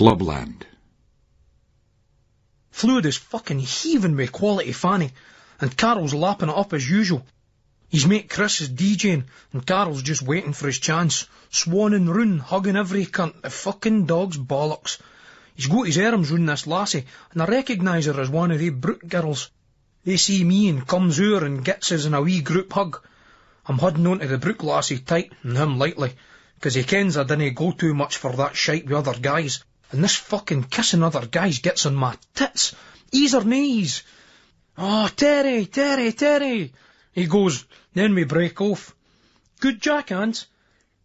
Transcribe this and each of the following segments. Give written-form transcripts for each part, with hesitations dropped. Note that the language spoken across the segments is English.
Clubland. Fluid is fucking heaving with quality fanny, and Carol's lapping it up as usual. His mate Chris is DJing, and Carol's just waiting for his chance, swanning round, hugging every cunt, the fucking dog's bollocks. He's got his arms round this lassie, and I recognise her as one of they Brook girls. They see me and comes over and gets us in a wee group hug. I'm hudding onto the Brook lassie tight, and him lightly, 'cause he kens I dinna go too much for that shite with other guys, and this fucking kissing other guys gets on my tits. Ease her knees. "Oh, Terry, Terry, Terry," he goes, then we break off. "Good jackhands."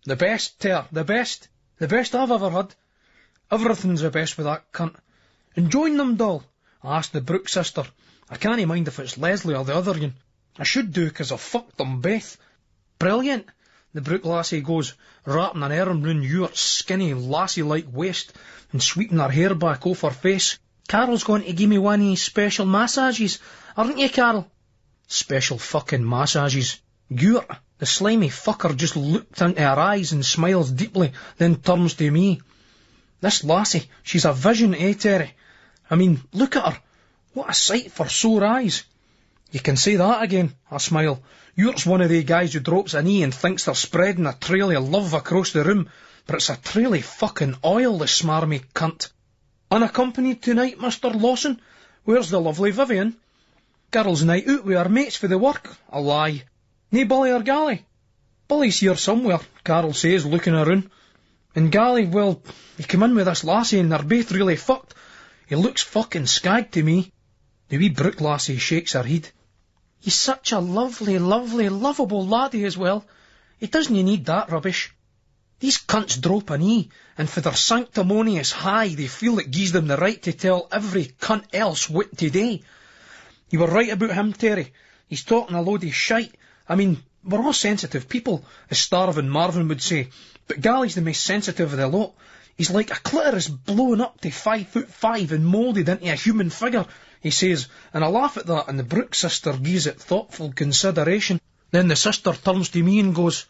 "The best, Ter, the best. The best I've ever had. Everything's the best with that cunt." "Enjoying them, doll?" I asked the Brook sister. I can't mind if it's Leslie or the other one. I should do, 'cause I've fucked them both. "Brilliant," the Brook lassie goes, wrapping an arm round Ewert's skinny, lassie-like waist and sweeping her hair back off her face. "Carol's going to give me one of his special massages, aren't you, Carol?" Special fucking massages. Ewert, the slimy fucker, just looked into her eyes and smiles deeply, then turns to me. "This lassie, she's a vision, eh, Terry? I mean, look at her. What a sight for sore eyes." "You can say that again," I smile. Ewert's one of the guys who drops a knee and thinks they're spreading a trail of love across the room, but it's a trail of fucking oil, the smarmy cunt. "Unaccompanied tonight, Mr. Lawson? Where's the lovely Vivian?" "Girls' night out with our mates for the work." A lie. "Nae Bully or Gally?" "Bully's here somewhere," Carol says, looking around. "And Gally, well, he came in with this lassie and they're both really fucked. He looks fucking skagged to me." The wee Brook lassie shakes her head. "He's such a lovely, lovely, lovable laddie as well. He doesn't need that rubbish. These cunts drop a knee, and for their sanctimonious high they feel it gives them the right to tell every cunt else what to do. You were right about him, Terry. He's talking a load of shite. I mean, we're all sensitive people, as Starvin Marvin would say, but Gally's the most sensitive of the lot. He's like a clitoris blown up to 5'5" and moulded into a human figure," he says, and I laugh at that, and the Brook sister gives it thoughtful consideration. Then the sister turns to me and goes,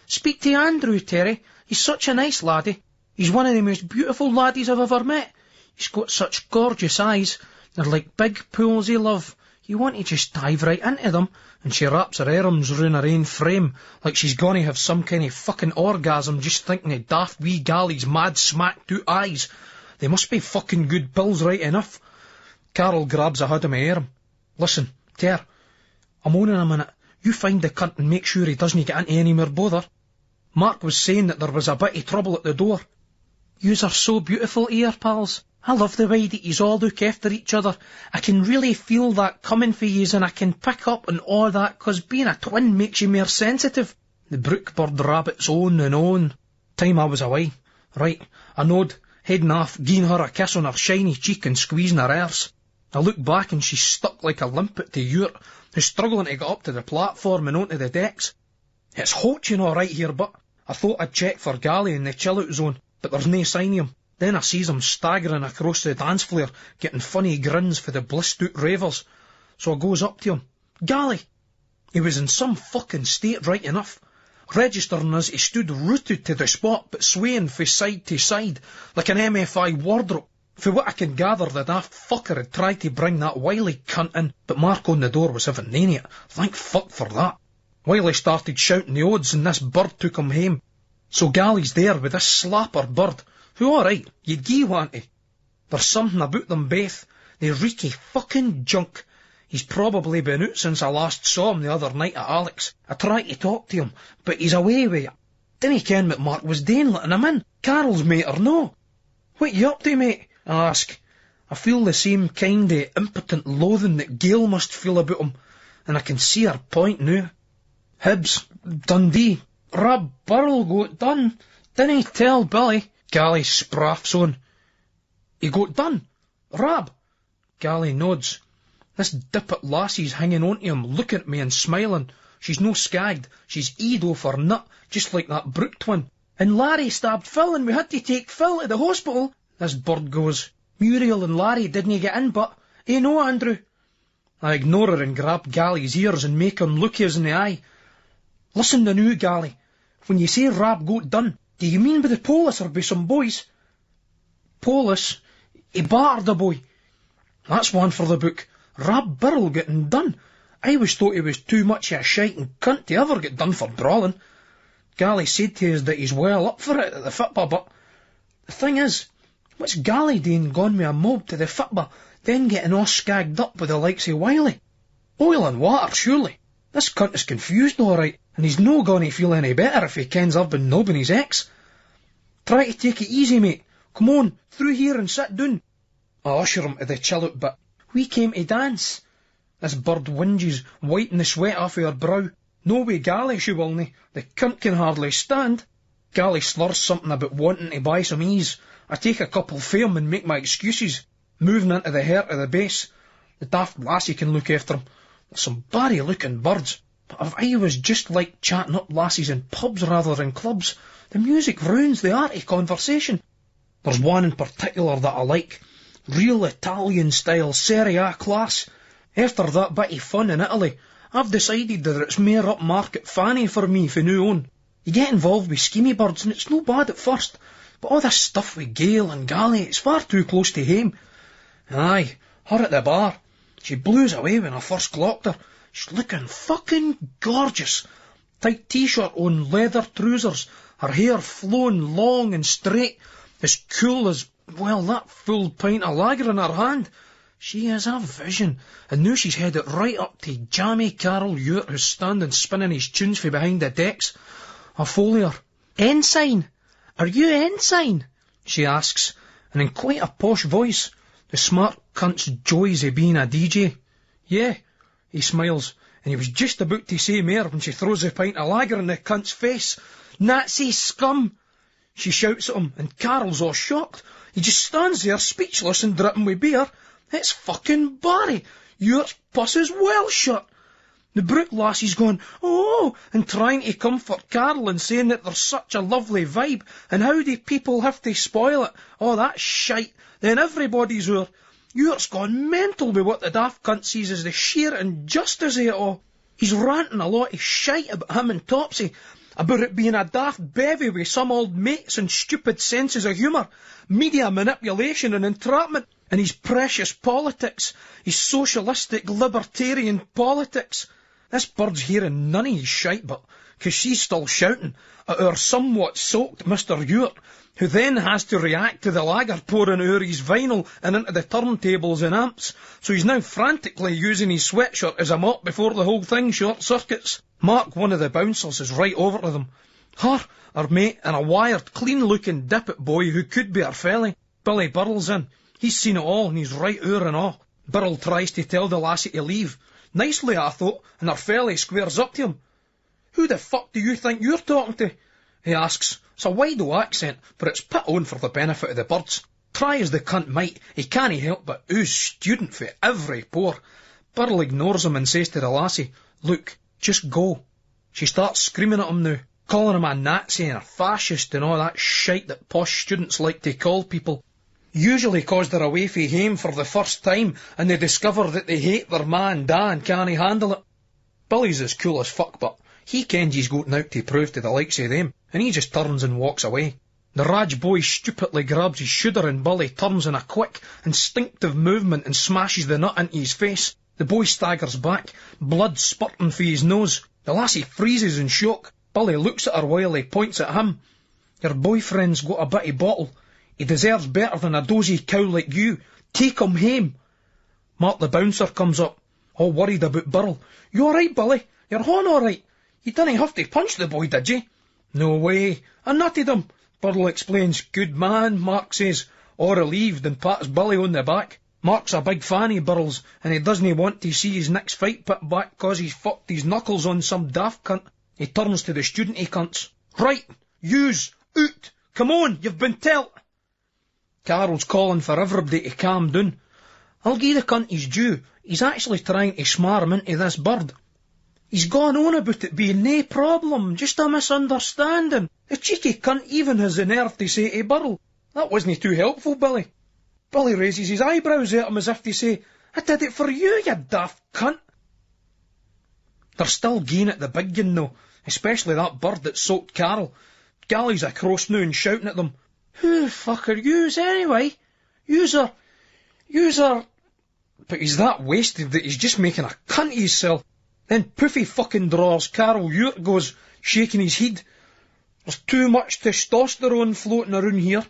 "Speak to Andrew, Terry. He's such a nice laddie. He's one of the most beautiful laddies I've ever met. He's got such gorgeous eyes. They're like big pools of love. You want to just dive right into them." And she wraps her arms round her own frame, like she's going to have some kind of fucking orgasm just thinking of daft wee Gally's mad smacked out eyes. They must be fucking good pills right enough. Carol grabs a hood of my arm. "Listen, Ter, I'm on in a minute. You find the cunt and make sure he doesn't get into any more bother. Mark was saying that there was a bit of trouble at the door." "Yous are so beautiful here, pals. I love the way that yous all look after each other. I can really feel that coming for yous, and I can pick up on all that, 'cause being a twin makes you more sensitive." The Brook bird rabbits on and on. Time I was away. Right, I nod, heading off, giving her a kiss on her shiny cheek and squeezing her arse. I look back and she's stuck like a limpet to Ewert, who's struggling to get up to the platform and onto the decks. "It's hot, you know, right here, but I thought I'd check for Gally in the chill-out zone, but there's no sign of him. Then I sees him staggering across the dance floor, getting funny grins for the blissed-out ravers. So I goes up to him. Gally! He was in some fucking state right enough. Registering us, he stood rooted to the spot, but swaying from side to side, like an MFI wardrobe. For what I can gather, the daft fucker had tried to bring that Wiley cunt in, but Mark on the door was having none of it. Thank fuck for that. Wiley started shouting the odds, and this bird took him home. So Gally's there with this slapper bird, who, alright, you'd gie one to. There's something about them both. They reek of fucking junk. He's probably been out since I last saw him the other night at Alex. I tried to talk to him, but he's away with it. Didn't ken what Mark was doing letting him in, Carol's mate or no. "What you up to, mate?" I ask. I feel the same kind of impotent loathing that Gail must feel about him, and I can see her point now. "Hibs, Dundee, Rab Burrell got done. Didn't he tell Billy?" Gally spraffs on. "He got done? Rab?" Gally nods. This dippet lassie's hanging on to him, looking at me and smiling. She's no skagged, she's eed off her nut, just like that Brook twin. "And Larry stabbed Phil, and we had to take Phil to the hospital," this bird goes. "Muriel and Larry didn't get in, but, no, Andrew." I ignore her and grab Gally's ears and make him look us in the eye. "Listen to now, Gally. When you say Rab got done, do you mean by the police or by some boys?" Polis, he battered the boy. That's one for the book. Rab Birrell getting done. I always thought he was too much of a shite and cunt to ever get done for brawling. Gally said to us that he's well up for it at the football, but the thing is, what's Gally doing gone with a mob to the football, then getting all skagged up with the likes of Wiley? Oil and water, surely. This cunt is confused all right, and he's no going to feel any better if he kens I've been nobbing his ex. Try to take it easy, mate. Come on, through here and sit down. I usher him to the chill-out bit. We came to dance. This bird whinges, wiping the sweat off her brow. No way Gally, she willna. The cunt can hardly stand. Gally slurs something about wanting to buy some ease. I take a couple fae and make my excuses, moving into the heart of the base. The daft lassie can look after him. There's some barry-looking birds. But if I was just like chatting up lassies in pubs rather than clubs, the music ruins the art of conversation. There's one in particular that I like. Real Italian-style Serie A class. After that bit of fun in Italy, I've decided that it's more upmarket fanny for me for now on. You get involved with schemy birds and it's no bad at first, but all this stuff with Gale and Gally, it's far too close to home. Aye, her at the bar. She blues away when I first clocked her. She's looking fucking gorgeous. Tight t-shirt on, leather trousers, her hair flowing long and straight, as cool as, well, that full pint of lager in her hand. She is a vision, and now she's headed right up to Jammy Carroll Ewart, who's standing spinning his tunes from behind the decks. I follow her. "Ensign? Are you Ensign?" she asks, and in quite a posh voice. The smart cunt's joys of being a DJ. "Yeah," he smiles, and he was just about to say more when she throws a pint of lager in the cunt's face. "Nazi scum!" she shouts at him, and Carroll's all shocked. He just stands there speechless and dripping with beer. It's fucking Barry. Your puss is well shut. The brute lassie's going, "Oh," and trying to comfort Carol and saying that there's such a lovely vibe, and how do people have to spoil it? Oh, that shite. Then everybody's o'er. You'r's gone mental with what the daft cunt sees as the sheer injustice of it all. He's ranting a lot of shite about him and Topsy, about it being a daft bevy with some old mates and stupid senses of humour, media manipulation and entrapment, and his precious politics, his socialistic libertarian politics. This bird's hearing none of his shite, but 'cause she's still shouting at our somewhat soaked Mr. Ewart, who then has to react to the lager pouring over his vinyl and into the turntables and amps, so he's now frantically using his sweatshirt as a mop before the whole thing short-circuits. Mark, one of the bouncers, is right over to them. Her mate, and a wired, clean-looking dippet boy who could be her felly. Billy Burrell's in. He's seen it all, and he's right o'er and all. Burrell tries to tell the lassie to leave. Nicely, I thought, and her felly squares up to him. "Who the fuck do you think you're talking to?" he asks. It's a wide-o accent, but it's put on for the benefit of the birds. Try as the cunt might, he can't help but ooze student for every pore. Burrell ignores him and says to the lassie, "Look, just go." She starts screaming at him now, calling him a Nazi and a fascist and all that shite that posh students like to call people. Usually 'cause they're away from home for the first time and they discover that they hate their ma and da and can't handle it. Billy's as cool as fuck, but he kens he's going out to prove to the likes of them, and he just turns and walks away. The Raj boy stupidly grabs his shoulder and Billy turns in a quick, instinctive movement and smashes the nut into his face. The boy staggers back, blood spurting from his nose. The lassie freezes in shock. Billy looks at her while he points at him. "Your boyfriend's got a bitty bottle. He deserves better than a dozy cow like you. Take him home." Mark the bouncer comes up, all worried about Burrell. "You all right, Billy? You're home all right? You didn't have to punch the boy, did you?" "No way. I nutted him," Burrell explains. "Good man," Mark says, all relieved, and pats Billy on the back. Mark's a big fan of Burrell's, and he doesn't want to see his next fight put back 'cause he's fucked his knuckles on some daft cunt. He turns to the studenty cunts. "Right, yous, out, come on, you've been telt." Carol's calling for everybody to calm down. I'll give the cunt his due. He's actually trying to smar him into this bird. He's gone on about it being no problem, just a misunderstanding. The cheeky cunt even has the nerve to say to Burrell, "That wasn't too helpful, Billy." Billy raises his eyebrows at him as if to say, "I did it for you, you daft cunt." They're still gaying at the big gun though, especially that bird that soaked Carol. Gally's across now and shouting at them. Who the fuck are yous anyway? Yous are... But he's that wasted that he's just making a cunt of himself. Then poofy fucking drawers Carol Ute goes, shaking his head. There's too much testosterone floating around here.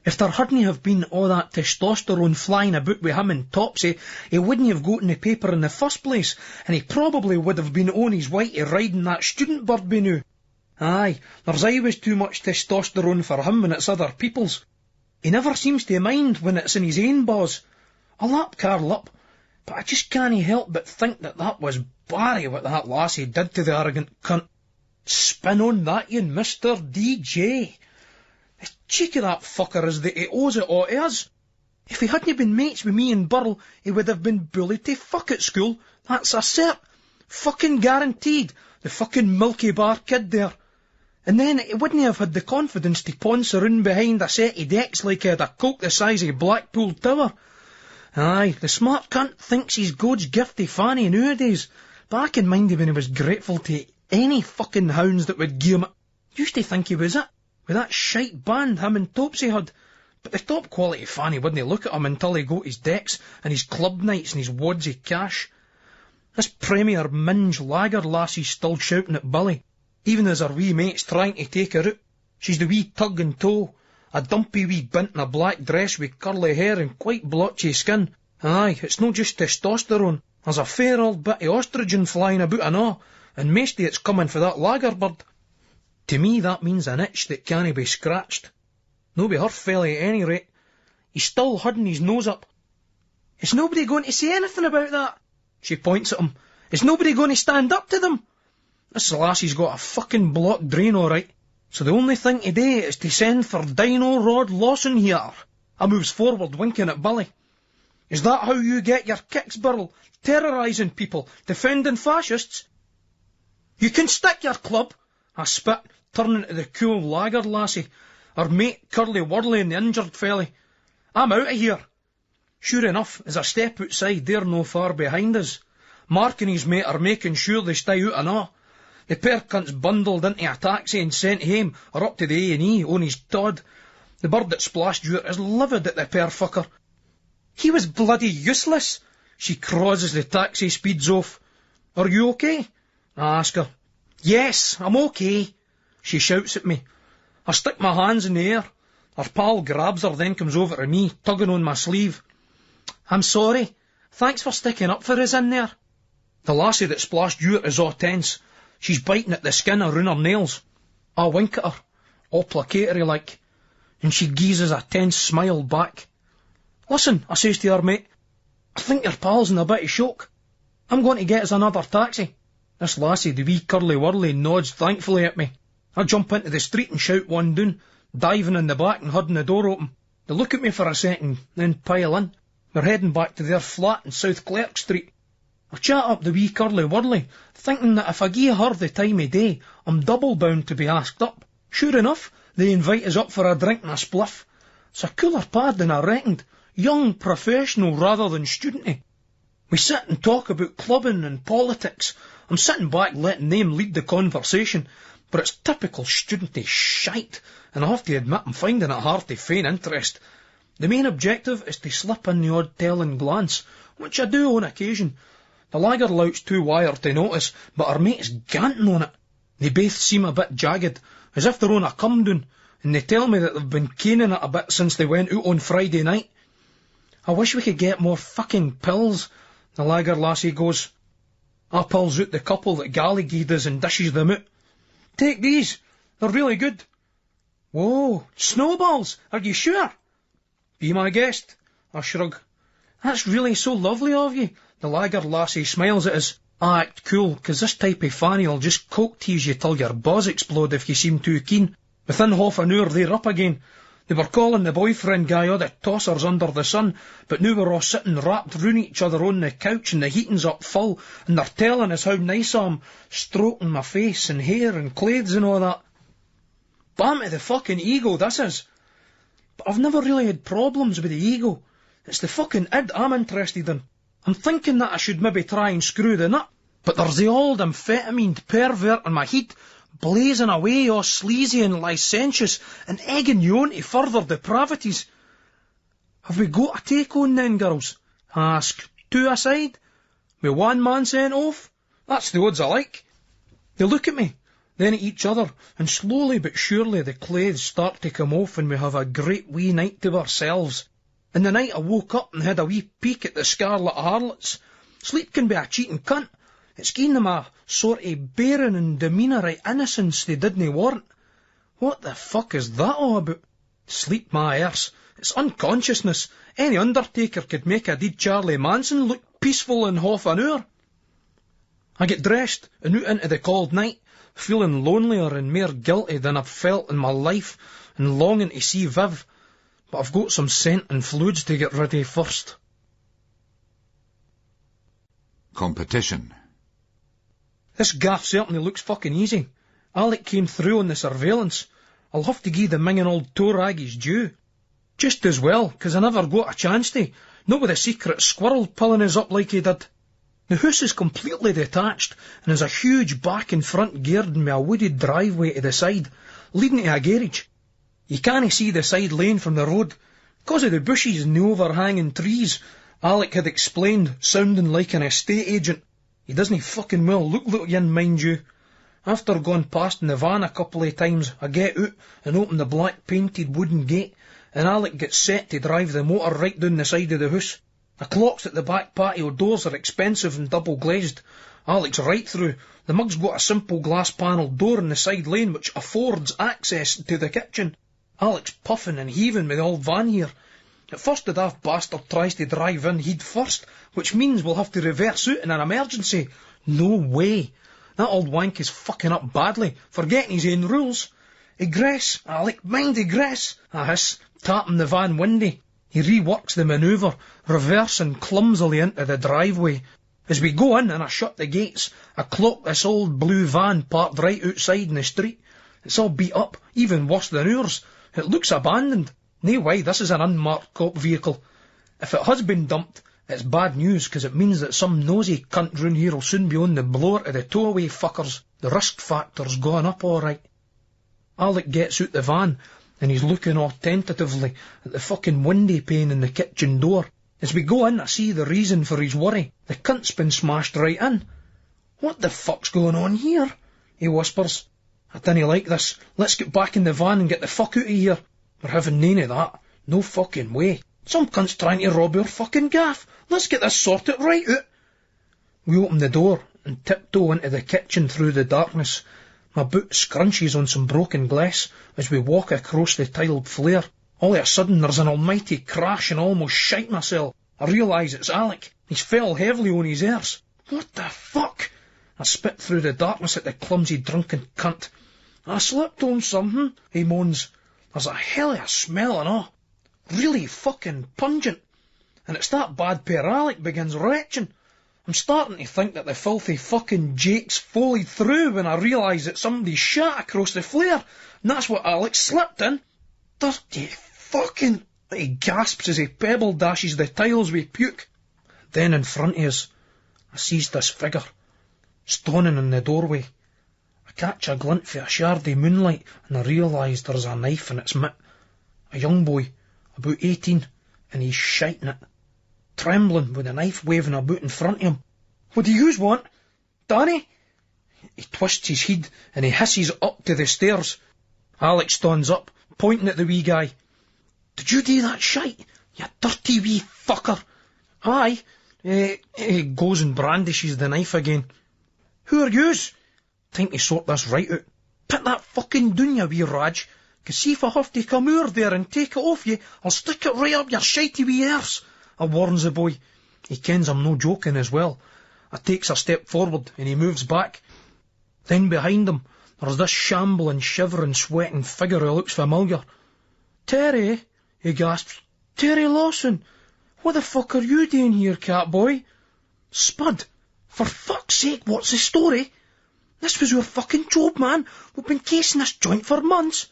If there hadn't have been all that testosterone flying about with him in Topsy, he wouldn't have got in the paper in the first place, and he probably would have been on his way to riding that student bird by now. Aye, there's always too much testosterone for him when it's other people's. He never seems to mind when it's in his own buzz. I'll lap Carl up, but I just can't help but think that was Barry what that lassie did to the arrogant cunt. Spin on that, you Mr. DJ. The cheek of that fucker is that he owes it all to us. If he hadn't been mates with me and Burl, he would have been bullied to fuck at school. That's a cert. Fucking guaranteed. The fucking Milky Bar kid there. And then he wouldn't have had the confidence to ponce around behind a set of decks like he had a coke the size of Blackpool Tower. Aye, the smart cunt thinks he's God's gift to Fanny nowadays. But I can mind him when he was grateful to any fucking hounds that would give him it. Used to think he was it, with that shite band him and Topsy had. But the top quality Fanny wouldn't look at him until he got his decks and his club nights and his wads of cash. This Premier Minge lager lassie's still shouting at Billy, even as her wee mate's trying to take her out. She's the wee tug and toe, a dumpy wee bint in a black dress with curly hair and quite blotchy skin. Aye, it's no just testosterone. There's a fair old bit of oestrogen flying about and all, and mostly it's coming for that lagerbird. To me that means an itch that can't be scratched. No be her felly at any rate. He's still holding his nose up. Is nobody going to say anything about that? She points at him. Is nobody going to stand up to them? This lassie's got a fucking blocked drain all right, so the only thing to do is to send for Dino Rod Lawson here. I moves forward, winking at Billy. Is that how you get your kicks, Burl? Terrorising people, defending fascists? You can stick your club. I spit, turning to the cool lager lassie, her mate Curly Wurley and the injured felly. I'm out of here. Sure enough, as I step outside, they're no far behind us. Mark and his mate are making sure they stay out and all. The pair cunts bundled into a taxi and sent home, or up to the A&E on his Todd. The bird that splashed you is livid at the pair fucker. He was bloody useless. She craws as the taxi speeds off. Are you okay? I ask her. Yes, I'm okay, she shouts at me. I stick my hands in the air. Her pal grabs her, then comes over to me, tugging on my sleeve. I'm sorry. Thanks for sticking up for us in there. The lassie that splashed you is all tense. She's biting at the skin around her nails. I wink at her, all placatory like, and she gives us a tense smile back. Listen, I says to her mate, I think your pal's in a bit of shock. I'm going to get us another taxi. This lassie, the wee curly wurly, nods thankfully at me. I jump into the street and shout one down, diving in the back and holding the door open. They look at me for a second, then pile in. We're heading back to their flat in South Clerk Street. I chat up the wee curly wurly, thinking that if I gie her the time of day, I'm double bound to be asked up. Sure enough, they invite us up for a drink and a spliff. It's a cooler pad than I reckoned. Young, professional rather than studenty. We sit and talk about clubbing and politics. I'm sitting back letting them lead the conversation, but it's typical studenty shite, and I have to admit I'm finding it hard to feign interest. The main objective is to slip in the odd telling glance, which I do on occasion. The lager lout's too wired to notice, but her mate's ganting on it. They both seem a bit jagged, as if they're on a come-down, and they tell me that they've been caning it a bit since they went out on Friday night. I wish we could get more fucking pills, the lager lassie goes. I pulls out the couple that Gally gied us and dishes them out. Take these, they're really good. Whoa, snowballs, are you sure? Be my guest, I shrug. That's really so lovely of you, the lager lassie smiles at us. I act cool, 'cause this type of fanny'll just coke tease you till your buzz explode if you seem too keen. Within half an hour they're up again. They were calling the boyfriend guy all the tossers under the sun, but now we're all sitting wrapped round each other on the couch and the heating's up full, and they're telling us how nice I am, stroking my face and hair and clothes and all that. Bam to the fucking ego, this is. But I've never really had problems with the ego. It's the fucking id I'm interested in. I'm thinking that I should maybe try and screw the nut, but there's the old amphetamine pervert in my head, blazing away all sleazy and licentious, and egging you on to further depravities. Have we got a take on then, girls? Ask two aside, with one man sent off? That's the odds I like. They look at me, then at each other, and slowly but surely the clothes start to come off and we have a great wee night to ourselves. And the night I woke up and had a wee peek at the Scarlet Harlots. Sleep can be a cheating cunt. It's gi'n them a sort of bearing and demeanour of innocence they didn't warrant. What the fuck is that all about? Sleep my arse. It's unconsciousness. Any undertaker could make a dead Charlie Manson look peaceful in half an hour. I get dressed and out into the cold night, feeling lonelier and more guilty than I've felt in my life, and longing to see Viv, but I've got some scent and fluids to get ready first. Competition. This gaff certainly looks fucking easy. Alec came through on the surveillance. I'll have to give the minging old toe-rag his due. Just as well, 'cause I never got a chance to, not with a secret squirrel pulling us up like he did. The house is completely detached, and there's a huge back and front garden with a wooded driveway to the side, leading to a garage. You can't see the side lane from the road, 'cause of the bushes and the overhanging trees, Alec had explained, sounding like an estate agent. He doesn't fucking well look little yin, mind you. After going past in the van a couple of times, I get out and open the black painted wooden gate, and Alec gets set to drive the motor right down the side of the house. The clocks at the back patio doors are expensive and double glazed. Alec's right through. The mug's got a simple glass panelled door in the side lane which affords access to the kitchen. Alec's puffing and heaving with the old van here. At first the daft bastard tries to drive in head first, which means we'll have to reverse out in an emergency. No way. That old wank is fucking up badly, forgetting his own rules. Egress, Alec, mind egress, I hiss, tapping the van window. He reworks the manoeuvre, reversing clumsily into the driveway. As we go in and I shut the gates, I clock this old blue van parked right outside in the street. It's all beat up, even worse than ours. It looks abandoned. No way, this is an unmarked cop vehicle. If it has been dumped, it's bad news, 'cause it means that some nosy cunt round here will soon be on the blower to the tow-away fuckers. The risk factor's gone up all right. Alec gets out the van, and he's looking all tentatively at the fucking window pane in the kitchen door. As we go in, I see the reason for his worry. The cunt's been smashed right in. What the fuck's going on here? He whispers. I dinna like this. Let's get back in the van and get the fuck out of here. We're having none of that. No fucking way. Some cunt's trying to rob our fucking gaff. Let's get this sorted right out. We open the door and tiptoe into the kitchen through the darkness. My boot scrunches on some broken glass as we walk across the tiled flare. All of a sudden there's an almighty crash and I almost shite myself. I realise it's Alec. He's fell heavily on his arse. What the fuck? I spit through the darkness at the clumsy drunken cunt. I slipped on something, he moans. There's a hell of a smell and all. Really fucking pungent. And it's that bad pair Alec begins retching. I'm starting to think that the filthy fucking Jake's follied through when I realise that somebody shat across the flare, and that's what Alex slipped in. Dirty fucking... He gasps as he pebble dashes the tiles with puke. Then in front of us, I sees this figure, stoning in the doorway. I catch a glint for a shard of moonlight, and I realise there's a knife in its mitt. A young boy, about 18, and he's shiting it, trembling with the knife waving about in front of him. What do yous want? Danny? He twists his head and he hisses up to the stairs. Alex stands up, pointing at the wee guy. Did you do that shite, you dirty wee fucker? Aye. He goes and brandishes the knife again. Who are yous? Time to sort this right out. Put that fucking down, you wee Raj, 'cause see if I have to come over there and take it off you, I'll stick it right up your shitey wee arse. I warns the boy. He kens I'm no joking as well. I takes a step forward and he moves back. Then behind him there's this shambling, shivering, sweating figure who looks familiar. Terry, he gasps. Terry Lawson, what the fuck are you doing here, cat boy? Spud, for fuck's sake, what's the story? This was our fucking job, man. We've been casing this joint for months.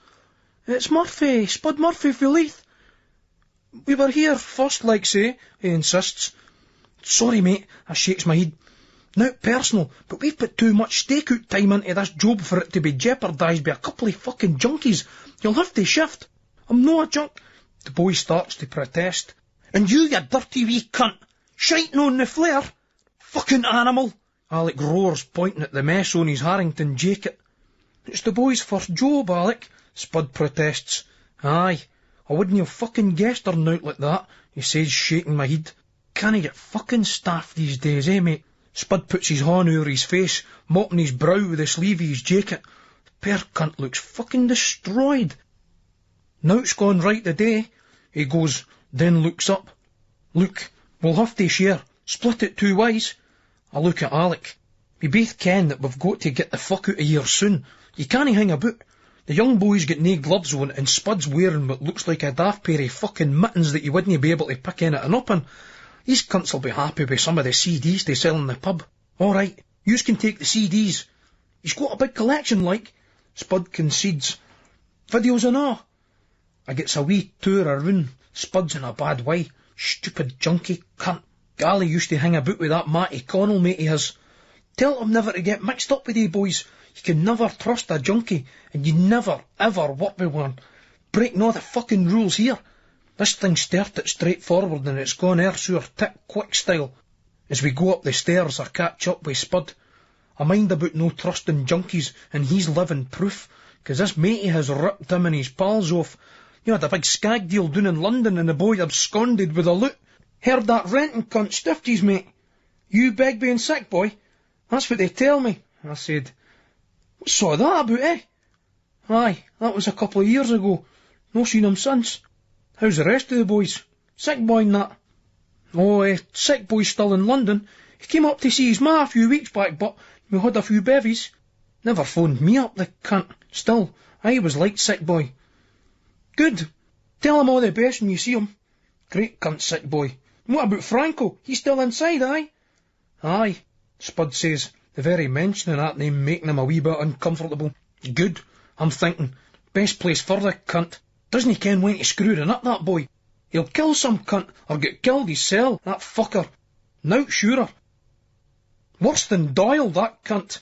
It's Murphy, Spud Murphy for Leith. We were here first, like say, he insists. Sorry, mate, I shakes my head. Not personal, but we've put too much stakeout time into this job for it to be jeopardised by a couple of fucking junkies. You'll have to shift. I'm not a junk. The boy starts to protest. And you dirty wee cunt, shiting on the flare. Fucking animal. Alec roars, pointing at the mess on his Harrington jacket. It's the boy's first job, Alec, Spud protests. Aye, I wouldn't have fucking guessed her out like that, he says, shaking my head. Can't he get fucking staff these days, eh, mate? Spud puts his hand over his face, mopping his brow with the sleeve of his jacket. The poor cunt looks fucking destroyed. Now it's gone right the day, he goes, then looks up. Look, we'll have to share, split it 2 ways. I look at Alec. We both ken that we've got to get the fuck out of here soon. You can't hang about. The young boy's got nae gloves on, and Spud's wearing what looks like a daft pair of fucking mittens that you wouldn't be able to pick anything up in. These cunts will be happy with some of the CDs they sell in the pub. All right, yous can take the CDs. He's got a big collection, like. Spud concedes. Videos and all. I gets a wee tour around. Spud's in a bad way. Stupid junkie cunt. Gally used to hang about with that Matty Connell mate of his. Tell him never to get mixed up with you boys. You can never trust a junkie, and you never, ever work with one. Breaking all the fucking rules here. This thing started straightforward and it's gone earth-sewer tick-quick style. As we go up the stairs, I catch up with Spud. I mind about no trusting junkies, and he's living proof, 'cause this matey has ripped him and his pals off. You had a big skag deal down in London and the boy absconded with a loot. Heard that renting cunt stiffed his mate. You Begbie and sick, boy? That's what they tell me, I said. What's all that about, eh? Aye, that was a couple of years ago. No seen him since. How's the rest of the boys? Sick boy and that? Oh, sick boy's still in London. He came up to see his ma a few weeks back, but we had a few bevies. Never phoned me up, the cunt. Still, I was like sick boy. Good. Tell him all the best when you see him. Great cunt, sick boy. And what about Franco? He's still inside, aye? Aye, Spud says, the very mention of that name making him a wee bit uncomfortable. Good, I'm thinking. Best place for the cunt. Doesn't he ken when to screw it up, that boy? He'll kill some cunt, or get killed himself, that fucker. Nowt surer. Worse than Doyle, that cunt.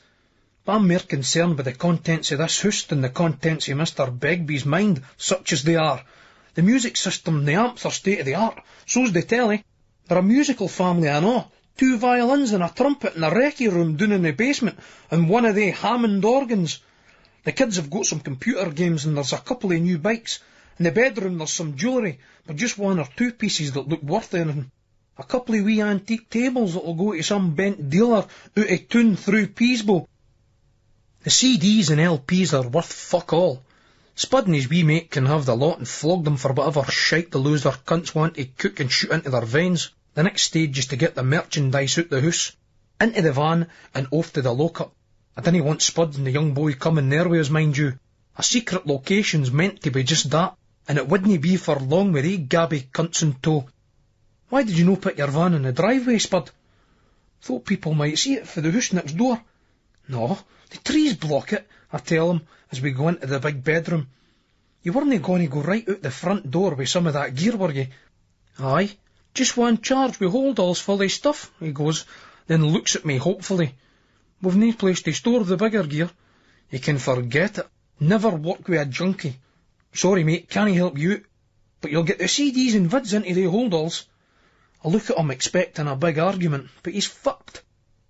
I'm more concerned with the contents of this house than the contents of Mr. Begbie's mind, such as they are. The music system, the amps are state-of-the-art, so's the telly. They're a musical family, I know. 2 violins and a trumpet in a recce room down in the basement, and one of they Hammond organs. The kids have got some computer games, and there's a couple of new bikes. In the bedroom there's some jewellery, but just 1 or 2 pieces that look worth anything. A couple of wee antique tables that'll go to some bent dealer out of town through Peasbo. The CDs and LPs are worth fuck all. Spud and his wee mate can have the lot and flog them for whatever shite the loser cunts want to cook and shoot into their veins. The next stage is to get the merchandise out the house, into the van and off to the lock-up. I didn't want Spud and the young boy coming there with us, mind you. A secret location's meant to be just that, and it wouldn't be for long with 8 gabby cunts in tow. Why did you no put your van in the driveway, Spud? Thought people might see it for the house next door. No, the trees block it, I tell him, as we go into the big bedroom. You weren't going to go right out the front door with some of that gear, were you? Aye, just 1 charge with holdalls full of stuff, he goes, then looks at me hopefully. We've no place to store the bigger gear. You can forget it. Never work with a junkie. Sorry, mate, can't help you out, but you'll get the CDs and vids into the holdalls. I look at him expecting a big argument, but he's fucked.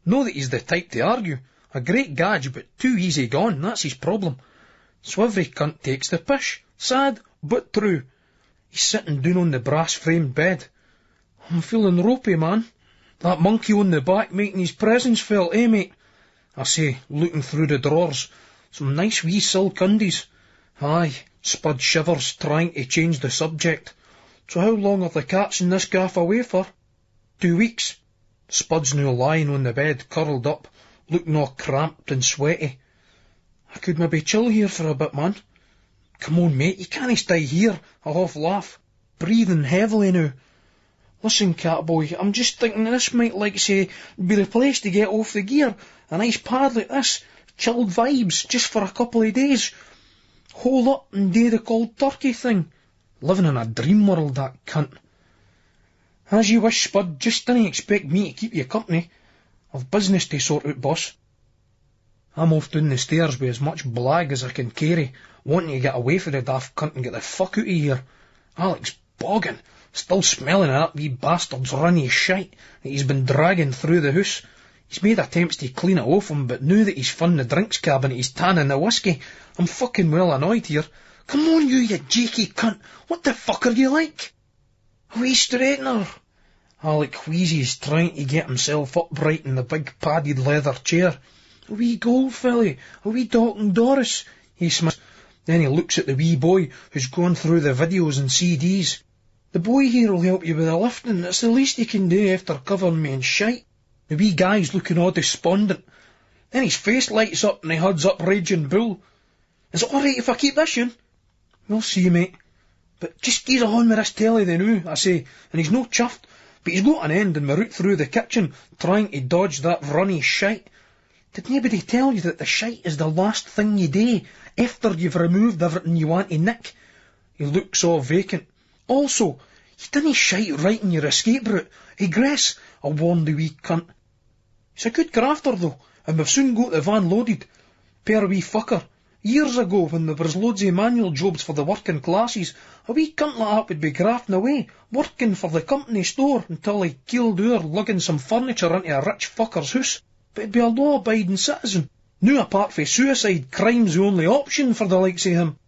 Know that he's the type to argue. A great gadge, but too easy gone, that's his problem. So every cunt takes the pish. Sad, but true. He's sitting down on the brass-framed bed. I'm feeling ropey, man. That monkey on the back making his presence felt, eh, mate? I say, looking through the drawers. Some nice wee silk undies. Aye, Spud shivers, trying to change the subject. So how long are the cats in this gaff away for? 2 weeks. Spud's now lying on the bed, curled up, looking all cramped and sweaty. I could maybe chill here for a bit, man. Come on, mate, you can't stay here, I half laugh, breathing heavily now. Listen, Catboy, I'm just thinking this might, like say, be the place to get off the gear. A nice pad like this, chilled vibes, just for a couple of days. Hole up and do the cold turkey thing. Living in a dream world, that cunt. As you wish, Spud, just didn't expect me to keep you company. I've business to sort out, boss. I'm off down the stairs with as much blag as I can carry, wanting to get away from the daft cunt and get the fuck out of here. Alec's bogging, still smelling of that wee bastard's runny shite that he's been dragging through the house. He's made attempts to clean it off him, but now that he's fun the drinks cabinet he's tanning the whiskey, I'm fucking well annoyed here. Come on you jakey cunt, what the fuck are you like? A wee straightener. Alec wheezes, trying to get himself upright in the big padded leather chair. A wee gold filly, a wee Doc and Doris, he smiles. Then he looks at the wee boy who's gone through the videos and CDs. The boy here will help you with the lifting, it's the least he can do after covering me in shite. The wee guy's looking all despondent. Then his face lights up and he huds up Raging Bull. Is it alright if I keep this in? We'll see, mate. But just gaze on with this telly then now, I say, and he's no chuffed, but he's got an end in my route through the kitchen, trying to dodge that runny shite. Did nobody tell you that the shite is the last thing you do, after you've removed everything you want to nick? He looks all vacant. Also, you didn't shite right in your escape route. Egress, I warned the wee cunt. He's a good grafter though, and we've soon got the van loaded. Poor wee fucker. Years ago, when there was loads of manual jobs for the working classes, a wee cunt like that would be grafting away, working for the company store until he keeled over lugging some furniture into a rich fucker's house. But he'd be a law-abiding citizen. Now, apart from suicide, crime's the only option for the likes of him.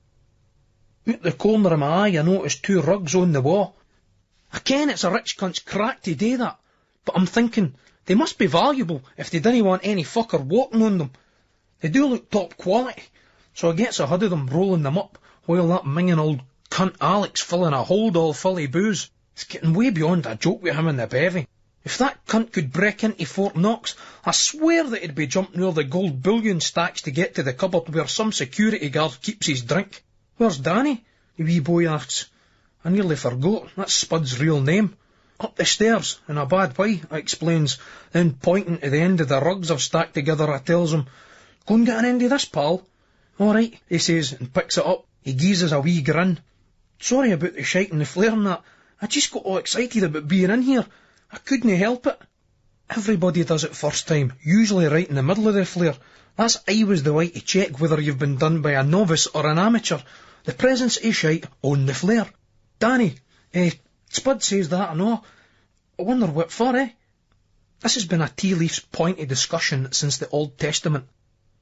Out the corner of my eye, I noticed 2 rugs on the wall. I ken it's a rich cunt's crack to do that, but I'm thinking, they must be valuable if they didn't want any fucker walking on them. They do look top quality, so I gets ahead of them, rolling them up, while that minging old cunt Alec's filling a hold all full of booze. It's getting way beyond a joke with him in the bevy. If that cunt could break into Fort Knox, I swear that he'd be jumping over the gold bullion stacks to get to the cupboard where some security guard keeps his drink. Where's Danny? The wee boy asks. I nearly forgot, that's Spud's real name. Up the stairs, in a bad way, I explains, then pointing to the end of the rugs I've stacked together, I tells him, Go and get an end of this, pal. All right, he says, and picks it up. He gives us a wee grin. Sorry about the shite and the flare and that. I just got all excited about being in here. I couldn't help it. Everybody does it first time, usually right in the middle of the flare. That's always the way to check whether you've been done by a novice or an amateur. The presence of shite on the flare. Danny, Spud says that and all. I wonder what for, eh? This has been a tea leaf's point of discussion since the Old Testament.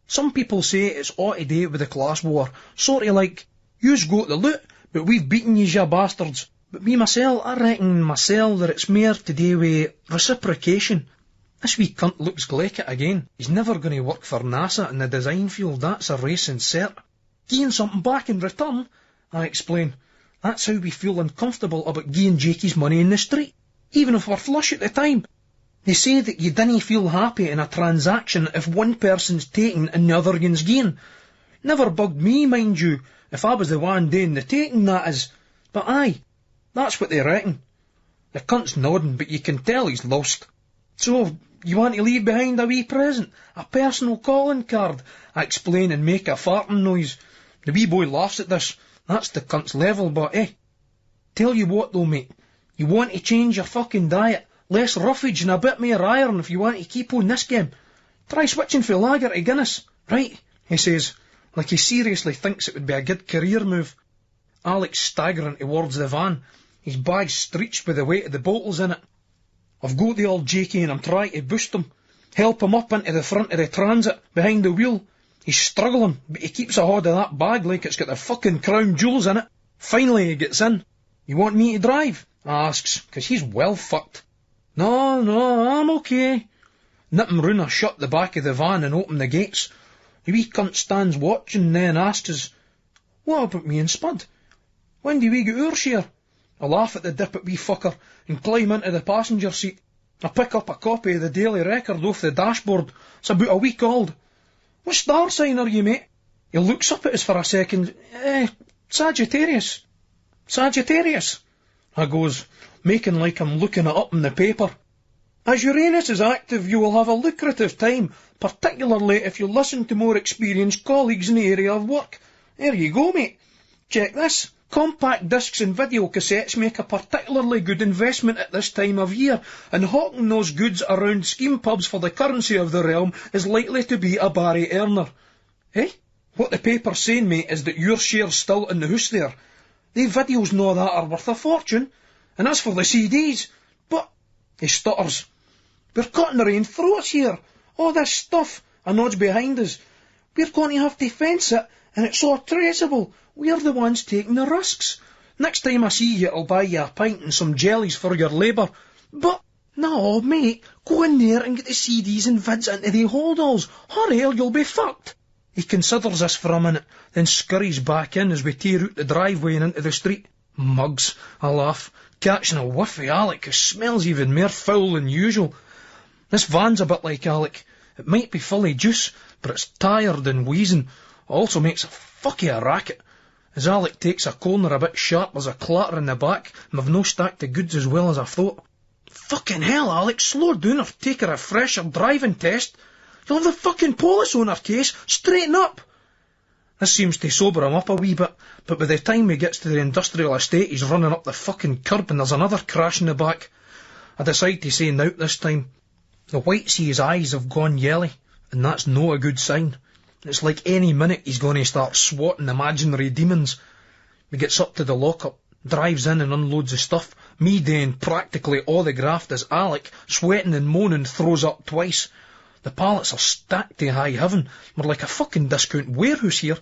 Some people say it's all to do with the class war, sort of like, you's got the loot, but we've beaten yous, ya bastards. But me myself, I reckon myself that it's more to do with reciprocation. This wee cunt looks like it again. He's never going to work for NASA in the design field, that's a racing cert. Gain something back in return, I explain. That's how we feel uncomfortable about giving Jakey's money in the street, even if we're flush at the time. They say that you dinna feel happy in a transaction if one person's taking and the other one's gain. Never bugged me, mind you, if I was the one doing the taking, that is. But aye, that's what they reckon. The cunt's nodding, but you can tell he's lost. So, you want to leave behind a wee present? A personal calling card? I explain and make a farting noise. The wee boy laughs at this. That's the cunt's level, but Tell you what though, mate. You want to change your fucking diet. Less roughage and a bit more iron if you want to keep on this game. Try switching from lager to Guinness. Right, he says, like he seriously thinks it would be a good career move. Alec's staggering towards the van, his bag streached with the weight of the bottles in it. I've got the old Jakey and I'm trying to boost him, help him up into the front of the transit, behind the wheel. He's struggling, but he keeps a hold of that bag like it's got the fucking crown jewels in it. Finally he gets in. You want me to drive? I asks, 'cause he's well fucked. No, I'm okay. Nip and Runa shut the back of the van and open the gates. The wee cunt stands watching, then asks us, What about me and Spud? When do we get our share? I laugh at the dippet wee fucker and climb into the passenger seat. I pick up a copy of the Daily Record off the dashboard. It's about a week old. What star sign are you, mate? He looks up at us for a second. Sagittarius. Sagittarius, I goes, making like I'm looking it up in the paper. As Uranus is active, you will have a lucrative time, particularly if you listen to more experienced colleagues in the area of work. There you go, mate. Check this. Compact discs and video cassettes make a particularly good investment at this time of year, and hawking those goods around scheme pubs for the currency of the realm is likely to be a Barry earner. Eh? What the paper's saying, mate, is that your share's still in the house there. They videos and all that are worth a fortune, and as for the CDs, but... He stutters. We're cutting our own throats here. All this stuff, and nods behind us. We're going to have to fence it, and it's so traceable. We're the ones taking the risks. Next time I see you, I'll buy you a pint and some jellies for your labour. But, no, mate, go in there and get the CDs and vids into the holdalls. Hurry or you'll be fucked. He considers this for a minute, then scurries back in as we tear out the driveway and into the street. Mugs, I laugh, catching a whiff of Alec, who smells even more foul than usual. This van's a bit like Alec. It might be full of juice, but it's tired and wheezing. Also makes a fuck of a racket. As Alec takes a corner a bit sharp, there's a clatter in the back, and I've no stacked the goods as well as I thought. Fucking hell, Alec, slow down or take a refresher driving test. You'll have the fucking police on our case. Straighten up. This seems to sober him up a wee bit, but by the time he gets to the industrial estate, he's running up the fucking curb and there's another crash in the back. I decide to say nout this time. The whites of his eyes have gone yellow, and that's no a good sign. It's like any minute he's going to start swatting imaginary demons. He gets up to the lockup, drives in and unloads the stuff, me doing practically all the graft as Alec, sweating and moaning, throws up twice. The pallets are stacked to high heaven. We're like a fucking discount warehouse here.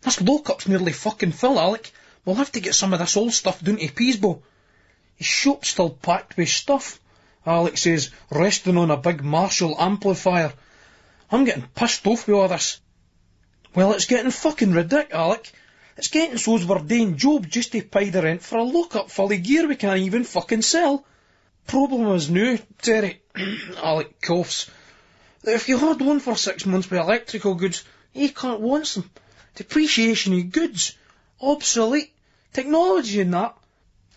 This lockup's nearly fucking full, Alec. We'll have to get some of this old stuff down to Peasbo. His shop's still packed with stuff, Alec says, resting on a big Marshall amplifier. I'm getting pissed off with all this. Well, it's getting fucking ridiculous, Alec. It's getting so's we're doing jobs just to pay the rent for a lockup full of gear we can't even fucking sell. Problem is now, Terry, Alec coughs, that if you had one for 6 months with electrical goods, you can't want them. Depreciation of goods, obsolete, technology and that.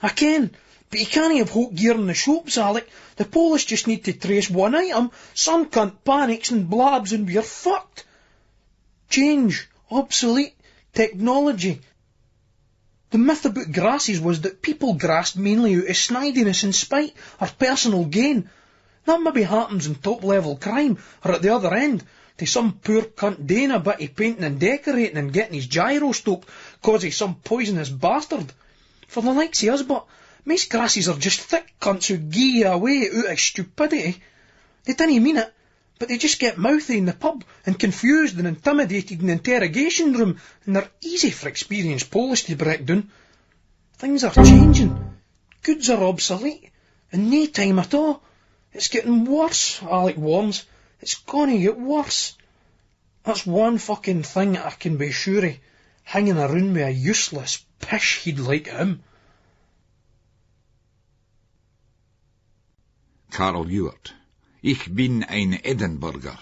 I can, but you can't have hot gear in the shops, Alec. The police just need to trace one item, some cunt panics and blabs and we're fucked. Change, obsolete, technology. The myth about grasses was that people grassed mainly out of snidiness and spite, or personal gain. That maybe happens in top-level crime, or at the other end, to some poor cunt doing a bit of painting and decorating and getting his gyro stoked cause he's some poisonous bastard. For the likes of us, but most grasses are just thick cunts who gee away out of stupidity. They didn't mean it, but they just get mouthy in the pub and confused and intimidated in the interrogation room, and they're easy for experienced police to break down. Things are changing. Goods are obsolete, and no time at all. It's getting worse, Alec warns. It's gonna get worse. That's one fucking thing I can be sure of, hanging around with a useless pish head like him. Carl Ewart. Ich bin ein Edinburgher.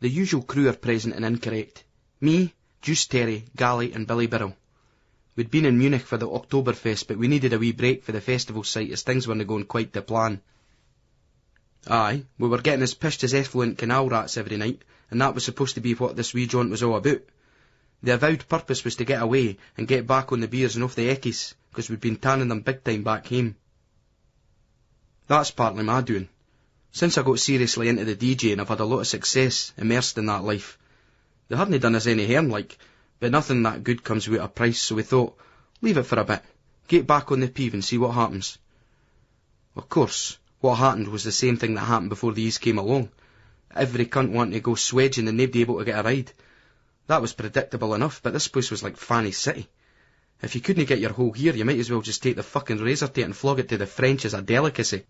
The usual crew are present and incorrect. Me, Juice Terry, Gally and Billy Birrell. We'd been in Munich for the Oktoberfest, but we needed a wee break for the festival site as things weren't going quite to plan. Aye, we were getting as pished as effluent canal rats every night, and that was supposed to be what this wee jaunt was all about. The avowed purpose was to get away and get back on the beers and off the eckies, because we'd been tanning them big time back home. That's partly my doing. Since I got seriously into the DJing, I've had a lot of success immersed in that life. They hadn't done us any harm, like, but nothing that good comes without a price, so we thought, leave it for a bit, get back on the peeve and see what happens. Of course, what happened was the same thing that happened before these came along. Every cunt wanted to go swedging and nobody able to get a ride. That was predictable enough, but this place was like Fanny City. If you couldn't get your whole gear, you might as well just take the fucking razor to it and flog it to the French as a delicacy.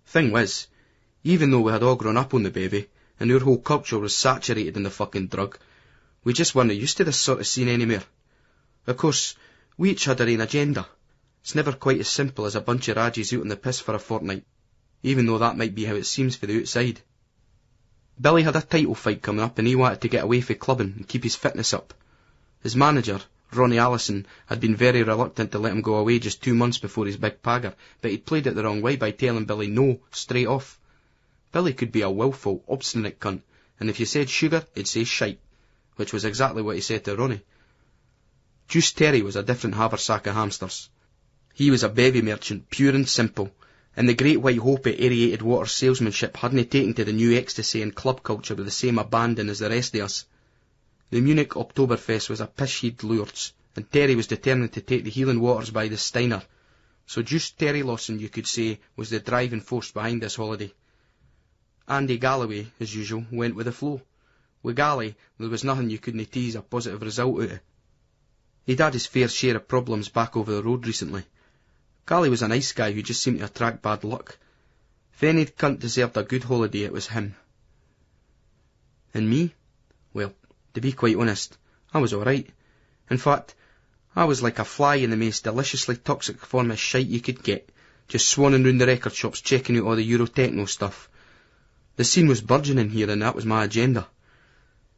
Thing was, even though we had all grown up on the baby, and our whole culture was saturated in the fucking drug, we just weren't used to this sort of scene anymore. Of course, we each had our own agenda. It's never quite as simple as a bunch of rages out on the piss for a fortnight, even though that might be how it seems for the outside. Billy had a title fight coming up and he wanted to get away from clubbing and keep his fitness up. His manager, Ronnie Allison, had been very reluctant to let him go away just 2 months before his big pagger, but he'd played it the wrong way by telling Billy no, straight off. Billy could be a willful, obstinate cunt, and if you said sugar, he'd say shite, which was exactly what he said to Ronnie. Juice Terry was a different haversack of hamsters. He was a bevy merchant, pure and simple, and the great white hope of aerated water salesmanship hadn't taken to the new ecstasy and club culture with the same abandon as the rest of us. The Munich Oktoberfest was a pish-head Lourdes, and Terry was determined to take the healing waters by the Steiner. So Juice Terry Lawson, you could say, was the driving force behind this holiday. Andy Galloway, as usual, went with the flow. With Gally, there was nothing you couldn't tease a positive result out of. He'd had his fair share of problems back over the road recently. Gally was a nice guy who just seemed to attract bad luck. If any cunt deserved a good holiday, it was him. And me? Well, to be quite honest, I was alright. In fact, I was like a fly in the most deliciously toxic form of shite you could get, just swanning round the record shops checking out all the Euro-techno stuff. The scene was burgeoning here and that was my agenda.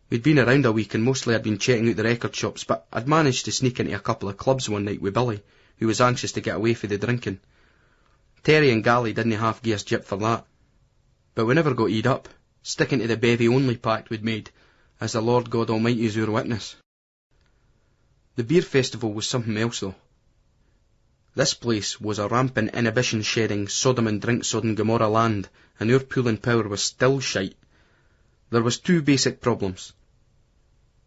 We'd been around a week and mostly I'd been checking out the record shops, but I'd managed to sneak into a couple of clubs one night with Billy, who was anxious to get away from the drinking. Terry and Gally didn't half give us jip for that. But we never got eat up, sticking to the bevy-only pact we'd made, as the Lord God Almighty is our witness. The beer festival was something else though. This place was a rampant inhibition-shedding, Sodom and drink-sodden Gomorrah land, and our pulling power was still shite. There was two basic problems.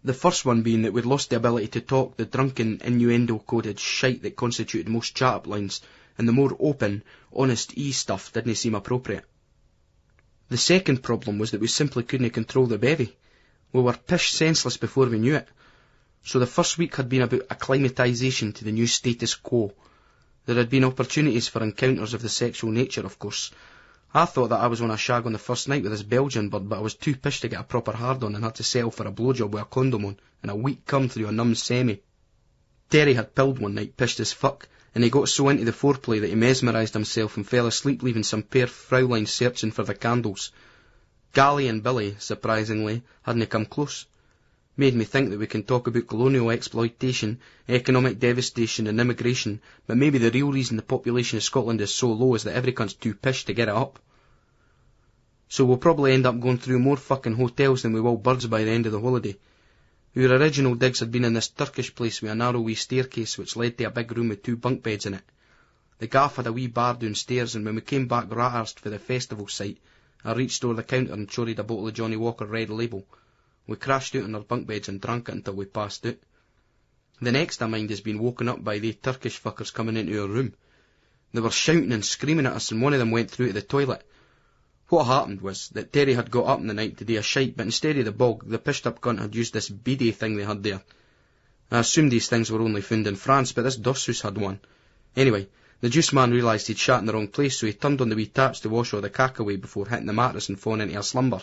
The first one being that we'd lost the ability to talk the drunken, innuendo-coded shite that constituted most chat-up lines, and the more open, honest stuff didn't seem appropriate. The second problem was that we simply couldn't control the bevy. We were pish senseless before we knew it. So the first week had been about acclimatisation to the new status quo. There had been opportunities for encounters of the sexual nature, of course. I thought that I was on a shag on the first night with this Belgian bird, but I was too pish to get a proper hard-on and had to settle for a blowjob with a condom on, and a weak cum through a numb semi. Terry had pilled one night, pished as fuck, and he got so into the foreplay that he mesmerised himself and fell asleep leaving some pair Fraulines searching for the candles. Gally and Billy, surprisingly, hadn't come close. Made me think that we can talk about colonial exploitation, economic devastation and immigration, but maybe the real reason the population of Scotland is so low is that every cunt's too pish to get it up. So we'll probably end up going through more fucking hotels than we will birds by the end of the holiday. Our original digs had been in this Turkish place with a narrow wee staircase which led to a big room with 2 bunk beds in it. The gaff had a wee bar downstairs, and when we came back rat-arsed for the festival site, I reached over the counter and choried a bottle of Johnny Walker Red Label. We crashed out on our bunk beds and drank it until we passed out. The next of mine has been woken up by they Turkish fuckers coming into our room. They were shouting and screaming at us, and one of them went through to the toilet. What happened was that Terry had got up in the night to do a shite, but instead of the bog, the pished up cunt had used this bidet thing they had there. I assumed these things were only found in France, but this Dossus had one. Anyway, the juice man realised he'd shat in the wrong place, so he turned on the wee taps to wash all the cack away before hitting the mattress and falling into a slumber.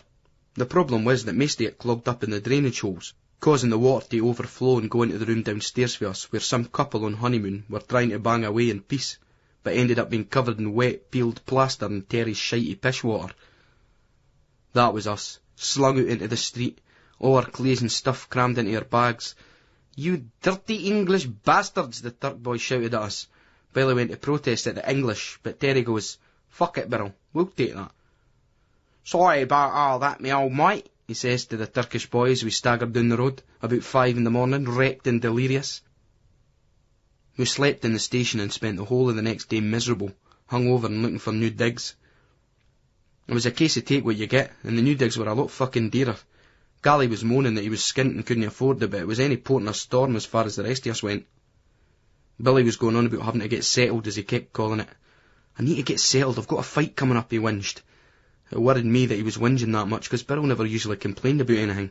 The problem was that most of it clogged up in the drainage holes, causing the water to overflow and go into the room downstairs for us, where some couple on honeymoon were trying to bang away in peace, but ended up being covered in wet, peeled plaster and Terry's shitey pish water. That was us, slung out into the street, all our clays and stuff crammed into our bags. "You dirty English bastards," the Turk boy shouted at us. Billy went to protest at the English, but Terry goes, "Fuck it, Birrell, we'll take that." "Sorry about all that, me old mate," he says to the Turkish boy as we staggered down the road, about 5 in the morning, wrecked and delirious. We slept in the station and spent the whole of the next day miserable, hungover and looking for new digs. It was a case of take what you get, and the new digs were a lot fucking dearer. Gally was moaning that he was skint and couldn't afford it, but it was any port in a storm as far as the rest of us went. Billy was going on about having to get settled, as he kept calling it. "I need to get settled, I've got a fight coming up," he whinged. It worried me that he was whinging that much, because Birrell never usually complained about anything.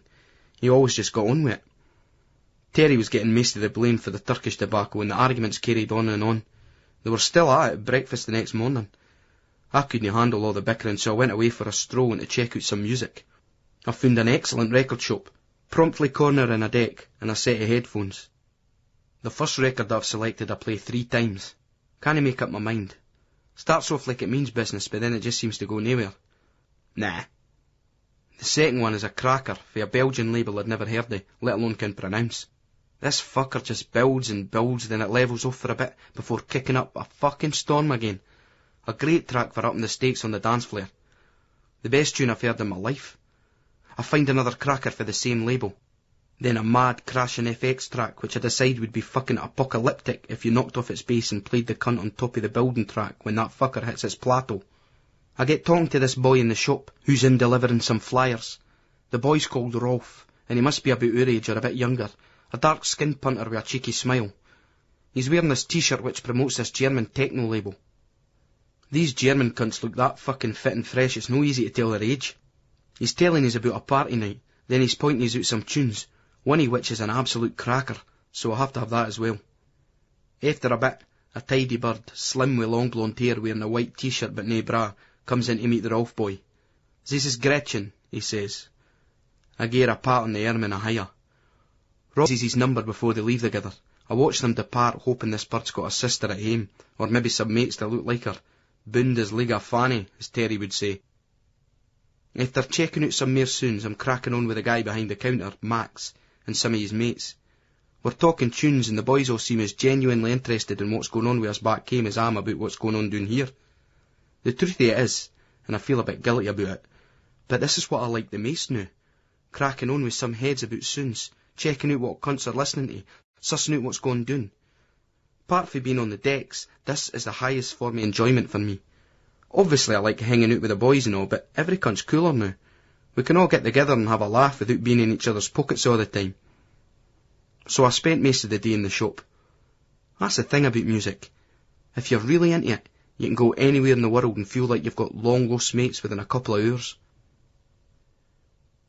He always just got on with it. Terry was getting most of the blame for the Turkish debacle, and the arguments carried on and on. They were still at breakfast the next morning. I couldn't handle all the bickering, so I went away for a stroll and to check out some music. I found an excellent record shop, promptly cornering a deck and a set of headphones. The first record I've selected I play 3 times. Can't make up my mind. Starts off like it means business, but then it just seems to go nowhere. Nah. The second one is a cracker for a Belgian label I'd never heard of, let alone can pronounce. This fucker just builds and builds, then it levels off for a bit before kicking up a fucking storm again. A great track for upping the stakes on the dance floor. The best tune I've heard in my life. I find another cracker for the same label. Then a mad crashing FX track which I decide would be fucking apocalyptic if you knocked off its base and played the cunt on top of the building track when that fucker hits its plateau. I get talking to this boy in the shop who's in delivering some flyers. The boy's called Rolf, and he must be about our age or a bit younger, a dark-skinned punter with a cheeky smile. He's wearing this t-shirt which promotes this German techno label. These German cunts look that fucking fit and fresh it's no easy to tell their age. He's telling us about a party night, then he's pointing us out some tunes, one of which is an absolute cracker, so I'll have to have that as well. After a bit, a tidy bird, slim with long blonde hair wearing a white t-shirt but no bra, comes in to meet the Rolf boy. "This is Gretchen," he says. I give her a pat on the arm and a higher. Rolf sees his number before they leave together. I watch them depart hoping this bird's got a sister at home, or maybe some mates that look like her. Bound as Liga Fanny, as Terry would say. After checking out some more soons, I'm cracking on with the guy behind the counter, Max, and some of his mates. We're talking tunes and the boys all seem as genuinely interested in what's going on with us back home as I am about what's going on down here. The truth of it is, and I feel a bit guilty about it, but this is what I like the most now. Cracking on with some heads about soons, checking out what cunts are listening to, sussing out what's going down. Apart from being on the decks, this is the highest form of enjoyment for me. Obviously I like hanging out with the boys and all, but every cunt's cooler now. We can all get together and have a laugh without being in each other's pockets all the time. So I spent most of the day in the shop. That's the thing about music. If you're really into it, you can go anywhere in the world and feel like you've got long lost mates within a couple of hours.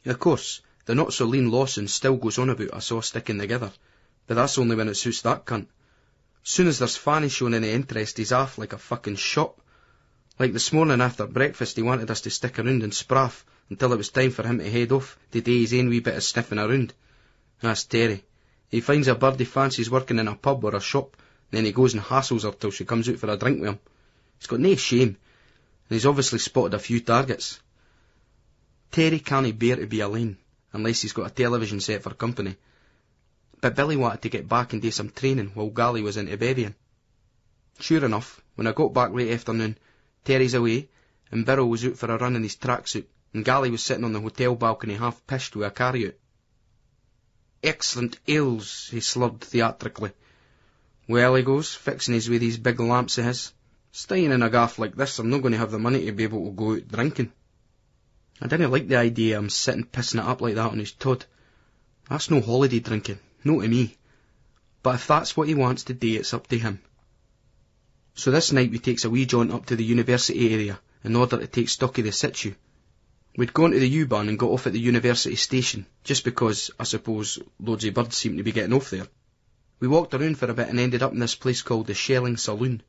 Of course, the not-so-lean Lawson still goes on about us all sticking together, but that's only when it suits that cunt. Soon as there's Fanny showing any interest, he's off like a fucking shot. Like this morning after breakfast, he wanted us to stick around and spraff until it was time for him to head off to do his own wee bit of sniffing around. That's Terry. He finds a bird he fancies working in a pub or a shop, then he goes and hassles her till she comes out for a drink with him. He's got no shame, and he's obviously spotted a few targets. Terry can't bear to be alone, unless he's got a television set for company. But Billy wanted to get back and do some training while Gally was into bedding. Sure enough, when I got back late afternoon, Terry's away, and Birrell was out for a run in his tracksuit, and Gally was sitting on the hotel balcony half pished with a carry-out. "Excellent ales," he slurred theatrically. "Well," he goes, fixing his with these big lamps of his, "staying in a gaff like this, I'm not going to have the money to be able to go out drinking." I didn't like the idea of him sitting pissing it up like that on his Todd. That's no holiday drinking, no to me. But if that's what he wants to do, it's up to him. So this night we takes a wee jaunt up to the university area in order to take stock of the situ. We'd gone to the U-Bahn and got off at the university station, just because, I suppose, loads of birds seemed to be getting off there. We walked around for a bit and ended up in this place called the Shelling Saloon.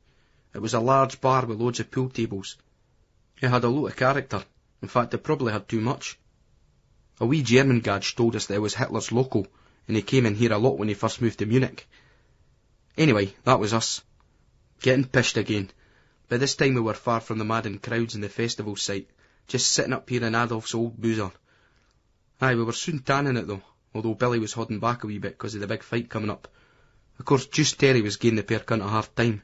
It was a large bar with loads of pool tables. It had a lot of character. In fact, it probably had too much. A wee German gadge told us that it was Hitler's local, and he came in here a lot when he first moved to Munich. Anyway, that was us. Getting pished again, but this time we were far from the madding crowds in the festival site, just sitting up here in Adolf's old boozer. Aye, we were soon tanning it though, although Billy was holding back a wee bit because of the big fight coming up. Of course, just Terry was giving the pair cunt a hard time.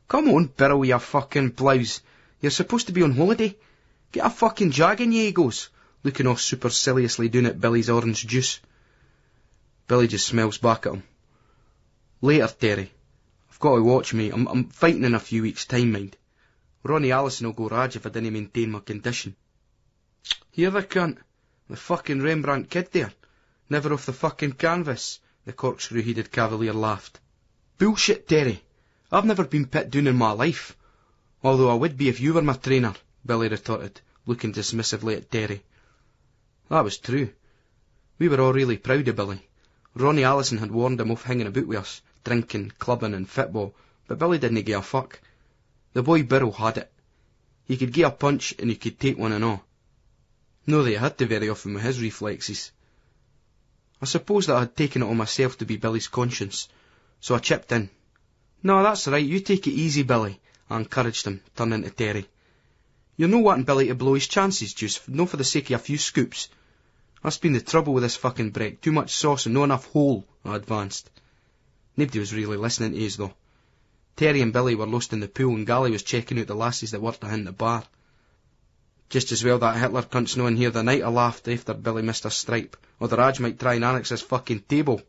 "Come on, Birrell, you fucking blouse. You're supposed to be on holiday. Get a fucking jag in you," he goes, looking off superciliously down at Billy's orange juice. Billy just smiles back at him. "Later, Terry. I've got to watch me. I'm fighting in a few weeks' time, mind. Ronnie Allison will go raj if I didn't maintain my condition." "Hear the cunt. The fucking Rembrandt kid there. Never off the fucking canvas," the corkscrew-headed cavalier laughed. "Bullshit, Terry. I've never been pit down in my life. Although I would be if you were my trainer," Billy retorted, looking dismissively at Terry. That was true. We were all really proud of Billy. Ronnie Allison had warned him off hanging about with us, drinking, clubbing and football, but Billy didn't give a fuck. The boy Birrell had it. He could give a punch and he could take one and all. No that he had to very often with his reflexes. I suppose that I had taken it on myself to be Billy's conscience, so I chipped in. "No, that's right, you take it easy, Billy," I encouraged him, turning to Terry. "You're no wanting Billy to blow his chances, just no for the sake of a few scoops. That's been the trouble with this fucking break, too much sauce and no enough hole," I advanced. Nobody was really listening to us though. Terry and Billy were lost in the pool and Gally was checking out the lasses that worked behind the bar. Just as well that Hitler cunt's no in here the night, I laughed after Billy missed a stripe, or the Raj might try and annex his fucking table.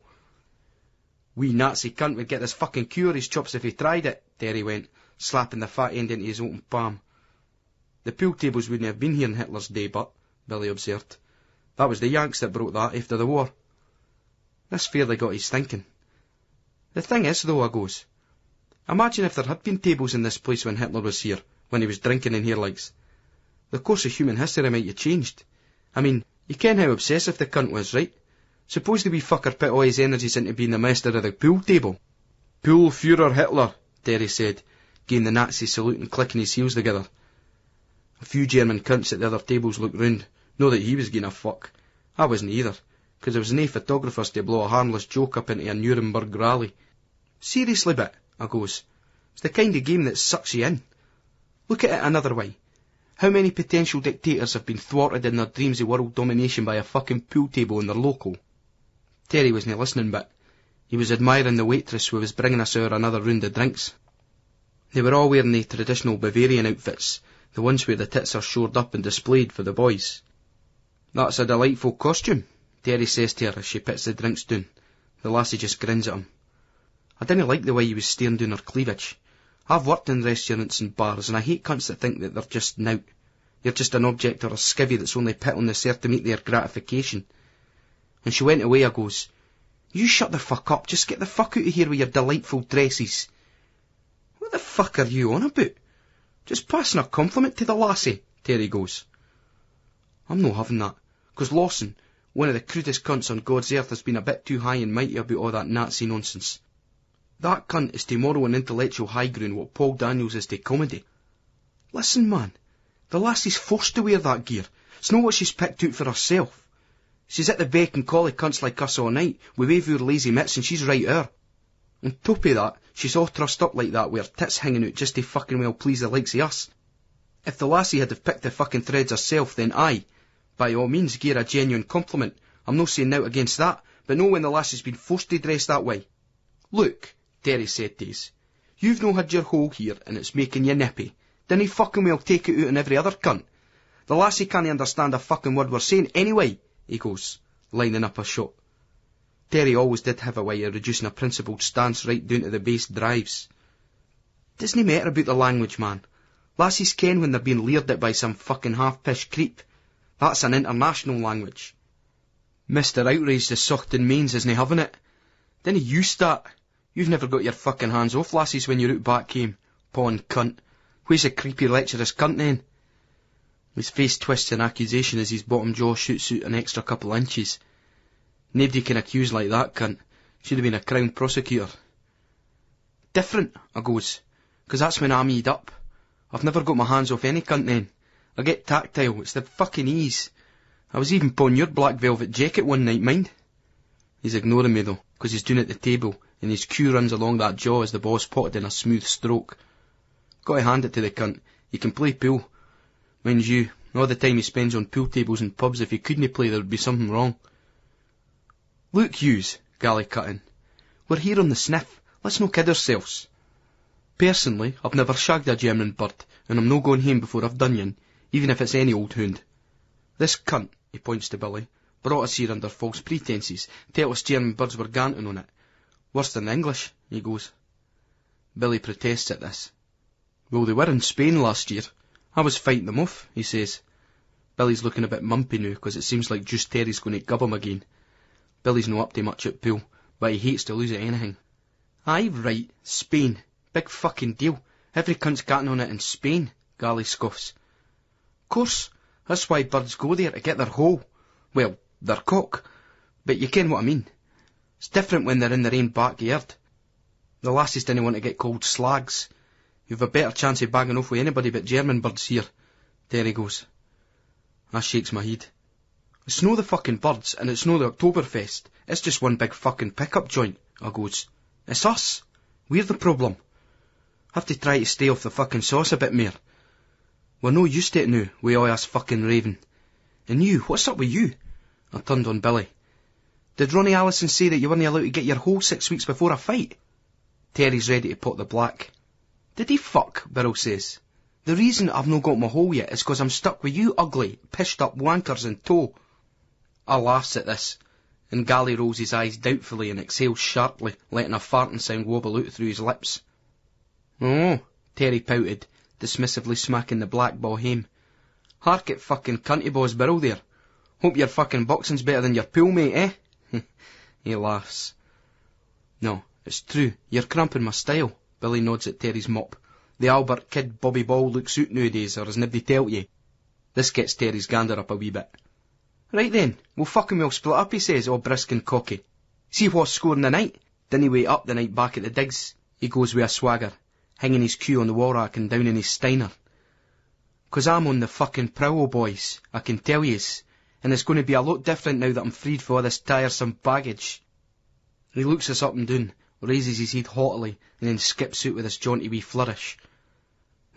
Wee Nazi cunt would get this fucking cure his chops if he tried it, Terry went, slapping the fat end into his open palm. The pool tables wouldn't have been here in Hitler's day, but, Billy observed. That was the Yanks that broke that after the war. This fairly got his thinking. The thing is, though, I goes, imagine if there had been tables in this place when Hitler was here, when he was drinking in here likes. The course of human history might have changed. I mean, you ken how obsessive the cunt was, right? Suppose the wee fucker put all his energies into being the master of the pool table. Pool Führer Hitler, Terry said, giving the Nazi salute and clicking his heels together. A few German cunts at the other tables looked round, know that he was giving a fuck. I wasn't either, 'cause there was nae photographers to blow a harmless joke up into a Nuremberg rally. Seriously, bit, I goes, it's the kind of game that sucks you in. Look at it another way. How many potential dictators have been thwarted in their dreams of world domination by a fucking pool table in their local? Terry wasn't listening, but he was admiring the waitress who was bringing us out another round of drinks. They were all wearing the traditional Bavarian outfits, the ones where the tits are shored up and displayed for the boys. That's a delightful costume, Terry says to her as she puts the drinks down. The lassie just grins at him. I didn't like the way he was staring down her cleavage. I've worked in restaurants and bars, and I hate cunts that think that they're just nout. You're just an object or a skivvy that's only put on the serve to meet their gratification. And she went away, I goes, you shut the fuck up, just get the fuck out of here with your delightful dresses. What the fuck are you on about? Just passing a compliment to the lassie, Terry goes. I'm not having that, 'cause Lawson, one of the crudest cunts on God's earth, has been a bit too high and mighty about all that Nazi nonsense. That cunt is tomorrow on intellectual high ground what Paul Daniels is to comedy. Listen, man, the lassie's forced to wear that gear. It's not what she's picked out for herself. She's at the beck and call of cunts like us all night. We wave our lazy mitts and she's right there. On top of that, she's all trussed up like that with her tits hanging out just to fucking well please the likes of us. If the lassie had have picked the fucking threads herself, then aye, by all means give her a genuine compliment. I'm not saying nought against that, but not when the lassie's been forced to dress that way. Look, Terry said to us, you've no had your hole here and it's making you nippy. Then he fucking well take it out on every other cunt. The lassie can't understand a fucking word we're saying anyway, he goes, lining up a shot. Terry always did have a way of reducing a principled stance right down to the base drives. Doesn't matter about the language, man. Lassies ken when they're being leered at by some fucking half-pish creep. That's an international language. Mr. Outraged is socht in mains, isn't he having it? Didn't you start? You've never got your fucking hands off lassies when you're out back home, pawn cunt. Where's the creepy lecherous cunt then? His face twists in accusation as his bottom jaw shoots out an extra couple inches. Nobody can accuse like that cunt. Should have been a Crown prosecutor. Different, I goes, 'cause that's when I'm eed up. I've never got my hands off any cunt then. I get tactile, it's the fucking ease. I was even pawing your black velvet jacket one night, mind? He's ignoring me though, 'cause he's down at the table, and his cue runs along that jaw as the ball's potted in a smooth stroke. Gotta hand it to the cunt, he can play pool. Mind you, all the time he spends on pool tables and pubs, if he couldn't play there would be something wrong. Look, Hughes, Gally cut in. We're here on the sniff, let's no kid ourselves. Personally, I've never shagged a German bird, and I'm no going home before I've done yin, even if it's any old hound. This cunt, he points to Billy, brought us here under false pretences, tell us German birds were ganting on it. Worse than the English, he goes. Billy protests at this. Well, they were in Spain last year. I was fighting them off, he says. Billy's looking a bit mumpy now, 'cause it seems like Juice Terry's going to gub him again. Billy's no up to much at pool, but he hates to lose at anything. Aye, right, Spain. Big fucking deal. Every cunt's getting on it in Spain, Gally scoffs. Course, that's why birds go there, to get their hole. Well, their cock. But you ken what I mean. It's different when they're in their own backyard. The lassies didn't want to get called slags. You've a better chance of bagging off with anybody but German birds here, Terry goes. I shakes my head. It's no the fucking birds, and it's no the Oktoberfest. It's just one big fucking pickup joint, I goes. It's us. We're the problem. Have to try to stay off the fucking sauce a bit more. We're no used to it now, with all us fucking raving. And you, what's up with you? I turned on Billy. Did Ronnie Allison say that you weren't allowed to get your hole 6 weeks before a fight? Terry's ready to pot the black. Did he fuck? Beryl says. The reason I've no got my hole yet is 'cause I'm stuck with you ugly, pished up wankers in tow. I laughs at this, and Gally rolls his eyes doubtfully and exhales sharply, letting a farting sound wobble out through his lips. Oh, Terry pouted, dismissively smacking the black ball hame. Hark at fucking cunty boss Birrell there. Hope your fucking boxing's better than your pool, mate, eh? He laughs. No, it's true, you're cramping my style. Billy nods at Terry's mop. The Albert Kid Bobby Ball looks out nowadays, or has nobody telled you? This gets Terry's gander up a wee bit. Right then, we'll fucking well split up, he says, all brisk and cocky. See what's scoring the night? Didn't he wait up the night back at the digs? He goes with a swagger, hanging his cue on the wall rack and down in his steiner. 'Cause I'm on the fucking prowl, boys, I can tell yous, and it's going to be a lot different now that I'm freed for all this tiresome baggage. He looks us up and down, raises his head haughtily, and then skips out with his jaunty wee flourish.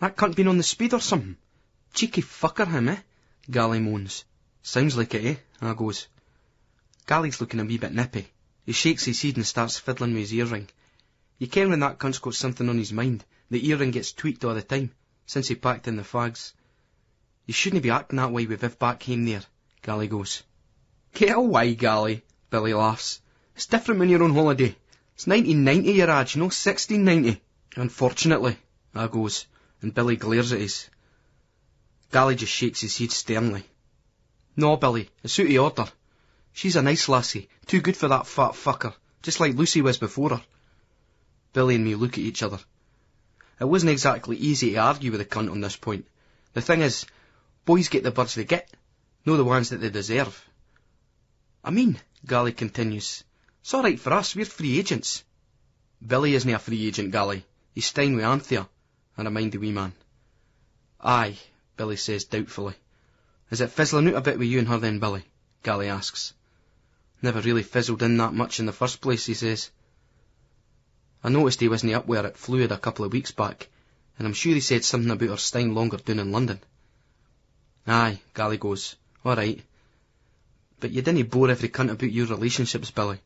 That cunt been on the speed or something? Cheeky fucker him, eh? Gally moans. Sounds like it, eh? I goes. Gally's looking a wee bit nippy. He shakes his head and starts fiddling with his earring. You ken when that cunt's got something on his mind, the earring gets tweaked all the time, since he packed in the fags. You shouldn't be acting that way with Viv back home there, Gally goes. Get away, Gally, Billy laughs. It's different when you're on holiday. It's 1990 your age, no 1690. Unfortunately, I goes, and Billy glares at us. Gally just shakes his head sternly. No, Billy, it's out of order. She's a nice lassie, too good for that fat fucker, just like Lucy was before her. Billy and me look at each other. It wasn't exactly easy to argue with the cunt on this point. The thing is, boys get the birds they get, no the ones that they deserve. I mean, Gally continues, it's all right for us, we're free agents. Billy isn't a free agent, Gally. He's staying with Anthea, I remind the wee man. Aye, Billy says doubtfully. Is it fizzling out a bit with you and her then, Billy? Gally asks. Never really fizzled in that much in the first place, he says. I noticed he wasn't up where it fluid a couple of weeks back, and I'm sure he said something about her staying longer down in London. Aye, Gally goes, all right. But you didn't bore every cunt about your relationships, Billy.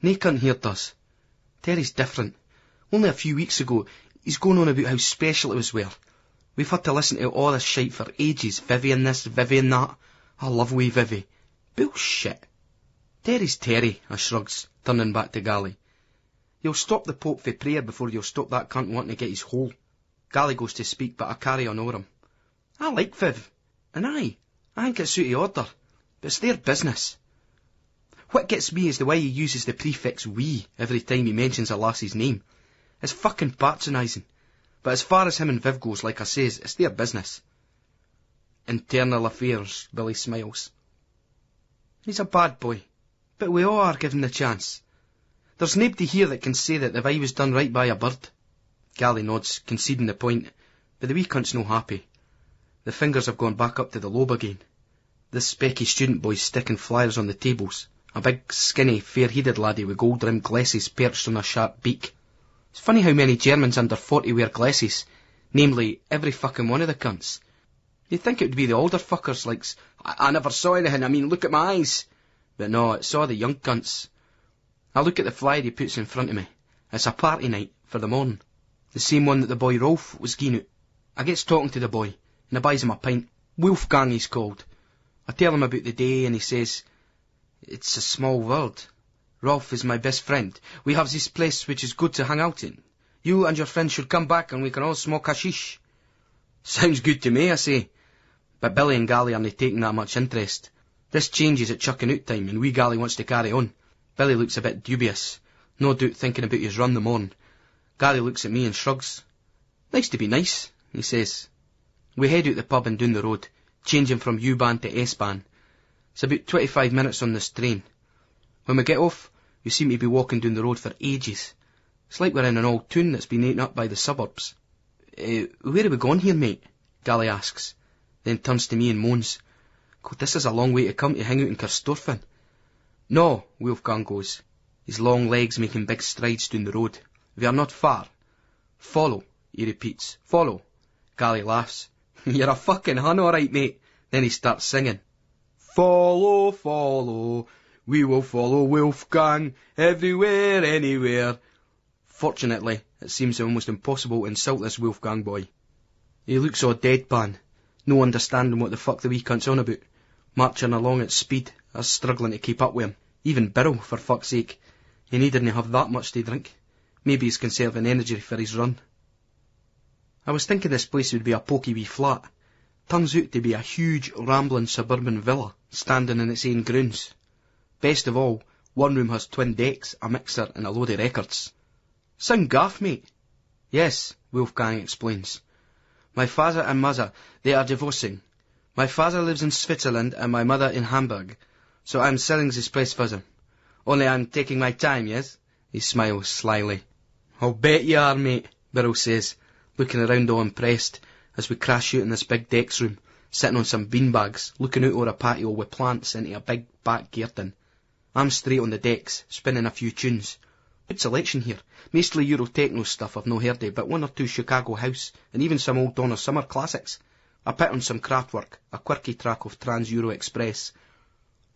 Nae cunt here does. Terry's different. Only a few weeks ago, he's going on about how special it was where. We've had to listen to all this shite for ages, Vivian this, Vivian that. I love wee Vivi. Bullshit. Terry's Terry, I shrugs, turning back to Gally. You'll stop the Pope for prayer before you'll stop that cunt wanting to get his hole. Gally goes to speak, but I carry on over him. I like Viv, and I think it's out of order, but it's their business. What gets me is the way he uses the prefix we every time he mentions a lassie's name. It's fucking patronising. But as far as him and Viv goes, like I says, it's their business. Internal affairs, Billy smiles. He's a bad boy, but we all are given the chance. There's nobody here that can say that the vie was done right by a bird. Gally nods, conceding the point, but the wee cunt's no happy. The fingers have gone back up to the lobe again. This specky student boy's sticking flyers on the tables, a big, skinny, fair-headed laddie with gold-rimmed glasses perched on a sharp beak. It's funny how many Germans under 40 wear glasses, namely, every fucking one of the cunts. You'd think it would be the older fuckers, like, I never saw anything, I mean, look at my eyes. But no, it's all the young cunts. I look at the flyer he puts in front of me. It's a party night for the morning. The same one that the boy Rolf was keen out. I gets talking to the boy, and I buys him a pint. Wolfgang he's called. I tell him about the day, and he says, it's a small world. Rolf is my best friend. We have this place which is good to hang out in. You and your friends should come back and we can all smoke hashish. Sounds good to me, I say. But Billy and Gally aren't taking that much interest. This changes at chucking out time, and wee Gally wants to carry on. Billy looks a bit dubious, no doubt thinking about his run the morn. Gally looks at me and shrugs. Nice to be nice, he says. We head out the pub and down the road, changing from U-Bahn to S-Bahn. It's about 25 minutes on this train. When we get off, we seem to be walking down the road for ages. It's like we're in an old town that's been eaten up by the suburbs. Where are we going here, mate? Gally asks, then turns to me and moans. God, this is a long way to come to hang out in Kirstofan. No, Wolfgang goes, his long legs making big strides down the road. We are not far. Follow, he repeats. Follow. Gally laughs. You're a fucking hun, all right, mate. Then he starts singing. Follow, follow, we will follow Wolfgang, everywhere, anywhere. Fortunately, it seems almost impossible to insult this Wolfgang boy. He looks all deadpan, no understanding what the fuck the wee cunt's on about, marching along at speed, us struggling to keep up with him. Even Birrell, for fuck's sake. He needn't have that much to drink. Maybe he's conserving energy for his run. I was thinking this place would be a poky wee flat. Turns out to be a huge, rambling suburban villa, standing in its own grounds. Best of all, one room has twin decks, a mixer and a load of records. Sound gaff, mate? Yes, Wolfgang explains. My father and mother, they are divorcing. My father lives in Switzerland and my mother in Hamburg, so I'm selling this place for them. Only I'm taking my time, yes? He smiles slyly. I'll bet you are, mate, Birrell says, looking around all impressed, as we crash out in this big decks room, sitting on some beanbags, looking out over a patio with plants into a big back garden. I'm straight on the decks, spinning a few tunes. Good selection here. Mostly Euro-techno stuff I've no heard of, but one or two Chicago house, and even some old Donna Summer classics. I put on some Kraftwerk, a quirky track of Trans-Euro Express.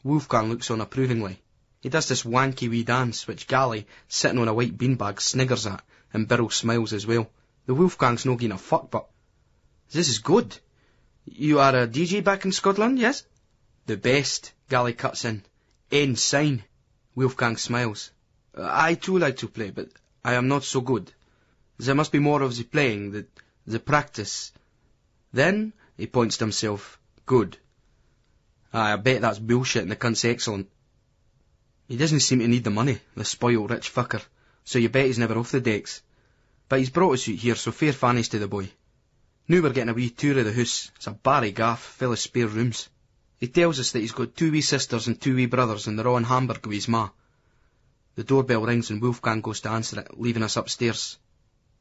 Wolfgang looks on approvingly. He does this wanky wee dance, which Gally, sitting on a white beanbag, sniggers at, and Birrell smiles as well. The Wolfgang's no giving a fuck, but... This is good. You are a DJ back in Scotland, yes? The best, Gally cuts in. Ensign. Wolfgang smiles. I too like to play, but I am not so good. There must be more of the playing, the practice. Then, he points to himself, good. I bet that's bullshit and the cunt's excellent. He doesn't seem to need the money, the spoiled rich fucker, so you bet he's never off the decks. But he's brought us out here, so fair fannies to the boy. Now we're getting a wee tour of the house. It's a barry gaff, full of spare rooms. He tells us that he's got 2 wee sisters and 2 wee brothers, and they're all in Hamburg with his ma. The doorbell rings and Wolfgang goes to answer it, leaving us upstairs.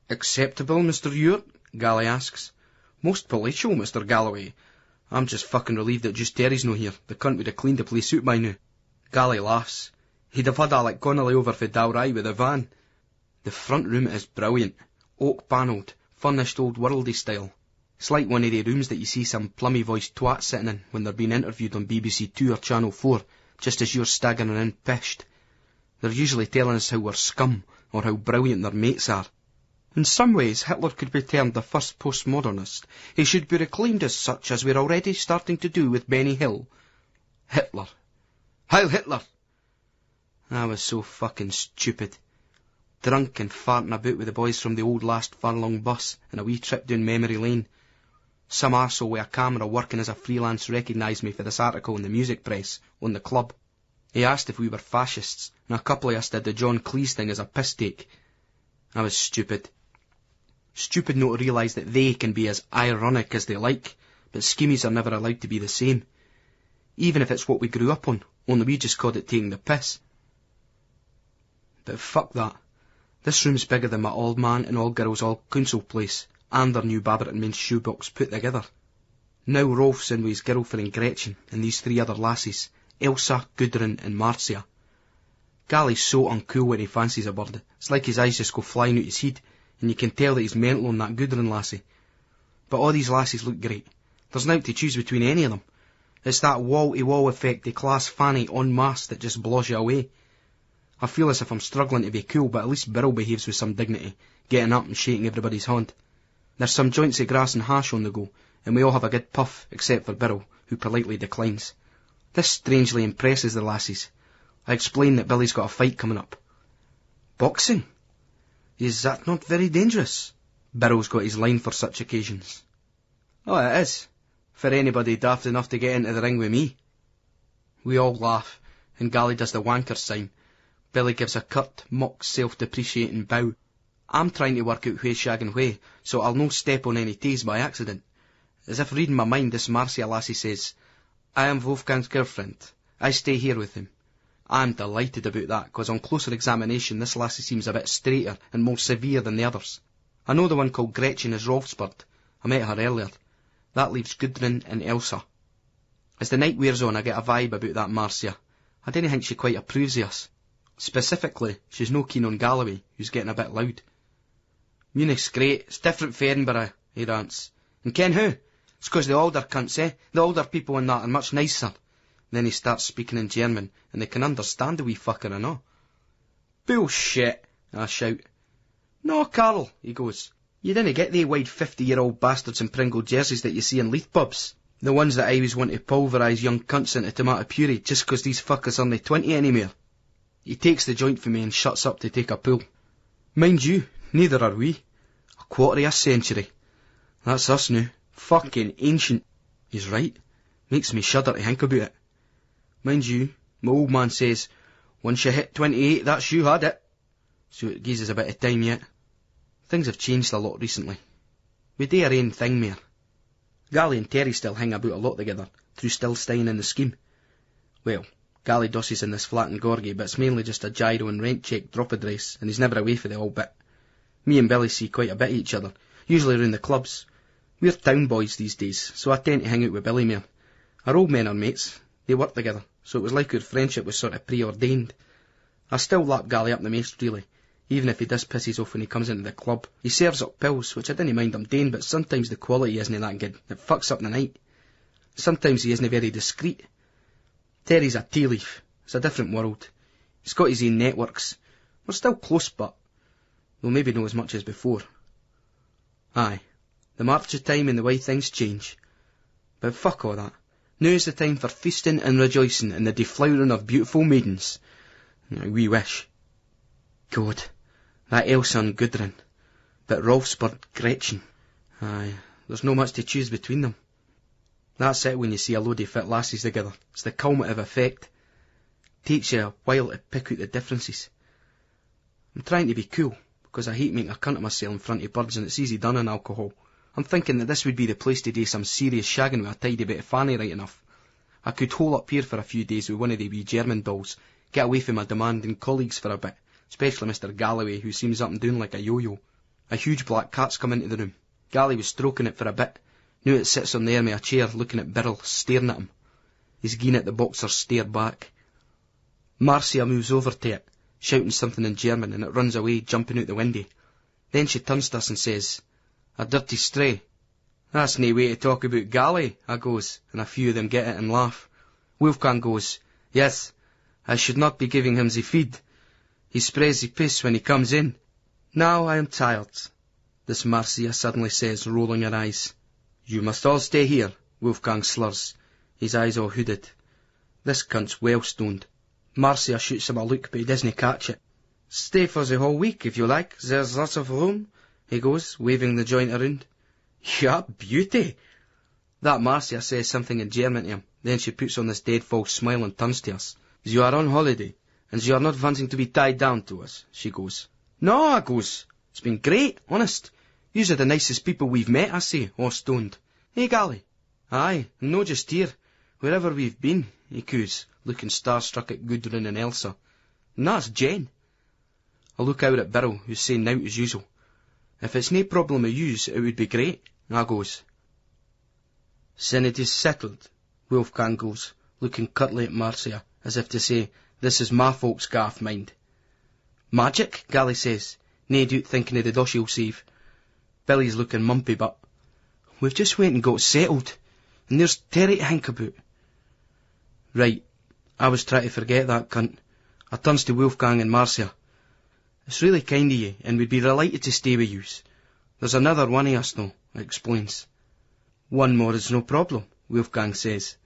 Acceptable, Mr. Ewart? Gally asks. Most palatial, Mr. Galloway. I'm just fucking relieved that just Terry's no here. The cunt would have cleaned the place out by now. Gally laughs. He'd have had Alec Connolly over for Dalry with a van. The front room is brilliant. Oak-panelled, furnished old-worldy style. It's like one of the rooms that you see some plummy-voiced twat sitting in when they're being interviewed on BBC 2 or Channel 4, just as you're staggering in pished. They're usually telling us how we're scum, or how brilliant their mates are. In some ways, Hitler could be termed the first postmodernist. He should be reclaimed as such, as we're already starting to do with Benny Hill. Hitler. Heil Hitler! I was so fucking stupid. Drunk and farting about with the boys from the old last furlong bus, and a wee trip down memory lane. Some arsehole with a camera working as a freelance recognised me for this article in the music press, on the club. He asked if we were fascists, and a couple of us did the John Cleese thing as a piss take. I was stupid. Stupid not to realise that they can be as ironic as they like, but schemers are never allowed to be the same. Even if it's what we grew up on, only we just called it taking the piss. But fuck that. This room's bigger than my old man and old girl's old council place, and their new Babbitt Main shoebox put together. Now Rolf's in with his girlfriend Gretchen, and these 3 other lassies, Elsa, Gudrun and Marcia. Gally's so uncool when he fancies a bird. It's like his eyes just go flying out his head, and you can tell that he's mental on that Gudrun lassie. But all these lassies look great. There's nothing to choose between any of them. It's that wall-to-wall effect of class fanny en masse that just blows you away. I feel as if I'm struggling to be cool, but at least Birrell behaves with some dignity, getting up and shaking everybody's hand. There's some joints of grass and hash on the go, and we all have a good puff, except for Birrell, who politely declines. This strangely impresses the lassies. I explain that Billy's got a fight coming up. Boxing? Is that not very dangerous? Birrell's got his line for such occasions. Oh, it is. For anybody daft enough to get into the ring with me. We all laugh, and Gally does the wanker sign. Billy gives a curt, mock, self-depreciating bow. I'm trying to work out who's shagging who, so I'll no step on any toes by accident. As if reading my mind, this Marcia lassie says, I am Wolfgang's girlfriend. I stay here with him. I'm delighted about that, because on closer examination this lassie seems a bit straighter and more severe than the others. I know the one called Gretchen is Rolf's bird. I met her earlier. That leaves Gudrun and Elsa. As the night wears on, I get a vibe about that Marcia. I don't think she quite approves of us. Specifically, she's no keen on Galloway, who's getting a bit loud. Munich's great, it's different for Edinburgh, he rants. And ken who? It's 'cause the older cunts, eh? The older people in that are much nicer. Then he starts speaking in German, and they can understand the wee fucker and all. Bullshit, I shout. No, Carl, he goes. You didn't get they wide 50-year-old bastards in Pringle jerseys that you see in Leith pubs. The ones that I always want to pulverise young cunts into tomato puree just 'cause these fuckers aren't 20 anymore. He takes the joint from me and shuts up to take a pull. Mind you, neither are we. A quarter of a century. That's us now. Fucking ancient. He's right. Makes me shudder to think about it. Mind you, my old man says, once you hit 28, that's you had it. So it gives us a bit of time yet. Things have changed a lot recently. We do our own thing more. Gally and Terry still hang about a lot together, through still staying in the scheme. Well, Gally dosses in this flat in Gorgie, but it's mainly just a gyro and rent check drop address, and he's never away for the whole bit. Me and Billy see quite a bit of each other, usually around the clubs. We're town boys these days, so I tend to hang out with Billy more. Our old men are mates. They work together, so it was like our friendship was sort of preordained. I still lap Gally up the maest, really, even if he does piss his off when he comes into the club. He serves up pills, which I didn't mind him doing, but sometimes the quality isn't that good. It fucks up the night. Sometimes he isn't very discreet. Terry's a tea leaf. It's a different world. He's got his own networks. We're still close, but we'll maybe know as much as before. Aye, the march of time and the way things change. But fuck all that. Now's the time for feasting and rejoicing in the deflowering of beautiful maidens. We wish. God, that Elsa and Gudrun. But Rolf's bird Gretchen. Aye, there's no much to choose between them. That's it when you see a load of fit lasses together. It's the cumulative effect. Takes you a while to pick out the differences. I'm trying to be cool, because I hate making a cunt of myself in front of birds, and it's easy done in alcohol. I'm thinking that this would be the place to do some serious shagging with a tidy bit of fanny right enough. I could hole up here for a few days with one of the wee German dolls, get away from my demanding colleagues for a bit, especially Mr. Galloway, who seems up and down like a yo-yo. A huge black cat's come into the room. Gally was stroking it for a bit. Now it sits on the arm of a chair, looking at Birrell, staring at him. He's gien at the boxer stare back. Marcia moves over to it, shouting something in German, and it runs away, jumping out the window. Then she turns to us and says, "A dirty stray." "That's nae way to talk about Gally," I goes, and a few of them get it and laugh. Wolfgang goes, "Yes, I should not be giving him the feed. He sprays the piss when he comes in." "Now I am tired," this Marcia suddenly says, rolling her eyes. "You must all stay here," Wolfgang slurs, his eyes all hooded. This cunt's well stoned. Marcia shoots him a look, but he doesn't catch it. "Stay for the whole week, if you like. There's lots of room," he goes, waving the joint around. "Ya beauty!" That Marcia says something in German to him. Then she puts on this dead false smile and turns to us. "You are on holiday, and you are not wanting to be tied down to us," she goes. "No," I goes. "It's been great, honest. Yous are the nicest people we've met," I say, all stoned. "Hey, Gally?" "Aye, and no just here. Wherever we've been," he coos, looking starstruck at Gudrun and Elsa. "And that's Jen." I look out at Birrell, who's saying nowt as usual. "If it's nae problem of yous, it would be great," I goes. "Then it is settled," Wolfgang goes, looking curtly at Marcia, as if to say, "This is my folks' gaff, mind." "Magic," Gally says, nae doubt thinking of the dosh he'll save. Billy's looking mumpy, but we've just went and got settled, and there's Terry to think about. Right, I was trying to forget that cunt. I turns to Wolfgang and Marcia. "It's really kind of you, and we'd be delighted to stay with yous. There's another one of us, though," I explains. "One more is no problem," Wolfgang says.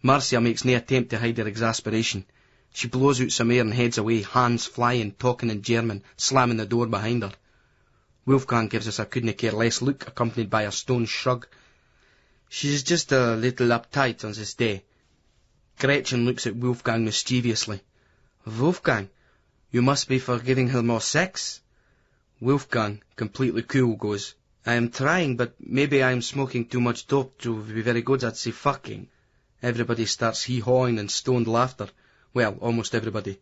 Marcia makes no attempt to hide her exasperation. She blows out some air and heads away, hands flying, talking in German, slamming the door behind her. Wolfgang gives us a couldn't-care-less look, accompanied by a stone shrug. "She's just a little uptight on this day." Gretchen looks at Wolfgang mischievously. "Wolfgang, you must be for giving her more sex." Wolfgang, completely cool, goes, "I am trying, but maybe I am smoking too much dope to be very good at the fucking." Everybody starts hee-hawing and stoned laughter. Well, almost everybody.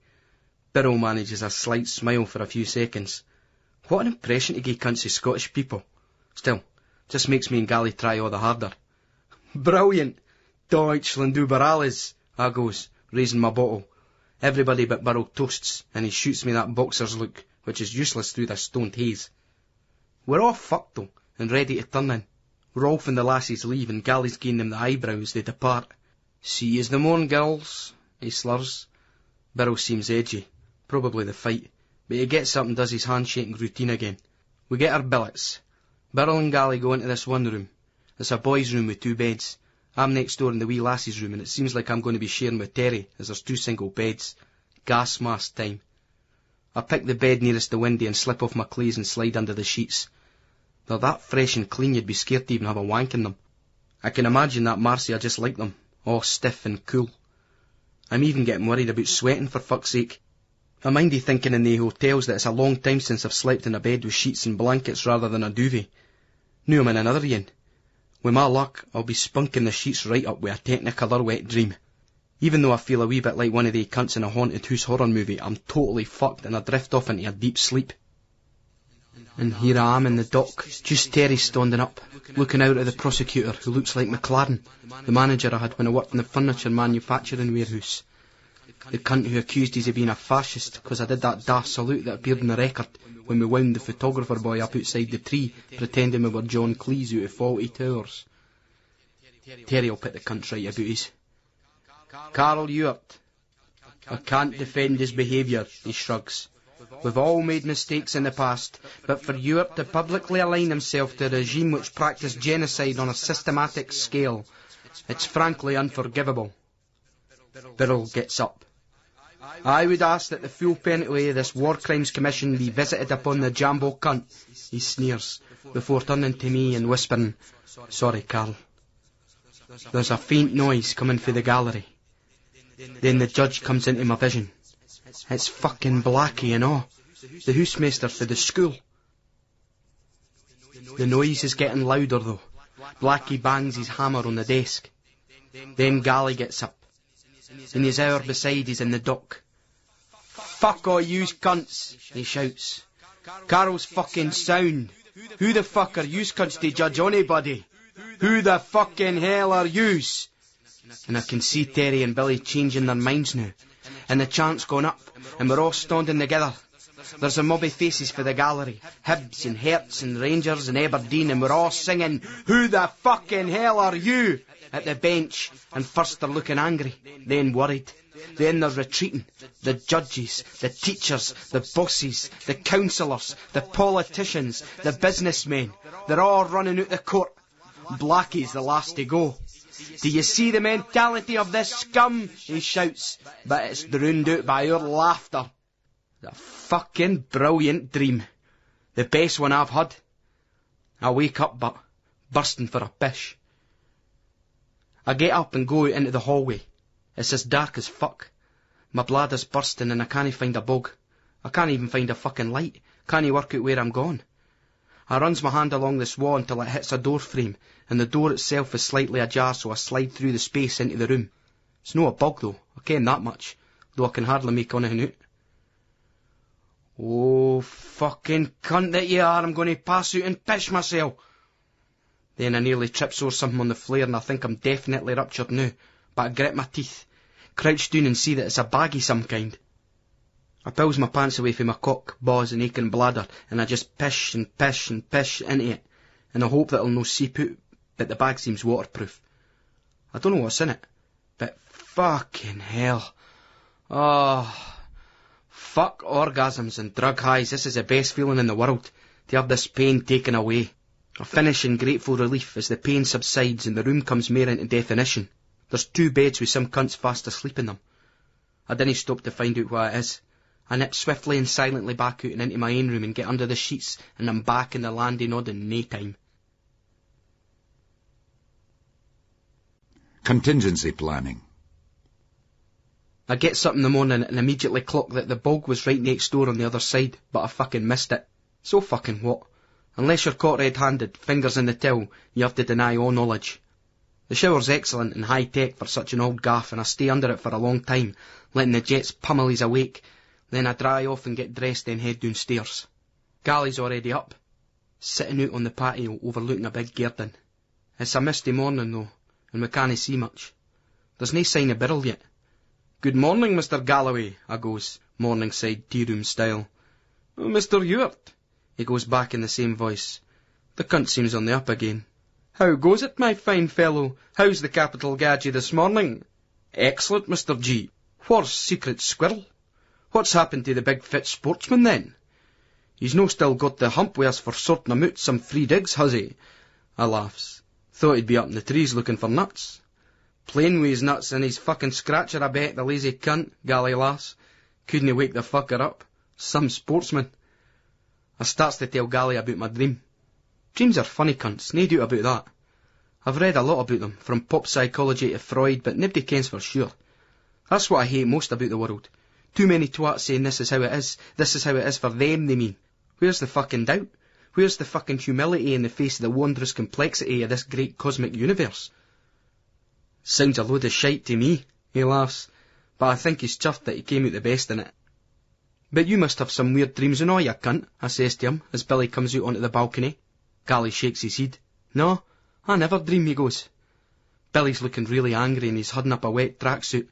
Birrell manages a slight smile for a few seconds. What an impression to give cunts of Scottish people. Still, just makes me and Gally try all the harder. "Brilliant! Deutschland über alles," I goes, raising my bottle. Everybody but Birrell toasts, and he shoots me that boxer's look, which is useless through the stoned haze. We're all fucked, though, and ready to turn in. Rolf and the lassies leave, and Gally's giving them the eyebrow as they depart. "See yous the morn, girls," he slurs. Birrell seems edgy, probably the fight, but he gets up and does his handshaking routine again. We get our billets. Birrell and Gally go into this one room. It's a boys' room with 2 beds. I'm next door in the wee lassie's room, and it seems like I'm going to be sharing with Terry, as there's 2 single beds. Gas mask time. I pick the bed nearest the window and slip off my cleats and slide under the sheets. They're that fresh and clean you'd be scared to even have a wank in them. I can imagine that Marcy are just like them, all stiff and cool. I'm even getting worried about sweating, for fuck's sake. I mindy thinking in the hotels that it's a long time since I've slept in a bed with sheets and blankets rather than a duvet. Now I'm in another yin. With my luck, I'll be spunking the sheets right up with a technicolor wet dream. Even though I feel a wee bit like one of the cunts in a haunted house horror movie, I'm totally fucked and I drift off into a deep sleep. And here I am in the dock, just Terry standing up, looking out at the prosecutor, who looks like McLaren, the manager I had when I worked in the furniture manufacturing warehouse. The cunt who accused us of being a fascist because I did that daft salute that appeared in the record when we wound the photographer boy up outside the tree, pretending we were John Cleese out of Fawlty Towers. Terry'll put the cunt right about us. Carl Ewart. I can't defend his behaviour, he shrugs. We've all made mistakes in the past, but for Ewart to publicly align himself to a regime which practised genocide on a systematic scale, it's frankly unforgivable. Birrell gets up. I would ask that the full penalty of this War Crimes Commission be visited upon the Jambo cunt, he sneers, before turning to me and whispering, Sorry, Carl. There's a faint noise coming through the gallery. Then the judge comes into my vision. It's fucking Blackie and all, the housemaster for the school. The noise is getting louder though. Blackie bangs his hammer on the desk. Then Gally gets up. In his hour beside he's in the dock. Fuck all yous cunts, he shouts. Carl's fucking sound. Who the fuck are yous cunts to judge anybody? Who the fucking hell are yous? And I can see Terry and Billy changing their minds now. And the chant's gone up, and we're all standing together. There's a mob of faces for the gallery. Hibs and Herts and Rangers and Aberdeen, and we're all singing, Who the fucking hell are you? At the bench, and first they're looking angry, then worried. Then they're retreating. The judges, the teachers, the bosses, the councillors, the politicians, the businessmen. They're all running out the court. Blackie's the last to go. Do you see the mentality of this scum? He shouts, but it's drowned out by our laughter. The fucking brilliant dream. The best one I've had. I wake up but bursting for a piss. I get up and go out into the hallway. It's as dark as fuck. My bladder's bursting and I can't find a bug. I can't even find a fucking light. Can't work out where I'm going. I runs my hand along this wall until it hits a door frame, and the door itself is slightly ajar, so I slide through the space into the room. It's no a bug though, I ken that much, though I can hardly make anything out. Oh, fucking cunt that you are, I'm going to pass out and piss myself. Then I nearly trips over something on the flare and I think I'm definitely ruptured now, but I grit my teeth, crouch down and see that it's a baggie some kind. I pulls my pants away from my cock, balls and aching bladder, and I just pish and pish and pish into it, and I hope that it'll no seep out, but the bag seems waterproof. I don't know what's in it, but fucking hell. Oh, fuck orgasms and drug highs, this is the best feeling in the world, to have this pain taken away. I finish in grateful relief as the pain subsides and the room comes more into definition. There's 2 beds with some cunts fast asleep in them. I didn't stop to find out what it is. I nip swiftly and silently back out and into my own room and get under the sheets, and I'm back in the landing odd in nae time. Contingency planning. I gets up in the morning and immediately clock that the bog was right next door on the other side, but I fucking missed it. So fucking what? Unless you're caught red-handed, fingers in the till, you have to deny all knowledge. The shower's excellent and high-tech for such an old gaff, and I stay under it for a long time, letting the jets pummel his awake. Then I dry off and get dressed and head downstairs. Gally's already up, sitting out on the patio overlooking a big garden. It's a misty morning though, and we can't see much. There's no sign of Birrell yet. Good morning, Mr. Galloway, I goes, Morningside tea-room style. Oh, Mr. Ewart, he goes back in the same voice. The cunt seems on the up again. How goes it, my fine fellow? How's the capital gadget this morning? Excellent, Mr. G. Whar's secret squirrel? What's happened to the big fit sportsman then? He's no still got the hump with us for sorting him out some free digs, has he? I laughs. Thought he'd be up in the trees looking for nuts. Playing with his nuts and his fucking scratcher, I bet, the lazy cunt, Gally laughs. Couldn't he wake the fucker up? Some sportsman. I starts to tell Gally about my dream. Dreams are funny cunts, no doubt about that. I've read a lot about them, from pop psychology to Freud, but nobody kens for sure. That's what I hate most about the world. Too many twats saying this is how it is for them, they mean. Where's the fucking doubt? Where's the fucking humility in the face of the wondrous complexity of this great cosmic universe? Sounds a load of shite to me, he laughs, but I think he's chuffed that he came out the best in it. But you must have some weird dreams and all, you cunt, I says to him, as Billy comes out onto the balcony. Gally shakes his head. No, I never dream, he goes. Billy's looking really angry and he's holding up a wet tracksuit.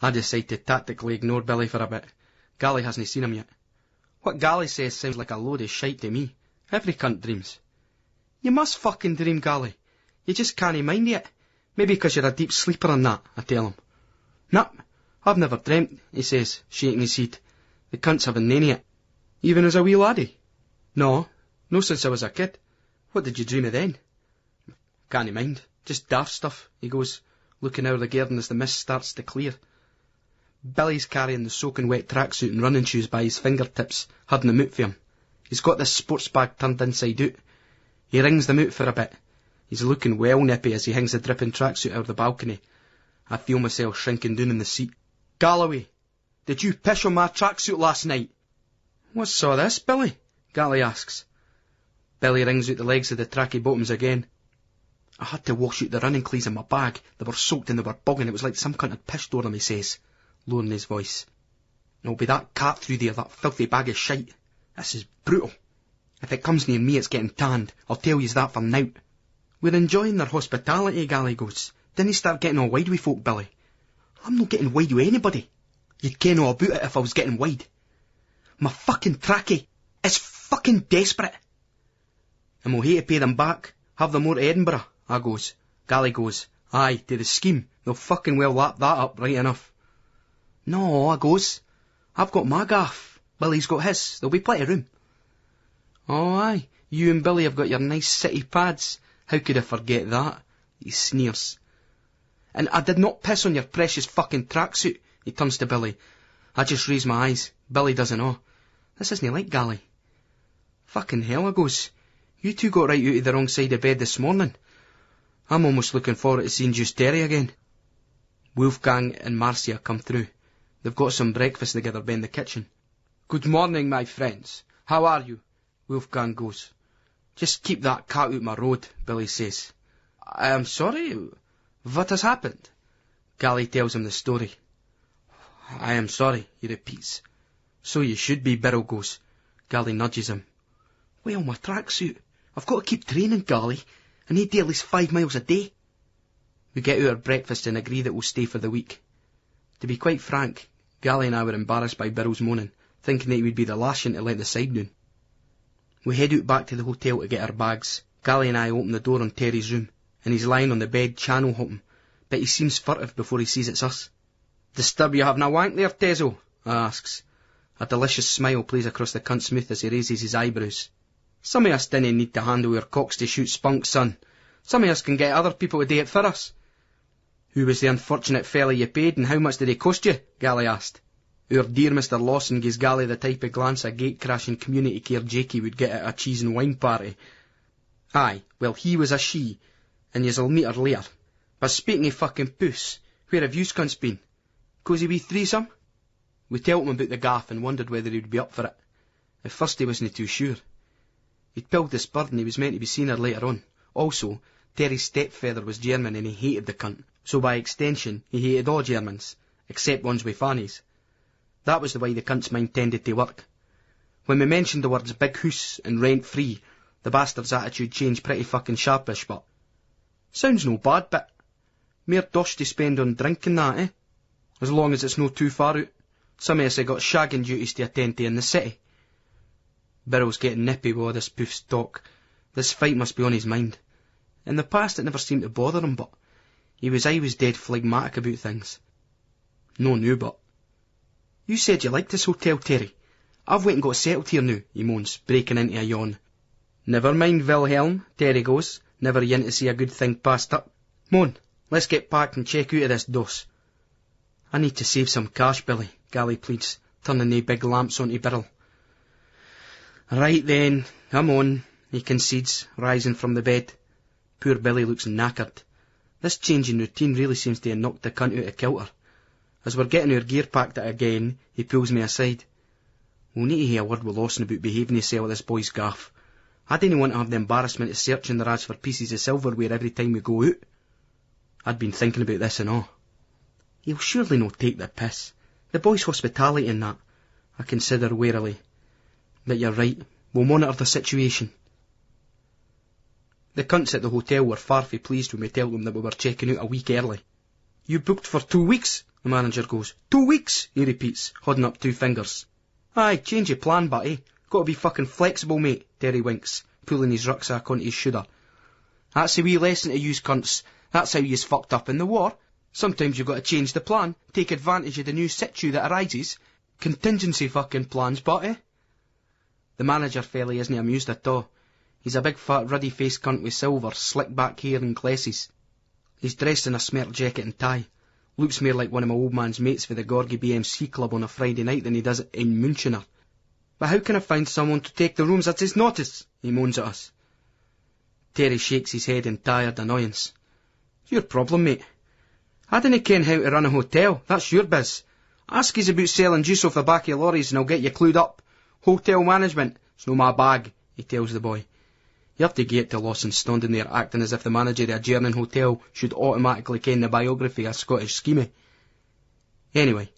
I decide to tactically ignore Billy for a bit. Gally hasn't seen him yet. What Gally says sounds like a load of shite to me. Every cunt dreams. You must fucking dream, Gally. You just can't mind it. Maybe 'cause you're a deep sleeper and that, I tell him. Nah, I've never dreamt, he says, shaking his head. The cunts haven't known it. Even as a wee laddie? No since I was a kid. What did you dream of then? Can't mind. Just daft stuff, he goes, looking out of the garden as the mist starts to clear. Billy's carrying the soaking wet tracksuit and running shoes by his fingertips, holding them out for him. He's got this sports bag turned inside out. He wrings them out for a bit. He's looking well nippy as he hangs the dripping tracksuit out of the balcony. I feel myself shrinking down in the seat. Galloway, did you piss on my tracksuit last night? What's all this, Billy? Gally asks. Billy wrings out the legs of the tracky bottoms again. I had to wash out the running cleats in my bag. They were soaked and they were bugging. It was like some cunt had pissed on him, he says, lowering his voice. It'll be that cat through there, that filthy bag of shite. This is brutal. If it comes near me, it's getting tanned. I'll tell yous that for now. We're enjoying their hospitality, Gally goes. Didn't start getting all wide with folk, Billy. I'm not getting wide with anybody. You'd ken all about it if I was getting wide. My fucking tracky is fucking desperate. And we'll hate to pay them back. Have them over to Edinburgh, I goes. Gally goes, aye, to the scheme. They'll fucking well lap that up right enough. No, I goes. I've got my gaff. Billy's got his. There'll be plenty of room. Oh, aye. You and Billy have got your nice city pads. How could I forget that? He sneers. And I did not piss on your precious fucking tracksuit. He turns to Billy. I just raise my eyes. Billy doesn't know. This isn't like Gally. Fucking hell, I goes. You two got right out of the wrong side of bed this morning. I'm almost looking forward to seeing Juice Terry again. Wolfgang and Marcia come through. They've got some breakfast together by in the kitchen. Good morning, my friends. How are you? Wolfgang goes. Just keep that cat out my road, Billy says. I am sorry. What has happened? Gally tells him the story. I am sorry, he repeats. So you should be, Birrell goes. Gally nudges him. Well, my tracksuit. I've got to keep training, Gally. I need to at least 5 miles a day. We get out our breakfast and agree that we'll stay for the week. To be quite frank, Gally and I were embarrassed by Birrell's moaning, thinking that he would be the lashing to let the side down. We head out back to the hotel to get our bags. Gally and I open the door on Terry's room, and he's lying on the bed channel hopping, but he seems furtive before he sees it's us. Disturb you having a wank there, Tezo? I asks. A delicious smile plays across the cunt's mouth as he raises his eyebrows. Some of us didn't need to handle our cocks to shoot spunk, son. Some of us can get other people to do it for us. Who was the unfortunate fella you paid, and how much did he cost you? Gally asked. Our dear Mr. Lawson gives Gally the type of glance a gate-crashing community care Jakey would get at a cheese and wine party. Aye, well, he was a she, and yes'll meet her later. But speaking of fucking puss, where have yous cunts been? Cosy wee threesome? We told him about the gaff and wondered whether he'd be up for it. At first he wasn't too sure. He'd pilled this bird and he was meant to be seeing her later on. Also, Terry's stepfather was German and he hated the cunt, so by extension he hated all Germans, except ones with fannies. That was the way the cunt's mind tended to work. When we mentioned the words big hoose and rent-free, the bastard's attitude changed pretty fucking sharpish, but... Sounds no bad, but... Mere dosh to spend on drinking that, eh? As long as it's no too far out. Some of us have got shagging duties to attend to in the city. Birrell's getting nippy with all this poof's talk. This fight must be on his mind. In the past it never seemed to bother him, but he was always dead phlegmatic about things. No new, but... You said you liked this hotel, Terry. I've went and got settled here now, he moans, breaking into a yawn. Never mind, Wilhelm, Terry goes, never yin to see a good thing passed up. Mon, let's get packed and check out of this dos. I need to save some cash, Billy, Gally pleads, turning the big lamps onto Birrell. Right then, come on, he concedes, rising from the bed. Poor Billy looks knackered. This change in routine really seems to have knocked the cunt out of kilter. As we're getting our gear packed out again, he pulls me aside. We'll need to hear a word with Lawson about behaving himself at this boy's gaff. I didn't want to have the embarrassment of searching the rads for pieces of silverware every time we go out. I'd been thinking about this and all. He'll surely not take the piss. The boy's hospitality and that, I consider warily. But you're right, we'll monitor the situation. The cunts at the hotel were far from pleased when we told them that we were checking out a week early. You booked for 2 weeks, the manager goes. 2 weeks, he repeats, holding up 2 fingers. Aye, change your plan, Batty. Gotta be fucking flexible, mate, Terry winks, pulling his rucksack onto his shoulder. That's a wee lesson to yous cunts. That's how yous fucked up in the war. Sometimes you've got to change the plan, take advantage of the new situ that arises. Contingency fucking plans, Batty. The manager fella isn't amused at all. He's a big fat ruddy-faced cunt with silver, slick-back hair and glasses. He's dressed in a smart jacket and tie. Looks more like one of my old man's mates for the Gorgie BMC club on a Friday night than he does in Münchener. But how can I find someone to take the rooms at his notice? He moans at us. Terry shakes his head in tired annoyance. Your problem, mate. I dinna ken how to run a hotel. That's your biz. Ask us about selling juice off the back of lorries and I'll get you clued up. Hotel management. It's no my bag, he tells the boy. You have to get to Lawson standing there acting as if the manager of a German hotel should automatically ken the biography of Scottish schemie. Anyway,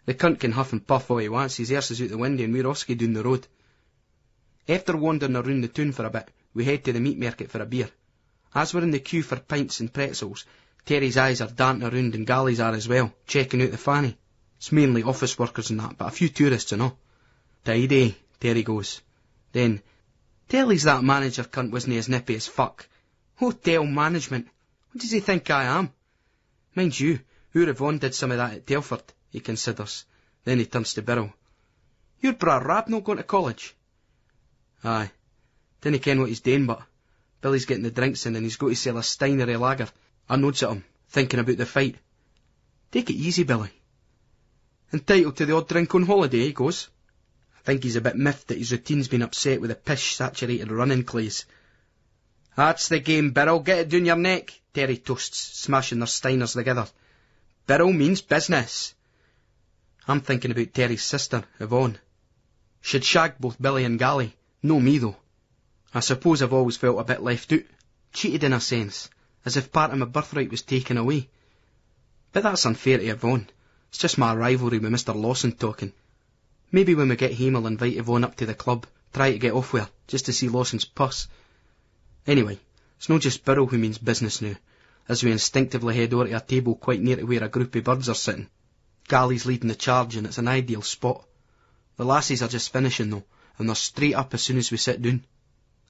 the cunt can huff and puff all he wants, his arse is out the window and we're off down the road. After wandering around the town for a bit, we head to the meat market for a beer. As we're in the queue for pints and pretzels, Terry's eyes are darting around and Gally's are as well, checking out the fanny. It's mainly office workers and that, but a few tourists and all. Tidy, Terry goes. Then, tell us that manager cunt wasn't as nippy as fuck. Hotel management. What does he think I am? Mind you, Irvine did some of that at Telford, he considers. Then he turns to Birrell. Your bra Rab not going to college? Aye. Dinna ken what he's doing, but Billy's getting the drinks in and he's got to sell a Steinery lager. I nods at him, thinking about the fight. Take it easy, Billy. Entitled to the odd drink on holiday, he goes. I think he's a bit miffed that his routine's been upset with the pish-saturated running clays. That's the game, Birrell. Get it down your neck, Terry toasts, smashing their Steiners together. Birrell means business. I'm thinking about Terry's sister, Yvonne. She'd shagged both Billy and Gally. No me, though. I suppose I've always felt a bit left out. Cheated in a sense, as if part of my birthright was taken away. But that's unfair to Yvonne. It's just my rivalry with Mr. Lawson talking. Maybe when we get home I'll invite Yvonne up to the club, try to get off with her, just to see Lawson's purse. Anyway, it's not just Birrell who means business now, as we instinctively head over to a table quite near to where a group of birds are sitting. Gally's leading the charge and it's an ideal spot. The lassies are just finishing though, and they're straight up as soon as we sit down.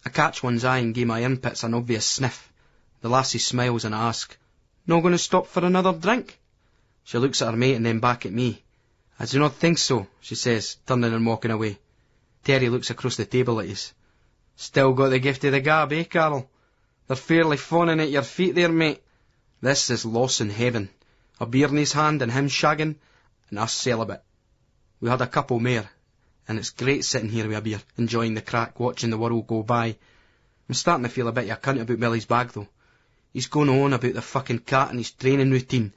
I catch one's eye and give my armpits an obvious sniff. The lassie smiles and I ask, "Not going to stop for another drink?" She looks at her mate and then back at me. "I do not think so," she says, turning and walking away. Terry looks across the table at us. "Still got the gift of the gab, eh, Carol? They're fairly fawning at your feet there, mate." This is Lawson heaven. A beer in his hand and him shagging, and us celibate. We had a couple more, and it's great sitting here with a beer, enjoying the crack, watching the world go by. I'm starting to feel a bit of a cunt about Billy's bag, though. He's going on about the fucking cat and his training routine.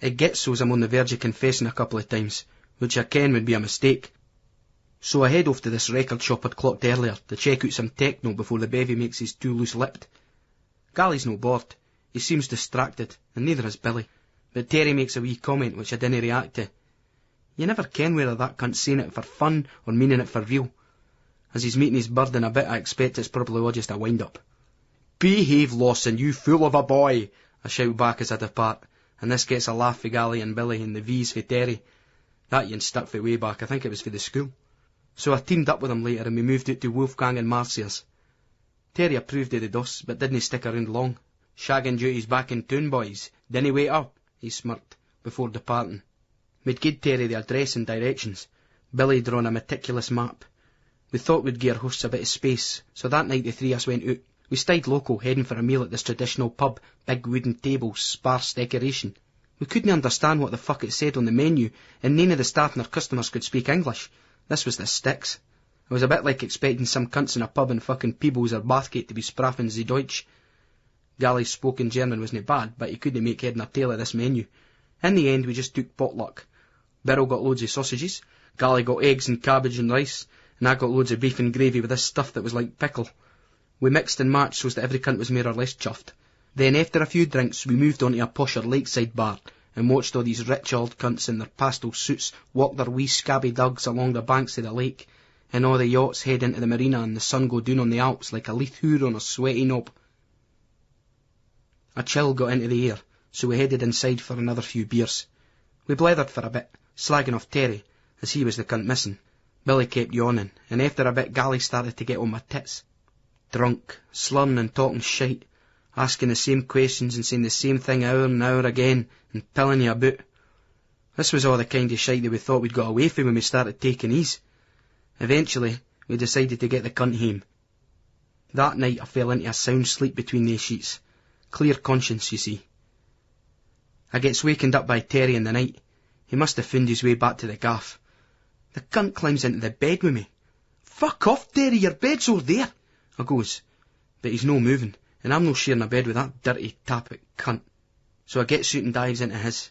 It gets so's I'm on the verge of confessing a couple of times, which I ken would be a mistake. So I head off to this record shop I'd clocked earlier to check out some techno before the bevy makes his too loose-lipped. Gally's no bored. He seems distracted, and neither is Billy. But Terry makes a wee comment which I didn't react to. You never ken whether that cunt's saying it for fun or meaning it for real. As he's meeting his bird in a bit, I expect it's probably all just a wind-up. "Behave, Lawson, you fool of a boy!" I shout back as I depart, and this gets a laugh for Gally and Billy and the V's for Terry. That yin stuck for way back, I think it was for the school. So I teamed up with him later and we moved out to Wolfgang and Marcia's. Terry approved of the dos, but didn't stick around long. "Shagging duty's back in town, boys. Dinna wait up," he smirked, before departing. We'd gied Terry the address and directions, Billy drawn a meticulous map. We thought we'd give our hosts a bit of space, so that night the three of us went out. We stayed local, heading for a meal at this traditional pub, big wooden tables, sparse decoration. We couldn't understand what the fuck it said on the menu, and none of the staff and our customers could speak English. This was the sticks. It was a bit like expecting some cunts in a pub in fucking Peebles or Bathgate to be sprachen Sie Deutsch. Gally's spoken German wasn't bad, but he couldn't make head nor tail of this menu. In the end, we just took potluck. Beryl got loads of sausages, Gally got eggs and cabbage and rice, and I got loads of beef and gravy with this stuff that was like pickle. We mixed and matched so that every cunt was more or less chuffed. Then after a few drinks, we moved on to a posher lakeside bar and watched all these rich old cunts in their pastel suits walk their wee scabby dugs along the banks of the lake, and all the yachts head into the marina and the sun go down on the Alps like a leith hoor on a sweaty knob. A chill got into the air, so we headed inside for another few beers. We blethered for a bit, slagging off Terry, as he was the cunt missing. Billy kept yawning, and after a bit Gally started to get on my tits. Drunk, slurring and talking shite, asking the same questions and saying the same thing hour and hour again, and pilling you about. This was all the kind of shite that we thought we'd got away from when we started taking ease. Eventually, we decided to get the cunt home. That night I fell into a sound sleep between these sheets. Clear conscience, you see. I gets wakened up by Terry in the night. He must have found his way back to the gaff. The cunt climbs into the bed with me. "Fuck off, Terry, your bed's over there," I goes. But he's no moving, and I'm no sharing a bed with that dirty tappet cunt. So I gets out and dives into his.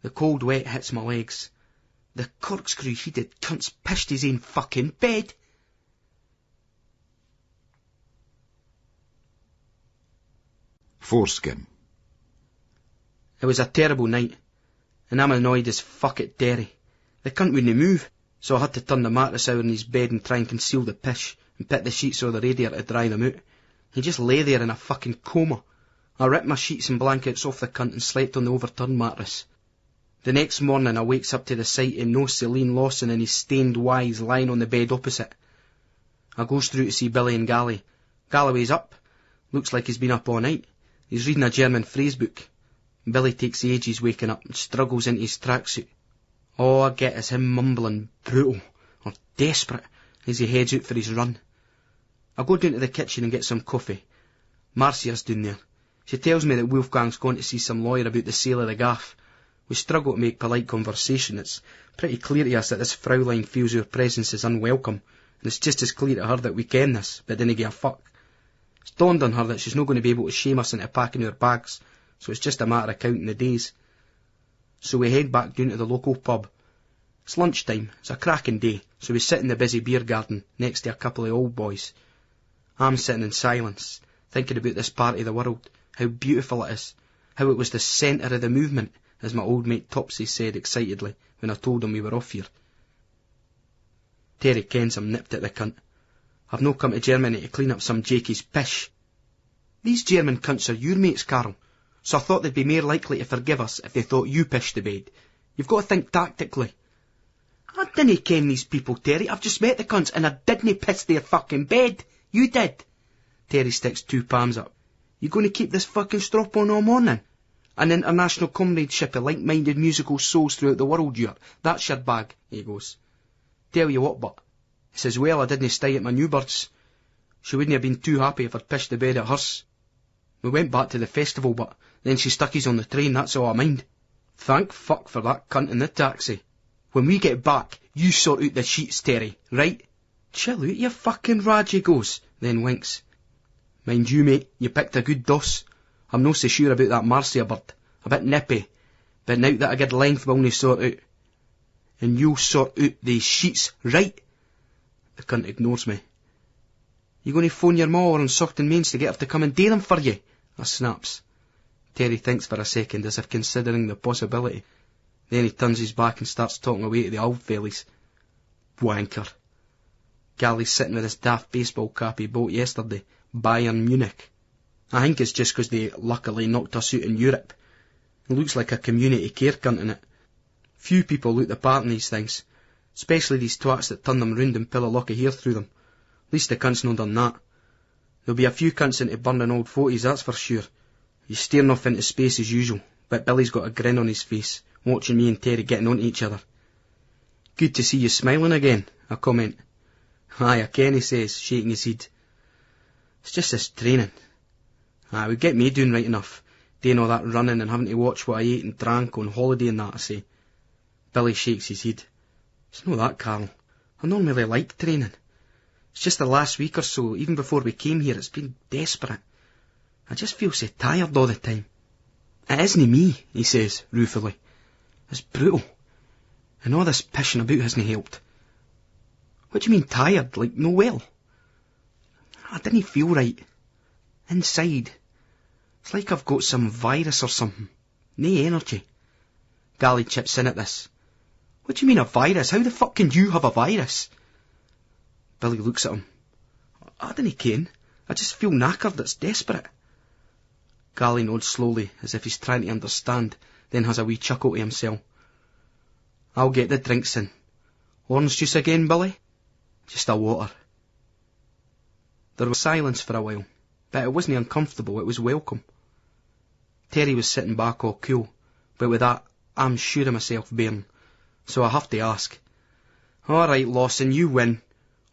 The cold wet hits my legs. The corkscrew-heated cunt's pissed his own fucking bed. Foreskin. It was a terrible night, and I'm annoyed as fuck at Terry. The cunt wouldn't move, so I had to turn the mattress over in his bed and try and conceal the pish, and put the sheets over the radiator to dry them out. He just lay there in a fucking coma. I ripped my sheets and blankets off the cunt and slept on the overturned mattress. The next morning I wakes up to the sight of no Celine Lawson and his stained Y's lying on the bed opposite. I goes through to see Billy and Gally. Galloway's up. Looks like he's been up all night. He's reading a German phrase book. Billy takes ages waking up and struggles into his tracksuit. All I get is him mumbling brutal or desperate as he heads out for his run. I go down to the kitchen and get some coffee. Marcia's down there. She tells me that Wolfgang's gone to see some lawyer about the sale of the gaff. We struggle to make polite conversation. It's pretty clear to us that this Fraulein feels our presence is unwelcome, and it's just as clear to her that we ken this, but didn't give a fuck. It's dawned on her that she's not going to be able to shame us into packing our bags, so it's just a matter of counting the days. So we head back down to the local pub. It's lunchtime, it's a cracking day, so we sit in the busy beer garden next to a couple of old boys. I'm sitting in silence, thinking about this part of the world, how beautiful it is, how it was the centre of the movement, as my old mate Topsy said excitedly when I told him we were off here. Terry Kensam nipped at the cunt. "I've no come to Germany to clean up some Jakey's pish. These German cunts are your mates, Carl, so I thought they'd be more likely to forgive us if they thought you pished the bed. You've got to think tactically." "I didn't ken these people, Terry. I've just met the cunts and I didn't piss their fucking bed. You did." Terry sticks two palms up. "You going to keep this fucking strop on all morning? An international comradeship of like-minded musical souls throughout the world, that's your bag," he goes. "Tell you what, but," he says, "well, I didn't stay at my new bird's. She wouldn't have been too happy if I'd pished the bed at hers. We went back to the festival, but then she stuck his on the train, that's all I mind. Thank fuck for that cunt in the taxi. When we get back, you sort out the sheets, Terry, right?" "Chill out, you fucking rag," he goes, then winks. "Mind you, mate, you picked a good doss. I'm no so sure about that Marcia bird. A bit nippy, but now that I get length will only sort out. And you'll sort out these sheets, right?" The cunt ignores me. "You going to phone your ma or on Soughton Mains to get her to come and do them for you?" I snaps. Terry thinks for a second as if considering the possibility. Then he turns his back and starts talking away to the old fellies. Wanker. Gally's sitting with his daft baseball cap he bought yesterday, Bayern Munich. I think it's just 'cause they luckily knocked us out in Europe. It looks like a community care cunt in it. Few people look the part in these things, especially these twats that turn them round and pull a lock of hair through them. At least the cunt's not done that. There'll be a few cunts into burning old 40s, that's for sure. He's staring off into space as usual, but Billy's got a grin on his face, watching me and Terry getting on to each other. Good to see you smiling again, I comment. Aye, I ken, he says, shaking his head. It's just this training. Aye, would get me doing right enough, doing all that running and having to watch what I ate and drank on holiday and that, I say. Billy shakes his head. It's no that, Carl. I don't really like training. It's just the last week or so, even before we came here, it's been desperate. I just feel so tired all the time. It isn't me, he says, ruefully. It's brutal. And all this pissing about hasn't helped. What do you mean tired, like no well? I didn't feel right. Inside. It's like I've got some virus or something. No energy. Gally chips in at this. What do you mean a virus? How the fuck can you have a virus? Billy looks at him. I didn't ken. I just feel knackered, it's desperate. Gally nods slowly, as if he's trying to understand, then has a wee chuckle to himself. I'll get the drinks in. Orange juice again, Billy? Just a water. There was silence for a while, but it wasn't uncomfortable, it was welcome. Terry was sitting back all cool, but with that, I'm sure of myself bearing, so I have to ask. All right, Lawson, you win.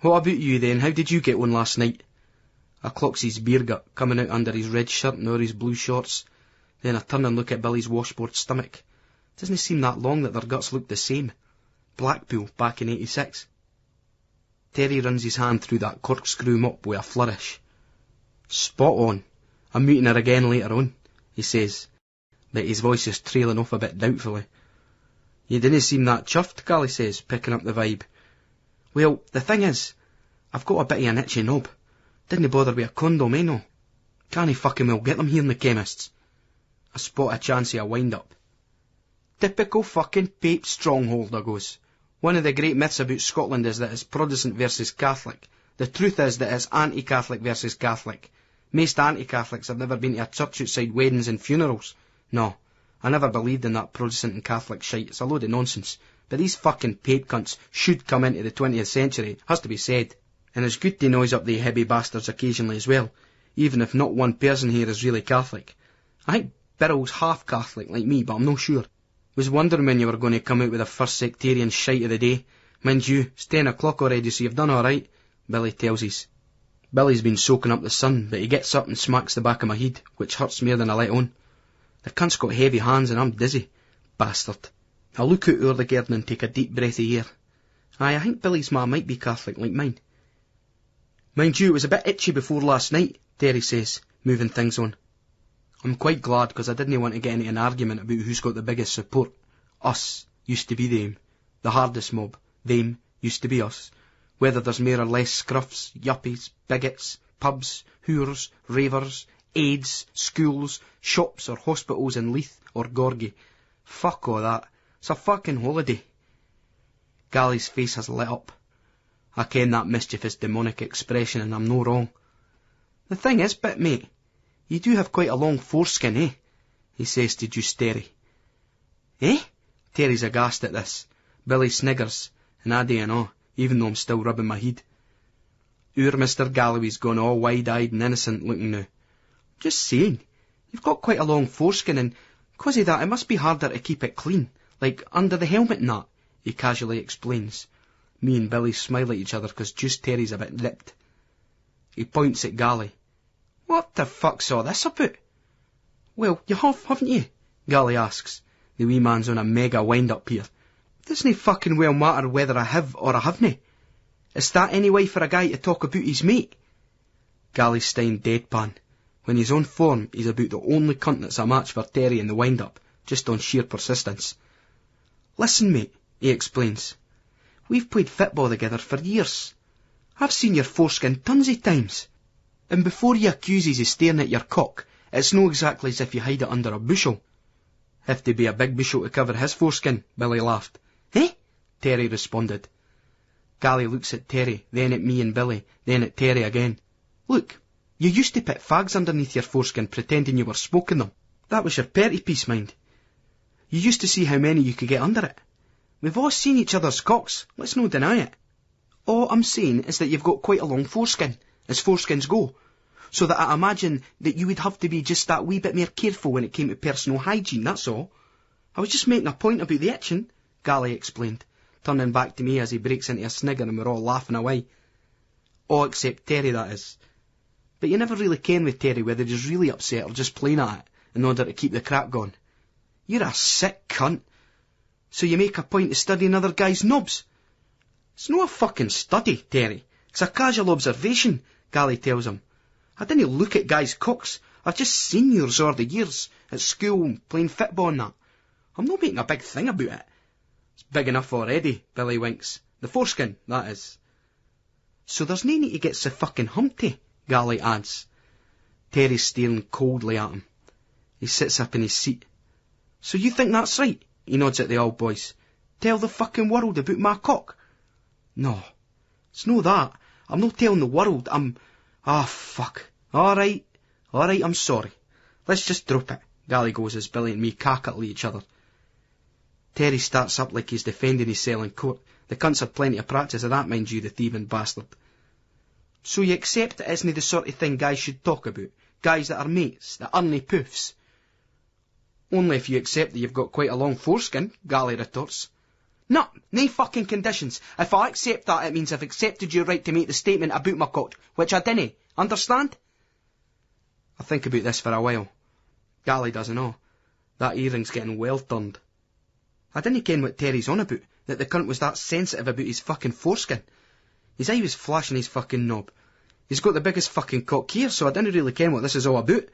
What about you then? How did you get on last night? I clocks his beer gut coming out under his red shirt and over his blue shorts. Then I turn and look at Billy's washboard stomach. Doesn't seem that long that their guts look the same. Blackpool back in '86. Terry runs his hand through that corkscrew mop with a flourish. Spot on. I'm meeting her again later on, he says, but his voice is trailing off a bit doubtfully. You didn't seem that chuffed, Gally says, picking up the vibe. Well, the thing is, I've got a bit of an itchy knob. Didn't bother with a condom, no? Can't fucking well get them here in the chemists. I spot a chance of a wind-up. Typical fucking Pape stronghold, I goes. One of the great myths about Scotland is that it's Protestant versus Catholic. The truth is that it's anti-Catholic versus Catholic. Most anti-Catholics have never been to a church outside weddings and funerals. No, I never believed in that Protestant and Catholic shite. It's a load of nonsense. But these fucking Pape cunts should come into the 20th century, has to be said. And it's good to noise up the heavy bastards occasionally as well, even if not one person here is really Catholic. I think Birrell's half Catholic like me, but I'm not sure. Was wondering when you were going to come out with the first sectarian shite of the day. Mind you, it's 10 o'clock already, so you've done all right, Billy tells us. Billy's been soaking up the sun, but he gets up and smacks the back of my head, which hurts more than I let on. The cunt's got heavy hands and I'm dizzy. Bastard. I look out over the garden and take a deep breath of air. Aye, I think Billy's ma might be Catholic like mine. Mind you, it was a bit itchy before last night, Terry says, moving things on. I'm quite glad, because I didn't want to get into an argument about who's got the biggest support. Us used to be them. The hardest mob. Them used to be us. Whether there's more or less scruffs, yuppies, bigots, pubs, whores, ravers, aids, schools, shops or hospitals in Leith or Gorgie. Fuck all that. It's a fucking holiday. Gally's face has lit up. I ken that mischievous demonic expression and I'm no wrong. The thing is, bit mate, you do have quite a long foreskin, eh? He says to Juice Terry. Eh? Terry's aghast at this. Billy sniggers, and I don't know, even though I'm still rubbing my head. Our Mr. Galloway's gone all wide-eyed and innocent looking now. Just saying, you've got quite a long foreskin and, 'cause of that, it must be harder to keep it clean, like under the helmet and that, he casually explains. Me and Billy smile at each other 'cause Juice Terry's a bit ripped. He points at Gally. What the fuck's all this about? Well, you have, haven't you? Gally asks. The wee man's on a mega wind-up here. Doesn't fucking well matter whether I have or I haven't. Is that any way for a guy to talk about his mate? Gally's staying deadpan. When he's on form, he's about the only cunt that's a match for Terry in the wind-up, just on sheer persistence. Listen, mate, he explains. We've played football together for years. I've seen your foreskin tons of times. And before you accuse us of staring at your cock, it's no exactly as if you hide it under a bushel. Have to be a big bushel to cover his foreskin, Billy laughed. Eh? Terry responded. Gally looks at Terry, then at me and Billy, then at Terry again. Look, you used to put fags underneath your foreskin pretending you were smoking them. That was your petty piece, mind. You used to see how many you could get under it. We've all seen each other's cocks, let's not deny it. All I'm saying is that you've got quite a long foreskin, as foreskins go, so that I imagine that you would have to be just that wee bit more careful when it came to personal hygiene, that's all. I was just making a point about the itching, Gally explained. turning back to me as he breaks into a snigger and we're all laughing away. All except Terry, that is. But you never really ken with Terry whether he's really upset or just playing at it in order to keep the crack going. You're a sick cunt. So you make a point of studying other guys' knobs? It's no a fucking study, Terry. It's a casual observation, Gally tells him. I didn't look at guys' cocks. I've just seen yours over the years, at school, playing football and that. I'm not making a big thing about it. It's big enough already, Billy winks. The foreskin, that is. So there's no need to get so fucking humpty, Gally adds. Terry's staring coldly at him. He sits up in his seat. So you think that's right? He nods at the old boys. Tell the fucking world about my cock? No, it's no that. I'm not telling the world, fuck. Alright, I'm sorry. Let's just drop it, Gally goes as Billy and me cackle at each other. Terry starts up like he's defending his cell in court. The cunts had plenty of practice of that, mind you, the thieving bastard. So you accept it isn't the sort of thing guys should talk about? Guys that are mates, that aren't poofs? Only if you accept that you've got quite a long foreskin, Gally retorts. No fucking conditions. If I accept that, it means I've accepted your right to make the statement about my cock, which I didn't. Understand? I think about this for a while. Gally doesn't know. That earring's getting well turned. I didn't ken what Terry's on about, that the cunt was that sensitive about his fucking foreskin. His eye was flashing his fucking knob. He's got the biggest fucking cock here, so I didn't really ken what this is all about.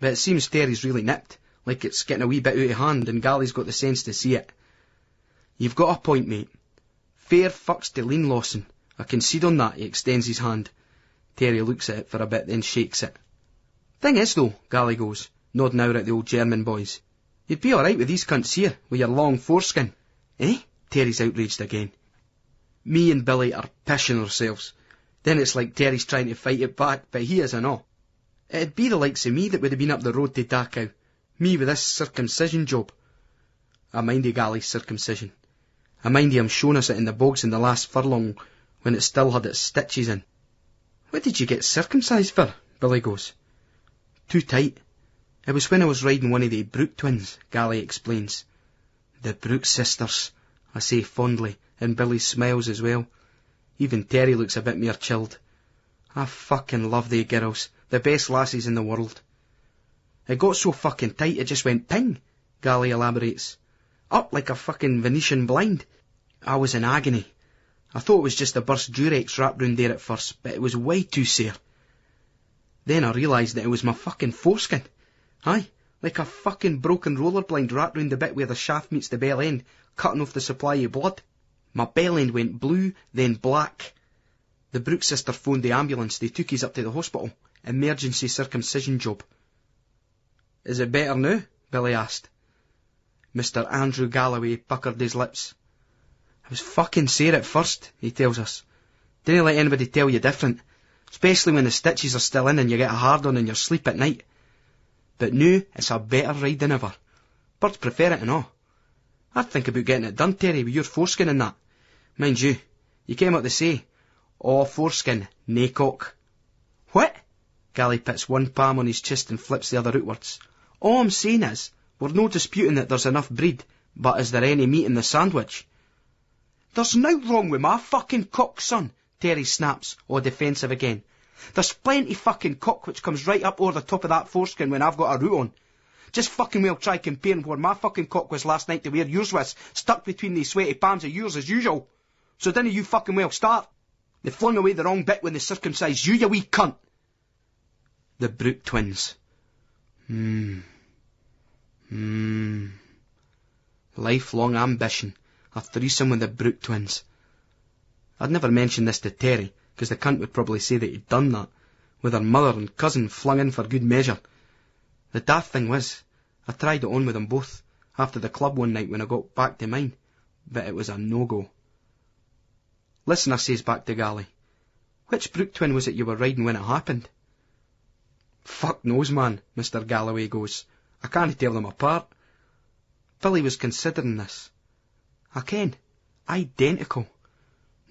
But it seems Terry's really nipped, like it's getting a wee bit out of hand, and Gally's got the sense to see it. You've got a point, mate. Fair fucks to Lean Lawson. I concede on that, he extends his hand. Terry looks at it for a bit, then shakes it. Thing is, though, Gally goes, nodding out at the old German boys. You'd be alright with these cunts here, with your long foreskin. Eh? Terry's outraged again. Me and Billy are pissing ourselves. Then it's like Terry's trying to fight it back, but he isn't all. It'd be the likes of me that would have been up the road to Dachau. Me with this circumcision job. I mindy Gally's circumcision. I mindy him showing us it in the bogs in the last furlong, when it still had its stitches in. What did you get circumcised for? Billy goes. Too tight. It was when I was riding one of the Brooke twins, Gally explains. The Brooke sisters, I say fondly, and Billy smiles as well. Even Terry looks a bit more chilled. I fucking love they girls, the best lassies in the world. It got so fucking tight it just went ping, Gally elaborates. Up like a fucking Venetian blind. I was in agony. I thought it was just a burst Durex wrapped round there at first, but it was way too sore. Then I realised that it was my fucking foreskin. Aye, like a fucking broken roller blind wrapped round the bit where the shaft meets the bell end, cutting off the supply of blood. My bell end went blue, then black. The Brooke sister phoned the ambulance. They took us up to the hospital. Emergency circumcision job. Is it better now? Billy asked. Mr. Andrew Galloway puckered his lips. I was fucking sore at first, he tells us. Didn't let anybody tell you different, especially when the stitches are still in and you get a hard-on in your sleep at night. But now it's a better ride than ever. Birds prefer it and all. I'd think about getting it done, Terry, with your foreskin and that. Mind you, you came up to say, all foreskin, nae cock. What? Gally puts one palm on his chest and flips the other outwards. All I'm saying is, we're no disputing that there's enough breed, but is there any meat in the sandwich? There's no wrong with my fucking cock, son, Terry snaps, all defensive again. There's plenty fucking cock which comes right up over the top of that foreskin when I've got a root on. Just fucking well try comparing where my fucking cock was last night to where yours was, stuck between these sweaty palms of yours as usual. So didn't you fucking well start? They flung away the wrong bit when they circumcised you, you wee cunt. The Brooke twins. Lifelong ambition. A threesome with the Brooke twins. I'd never mentioned this to Terry, because the cunt would probably say that he'd done that, with her mother and cousin flung in for good measure. The daft thing was, I tried it on with them both, after the club one night when I got back to mine, but it was a no-go. Listen, I says back to Gally, which Brooke twin was it you were riding when it happened? Fuck knows, man, Mr. Galloway goes. I can't tell them apart. Billy was considering this. I ken, identical.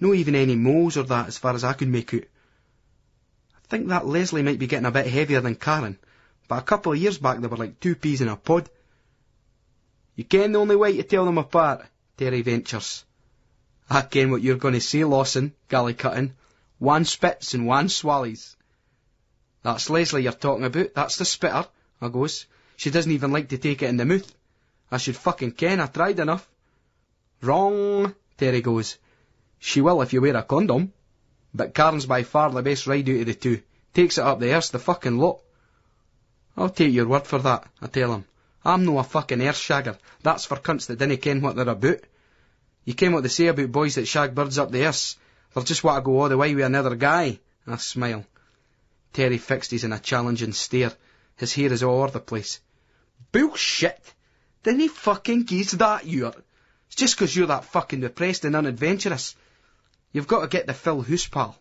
No even any moles or that as far as I could make out. I think that Leslie might be getting a bit heavier than Karen, but a couple of years back they were like 2 peas in a pod. You ken the only way to tell them apart, Terry ventures. I ken what you're going to say, Lawson, Gally cut in. 1 spits and 1 swallies. That's Leslie you're talking about, that's the spitter, I goes. She doesn't even like to take it in the mouth. I should fucking ken, I tried enough. Wrong, Terry goes. She will if you wear a condom. But Karen's by far the best ride out of the two. Takes it up the arse, the fucking lot. I'll take your word for that, I tell him. I'm no a fucking arse shagger. That's for cunts that dinna ken what they're about. You ken what they say about boys that shag birds up the arse. They just want to go all the way with another guy. I smile. Terry fixed his in a challenging stare. His hair is all over the place. Bullshit! Dinna fucking geese that you're. It's just 'cause you're that fucking depressed and unadventurous. You've got to get the full hoose, pal.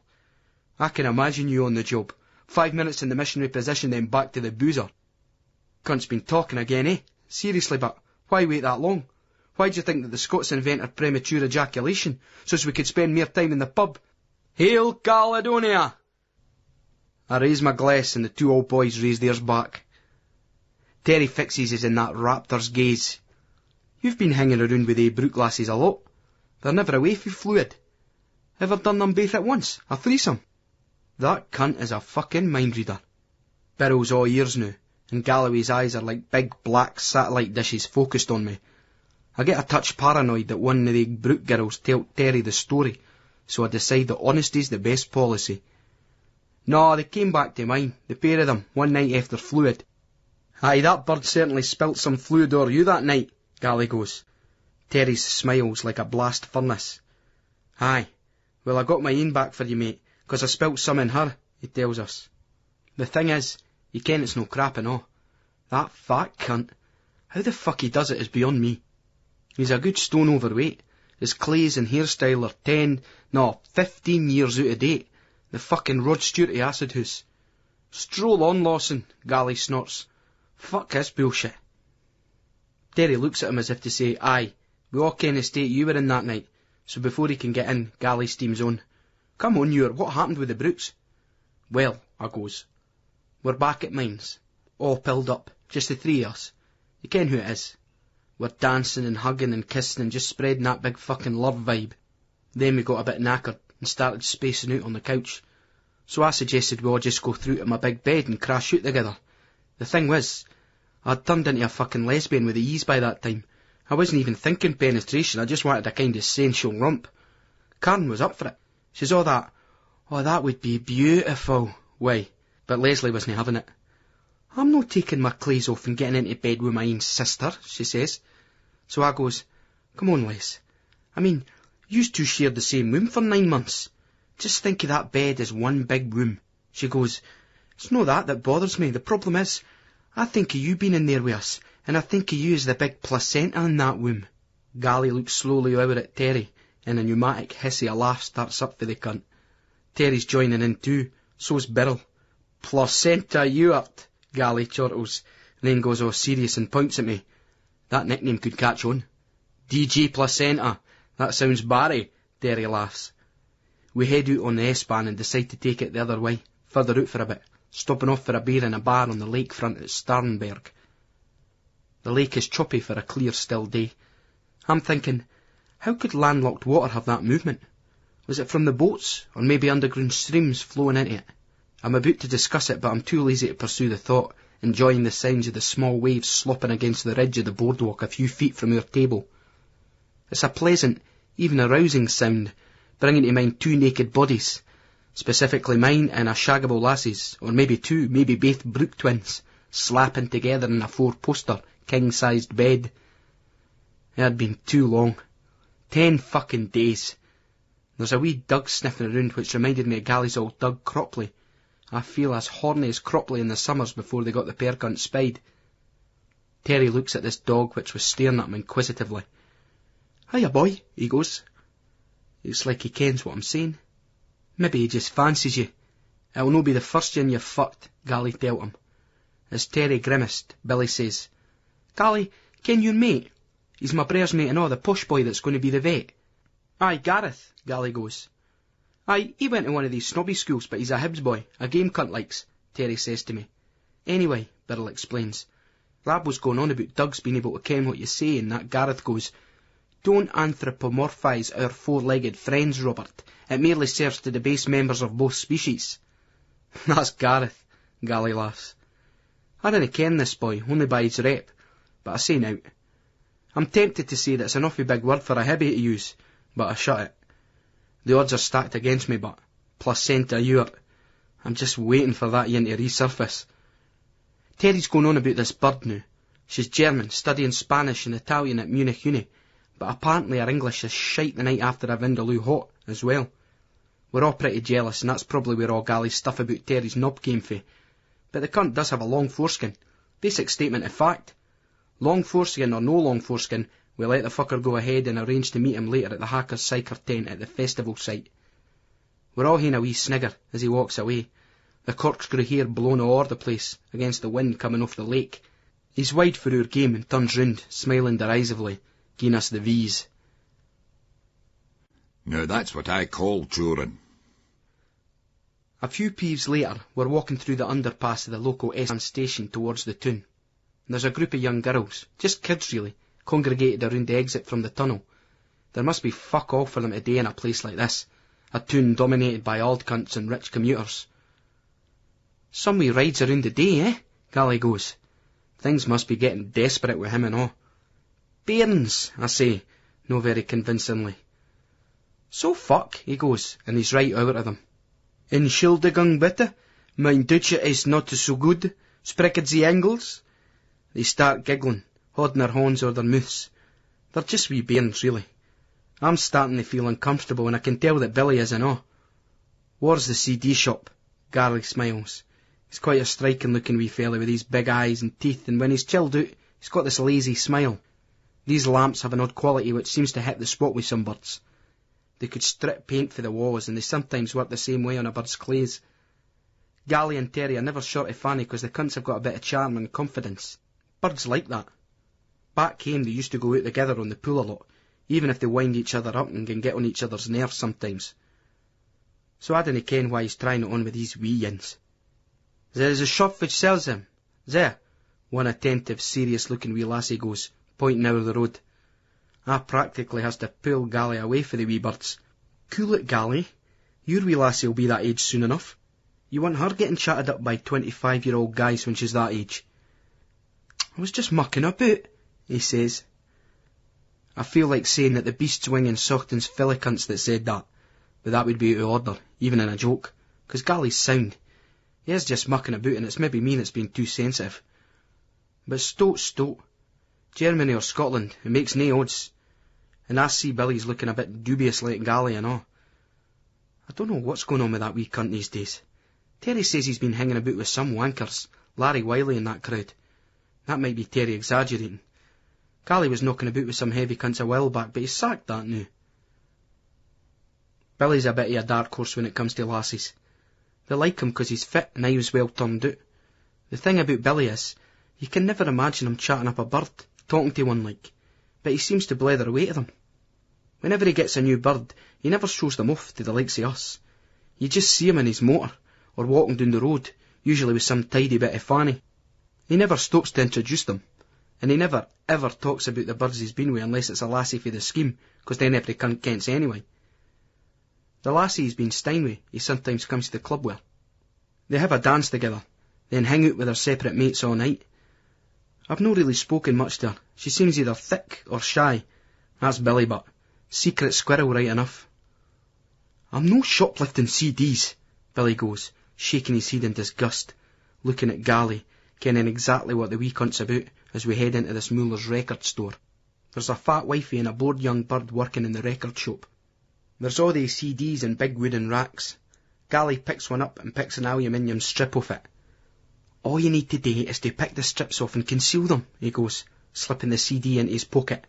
I can imagine you on the job. 5 minutes in the missionary position, then back to the boozer. Cunt's been talking again, eh? Seriously, but why wait that long? Why do you think that the Scots invented premature ejaculation? So as we could spend more time in the pub? Hail Caledonia! I raise my glass and the 2 old boys raise theirs back. Terry fixes his in that raptor's gaze. You've been hanging around with they brute lasses a lot. They're never away from fluid. Ever done them both at once? A threesome? That cunt is a fucking mind reader. Birrell's all ears now, and Galloway's eyes are like big black satellite dishes focused on me. I get a touch paranoid that one of the brute girls told Terry the story, so I decide that honesty's the best policy. No, they came back to mine, the pair of them, one night after fluid. Aye, that bird certainly spilt some fluid o'er you that night, Gally goes. Terry's smiles like a blast furnace. Aye, well I got my ain back for you, mate, 'cause I spilt some in her, he tells us. The thing is, you ken it's no crap and all. That fat cunt, how the fuck he does it is beyond me. He's a good stone overweight. His clays and hairstyle are 15 years out of date. The fucking Rod Stewart of Acid House. Stroll on, Lawson, Gally snorts. Fuck this bullshit. Terry looks at him as if to say, aye, we all ken the state you were in that night. So before he can get in, Gally steams on. Come on, Ure, what happened with the brutes? Well, I goes, we're back at mines. All pilled up, just the 3 of us. You ken who it is. We're dancing and hugging and kissing and just spreading that big fucking love vibe. Then we got a bit knackered and started spacing out on the couch. So I suggested we all just go through to my big bed and crash out together. The thing was, I'd turned into a fucking lesbian with the ease by that time. I wasn't even thinking penetration, I just wanted a kind of sensual rump. Karen was up for it. She's all that, oh that would be beautiful, way. But Leslie wasn't having it. I'm not taking my clothes off and getting into bed with my own sister, she says. So I goes, come on, Les. I mean, yous two shared the same room for 9 months. Just think of that bed as one big room. She goes, it's no that bothers me. The problem is, I think of you being in there with us, and I think of you as the big placenta in that room. Gally looks slowly over at Terry, and a pneumatic hissy a laugh starts up for the cunt. Terry's joining in too, so's Birrell. Placenta you art, Gally chortles, and then goes all serious and points at me. That nickname could catch on. DJ Placenta, that sounds Barry, Terry laughs. We head out on the S-Bahn and decide to take it the other way, further out for a bit, stopping off for a beer in a bar on the lakefront at Starnberg. The lake is choppy for a clear, still day. I'm thinking, how could landlocked water have that movement? Was it from the boats, or maybe underground streams flowing into it? I'm about to discuss it, but I'm too lazy to pursue the thought, enjoying the sounds of the small waves slopping against the ridge of the boardwalk a few feet from our table. It's a pleasant, even arousing sound, bringing to mind 2 naked bodies, specifically mine and a shaggable lass's, or maybe 2, maybe both brute twins, slapping together in a 4-poster, king-sized bed. It had been too long. 10 fucking days. There's a wee Doug sniffing around which reminded me of Gally's old Doug Cropley. I feel as horny as Cropley in the summers before they got the pair cunt spied. Terry looks at this dog which was staring at him inquisitively. Hiya, boy, he goes. It's like he kens what I'm saying. Maybe he just fancies you. It'll no be the first yin you've fucked, Gally dealt him. As Terry grimaced, Billy says, Gally, ken your mate? He's my brer's mate and all, the posh boy that's going to be the vet. Aye, Gareth, Gally goes. Aye, he went to one of these snobby schools, but he's a Hibs boy, a game cunt likes, Terry says to me. Anyway, Birrell explains, Lab was going on about Doug's being able to ken what you say, and that Gareth goes, Don't anthropomorphise our four-legged friends, Robert. It merely serves to debase members of both species. That's Gareth, Gally laughs. I didn't ken this boy, only by his rep, but I say now. I'm tempted to say that's an awfully big word for a hibbie to use, but I shut it. The odds are stacked against me, but placenta Ewart. I'm just waiting for that yin to resurface. Terry's going on about this bird now. She's German, studying Spanish and Italian at Munich Uni, but apparently her English is shite the night after a Vindaloo hot as well. We're all pretty jealous, and that's probably where all Gally's stuff about Terry's knob came from. But the cunt does have a long foreskin. Basic statement of fact. Long foreskin or no long foreskin, we let the fucker go ahead and arrange to meet him later at the Hackers Psycher tent at the festival site. We're all having a wee snigger as he walks away, the corkscrew hair blown all over the place against the wind coming off the lake. He's wide for our game and turns round, smiling derisively, giving us the V's. Now that's what I call touring. A few peeves later, we're walking through the underpass of the local S station towards the town. There's a group of young girls, just kids really, congregated around the exit from the tunnel. There must be fuck all for them to do in a place like this, a town dominated by old cunts and rich commuters. Some wee rides around the day, eh? Gally goes. Things must be getting desperate with him and all. Bairns, I say, no very convincingly. So fuck, he goes, and he's right out of them. Entschuldigung bitte, mein Deutsch is not so good, sprechen Sie Engels? They start giggling, holding their hands over their mouths. They're just wee bairns, really. I'm starting to feel uncomfortable, and I can tell that Billy is and all. Where's the CD shop? Garly smiles. He's quite a striking-looking wee fella with these big eyes and teeth, and when he's chilled out, he's got this lazy smile. These lamps have an odd quality which seems to hit the spot with some birds. They could strip paint for the walls, and they sometimes work the same way on a bird's clays. Gally and Terry are never short of fanny because the cunts have got a bit of charm and confidence. Birds like that. Back home they used to go out together on the pool a lot, even if they wind each other up and can get on each other's nerves sometimes. So I dinna ken why he's trying it on with these wee yins. There's a shop which sells them. There, one attentive, serious-looking wee lassie goes, pointing out of the road. I practically has to pull Gally away for the wee birds. Cool it, Gally. Your wee lassie will be that age soon enough. You want her getting chatted up by 25-year-old guys when she's that age? I was just mucking about, he says. I feel like saying that the beast's winging Saughton's fillicunts that said that, but that would be out of order, even in a joke, 'cause Gally's sound. He is just mucking about, and it's maybe me that's being too sensitive. But stoat. Germany or Scotland, it makes nae odds. And I see Billy's looking a bit dubiously at Gally and all. I don't know what's going on with that wee cunt these days. Terry says he's been hanging about with some wankers, Larry Wiley and that crowd. That might be Terry exaggerating. Gally was knocking about with some heavy cunts a while back, but he's sacked that now. Billy's a bit of a dark horse when it comes to lassies. They like him 'cause he's fit and he was well turned out. The thing about Billy is, you can never imagine him chatting up a bird, talking to one like, but he seems to blether away to them. Whenever he gets a new bird, he never shows them off to the likes of us. You just see him in his motor, or walking down the road, usually with some tidy bit of fanny. He never stops to introduce them, and he never ever talks about the birds he's been with unless it's a lassie for the scheme, 'cause then every cunt kents anyway. The lassie he's been staying with, he sometimes comes to the club with. They have a dance together, then hang out with their separate mates all night. I've not really spoken much to her. She seems either thick or shy. That's Billy, but secret squirrel right enough. I'm no shoplifting CDs, Billy goes, shaking his head in disgust, looking at Gally, kenning exactly what the wee cunt's about as we head into this Muller's record store. There's a fat wifey and a bored young bird working in the record shop. There's all these CDs in big wooden racks. Gally picks one up and picks an aluminium strip off it. All you need to do is to pick the strips off and conceal them, he goes, slipping the CD into his pocket.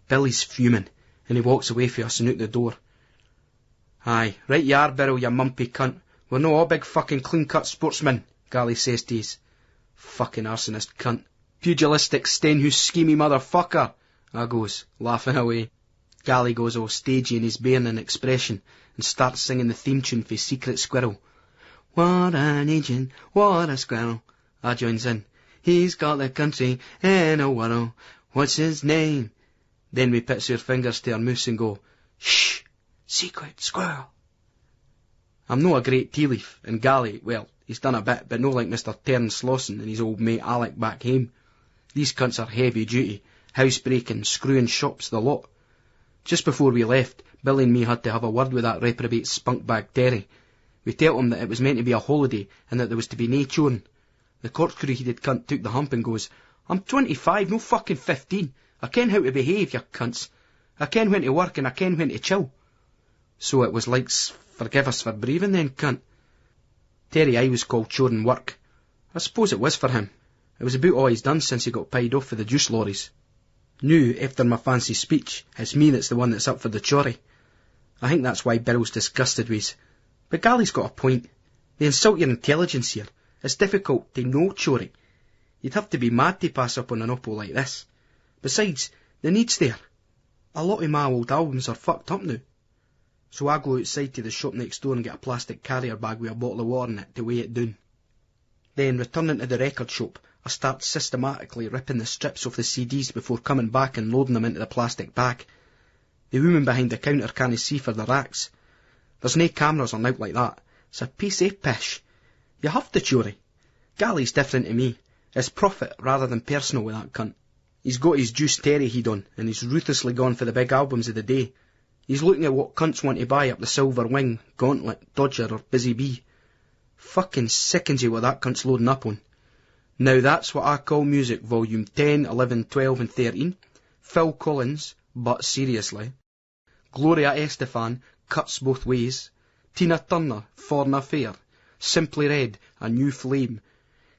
Billy's fuming, and he walks away from us and out the door. Aye, right you are, Beryl, you mumpy cunt. We're no all big fucking clean-cut sportsmen, Gally says to his. Fucking arsonist cunt. Pugilistic Stenhouse schemy motherfucker, I goes, laughing away. Gally goes all stagey in his bairning expression and starts singing the theme tune for Secret Squirrel. What an agent, what a squirrel. I joins in. He's got the country in a whirl. What's his name? Then we puts our fingers to our mouths and go, "Shh! Secret squirrel!" I'm no a great tea leaf, and Gally, well, he's done a bit, but no like Mr. Terence Slosson and his old mate Alec back home. These cunts are heavy duty, housebreaking, screwing shops, the lot. Just before we left, Billy and me had to have a word with that reprobate spunkbag Terry. We told him that it was meant to be a holiday, and that there was to be nae chorin'. The corkscrew-headed cunt took the hump and goes, "I'm 25, no fucking 15. I ken how to behave, you cunts. I ken when to work and I ken when to chill." So it was like, forgive us for breathing then, cunt. Terry I was called chorin' work. I suppose it was for him. It was about all he's done since he got paid off for the juice lorries. Now, after my fancy speech, it's me that's the one that's up for the chorry. I think that's why Birrell's disgusted with us. But Gally's got a point. They insult your intelligence here. It's difficult to know chorry. You'd have to be mad to pass up on an oppo like this. Besides, the need's there. A lot of my old albums are fucked up now. So I go outside to the shop next door and get a plastic carrier bag with a bottle of water in it to weigh it down. Then, returning to the record shop, I start systematically ripping the strips off the CDs before coming back and loading them into the plastic bag. The woman behind the counter can't see for the racks. There's no cameras or naught like that. It's a piece of pish. You have to, chorry. Gally's different to me. It's profit rather than personal with that cunt. He's got his Juice Terry heed on, and he's ruthlessly gone for the big albums of the day. He's looking at what cunts want to buy up the Silver Wing, Gauntlet, Dodger or Busy Bee. Fucking sickens you what that cunt's loading up on. Now that's what I call music, volume 10, 11, 12 and 13. Phil Collins, but seriously. Gloria Estefan, Cuts Both Ways. Tina Turner, Foreign Affair. Simply Red, A New Flame.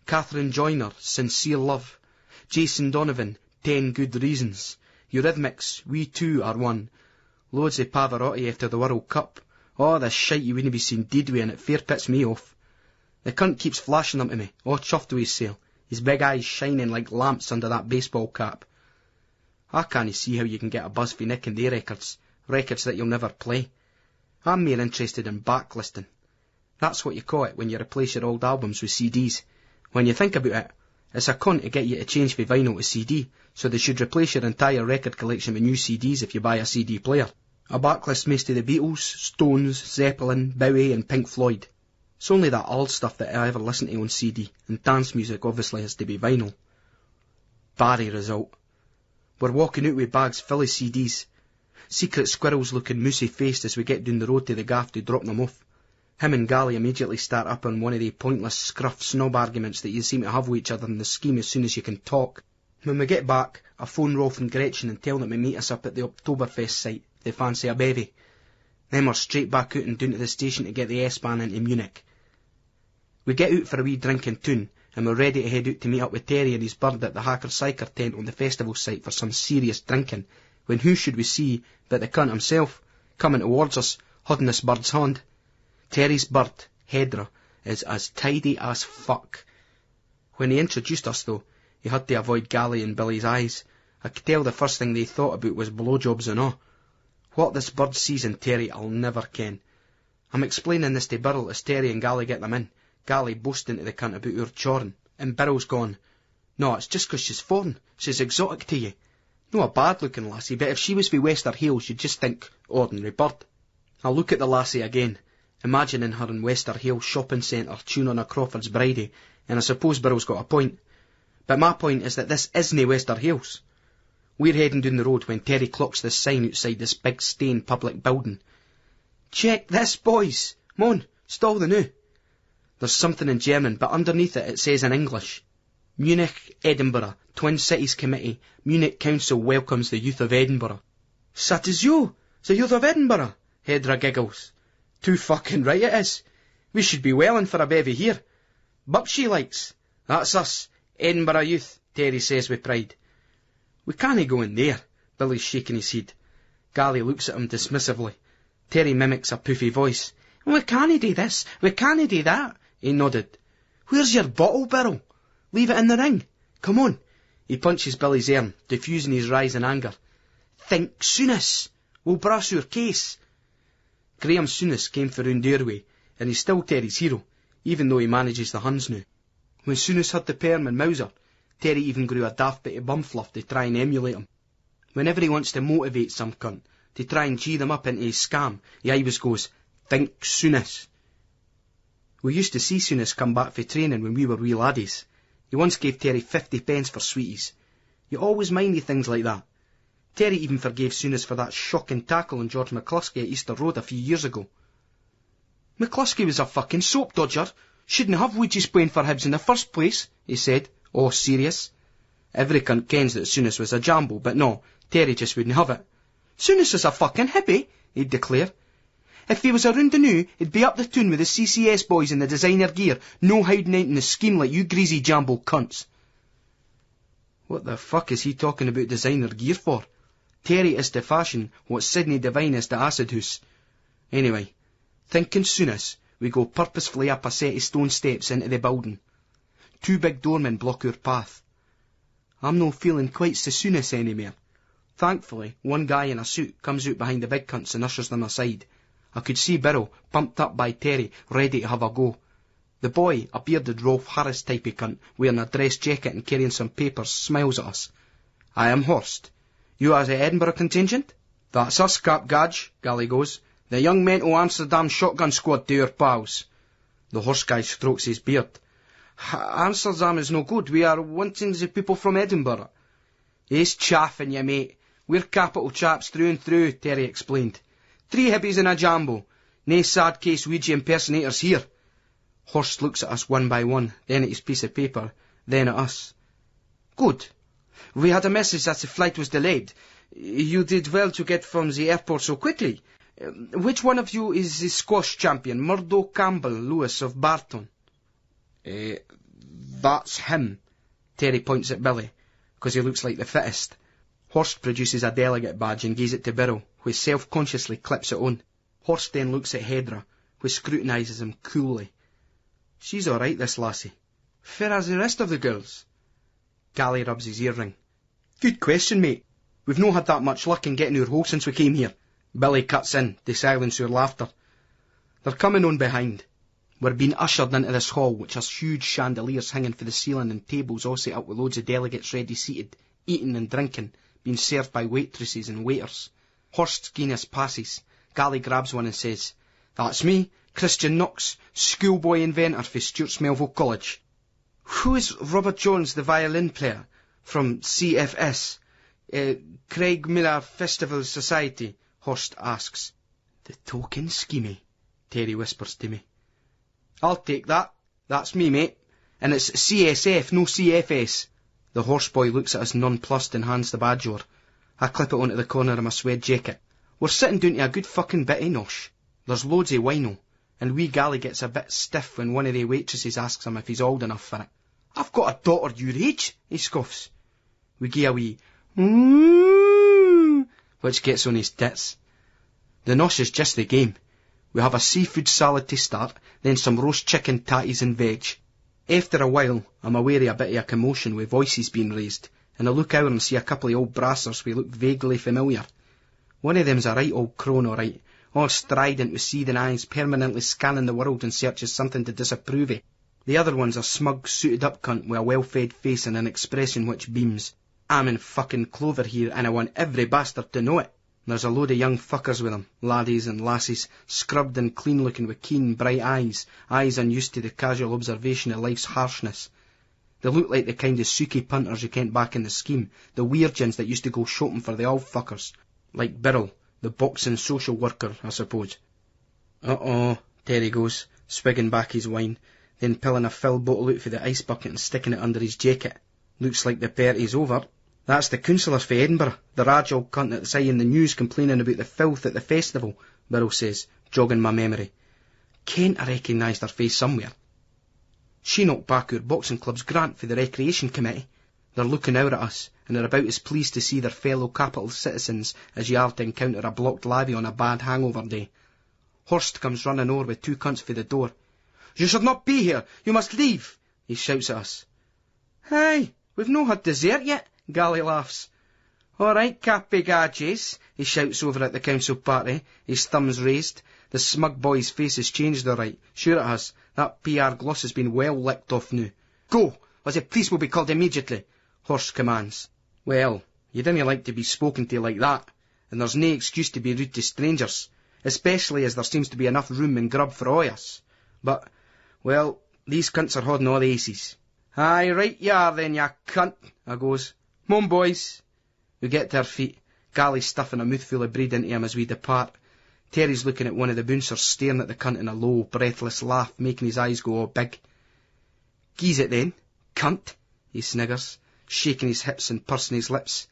Catherine Joyner, Sincere Love. Jason Donovan, 10 Good Reasons. Eurythmics, We Too Are One. Loads of Pavarotti after the World Cup. Oh, the shite you wouldn't be seen deed with, and it fair pits me off. The cunt keeps flashing them to me, all chuffed with his sale, his big eyes shining like lamps under that baseball cap. I can't see how you can get a buzz for nicking their records that you'll never play. I'm more interested in backlisting. That's what you call it when you replace your old albums with CDs. When you think about it, it's a con to get you to change from vinyl to CD, so they should replace your entire record collection with new CDs if you buy a CD player. A backlist most of the Beatles, Stones, Zeppelin, Bowie and Pink Floyd. It's only that old stuff that I ever listen to on CD, and dance music obviously has to be vinyl. Barry result. We're walking out with bags full of CDs. Secret Squirrel's looking moosey-faced as we get down the road to the gaff to drop them off. Him and Gally immediately start up on one of the pointless scruff snob arguments that you seem to have with each other in the scheme as soon as you can talk. When we get back, I phone Rolf and Gretchen and tell them to meet us up at the Oktoberfest site if they fancy a bevy. Then we're straight back out and down to the station to get the S-Bahn into Munich. We get out for a wee drink in town, and we're ready to head out to meet up with Terry and his bird at the Hacker Cyker tent on the festival site for some serious drinking, when who should we see but the cunt himself, coming towards us, holding this bird's hand. Terry's bird, Hedra, is as tidy as fuck. When he introduced us, though, he had to avoid Gally and Billy's eyes. I could tell the first thing they thought about was blowjobs and all. What this bird sees in Terry I'll never ken. I'm explaining this to Birrell as Terry and Gally get them in, Gally boasting to the cunt about our chorin', and Birrell's gone, "No, it's just 'cause she's foreign, she's exotic to you. No a bad-looking lassie, but if she was from Wester Hales you'd just think, ordinary bird." I look at the lassie again, imagining her in Wester Hales shopping centre tuning a Crawford's Bridie, and I suppose Birrell's got a point. But my point is that this isn't Wester Hales. We're heading down the road when Terry clocks this sign outside this big stained public building. "Check this, boys! Mon, stall the new." There's something in German, but underneath it says in English, "Munich, Edinburgh, Twin Cities Committee, Munich Council welcomes the youth of Edinburgh." "That is you, the youth of Edinburgh," Hedra giggles. "Too fucking right it is. We should be welling for a bevy here. But she likes. That's us, Edinburgh youth," Terry says with pride. "We can't go in there," Billy's shaking his head. Gally looks at him dismissively. Terry mimics a poofy voice. "We can't do this, we can't do that." He nodded. "Where's your bottle, Birrell? Leave it in the ring. Come on." He punches Billy's arm, diffusing his rising anger. "Think soonest. We'll brass your case." Graham Souness came for round our way, and he's still Terry's hero, even though he manages the Huns now. When Souness had the perm and Mauser, Terry even grew a daft bit of bum fluff to try and emulate him. Whenever he wants to motivate some cunt, to try and gee them up into his scam, he always goes, "Think Soonest." We used to see Soonest come back for training when we were wee laddies. He once gave Terry 50 pence for sweeties. You always mindy things like that. Terry even forgave Soonest for that shocking tackle on George McCluskey at Easter Road a few years ago. "McCluskey was a fucking soap dodger. Shouldn't have wages playing for Hibs in the first place," he said, all serious. Every cunt kens that Soonest was a jambo, but no, Terry just wouldn't have it. "Soonest is a fucking hippie," he'd declare. "If he was around the new, he'd be up the tune with the CCS boys in the designer gear, no hiding out in the scheme like you greasy jambo cunts." What the fuck is he talking about designer gear for? Terry is to fashion what Sidney Devine is to acid house. Anyway, thinking Soonest, we go purposefully up a set of stone steps into the building. 2 big doormen block our path. I'm no feeling quite so Soonest anymore. Thankfully, one guy in a suit comes out behind the big cunts and ushers them aside. I could see Birrell, pumped up by Terry, ready to have a go. The boy, a bearded Rolf Harris type of cunt, wearing a dress jacket and carrying some papers, smiles at us. "I am Horst. You are the Edinburgh contingent?" "That's us, Cap Gadge," Gally goes. "The young men o' Amsterdam shotgun squad to our pals." The horse guy strokes his beard. "Amsterdam is no good. We are wanting the people from Edinburgh." "He's chaffing you, mate. We're capital chaps through and through," Terry explained. 3 hippies and a jambo. Nae sad case Ouija impersonators here. Horst looks at us one by one, then at his piece of paper, then at us. "Good. We had a message that the flight was delayed. You did well to get from the airport so quickly. Which one of you is the squash champion, Murdo Campbell Lewis of Barton?" That's him." Terry points at Billy, because he looks like the fittest. Horst produces a delegate badge and gives it to Birrell, who self-consciously clips it on. Horst then looks at Hedra, who scrutinises him coolly. "She's all right, this lassie." "Fair as the rest of the girls." Gally rubs his earring. "Good question, mate. We've no had that much luck in getting our hole since we came here." Billy cuts in to silence our laughter. They're coming on behind. We're being ushered into this hall, which has huge chandeliers hanging for the ceiling and tables all set up with loads of delegates ready seated, eating and drinking, being served by waitresses and waiters. Horst's Guinness passes. Gally grabs one and says, "That's me, Christian Knox, schoolboy inventor for Stuart Melville College." "Who is Robert Jones, the violin player, from CFS, Craig Miller Festival Society?" Horst asks. "The token schemie," Terry whispers to me. "I'll take that. That's me, mate. And it's CSF, no CFS. The horseboy looks at us nonplussed and hands the badge over. I clip it onto the corner of my suede jacket. We're sitting down to a good fucking bit of nosh. There's loads of wino, and wee Gally gets a bit stiff when one of the waitresses asks him if he's old enough for it. "I've got a daughter your age," he scoffs. We gie a wee which gets on his tits. The nosh is just the game. We have a seafood salad to start, then some roast chicken, tatties and veg. After a while, I'm aware of a bit of a commotion with voices being raised, and I look out and see a couple of old brassers who look vaguely familiar. One of them's a right old crone, all right, all strident with seething eyes, permanently scanning the world in search of something to disapprove of. The other one's a smug, suited-up cunt with a well-fed face and an expression which beams. "I'm in fucking clover here, and I want every bastard to know it." There's a load of young fuckers with them, laddies and lassies, scrubbed and clean-looking with keen, bright eyes unused to the casual observation of life's harshness. They look like the kind of sooky punters you kent back in the scheme, the weirgins that used to go shopping for the old fuckers. Like Birrell, the boxing social worker, I suppose. "Uh-oh," Terry goes, swigging back his wine, then pulling a fill bottle out for the ice bucket and sticking it under his jacket. "Looks like the party's over." "That's the councillor for Edinburgh, the raj old cunt that's in the news complaining about the filth at the festival," Birrell says, jogging my memory. Kent, I recognised her face somewhere. She knocked back our boxing club's grant for the recreation committee. They're looking out at us, and are about as pleased to see their fellow capital citizens as you are to encounter a blocked lavvy on a bad hangover day. Horst comes running over with 2 cunts for the door. "You should not be here! You must leave!" he shouts at us. "Hey, we've no had dessert yet," Gally laughs. "All right, Cappy Gadges," he shouts over at the council party, his thumbs raised. The smug boy's face has changed all right. Sure it has. That PR gloss has been well licked off now. "Go, or the police will be called immediately," Horst commands. Well, You didn't like to be spoken to like that, and there's no excuse to be rude to strangers, especially as there seems to be enough room and grub for all of us. But, well, these cunts are holding all the aces. Aye, right you are then, you cunt, I goes. "Come on, boys." We get to our feet, Gally stuffing a mouthful of bread into him as we depart. Terry's looking at one of the bouncers, staring at the cunt in a low, breathless laugh, making his eyes go all big. "Geese it then, cunt," he sniggers, shaking his hips and pursing his lips.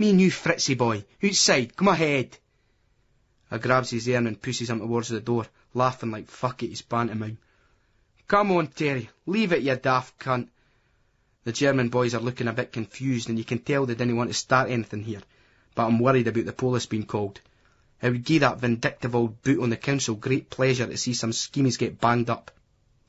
"Me and you, Fritzy boy, outside, come ahead." I grabs his ear and pushes him towards the door, laughing like fuck at his pantomime. "Come on, Terry, leave it, you daft cunt." The German boys are looking a bit confused, and you can tell they didn't want to start anything here, but I'm worried about the police being called. It would give that vindictive old boot on the council great pleasure to see some schemies get banged up.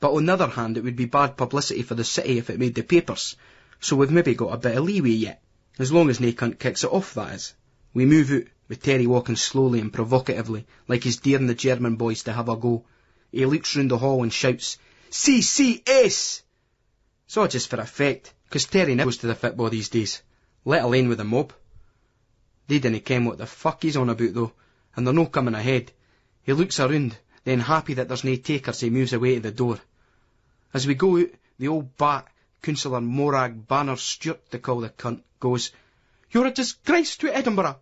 But on the other hand, it would be bad publicity for the city if it made the papers, so we've maybe got a bit of leeway yet. As long as nae cunt kicks it off, that is. We move out, with Terry walking slowly and provocatively, like he's daring the German boys to have a go. He looks round the hall and shouts, "CCS!" It's all just for effect, 'cause Terry never goes to the football these days, let alone with the mob. They dinna ken what the fuck he's on about though, and they're no coming ahead. He looks around, then happy that there's nae takers, he moves away to the door. As we go out, the old bat, Councillor Morag Banner Stewart, they call the cunt, goes, "You're a disgrace to Edinburgh."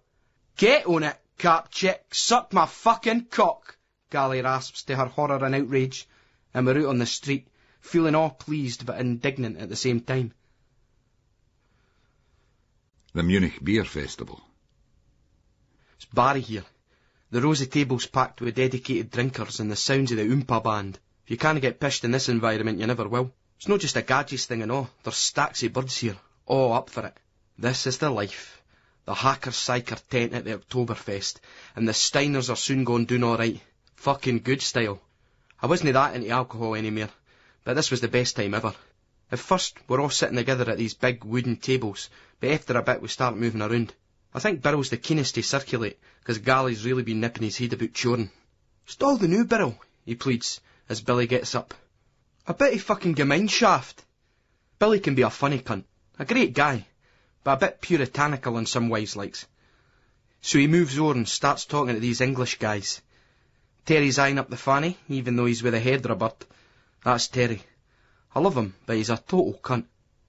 "Get on it, cap chick, suck my fucking cock," Gally rasps to her horror and outrage, and we're out on the street, feeling all pleased but indignant at the same time. The Munich Beer Festival. It's Barry here. The rows of tables packed with dedicated drinkers and the sounds of the Oompa band. If you can't get pissed in this environment, you never will. It's not just a gadgets thing and all. There's stacks of birds here, all up for it. This is the life. The hacker-psycher tent at the Oktoberfest, and the Steiners are soon going down all right. Fucking good style. I wasn't that into alcohol anymore, but this was the best time ever. At first, we're all sitting together at these big wooden tables, but after a bit we start moving around. I think Birrell's the keenest to circulate, 'cause Gally's really been nipping his head about choring. "Stall the new Birrell," he pleads, as Billy gets up. "A bit of fucking Gemeinschaft." Billy can be a funny cunt, a great guy, but a bit puritanical in some ways likes. So he moves over and starts talking to these English guys. Terry's eyeing up the fanny, even though he's with a hairdryer. That's Terry. I love him, but he's a total cunt.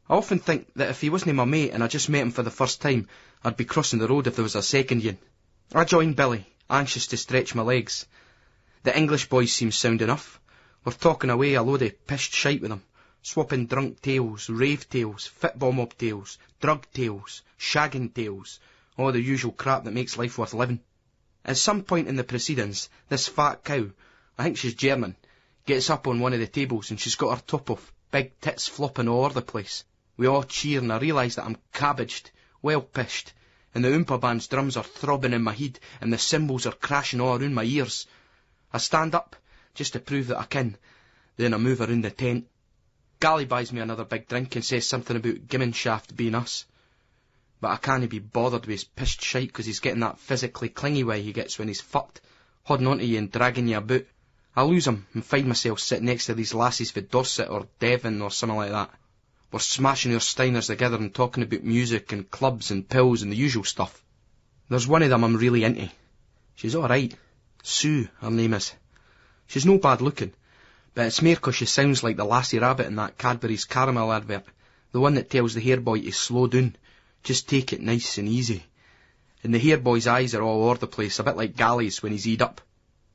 I often think that if he wasn't my mate and I just met him for the first time, I'd be crossing the road if there was a second yin. I join Billy, anxious to stretch my legs. The English boys seem sound enough. We're talking away a load of pissed shite with them, swapping drunk tales, rave tales, football mob tales, drug tales, shagging tales, all the usual crap that makes life worth living. At some point in the proceedings, this fat cow, I think she's German, gets up on one of the tables and she's got her top off, big tits flopping all over the place. We all cheer and I realise that I'm cabbaged, well pished, and the Oompa band's drums are throbbing in my head and the cymbals are crashing all around my ears. I stand up, just to prove that I can, then I move around the tent. Gally buys me another big drink and says something about Gemeinschaft being us. But I can't be bothered with his pissed shite 'cause he's getting that physically clingy way he gets when he's fucked, holding onto you and dragging you about. I lose him and find myself sitting next to these lassies for Dorset or Devon or something like that. We're smashing our Steiners together and talking about music and clubs and pills and the usual stuff. There's one of them I'm really into. She's alright. Sue, her name is. She's no bad looking, but it's mere 'cause she sounds like the lassie rabbit in that Cadbury's caramel advert, the one that tells the hairboy to slow down, just take it nice and easy. And the hairboy's eyes are all over the place, a bit like Gally's when he's eat up.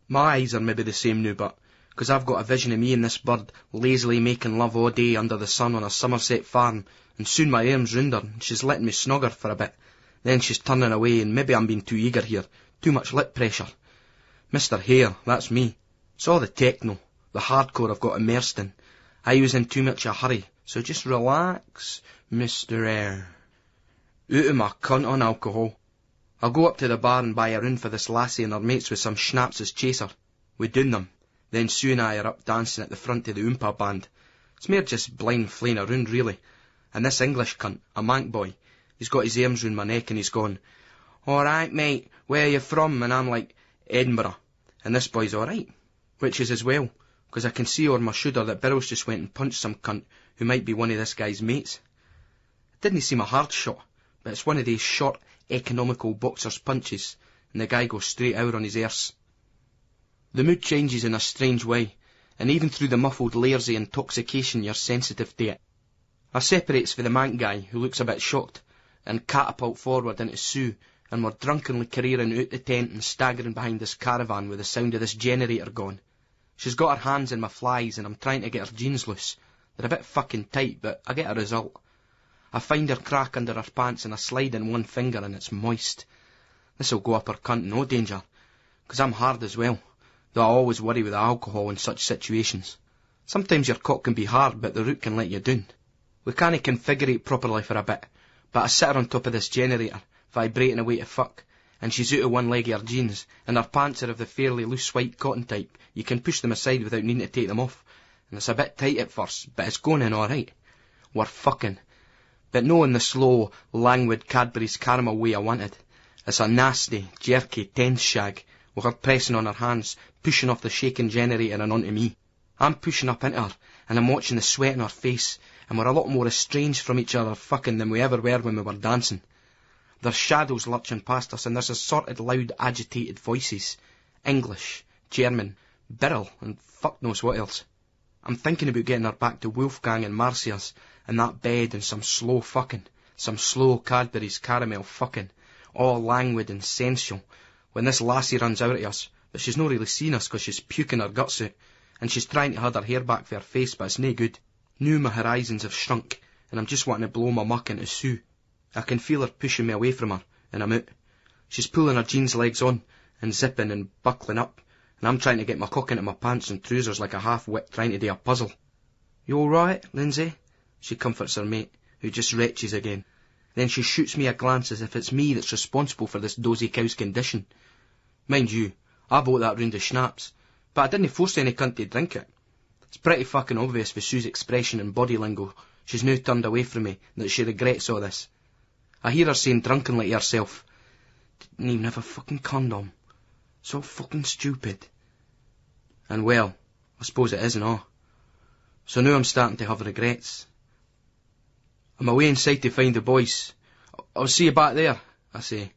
My eyes are maybe the same now, but 'cause I've got a vision of me and this bird lazily making love all day under the sun on a Somerset farm, and soon my arm's round her and she's letting me snog her for a bit. Then she's turning away and maybe I'm being too eager here, too much lip pressure. Mr. Hare, that's me. It's all the techno, the hardcore I've got immersed in. I was in too much a hurry, so just relax, Mr. Hare. Out of my cunt on alcohol. I'll go up to the bar and buy a round for this lassie and her mates with some schnapps as chaser. We doon them. Then Sue and I are up dancing at the front of the Oompa band. It's mere just blind flaying around, really. And this English cunt, a mank boy, he's got his arms round my neck and he's gone, "Alright, mate, where are you from?" And I'm like, "Edinburgh." And this boy's alright, which is as well, 'cause I can see over my shoulder that Birrell's just went and punched some cunt who might be one of this guy's mates. It didn't seem a hard shot, but it's one of these short, economical boxer's punches, and the guy goes straight out on his arse. The mood changes in a strange way, and even through the muffled layers of intoxication you're sensitive to it. I separates for the mank guy, who looks a bit shocked, and catapult forward into Sue, and we're drunkenly careering out the tent and staggering behind this caravan with the sound of this generator gone. She's got her hands in my flies, and I'm trying to get her jeans loose. They're a bit fucking tight, but I get a result. I find her crack under her pants, and I slide in one finger, and it's moist. This'll go up her cunt, no danger, 'cause I'm hard as well, though I always worry with the alcohol in such situations. Sometimes your cock can be hard, but the root can let you down. We can't configure it properly for a bit, but I sit her on top of this generator, vibrating away to fuck, and she's out of one leg of her jeans, and her pants are of the fairly loose white cotton type. You can push them aside without needing to take them off, and it's a bit tight at first, but it's going in alright. We're fucking, but no in the slow, languid Cadbury's caramel way I wanted. It's a nasty, jerky, tense shag, with her pressing on her hands, pushing off the shaking generator and onto me. I'm pushing up into her, and I'm watching the sweat on her face, and we're a lot more estranged from each other fucking than we ever were when we were dancing. There's shadows lurching past us, and there's assorted loud, agitated voices. English, German, Birrell, and fuck knows what else. I'm thinking about getting her back to Wolfgang and Marcia's, and that bed, and some slow fucking, some slow Cadbury's caramel fucking, all languid and sensual, when this lassie runs out at us, but she's not really seen us 'cause she's puking her guts out, and she's trying to hold her hair back for her face, but it's no good. Now my horizons have shrunk, and I'm just wanting to blow my muck into Sue. I can feel her pushing me away from her, and I'm out. She's pulling her jeans legs on, and zipping and buckling up, and I'm trying to get my cock into my pants and trousers like a half-wit trying to do a puzzle. "You all right, Lindsay?" she comforts her mate, who just retches again. Then she shoots me a glance as if it's me that's responsible for this dozy cow's condition. Mind you, I bought that round of schnapps, but I didn't force any cunt to drink it. It's pretty fucking obvious with Sue's expression and body lingo. She's now turned away from me, that she regrets all this. I hear her saying drunkenly to herself, "Didn't even have a fucking condom. So fucking stupid." And well, I suppose it is and all. So now I'm starting to have regrets. I'm away inside to find the boys. "I'll see you back there," I say.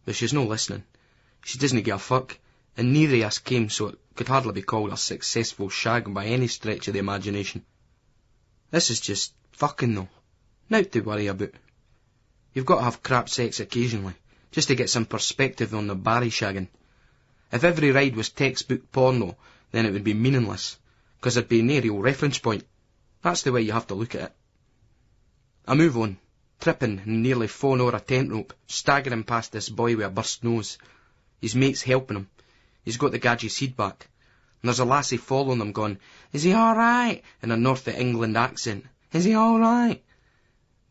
But she's no listening. She doesn't give a fuck, and neither of us came, so it could hardly be called a successful shag by any stretch of the imagination. This is just fucking though. Naught to worry about. You've got to have crap sex occasionally, just to get some perspective on the Barry shagging. If every ride was textbook porno, then it would be meaningless, 'cause there'd be no real reference point. That's the way you have to look at it. I move on, tripping and nearly falling over a tent rope, staggering past this boy with a burst nose. His mate's helping him. He's got the gadget's head back. And there's a lassie following them going, "Is he all right?" in a North of England accent. "Is he all right?"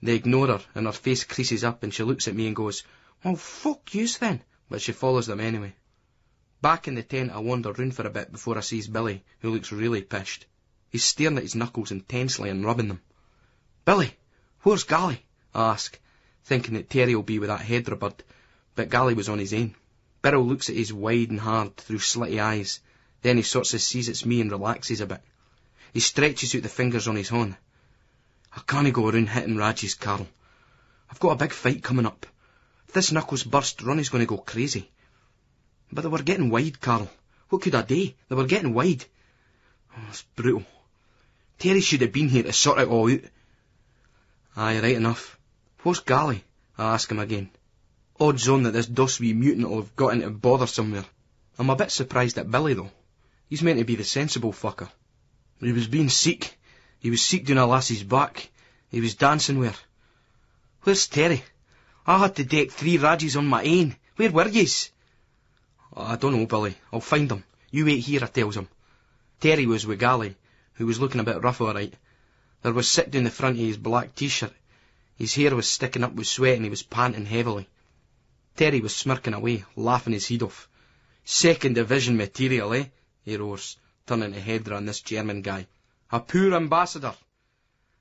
They ignore her, and her face creases up, and she looks at me and goes, "Well, fuck yous then," but she follows them anyway. Back in the tent, I wander round for a bit before I sees Billy, who looks really pissed. He's staring at his knuckles intensely and rubbing them. "Billy, where's Gally?" I ask, thinking that Terry'll be with that headrabird, but Gally was on his own. Birrell looks at his wide and hard through slitty eyes, then he sorts of sees it's me and relaxes a bit. He stretches out the fingers on his horn. "I can't go around hitting Raj's, Carl. I've got a big fight coming up. If this knuckles burst, Ronnie's going to go crazy." "But they were getting wide, Carl. What could I do? They were getting wide." "Oh, it's brutal. Terry should have been here to sort it all out." "Aye, right enough. Where's Gally?" I ask him again. Odds on that this dos-wee mutant will have got into bother somewhere. I'm a bit surprised at Billy, though. He's meant to be the sensible fucker. He was being sick. He was sick down a lassie's back. He was dancing with her. "Where's Terry? I had to deck 3 Rajies on my ain. Where were yous?" "I don't know, Billy. I'll find him. You wait here," I tells him. Terry was with Gally, who was looking a bit rough alright. There was sick down the front of his black t-shirt. His hair was sticking up with sweat and he was panting heavily. Terry was smirking away, laughing his head off. "Second division material, eh?" he roars, turning to head on this German guy. "A poor ambassador."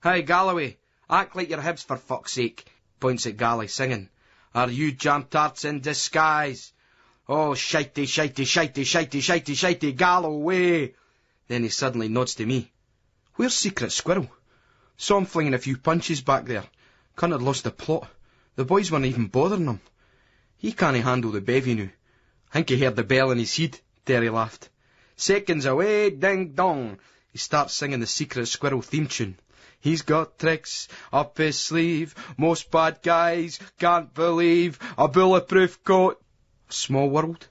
"Hey, Galloway, act like your hibs for fuck's sake," points at Gally, singing. "Are you jam-tarts in disguise? Oh, shitey, shitey, shitey, shitey, shitey, shitey, Galloway." Then he suddenly nods to me. "Where's Secret Squirrel? Saw him flinging a few punches back there. Cunt had lost the plot. The boys weren't even bothering him. He can't handle the bevy now. I think he heard the bell in his head, Terry laughed. Seconds away, ding dong. He starts singing the Secret Squirrel theme tune. He's got tricks up his sleeve, most bad guys can't believe a bulletproof coat. Small world.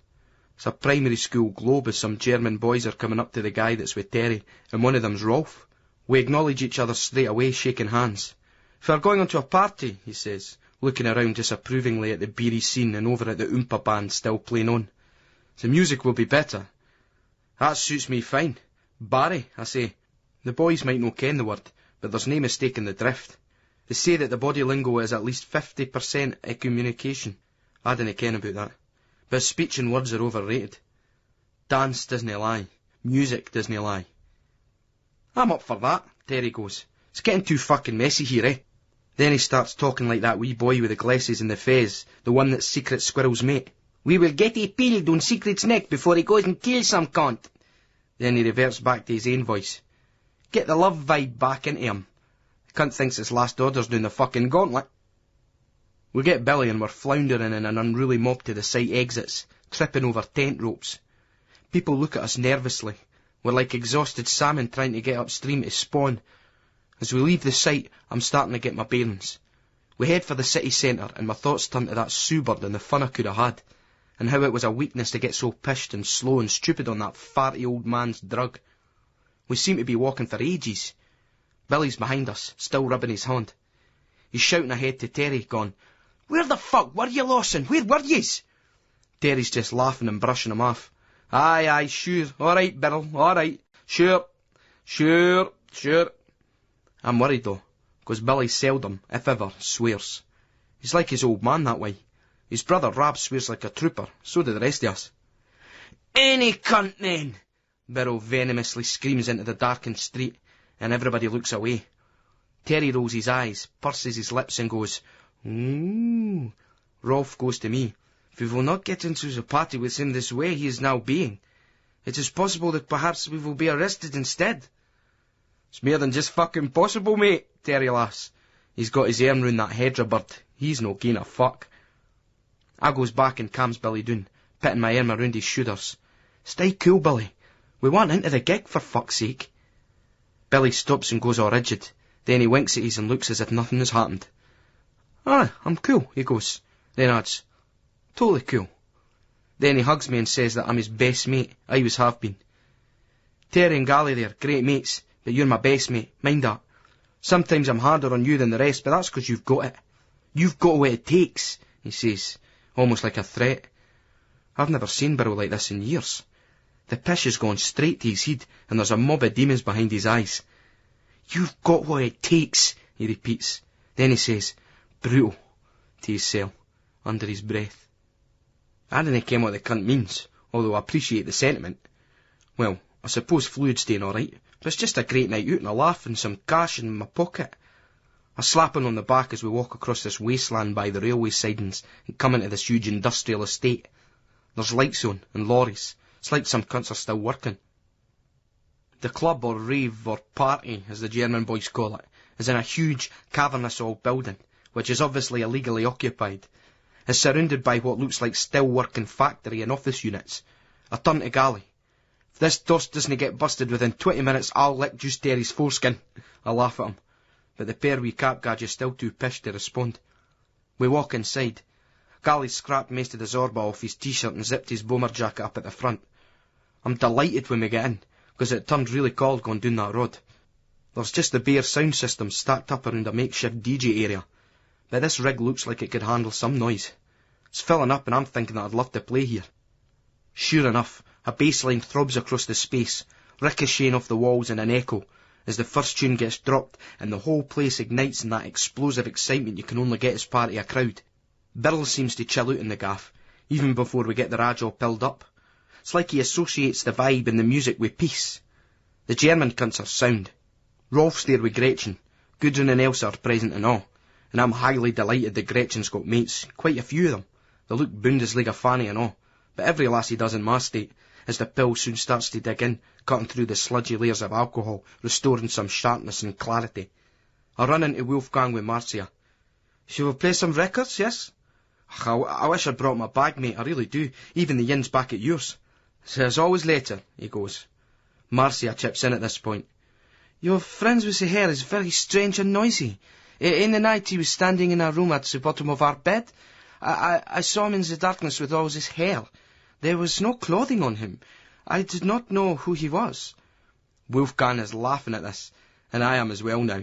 It's a primary school globe as some German boys are coming up to the guy that's with Terry, and one of them's Rolf. We acknowledge each other straight away, shaking hands. If we're going on to a party, he says, looking around disapprovingly at the beery scene and over at the Oompa band still playing on. The music will be better. That suits me fine. Barry, I say. The boys might no ken the word, but there's no mistaking the drift. They say that the body lingo is at least 50% a communication. I dinna ken about that. But speech and words are overrated. Dance doesn't lie. Music doesn't lie. I'm up for that, Terry goes. It's getting too fucking messy here, eh? Then he starts talking like that wee boy with the glasses and the fez, the one that's Secret Squirrel's mate. We will get he peeled on Secret's neck before he goes and kills some cunt. Then he reverts back to his own voice. Get the love vibe back into him. The cunt thinks his last order's doing the fucking gauntlet. We get Billy and we're floundering in an unruly mob to the site exits, tripping over tent ropes. People look at us nervously. We're like exhausted salmon trying to get upstream to spawn. As we leave the site, I'm starting to get my bearings. We head for the city centre, and my thoughts turn to that Sue bird and the fun I could have had, and how it was a weakness to get so pished and slow and stupid on that farty old man's drug. We seem to be walking for ages. Billy's behind us, still rubbing his hand. He's shouting ahead to Terry, going, Where the fuck were you, Lawson? Where were yous? Terry's just laughing and brushing him off. Aye, sure. All right, Bill, all right. Sure. I'm worried, though, because Billy seldom, if ever, swears. He's like his old man that way. His brother Rab swears like a trooper, so do the rest of us. Any cunt, then! Birrow venomously screams into the darkened street, and everybody looks away. Terry rolls his eyes, purses his lips, and goes, Ooh. Rolf goes to me. If we will not get into the party with him this way he is now being, it is possible that perhaps we will be arrested instead. It's more than just fucking possible, mate, Terry laughs. He's got his arm round that hedger bird. He's no gain a fuck. I goes back and calms Billy down, pitting my arm around his shoulders. Stay cool, Billy. We want into the gig, for fuck's sake. Billy stops and goes all rigid. Then he winks at us and looks as if nothing has happened. Aye, I'm cool, he goes. Then adds, totally cool. Then he hugs me and says that I'm his best mate. I always have been. Terry and Gally there, great mates, but you're my best mate, mind that. Sometimes I'm harder on you than the rest, but that's 'cause you've got it. You've got what it takes, he says, almost like a threat. I've never seen Birrow like this in years. The pish has gone straight to his head, and there's a mob of demons behind his eyes. You've got what it takes, he repeats. Then he says, brutal, to his cell, under his breath. I dinna ken what the cunt means, although I appreciate the sentiment. Well, I suppose fluid's staying alright, but it's just a great night out and a laugh and some cash in my pocket. I slap him on the back as we walk across this wasteland by the railway sidings and come into this huge industrial estate. There's lights on and lorries. It's like some cunts are still working. The club or rave or party, as the German boys call it, is in a huge, cavernous old building, which is obviously illegally occupied. It's surrounded by what looks like still-working factory and office units. I turn to Gally. If this dust doesn't get busted within 20 minutes, I'll lick Juice Terry's foreskin. I laugh at him, but the pair wee cap gadgets still too pissed to respond. We walk inside. Gally's scrapped most of the Zorba off his t-shirt and zipped his bomber jacket up at the front. I'm delighted when we get in, because it turned really cold going down that road. There's just the bare sound system stacked up around a makeshift DJ area, but this rig looks like it could handle some noise. It's filling up and I'm thinking that I'd love to play here. Sure enough, a bass line throbs across the space, ricocheting off the walls in an echo, as the first tune gets dropped and the whole place ignites in that explosive excitement you can only get as part of a crowd. Birrell seems to chill out in the gaff, even before we get the raj all pilled up. It's like he associates the vibe and the music with peace. The German cunts are sound. Rolf's there with Gretchen. Gudrun and Elsa are present and all, and I'm highly delighted that Gretchen's got mates, quite a few of them. They look Bundesliga fanny and all, but every lassie does in my state, as the pill soon starts to dig in, cutting through the sludgy layers of alcohol, restoring some sharpness and clarity. I run into Wolfgang with Marcia. Shall we play some records, yes? I wish I'd brought my bag, mate, I really do. Even the yin's back at yours. There's always later, he goes. Marcia chips in at this point. Your friend with the hair is very strange and noisy. In the night he was standing in our room at the bottom of our bed. I saw him in the darkness with all his hair. There was no clothing on him. I did not know who he was. Wolfgang is laughing at this, and I am as well now.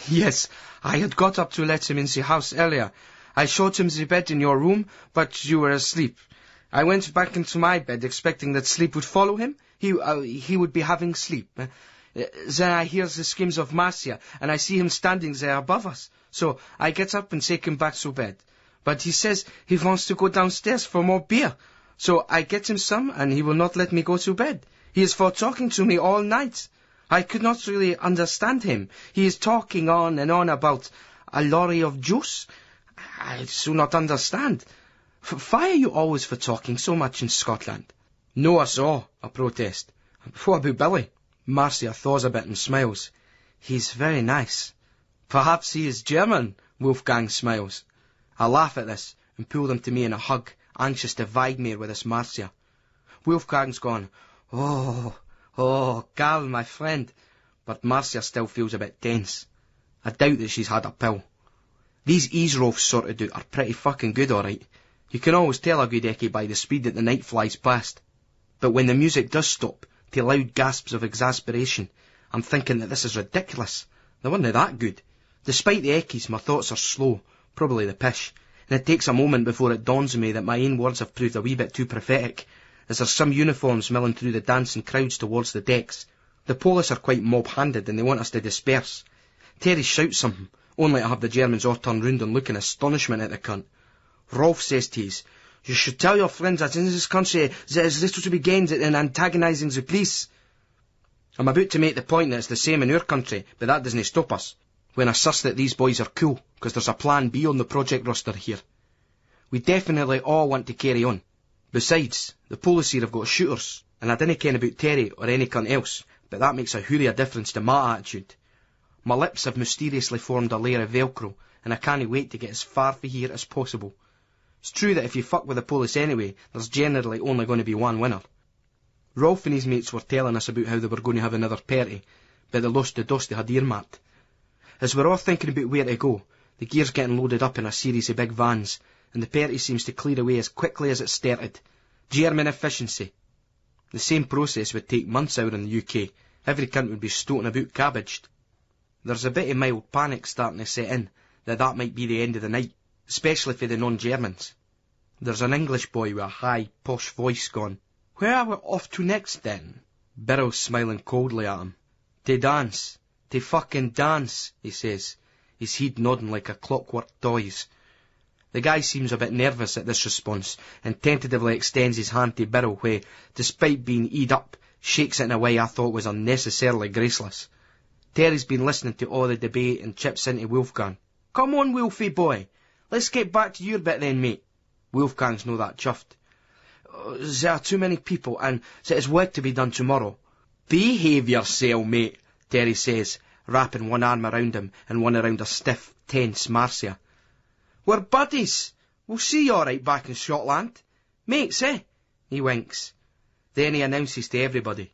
Yes, I had got up to let him in the house earlier. I showed him the bed in your room, but you were asleep. I went back into my bed, expecting that sleep would follow him. He would be having sleep. Then I hear the screams of Marcia, and I see him standing there above us. So I get up and take him back to bed. But he says he wants to go downstairs for more beer. So I get him some, and he will not let me go to bed. He is for talking to me all night. I could not really understand him. He is talking on and on about a lorry of juice. I do not understand. Why are you always for talking so much in Scotland? No, I saw, I protest. What about Billy? Marcia thaws a bit and smiles. He's very nice. Perhaps he is German, Wolfgang smiles. I laugh at this and pull him to me in a hug, anxious to Weidmere with this Marcia. Wolfgang's gone, oh, Carl, my friend. But Marcia still feels a bit tense. I doubt that she's had a pill. These eavesdrops sorted out are pretty fucking good, alright. You can always tell a good eckie by the speed that the night flies past. But when the music does stop, to loud gasps of exasperation, I'm thinking that this is ridiculous. They weren't that good. Despite the eckies, my thoughts are slow, probably the pish, and it takes a moment before it dawns on me that my own words have proved a wee bit too prophetic, as there's some uniforms milling through the dancing crowds towards the decks. The police are quite mob-handed and they want us to disperse. Terry shouts something, only to have the Germans all turn round and look in astonishment at the cunt. Rolf says to us, you should tell your friends that in this country there is little to be gained in antagonising the police. I'm about to make the point that it's the same in our country, but that doesn't stop us, when I suss that these boys are cool, because there's a plan B on the project roster here. We definitely all want to carry on. Besides, the police here have got shooters, and I dinna ken about Terry or any cunt else, but that makes a hoorie of difference to my attitude. My lips have mysteriously formed a layer of velcro, and I can't wait to get as far from here as possible. It's true that if you fuck with the police anyway, there's generally only going to be one winner. Rolf and his mates were telling us about how they were going to have another party, but they lost the dust they had earmarked. As we're all thinking about where to go, the gear's getting loaded up in a series of big vans, and the party seems to clear away as quickly as it started. German efficiency. The same process would take months out in the UK. Every cunt would be stoating about cabbaged. There's a bit of mild panic starting to set in, that might be the end of the night, especially for the non-Germans. There's an English boy with a high, posh voice gone, where are we off to next then? Birrell's smiling coldly at him. To dance. To fucking dance, he says, his head nodding like a clockwork toy's. The guy seems a bit nervous at this response, and tentatively extends his hand to Birrell, who, despite being eed up, shakes it in a way I thought was unnecessarily graceless. Terry's been listening to all the debate and chips into Wolfgang. Come on, Wolfie boy, let's get back to your bit then, mate. Wolfgang's no that chuffed. There are too many people, and there is work to be done tomorrow. Behave yourself, mate, Terry says, wrapping one arm around him and one around a stiff, tense Marcia. We're buddies. We'll see you all right back in Scotland. Mates, eh? He winks. Then he announces to everybody.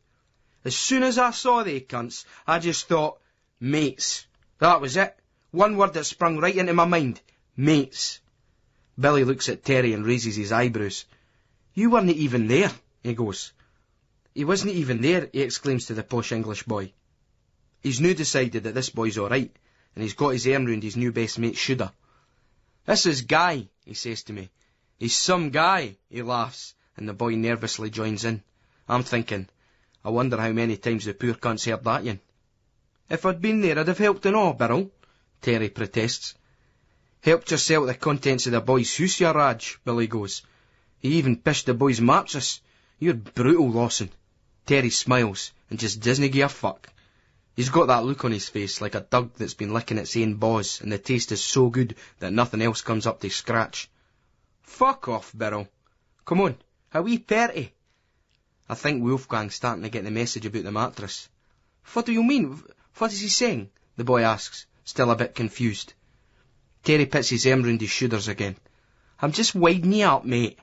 As soon as I saw they cunts, I just thought, mates. That was it. One word that sprung right into my mind. Mates. Billy looks at Terry and raises his eyebrows. You weren't even there, he goes. He wasn't even there, he exclaims to the posh English boy. He's now decided that this boy's all right, and he's got his arm round his new best mate's shoulder. This is Guy, he says to me. He's some guy, he laughs, and the boy nervously joins in. I'm thinking, I wonder how many times the poor cunt's heard that yin. If I'd been there, I'd have helped and all, Birrell, Terry protests. Helped yourself the contents of the boy's house, you Raj, Billy goes. He even pished the boy's mattress. You're brutal, Lawson. Terry smiles, and just doesn't give a fuck. He's got that look on his face like a dog that's been licking its own paws, and the taste is so good that nothing else comes up to scratch. Fuck off, Birrell. Come on, a wee party. I think Wolfgang's starting to get the message about the mattress. What do you mean? What is he saying? The boy asks, still a bit confused. Terry puts his arm round his shoulders again. I'm just winding you up, mate.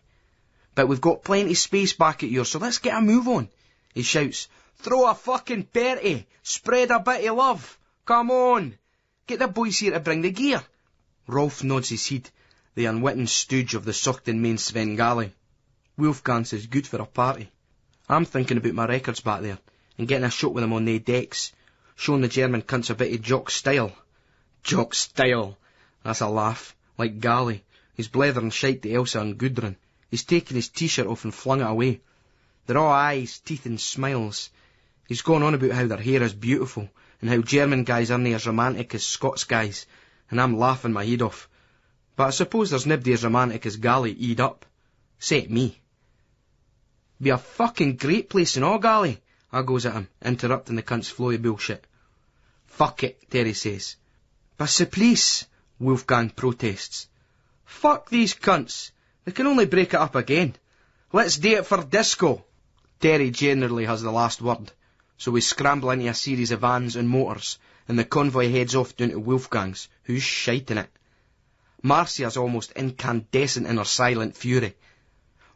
But we've got plenty of space back at yours, so let's get a move on. He shouts, throw a fucking party, spread a bit of love. Come on, get the boys here to bring the gear. Rolf nods his head, the unwitting stooge of the Suchten main Svengali. Wolfgang is good for a party. I'm thinking about my records back there, and getting a shot with them on their decks, showing the German cunts a bit of jock style. Jock style. That's a laugh. Like Gally. He's blethering shite to Elsa and Gudrun. He's taken his t-shirt off and flung it away. They're all eyes, teeth and smiles. He's gone on about how their hair is beautiful, and how German guys aren't as romantic as Scots guys, and I'm laughing my head off. But I suppose there's nobody as romantic as Gally eat up. Except me. Be a fucking great place and all, Gally, I goes at him, interrupting the cunt's flowy bullshit. Fuck it, Terry says. But c'est please, Wolfgang protests. Fuck these cunts. They can only break it up again. Let's do it for disco. Terry generally has the last word, so we scramble into a series of vans and motors, and the convoy heads off down to Wolfgang's, who's shiting it. Marcia's almost incandescent in her silent fury.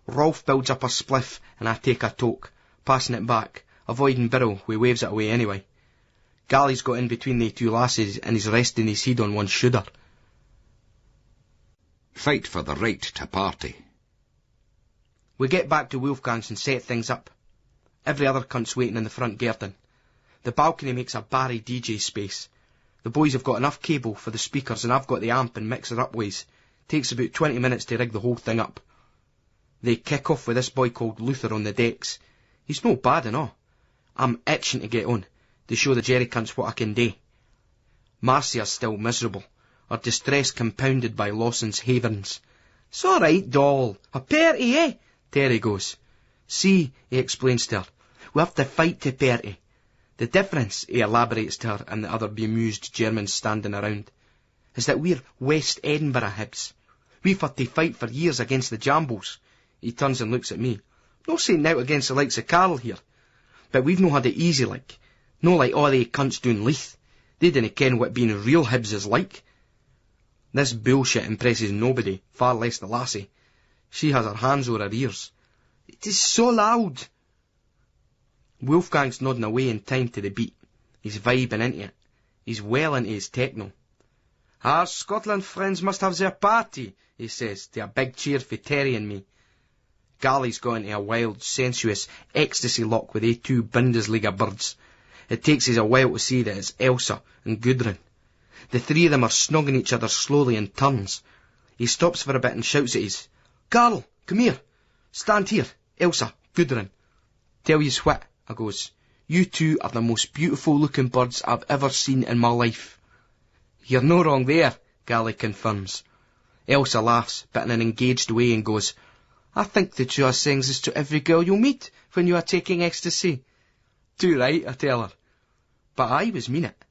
Rolf builds up a spliff, and I take a toke, passing it back, avoiding Birrell, who waves it away anyway. Gally's got in between the two lasses, and he's resting his head on one shoulder. Fight for the right to party. We get back to Wolfgang's and set things up. Every other cunt's waiting in the front garden. The balcony makes a Barry DJ space. The boys have got enough cable for the speakers, and I've got the amp and mixer up ways. Takes about 20 minutes to rig the whole thing up. They kick off with this boy called Luther on the decks. He's no bad and all. I'm itching to get on, to show the jerry cunts what I can do. Marcia's still miserable, her distress compounded by Lawson's haverns. It's all right, doll. A party, eh? Terry goes. See, he explains to her, we have to fight to party. The difference, he elaborates to her and the other bemused Germans standing around, is that we're West Edinburgh Hibs. We've had to fight for years against the Jambos. He turns and looks at me. Not saying out against the likes of Carl here, but we've no had it easy like. No like all they cunts doing Leith. They didn't ken what being real Hibs is like. This bullshit impresses nobody, far less the lassie. She has her hands over her ears. It is so loud. Wolfgang's nodding away in time to the beat. He's vibing into it. He's well into his techno. Our Scotland friends must have their party, he says, to a big cheer for Terry and me. Gally's got into a wild, sensuous ecstasy lock with two Bundesliga birds. It takes us a while to see that it's Elsa and Gudrun. The three of them are snogging each other slowly in turns. He stops for a bit and shouts at us, Carl, come here. Stand here, Elsa, Gudrun. Tell yous what, I goes. You two are the most beautiful looking birds I've ever seen in my life. You're no wrong there, Gally confirms. Elsa laughs, but in an engaged way, and goes, I think that you are saying this to every girl you meet when you are taking ecstasy. Too right, I tell her. But I always mean it.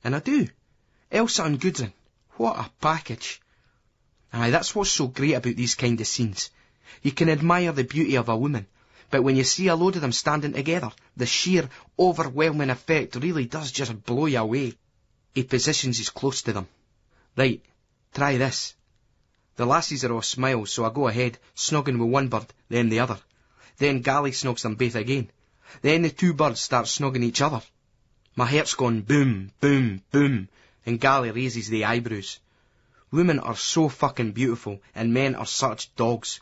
And I do. Elsa and Gudrun, what a package. Aye, that's what's so great about these kind of scenes. You can admire the beauty of a woman, but when you see a load of them standing together, the sheer, overwhelming effect really does just blow you away. He positions us close to them. Right, try this. The lassies are all smiles, so I go ahead, snogging with one bird, then the other. Then Gally snogs them both again. Then the two birds start snogging each other. My heart's gone boom, boom, boom, and Gally raises the eyebrows. Women are so fucking beautiful, and men are such dogs.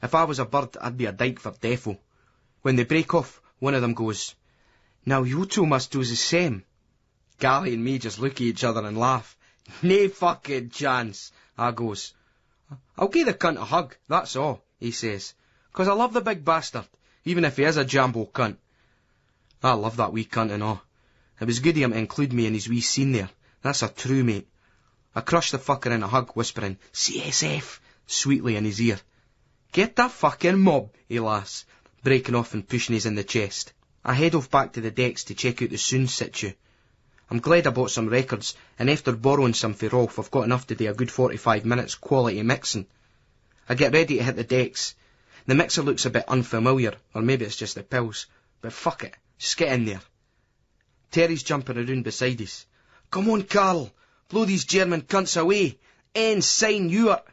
If I was a bird, I'd be a dyke for defo. When they break off, one of them goes, Now you two must do the same. Gally and me just look at each other and laugh. Nae fucking chance, I goes. I'll give the cunt a hug, that's all, he says, 'cause I love the big bastard, even if he is a jambo cunt. I love that wee cunt and all. It was good of him to include me in his wee scene there. That's a true mate. I crushed the fucker in a hug, whispering, CSF, sweetly in his ear. Get the fucking mob, he laughs, breaking off and pushing us in the chest. I head off back to the decks to check out the Soon situ. I'm glad I bought some records, and after borrowing some for Rolf, I've got enough to do a good 45 minutes quality mixing. I get ready to hit the decks. The mixer looks a bit unfamiliar, or maybe it's just the pills, but fuck it, just get in there. Terry's jumping around beside us. Come on, Carl, blow these German cunts away. Ensign Ewart.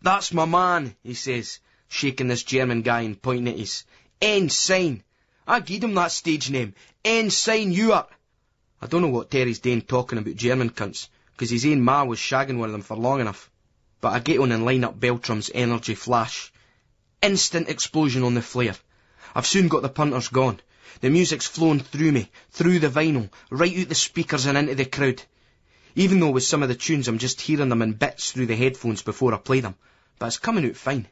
That's my man, he says, shaking this German guy and pointing at his. Ensign. I gied him that stage name. Ensign Ewart. I don't know what Terry's doing talking about German cunts, 'cause his own ma was shagging one of them for long enough. But I get on and line up Beltram's energy flash. Instant explosion on the flare. I've soon got the punters gone. The music's flowing through me, through the vinyl, right out the speakers and into the crowd. Even though with some of the tunes I'm just hearing them in bits through the headphones before I play them. But it's coming out fine.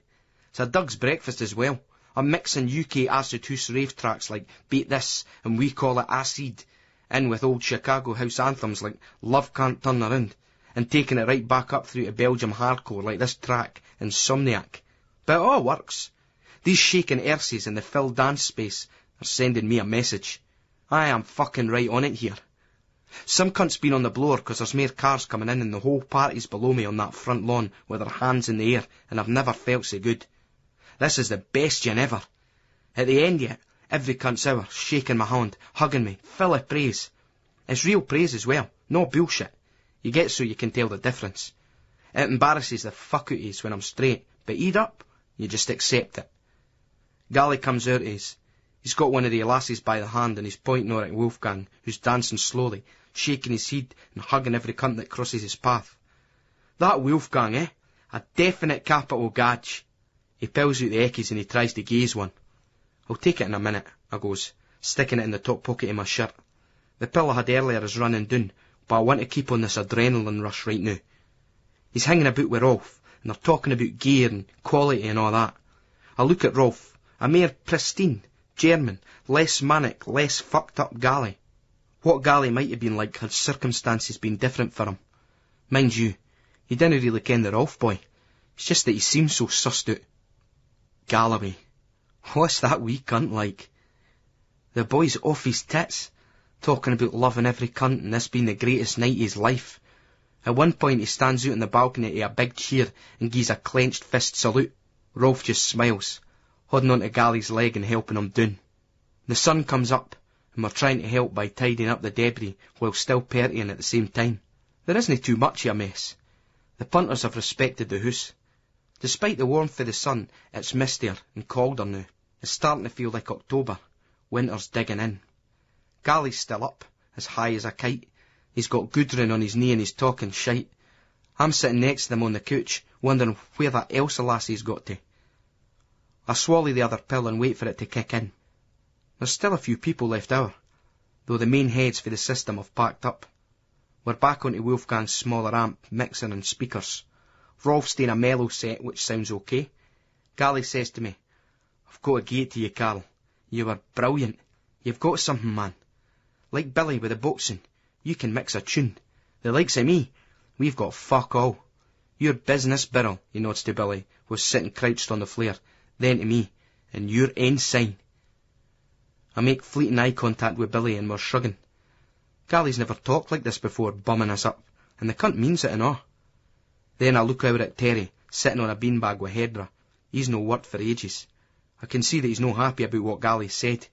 It's a Doug's breakfast as well. I'm mixing UK acid house rave tracks like Beat This and We Call It Acid, in with old Chicago house anthems like Love Can't Turn Around, and taking it right back up through to Belgium hardcore like this track, Insomniac. But it all works. These shaking earthies in the filled dance space are sending me a message. I am fucking right on it here. Some cunt's been on the blower 'cause there's more cars coming in and the whole party's below me on that front lawn with their hands in the air, and I've never felt so good. This is the best gin ever. At the end yet, every cunt's hour, shaking my hand, hugging me, full of praise. It's real praise as well, no bullshit. You get so you can tell the difference. It embarrasses the fuck out of us when I'm straight, but eat up, you just accept it. Gally comes out of us. He's got one of the lasses by the hand and he's pointing her at Wolfgang, who's dancing slowly, shaking his head and hugging every cunt that crosses his path. That Wolfgang, eh? A definite capital gadge. He pulls out the eckies and he tries to gaze one. I'll take it in a minute, I goes, sticking it in the top pocket of my shirt. The pill I had earlier is running down, but I want to keep on this adrenaline rush right now. He's hanging about with Rolf, and they're talking about gear and quality and all that. I look at Rolf, a mere pristine, German, less manic, less fucked up Gally. What Gally might have been like had circumstances been different for him. Mind you, he didn't really ken the Rolf boy. It's just that he seems so sussed out. Galloway. What's that wee cunt like? The boy's off his tits, talking about loving every cunt and this being the greatest night of his life. At one point he stands out on the balcony to a big cheer and gives a clenched fist salute. Rolf just smiles, holding on to Gally's leg and helping him down. The sun comes up, and we're trying to help by tidying up the debris while still partying at the same time. There isn't too much of a mess. The punters have respected the hoose. Despite the warmth of the sun, it's mistier and colder now. It's starting to feel like October. Winter's digging in. Gally's still up, as high as a kite. He's got Gudrun on his knee and he's talking shite. I'm sitting next to them on the couch, wondering where that Elsa lassie's got to. I swallow the other pill and wait for it to kick in. There's still a few people left over, though the main heads for the system have packed up. We're back onto Wolfgang's smaller amp, mixing and speakers. Rolf's doing a mellow set, which sounds okay. Gally says to me, I've got to give it to you, Carl. You were brilliant. You've got something, man. Like Billy with the boxing, you can mix a tune. The likes of me, we've got fuck all. Your business barrel, he nods to Billy, was sitting crouched on the flare, then to me, and your ensign. I make fleeting eye contact with Billy and we're shrugging. Gally's never talked like this before, bumming us up, and the cunt means it and all. Then I look out at Terry, sitting on a beanbag with Hedra. He's no worked for ages. I can see that he's no happy about what Gally said.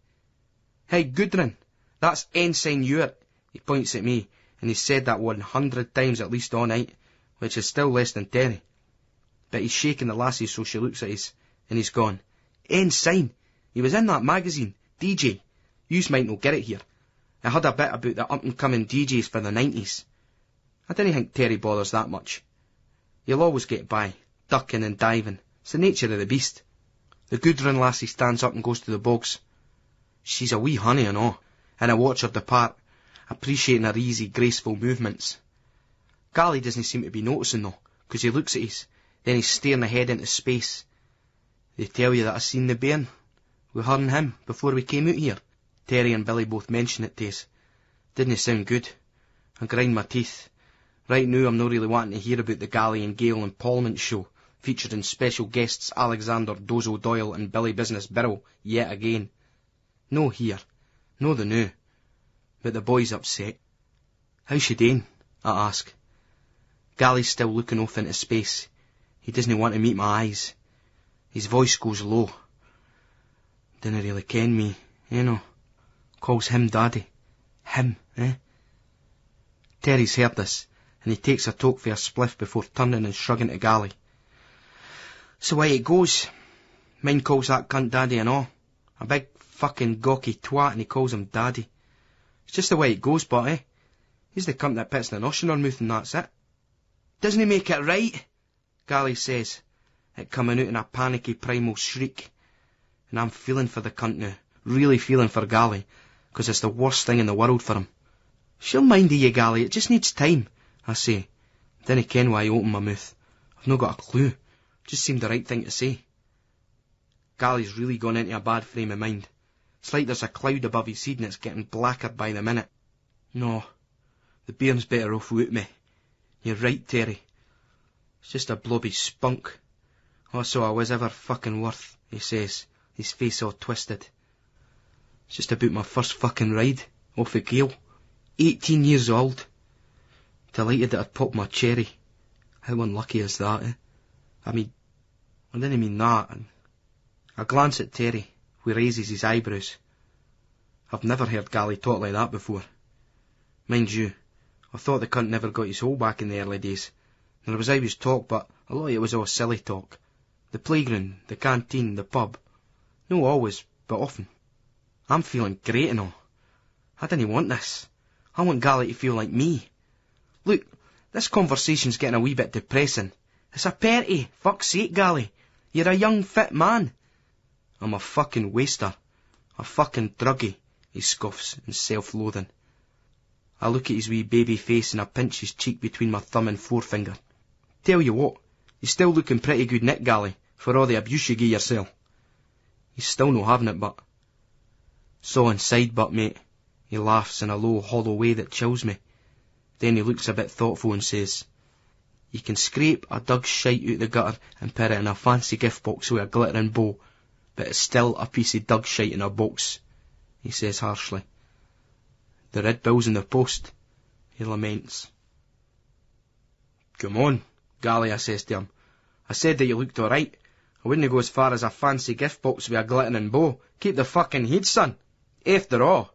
Hey, Gudrun, that's Ensign Ewart. He points at me, and he's said that 100 times at least all night, which is still less than Terry. But he's shaking the lassie so she looks at us, and he's gone, Ensign, he was in that magazine, DJ. Yous might not get it here. I had a bit about the up-and-coming DJs for the 90s. I didn't think Terry bothers that much. You'll always get by, ducking and diving. It's the nature of the beast. The Gudrun lassie stands up and goes to the bogs. She's a wee honey and all, and I watch her depart, appreciating her easy, graceful movements. Gally doesn't seem to be noticing though, 'cause he looks at us, then he's staring ahead into space. They tell you that I seen the bairn, with her and him, before we came out here. Terry and Billy both mention it to us. Didn't sound good. I grind my teeth. Right now I'm not really wanting to hear about the Gally and Gale and Parliament show, featuring special guests Alexander Dozo Doyle and Billy Business Birrell, yet again. No here. No the new. But the boy's upset. How's she doing? I ask. Gally's still looking off into space. He doesn't want to meet my eyes. His voice goes low. Dinna really ken me, you know. Calls him daddy. Him, eh? Terry's heard this, and he takes a toke for a spliff before turning and shrugging to Gally. So away it goes. Mine calls that cunt daddy and all. A big fucking gawky twat, and he calls him daddy. It's just the way it goes, but he's the cunt that puts the notion on mouth and that's it. Doesn't he make it right? Gally says, it coming out in a panicky primal shriek. And I'm feeling for the cunt now, really feeling for Gally, 'cause it's the worst thing in the world for him. She'll mind of you, Gally, it just needs time, I say. Dinna ken why I open my mouth. I've not got a clue. Just seemed the right thing to say. Gally's really gone into a bad frame of mind. It's like there's a cloud above his head and it's getting blacker by the minute. No, the bairn's better off without me. You're right, Terry. It's just a blobby spunk. Oh, so I was ever fucking worth, he says, his face all twisted. It's just about my first fucking ride, off the Gale. 18 years old. Delighted that I'd popped my cherry. How unlucky is that, eh? I didn't mean that. And I glance at Terry, who raises his eyebrows. I've never heard Gally talk like that before. Mind you, I thought the cunt never got his hole back in the early days. There was always talk, but a lot of it was all silly talk. The playground, the canteen, the pub. No always, but often. I'm feeling great and all. I didn't want this. I want Gally to feel like me. Look, this conversation's getting a wee bit depressing. It's a party, fuck's sake, Gally. You're a young, fit man. I'm a fucking waster. A fucking druggie, he scoffs in self-loathing. I look at his wee baby face and I pinch his cheek between my thumb and forefinger. Tell you what, you're still looking pretty good, Nick, Gally, for all the abuse you gave yourself. He's still no having it, but... So inside, but, mate. He laughs in a low, hollow way that chills me. Then he looks a bit thoughtful and says, you can scrape a dug's shite out the gutter and put it in a fancy gift box with a glittering bow, but it's still a piece of dug shite in a box, he says harshly. The red bill's in the post, he laments. Come on, Gally, I says to him. I said that you looked alright. I wouldn't go as far as a fancy gift box with a glittering bow. Keep the fucking heat, son. After all,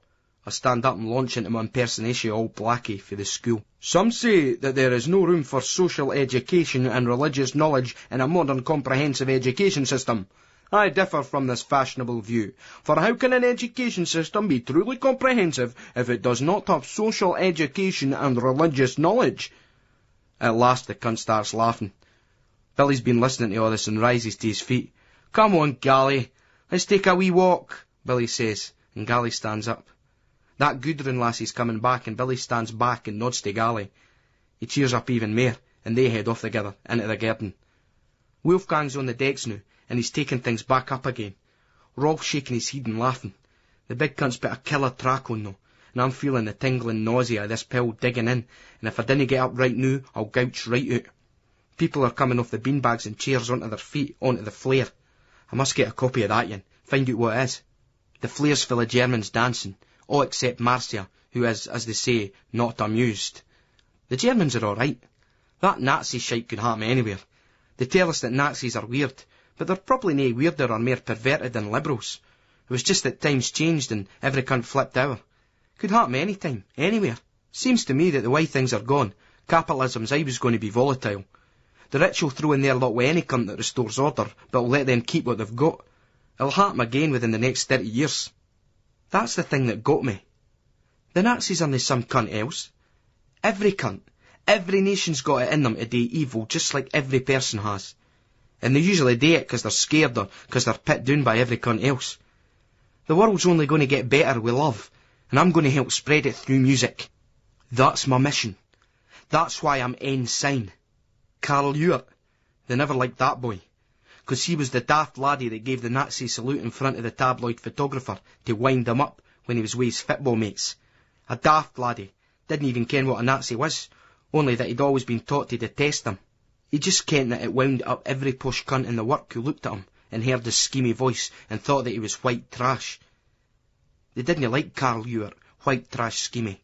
I stand up and launch into my impersonation all blacky for the school. Some say that there is no room for social education and religious knowledge in a modern comprehensive education system. I differ from this fashionable view, for how can an education system be truly comprehensive if it does not have social education and religious knowledge? At last the cunt starts laughing. Billy's been listening to all this and rises to his feet. Come on, Gally, let's take a wee walk, Billy says, and Gally stands up. That Gudrun lassie's coming back, and Billy stands back and nods to Gally. He cheers up even more, and they head off together into the garden. Wolfgang's on the decks now, and he's taking things back up again. Rolf's shaking his head and laughing. The big cunt's put a killer track on though, and I'm feeling the tingling nausea of this pill digging in, and if I didn't get up right now, I'll gouge right out. People are coming off the beanbags and chairs onto their feet, onto the flare. I must get a copy of that yin, find out what it is. The flare's full of Germans dancing, all except Marcia, who is, as they say, not amused. The Germans are all right. That Nazi shite could happen anywhere. They tell us that Nazis are weird, but they're probably nae weirder or more perverted than liberals. It was just that times changed and every cunt flipped over. Could happen any time, anywhere. Seems to me that the way things are gone, capitalism's always going to be volatile. The rich will throw in their lot with any cunt that restores order, but will let them keep what they've got. It'll happen again within the next 30 years. That's the thing that got me. The Nazis aren't some cunt else. Every cunt, every nation's got it in them to do evil just like every person has. And they usually do it because they're scared or because they're put down by every cunt else. The world's only going to get better with love, and I'm going to help spread it through music. That's my mission. That's why I'm ensign. Carl Ewart, they never liked that boy, 'cause he was the daft laddie that gave the Nazi salute in front of the tabloid photographer to wind him up when he was with his football mates. A daft laddie, didn't even ken what a Nazi was, only that he'd always been taught to detest him. He just kent that it wound up every posh cunt in the work who looked at him and heard his schemy voice and thought that he was white trash. They didn't like Carl Ewart, white trash schemy,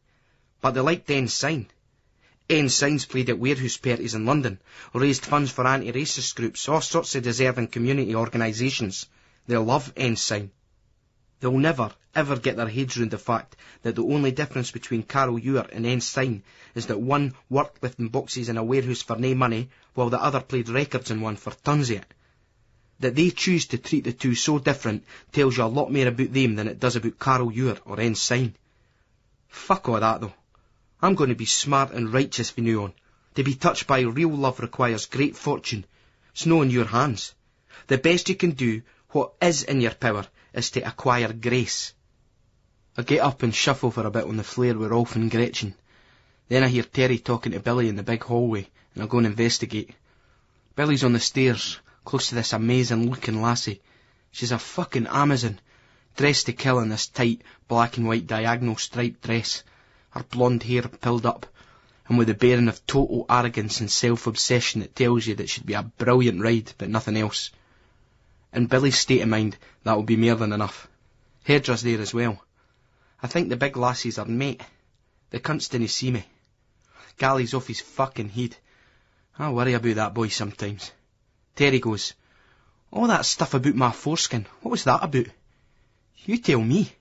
but they liked Ensign. Ensigns played at warehouse parties in London, raised funds for anti-racist groups, all sorts of deserving community organisations. They love Ensign. They'll never, ever get their heads round the fact that the only difference between Carol Ewart and Ensign is that one worked lifting boxes in a warehouse for no money, while the other played records in one for tons of it. That they choose to treat the two so different tells you a lot more about them than it does about Carol Ewart or Ensign. Fuck all that though. I'm going to be smart and righteous from now on. To be touched by real love requires great fortune. It's not in your hands. The best you can do, what is in your power, is to acquire grace. I get up and shuffle for a bit on the flare with Rolf and Gretchen. Then I hear Terry talking to Billy in the big hallway, and I go and investigate. Billy's on the stairs, close to this amazing looking lassie. She's a fucking Amazon, dressed to kill in this tight black and white diagonal striped dress, her blonde hair pilled up, and with the bearing of total arrogance and self-obsession that tells you that she'd be a brilliant ride, but nothing else. In Billy's state of mind, that will be more than enough. Hedra's there as well. I think the big lassie's her mate. The cunts didn't see me. Gally's off his fucking head. I worry about that boy sometimes. Terry goes, "All that stuff about my foreskin, what was that about?" "You tell me."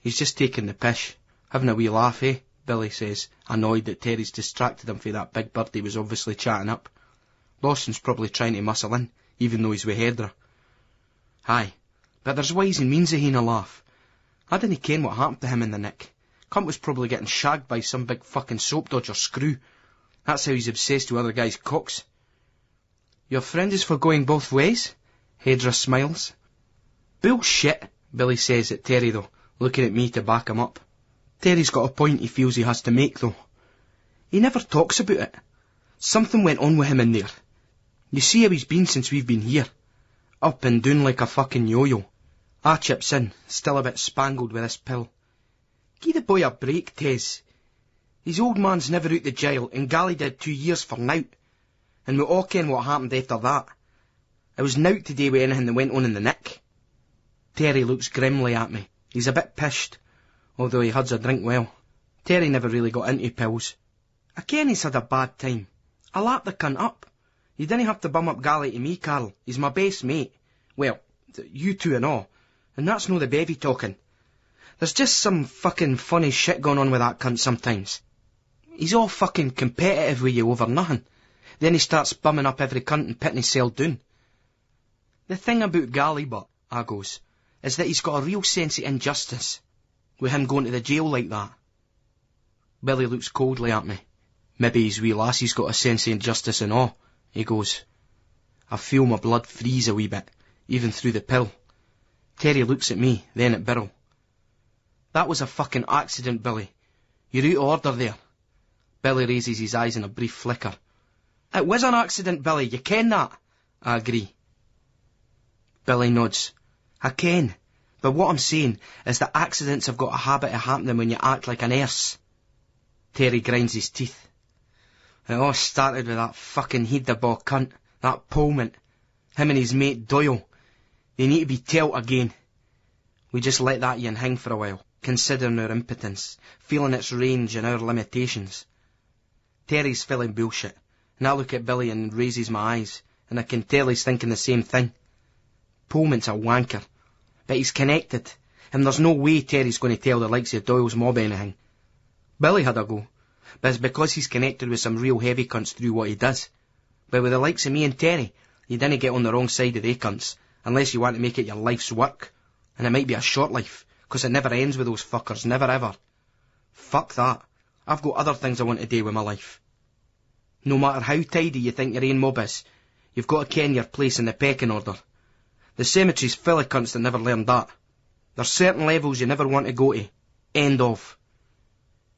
"He's just taking the pish, having a wee laugh, eh?" Billy says, annoyed that Terry's distracted him from that big bird he was obviously chatting up. Lawson's probably trying to muscle in, even though he's with Hedra. "Aye, but there's ways and means of having a laugh. I didn't ken what happened to him in the nick. Cunt was probably getting shagged by some big fucking soap dodger screw. That's how he's obsessed with other guys' cocks." "Your friend is for going both ways?" Hedra smiles. "Bullshit," Billy says at Terry though, looking at me to back him up. Terry's got a point he feels he has to make though. He never talks about it. Something went on with him in there. You see how he's been since we've been here. Up and down like a fucking yo-yo. I chips in, still a bit spangled with this pill. "Give the boy a break, Tez. His old man's never out the jail, and Gally did 2 years for nowt. And we all ken what happened after that. It was nowt to do with anything that went on in the nick." Terry looks grimly at me. He's a bit pissed, although he huds a drink well. Terry never really got into pills. "I ken he's had a bad time. I lapped the cunt up. You didn't have to bum up Gally to me, Carl. He's my best mate. Well, you two and all. And that's no the bevy talking. There's just some fucking funny shit going on with that cunt sometimes. He's all fucking competitive with you over nothing. Then he starts bumming up every cunt and pitting himself down. The thing about Gally, but," I goes, "is that he's got a real sense of injustice, with him going to the jail like that." Billy looks coldly at me. "Maybe his wee lassie's got a sense of injustice and all," he goes. I feel my blood freeze a wee bit, even through the pill. Terry looks at me, then at Birrell. "That was a fucking accident, Billy. You're out of order there." Billy raises his eyes in a brief flicker. "It was an accident, Billy, you ken that?" I agree. Billy nods. "I ken, but what I'm saying is that accidents have got a habit of happening when you act like an arse." Terry grinds his teeth. "It all started with that fucking head-the-ball cunt, that Pullman. Him and his mate Doyle. They need to be telt again. We just let that yin hang for a while, considering our impotence, feeling its range and our limitations." Terry's filling bullshit, and I look at Billy and raises my eyes, and I can tell he's thinking the same thing. Pullman's a wanker, but he's connected, and there's no way Terry's going to tell the likes of Doyle's mob anything. Billy had a go, but it's because he's connected with some real heavy cunts through what he does. But with the likes of me and Terry, you didn't get on the wrong side of they cunts, unless you want to make it your life's work. And it might be a short life, 'cause it never ends with those fuckers, never ever. Fuck that. I've got other things I want to do with my life. No matter how tidy you think your own mob is, you've got to ken your place in the pecking order. The cemetery's full of cunts that never learned that. There's certain levels you never want to go to. End of.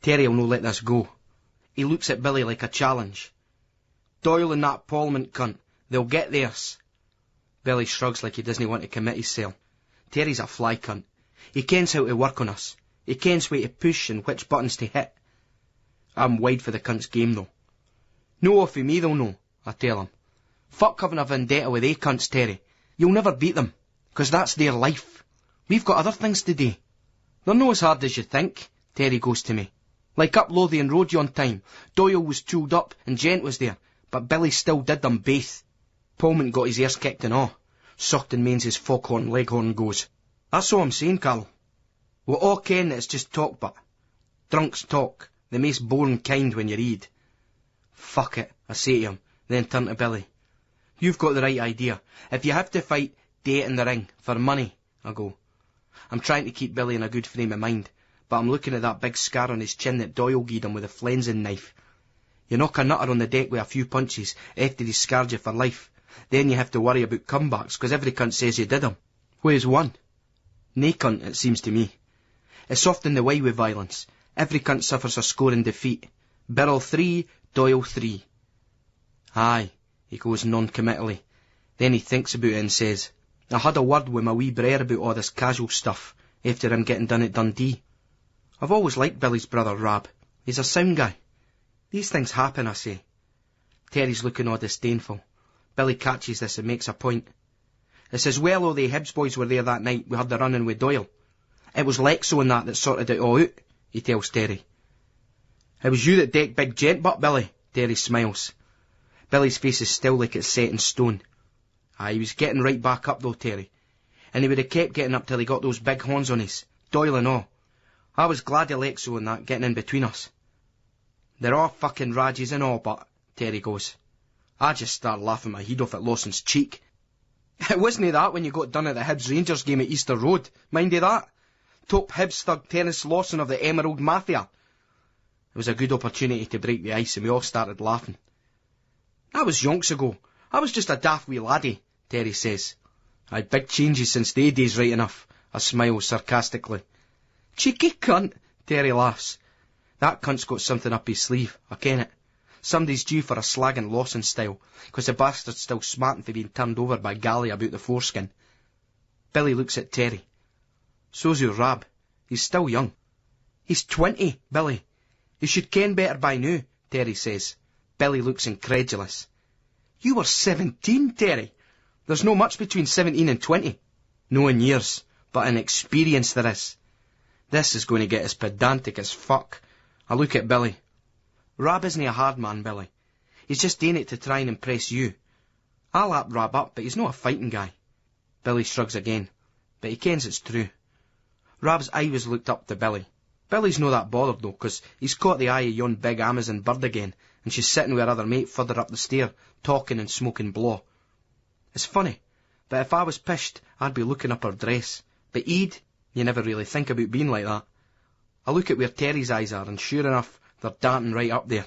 Terry'll no let this go. He looks at Billy like a challenge. "Doyle and that Parliament cunt, they'll get theirs." Billy shrugs like he doesn't want to commit himself. Terry's a fly cunt. He kens how to work on us. He kens where to push and which buttons to hit. I'm wide for the cunt's game though. "No off of me they'll know," I tell him. "Fuck having a vendetta with they cunts, Terry. You'll never beat them, 'cause that's their life. We've got other things to do." "They're no as hard as you think," Terry goes to me. "Like up Lothian Road yon time, Doyle was tooled up and Gent was there, but Billy still did them both. Pullman got his ears kicked and all. Sucked and mains his foghorn leghorn goes. That's all I'm saying, Carl. We all ken that it's just talk, but drunks talk, the most boring kind when you read. Fuck it, I say to him, then turn to Billy. You've got the right idea. If you have to fight, do it in the ring, for money, I go. I'm trying to keep Billy in a good frame of mind, but I'm looking at that big scar on his chin that Doyle gave him with a flensing knife. You knock a nutter on the deck with a few punches after he's scarred you for life. Then you have to worry about comebacks, 'cause every cunt says you did 'em. Where's one? Nae cunt, it seems to me. It's often the way with violence. Every cunt suffers a scoring defeat. Birrell 3, Doyle 3. Aye, he goes non-committally. Then he thinks about it and says, I had a word with my wee brer about all this casual stuff, after him getting done at Dundee. I've always liked Billy's brother, Rab. He's a sound guy. These things happen, I say. Terry's looking all disdainful. Billy catches this and makes a point. It's as well all the Hibs boys were there that night we had the run-in with Doyle. It was Lexo and that sorted it all out, he tells Terry. It was you that decked Big Gent butt, Billy, Terry smiles. Billy's face is still like it's set in stone. Aye, he was getting right back up though, Terry. And he would have kept getting up till he got those big horns on his, Doyle and all. I was glad of Lexo and that getting in between us. They're all fucking rages and all, but, Terry goes. I just start laughing my head off at Lawson's cheek. It wasn't that when you got done at the Hibs Rangers game at Easter Road. Mind you that? Top Hibs thug Terence Lawson of the Emerald Mafia. It was a good opportunity to break the ice and we all started laughing. That was yonks ago. I was just a daft wee laddie, Terry says. I'd big changes since they days, right enough. I smile sarcastically. Cheeky cunt, Terry laughs. That cunt's got something up his sleeve, I ken it. Somebody's due for a slagging Lawson style, 'cause the bastard's still smarting for being turned over by Gally about the foreskin. Billy looks at Terry. So's your Rab. He's still young. He's 20, Billy. He should ken better by now, Terry says. Billy looks incredulous. You were 17, Terry. There's no much between 17 and 20. No in years, but in experience there is. This is going to get as pedantic as fuck. I look at Billy. Rab isn't a hard man, Billy. He's just doing it to try and impress you. I'll lap Rab up, but he's not a fighting guy. Billy shrugs again, but he kens it's true. Rab's eyes looked up to Billy. Billy's no that bothered though, 'cause he's caught the eye of yon big Amazon bird again, and she's sitting with her other mate further up the stair, talking and smoking blow. It's funny, but if I was pished, I'd be looking up her dress. But Eid, you never really think about being like that. I look at where Terry's eyes are, and sure enough, they're darting right up there.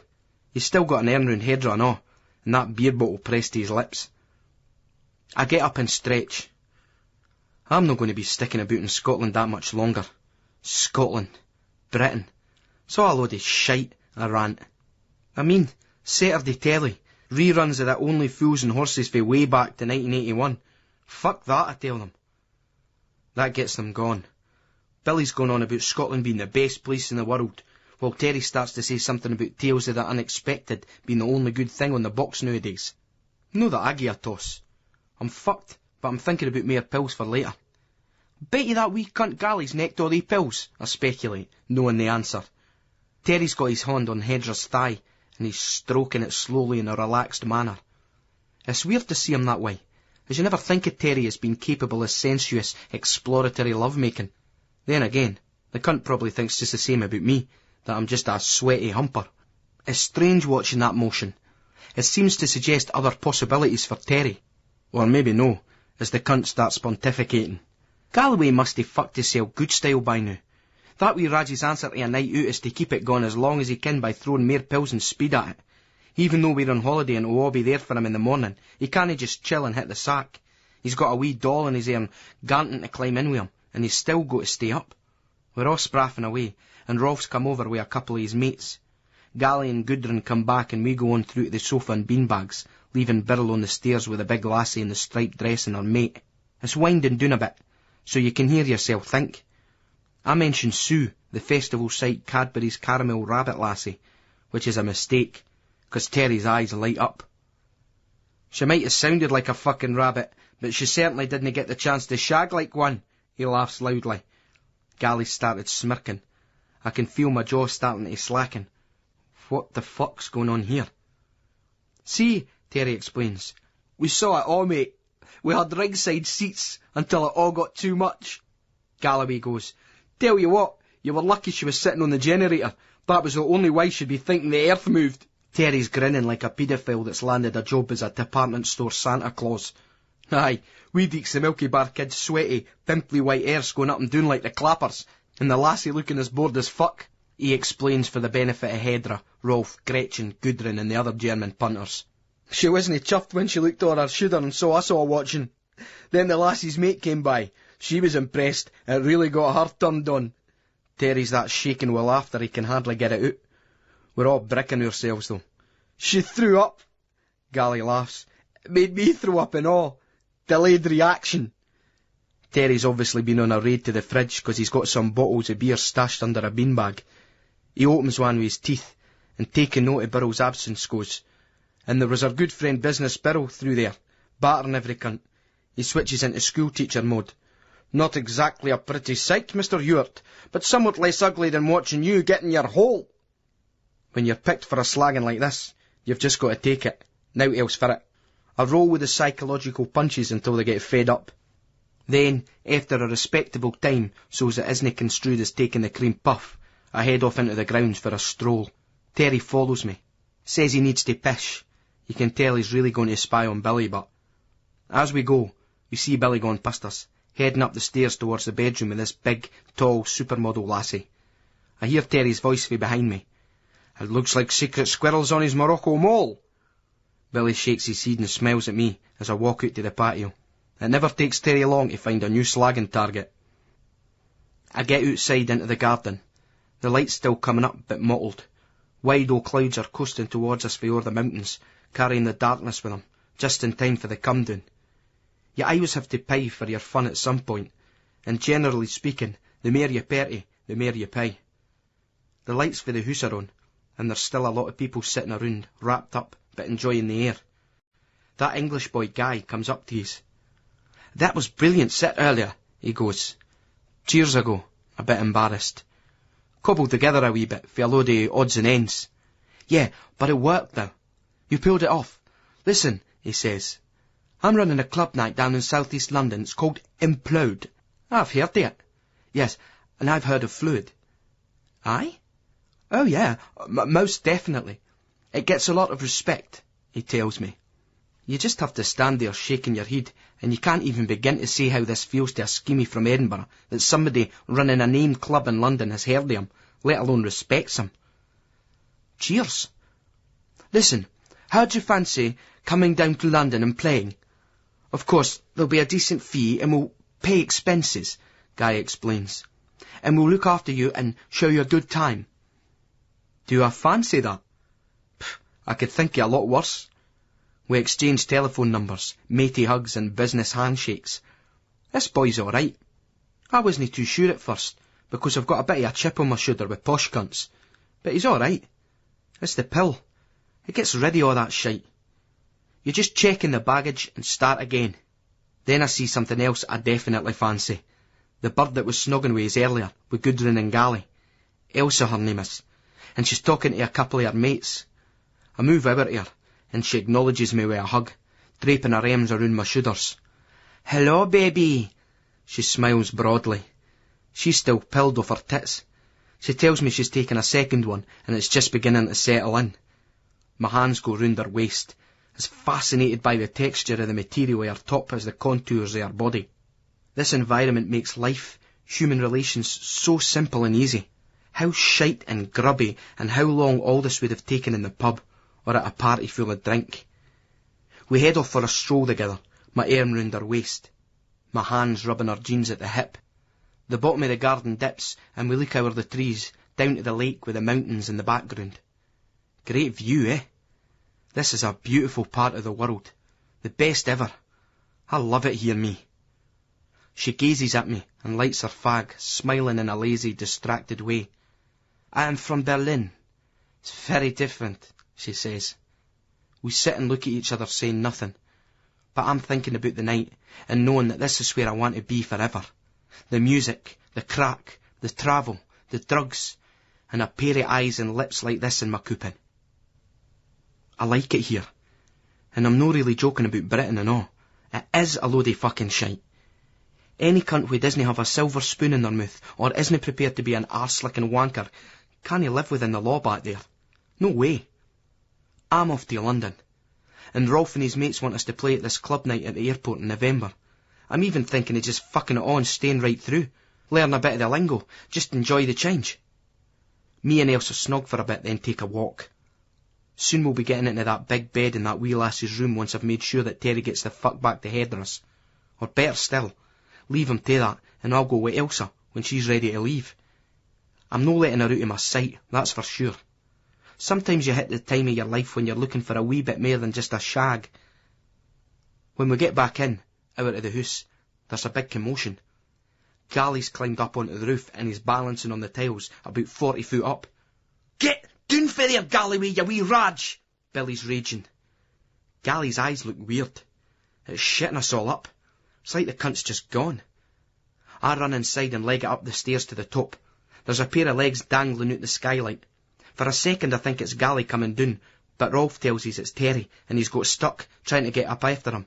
He's still got an earn-round head and all, and that beer bottle pressed to his lips. I get up and stretch. I'm not going to be sticking about in Scotland that much longer. Scotland. Britain. It's all a load of shite, I rant. I mean, Saturday telly, reruns of that Only Fools and Horses for way back to 1981. Fuck that, I tell them. That gets them gone. Billy's going on about Scotland being the best place in the world, while Terry starts to say something about Tales of the Unexpected being the only good thing on the box nowadays. No that I give a toss. I'm fucked, but I'm thinking about more pills for later. Bet you that wee cunt Gally's necked all they pills, I speculate, knowing the answer. Terry's got his hand on Hedra's thigh, and he's stroking it slowly in a relaxed manner. It's weird to see him that way, as you never think of Terry as being capable of sensuous, exploratory love-making. Then again, the cunt probably thinks just the same about me, that I'm just a sweaty humper. It's strange watching that motion. It seems to suggest other possibilities for Terry. Or maybe no, as the cunt starts pontificating. Galloway must have fucked himself good style by now. That wee Raj's answer to a night out is to keep it going as long as he can by throwing more pills and speed at it. Even though we're on holiday and we'll all be there for him in the morning, he can't just chill and hit the sack. He's got a wee doll in his arm, ganting to climb in with him, and he's still got to stay up. We're all spraffing away, and Rolf's come over with a couple of his mates. Gally and Gudrun come back and we go on through to the sofa and beanbags, leaving Birrell on the stairs with a big lassie in the striped dress and her mate. It's winding down a bit, so you can hear yourself think. I mentioned Sue, the festival site Cadbury's Caramel Rabbit lassie, which is a mistake, 'cause Terry's eyes light up. She might have sounded like a fucking rabbit, but she certainly didn't get the chance to shag like one, he laughs loudly. Gally started smirking. I can feel my jaw starting to slacken. What the fuck's going on here? See, Terry explains, we saw it all, mate. We had ringside seats until it all got too much. Galloway goes. Tell you what, you were lucky she was sitting on the generator. That was the only way she'd be thinking the earth moved. Terry's grinning like a paedophile that's landed a job as a department store Santa Claus. Aye, we deeks the Milky Bar kids sweaty, pimply white hairs going up and down like the clappers, and the lassie looking as bored as fuck. He explains for the benefit of Hedra, Rolf, Gretchen, Gudrun and the other German punters. She wasn't chuffed when she looked over her shoulder and saw us all watching. Then the lassie's mate came by. She was impressed. It really got her turned on. Terry's that shaking with laughter he can hardly get it out. We're all bricking ourselves though. She threw up. Gally laughs. It made me throw up and all. Delayed reaction. Terry's obviously been on a raid to the fridge because he's got some bottles of beer stashed under a beanbag. He opens one with his teeth and taking note of Burrell's absence goes. And there was our good friend Business Burrell through there, battering every cunt. He switches into school teacher mode. Not exactly a pretty sight, Mr. Ewart, but somewhat less ugly than watching you get in your hole. When you're picked for a slagging like this, you've just got to take it. Nowt else for it. I roll with the psychological punches until they get fed up. Then, after a respectable time, so's it isn't construed as taking the cream puff, I head off into the grounds for a stroll. Terry follows me. Says he needs to pish. You can tell he's really going to spy on Billy, but... As we go, we see Billy going past us, heading up the stairs towards the bedroom with this big, tall, supermodel lassie. I hear Terry's voice from behind me. It looks like secret squirrels on his Morocco mole. Billy shakes his head and smiles at me as I walk out to the patio. It never takes Terry long to find a new slagging target. I get outside into the garden. The light's still coming up, but mottled. Wide old clouds are coasting towards us from over the mountains, carrying the darkness with them, just in time for the come-down. You always have to pay for your fun at some point, and generally speaking, the more you party, the more you pay. The lights for the house are on, and there's still a lot of people sitting around, wrapped up, but enjoying the air. That English boy Guy comes up to us. That was brilliant set earlier, he goes. Cheers I go, a bit embarrassed. Cobbled together a wee bit for a load of odds and ends. Yeah, but it worked though. You pulled it off. Listen, he says. I'm running a club night down in southeast London. It's called Implode. I've heard of it. Yes, and I've heard of Fluid. Aye? Oh yeah, most definitely. It gets a lot of respect, he tells me. You just have to stand there shaking your head, and you can't even begin to say how this feels to a schemie from Edinburgh, that somebody running a named club in London has heard of him, let alone respects him. Cheers. Listen, how'd you fancy coming down to London and playing? Of course, there'll be a decent fee, and we'll pay expenses, Guy explains. And we'll look after you and show you a good time. Do I fancy that? Pff, I could think of a lot worse. We exchanged telephone numbers, matey hugs and business handshakes. This boy's all right. I wasn't too sure at first, because I've got a bit of a chip on my shoulder with posh cunts. But he's all right. It's the pill. It gets rid of all that shite. You just check in the baggage and start again. Then I see something else I definitely fancy. The bird that was snogging with us earlier, with Gudrun and Gally. Elsa her name is. And she's talking to a couple of her mates. I move over to her, and she acknowledges me with a hug, draping her arms around my shoulders. Hello, baby. She smiles broadly. She's still pilled off her tits. She tells me she's taken a second one, and it's just beginning to settle in. My hands go round her waist, as fascinated by the texture of the material of her top as the contours of her body. This environment makes life, human relations, so simple and easy. How shite and grubby, and how long all this would have taken in the pub, or at a party full of drink. We head off for a stroll together, my arm round her waist, my hands rubbing her jeans at the hip. The bottom of the garden dips, and we look over the trees, down to the lake with the mountains in the background. Great view, eh? This is a beautiful part of the world, the best ever. I love it here, me. She gazes at me and lights her fag, smiling in a lazy, distracted way. I am from Berlin. It's very different, she says. We sit and look at each other saying nothing, but I'm thinking about the night and knowing that this is where I want to be forever. The music, the crack, the travel, the drugs, and a pair of eyes and lips like this in my coupon. I like it here, and I'm not really joking about Britain and all. It is a load of fucking shite. Any cunt who doesn't have a silver spoon in their mouth, or isn't prepared to be an arse-licking wanker, can't live within the law back there. No way. I'm off to London, and Rolf and his mates want us to play at this club night at the airport in November. I'm even thinking of just fucking it on, staying right through, learn a bit of the lingo, just enjoy the change. Me and Elsa snog for a bit, then take a walk. Soon we'll be getting into that big bed in that wee lass's room once I've made sure that Terry gets the fuck back to headrest. Or better still, leave him to that, and I'll go with Elsa when she's ready to leave. I'm no letting her out of my sight, that's for sure. Sometimes you hit the time of your life when you're looking for a wee bit more than just a shag. When we get back in, out of the house, there's a big commotion. Gally's climbed up onto the roof and he's balancing on the tiles about 40 foot up. "Get down for there, Galloway, you wee Raj!" Billy's raging. Gally's eyes look weird. It's shitting us all up. It's like the cunt's just gone. I run inside and leg it up the stairs to the top. There's a pair of legs dangling out the skylight. For a second I think it's Gally coming down, but Rolf tells us it's Terry, and he's got stuck, trying to get up after him.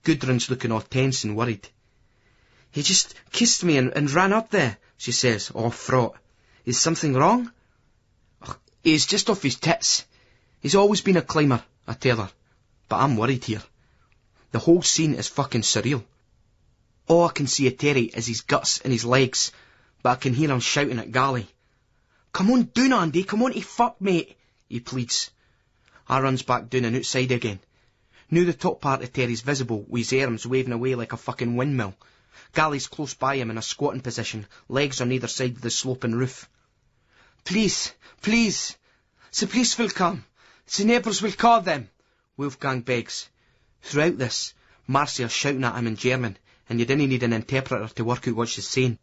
Gudrun's looking all tense and worried. "He just kissed me and ran up there," she says, all fraught. "Is something wrong?" "He's just off his tits. He's always been a climber," I tell her, but I'm worried here. The whole scene is fucking surreal. All I can see of Terry is his guts and his legs, but I can hear him shouting at Gally. "Come on down, Andy, come on to fuck, mate," he pleads. I runs back down and outside again. Now the top part of Terry's visible, with his arms waving away like a fucking windmill. Gally's close by him in a squatting position, legs on either side of the sloping roof. "Please, please, the police will come. The neighbours will call them," Wolfgang begs. Throughout this, Marcia's shouting at him in German, and you didn't need an interpreter to work out what she's saying.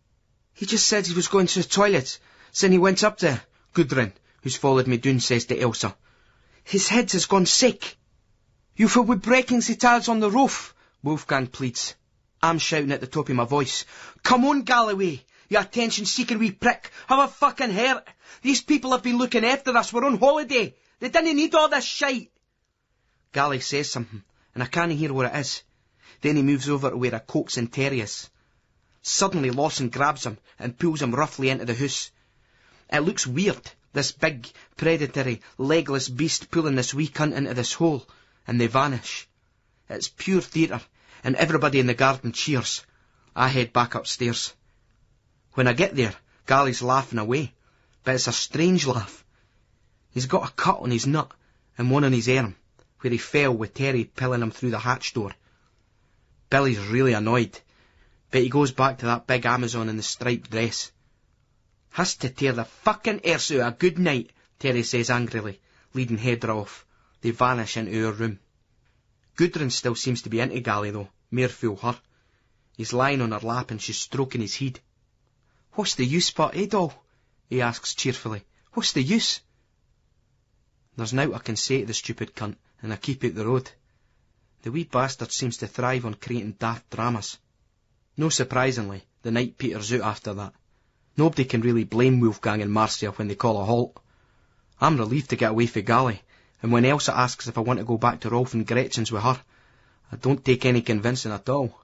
"He just said he was going to the toilet, then he went up there," Gudrun, who's followed me down, says to Elsa. "His head has gone sick." "You will be breaking the tiles on the roof," Wolfgang pleads. I'm shouting at the top of my voice. "Come on, Galloway, you attention-seeking wee prick. Have a fucking heart. These people have been looking after us. We're on holiday. They didn't need all this shite." Gally says something, and I can't hear what it is. Then he moves over to where a coaxing Terry is. Suddenly Lawson grabs him and pulls him roughly into the house. It looks weird, this big, predatory, legless beast pulling this wee cunt into this hole, and they vanish. It's pure theatre, and everybody in the garden cheers. I head back upstairs. When I get there, Gally's laughing away, but it's a strange laugh. He's got a cut on his nut and one on his arm, where he fell with Terry pulling him through the hatch door. Billy's really annoyed, but he goes back to that big Amazon in the striped dress. "Has to tear the fucking arse out a good night," Terry says angrily, leading Hedra off. They vanish into our room. Gudrun still seems to be into Gally though, mere fool her. He's lying on her lap and she's stroking his head. "What's the use, but, doll?" he asks cheerfully. "What's the use?" There's nought I can say to the stupid cunt, and I keep out the road. The wee bastard seems to thrive on creating daft dramas. No surprisingly, the night peters out after that. Nobody can really blame Wolfgang and Marcia when they call a halt. I'm relieved to get away from Gally, and when Elsa asks if I want to go back to Rolf and Gretchen's with her, I don't take any convincing at all.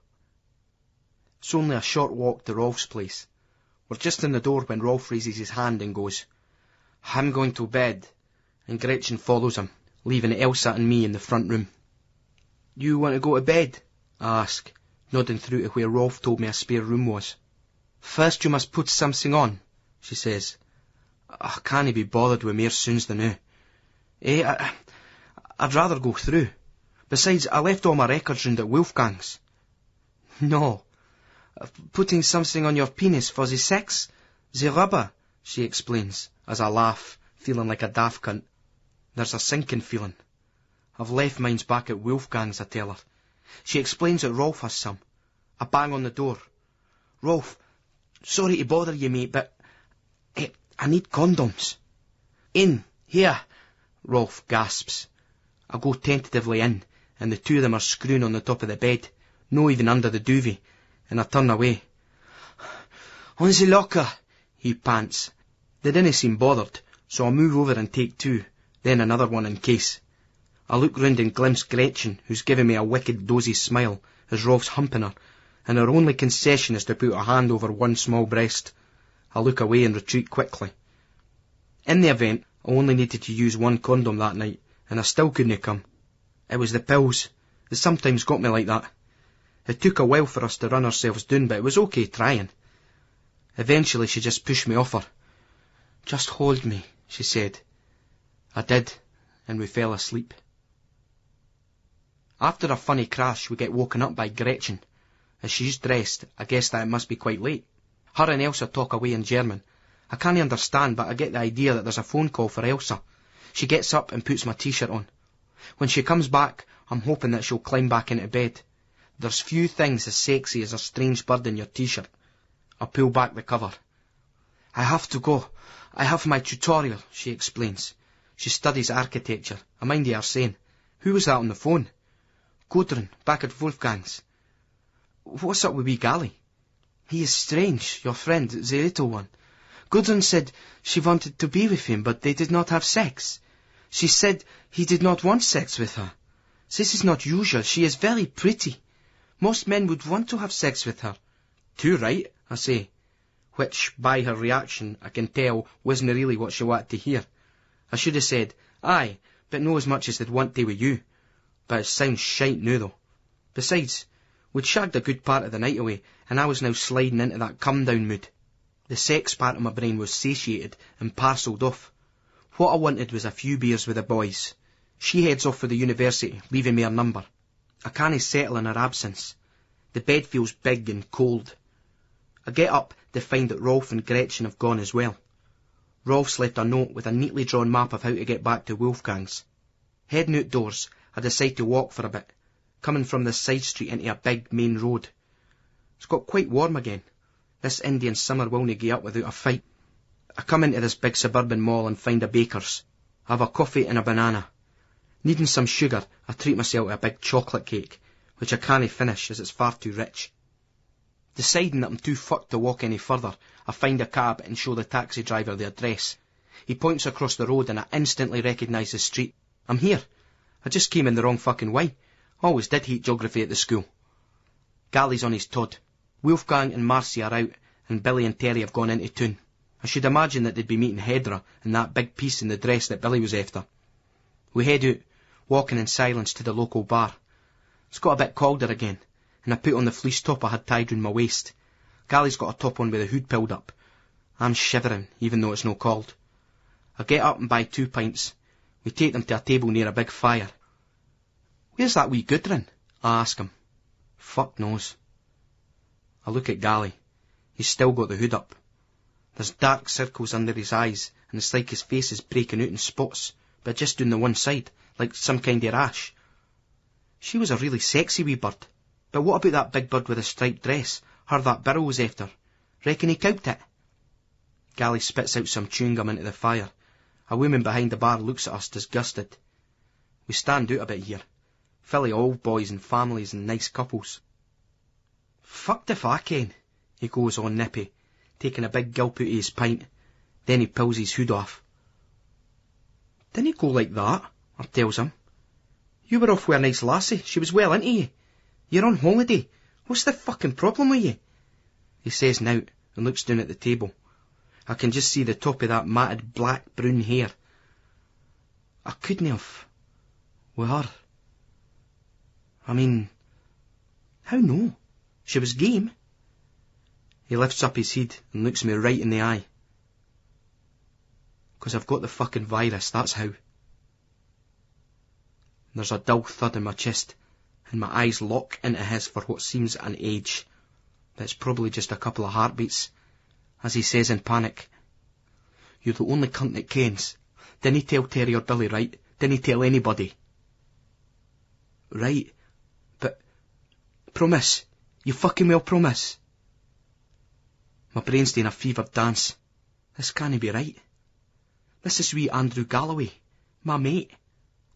It's only a short walk to Rolf's place. We're just in the door when Rolf raises his hand and goes, "I'm going to bed," and Gretchen follows him, leaving Elsa and me in the front room. "You want to go to bed?" I ask, nodding through to where Rolf told me a spare room was. "First you must put something on," she says. "I can't be bothered with mere soons than now. I'd rather go through. Besides, I left all my records round at Wolfgang's." "No. Putting something on your penis for the sex? The rubber," she explains, as I laugh, feeling like a daft cunt. There's a sinking feeling. "I've left mine's back at Wolfgang's," I tell her. She explains that Rolf has some. I bang on the door. "Rolf, sorry to bother you, mate, but I need condoms." "In, here," Rolf gasps. I go tentatively in, and the two of them are screwing on the top of the bed, no even under the duvet, and I turn away. "On the locker," he pants. They didn't seem bothered, so I move over and take two, then another one in case. I look round and glimpse Gretchen, who's giving me a wicked dozy smile as Rolf's humping her, and her only concession is to put her hand over one small breast. I look away and retreat quickly. In the event, I only needed to use one condom that night, and I still couldn't come. It was the pills. They sometimes got me like that. It took a while for us to run ourselves down, but it was okay trying. Eventually she just pushed me off her. "Just hold me," she said. I did, and we fell asleep. After a funny crash, we get woken up by Gretchen. As she's dressed, I guess that it must be quite late. Her and Elsa talk away in German. I can't understand, but I get the idea that there's a phone call for Elsa. She gets up and puts my t-shirt on. When she comes back, I'm hoping that she'll climb back into bed. There's few things as sexy as a strange bird in your t-shirt. I pull back the cover. "I have to go. I have my tutorial," she explains. She studies architecture. I mind you her saying, "Who was that on the phone?" "Gudrun, back at Wolfgang's." "What's up with wee Gally?" "He is strange, your friend, the little one. Gudrun said she wanted to be with him, but they did not have sex. She said he did not want sex with her. This is not usual. She is very pretty. Most men would want to have sex with her." "Too right," I say, which, by her reaction, I can tell wasn't really what she wanted to hear. I should have said, "Aye, but no as much as they'd want to with you." But it sounds shite now, though. Besides, we'd shagged a good part of the night away, and I was now sliding into that come-down mood. The sex part of my brain was satiated and parcelled off. What I wanted was a few beers with the boys. She heads off for the university, leaving me her number. I can't settle in her absence. The bed feels big and cold. I get up to find that Rolf and Gretchen have gone as well. Rolf's left a note with a neatly drawn map of how to get back to Wolfgang's. Heading outdoors, I decide to walk for a bit, coming from this side street into a big main road. It's got quite warm again. This Indian summer willna gie up without a fight. I come into this big suburban mall and find a baker's. I have a coffee and a banana. Needing some sugar, I treat myself to a big chocolate cake, which I can't finish as it's far too rich. Deciding that I'm too fucked to walk any further, I find a cab and show the taxi driver the address. He points across the road and I instantly recognise the street. I'm here. I just came in the wrong fucking way. Always did hate geography at the school. Gally's on his Todd. Wolfgang and Marcy are out, and Billy and Terry have gone into town. I should imagine that they'd be meeting Hedra and that big piece in the dress that Billy was after. We head out, walking in silence to the local bar. It's got a bit colder again, and I put on the fleece top I had tied round my waist. Gally's got a top on with the hood pulled up. I'm shivering, even though it's no cold. I get up and buy 2 pints. We take them to a table near a big fire. "Where's that wee Gudrun?" I ask him. Fuck knows. I look at Gally. He's still got the hood up. There's dark circles under his eyes, and it's like his face is breaking out in spots, but just down the one side, like some kind of rash. She was a really sexy wee bird. But what about that big bird with a striped dress? Her that Birrell was after. Reckon he cowed it? Gally spits out some chewing gum into the fire. A woman behind the bar looks at us disgusted. We stand out a bit here. Full of old boys and families and nice couples. "Fucked if I ken," he goes on nippy, taking a big gulp out of his pint. Then he pulls his hood off. "Didn't go like that," I tells him. "You were off with a nice lassie. She was well into you. You're on holiday. What's the fucking problem with you?" He says now and looks down at the table. I can just see the top of that matted black-brown hair. "I couldn't have. With her. I mean, how no? She was game." He lifts up his head and looks me right in the eye. "'Cause I've got the fucking virus, that's how." There's a dull thud in my chest, and my eyes lock into his for what seems an age. But it's probably just a couple of heartbeats. As he says in panic, "You're the only cunt that kens. Didn't tell Terry or Billy, right? Didn't tell anybody." "Right, but promise. You fucking well promise." My brain's doing a fevered dance. This can't be right. This is wee Andrew Galloway, my mate.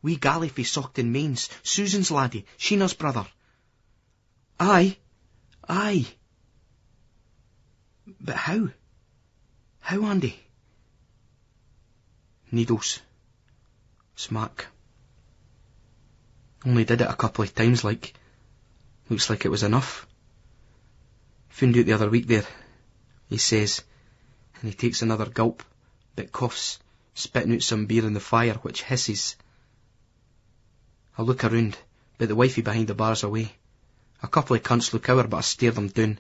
Wee Gally fae Saughton Mains, Susan's laddie, Sheena's brother. Aye, aye. But how? How, Andy? Needles. Smack. Only did it a couple of times, like. Looks like it was enough. Found out the other week there, he says, and he takes another gulp, but coughs, spitting out some beer in the fire, which hisses. I look around, but the wifey behind the bar's away. A couple of cunts look over, but I stare them down.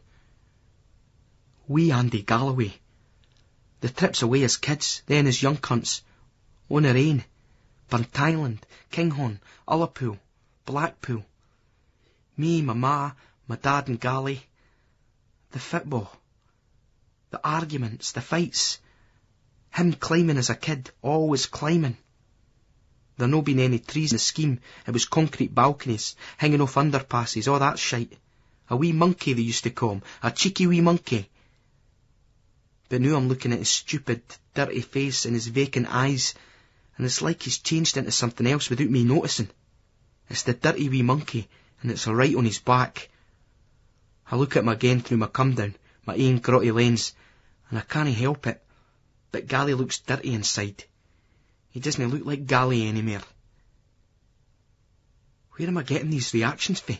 Wee Andy Galloway. The trips away as kids, then as young cunts, on her ain. Burntisland, Kinghorn, Ullapool, Blackpool. Me, my ma, my dad and Gally. The football. The arguments, the fights. Him climbing as a kid, always climbing. There no been any trees in the scheme, it was concrete balconies, hanging off underpasses, all that shite. A wee monkey they used to call him, a cheeky wee monkey. But now I'm looking at his stupid, dirty face and his vacant eyes, and it's like he's changed into something else without me noticing. It's the dirty wee monkey, and it's right on his back. I look at him again through my come-down, my ain grotty lens, and I can't help it, but Gally looks dirty inside. He doesn't look like Gally anymore. Where am I getting these reactions from?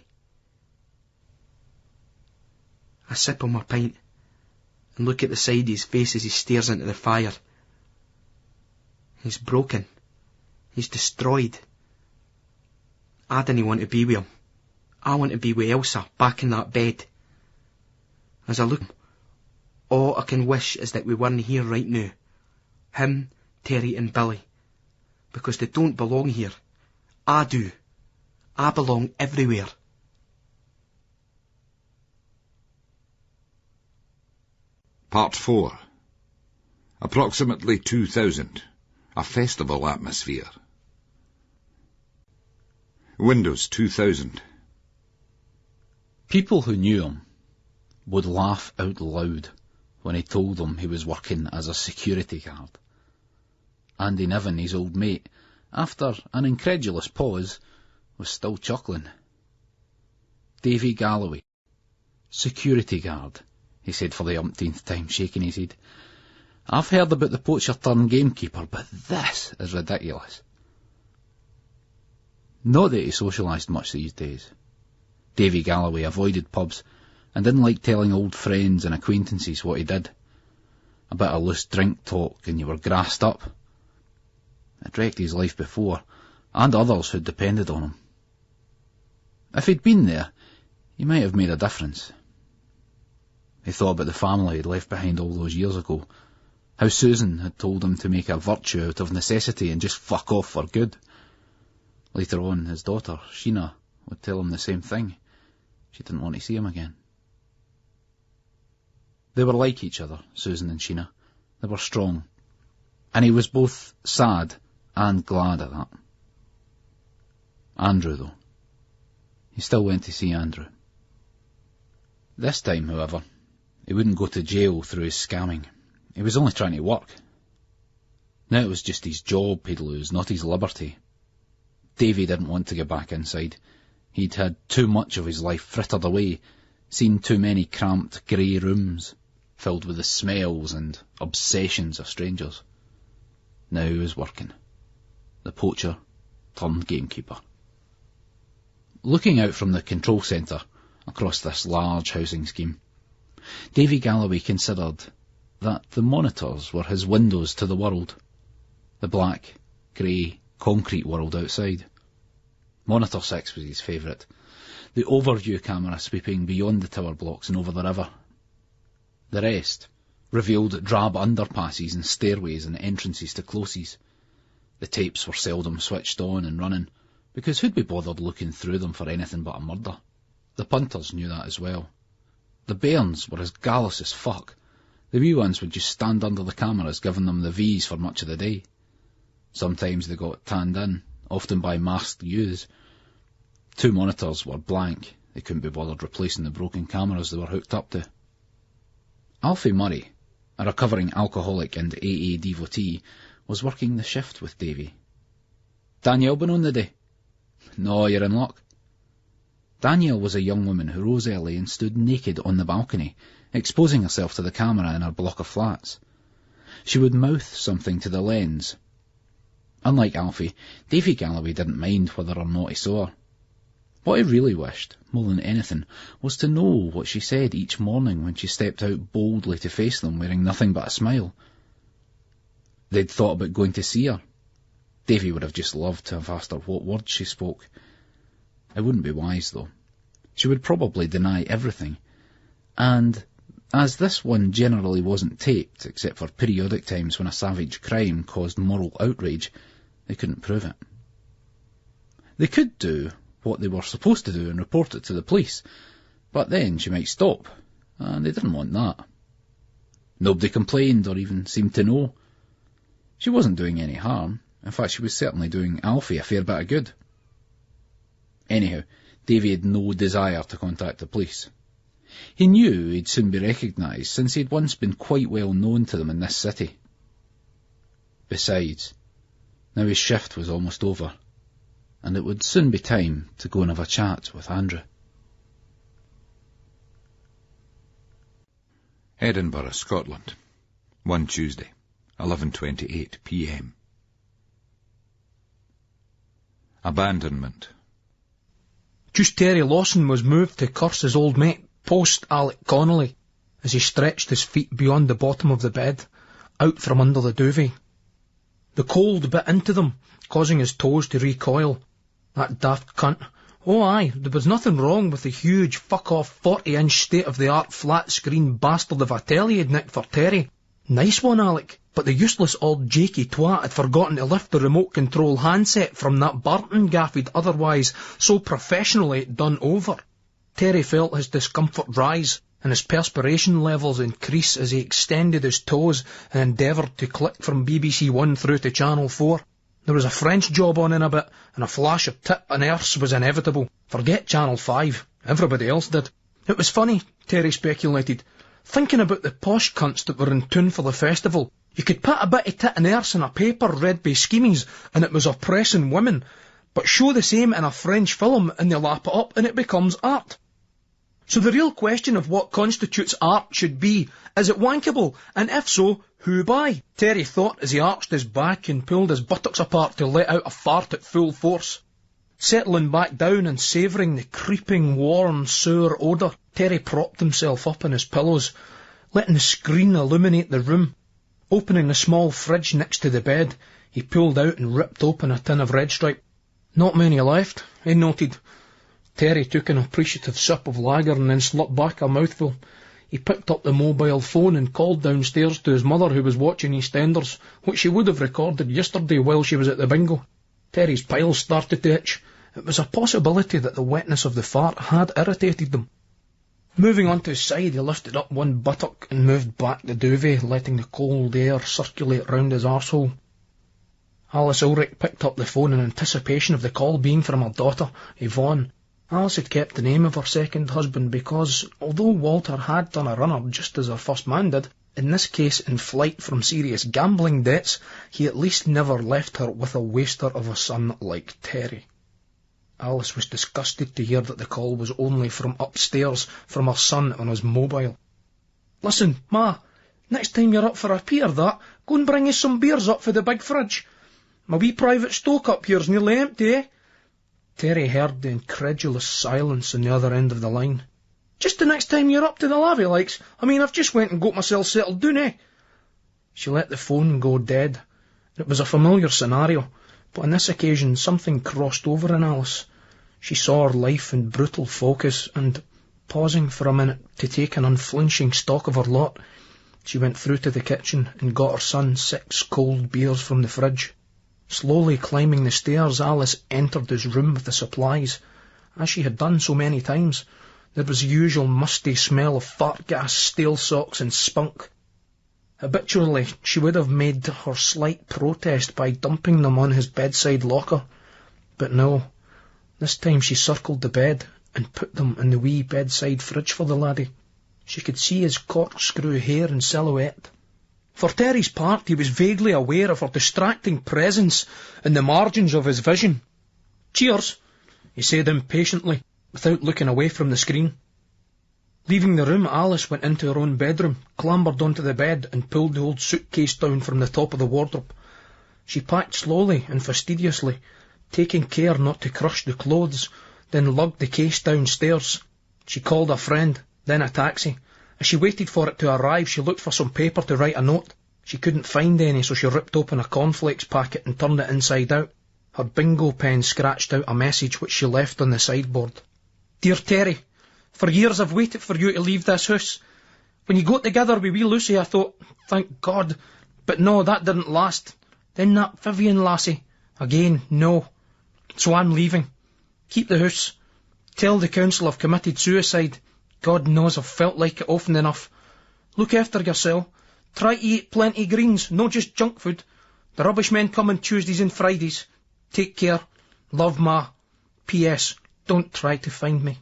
I sip on my pint, and look at the side of his face as he stares into the fire. He's broken. He's destroyed. I didn't want to be with him. I want to be with Elsa, back in that bed. As I look, all I can wish is that we weren't here right now. Him, Terry and Billy. Because they don't belong here. I do. I belong everywhere. Part 4. Approximately 2000. A festival atmosphere. Windows 2000. People who knew him would laugh out loud when he told them he was working as a security guard. Andy Niven, his old mate, after an incredulous pause, was still chuckling. Davy Galloway, security guard, he said for the umpteenth time, shaking his head. I've heard about the poacher turned gamekeeper, but this is ridiculous. Not that he socialised much these days. Davy Galloway avoided pubs and didn't like telling old friends and acquaintances what he did. A bit of loose drink talk and you were grassed up. It wrecked his life before, and others who depended on him. If he'd been there, he might have made a difference. He thought about the family he'd left behind all those years ago, how Susan had told him to make a virtue out of necessity and just fuck off for good. Later on, his daughter, Sheena, would tell him the same thing. She didn't want to see him again. They were like each other, Susan and Sheena. They were strong. And he was both sad and glad at that. Andrew, though. He still went to see Andrew. This time, however, he wouldn't go to jail through his scamming. He was only trying to work. Now it was just his job he'd lose, not his liberty. Davy didn't want to get back inside. He'd had too much of his life frittered away, seen too many cramped grey rooms, filled with the smells and obsessions of strangers. Now he was working. The poacher turned gamekeeper. Looking out from the control centre across this large housing scheme, Davy Galloway considered that the monitors were his windows to the world, the black, grey, concrete world outside. Monitor 6 was his favourite, the overview camera sweeping beyond the tower blocks and over the river. The rest revealed drab underpasses and stairways and entrances to closes. The tapes were seldom switched on and running, because who'd be bothered looking through them for anything but a murder? The punters knew that as well. The bairns were as gallous as fuck. The wee ones would just stand under the cameras, giving them the V's for much of the day. Sometimes they got tanned in, often by masked youths. 2 monitors were blank. They couldn't be bothered replacing the broken cameras they were hooked up to. Alfie Murray, a recovering alcoholic and AA devotee, was working the shift with Davy. Danielle been on the day? No, you're in luck. Danielle was a young woman who rose early and stood naked on the balcony, exposing herself to the camera in her block of flats. She would mouth something to the lens. Unlike Alfie, Davy Galloway didn't mind whether or not he saw her. What he really wished, more than anything, was to know what she said each morning when she stepped out boldly to face them wearing nothing but a smile. They'd thought about going to see her. Davy would have just loved to have asked her what words she spoke. It wouldn't be wise, though. She would probably deny everything, and as this one generally wasn't taped, except for periodic times when a savage crime caused moral outrage, they couldn't prove it. They could do what they were supposed to do and report it to the police, but then she might stop, and they didn't want that. Nobody complained or even seemed to know. She wasn't doing any harm. In fact, she was certainly doing Alfie a fair bit of good. Anyhow, Davy had no desire to contact the police. He knew he'd soon be recognised, since he'd once been quite well known to them in this city. Besides, now his shift was almost over, and it would soon be time to go and have a chat with Andrew. Edinburgh, Scotland. One Tuesday, 11:28 p.m. Abandonment. Just Terry Lawson was moved to curse his old mate, post Alec Connolly, as he stretched his feet beyond the bottom of the bed, out from under the duvet. The cold bit into them, causing his toes to recoil. That daft cunt. Oh aye, there was nothing wrong with the huge fuck-off 40-inch state-of-the-art flat-screen bastard of a telly he'd nicked for Terry. Nice one, Alec, but the useless old jakey twat had forgotten to lift the remote control handset from that Barton gaff he'd otherwise so professionally done over. Terry felt his discomfort rise, and his perspiration levels increase as he extended his toes and endeavoured to click from BBC One through to Channel 4. There was a French job on in a bit, and a flash of tit and arse was inevitable. Forget Channel 5. Everybody else did. It was funny, Terry speculated, thinking about the posh cunts that were in tune for the festival. You could put a bit of tit and arse in a paper read by schemies, and it was oppressing women, but show the same in a French film and they lap it up and it becomes art. So the real question of what constitutes art should be, is it wankable, and if so, who by? Terry thought as he arched his back and pulled his buttocks apart to let out a fart at full force. Settling back down and savouring the creeping, warm, sour odour, Terry propped himself up in his pillows, letting the screen illuminate the room. Opening the small fridge next to the bed, he pulled out and ripped open a tin of Red Stripe. Not many left, he noted. Terry took an appreciative sip of lager and then slumped back a mouthful. He picked up the mobile phone and called downstairs to his mother, who was watching EastEnders, which she would have recorded yesterday while she was at the bingo. Terry's piles started to itch. It was a possibility that the wetness of the fart had irritated them. Moving on to his side, he lifted up one buttock and moved back the duvet, letting the cold air circulate round his arsehole. Alice Ulrich picked up the phone in anticipation of the call being from her daughter, Yvonne. Alice had kept the name of her second husband because, although Walter had done a runner just as her first man did, in this case in flight from serious gambling debts, he at least never left her with a waster of a son like Terry. Alice was disgusted to hear that the call was only from upstairs, from her son on his mobile. "Listen, Ma, next time you're up for a pee or that, go and bring us some beers up for the big fridge. My wee private stoke up here's nearly empty, eh?" Terry heard the incredulous silence on the other end of the line. "Just the next time you're up to the lavvy, likes. I mean, I've just went and got myself settled down, eh?" She let the phone go dead. It was a familiar scenario, but on this occasion something crossed over in Alice. She saw her life in brutal focus, and, pausing for a minute to take an unflinching stock of her lot, she went through to the kitchen and got her son 6 cold beers from the fridge. Slowly climbing the stairs, Alice entered his room with the supplies. As she had done so many times, there was the usual musty smell of fart gas, stale socks and spunk. Habitually, she would have made her slight protest by dumping them on his bedside locker. But no, this time she circled the bed and put them in the wee bedside fridge for the laddie. She could see his corkscrew hair in silhouette. For Terry's part, he was vaguely aware of her distracting presence in the margins of his vision. "Cheers," he said impatiently, without looking away from the screen. Leaving the room, Alice went into her own bedroom, clambered onto the bed and pulled the old suitcase down from the top of the wardrobe. She packed slowly and fastidiously, taking care not to crush the clothes, then lugged the case downstairs. She called a friend, then a taxi. As she waited for it to arrive, she looked for some paper to write a note. She couldn't find any, so she ripped open a cornflakes packet and turned it inside out. Her bingo pen scratched out a message which she left on the sideboard. Dear Terry, for years I've waited for you to leave this house. When you got together with wee Lucy, I thought, thank God. But no, that didn't last. Then that Vivian lassie. Again, no. So I'm leaving. Keep the house. Tell the council I've committed suicide. God knows I've felt like it often enough. Look after yourself. Try to eat plenty greens, not just junk food. The rubbish men come on Tuesdays and Fridays. Take care. Love, Ma. P.S. Don't try to find me.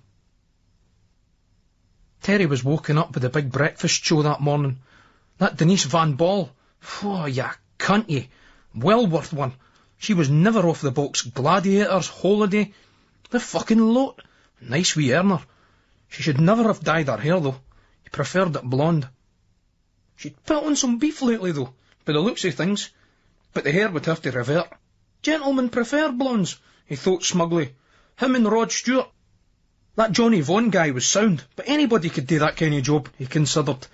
Terry was woken up with a big breakfast show that morning. That Denise Van Ball. Oh, ya cunt, ye. Well worth one. She was never off the box. Gladiators, Holiday. The fucking lot. Nice wee earner. She should never have dyed her hair, though. He preferred it blonde. She'd put on some beef lately, though, by the looks of things. But the hair would have to revert. Gentlemen prefer blondes, he thought smugly. Him and Rod Stewart. That Johnny Vaughan guy was sound, but anybody could do that kind of job, he considered.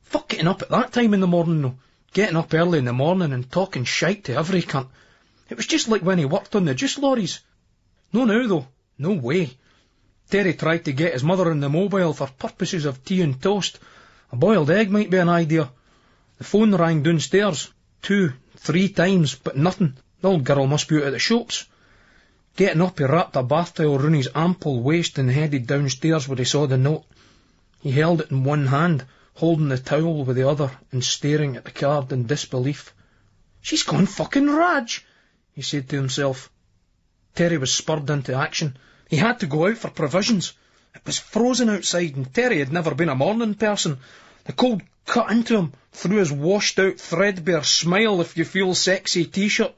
Fuck getting up at that time in the morning, though. Getting up early in the morning and talking shite to every cunt. It was just like when he worked on the juice lorries. No now, though. No way. Terry tried to get his mother in the mobile for purposes of tea and toast. A boiled egg might be an idea. The phone rang downstairs 2, 3 times, but nothing. The old girl must be out at the shops. Getting up, he wrapped a bath towel round his ample waist and headed downstairs where he saw the note. He held it in one hand, holding the towel with the other and staring at the card in disbelief. She's gone fucking Raj, he said to himself. Terry was spurred into action. He had to go out for provisions. It was frozen outside, and Terry had never been a morning person. The cold cut into him through his washed-out, threadbare smile if you feel sexy t-shirt.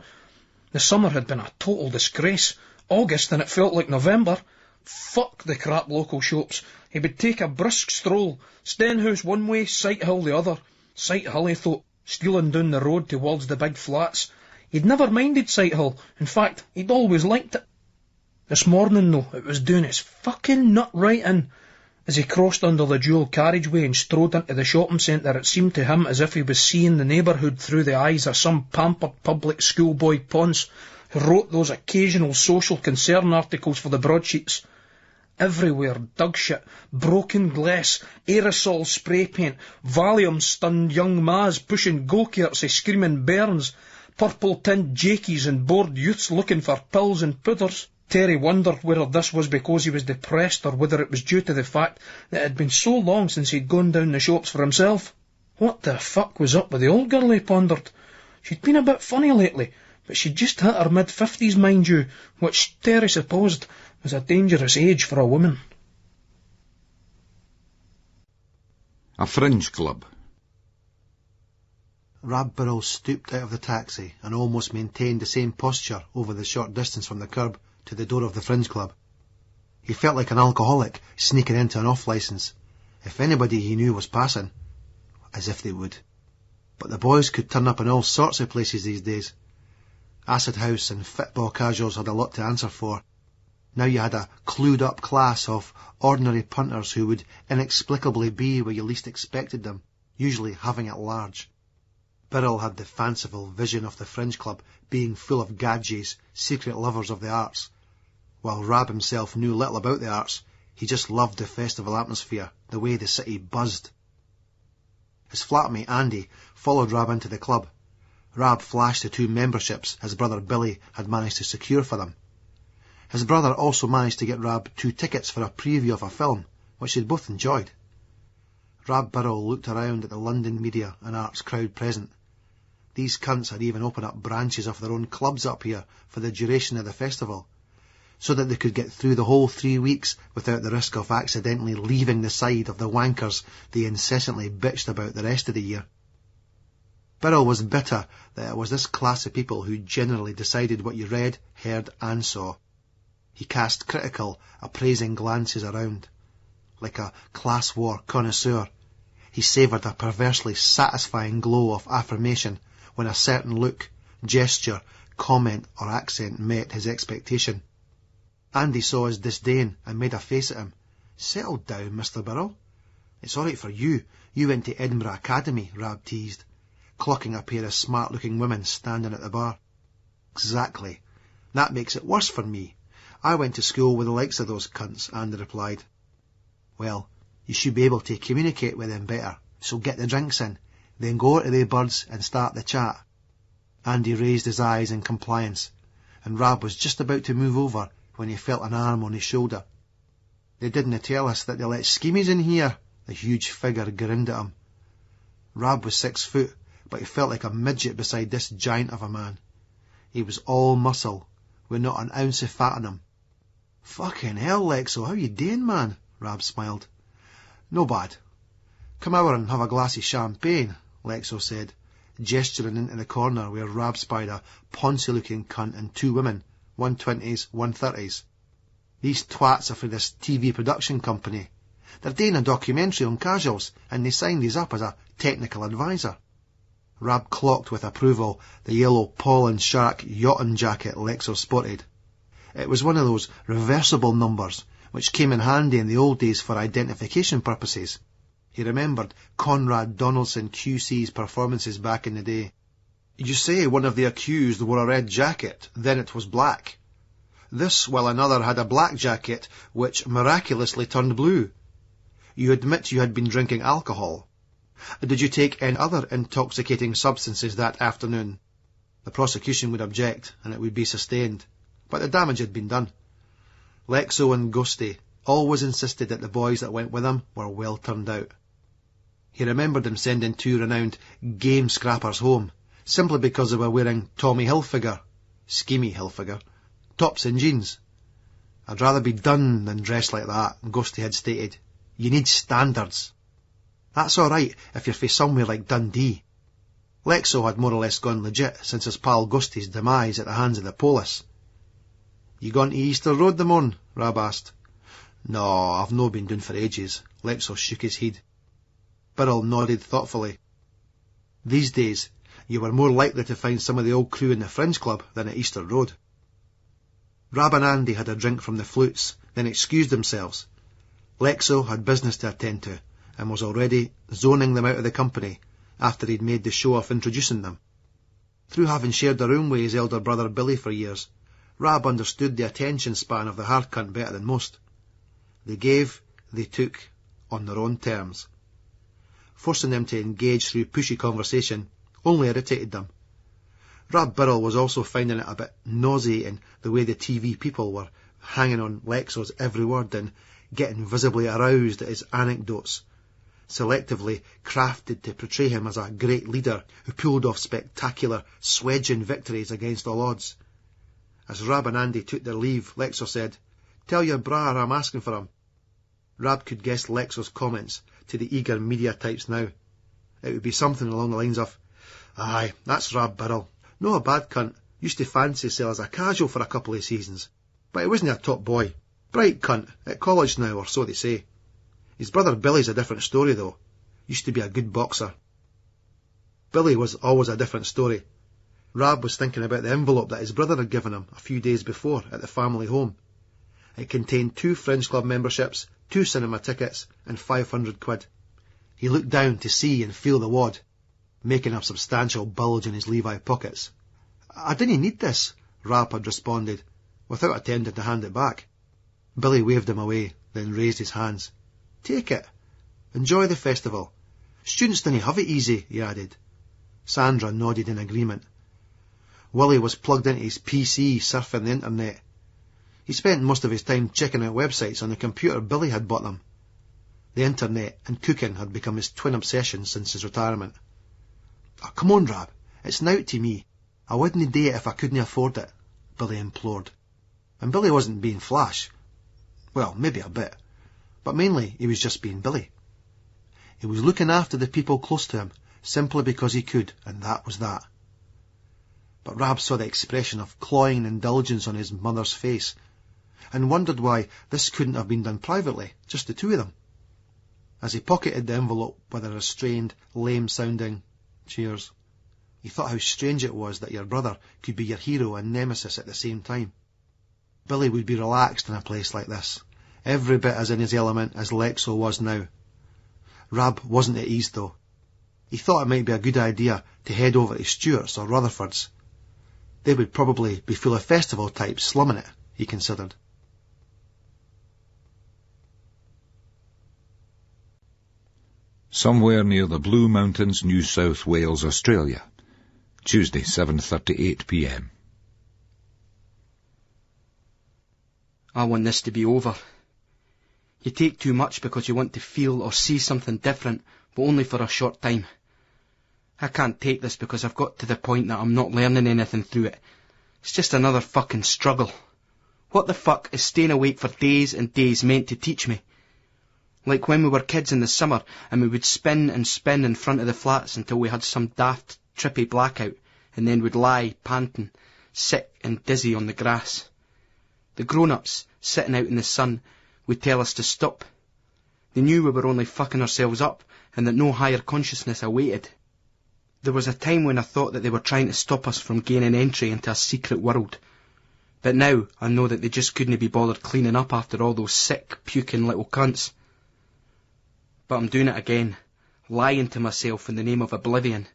The summer had been a total disgrace. August, and it felt like November. Fuck the crap local shops. He would take a brisk stroll. Stenhouse one way, Sighthill the other. Sighthill, he thought, stealing down the road towards the big flats. He'd never minded Sighthill. In fact, he'd always liked it. This morning, though, it was doing its fucking nut right in. As he crossed under the dual carriageway and strode into the shopping centre, it seemed to him as if he was seeing the neighbourhood through the eyes of some pampered public schoolboy ponce who wrote those occasional social concern articles for the broadsheets. Everywhere dug shit, broken glass, aerosol spray paint, Valium-stunned young mas pushing go-karts of screaming bairns, purple-tinned jakies and bored youths looking for pills and powders. Terry wondered whether this was because he was depressed or whether it was due to the fact that it had been so long since he'd gone down the shops for himself. What the fuck was up with the old girl, he pondered. She'd been a bit funny lately, but she'd just hit her mid-50s, mind you, which Terry supposed was a dangerous age for a woman. A fringe club. Rab Burrell stooped out of the taxi and almost maintained the same posture over the short distance from the curb to the door of the fringe club. He felt like an alcoholic sneaking into an off-licence. If anybody he knew was passing, as if they would. But the boys could turn up in all sorts of places these days. Acid House and football casuals had a lot to answer for. Now you had a clued-up class of ordinary punters who would inexplicably be where you least expected them, usually having at large. Birrell had the fanciful vision of the fringe club being full of gadgets, secret lovers of the arts. While Rab himself knew little about the arts, he just loved the festival atmosphere, the way the city buzzed. His flatmate Andy followed Rab into the club. Rab flashed the 2 memberships his brother Billy had managed to secure for them. His brother also managed to get Rab 2 tickets for a preview of a film, which they'd both enjoyed. Rab Burrell looked around at the London media and arts crowd present. These cunts had even opened up branches of their own clubs up here for the duration of the festival, so that they could get through the whole 3 weeks without the risk of accidentally leaving the side of the wankers they incessantly bitched about the rest of the year. Burrell was bitter that it was this class of people who generally decided what you read, heard and saw. He cast critical, appraising glances around. Like a class war connoisseur, he savoured a perversely satisfying glow of affirmation when a certain look, gesture, comment or accent met his expectation. Andy saw his disdain and made a face at him. "Settle down, Mr. Birrell. It's all right for you. You went to Edinburgh Academy," Rab teased, clocking a pair of smart-looking women standing at the bar. "Exactly. That makes it worse for me. I went to school with the likes of those cunts," Andy replied. "Well, you should be able to communicate with them better, so get the drinks in, then go to the birds and start the chat." Andy raised his eyes in compliance, and Rab was just about to move over when he felt an arm on his shoulder. "They didn't tell us that they let skimmies in here," the huge figure grinned at him. Rab was 6 foot, but he felt like a midget beside this giant of a man. He was all muscle, with not an ounce of fat on him. "Fucking hell, Lexo, how you doing, man?" Rab smiled. "No bad. Come over and have a glass of champagne," Lexo said, gesturing into the corner where Rab spied a poncy-looking cunt and 2 women, 120s, 130s. "These twats are for this TV production company. They're doing a documentary on casuals, and they signed us up as a technical advisor." Rab clocked with approval the yellow pollen shark yachting jacket Lexo sported. It was one of those reversible numbers, which came in handy in the old days for identification purposes. He remembered Conrad Donaldson QC's performances back in the day. "You say one of the accused wore a red jacket, then it was black. This, while another had a black jacket, which miraculously turned blue. You admit you had been drinking alcohol. Did you take any other intoxicating substances that afternoon?" The prosecution would object, and it would be sustained, but the damage had been done. Lexo and Ghosty always insisted that the boys that went with him were well turned out. He remembered them sending 2 renowned game scrappers home, simply because they were wearing Tommy Hilfiger, Schemy Hilfiger, tops and jeans. "I'd rather be done than dressed like that," Ghosty had stated. "You need standards." "That's all right if you're from somewhere like Dundee." Lexo had more or less gone legit since his pal Ghosty's demise at the hands of the police. "You gone to Easter Road the morn?" Rab asked. "No, I've no been doing for ages." Lexo shook his head. Birrell nodded thoughtfully. "These days, you were more likely to find some of the old crew in the Fringe Club than at Easter Road." Rab and Andy had a drink from the flutes, then excused themselves. Lexo had business to attend to, and was already zoning them out of the company after he'd made the show of introducing them. Through having shared a room with his elder brother Billy for years, Rab understood the attention span of the hard cunt better than most. They gave, they took, on their own terms. Forcing them to engage through pushy conversation only irritated them. Rab Birrell was also finding it a bit nauseating the way the TV people were hanging on Lexo's every word and getting visibly aroused at his anecdotes, selectively crafted to portray him as a great leader who pulled off spectacular swedging victories against all odds. As Rab and Andy took their leave, Lexo said, "Tell your brar I'm asking for him." Rab could guess Lexo's comments to the eager media types now. It would be something along the lines of, "Aye, that's Rab Birrell. No a bad cunt. Used to fancy sell as a casual for a couple of seasons. But he wasn't a top boy. Bright cunt, at college now, or so they say. His brother Billy's a different story, though. Used to be a good boxer." Billy was always a different story. Rab was thinking about the envelope that his brother had given him a few days before at the family home. It contained 2 Fringe Club memberships, 2 cinema tickets, and 500 quid. He looked down to see and feel the wad, making a substantial bulge in his Levi pockets. "I didn't need this," Rab had responded, without attempting to hand it back. Billy waved him away, then raised his hands. "Take it. Enjoy the festival. Students didn't have it easy," he added. Sandra nodded in agreement. Willie was plugged into his PC surfing the internet. He spent most of his time checking out websites on the computer Billy had bought them. The internet and cooking had become his twin obsessions since his retirement. "Oh, come on, Rab. It's now to me. I wouldn't do it if I couldn't afford it," Billy implored. And Billy wasn't being flash. Well, maybe a bit. But mainly he was just being Billy. He was looking after the people close to him, simply because he could, and that was that. But Rab saw the expression of cloying indulgence on his mother's face, and wondered why this couldn't have been done privately, just the 2 of them. As he pocketed the envelope with a restrained, lame-sounding "cheers," he thought how strange it was that your brother could be your hero and nemesis at the same time. Billy would be relaxed in a place like this, every bit as in his element as Lexo was now. Rab wasn't at ease though. He thought it might be a good idea to head over to Stewart's or Rutherford's. They would probably be full of festival types slumming it, he considered. Somewhere near the Blue Mountains, New South Wales, Australia. Tuesday, 7:38 p.m. I want this to be over. You take too much because you want to feel or see something different, but only for a short time. I can't take this because I've got to the point that I'm not learning anything through it. It's just another fucking struggle. What the fuck is staying awake for days and days meant to teach me? Like when we were kids in the summer and we would spin and spin in front of the flats until we had some daft, trippy blackout, and then would lie, panting, sick and dizzy on the grass. The grown-ups, sitting out in the sun, would tell us to stop. They knew we were only fucking ourselves up and that no higher consciousness awaited. There was a time when I thought that they were trying to stop us from gaining entry into a secret world. But now I know that they just couldn't be bothered cleaning up after all those sick, puking little cunts. But I'm doing it again, lying to myself in the name of oblivion.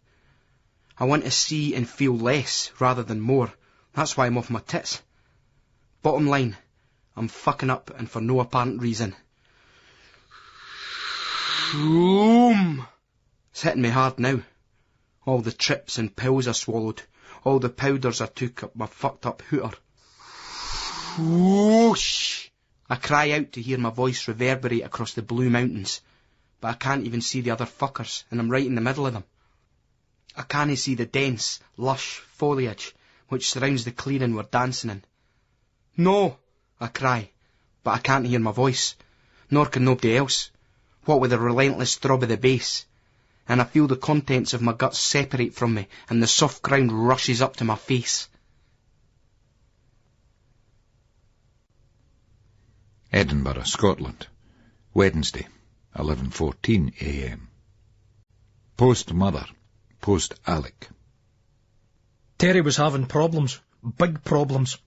I want to see and feel less rather than more. That's why I'm off my tits. Bottom line, I'm fucking up and for no apparent reason. Shroom! It's hitting me hard now. All the trips and pills I swallowed, all the powders I took up my fucked up hooter. Whoosh! I cry out to hear my voice reverberate across the Blue Mountains, but I can't even see the other fuckers, and I'm right in the middle of them. I can't see the dense, lush foliage which surrounds the clearing we're dancing in. No, I cry, but I can't hear my voice, nor can nobody else, what with the relentless throb of the bass. And I feel the contents of my guts separate from me, and the soft ground rushes up to my face. Edinburgh, Scotland. Wednesday, 11:14 a.m. Post Mother, post Alec. Terry was having problems, big problems.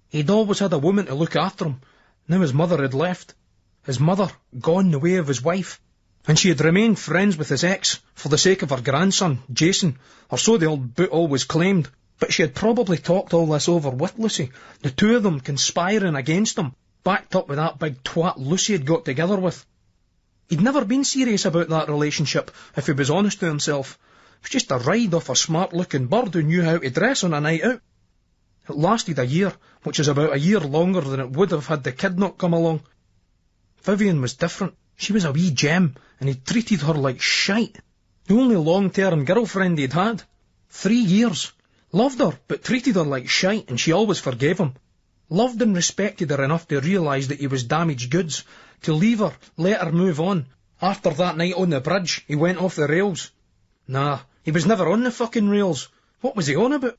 He'd always had a woman to look after him. Now his mother had left. His mother gone the way of his wife. And she had remained friends with his ex for the sake of her grandson, Jason, or so the old boot always claimed. But she had probably talked all this over with Lucy, the two of them conspiring against him, backed up with that big twat Lucy had got together with. He'd never been serious about that relationship, if he was honest to himself. It was just a ride off a smart-looking bird who knew how to dress on a night out. It lasted a year, which is about a year longer than it would have had the kid not come along. Vivian was different. She was a wee gem, and he'd treated her like shite. The only long-term girlfriend he'd had. 3 years. Loved her, but treated her like shite, and she always forgave him. Loved and respected her enough to realise that he was damaged goods, to leave her, let her move on. After that night on the bridge, he went off the rails. Nah, he was never on the fucking rails. What was he on about?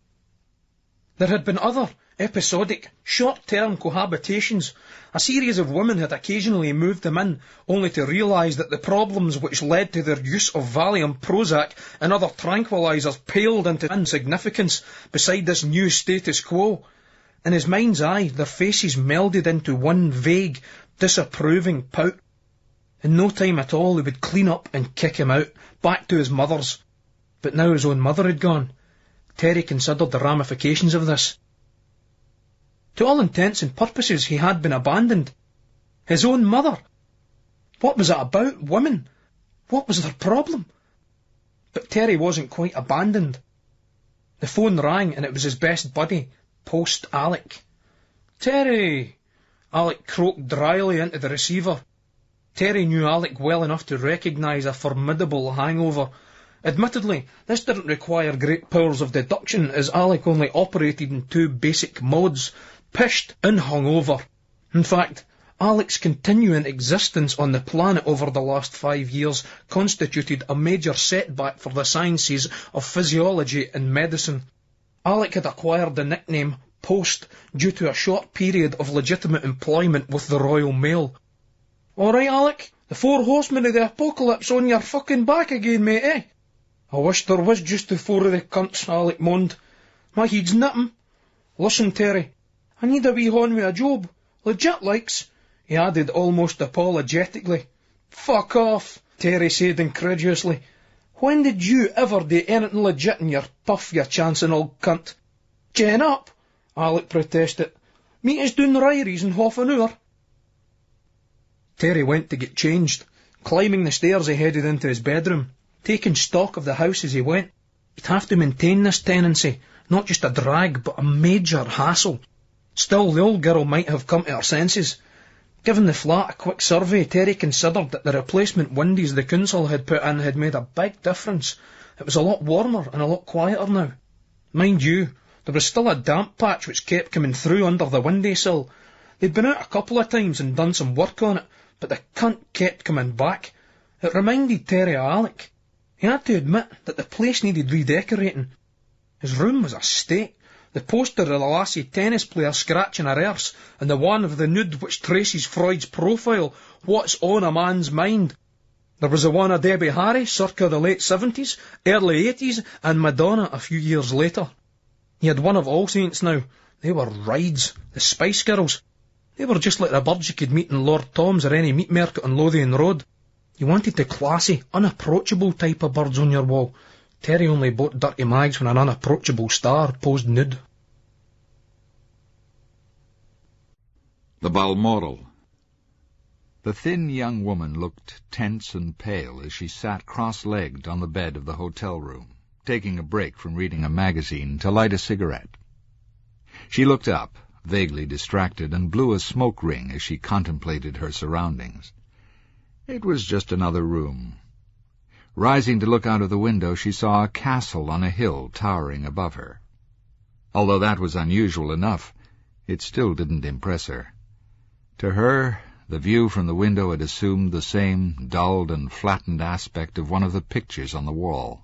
There had been other, episodic, short-term cohabitations. A series of women had occasionally moved him in, only to realise that the problems which led to their use of Valium, Prozac and other tranquilizers paled into insignificance beside this new status quo. In his mind's eye, their faces melded into one vague, disapproving pout. In no time at all, he would clean up and kick him out, back to his mother's. But now his own mother had gone. Terry considered the ramifications of this. To all intents and purposes, he had been abandoned. His own mother. What was it about women? What was their problem? But Terry wasn't quite abandoned. The phone rang, and it was his best buddy, post Alec. "Terry!" Alec croaked dryly into the receiver. Terry knew Alec well enough to recognise a formidable hangover. Admittedly, this didn't require great powers of deduction, as Alec only operated in 2 basic modes, pished and hungover. In fact, Alec's continuing existence on the planet over the last 5 years constituted a major setback for the sciences of physiology and medicine. Alec had acquired the nickname Post due to a short period of legitimate employment with the Royal Mail. "All right, Alec, the 4 horsemen of the apocalypse on your fucking back again, mate, eh?" "I wish there was just the 4 of the cunts," Alec moaned. "My head's nipping." "Listen, Terry, I need a wee hon with a job. Legit likes," he added almost apologetically. "Fuck off," Terry said incredulously. "When did you ever do anything legit in your puff, you chancing old cunt?" "Gin up," Alec protested. "Meet us down the Ryries in half an hour." Terry went to get changed. Climbing the stairs he headed into his bedroom, taking stock of the house as he went. He'd have to maintain this tenancy, not just a drag but a major hassle. Still, the old girl might have come to her senses. Given the flat a quick survey, Terry considered that the replacement windies the council had put in had made a big difference. It was a lot warmer and a lot quieter now. Mind you, there was still a damp patch which kept coming through under the windowsill. They'd been out a couple of times and done some work on it, but the cunt kept coming back. It reminded Terry of Alec. He had to admit that the place needed redecorating. His room was a state. The poster of the lassie tennis player scratching her arse, and the one of the nude which traces Freud's profile, what's on a man's mind. There was the one of Debbie Harry, circa the late 70s, early 80s, and Madonna a few years later. He had one of All Saints now. They were rides, the Spice Girls. They were just like the birds you could meet in Lord Tom's or any meat market on Lothian Road. You wanted the classy, unapproachable type of birds on your wall. Terry only bought dirty mags when an unapproachable star posed nude. The Balmoral. The thin young woman looked tense and pale as she sat cross-legged on the bed of the hotel room, taking a break from reading a magazine to light a cigarette. She looked up, vaguely distracted, and blew a smoke ring as she contemplated her surroundings. It was just another room. Rising to look out of the window, she saw a castle on a hill towering above her. Although that was unusual enough, it still didn't impress her. To her, the view from the window had assumed the same dulled and flattened aspect of one of the pictures on the wall.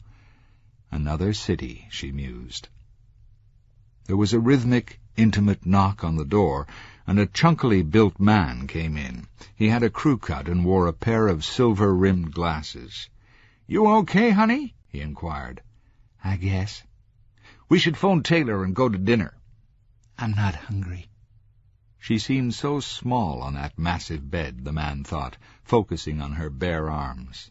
Another city, she mused. There was a rhythmic, intimate knock on the door, and a chunkily built man came in. He had a crew cut and wore a pair of silver-rimmed glasses. "You okay, honey?" he inquired. "I guess." "We should phone Taylor and go to dinner." "I'm not hungry." She seemed so small on that massive bed, the man thought, focusing on her bare arms.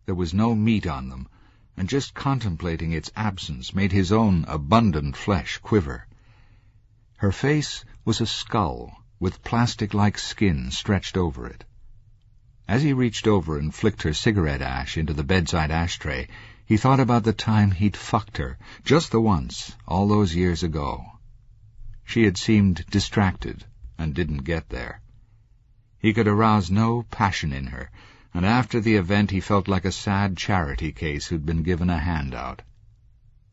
There was no meat on them, and just contemplating its absence made his own abundant flesh quiver. Her face was a skull, with plastic-like skin stretched over it. As he reached over and flicked her cigarette ash into the bedside ashtray, he thought about the time he'd fucked her, just the once, all those years ago. She had seemed distracted, and didn't get there. He could arouse no passion in her, and after the event he felt like a sad charity case who'd been given a handout.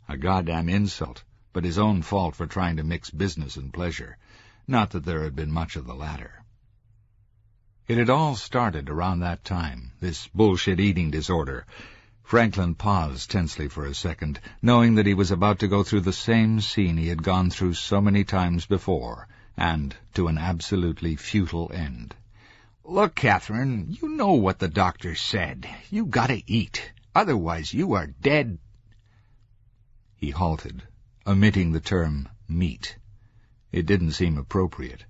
A goddamn insult, but his own fault for trying to mix business and pleasure. Not that there had been much of the latter. It had all started around that time, this bullshit eating disorder. Franklin paused tensely for a second, knowing that he was about to go through the same scene he had gone through so many times before, and to an absolutely futile end. "Look, Catherine, you know what the doctor said. You gotta eat. Otherwise you are dead." He halted, omitting the term meat. It didn't seem appropriate.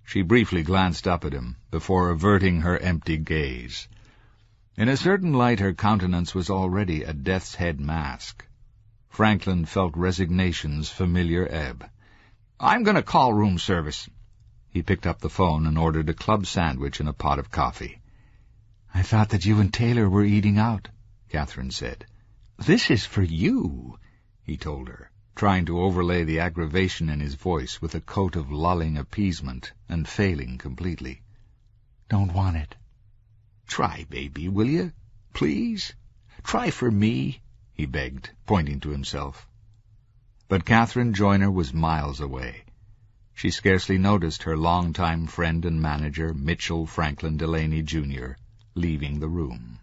She briefly glanced up at him, before averting her empty gaze. In a certain light her countenance was already a death's head mask. Franklin felt resignation's familiar ebb. "I'm going to call room service." He picked up the phone and ordered a club sandwich and a pot of coffee. "I thought that you and Taylor were eating out," Catherine said. "This is for you," he told her, trying to overlay the aggravation in his voice with a coat of lulling appeasement, and failing completely. "Don't want it." "Try, baby, will you? Please? Try for me," he begged, pointing to himself. But Catherine Joyner was miles away. She scarcely noticed her long-time friend and manager, Mitchell Franklin Delaney, Jr., leaving the room.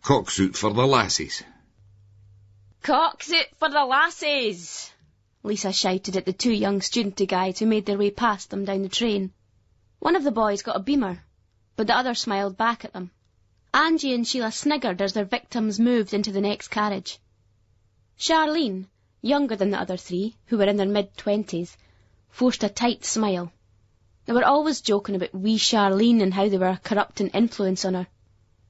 Cocksuit for the lassies. "Cocksuit for the lassies!" Lisa shouted at the two young studenty guys who made their way past them down the train. One of the boys got a beamer, but the other smiled back at them. Angie and Sheila sniggered as their victims moved into the next carriage. Charlene, younger than the other three, who were in their mid-20s, forced a tight smile. They were always joking about wee Charlene and how they were a corrupting influence on her.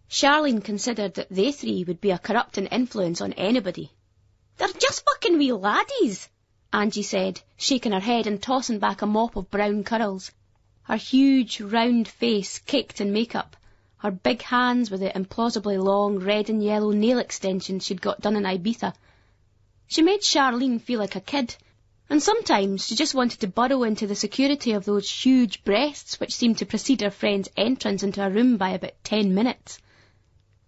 Charlene considered that they three would be a corrupting influence on anybody. "They're just fucking wee laddies," Angie said, shaking her head and tossing back a mop of brown curls. Her huge, round face caked in makeup, her big hands with the implausibly long red and yellow nail extensions she'd got done in Ibiza. She made Charlene feel like a kid, and sometimes she just wanted to burrow into the security of those huge breasts which seemed to precede her friend's entrance into her room by about 10 minutes.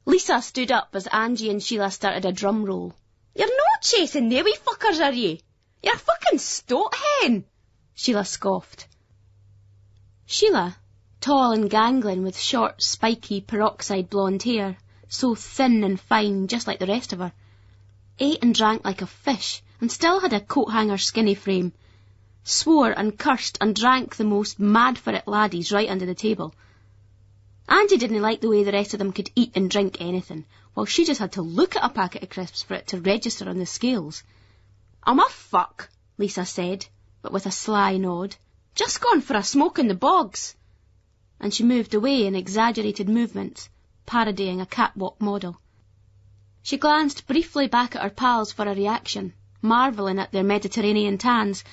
Lisa stood up as Angie and Sheila started a drum roll. "You're not chasing the wee fuckers, are you? You're a fucking stoat hen," Sheila scoffed. Sheila, tall and gangling with short, spiky, peroxide blonde hair, so thin and fine just like the rest of her, ate and drank like a fish and still had a coat-hanger skinny frame, swore and cursed and drank the most mad-for-it laddies right under the table. Angie didn't like the way the rest of them could eat and drink anything, while she just had to look at a packet of crisps for it to register on the scales. "I'm a fuck," Lisa said, but with a sly nod. "Just gone for a smoke in the bogs." And she moved away in exaggerated movements, parodying a catwalk model. She glanced briefly back at her pals for a reaction, marvelling at their Mediterranean tans,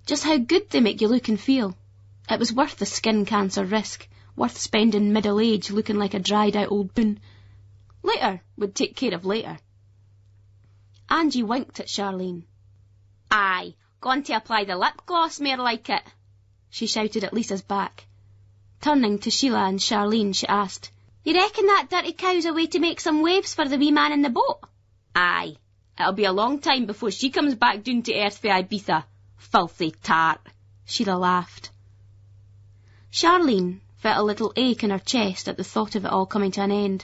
just how good they make you look and feel. It was worth the skin cancer risk, worth spending middle age looking like a dried-out old boon. Later would take care of later. Angie winked at Charlene. "Aye, gone to apply the lip gloss, more like it," she shouted at Lisa's back. Turning to Sheila and Charlene, she asked, "You reckon that dirty cow's a way to make some waves for the wee man in the boat?" "Aye, it'll be a long time before she comes back down to earth for Ibiza, filthy tart," Sheila laughed. Charlene felt a little ache in her chest at the thought of it all coming to an end.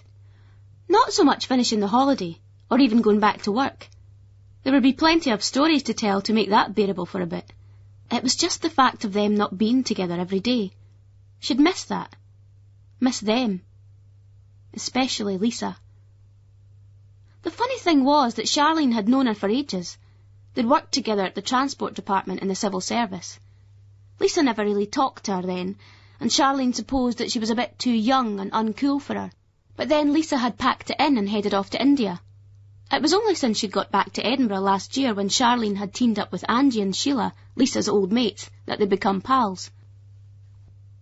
Not so much finishing the holiday, or even going back to work. There would be plenty of stories to tell to make that bearable for a bit. It was just the fact of them not being together every day. She'd miss that. Miss them. Especially Lisa. The funny thing was that Charlene had known her for ages. They'd worked together at the transport department in the civil service. Lisa never really talked to her then, and Charlene supposed that she was a bit too young and uncool for her. But then Lisa had packed it in and headed off to India. It was only since she'd got back to Edinburgh last year, when Charlene had teamed up with Angie and Sheila, Lisa's old mates, that they'd become pals.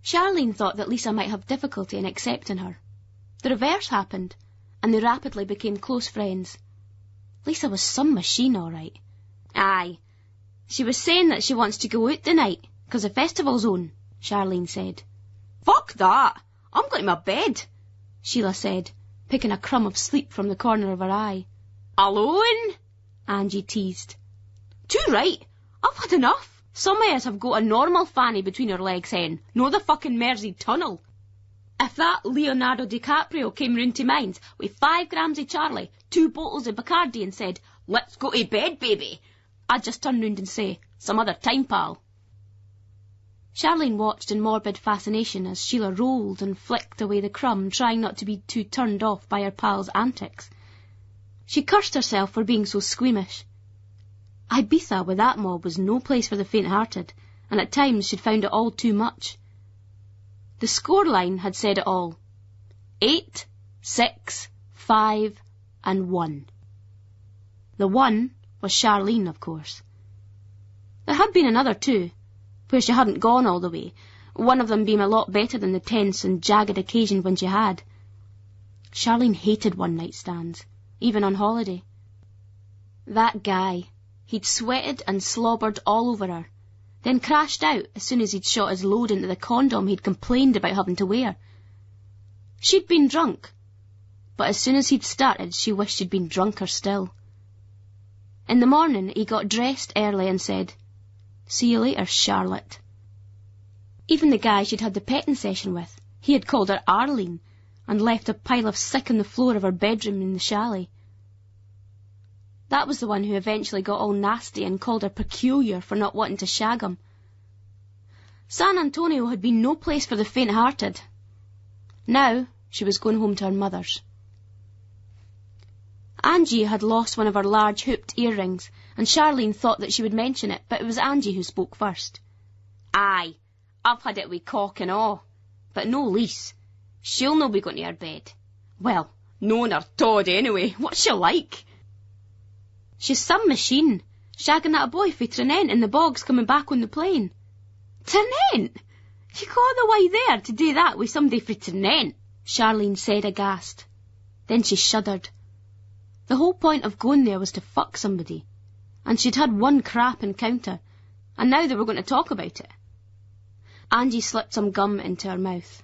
Charlene thought that Lisa might have difficulty in accepting her. The reverse happened, and they rapidly became close friends. Lisa was some machine, all right. "Aye, she was saying that she wants to go out tonight, 'cause the festival's on," Charlene said. "Fuck that! I'm going to my bed," Sheila said, picking a crumb of sleep from the corner of her eye. "Alone?" Angie teased. "Too right. I've had enough. Some of us have got a normal fanny between our legs, hen, no the fucking Mersey tunnel. If that Leonardo DiCaprio came round to mine with 5 grams of Charlie, 2 bottles of Bacardi and said, 'Let's go to bed, baby,' I'd just turn round and say, 'Some other time, pal.'" Charlene watched in morbid fascination as Sheila rolled and flicked away the crumb, trying not to be too turned off by her pal's antics. She cursed herself for being so squeamish. Ibiza with that mob was no place for the faint-hearted, and at times she'd found it all too much. The scoreline had said it all. 8, 6, 5, and 1. The 1 was Charlene, of course. There had been another 2, where she hadn't gone all the way, one of them being a lot better than the tense and jagged occasion when she had. Charlene hated one-night stands, even on holiday. That guy, he'd sweated and slobbered all over her, then crashed out as soon as he'd shot his load into the condom he'd complained about having to wear. She'd been drunk, but as soon as he'd started, she wished she'd been drunker still. In the morning, he got dressed early and said, "See you later, Charlotte." Even the guy she'd had the petting session with, he had called her Arlene, and left a pile of sick on the floor of her bedroom in the chalet. That was the one who eventually got all nasty and called her peculiar for not wanting to shag him. San Antonio had been no place for the faint-hearted. Now she was going home to her mother's. Angie had lost one of her large hooped earrings, and Charlene thought that she would mention it, but it was Angie who spoke first. Aye, I've had it with cock and all, but no Lise. She'll no be going to her bed. Well, knowing her Todd anyway, what's she like? She's some machine, shagging that boy for Trinent in the bogs coming back on the plane. Trinent? You go all the way there to do that with somebody for Trinent? Charlene said aghast. Then she shuddered. The whole point of going there was to fuck somebody, and she'd had one crap encounter, and now they were going to talk about it. Angie slipped some gum into her mouth.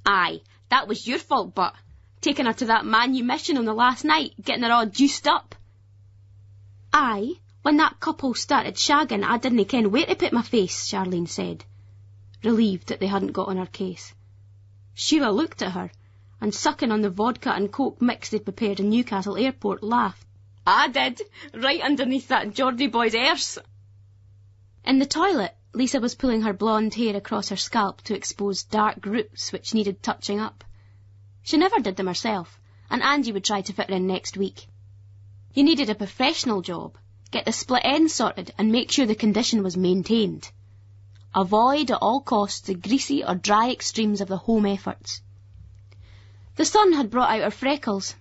Aye, that was your fault, but taking her to that manumission on the last night, getting her all juiced up. Aye, when that couple started shagging, I didn't ken where to put my face, Charlene said, relieved that they hadn't got on her case. Sheila looked at her, and sucking on the vodka and coke mix they'd prepared in Newcastle Airport, laughed. I did, right underneath that Geordie boy's arse. In the toilet, Lisa was pulling her blonde hair across her scalp to expose dark roots which needed touching up. She never did them herself, and Angie would try to fit her in next week. You needed a professional job, get the split ends sorted and make sure the condition was maintained. Avoid at all costs the greasy or dry extremes of the home efforts. The sun had brought out her freckles.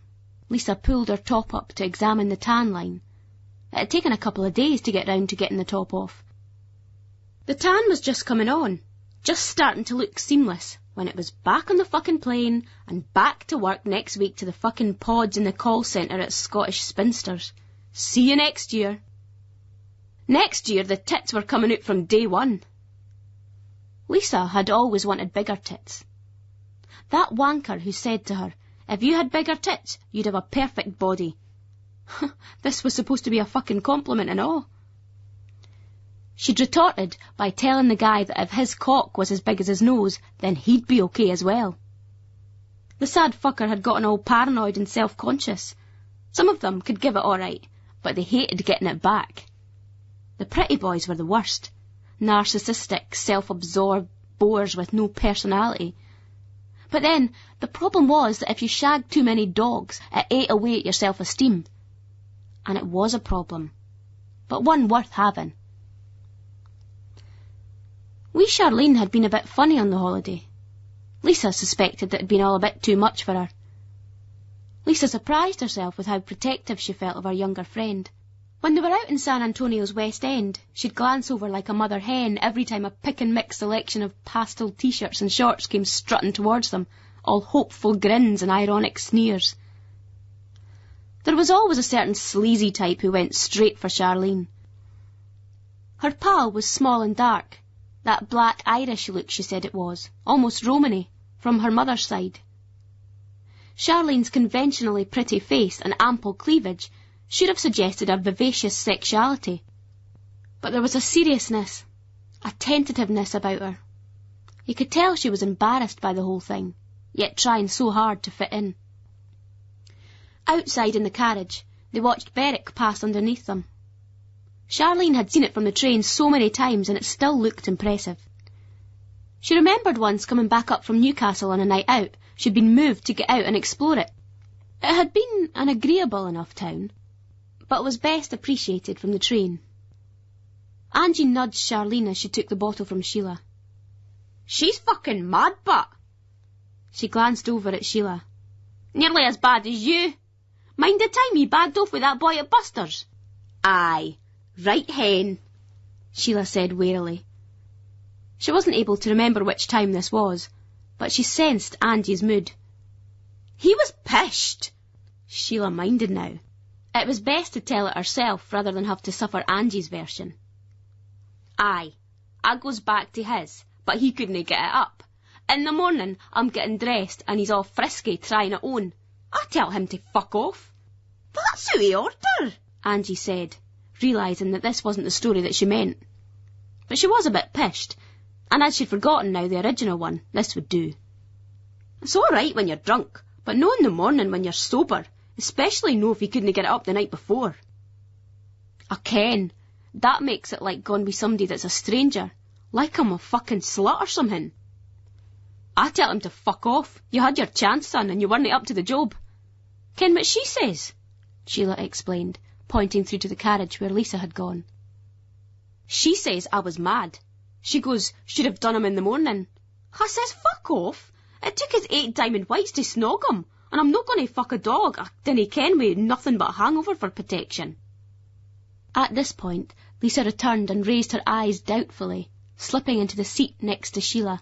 Lisa pulled her top up to examine the tan line. It had taken a couple of days to get round to getting the top off. The tan was just coming on, just starting to look seamless, when it was back on the fucking plane and back to work next week to the fucking pods in the call centre at Scottish Spinsters. See you next year. Next year the tits were coming out from day one. Lisa had always wanted bigger tits. That wanker who said to her, if you had bigger tits, you'd have a perfect body. This was supposed to be a fucking compliment and all. She'd retorted by telling the guy that if his cock was as big as his nose, then he'd be okay as well. The sad fucker had gotten all paranoid and self-conscious. Some of them could give it all right, but they hated getting it back. The pretty boys were the worst. Narcissistic, self-absorbed bores with no personality. But then, the problem was that if you shagged too many dogs, it ate away at your self-esteem. And it was a problem, but one worth having. Wee Charlene had been a bit funny on the holiday. Lisa suspected that it had been all a bit too much for her. Lisa surprised herself with how protective she felt of her younger friend. When they were out in San Antonio's West End, she'd glance over like a mother hen every time a pick-and-mix selection of pastel t-shirts and shorts came strutting towards them, all hopeful grins and ironic sneers. There was always a certain sleazy type who went straight for Charlene. Her pal was small and dark, that black Irish look she said it was, almost Romany, from her mother's side. Charlene's conventionally pretty face and ample cleavage should have suggested a vivacious sexuality. But there was a seriousness, a tentativeness about her. You could tell she was embarrassed by the whole thing, yet trying so hard to fit in. Outside in the carriage, they watched Berwick pass underneath them. Charlene had seen it from the train so many times and it still looked impressive. She remembered once coming back up from Newcastle on a night out, she'd been moved to get out and explore it. It had been an agreeable enough town, but was best appreciated from the train. Angie nudged Charlene as she took the bottle from Sheila. She's fucking mad, but... She glanced over at Sheila. Nearly as bad as you. Mind the time he bagged off with that boy at Buster's? Aye. Right hen, Sheila said warily. She wasn't able to remember which time this was, but she sensed Angie's mood. He was pissed. Sheila minded now. It was best to tell it herself rather than have to suffer Angie's version. Aye, I goes back to his, but he couldn't get it up. In the morning, I'm getting dressed and he's all frisky trying it on. I tell him to fuck off. But that's out of order, Angie said, realising that this wasn't the story that she meant. But she was a bit pissed, and as she'd forgotten now the original one, this would do. It's all right when you're drunk, but no in the morning when you're sober, especially no if you couldn't get it up the night before. I ken, that makes it like going with somebody that's a stranger, like I'm a fucking slut or something. I tell him to fuck off. You had your chance, son, and you weren't up to the job. Ken what she says? Sheila explained, pointing through to the carriage where Lisa had gone. She says I was mad. She goes, should have done him in the morning. I says, fuck off. It took us 8 diamond whites to snog him, and I'm not going to fuck a dog I dinna ken with nothing but a hangover for protection. At this point, Lisa returned and raised her eyes doubtfully, slipping into the seat next to Sheila.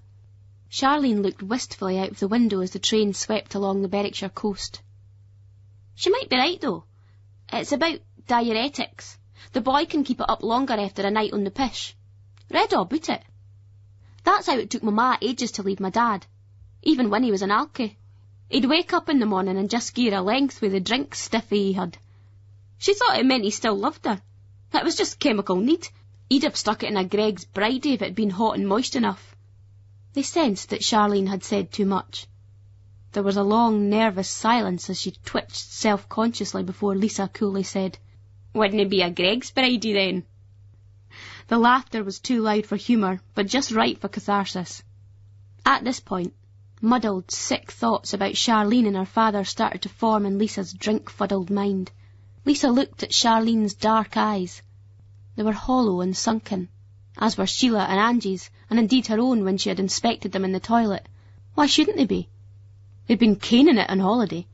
Charlene looked wistfully out of the window as the train swept along the Berwickshire coast. She might be right, though. It's about diuretics. The boy can keep it up longer after a night on the pish. Read all about it. That's how it took my ma ages to leave my dad, even when he was an alky. He'd wake up in the morning and just gear a length with the drink stiffy he had. She thought it meant he still loved her. It was just chemical need. He'd have stuck it in a Greg's bridie if it had been hot and moist enough. They sensed that Charlene had said too much. There was a long, nervous silence as she twitched self-consciously before Lisa coolly said, "Wouldn't it be a Greg's bridie then?" The laughter was too loud for humour, but just right for catharsis. At this point, muddled, sick thoughts about Charlene and her father started to form in Lisa's drink-fuddled mind. Lisa looked at Charlene's dark eyes. They were hollow and sunken, as were Sheila and Angie's, and indeed her own when she had inspected them in the toilet. Why shouldn't they be? They'd been caning it on holiday.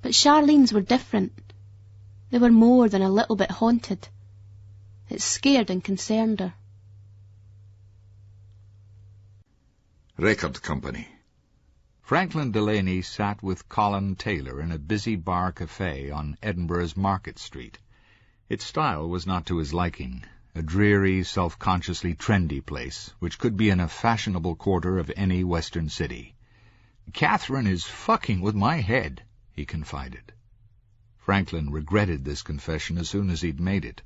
But Charlene's were different. They were more than a little bit haunted. It scared and concerned her. Record Company. Franklin Delaney sat with Colin Taylor in a busy bar cafe on Edinburgh's Market Street. Its style was not to his liking, a dreary, self-consciously trendy place, which could be in a fashionable quarter of any western city. "Catherine is fucking with my head," he confided. Franklin regretted this confession as soon as he'd made it.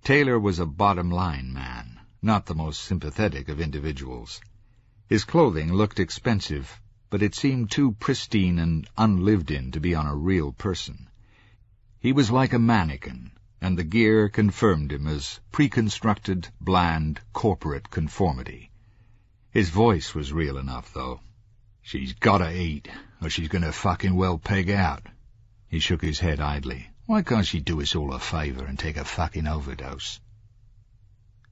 Taylor was a bottom-line man, not the most sympathetic of individuals. His clothing looked expensive, but it seemed too pristine and unlived-in to be on a real person. He was like a mannequin, and the gear confirmed him as preconstructed, bland, corporate conformity. His voice was real enough, though. "She's gotta eat, or she's gonna fucking well peg out." He shook his head idly. "Why can't she do us all a favour and take a fucking overdose?"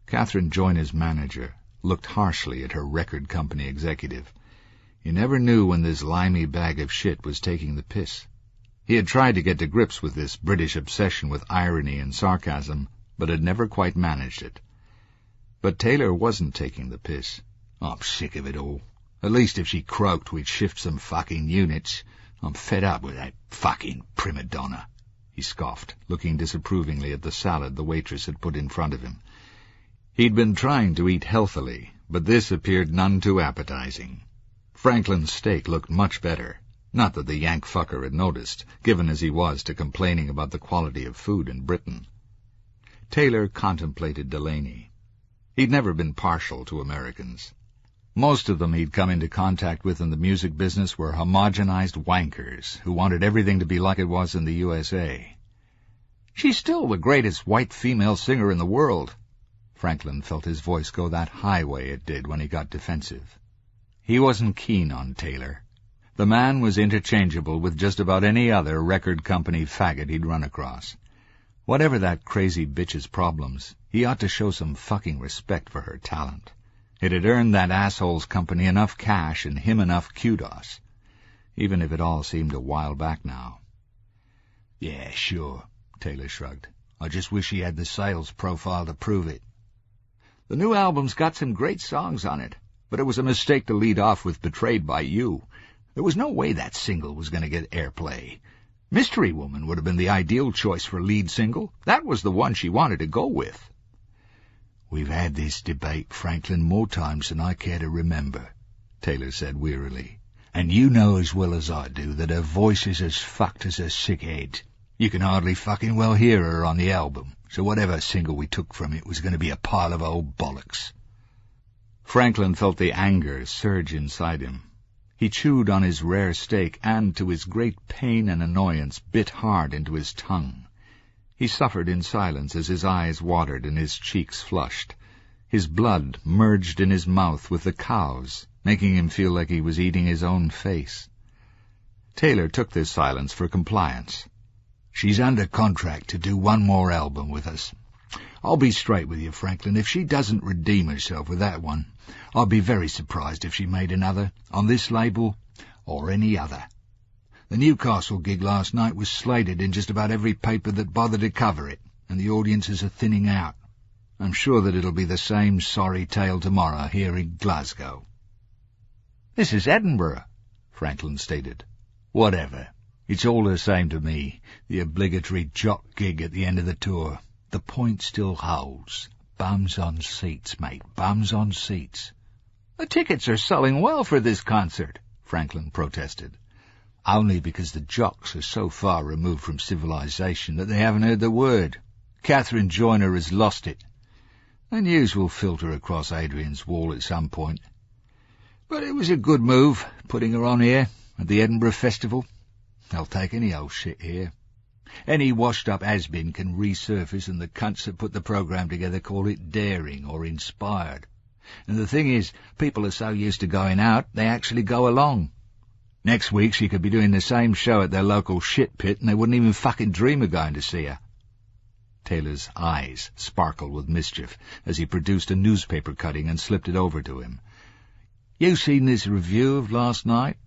Catherine Joyner's manager looked harshly at her record company executive. He never knew when this limey bag of shit was taking the piss. He had tried to get to grips with this British obsession with irony and sarcasm, but had never quite managed it. But Taylor wasn't taking the piss. "I'm sick of it all. At least if she croaked, we'd shift some fucking units. I'm fed up with that fucking prima donna," he scoffed, looking disapprovingly at the salad the waitress had put in front of him. He'd been trying to eat healthily, but this appeared none too appetizing. Franklin's steak looked much better. Not that the Yank fucker had noticed, given as he was to complaining about the quality of food in Britain. Taylor contemplated Delaney. He'd never been partial to Americans. Most of them he'd come into contact with in the music business were homogenized wankers who wanted everything to be like it was in the USA. "She's still the greatest white female singer in the world." Franklin felt his voice go that high way it did when he got defensive. He wasn't keen on Taylor. The man was interchangeable with just about any other record company faggot he'd run across. Whatever that crazy bitch's problems, he ought to show some fucking respect for her talent. It had earned that asshole's company enough cash and him enough kudos, even if it all seemed a while back now. "Yeah, sure," Taylor shrugged. "I just wish he had the sales profile to prove it." "The new album's got some great songs on it, but it was a mistake to lead off with Betrayed by You. There was no way that single was going to get airplay. Mystery Woman would have been the ideal choice for lead single. That was the one she wanted to go with." "We've had this debate, Franklin, more times than I care to remember," Taylor said wearily. "And you know as well as I do that her voice is as fucked as her sick head. You can hardly fucking well hear her on the album, so whatever single we took from it was going to be a pile of old bollocks." Franklin felt the anger surge inside him. He chewed on his rare steak and, to his great pain and annoyance, bit hard into his tongue. He suffered in silence as his eyes watered and his cheeks flushed. His blood merged in his mouth with the cow's, making him feel like he was eating his own face. Taylor took this silence for compliance. She's under contract to do one more album with us. I'll be straight with you, Franklin. If she doesn't redeem herself with that one, I'd be very surprised if she made another, on this label or any other. The Newcastle gig last night was slated in just about every paper that bothered to cover it, and the audiences are thinning out. I'm sure that it'll be the same sorry tale tomorrow here in Glasgow. This is Edinburgh, Franklin stated. Whatever. It's all the same to me. The obligatory jock gig at the end of the tour. The point still holds. Bums on seats, mate. Bums on seats. The tickets are selling well for this concert, Franklin protested. Only because the jocks are so far removed from civilization that they haven't heard the word. Catherine Joyner has lost it. The news will filter across Adrian's wall at some point. But it was a good move, putting her on here, at the Edinburgh Festival. They'll take any old shit here. Any washed-up has-been can resurface, and the cunts that put the programme together call it daring or inspired. And the thing is, people are so used to going out, they actually go along. Next week she could be doing the same show at their local shit pit, and they wouldn't even fucking dream of going to see her. Taylor's eyes sparkled with mischief as he produced a newspaper cutting and slipped it over to him. You seen this review of last night?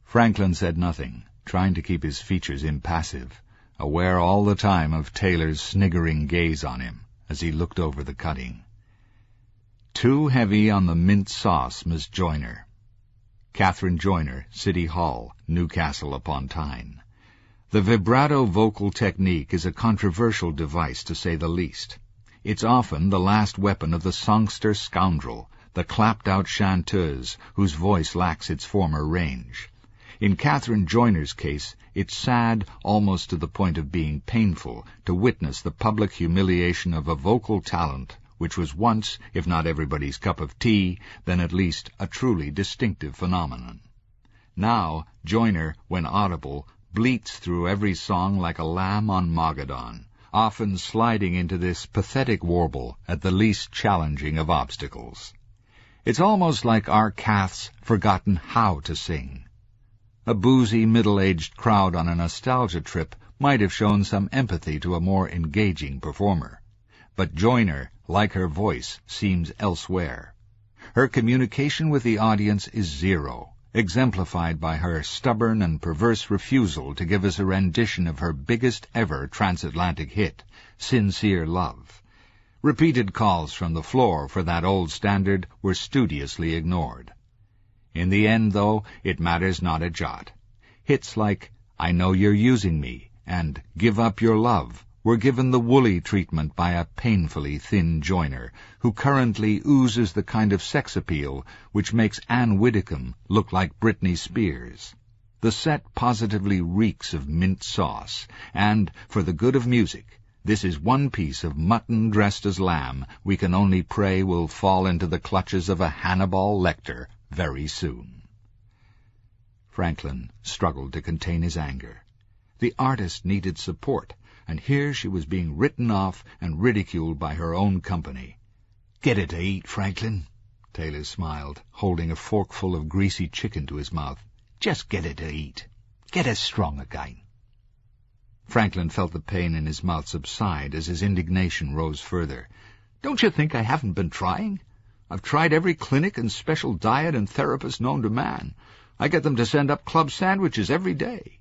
Franklin said nothing, trying to keep his features impassive, aware all the time of Taylor's sniggering gaze on him as he looked over the cutting. Too heavy on the mint sauce, Miss Joyner. Catherine Joyner, City Hall, Newcastle upon Tyne. The vibrato vocal technique is a controversial device, to say the least. It's often the last weapon of the songster scoundrel, the clapped-out chanteuse whose voice lacks its former range. In Catherine Joyner's case, it's sad almost to the point of being painful to witness the public humiliation of a vocal talent which was once, if not everybody's cup of tea, then at least a truly distinctive phenomenon. Now, Joyner, when audible, bleats through every song like a lamb on Mogadon, often sliding into this pathetic warble at the least challenging of obstacles. It's almost like our Cath's forgotten how to sing. A boozy, middle-aged crowd on a nostalgia trip might have shown some empathy to a more engaging performer. But Joyner, like her voice, seems elsewhere. Her communication with the audience is zero, exemplified by her stubborn and perverse refusal to give us a rendition of her biggest ever transatlantic hit, Sincere Love. Repeated calls from the floor for that old standard were studiously ignored. In the end, though, it matters not a jot. Hits like I Know You're Using Me and Give Up Your Love were given the woolly treatment by a painfully thin Joyner, who currently oozes the kind of sex appeal which makes Anne Widdecombe look like Britney Spears. The set positively reeks of mint sauce, and, for the good of music, this is one piece of mutton dressed as lamb we can only pray will fall into the clutches of a Hannibal Lecter very soon. Franklin struggled to contain his anger. The artist needed support, and here she was being written off and ridiculed by her own company. "Get it to eat, Franklin," Taylor smiled, holding a forkful of greasy chicken to his mouth. "Just get it to eat. Get her strong again." Franklin felt the pain in his mouth subside as his indignation rose further. "Don't you think I haven't been trying? I've tried every clinic and special diet and therapist known to man. I get them to send up club sandwiches every day."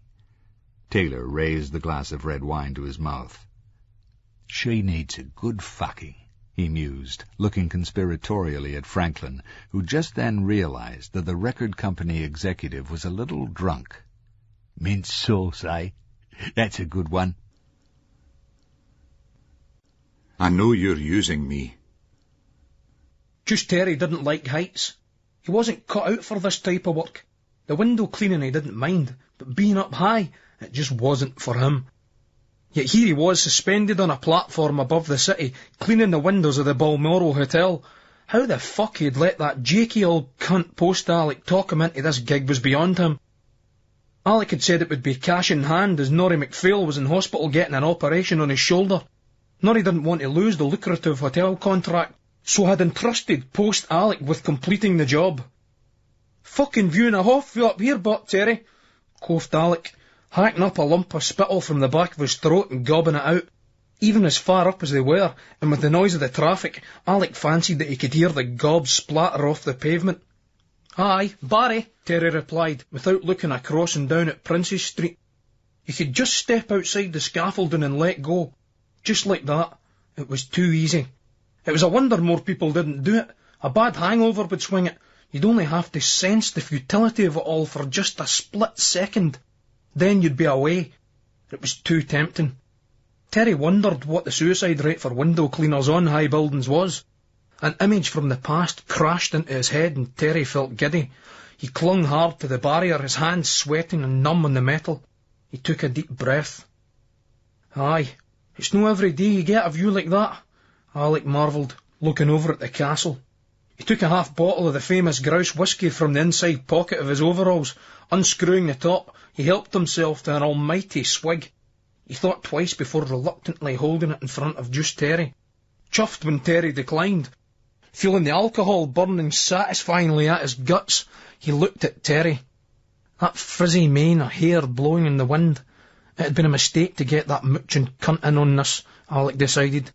Taylor raised the glass of red wine to his mouth. "She needs a good fucking," he mused, looking conspiratorially at Franklin, who just then realized that the record company executive was a little drunk. "Mint sauce, eh? That's a good one." I Know You're Using Me. Just Terry didn't like heights. He wasn't cut out for this type of work. The window cleaning he didn't mind, but being up high, it just wasn't for him. Yet here he was, suspended on a platform above the city, cleaning the windows of the Balmoral Hotel. How the fuck he'd let that jakey old cunt post Alec talk him into this gig was beyond him. Alec had said it would be cash in hand as Norrie MacPhail was in hospital getting an operation on his shoulder. Norrie didn't want to lose the lucrative hotel contract, so had entrusted post Alec with completing the job. "Fucking view and a half up here, but Terry," quoth Alec, hacking up a lump of spittle from the back of his throat and gobbing it out. Even as far up as they were, and with the noise of the traffic, Alec fancied that he could hear the gobs splatter off the pavement. "Aye, Barry," Terry replied, without looking across and down at Princes Street. You could just step outside the scaffolding and let go. Just like that. It was too easy. It was a wonder more people didn't do it. A bad hangover would swing it. You'd only have to sense the futility of it all for just a split second. Then you'd be away. It was too tempting. Terry wondered what the suicide rate for window cleaners on high buildings was. An image from the past crashed into his head and Terry felt giddy. He clung hard to the barrier, his hands sweating and numb on the metal. He took a deep breath. Aye, it's no every day you get a view like that, Alec marvelled, looking over at the castle. He took a half bottle of the famous grouse whisky from the inside pocket of his overalls. Unscrewing the top, he helped himself to an almighty swig. He thought twice before reluctantly holding it in front of just Terry. Chuffed when Terry declined. Feeling the alcohol burning satisfyingly at his guts, he looked at Terry. That frizzy mane of hair blowing in the wind. It had been a mistake to get that mooching cunt in on this, Alec decided.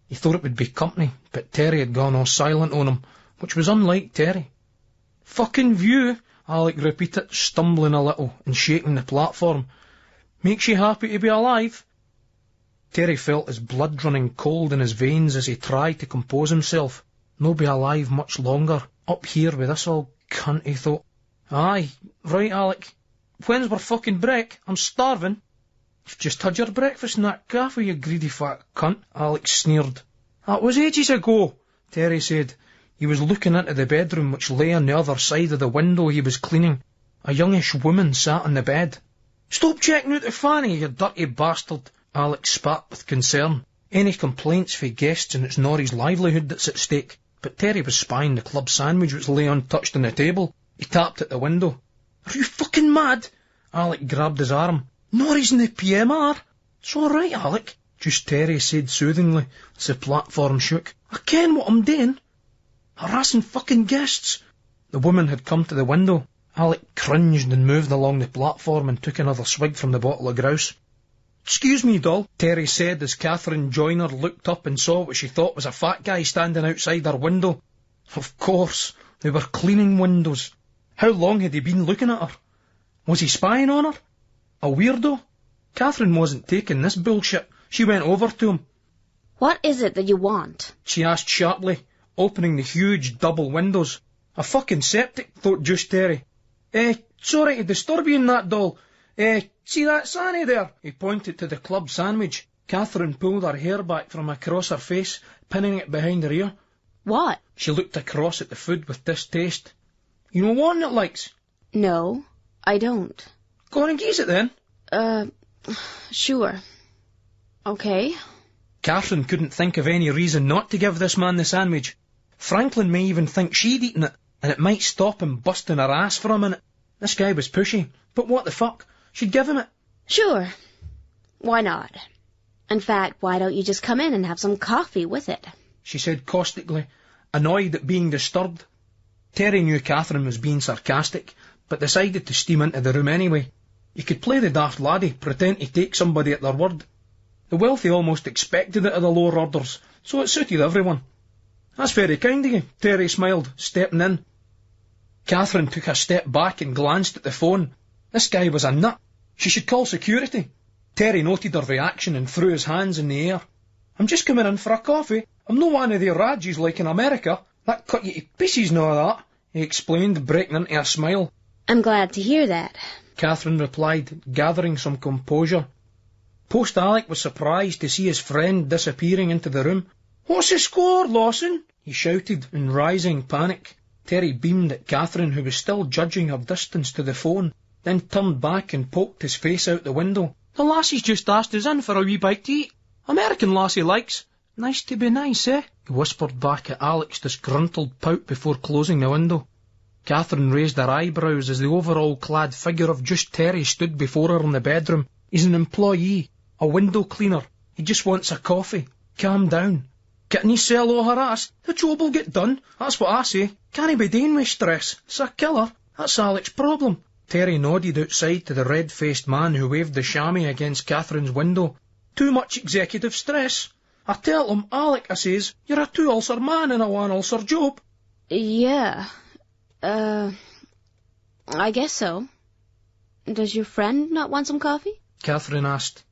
He thought it would be company, but Terry had gone all silent on him, which was unlike Terry. "Fucking view," Alec repeated, stumbling a little and shaking the platform. "Makes you happy to be alive?" Terry felt his blood running cold in his veins as he tried to compose himself. No be alive much longer, up here with this old cunt, he thought. "Aye, right, Alec. When's our fucking break? I'm starving." "You've just had your breakfast in that cafe, you greedy fat cunt," Alec sneered. "That was ages ago," Terry said. He was looking into the bedroom which lay on the other side of the window he was cleaning. A youngish woman sat on the bed. "Stop checking out the fanny, you dirty bastard," Alec spat with concern. Any complaints for guests and it's Norrie's livelihood that's at stake. But Terry was spying the club sandwich which lay untouched on the table. He tapped at the window. "Are you fucking mad?" Alec grabbed his arm. "Norrie's in the PMR." "It's all right, Alec," just Terry said soothingly as the platform shook. "I ken what I'm doing. Harassing fucking guests." The woman had come to the window. Alec cringed and moved along the platform and took another swig from the bottle of grouse. "Excuse me, doll," Terry said as Catherine Joyner looked up and saw what she thought was a fat guy standing outside her window. Of course, they were cleaning windows. How long had he been looking at her? Was he spying on her? A weirdo? Catherine wasn't taking this bullshit. She went over to him. "What is it that you want?" she asked sharply, opening the huge double windows. A fucking septic, thought just Terry. Sorry to disturb you in that, doll. See that Sanny there?" He pointed to the club sandwich. Catherine pulled her hair back from across her face, pinning it behind her ear. "What?" She looked across at the food with distaste. "You know one that likes?" "No, I don't." "Go on and geese it then." Sure. Okay." Catherine couldn't think of any reason not to give this man the sandwich. Franklin may even think she'd eaten it, and it might stop him busting her ass for a minute. This guy was pushy, but what the fuck? She'd give him it. "Sure. Why not? In fact, why don't you just come in and have some coffee with it?" she said caustically, annoyed at being disturbed. Terry knew Catherine was being sarcastic, but decided to steam into the room anyway. He could play the daft laddie, pretend to take somebody at their word. The wealthy almost expected it of the lower orders, so it suited everyone. "That's very kind of you," Terry smiled, stepping in. Catherine took a step back and glanced at the phone. This guy was a nut. She should call security. Terry noted her reaction and threw his hands in the air. "I'm just coming in for a coffee. I'm no one of their Rajis like in America. That cut you to pieces and all that," he explained, breaking into a smile. "I'm glad to hear that," Catherine replied, gathering some composure. Post Alec was surprised to see his friend disappearing into the room. "What's the score, Lawson?" he shouted in rising panic. Terry beamed at Catherine, who was still judging her distance to the phone, then turned back and poked his face out the window. "The lassie's just asked us in for a wee bite to eat. American lassie likes. Nice to be nice, eh?" he whispered back at Alec's disgruntled pout before closing the window. Catherine raised her eyebrows as the overall-clad figure of just Terry stood before her in the bedroom. He's an employee, a window cleaner. He just wants a coffee. Calm down. Getting his sell o' her ass, the job will get done. That's what I say. Can't be doing with stress. It's a killer. That's Alec's problem. Terry nodded outside to the red-faced man who waved the chamois against Catherine's window. Too much executive stress. I tell him, Alec, I says, you're a two-ulcer man and a one-ulcer job. Yeah. I guess so. Does your friend not want some coffee? Catherine asked.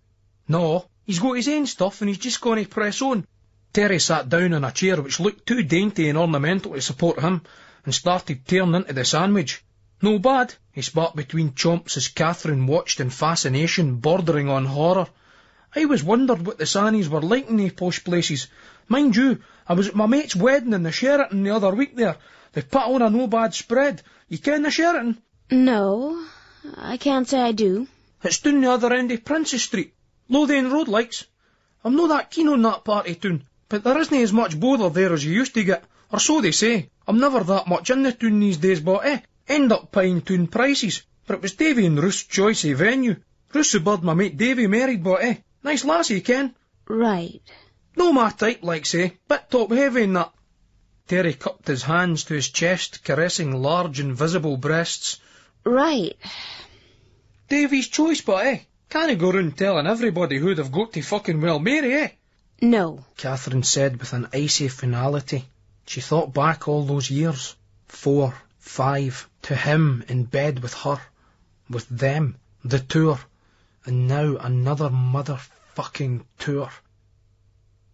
No, he's got his own stuff and he's just going to press on. Terry sat down in a chair which looked too dainty and ornamental to support him and started tearing into the sandwich. No bad, he spat between chomps as Catherine watched in fascination bordering on horror. I always wondered what the Sannies were like in these posh places. Mind you, I was at my mate's wedding in the Sheraton the other week there. They put on a no-bad spread. You ken the Sheraton? No, I can't say I do. It's down the other end of Princess Street. Lothian Road likes. I'm not that keen on that part of town, but there isn't as much bother there as you used to get, or so they say. I'm never that much in the town these days, but end up paying town prices. But it was Davy and Ruth's choice of venue. Ruth's the bird my mate Davy married, but nice lassie, Ken. Right. No my type, like say, bit top heavy and that. Terry cupped his hands to his chest, caressing large invisible breasts. Right. Davy's choice, but can't go round telling everybody who they've got to fucking well marry, No, Catherine said with an icy finality. She thought back all those years. 4, 5, to him in bed with her, with them, the tour, and now another motherfucking tour.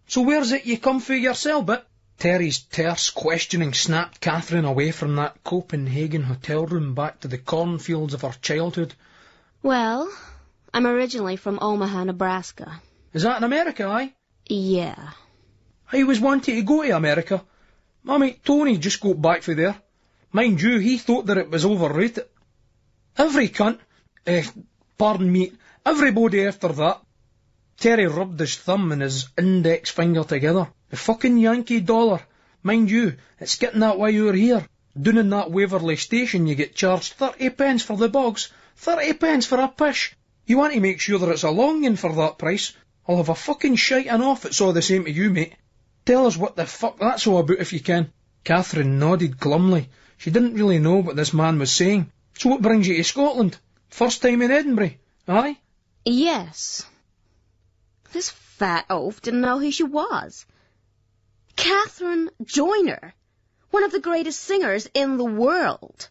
So where's it you come for yourself, but? Terry's terse questioning snapped Catherine away from that Copenhagen hotel room back to the cornfields of her childhood. Well, I'm originally from Omaha, Nebraska. Is that in America, aye? Yeah. I was wanting to go to America. My mate Tony just got back from there. Mind you, he thought that it was overrated. Every cunt, pardon me, everybody after that. Terry rubbed his thumb and his index finger together. The fucking Yankee dollar. Mind you, it's getting that way over here. Down in that Waverley station you get charged 30 pence for the bogs, 30 pence for a pish. You want to make sure that it's a longin for that price. I'll have a fucking shiting off it's all the same to you, mate. Tell us what the fuck that's all about if you can. Catherine nodded glumly. She didn't really know what this man was saying. So what brings you to Scotland? First time in Edinburgh, aye? Yes. This fat oaf didn't know who she was. Catherine Joyner, one of the greatest singers in the world.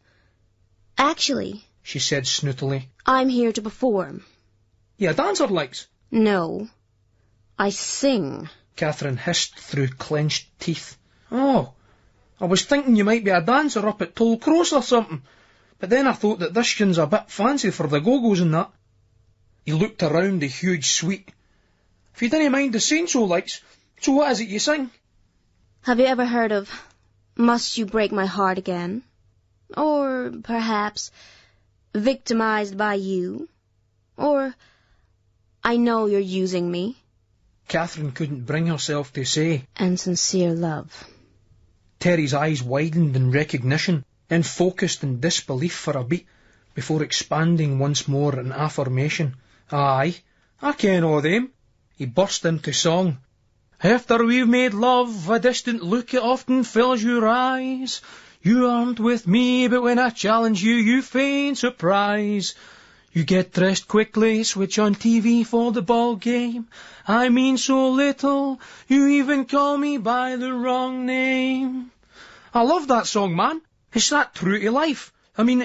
Actually, she said snootily, I'm here to perform. You a dancer, likes? No, I sing. Catherine hissed through clenched teeth. Oh, I was thinking you might be a dancer up at Toll Cross or something, but then I thought that this shin's a bit fancy for the go-go's and that. He looked around the huge suite. If you didn't mind the saying so, likes, so what is it you sing? Have you ever heard of Must You Break My Heart Again? Or perhaps Victimized by You? Or I Know You're Using Me? Catherine couldn't bring herself to say, And Sincere Love. Terry's eyes widened in recognition, then focused in disbelief for a beat, before expanding once more in affirmation. Aye, I ken all them. He burst into song. After we've made love, a distant look it often fills your eyes. You aren't with me, but when I challenge you, you feign surprise. You get dressed quickly, switch on TV for the ball game. I mean so little, you even call me by the wrong name. I love that song, man. It's that true to life. I mean,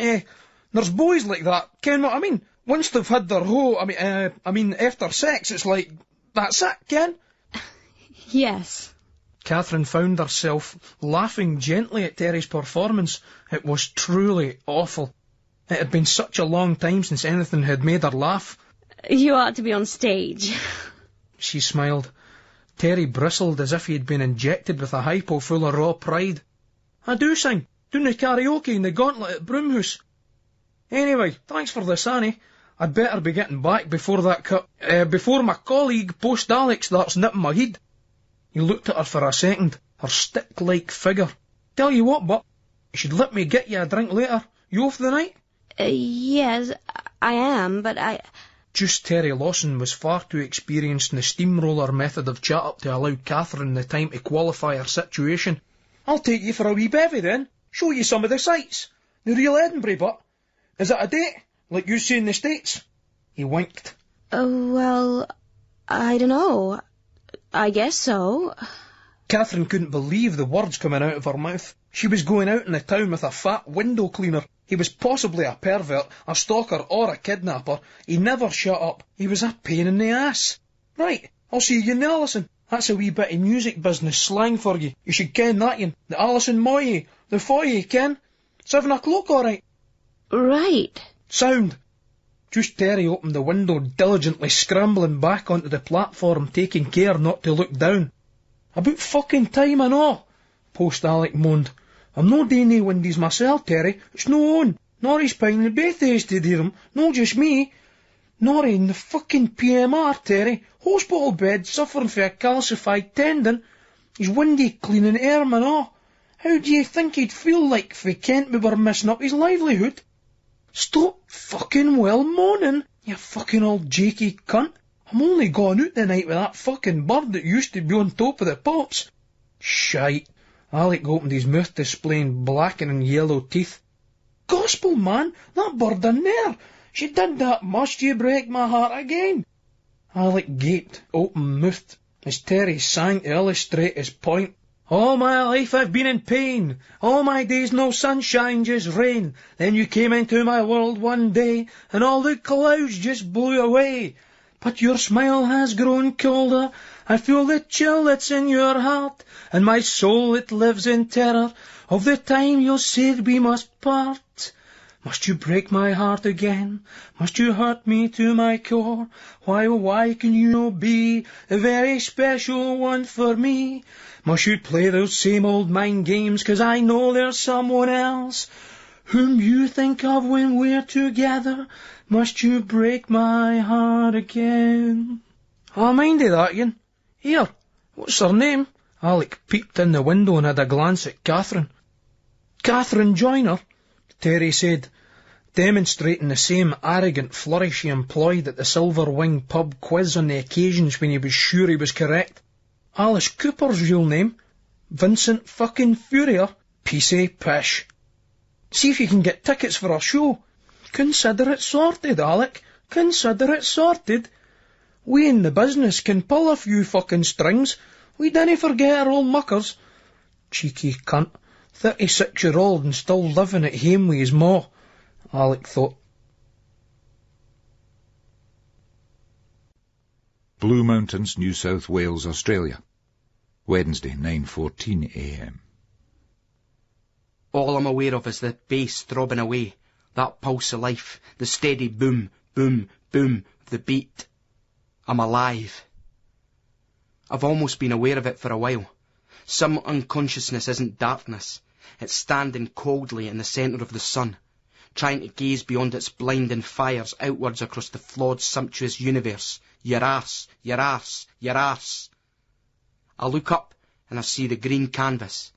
there's boys like that, ken what I mean? Once they've had their after sex, it's like, that's it, ken? Yes. Catherine found herself laughing gently at Terry's performance. It was truly awful. It had been such a long time since anything had made her laugh. You ought to be on stage. She smiled. Terry bristled as if he had been injected with a hypo full of raw pride. I do sing, doing the karaoke in the Gauntlet at Broomhouse. Anyway, thanks for this, Annie. I'd better be getting back before before my colleague, Post Alex, starts nipping my head. He looked at her for a second, her stick-like figure. Tell you what, but you should let me get you a drink later. You off the night? Yes, I am, but I... Just Terry Lawson was far too experienced in the steamroller method of chat-up to allow Catherine the time to qualify her situation. I'll take you for a wee bevy then, show you some of the sights. The real Edinburgh, but Is it a date, like you say in the States? He winked. Well, I dunno. I guess so. Catherine couldn't believe the words coming out of her mouth. She was going out in the town with a fat window cleaner. He was possibly a pervert, a stalker or a kidnapper. He never shut up. He was a pain in the ass. Right, I'll see you in the Allison. That's a wee bit of music business slang for you. You should ken that, yin. The Allison Moye. The foyer, ken? 7 o'clock, all right? Right. Sound. Just Terry opened the window, diligently scrambling back onto the platform, taking care not to look down. About fucking time and all, Post Alec moaned. I'm no doing nae windies myself, Terry. It's no on. Norrie's pining both days to do them, no just me. Norrie in the fucking PMR, Terry. Hospital bed, suffering for a calcified tendon. He's windy cleaning air and all. How do you think he'd feel like if he kent we were messing up his livelihood? Stop fucking well moaning, you fucking old jakey cunt. I'm only going out tonight with that fucking bird that used to be on top of the pops. Shite. Alec opened his mouth, displaying blackening yellow teeth. Gospel, man, that bird in there. She did that, must you break my heart again? Alec gaped, open-mouthed, as Terry sang to illustrate his point. All my life I've been in pain, all my days no sunshine, just rain. Then you came into my world one day, and all the clouds just blew away. But your smile has grown colder, I feel the chill that's in your heart, and my soul it lives in terror of the time you said we must part. Must you break my heart again? Must you hurt me to my core? Why can you not be a very special one for me? Must you play those same old mind games, 'cause I know there's someone else whom you think of when we're together? Must you break my heart again? I minded that, yin. Here, what's her name? Alec peeped in the window and had a glance at Catherine. Catherine Joyner, Terry said, demonstrating the same arrogant flourish he employed at the Silver Wing pub quiz on the occasions when he was sure he was correct. Alice Cooper's real name, Vincent fucking Furier, piece of pish. See if you can get tickets for our show. Consider it sorted, Alec. Consider it sorted. We in the business can pull a few fucking strings. We dinna forget our old muckers. Cheeky cunt. 36-year-old and still living at home with his ma, Alec thought. Blue Mountains, New South Wales, Australia. Wednesday, 9:14 a.m. All I'm aware of is the bass throbbing away, that pulse of life, the steady boom, boom, boom of the beat. I'm alive. I've almost been aware of it for a while. Some unconsciousness isn't darkness. It's standing coldly in the centre of the sun, trying to gaze beyond its blinding fires outwards across the flawed, sumptuous universe. Your arse, your arse, your arse. I look up and I see the green canvas.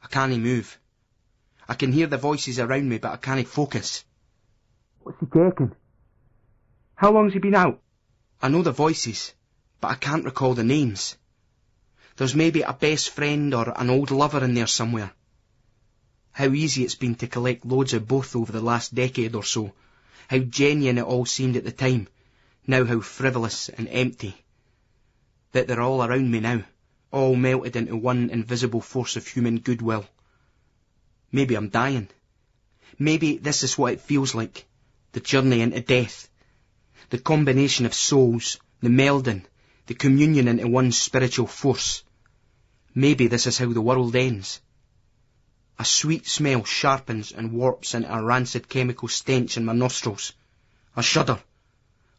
I can't move. I can hear the voices around me, but I can't focus. What's he taking? How long's he been out? I know the voices, but I can't recall the names. There's maybe a best friend or an old lover in there somewhere. How easy it's been to collect loads of both over the last decade or so. How genuine it all seemed at the time. Now how frivolous and empty. That they're all around me now, all melted into one invisible force of human goodwill. Maybe I'm dying. Maybe this is what it feels like. The journey into death. The combination of souls, the melding, the communion into one spiritual force. Maybe this is how the world ends. A sweet smell sharpens and warps into a rancid chemical stench in my nostrils. I shudder.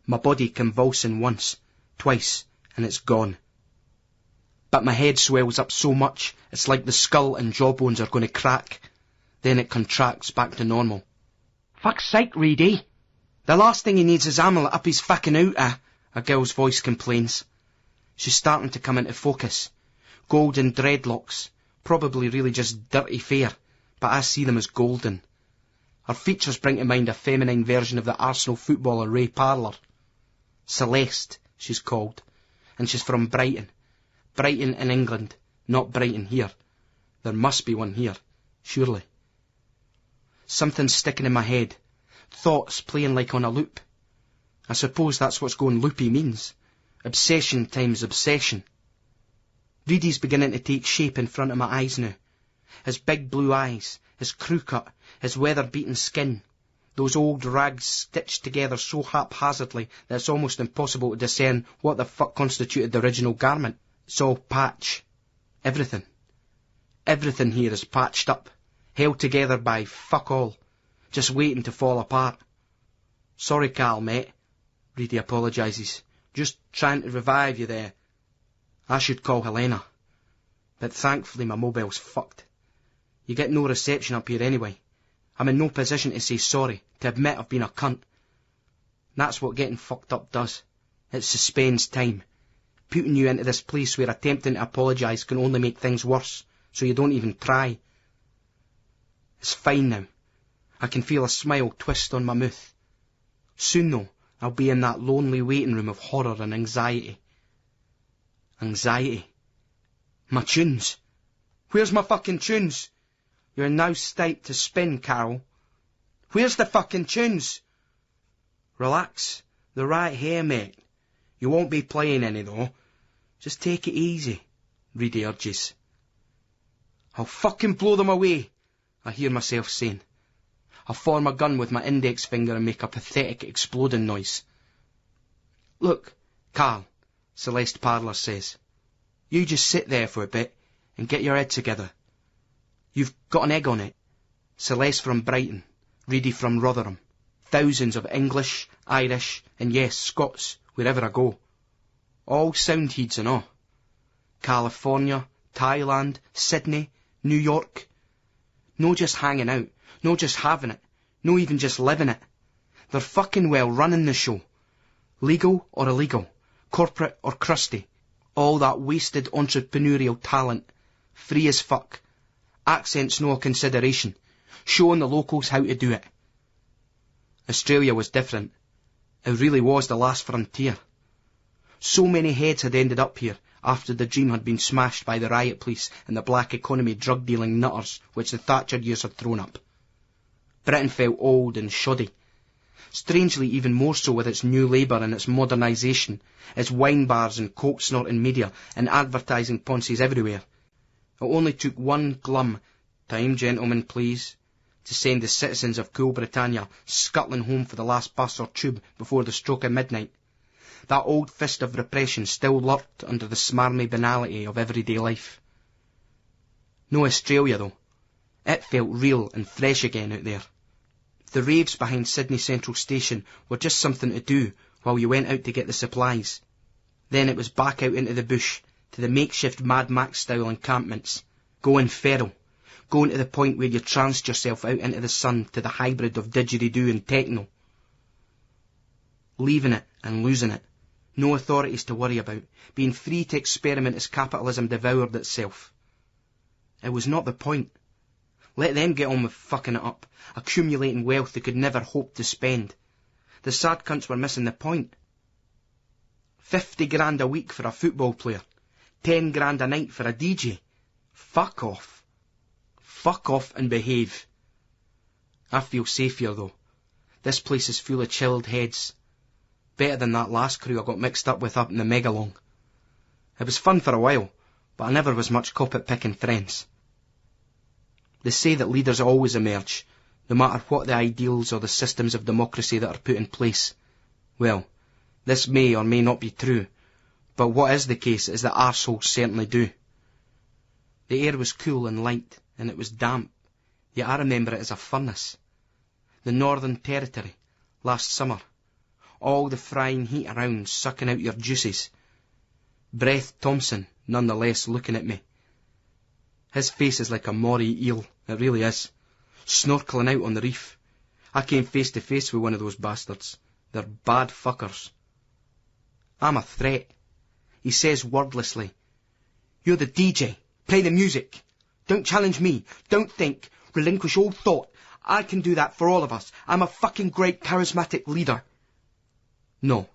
My body convulsing once, twice, and it's gone. But my head swells up so much, it's like the skull and jawbones are going to crack. Then it contracts back to normal. Fuck's sake, Reedy. The last thing he needs is Amulet up his fucking outer, a girl's voice complains. She's starting to come into focus. Golden dreadlocks, probably really just dirty fair, but I see them as golden. Her features bring to mind a feminine version of the Arsenal footballer Ray Parlour. Celeste, she's called, and she's from Brighton. Brighton in England, not Brighton here. There must be one here, surely. Something's sticking in my head. thoughts playing like on a loop. I suppose that's what's going loopy means. Obsession times obsession. Reedy's beginning to take shape in front of my eyes now. His big blue eyes, his crew cut, his weather-beaten skin, those old rags stitched together so haphazardly that it's almost impossible to discern what the fuck constituted the original garment. It's all patch. Everything. Everything here is patched up, held together by fuck all, just waiting to fall apart. Sorry, Carl, mate. Reedy apologises. Just trying to revive you there. I should call Helena. But thankfully my mobile's fucked. You get no reception up here anyway. I'm in no position to say sorry, to admit I've been a cunt. That's what getting fucked up does. It suspends time. Putting you into this place where attempting to apologise can only make things worse, so you don't even try. It's fine now. I can feel a smile twist on my mouth. Soon, though, I'll be in that lonely waiting room of horror and anxiety. Anxiety. My tunes. Where's my fucking tunes? You're now stiped to spin, Carol. Where's the fucking tunes? Relax. They're right here, mate. You won't be playing any, though. Just take it easy, Reedy urges. I'll fucking blow them away, I hear myself saying. I form a gun with my index finger and make a pathetic exploding noise. Look, Carl, Celeste Parler says. You just sit there for a bit and get your head together. You've got an egg on it. Celeste from Brighton, Reedy from Rotherham. Thousands of English, Irish, and yes, Scots, wherever I go. All sound heads and all. California, Thailand, Sydney, New York. No just hanging out, no just having it, no even just living it. They're fucking well running the show. Legal or illegal, corporate or crusty. All that wasted entrepreneurial talent, free as fuck. Accents no consideration, showing the locals how to do it. Australia was different. It really was the last frontier. So many heads had ended up here after the dream had been smashed by the riot police and the black economy drug-dealing nutters which the Thatcher years had thrown up. Britain felt old and shoddy. Strangely even more so with its new labour and its modernisation, its wine bars and coke-snorting media and advertising ponces everywhere. It only took one glum, "Time, gentlemen, please," to send the citizens of cool Britannia scuttling home for the last bus or tube before the stroke of midnight. That old fist of repression still lurked under the smarmy banality of everyday life. No Australia, though. It felt real and fresh again out there. The raves behind Sydney Central Station were just something to do while you went out to get the supplies. Then it was back out into the bush, to the makeshift Mad Max-style encampments, going feral, going to the point where you tranced yourself out into the sun to the hybrid of didgeridoo and techno. Leaving it and losing it, no authorities to worry about, being free to experiment as capitalism devoured itself. It was not the point. Let them get on with fucking it up, accumulating wealth they could never hope to spend. The sad cunts were missing the point. 50 grand a week for a football player, 10 grand a night for a DJ. Fuck off. Fuck off and behave. I feel safe here, though. This place is full of chilled heads. Better than that last crew I got mixed up with up in the Megalong. It was fun for a while, but I never was much cop at picking friends. They say that leaders always emerge, no matter what the ideals or the systems of democracy that are put in place. Well, this may or may not be true, but what is the case is that arseholes certainly do. The air was cool and light, and it was damp, yet I remember it as a furnace. The Northern Territory, last summer. All the frying heat around, sucking out your juices. Breath Thompson, nonetheless, looking at me. His face is like a moray eel, it really is. Snorkelling out on the reef. I came face to face with one of those bastards. They're bad fuckers. I'm a threat. He says wordlessly, "You're the DJ. Play the music. Don't challenge me. Don't think. Relinquish all thought. I can do that for all of us. I'm a fucking great charismatic leader." No.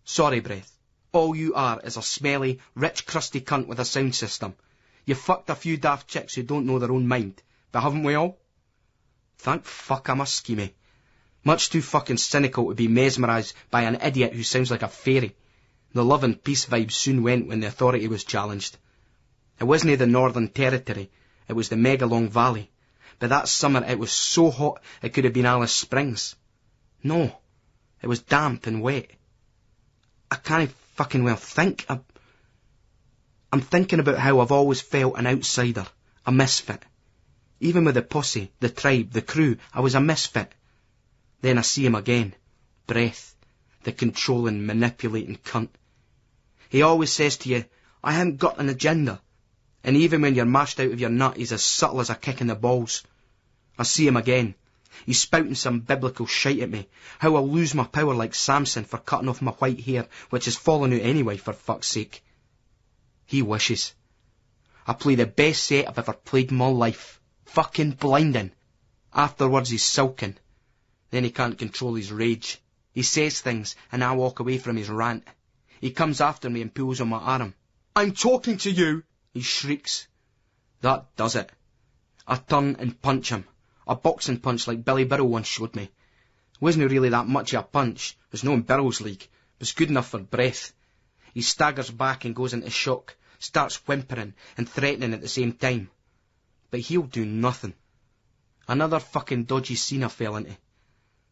Sorry, Breath. All you are is a smelly, rich, crusty cunt with a sound system. You fucked a few daft chicks who don't know their own mind. But haven't we all? Thank fuck I'm a schemie. Much too fucking cynical to be mesmerised by an idiot who sounds like a fairy. The love and peace vibes soon went when the authority was challenged. It wasn't the Northern Territory, it was the Megalong Valley. But that summer it was so hot it could have been Alice Springs. No, it was damp and wet. I can't fucking well think. I'm thinking about how I've always felt an outsider, a misfit. Even with the posse, the tribe, the crew, I was a misfit. Then I see him again. Breath. The controlling, manipulating cunt. He always says to you, I haven't got an agenda. And even when you're mashed out of your nut, he's as subtle as a kick in the balls. I see him again. He's spouting some biblical shite at me. How I'll lose my power like Samson for cutting off my white hair, which has fallen out anyway, for fuck's sake. He wishes. I play the best set I've ever played in my life. Fucking blinding. Afterwards he's sulking. Then he can't control his rage. He says things, and I walk away from his rant. He comes after me and pulls on my arm. I'm talking to you, he shrieks. That does it. I turn and punch him. A boxing punch like Billy Birrell once showed me. It wasn't really that much of a punch. It was no in Birrell's league. It was good enough for breath. He staggers back and goes into shock, starts whimpering and threatening at the same time. But he'll do nothing. Another fucking dodgy scene I fell into.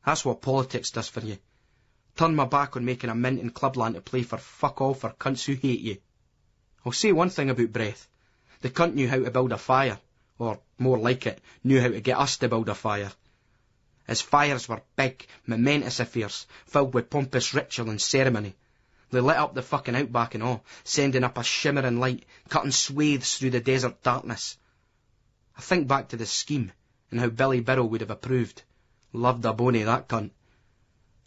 That's what politics does for you. Turn my back on making a mint in Clubland to play for fuck all for cunts who hate you. I'll say one thing about Breath. The cunt knew how to build a fire, or more like it, knew how to get us to build a fire. His fires were big, momentous affairs, filled with pompous ritual and ceremony. They lit up the fucking outback and all, sending up a shimmering light, cutting swathes through the desert darkness. I think back to the scheme, and how Billy Birrell would have approved. Loved a bonny, that cunt.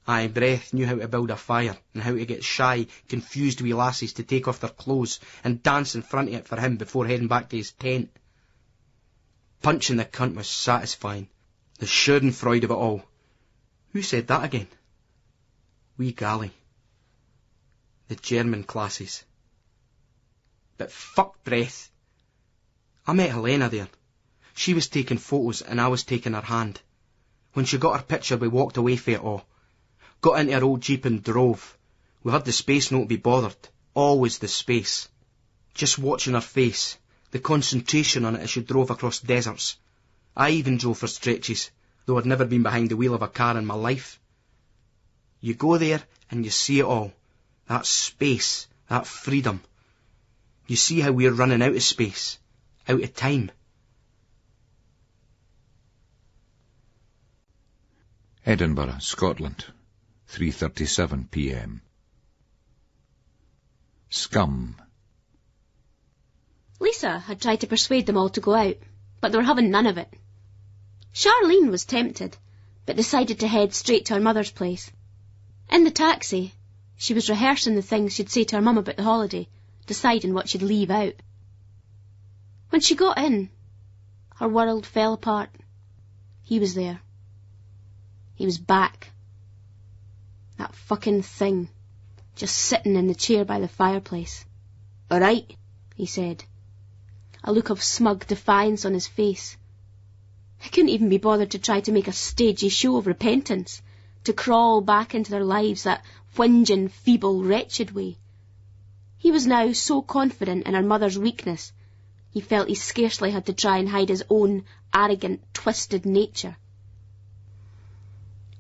Aye, Breath knew how to build a fire, and how to get shy, confused wee lassies to take off their clothes and dance in front of it for him before heading back to his tent. Punching the cunt was satisfying. The schadenfreude of it all. Who said that again? Wee Gally. The German classes. But fuck Breath. I met Helena there. She was taking photos and I was taking her hand. When she got her picture we walked away for it all. Got into her old jeep and drove. We had the space not to be bothered. Always the space. Just watching her face. The concentration on it as she drove across deserts. I even drove for stretches, though I'd never been behind the wheel of a car in my life. You go there and you see it all. That space, that freedom. You see how we're running out of space, out of time. Edinburgh, Scotland, 3:37 p.m. Scum. Lisa had tried to persuade them all to go out, but they were having none of it. Charlene was tempted, but decided to head straight to her mother's place. In the taxi, she was rehearsing the things she'd say to her mum about the holiday, deciding what she'd leave out. When she got in, her world fell apart. He was there. He was back. That fucking thing, just sitting in the chair by the fireplace. "All right," he said, a look of smug defiance on his face. He couldn't even be bothered to try to make a stagey show of repentance, to crawl back into their lives that whinging, feeble, wretched way. He was now so confident in her mother's weakness, he felt he scarcely had to try and hide his own arrogant, twisted nature.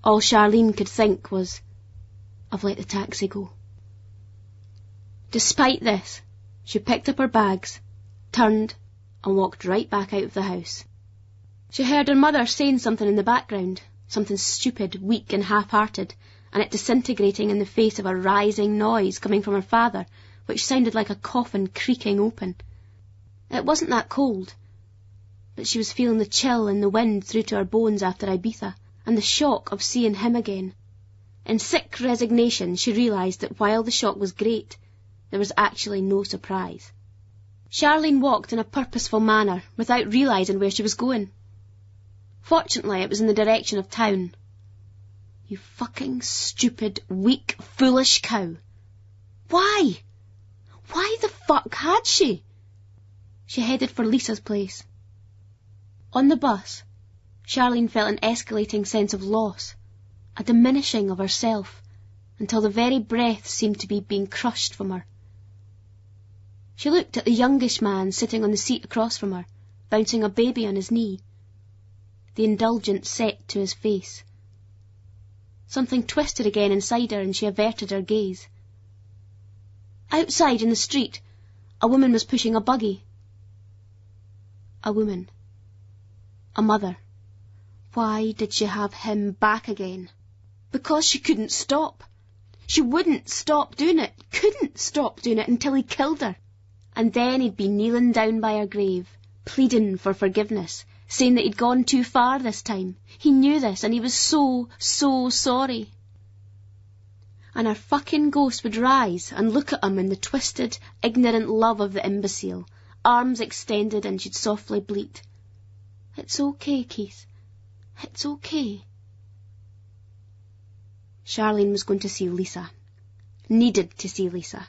All Charlene could think was, "I've let the taxi go." Despite this, she picked up her bags, turned, and walked right back out of the house. She heard her mother saying something in the background, something stupid, weak and half-hearted, and it disintegrating in the face of a rising noise coming from her father, which sounded like a coffin creaking open. It wasn't that cold, but she was feeling the chill and the wind through to her bones after Ibiza, and the shock of seeing him again. In sick resignation she realised that while the shock was great, there was actually no surprise. Charlene walked in a purposeful manner, without realising where she was going. Fortunately, it was in the direction of town. You fucking stupid, weak, foolish cow. Why? Why the fuck had she? She headed for Lisa's place. On the bus, Charlene felt an escalating sense of loss. a diminishing of herself, until the very breath seemed to be being crushed from her. She looked at the youngish man sitting on the seat across from her, bouncing a baby on his knee. The indulgence set to his face. Something twisted again inside her, and she averted her gaze. Outside in the street, a woman was pushing a buggy. A woman. A mother. Why did she have him back again? Because she couldn't stop. She wouldn't stop doing it, couldn't stop doing it until he killed her. And then he'd be kneeling down by her grave, pleading for forgiveness, saying that he'd gone too far this time. He knew this, and he was so sorry. And her fucking ghost would rise and look at him in the twisted, ignorant love of the imbecile, arms extended, and she'd softly bleat, "It's okay, Keith. It's okay." Charlene was going to see Lisa. Needed to see Lisa.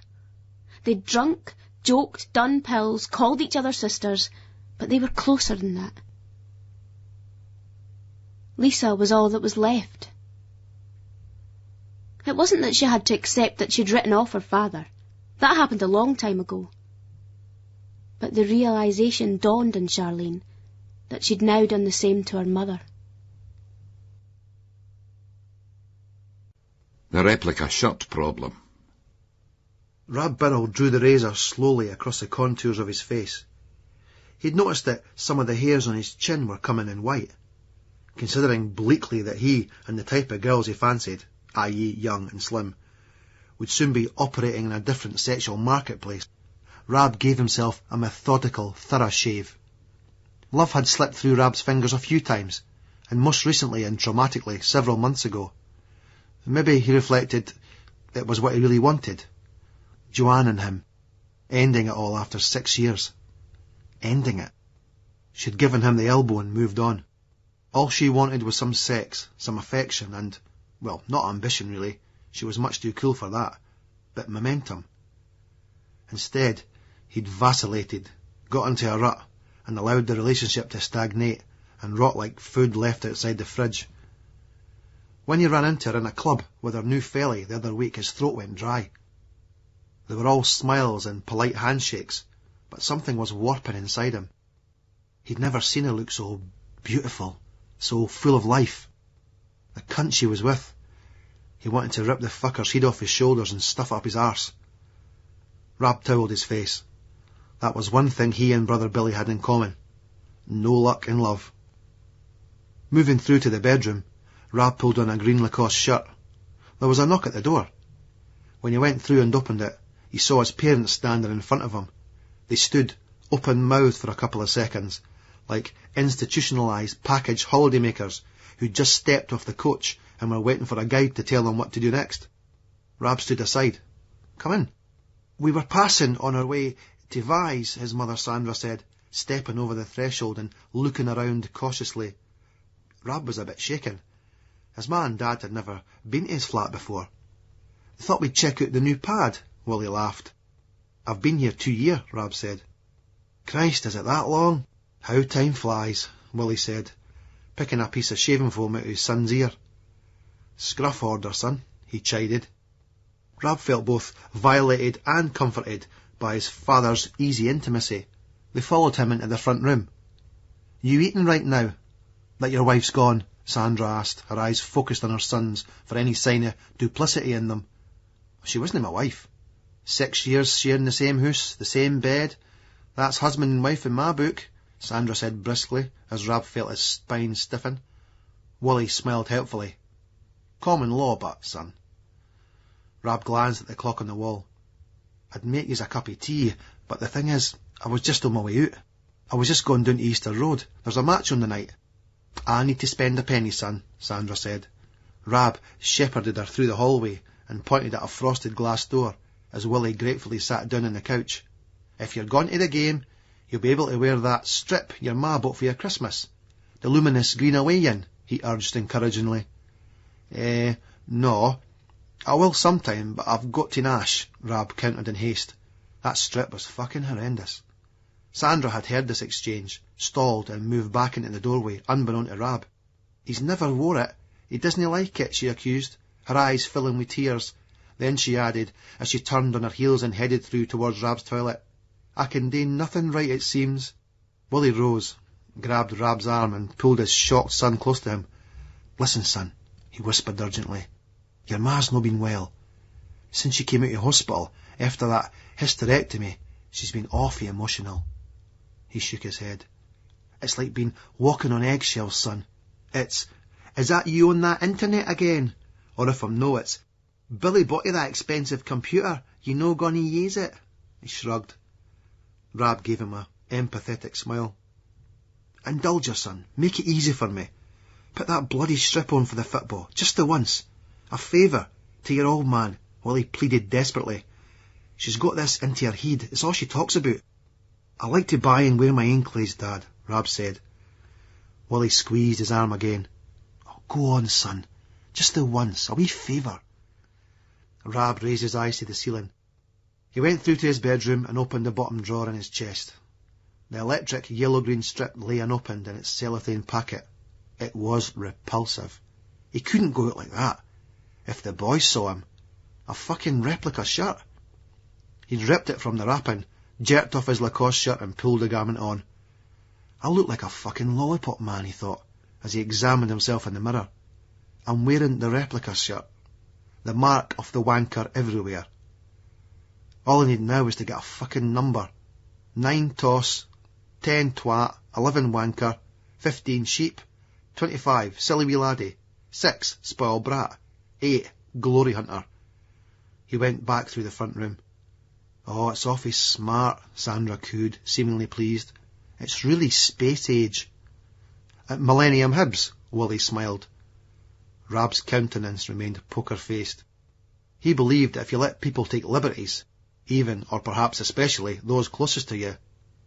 They'd drunk, joked, done pills, called each other sisters, but they were closer than that. Lisa was all that was left. It wasn't that she had to accept that she'd written off her father. That happened a long time ago. But the realisation dawned on Charlene that she'd now done the same to her mother. The replica shot problem. Rab Birrell drew the razor slowly across the contours of his face. He'd noticed that some of the hairs on his chin were coming in white. Considering bleakly that he and the type of girls he fancied, i.e. young and slim, would soon be operating in a different sexual marketplace, Rab gave himself a methodical, thorough shave. Love had slipped through Rab's fingers a few times, and most recently and traumatically several months ago. Maybe, he reflected, it was what he really wanted. Joanne and him. Ending it all after 6 years. Ending it. She'd given him the elbow and moved on. All she wanted was some sex, some affection, and, well, not ambition really. She was much too cool for that. But momentum. Instead, he'd vacillated, got into a rut, and allowed the relationship to stagnate and rot like food left outside the fridge. When you ran into her in a club with her new felly the other week, his throat went dry. They were all smiles and polite handshakes, but something was warping inside him. He'd never seen her look so beautiful, so full of life. The cunt she was with. He wanted to rip the fucker's head off his shoulders and stuff up his arse. Rab towelled his face. That was one thing he and Brother Billy had in common. No luck in love. Moving through to the bedroom, Rab pulled on a green Lacoste shirt. There was a knock at the door. When he went through and opened it, he saw his parents standing in front of him. They stood, open-mouthed for a couple of seconds, like institutionalised package holidaymakers who'd just stepped off the coach and were waiting for a guide to tell them what to do next. Rab stood aside. "Come in." "We were passing on our way to Vy's," his mother Sandra said, stepping over the threshold and looking around cautiously. Rab was a bit shaken. His ma and dad had never been to his flat before. "They thought we'd check out the new pad," Willie laughed. "I've been here 2 years, Rab said. "Christ, is it that long?" "How time flies," Willie said, picking a piece of shaving foam out of his son's ear. "Scruff order, son," he chided. Rab felt both violated and comforted by his father's easy intimacy. They followed him into the front room. "You eating right now, that your wife's gone?" Sandra asked, her eyes focused on her sons for any sign of duplicity in them. She wasn't my wife. 6 years sharing the same house, the same bed. That's husband and wife in my book, Sandra said briskly, as Rab felt his spine stiffen. Wally smiled helpfully. "Common law, but, son." Rab glanced at the clock on the wall. "I'd make yous a cup of tea, but the thing is, I was just on my way out. I was just going down to Easter Road. There's a match on the night." "I need to spend a penny, son," Sandra said. Rab shepherded her through the hallway and pointed at a frosted glass door as Willie gratefully sat down on the couch. "If you're going to the game, you'll be able to wear that strip your ma bought for your Christmas. The luminous green away-in," he urged encouragingly. No. I will sometime, but I've got to Nash," Rab countered in haste. That strip was fucking horrendous. Sandra had heard this exchange, stalled and moved back into the doorway, unbeknown to Rab. "He's never wore it. He doesn't like it, she accused, her eyes filling with tears. Then she added, as she turned on her heels and headed through towards Rab's toilet, I can do nothing right, it seems. Willie rose, grabbed Rab's arm and pulled his shocked son close to him. Listen, son, he whispered urgently. Your ma's no been well. Since she came out of hospital, after that hysterectomy, she's been awfully emotional. He shook his head. It's like being walking on eggshells, son. Is that you on that internet again? Or if I'm no, it's, Billy bought you that expensive computer, you no gonna use it? He shrugged. Rab gave him a empathetic smile. Indulge your son, make it easy for me. Put that bloody strip on for the football, just the once. A favour to your old man, Willie pleaded desperately. She's got this into her head, it's all she talks about. I like to buy and wear my own clothes, Dad, Rab said. Willie squeezed his arm again. Oh, go on, son, just the once, a wee favour. Rab raised his eyes to the ceiling. He went through to his bedroom and opened the bottom drawer in his chest. The electric yellow-green strip lay unopened in its cellophane packet. It was repulsive. He couldn't go out like that. If the boys saw him, a fucking replica shirt. He'd ripped it from the wrapping, jerked off his Lacoste shirt and pulled the garment on. I look like a fucking lollipop man, he thought, as he examined himself in the mirror. I'm wearing the replica shirt. The mark of the wanker everywhere. All I need now is to get a fucking number. 9 toss, 10 twat, 11 wanker, 15 sheep, 25 silly wee laddie, 6 spoiled brat, 8 glory hunter. He went back through the front room. Oh, it's awfully smart, Sandra cooed, seemingly pleased. It's really space age. At Millennium Hibs, Willie smiled. Rab's countenance remained poker-faced. He believed that if you let people take liberties, even, or perhaps especially, those closest to you,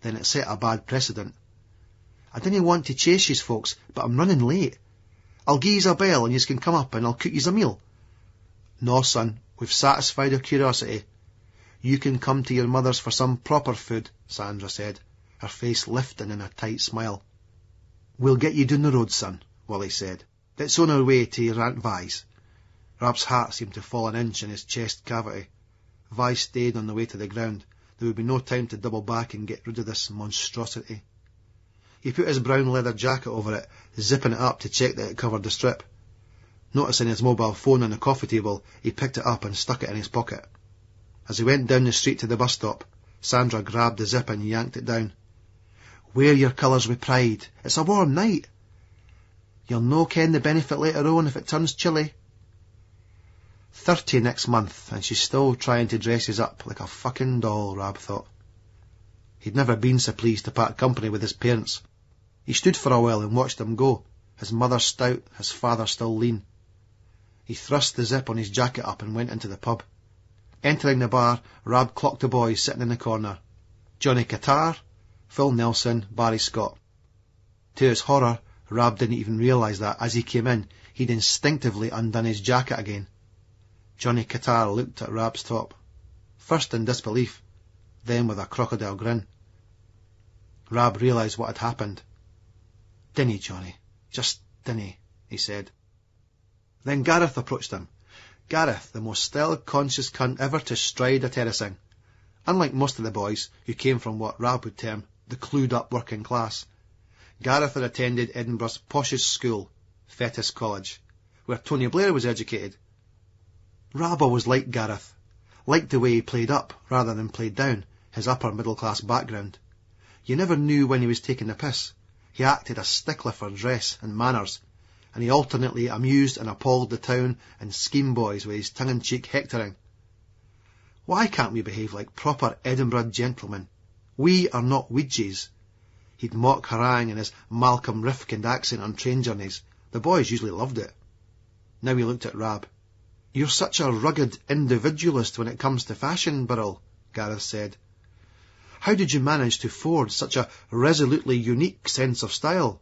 then it set a bad precedent. I didn't want to chase yous folks, but I'm running late. I'll gie yous a bell and yous can come up and I'll cook yous a meal. No, son, we've satisfied our curiosity. You can come to your mother's for some proper food, Sandra said, her face lifting in a tight smile. We'll get you down the road, son, Willie said. It's on our way to your Aunt Vi's. Rab's heart seemed to fall an inch in his chest cavity. Vi stayed on the way to the ground. There would be no time to double back and get rid of this monstrosity. He put his brown leather jacket over it, zipping it up to check that it covered the strip. Noticing his mobile phone on the coffee table, he picked it up and stuck it in his pocket. As he went down the street to the bus stop, Sandra grabbed the zip and yanked it down. Wear your colours with pride. It's a warm night. You'll no ken the benefit later on if it turns chilly. 30 next month, and she's still trying to dress his up like a fucking doll, Rab thought. He'd never been so pleased to part company with his parents. He stood for a while and watched them go, his mother stout, his father still lean. He thrust the zip on his jacket up and went into the pub. Entering the bar, Rab clocked the boys sitting in the corner. Johnny Qatar, Phil Nelson, Barry Scott. To his horror, Rab didn't even realise that, as he came in, he'd instinctively undone his jacket again. Johnny Qatar looked at Rab's top, first in disbelief, then with a crocodile grin. Rab realised what had happened. Dinny, Johnny, just dinny, he said. Then Gareth approached him. Gareth, the most style-conscious cunt ever to stride a terracing. Unlike most of the boys, who came from what Rab would term the clued-up working class, Gareth had attended Edinburgh's poshest school, Fettes College, where Tony Blair was educated. Rab always liked Gareth, liked the way he played up rather than played down, his upper-middle-class background. You never knew when he was taking the piss. He acted a stickler for dress and manners, and he alternately amused and appalled the town and scheme boys with his tongue-in-cheek hectoring. Why can't we behave like proper Edinburgh gentlemen? We are not Ouija's. He'd mock harangue in his Malcolm Rifkind accent on train journeys. The boys usually loved it. Now he looked at Rab. You're such a rugged individualist when it comes to fashion, Burrell, Gareth said. How did you manage to forge such a resolutely unique sense of style?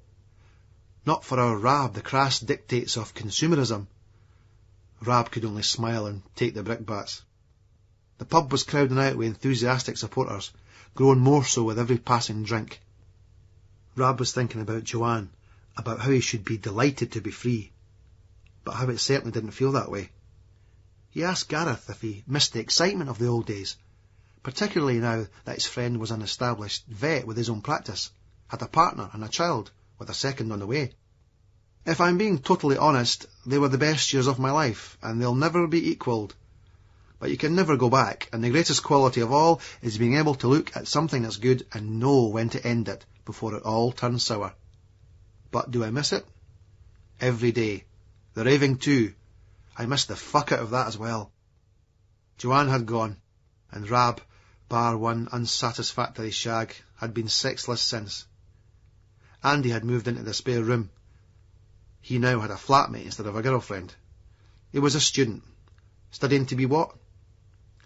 Not for our Rab, the crass dictates of consumerism. Rab could only smile and take the brickbats. The pub was crowding out with enthusiastic supporters, growing more so with every passing drink. Rab was thinking about Joanne, about how he should be delighted to be free. but how it certainly didn't feel that way. He asked Gareth if he missed the excitement of the old days, particularly now that his friend was an established vet with his own practice, had a partner and a child, with a second on the way. If I'm being totally honest, they were the best years of my life, and they'll never be equalled. But you can never go back, and the greatest quality of all is being able to look at something that's good and know when to end it before it all turns sour. But do I miss it? Every day. The raving too. I missed the fuck out of that as well. Joanne had gone, and Rab, bar one unsatisfactory shag, had been sexless since. Andy had moved into the spare room. He now had a flatmate instead of a girlfriend. He was a student. Studying to be what?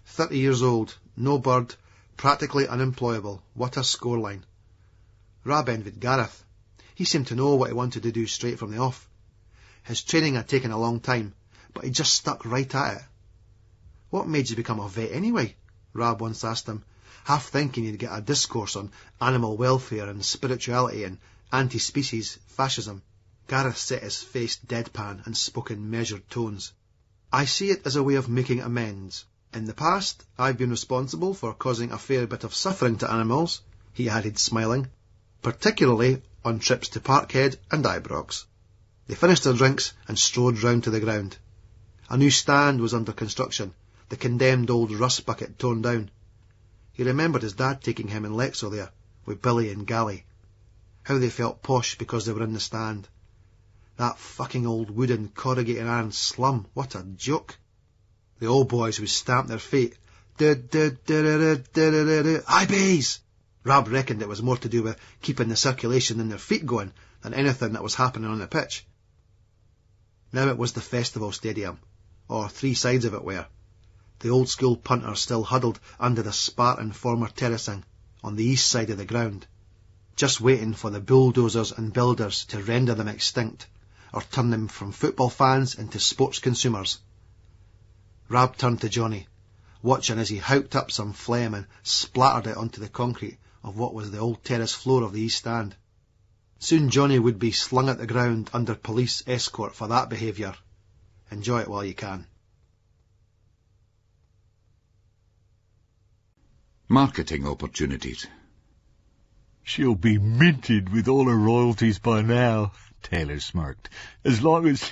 30 years old, no bird, practically unemployable. What a scoreline. Rab envied Gareth. He seemed to know what he wanted to do straight from the off. His training had taken a long time, but he just stuck right at it. What made you become a vet anyway? Rab once asked him, half thinking he'd get a discourse on animal welfare and spirituality and anti-species fascism. Gareth set his face deadpan and spoke in measured tones. I see it as a way of making amends. In the past, I've been responsible for causing a fair bit of suffering to animals, he added, smiling, particularly on trips to Parkhead and Ibrox. They finished their drinks and strode round to the ground. A new stand was under construction, the condemned old rust bucket torn down. He remembered his dad taking him and Lexo there, with Billy and Gally. How they felt posh because they were in the stand. That fucking old wooden corrugated iron slum, what a joke. The old boys would stamp their feet. Aye, bays! Rab reckoned it was more to do with keeping the circulation in their feet going than anything that was happening on the pitch. Now it was the festival stadium, or three sides of it were. The old school punters still huddled under the Spartan former terracing on the east side of the ground, just waiting for the bulldozers and builders to render them extinct, or turn them from football fans into sports consumers. Rab turned to Johnny, watching as he howked up some phlegm and splattered it onto the concrete of what was the old terrace floor of the east stand. Soon Johnny would be slung at the ground under police escort for that behaviour. Enjoy it while you can. Marketing opportunities. She'll be minted with all her royalties by now, Taylor smirked. As long as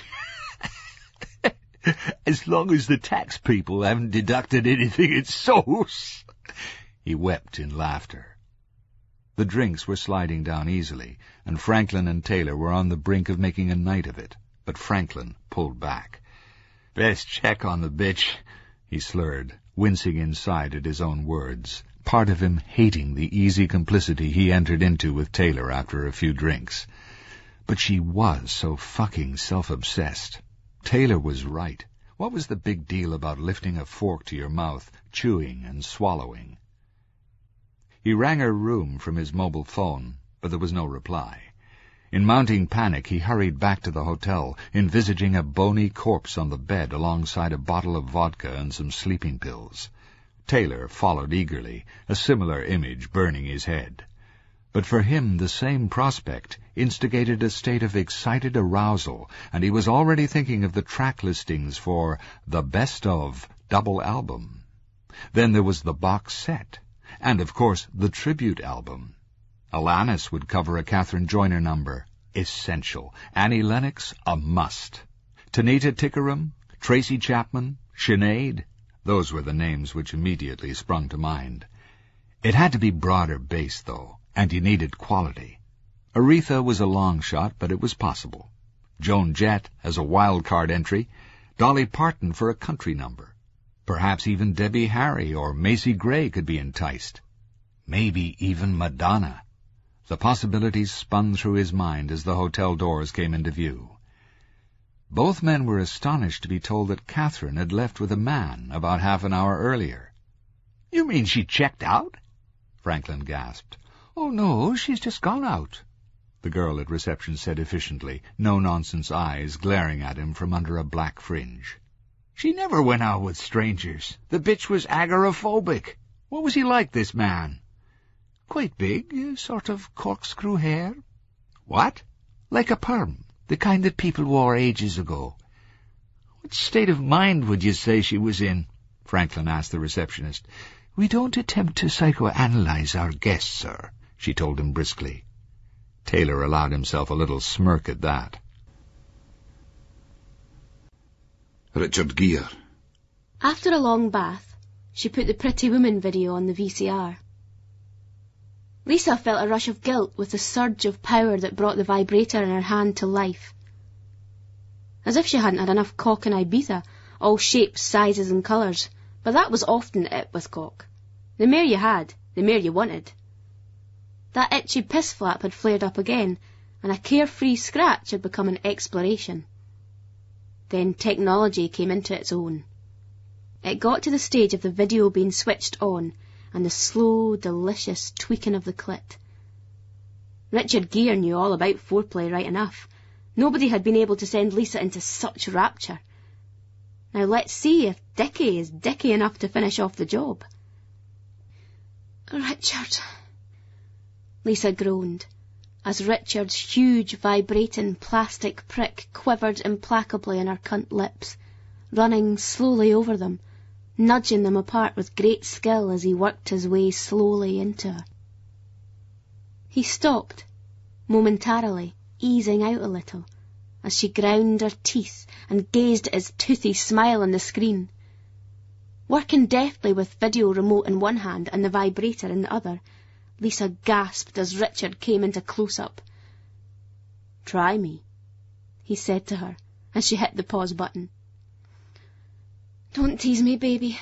the tax people haven't deducted anything in sauce. He wept in laughter. The drinks were sliding down easily, and Franklin and Taylor were on the brink of making a night of it, but Franklin pulled back. Best check on the bitch, he slurred, wincing inside at his own words, part of him hating the easy complicity he entered into with Taylor after a few drinks. But she was so fucking self-obsessed. Taylor was right. What was the big deal about lifting a fork to your mouth, chewing and swallowing? He rang her room from his mobile phone, but there was no reply. In mounting panic, he hurried back to the hotel, envisaging a bony corpse on the bed alongside a bottle of vodka and some sleeping pills. Taylor followed eagerly, a similar image burning his head. But for him the same prospect instigated a state of excited arousal, and he was already thinking of the track listings for the Best Of double album. Then there was the box set, and of course the tribute album. Alanis would cover a Catherine Joyner number, essential. Annie Lennox, a must. Tanita Tikaram, Tracy Chapman, Sinead, those were the names which immediately sprung to mind. It had to be broader based, though, and you needed quality. Aretha was a long shot, but it was possible. Joan Jett as a wild card entry, Dolly Parton for a country number. Perhaps even Debbie Harry or Macy Gray could be enticed. Maybe even Madonna. The possibilities spun through his mind as the hotel doors came into view. Both men were astonished to be told that Catherine had left with a man about half an hour earlier. "You mean she checked out?" Franklin gasped. "Oh, no, she's just gone out," the girl at reception said efficiently, no-nonsense eyes glaring at him from under a black fringe. "She never went out with strangers. The bitch was agoraphobic. What was he like, this man?" "Quite big, sort of corkscrew hair." "What?" "Like a perm, the kind that people wore ages ago." What state of mind would you say she was in? Franklin asked the receptionist. We don't attempt to psychoanalyze our guests, sir, she told him briskly. Taylor allowed himself a little smirk at that. Richard Gere. After a long bath, she put the Pretty Woman video on the VCR. Lisa felt a rush of guilt with the surge of power that brought the vibrator in her hand to life. As if she hadn't had enough cock in Ibiza, all shapes, sizes and colours, but that was often it with cock. The more you had, the more you wanted. That itchy piss flap had flared up again, and a carefree scratch had become an exploration. Then technology came into its own. It got to the stage of the video being switched on, and the slow, delicious tweaking of the clit. Richard Gere knew all about foreplay right enough. Nobody had been able to send Lisa into such rapture. Now let's see if Dickie is Dickie enough to finish off the job. Richard, Lisa groaned, as Richard's huge, vibrating plastic prick quivered implacably in her cunt lips, running slowly over them, nudging them apart with great skill as he worked his way slowly into her. He stopped, momentarily, easing out a little, as she ground her teeth and gazed at his toothy smile on the screen. Working deftly with video remote in one hand and the vibrator in the other, Lisa gasped as Richard came into close-up. Try me, he said to her, as she hit the pause button. Don't tease me, baby.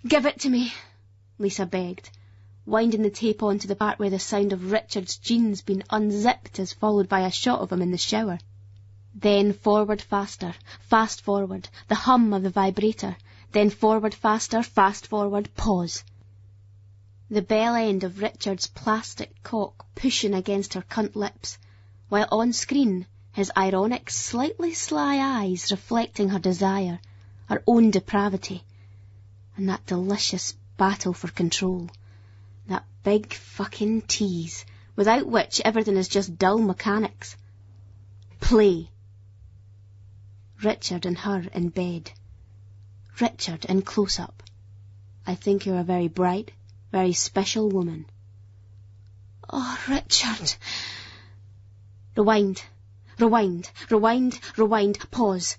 Give it to me, Lisa begged, winding the tape onto the part where the sound of Richard's jeans being unzipped is followed by a shot of him in the shower. Then forward faster, fast forward, the hum of the vibrator, then forward faster, fast forward, pause. The bell end of Richard's plastic cock pushing against her cunt lips, while on screen his ironic, slightly sly eyes reflecting her desire, her own depravity, and that delicious battle for control, that big fucking tease, without which everything is just dull mechanics. Play. Richard and her in bed. Richard in close-up. I think you're a very bright, very special woman. Oh, Richard. Rewind, rewind, rewind, rewind, pause.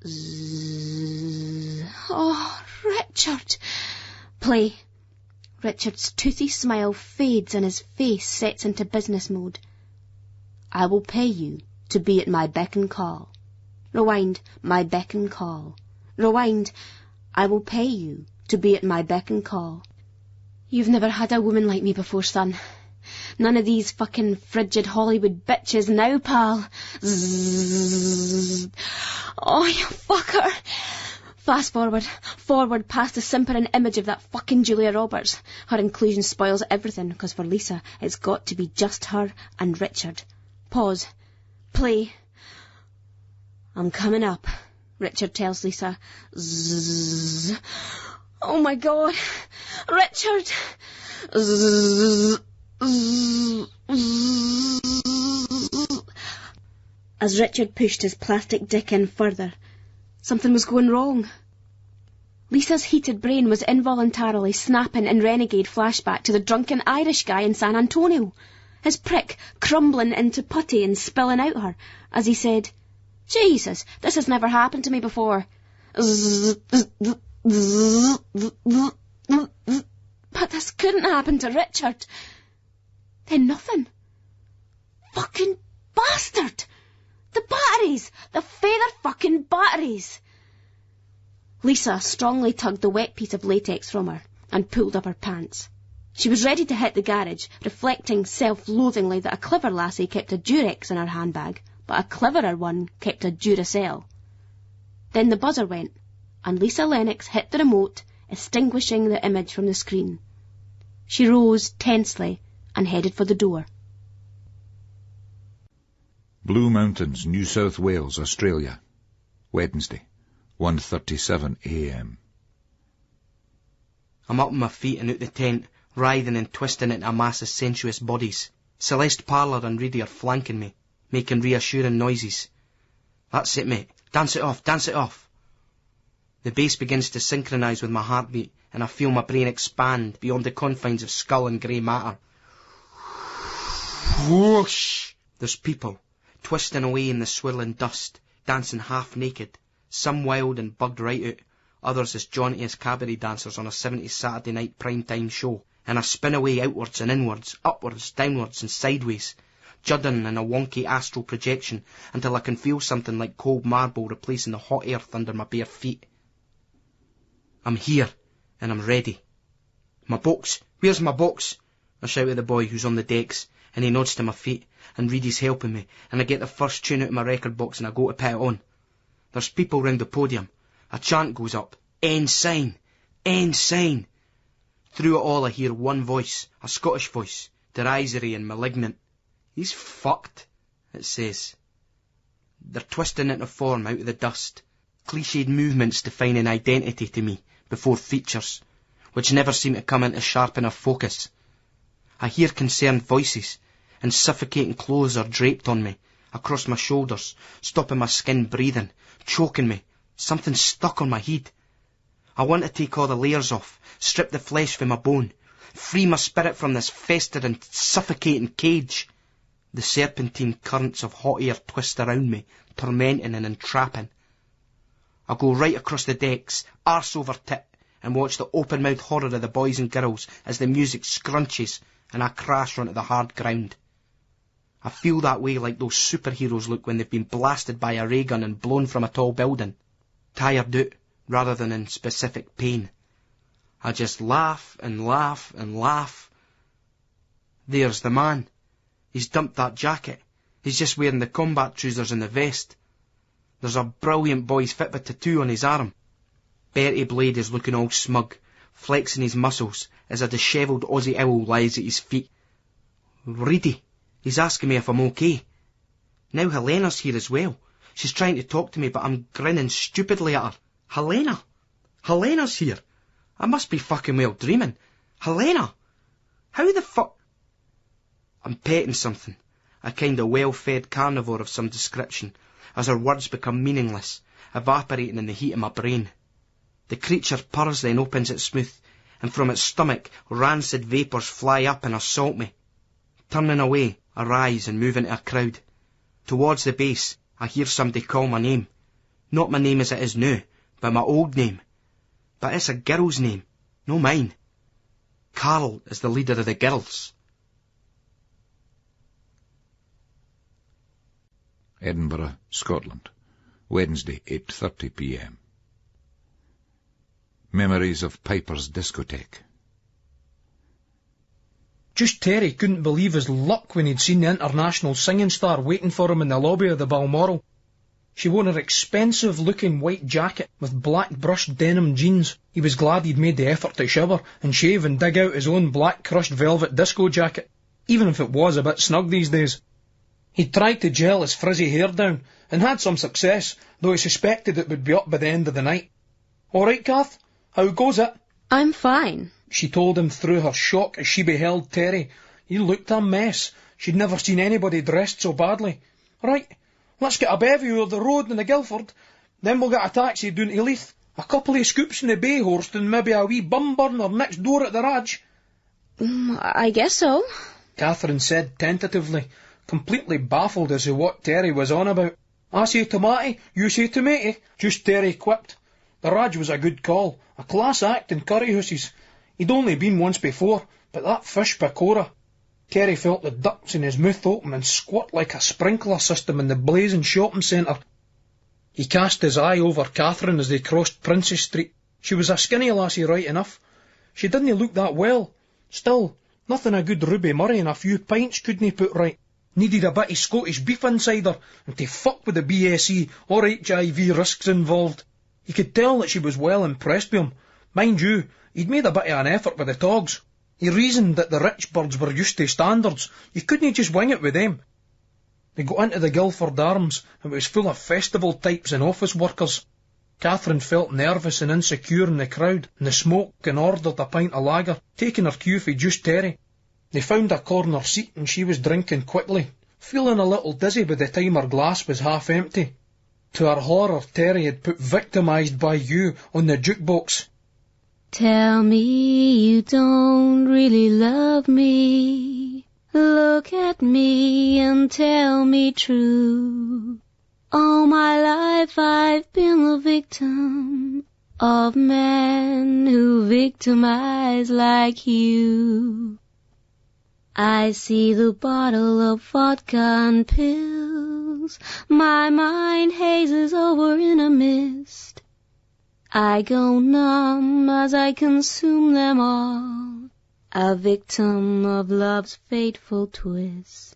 Zzz. Oh, Richard. Play. Richard's toothy smile fades and his face sets into business mode. I will pay you to be at my beck and call. Rewind, my beck and call. Rewind, I will pay you to be at my beck and call. You've never had a woman like me before, son. None of these fucking frigid Hollywood bitches now, pal. Zzz. Oh, you fucker. Fast forward, forward past the simpering image of that fucking Julia Roberts. Her inclusion spoils everything, because for Lisa, it's got to be just her and Richard. Pause. Play. I'm coming up, Richard tells Lisa. Zzz. Oh my God. Richard. Zzz. Zzz. Zzz. As Richard pushed his plastic dick in further, something was going wrong. Lisa's heated brain was involuntarily snapping in renegade flashback to the drunken Irish guy in San Antonio, his prick crumbling into putty and spilling out her, as he said, Jesus, this has never happened to me before. But this couldn't happen to Richard. Then nothing. Fucking bastard! The batteries! The feather fucking batteries! Lisa strongly tugged the wet piece of latex from her and pulled up her pants. She was ready to hit the garage, reflecting self-loathingly that a clever lassie kept a Durex in her handbag, but a cleverer one kept a Duracell. Then the buzzer went, and Lisa Lennox hit the remote, extinguishing the image from the screen. She rose tensely and headed for the door. Blue Mountains, New South Wales, Australia. Wednesday, 1:37 a.m. I'm up on my feet and out the tent, writhing and twisting into a mass of sensuous bodies. Celeste Parlour and Reedy are flanking me, making reassuring noises. That's it, mate. Dance it off, dance it off. The bass begins to synchronise with my heartbeat, and I feel my brain expand beyond the confines of skull and grey matter. Whoosh! There's people, twisting away in the swirling dust, dancing half naked, some wild and bugged right out, others as jaunty as cabaret dancers on a 70s Saturday night prime-time show, and I spin away outwards and inwards, upwards, downwards and sideways, judding in a wonky astral projection until I can feel something like cold marble replacing the hot earth under my bare feet. I'm here, and I'm ready. My box! Where's my box? I shout at the boy who's on the decks, and he nods to my feet, and Reedy's helping me, and I get the first tune out of my record box and I go to put it on. There's people round the podium. A chant goes up. Ensign! Ensign! Through it all I hear one voice, a Scottish voice, derisory and malignant. He's fucked, it says. They're twisting into form out of the dust, cliched movements defining identity to me before features, which never seem to come into sharp enough focus. I hear concerned voices, and suffocating clothes are draped on me, across my shoulders, stopping my skin breathing, choking me. Something's stuck on my head. I want to take all the layers off, strip the flesh from my bone, free my spirit from this festering, suffocating cage. The serpentine currents of hot air twist around me, tormenting and entrapping. I go right across the decks, arse over tit, and watch the open-mouthed horror of the boys and girls as the music scrunches and I crash onto the hard ground. I feel that way like those superheroes look when they've been blasted by a ray gun and blown from a tall building, tired out rather than in specific pain. I just laugh and laugh and laugh. There's the man. He's dumped that jacket. He's just wearing the combat trousers and the vest. There's a brilliant boy's fit with a tattoo on his arm. Bertie Blade is looking all smug, flexing his muscles as a dishevelled Aussie owl lies at his feet. Reedy, he's asking me if I'm okay. Now Helena's here as well. She's trying to talk to me, but I'm grinning stupidly at her. Helena! Helena's here! I must be fucking well dreaming. Helena! How the fuck... I'm petting something, a kind of well-fed carnivore of some description, as her words become meaningless, evaporating in the heat of my brain. The creature purrs, then opens its mouth, and from its stomach rancid vapours fly up and assault me. Turning away, I rise and move into a crowd. Towards the base, I hear somebody call my name. Not my name as it is now, but my old name. But it's a girl's name, no mine. Carl is the leader of the girls. Edinburgh, Scotland, Wednesday, 8:30 p.m. Memories of Piper's discotheque. Just Terry couldn't believe his luck when he'd seen the international singing star waiting for him in the lobby of the Balmoral. She wore her expensive-looking white jacket with black brushed denim jeans. He was glad he'd made the effort to shower and shave and dig out his own black crushed velvet disco jacket, even if it was a bit snug these days. He'd tried to gel his frizzy hair down, and had some success, though he suspected it would be up by the end of the night. "All right, Kath? How goes it?" "I'm fine," she told him through her shock as she beheld Terry. He looked a mess. She'd never seen anybody dressed so badly. "Right, let's get a bevy over the road in the Guildford. Then we'll get a taxi down to Leith. A couple of scoops in the Bayhorse and maybe a wee bum burner next door at the Raj." "I guess so," Catherine said tentatively, completely baffled as to what Terry was on about. "I say tomati, you say tomato," just Terry quipped. The Raj was a good call, a class act in curryhouses. He'd only been once before, but that fish pakora. Terry felt the ducts in his mouth open and squirt like a sprinkler system in the blazing shopping centre. He cast his eye over Catherine as they crossed Princess Street. She was a skinny lassie right enough. She didn't look that well. Still, nothing a good Ruby Murray and a few pints couldn't put right. Needed a bit of Scottish beef inside her, and to fuck with the BSE or HIV risks involved. He could tell that she was well impressed with him. Mind you, he'd made a bit of an effort with the togs. He reasoned that the rich birds were used to standards. You couldn't just wing it with them. They got into the Guildford Arms, and it was full of festival types and office workers. Catherine felt nervous and insecure in the crowd, and the smoke, and ordered a pint of lager, taking her cue for just Terry. They found a corner seat, and she was drinking quickly, feeling a little dizzy by the time her glass was half empty. To her horror, Terry had put "Victimised by You" on the jukebox. Tell me you don't really love me. Look at me and tell me true. All my life I've been the victim of men who victimize like you. I see the bottle of vodka and pills. My mind hazes over in a mist. I go numb as I consume them all, a victim of love's fateful twist.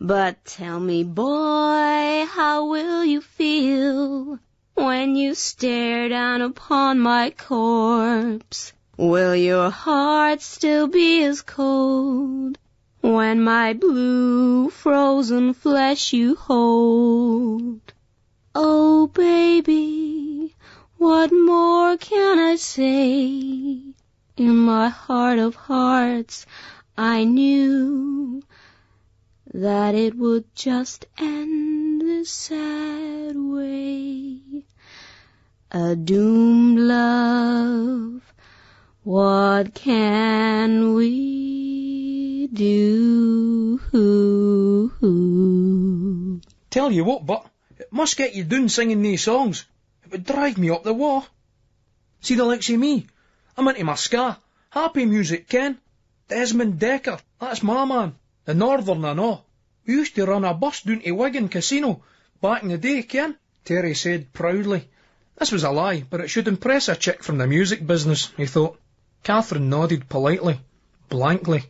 But tell me, boy, how will you feel when you stare down upon my corpse? Will your heart still be as cold when my blue frozen flesh you hold? Oh, baby, what more can I say? In my heart of hearts, I knew that it would just end this sad way. A doomed love, what can we do? Tell you what, but it must get you down singing these songs. It would drive me up the wall. See the likes of me. I'm into my ska, happy music, Ken. Desmond Decker, that's my man. The Northern and all. We used to run a bus down to Wigan Casino back in the day, Ken, Terry said proudly. This was a lie, but it should impress a chick from the music business, he thought. Catherine nodded politely, blankly.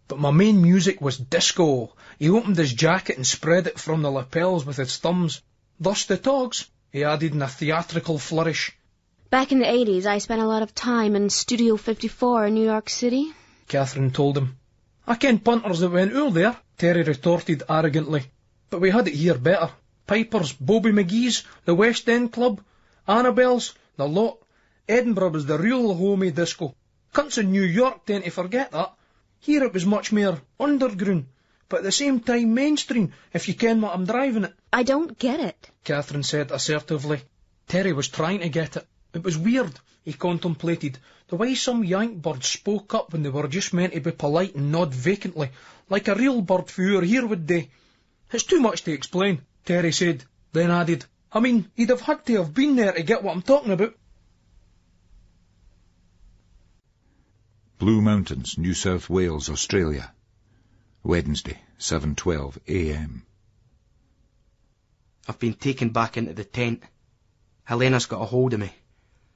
But my main music was disco. He opened his jacket and spread it from the lapels with his thumbs. Thus the togs, he added in a theatrical flourish. Back in the 80s, I spent a lot of time in Studio 54 in New York City, Catherine told him. I ken punters that went over there, Terry retorted arrogantly. But we had it here better. Piper's, Bobby McGee's, the West End Club, Annabelle's, the lot. Edinburgh was the real homey disco. Cunts in New York tend to forget that. Here it was much more underground, but at the same time mainstream, if you ken what I'm driving at. I don't get it, Catherine said assertively. Terry was trying to get it. It was weird, he contemplated, the way some yank birds spoke up when they were just meant to be polite and nod vacantly, like a real bird who here would do. It's too much to explain, Terry said, then added, I mean, he'd have had to have been there to get what I'm talking about. Blue Mountains, New South Wales, Australia. Wednesday, 7:12 a.m. I've been taken back into the tent. Helena's got a hold of me.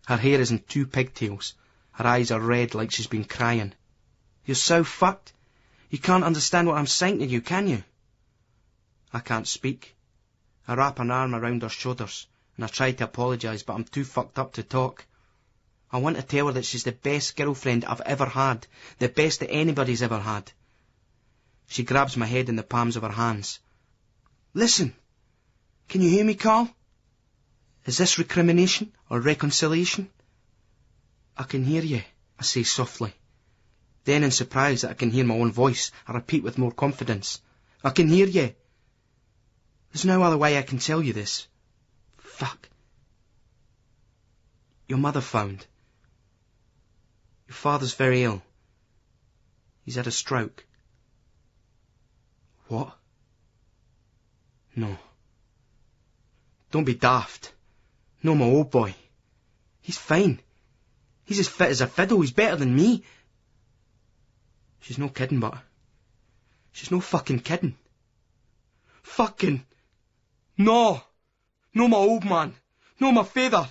Her hair is in 2 pigtails. Her eyes are red like she's been crying. You're so fucked. You can't understand what I'm saying to you, can you? I can't speak. I wrap an arm around her shoulders, and I try to apologise, but I'm too fucked up to talk. I want to tell her that she's the best girlfriend I've ever had, the best that anybody's ever had. She grabs my head in the palms of her hands. Listen! Can you hear me, Carl? Is this recrimination or reconciliation? I can hear you, I say softly. Then in surprise that I can hear my own voice, I repeat with more confidence. I can hear you. There's no other way I can tell you this. Fuck. Your mother phoned. Your father's very ill. He's had a stroke. What? No. Don't be daft. No, my old boy. He's fine. He's as fit as a fiddle. He's better than me. She's no kidding, but... she's no fucking kidding. Fucking... No! No, my old man. No, my father.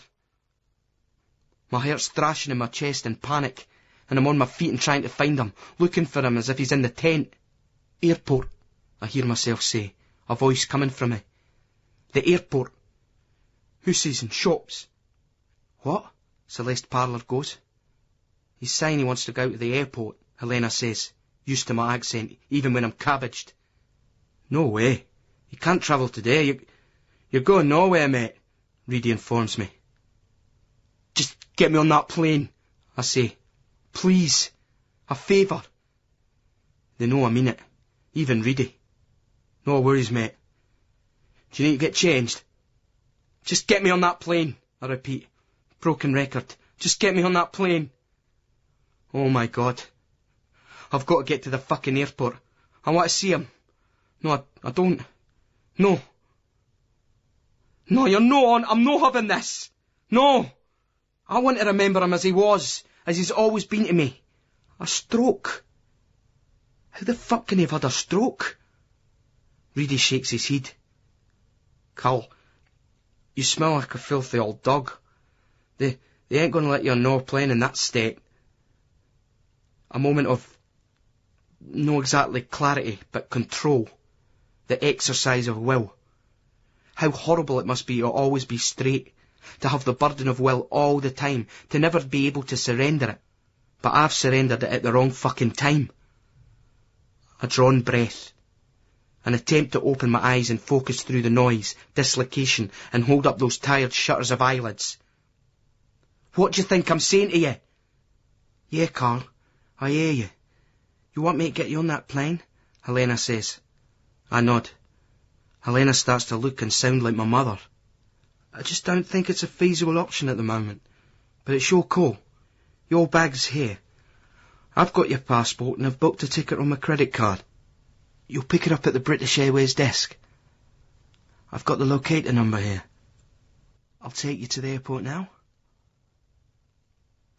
My heart's thrashing in my chest in panic, and I'm on my feet and trying to find him, looking for him as if he's in the tent. Airport, I hear myself say, a voice coming from me. The airport. Hooses and shops. What? Celeste Parlour goes. He's saying he wants to go to the airport, Helena says, used to my accent, even when I'm cabbaged. No way. You can't travel today. You're going nowhere, mate, Reedy informs me. Just get me on that plane, I say. Please. A favour. They know I mean it. Even Reedy. No worries, mate. Do you need to get changed? Just get me on that plane, I repeat. Broken record. Just get me on that plane. Oh my God. I've got to get to the fucking airport. I want to see him. No, I don't. No. No, you're not on. I'm not having this. No. I want to remember him as he was, as he's always been to me. A stroke. How the fuck can he have had a stroke? Reedy shakes his head. Carl, you smell like a filthy old dog. They ain't going to let you on no plane in that state. A moment of, no exactly clarity, but control. The exercise of will. How horrible it must be to always be straight, to have the burden of will all the time, to never be able to surrender it. But I've surrendered it at the wrong fucking time. A drawn breath. An attempt to open my eyes and focus through the noise, dislocation, and hold up those tired shutters of eyelids. What do you think I'm saying to you? Yeah, Carl, I hear you. You want me to get you on that plane? Helena says. I nod. Helena starts to look and sound like my mother. I just don't think it's a feasible option at the moment. But it's your call. Your bag's here. I've got your passport and I've booked a ticket on my credit card. You'll pick it up at the British Airways desk. I've got the locator number here. I'll take you to the airport now.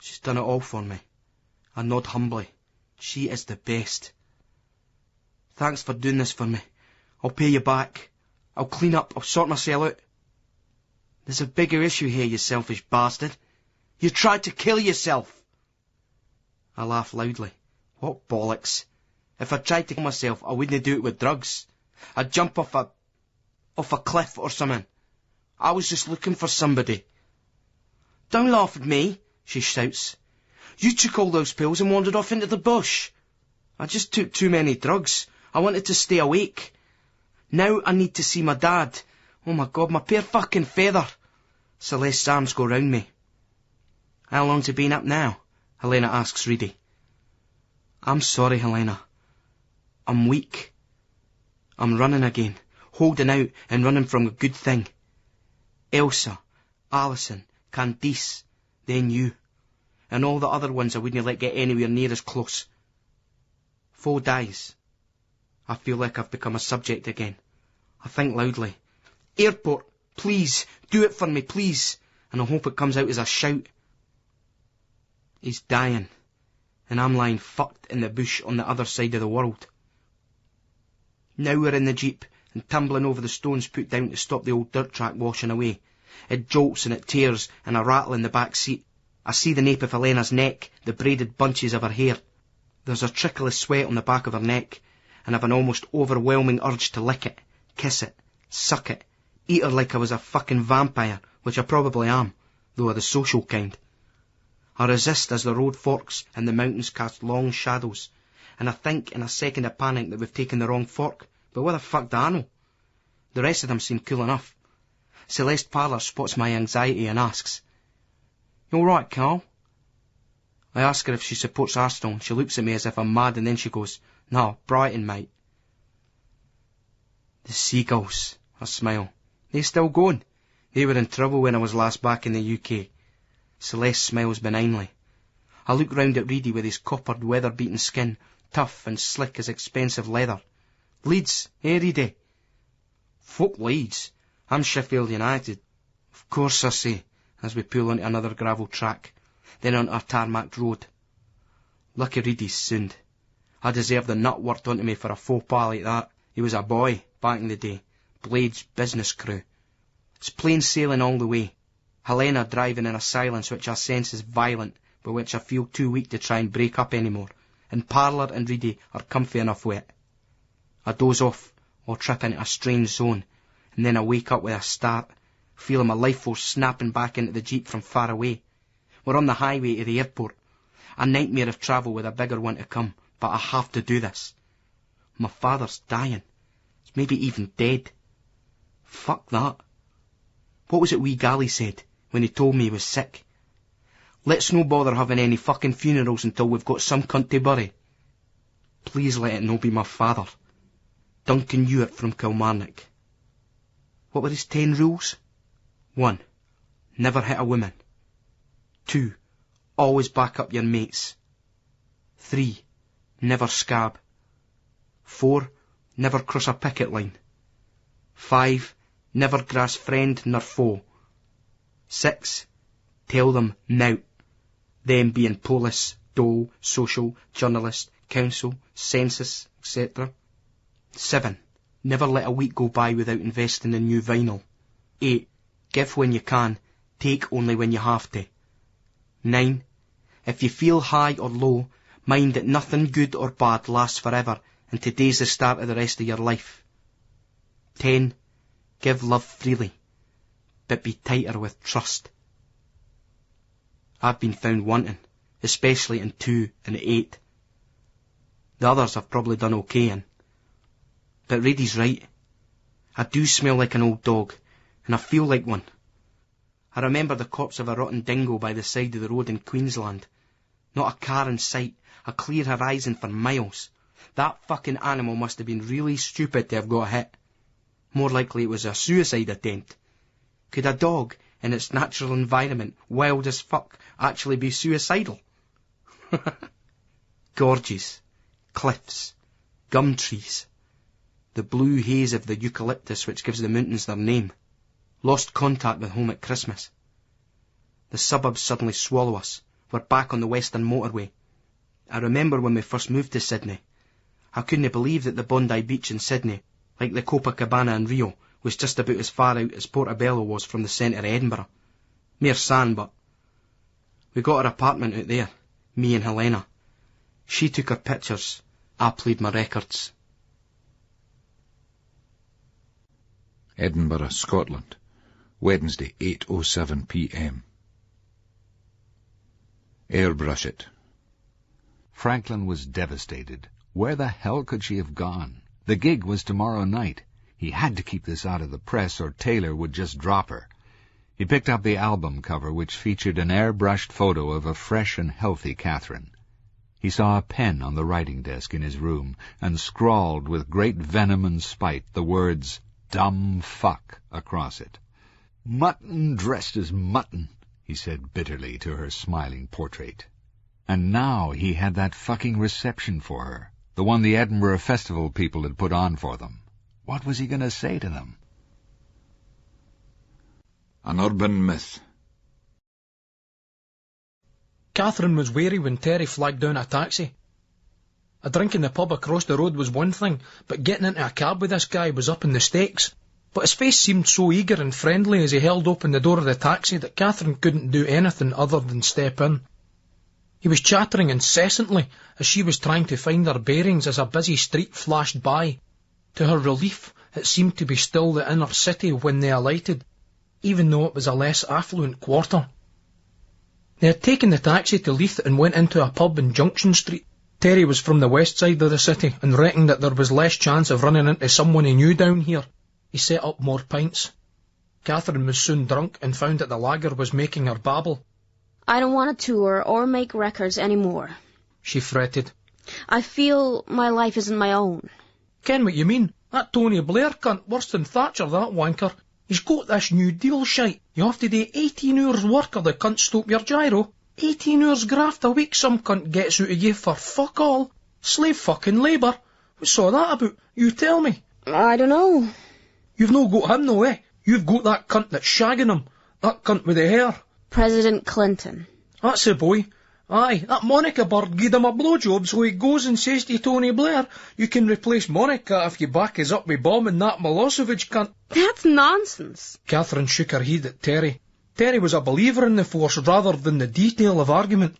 She's done it all for me. I nod humbly. She is the best. Thanks for doing this for me. I'll pay you back. I'll clean up. I'll sort myself out. There's a bigger issue here, you selfish bastard. You tried to kill yourself. I laugh loudly. What bollocks. If I tried to kill myself, I wouldn't do it with drugs. I'd jump off a cliff or something. I was just looking for somebody. Don't laugh at me, she shouts. You took all those pills and wandered off into the bush. I just took too many drugs. I wanted to stay awake. Now I need to see my dad. Oh my God, my poor fucking feather. Celeste's arms go round me. How long's he been up now? Helena asks Reedy. I'm sorry, Helena. I'm weak. I'm running again, holding out and running from a good thing. Elsa, Alison, Candice, then you, and all the other ones I wouldn't let get anywhere near as close. 4 days. I feel like I've become a subject again. I think loudly. Airport, please, do it for me, please. And I hope it comes out as a shout. He's dying, and I'm lying fucked in the bush on the other side of the world. Now we're in the jeep, and tumbling over the stones put down to stop the old dirt track washing away. It jolts and it tears, and a rattle in the back seat. I see the nape of Helena's neck, the braided bunches of her hair. There's a trickle of sweat on the back of her neck, and I've an almost overwhelming urge to lick it, kiss it, suck it, eat her like I was a fucking vampire, which I probably am, though of the social kind. I resist as the road forks and the mountains cast long shadows, and I think in a second of panic that we've taken the wrong fork, but what the fuck do I know? The rest of them seem cool enough. Celeste Parlour spots my anxiety and asks, You all right, Carl? I ask her if she supports Arsenal. She looks at me as if I'm mad, and then she goes, No, Brighton, mate. The Seagulls, I smile. They still going? They were in trouble when I was last back in the UK. Celeste smiles benignly. I look round at Reedy with his coppered, weather-beaten skin, tough and slick as expensive leather. Leeds, eh, Reedy? Fuck Leeds. I'm Sheffield United. Of course, I say, as we pull onto another gravel track, then onto a tarmac road. Lucky Reedy's sound. I deserve the nut worked onto me for a faux pas like that. He was a boy, back in the day. Blade's business crew. It's plain sailing all the way. Helena driving in a silence which I sense is violent, but which I feel too weak to try and break up anymore, and Parlour and Reedy are comfy enough with it. I doze off, or trip into a strange zone, and then I wake up with a start, feeling my life force snapping back into the jeep from far away. We're on the highway to the airport. A nightmare of travel with a bigger one to come, but I have to do this. My father's dying. He's maybe even dead. Fuck that. What was it wee Gally said when he told me he was sick? Let's no bother having any fucking funerals until we've got some cunt to bury. Please let it no be my father. Duncan Hewitt from Kilmarnock. What were his 10 rules? 1. Never hit a woman. 2. Always back up your mates. 3. Never scab. 4. Never cross a picket line. 5. Never grass friend nor foe. 6. Tell them now. Them being police, dole, social, journalist, council, census, etc. 7. Never let a week go by without investing in new vinyl. 8. Give when you can, take only when you have to. 9. If you feel high or low, mind that nothing good or bad lasts forever, and today's the start of the rest of your life. 10. Give love freely, but be tighter with trust. I've been found wanting, especially in 2 and 8. The others have probably done okay in. But Rady's right. I do smell like an old dog, and I feel like one. I remember the corpse of a rotten dingo by the side of the road in Queensland. Not a car in sight, a clear horizon for miles. That fucking animal must have been really stupid to have got hit. More likely it was a suicide attempt. Could a dog, in its natural environment, wild as fuck, actually be suicidal? Gorges, cliffs, gum trees, the blue haze of the eucalyptus which gives the mountains their name. Lost contact with home at Christmas. The suburbs suddenly swallow us. We're back on the western motorway. I remember when we first moved to Sydney. I couldn't believe that the Bondi Beach in Sydney, like the Copacabana in Rio, was just about as far out as Portobello was from the centre of Edinburgh. Mere sand, but... We got our apartment out there, me and Helena. She took her pictures, I played my records. Edinburgh, Scotland, Wednesday, 8:07 p.m. Airbrush it. Franklin was devastated. Where the hell could she have gone? The gig was tomorrow night. He had to keep this out of the press, or Taylor would just drop her. He picked up the album cover, which featured an airbrushed photo of a fresh and healthy Catherine. He saw a pen on the writing desk in his room, and scrawled with great venom and spite the words, "Dumb fuck," across it. "Mutton dressed as mutton," he said bitterly to her smiling portrait. And now he had that fucking reception for her, the one the Edinburgh Festival people had put on for them. What was he going to say to them? An urban myth. Catherine was wary when Terry flagged down a taxi. A drink in the pub across the road was one thing, but getting into a cab with this guy was up in the stakes. But his face seemed so eager and friendly as he held open the door of the taxi that Catherine couldn't do anything other than step in. He was chattering incessantly as she was trying to find her bearings as a busy street flashed by. To her relief, it seemed to be still the inner city when they alighted, even though it was a less affluent quarter. They had taken the taxi to Leith and went into a pub in Junction Street. Terry was from the west side of the city and reckoned that there was less chance of running into someone he knew down here. He set up more pints. Catherine was soon drunk and found that the lager was making her babble. "I don't want to tour or make records anymore," she fretted. "I feel my life isn't my own." "Ken what you mean? That Tony Blair cunt, worse than Thatcher, that wanker. He's got this New Deal shite. You have to do 18 hours work or the cunt stop your gyro. 18 hours graft a week some cunt gets out of you for fuck all. Slave fucking labour. What's all that about? You tell me." "I don't know." "You've no got him though, eh? You've got that cunt that's shagging him. That cunt with the hair." "President Clinton." "That's the boy. Aye, that Monica bird gied him a blowjob, so he goes and says to Tony Blair, you can replace Monica if you back us up with bombing that Milosevic cunt." "That's nonsense." Catherine shook her head at Terry. Terry was a believer in the force rather than the detail of argument.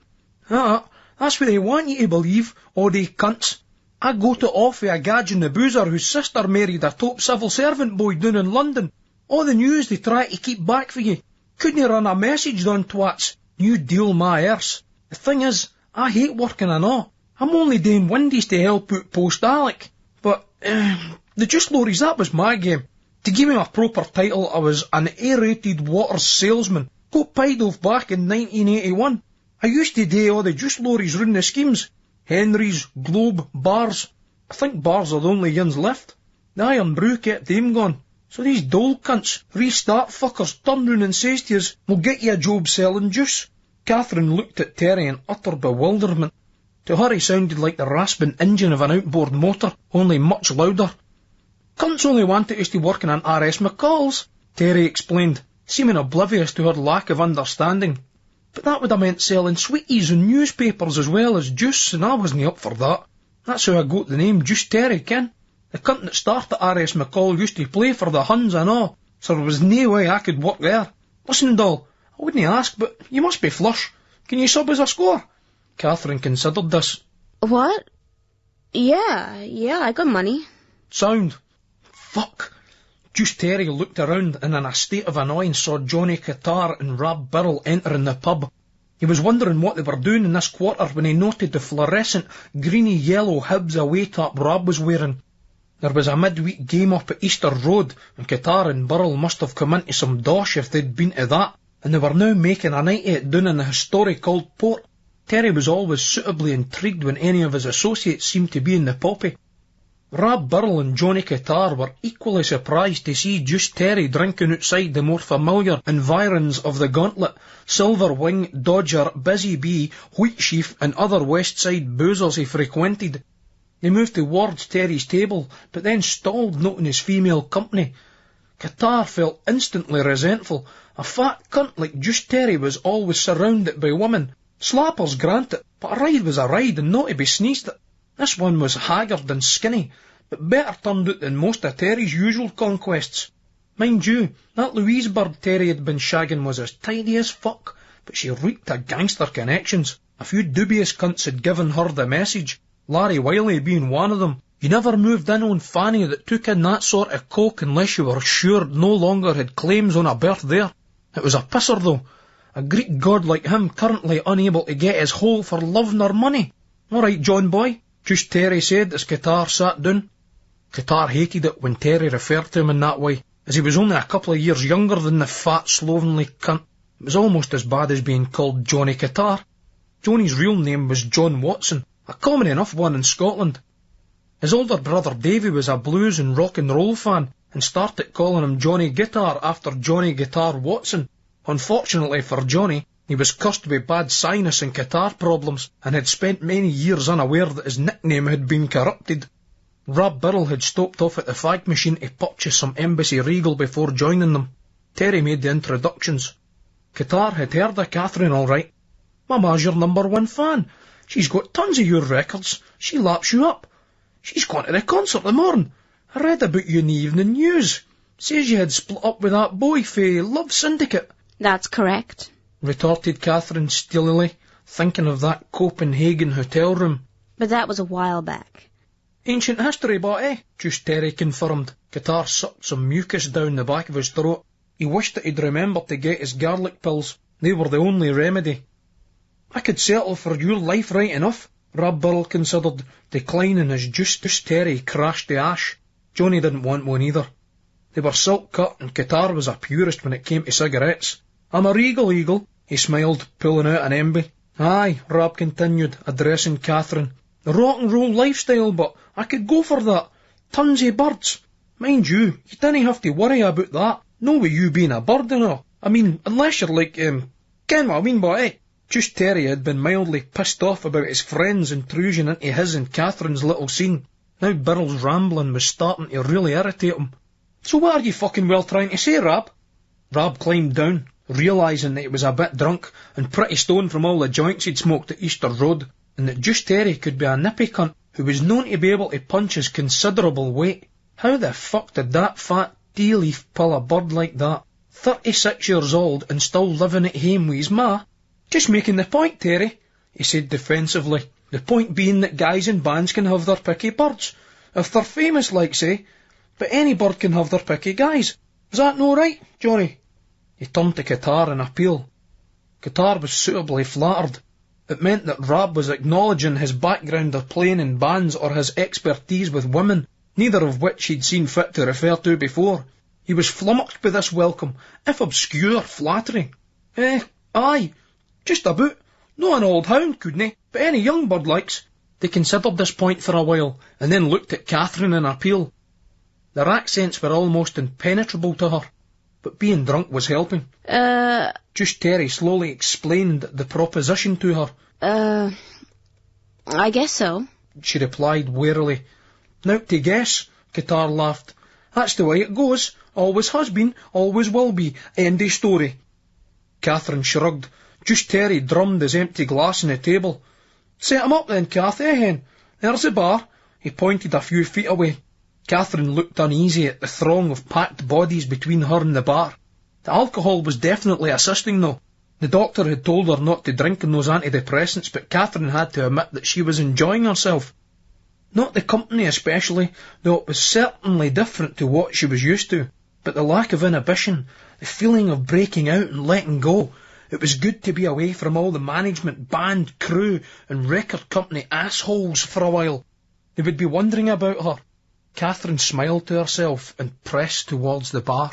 That's what they want you to believe, all they cunts. I go to off with a gadge in the boozer whose sister married a top civil servant boy down in London. All the news they try to keep back for you. Couldn't run a message on twats. New Deal my arse. The thing is, I hate working and all. I'm only doing windies to help out post-Alec. But, the juice lorries, that was my game. To give me a proper title, I was an aerated waters salesman. Got paid off back in 1981. I used to do all the juice lorries round the schemes. Henry's, Globe, Bars. I think Bars are the only ones left. The Iron Brew kept them gone. So these dole cunts, restart fuckers, turn round and says to us, we'll get you a job selling juice. Catherine looked at Terry in utter bewilderment. To her he sounded like the rasping engine of an outboard motor, only much louder. Cunts only wanted us to work in an R.S. McCall's, Terry explained, seeming oblivious to her lack of understanding. But that would have meant selling sweeties and newspapers as well as juice, and I wasn't up for that. That's how I got the name Juice Terry, ken? The cunt that started R.S. McCall used to play for the Huns and all, so there was no way I could work there. Listen, doll, I wouldn't ask, but you must be flush. Can you sub as a score? Catherine considered this. What? Yeah, I got money. Sound. Fuck. Juice Terry looked around and in a state of annoyance saw Johnny Qatar and Rab Birrell entering the pub. He was wondering what they were doing in this quarter when he noted the fluorescent, greeny-yellow Hibs away top Rab was wearing. There was a midweek game up at Easter Road, and Qatar and Birrell must have come into some dosh if they'd been to that, and they were now making a night of it down in the historic old port. Terry was always suitably intrigued when any of his associates seemed to be in the poppy. Rab Birrell and Johnny Qatar were equally surprised to see Juice Terry drinking outside the more familiar environs of the Gauntlet, Silver Wing, Dodger, Busy Bee, Wheatsheaf and other West Side boozers he frequented. They moved towards Terry's table, but then stalled noting his female company. Qatar felt instantly resentful. A fat cunt like Juice Terry was always surrounded by women. Slappers granted, but a ride was a ride and not to be sneezed at. This one was haggard and skinny, but better turned out than most of Terry's usual conquests. Mind you, that Louise bird Terry had been shagging was as tidy as fuck, but she reeked of gangster connections. A few dubious cunts had given her the message, Larry Wiley being one of them. You never moved in on Fanny that took in that sort of coke unless you were sure no longer had claims on a berth there. It was a pisser though. A Greek god like him currently unable to get his hole for love nor money. All right, John boy, Juice Terry said as Qatar sat down. Qatar hated it when Terry referred to him in that way, as he was only a couple of years younger than the fat, slovenly cunt. It was almost as bad as being called Johnny Qatar. Johnny's real name was John Watson, a common enough one in Scotland. His older brother Davy was a blues and rock and roll fan, and started calling him Johnny Guitar after Johnny Guitar Watson. Unfortunately for Johnny, he was cursed with bad sinus and guitar problems, and had spent many years unaware that his nickname had been corrupted. Rab Birrell had stopped off at the fag machine to purchase some Embassy Regal before joining them. Terry made the introductions. Qatar had heard of Catherine all right. Mama's your #1 fan. She's got tons of your records. She laps you up. She's gone to the concert tomorrow. I read about you in the evening news. Says you had split up with that boy fae Love Syndicate. That's correct, retorted Catherine steelily, thinking of that Copenhagen hotel room. But that was a while back. Ancient history, but Juice Terry confirmed. Qatar sucked some mucus down the back of his throat. He wished that he'd remembered to get his garlic pills. They were the only remedy. I could settle for your life right enough, Rab Birrell considered, declining as Juice Terry crashed to ash. Johnny didn't want one either. They were silk cut, and Qatar was a purist when it came to cigarettes. I'm a Regal Eagle, he smiled, pulling out an Emby. Aye, Rab continued, addressing Catherine. The rock and roll lifestyle, but I could go for that. Tons of birds. Mind you didn't have to worry about that. No with you being a bird and all. I mean, unless you're like, ken what I mean, but Juice Terry had been mildly pissed off about his friend's intrusion into his and Catherine's little scene. Now Birrell's rambling was starting to really irritate him. So what are you fucking well trying to say, Rab? Rab climbed down, realising that he was a bit drunk and pretty stoned from all the joints he'd smoked at Easter Road, and that Juice Terry could be a nippy cunt who was known to be able to punch his considerable weight. How the fuck did that fat tea-leaf pull a bird like that? 36 years old and still living at home with his ma? Just making the point, Terry, he said defensively. The point being that guys in bands can have their picky birds, if they're famous, like say, but any bird can have their picky guys. Is that no right, Johnny? He turned to Qatar in appeal. Qatar was suitably flattered. It meant that Rab was acknowledging his background of playing in bands or his expertise with women, neither of which he'd seen fit to refer to before. He was flummoxed by this welcome, if obscure flattery. Aye, just about. No an old hound, couldn't he? But any young bird likes. They considered this point for a while, and then looked at Catherine in appeal. Their accents were almost impenetrable to her, but being drunk was helping. Just Terry slowly explained the proposition to her. I guess so, she replied warily. Now to guess, Qatar laughed. That's the way it goes. Always has been, always will be. End of story. Catherine shrugged. Just Terry drummed his empty glass on the table. Set him up then, Kath, hen? There's the bar. He pointed a few feet away. Catherine looked uneasy at the throng of packed bodies between her and the bar. The alcohol was definitely assisting, though. The doctor had told her not to drink in those antidepressants, but Catherine had to admit that she was enjoying herself. Not the company especially, though it was certainly different to what she was used to, but the lack of inhibition, the feeling of breaking out and letting go. It was good to be away from all the management, band, crew and record company assholes for a while. They would be wondering about her. Catherine smiled to herself and pressed towards the bar.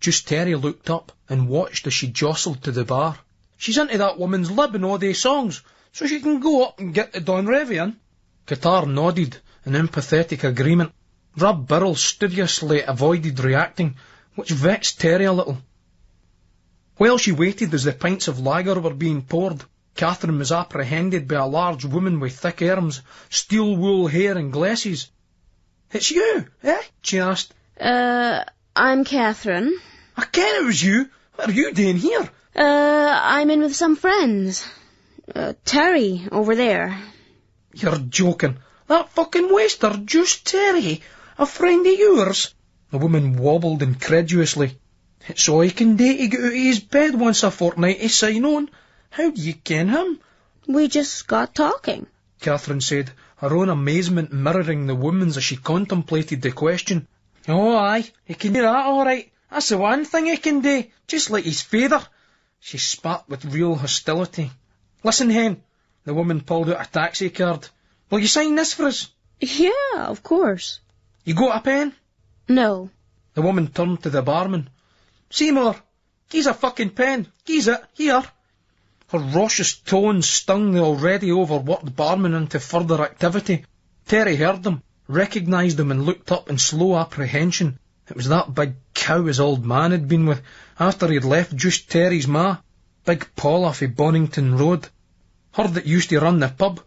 Just Terry looked up and watched as she jostled to the bar. She's into that woman's lib and all day songs, so she can go up and get the Don Revy in. Qatar nodded in empathetic agreement. Rob Burrell studiously avoided reacting, which vexed Terry a little. While she waited as the pints of lager were being poured, Catherine was apprehended by a large woman with thick arms, steel wool hair and glasses. It's you, eh? She asked. I'm Catherine. I ken it was you. What are you doing here? I'm in with some friends. Terry, over there. You're joking. That fucking waster, Just Terry, a friend of yours? The woman wobbled incredulously. It's all he can do to get out of his bed once a fortnight to sign on. How do you ken him? We just got talking, Catherine said, her own amazement mirroring the woman's as she contemplated the question. Oh, aye, he can do that all right. That's the one thing he can do, just like his father. She spat with real hostility. Listen, hen, the woman pulled out a taxi card. Will you sign this for us? Yeah, of course. You got a pen? No. The woman turned to the barman. Seymour, he's a fucking pen. He's it, here. Her raucous tones stung the already overworked barman into further activity. Terry heard them, recognised him and looked up in slow apprehension. It was that big cow his old man had been with after he'd left Just Terry's ma. Big Paul off of Bonington Road. Her that used to run the pub.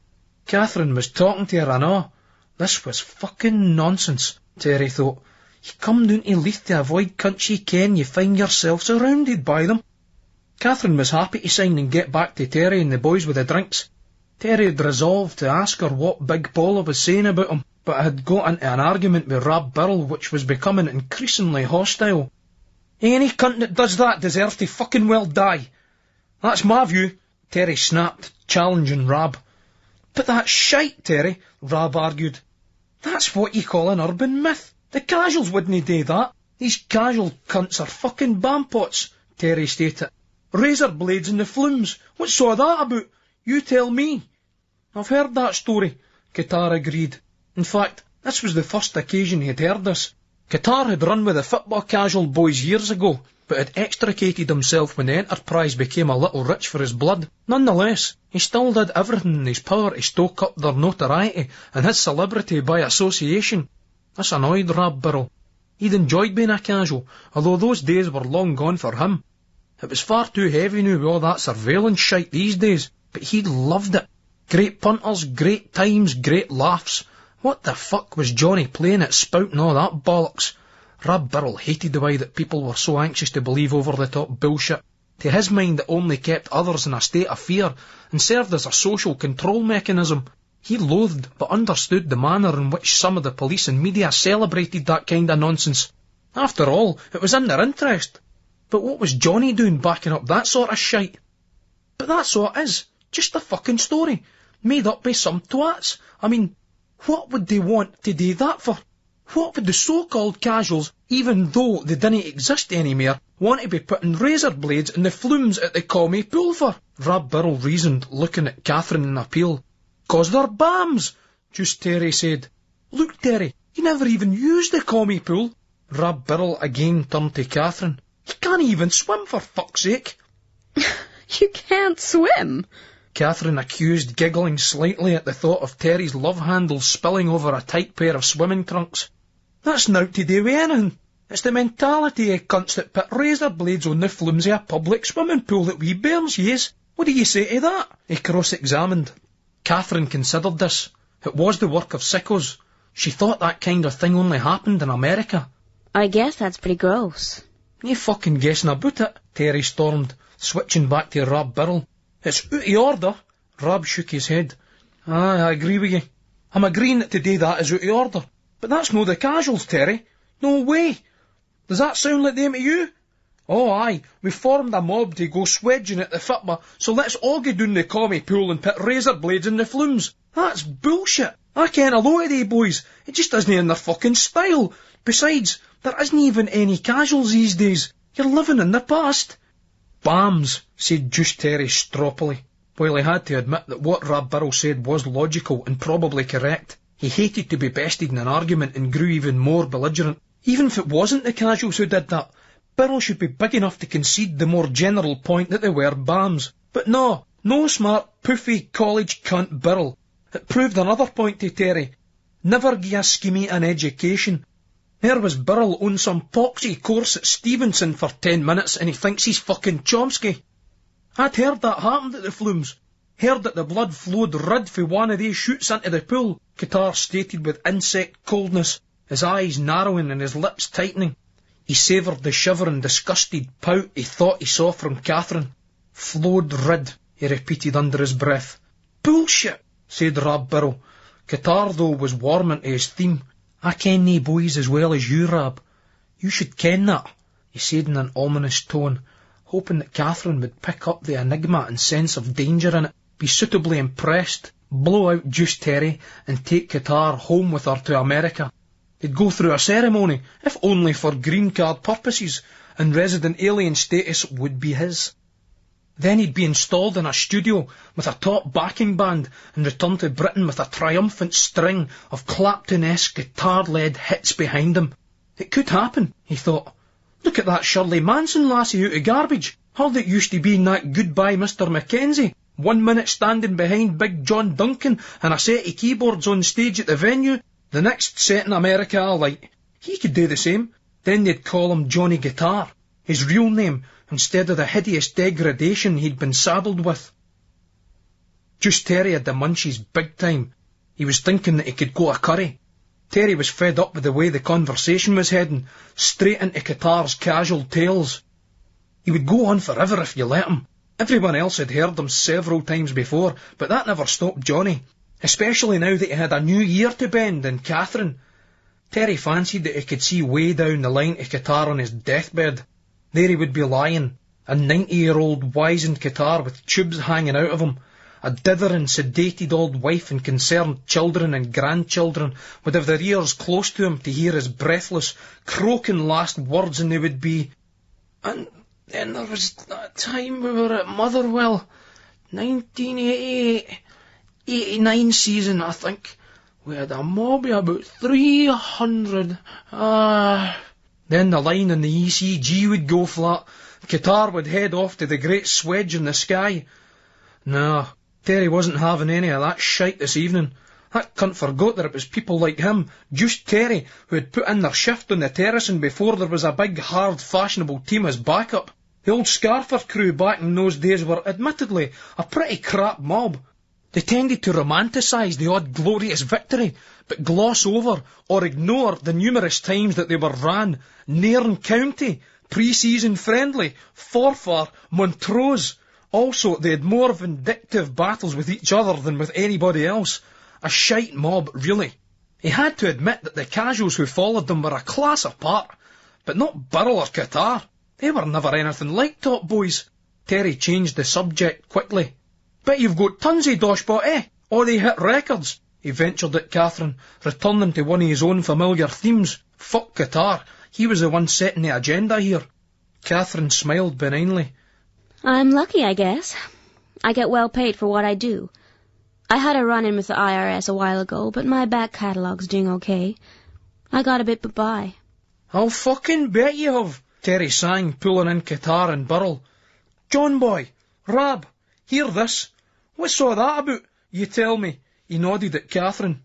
Catherine was talking to her and all. This was fucking nonsense, Terry thought. You come down to Leith to avoid country ken, you find yourself surrounded by them. Catherine was happy to sign and get back to Terry and the boys with the drinks. Terry had resolved to ask her what Big Paula was saying about him, but had got into an argument with Rab Burrell which was becoming increasingly hostile. Any cunt that does that deserves to fucking well die. That's my view, Terry snapped, challenging Rab. But that's shite, Terry, Rab argued. That's what you call an urban myth. The casuals wouldn't do that. These casual cunts are fucking bampots, Terry stated. Razor blades in the flumes. What's all that about? You tell me. I've heard that story, Qatar agreed. In fact, this was the first occasion he had heard this. Qatar had run with the football casual boys years ago, but had extricated himself when the enterprise became a little rich for his blood. Nonetheless, he still did everything in his power to stoke up their notoriety and his celebrity by association. This annoyed Rab Burrell. He'd enjoyed being a casual, although those days were long gone for him. It was far too heavy now with all that surveillance shite these days, but he loved it. Great punters, great times, great laughs. What the fuck was Johnny playing at spouting all that bollocks? Rab Burrell hated the way that people were so anxious to believe over-the-top bullshit. To his mind it only kept others in a state of fear and served as a social control mechanism. He loathed but understood the manner in which some of the police and media celebrated that kind of nonsense. After all, it was in their interest. But what was Johnny doing backing up that sort of shite? But that's all it is. Just a fucking story. Made up by some twats. I mean, what would they want to do that for? What would the so-called casuals, even though they didn't exist anymore, want to be putting razor blades in the flumes at the commie pool for? Rab Burrell reasoned, looking at Catherine in appeal. 'Cause they're bams, Just Terry said. Look, Terry, you never even used the commie pool. Rab Burrell again turned to Catherine. You can't even swim, for fuck's sake. You can't swim, Catherine accused, giggling slightly at the thought of Terry's love handle spilling over a tight pair of swimming trunks. That's nowt to do with anything. It's the mentality of cunts that put razor blades on the flimsy of a public swimming pool that we bairns use. What do you say to that? He cross-examined. Catherine considered this. It was the work of sickos. She thought that kind of thing only happened in America. I guess that's pretty gross. No fucking guessing about it, Terry stormed, switching back to Rab Birrell. It's out of order. Rab shook his head. Aye, I agree with you. I'm agreeing that to do that is out of order. But that's no the casuals, Terry. No way. Does that sound like them to you? Oh, aye, we formed a mob to go swedging at the football, so let's all go down the commie pool and put razor blades in the flumes. That's bullshit. I ken a lot of they boys. It just isn't in their fucking style. Besides, there isn't even any casuals these days. You're living in the past. Bams, said Juice Terry stroppily, while he had to admit that what Rab Birrell said was logical and probably correct. He hated to be bested in an argument and grew even more belligerent. Even if it wasn't the casuals who did that, Birrell should be big enough to concede the more general point that they were bams. But no smart, poofy college cunt Birrell. It proved another point to Terry. Never gie a schemie an education. There was Birrell on some poxy course at Stevenson for 10 minutes and he thinks he's fucking Chomsky. I'd heard that happened at the flumes. Heard that the blood flowed red for one of these shoots into the pool, Qatar stated with insect coldness, his eyes narrowing and his lips tightening. He savoured the shivering, disgusted pout he thought he saw from Catherine. Flowed red, he repeated under his breath. Bullshit, said Rab Birrell. Qatar, though, was warming to his theme. I ken nae boys as well as you, Rab. You should ken that, he said in an ominous tone, hoping that Catherine would pick up the enigma and sense of danger in it, be suitably impressed, blow out Juice Terry, and take Qatar home with her to America. They'd go through a ceremony, if only for green card purposes, and resident alien status would be his. Then he'd be installed in a studio with a top backing band and return to Britain with a triumphant string of Clapton-esque guitar-led hits behind him. It could happen, he thought. Look at that Shirley Manson lassie out of Garbage. Her that used to be in that Goodbye Mr. Mackenzie. 1 minute standing behind Big John Duncan and a set of keyboards on stage at the venue. The next set in America, like, he could do the same. Then they'd call him Johnny Guitar, his real name, instead of the hideous degradation he'd been saddled with. Juice Terry had the munchies big time. He was thinking that he could go a curry. Terry was fed up with the way the conversation was heading, straight into Qatar's casual tales. He would go on forever if you let him. Everyone else had heard him several times before, but that never stopped Johnny. Especially now that he had a new ear to bend in Catherine. Terry fancied that he could see way down the line to Qatar on his deathbed. There he would be lying, a 90-year-old wizened Qatar with tubes hanging out of him, a dithering, sedated old wife and concerned children and grandchildren would have their ears close to him to hear his breathless, croaking last words, and they would be, "And then there was that time we were at Motherwell, 1988... 89 season, I think. We had a mob of about 300. Then the line in the ECG would go flat. Qatar would head off to the great swedge in the sky. No, Terry wasn't having any of that shite this evening. That cunt forgot that it was people like him, Juice Terry, who had put in their shift on the terracing before there was a big, hard, fashionable team as backup. The old Scarfer crew back in those days were admittedly a pretty crap mob. They tended to romanticise the odd glorious victory, but gloss over or ignore the numerous times that they were ran, Nairn County, pre-season friendly, Forfar, Montrose. Also, they had more vindictive battles with each other than with anybody else. A shite mob, really. He had to admit that the casuals who followed them were a class apart, but not Birrell or Qatar. They were never anything like top boys. Terry changed the subject quickly. Bet you've got tons of doshbot, eh? Or they hit records, he ventured at Catherine, returning to one of his own familiar themes. Fuck Qatar. He was the one setting the agenda here. Catherine smiled benignly. I'm lucky, I guess. I get well paid for what I do. I had a run-in with the IRS a while ago, but my back catalogue's doing okay. I got a bit but by. I'll fucking bet you have, Terry sang, pulling in Qatar and Birrell. John boy, Rab, hear this. What's all that about? You tell me. He nodded at Catherine.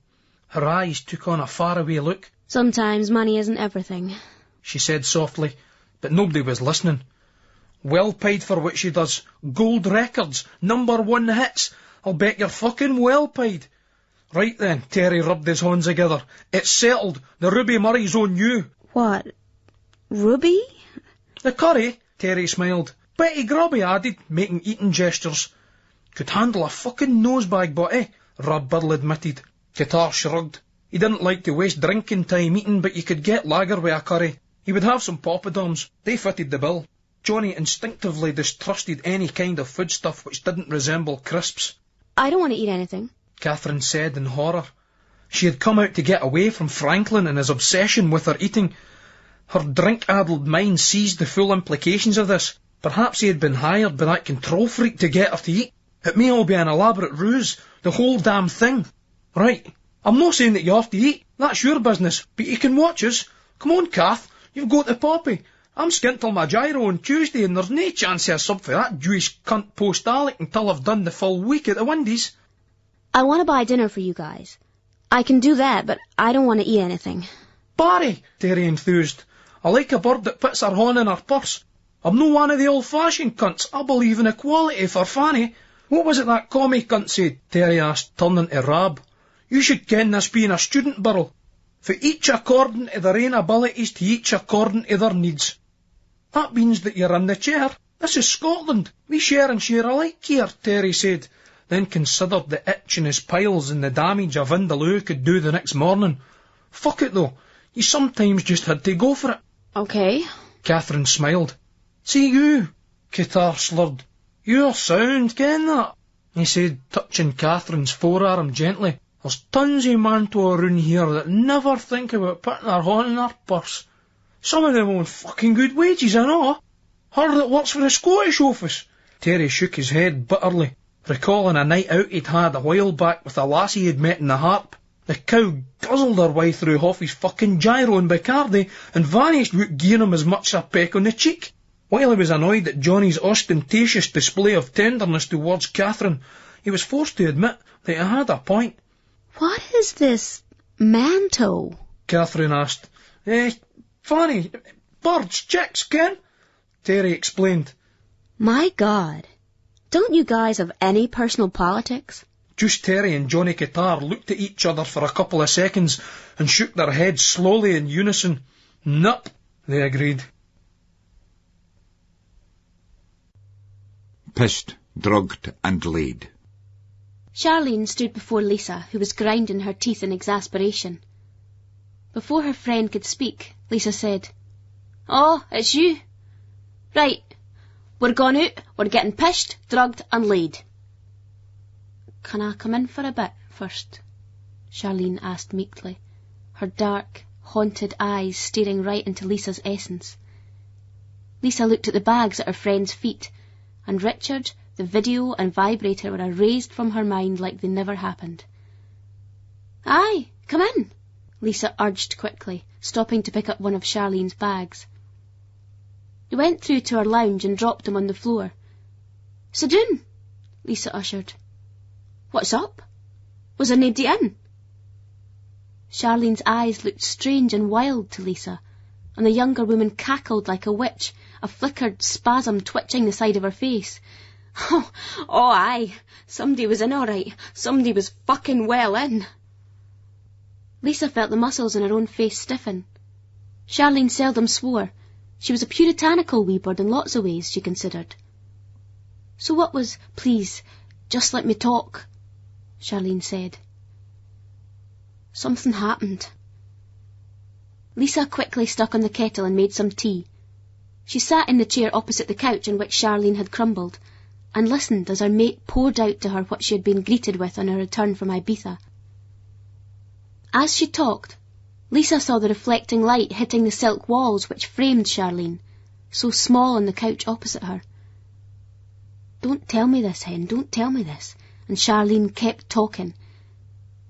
Her eyes took on a faraway look, Sometimes money isn't everything, she said softly, but nobody was listening. Well paid for what she does. Gold records, #1 hits. I'll bet you're fucking well paid. Right then, Terry rubbed his hands together. It's settled. The Ruby Murray's on you. What? Ruby? The curry, Terry smiled. Betty Grubby added, making eating gestures. Could handle a fucking nosebag, but Rab Burl admitted. Qatar shrugged. He didn't like to waste drinking time eating, but you could get lager with a curry. He would have some poppadoms. They fitted the bill. Johnny instinctively distrusted any kind of foodstuff which didn't resemble crisps. I don't want to eat anything, Catherine said in horror. She had come out to get away from Franklin and his obsession with her eating. Her drink-addled mind seized the full implications of this. Perhaps he had been hired by that control freak to get her to eat. It may all be an elaborate ruse, the whole damn thing. Right, I'm not saying that you have to eat. That's your business, but you can watch us. Come on, Kath, you've got the poppy. I'm skint till my gyro on Tuesday, and there's no chance of a sub for that Jewish cunt post-Alec until I've done the full week at the Windies. I want to buy dinner for you guys. I can do that, but I don't want to eat anything. Barry, Terry enthused. I like a bird that puts her horn in her purse. I'm no one of the old-fashioned cunts. I believe in equality for Fanny. What was it that commie cunt said? Terry asked, turning to Rab. You should ken this being a student borough. For each according to their own abilities to each according to their needs. That means that you're in the chair. This is Scotland. We share and share alike here, Terry said, then considered the itch in his piles and the damage a Vindaloo could do the next morning. Fuck it though, you sometimes just had to go for it. Okay. Catherine smiled. See you, Qatar slurred. You're sound, ken that? He said, touching Catherine's forearm gently. There's tons of manto around here that never think about putting their hand in their purse. Some of them on fucking good wages, I know. Her that works for the Scottish office. Terry shook his head bitterly, recalling a night out he'd had a while back with a lassie he'd met in the Harp. The cow guzzled her way through Hoffy's fucking gyro in Bacardi and vanished without giving him as much as a peck on the cheek. While he was annoyed at Johnny's ostentatious display of tenderness towards Catherine, he was forced to admit that he had a point. What is this manto? Catherine asked. Fanny, birds, chicks, ken? Terry explained. My God, don't you guys have any personal politics? Just Terry and Johnny Qatar looked at each other for a couple of seconds and shook their heads slowly in unison. Nup, they agreed. Pissed, drugged and laid. Charlene stood before Lisa, who was grinding her teeth in exasperation. Before her friend could speak, Lisa said, Oh, it's you. Right, we're gone out, we're getting pissed, drugged and laid. Can I come in for a bit first? Charlene asked meekly, her dark, haunted eyes staring right into Lisa's essence. Lisa looked at the bags at her friend's feet, and Richard, the video and vibrator were erased from her mind like they never happened. Aye, come in, Lisa urged quickly, stopping to pick up one of Charlene's bags. They went through to her lounge and dropped him on the floor. Sit down, Lisa ushered. What's up? Was there nobody in? Charlene's eyes looked strange and wild to Lisa, and the younger woman cackled like a witch, a flickered spasm twitching the side of her face. Oh, aye, somebody was in all right. Somebody was fucking well in. Lisa felt the muscles in her own face stiffen. Charlene seldom swore. She was a puritanical wee bird in lots of ways, she considered. So what was, please, just let me talk, Charlene said. Something happened. Lisa quickly stuck on the kettle and made some tea. She sat in the chair opposite the couch on which Charlene had crumbled, and listened as her mate poured out to her what she had been greeted with on her return from Ibiza. As she talked, Lisa saw the reflecting light hitting the silk walls which framed Charlene, so small on the couch opposite her. Don't tell me this, Hen, don't tell me this, and Charlene kept talking.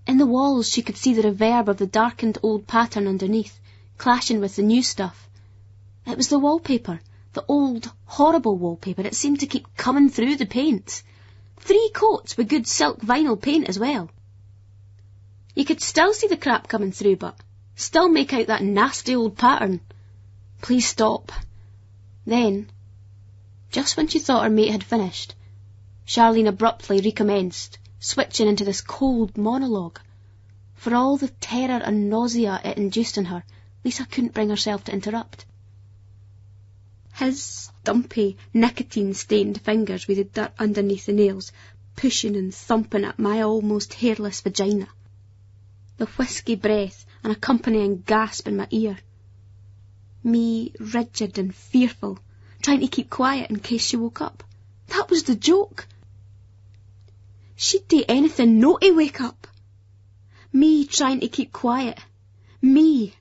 In the walls she could see the reverb of the darkened old pattern underneath, clashing with the new stuff. It was the wallpaper, the old, horrible wallpaper. It seemed to keep coming through the paints. 3 coats with good silk vinyl paint as well. You could still see the crap coming through, but Still make out that nasty old pattern. Please stop. Then, just when she thought her mate had finished, Charlene abruptly recommenced, switching into this cold monologue. For all the terror and nausea it induced in her, Lisa couldn't bring herself to interrupt. His stumpy, nicotine-stained fingers with the dirt underneath the nails, pushing and thumping at my almost hairless vagina. The whisky breath, an accompanying gasp in my ear. Me, rigid and fearful, trying to keep quiet in case she woke up. That was the joke. She'd do anything not to wake up. Me trying to keep quiet. Me.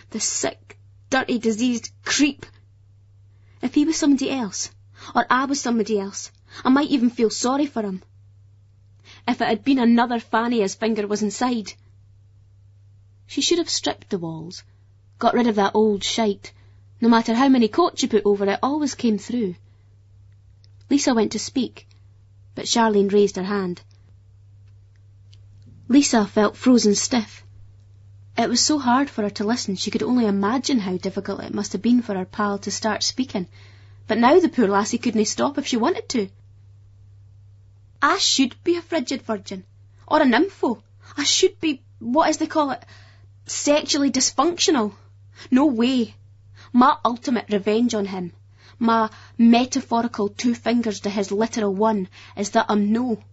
The sick, dirty, diseased creep. If he was somebody else, or I was somebody else, I might even feel sorry for him. If it had been another fanny his finger was inside. She should have stripped the walls, got rid of that old shite. No matter how many coats you put over it, always came through. Lisa went to speak, but Charlene raised her hand. Lisa felt frozen stiff. It was so hard for her to listen, she could only imagine how difficult it must have been for her pal to start speaking. But now the poor lassie couldn't stop if she wanted to. I should be a frigid virgin, or a nympho. I should be, what as they call it, sexually dysfunctional. No way. My ultimate revenge on him, my metaphorical 2 fingers to his literal 1, is that I'm no.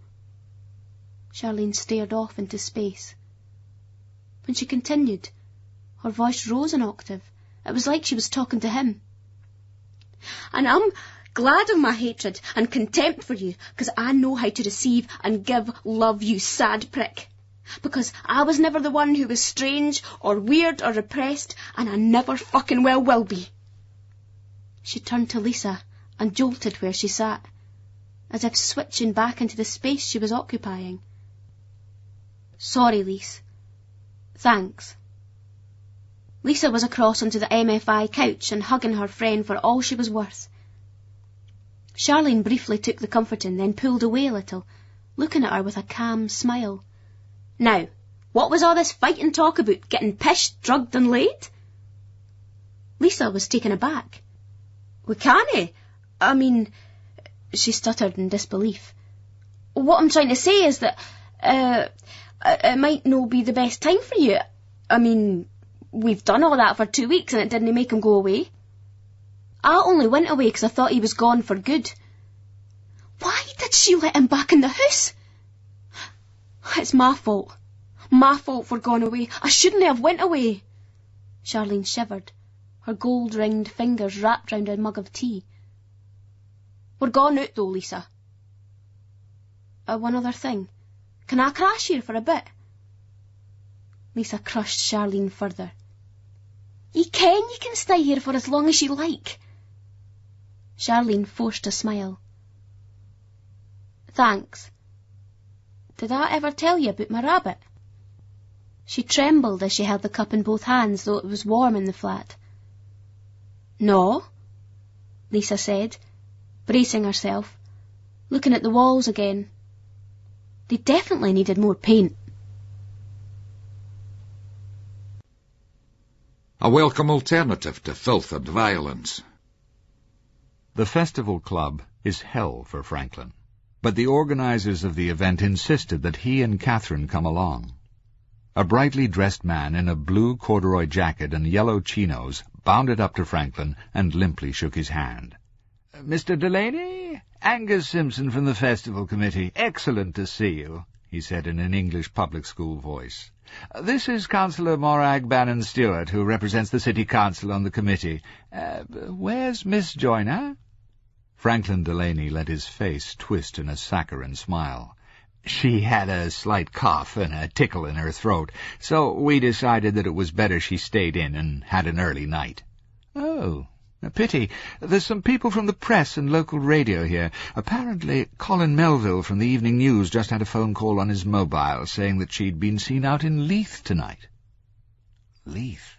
Charlene stared off into space. When she continued, her voice rose an octave. It was like she was talking to him. And I'm glad of my hatred and contempt for you, because I know how to receive and give love, you sad prick. Because I was never the one who was strange or weird or repressed, and I never fucking well will be. She turned to Lisa and jolted where she sat, as if switching back into the space she was occupying. Sorry, Lise. Thanks. Lisa was across onto the MFI couch and hugging her friend for all she was worth. Charlene briefly took the comforting, then pulled away a little, looking at her with a calm smile. Now, what was all this fighting talk about, getting pished, drugged and laid? Lisa was taken aback. We can't. I mean, she stuttered in disbelief. What I'm trying to say is that, it might no be the best time for you. I mean, we've done all that for 2 weeks and it didn't make him go away. I only went away because I thought he was gone for good. Why did she let him back in the house? It's my fault. My fault for going away. I shouldn't have went away. Charlene shivered, her gold-ringed fingers wrapped round a mug of tea. We're gone out though, Lisa. One other thing. Can I crash here for a bit? Lisa crushed Charlene further. You can stay here for as long as you like. Charlene forced a smile. Thanks. Did I ever tell you about my rabbit? She trembled as she held the cup in both hands, though it was warm in the flat. No, Lisa said, bracing herself, looking at the walls again. They definitely needed more paint. A welcome alternative to filth and violence. The festival club is hell for Franklin, but the organisers of the event insisted that he and Catherine come along. A brightly dressed man in a blue corduroy jacket and yellow chinos bounded up to Franklin and limply shook his hand. Mr. Delaney? Angus Simpson from the festival committee. Excellent to see you, he said in an English public school voice. This is Councillor Morag Bannon-Stewart, who represents the City Council on the committee. Where's Miss Joyner? Franklin Delaney let his face twist in a saccharine smile. She had a slight cough and a tickle in her throat, so we decided that it was better she stayed in and had an early night. Oh, a pity. There's some people from the press and local radio here. Apparently Colin Melville from the Evening News just had a phone call on his mobile saying that she'd been seen out in Leith tonight. Leith?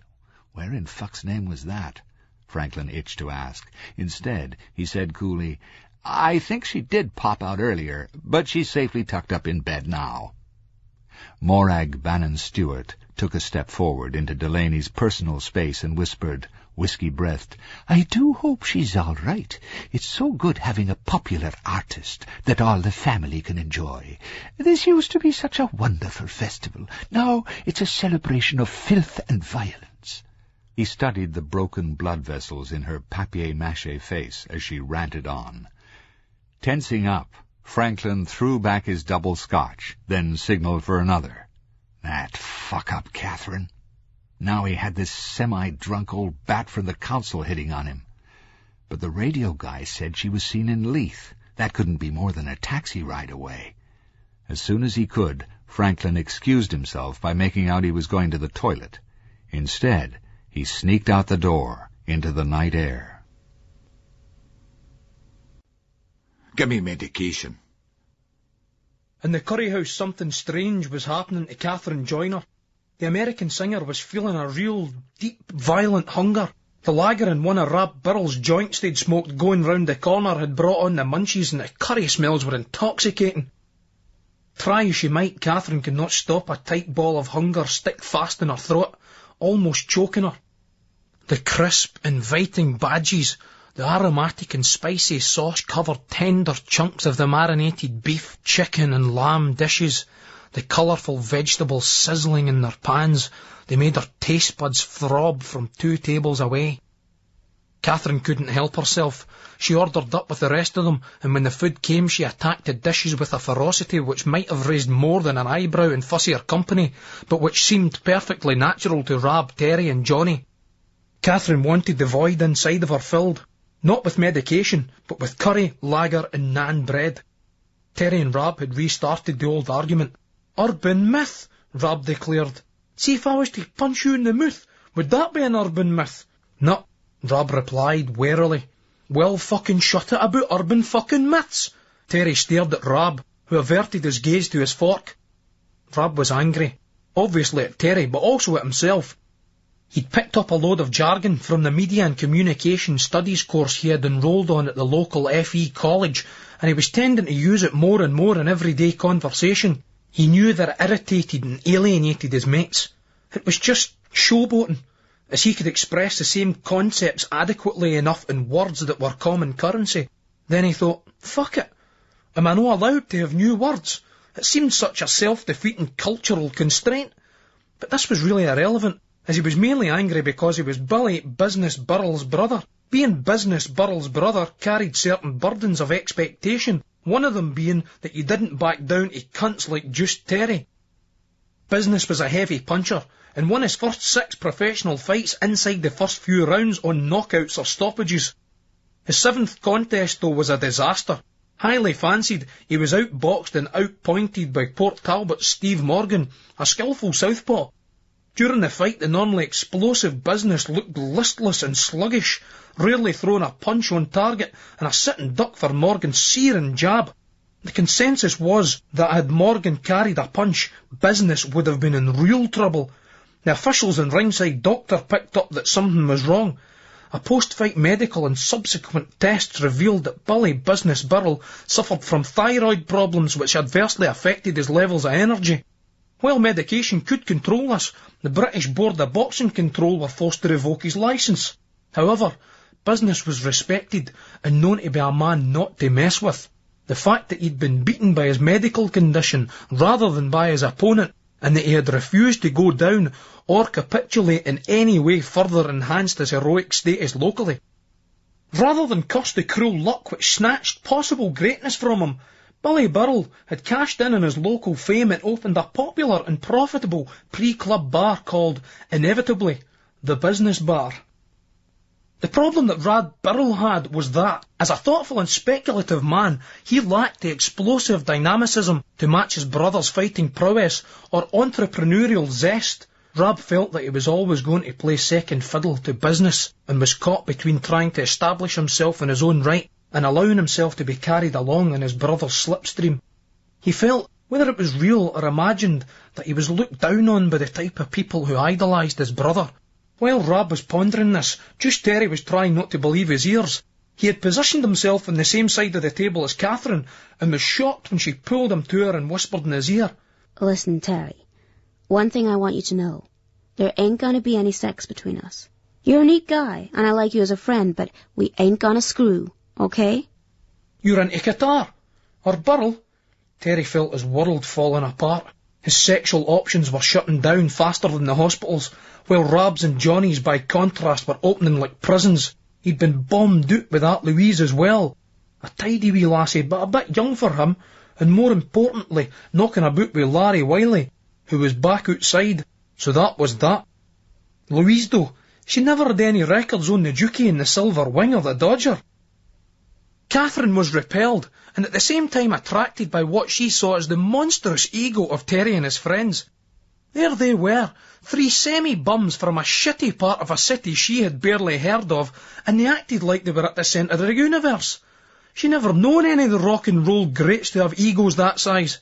Where in fuck's name was that? Franklin itched to ask. Instead, he said coolly, I think she did pop out earlier, but she's safely tucked up in bed now. Morag Bannon-Stewart took a step forward into Delaney's personal space and whispered, whiskey-breathed, "I do hope she's all right. It's so good having a popular artist that all the family can enjoy. This used to be such a wonderful festival. Now it's a celebration of filth and violence." He studied the broken blood vessels in her papier-mâché face as she ranted on. Tensing up, Franklin threw back his double scotch, then signaled for another. That fuck-up Catherine. Now he had this semi-drunk old bat from the council hitting on him. But the radio guy said she was seen in Leith. That couldn't be more than a taxi ride away. As soon as he could, Franklin excused himself by making out he was going to the toilet. Instead, he sneaked out the door into the night air. Give me medication. In the curry house, something strange was happening to Catherine Joyner. The American singer was feeling a real, deep, violent hunger. The lager in one of Rab Burrell's joints they'd smoked going round the corner had brought on the munchies, and the curry smells were intoxicating. Try as she might, Catherine could not stop a tight ball of hunger stick fast in her throat, almost choking her. The crisp, inviting badges, the aromatic and spicy sauce-covered tender chunks of the marinated beef, chicken and lamb dishes, the colourful vegetables sizzling in their pans, they made her taste buds throb from 2 tables away. Catherine couldn't help herself. She ordered up with the rest of them, and when the food came she attacked the dishes with a ferocity which might have raised more than an eyebrow in fussier company, but which seemed perfectly natural to Rab, Terry and Johnny. Catherine wanted the void inside of her filled, not with medication, but with curry, lager and naan bread. Terry and Rab had restarted the old argument. "Urban myth," Rab declared. "See, if I was to punch you in the mouth, would that be an urban myth?" "No," Rab replied warily. "Well, fucking shut it about urban fucking myths." Terry stared at Rab, who averted his gaze to his fork. Rab was angry, obviously at Terry, but also at himself. He'd picked up a load of jargon from the Media and Communication Studies course he had enrolled on at the local FE college, and he was tending to use it more and more in everyday conversation. He knew that it irritated and alienated his mates. It was just showboating, as he could express the same concepts adequately enough in words that were common currency. Then he thought, fuck it, am I not allowed to have new words? It seemed such a self-defeating cultural constraint. But this was really irrelevant, as he was mainly angry because he was Billy Business Burrell's brother. Being Business Burrell's brother carried certain burdens of expectation, one of them being that you didn't back down to cunts like Just Terry. Business was a heavy puncher, and won his first 6 professional fights inside the first few rounds on knockouts or stoppages. His 7th contest, though, was a disaster. Highly fancied, he was outboxed and outpointed by Port Talbot's Steve Morgan, a skillful southpaw. During the fight, the normally explosive Business looked listless and sluggish, rarely throwing a punch on target, and a sitting duck for Morgan's searing jab. The consensus was that had Morgan carried a punch, Business would have been in real trouble. The officials and ringside doctor picked up that something was wrong. A post-fight medical and subsequent tests revealed that Billy Business Burrell suffered from thyroid problems which adversely affected his levels of energy. While medication could control this, the British Board of Boxing Control were forced to revoke his licence. However, Business was respected and known to be a man not to mess with. The fact that he'd been beaten by his medical condition rather than by his opponent, and that he had refused to go down or capitulate in any way further enhanced his heroic status locally. Rather than curse the cruel luck which snatched possible greatness from him, Billy Burrell had cashed in on his local fame and opened a popular and profitable pre-club bar called, inevitably, the Business Bar. The problem that Rad Burrell had was that, as a thoughtful and speculative man, he lacked the explosive dynamicism to match his brother's fighting prowess or entrepreneurial zest. Rab felt that he was always going to play second fiddle to Business, and was caught between trying to establish himself in his own right and allowing himself to be carried along in his brother's slipstream. He felt, whether it was real or imagined, that he was looked down on by the type of people who idolised his brother. While Rab was pondering this, Just Terry was trying not to believe his ears. He had positioned himself on the same side of the table as Catherine, and was shocked when she pulled him to her and whispered in his ear, "Listen, Terry, one thing I want you to know. There ain't gonna be any sex between us. You're a neat guy, and I like you as a friend, but we ain't gonna screw, okay? You're into Qatar? Or Burrell? Terry felt his world falling apart. His sexual options were shutting down faster than the hospitals, while Rab's and Johnny's, by contrast, were opening like prisons. He'd been bombed out with Aunt Louise as well. A tidy wee lassie, but a bit young for him, and more importantly, knocking about with Larry Wiley, who was back outside. So that was that. Louise, though, she never had any records on the Dukey and the Silver Wing or the Dodger. Catherine was repelled, and at the same time attracted by what she saw as the monstrous ego of Terry and his friends. There they were, 3 semi-bums from a shitty part of a city she had barely heard of, and they acted like they were at the centre of the universe. She never known any of the rock and roll greats to have egos that size.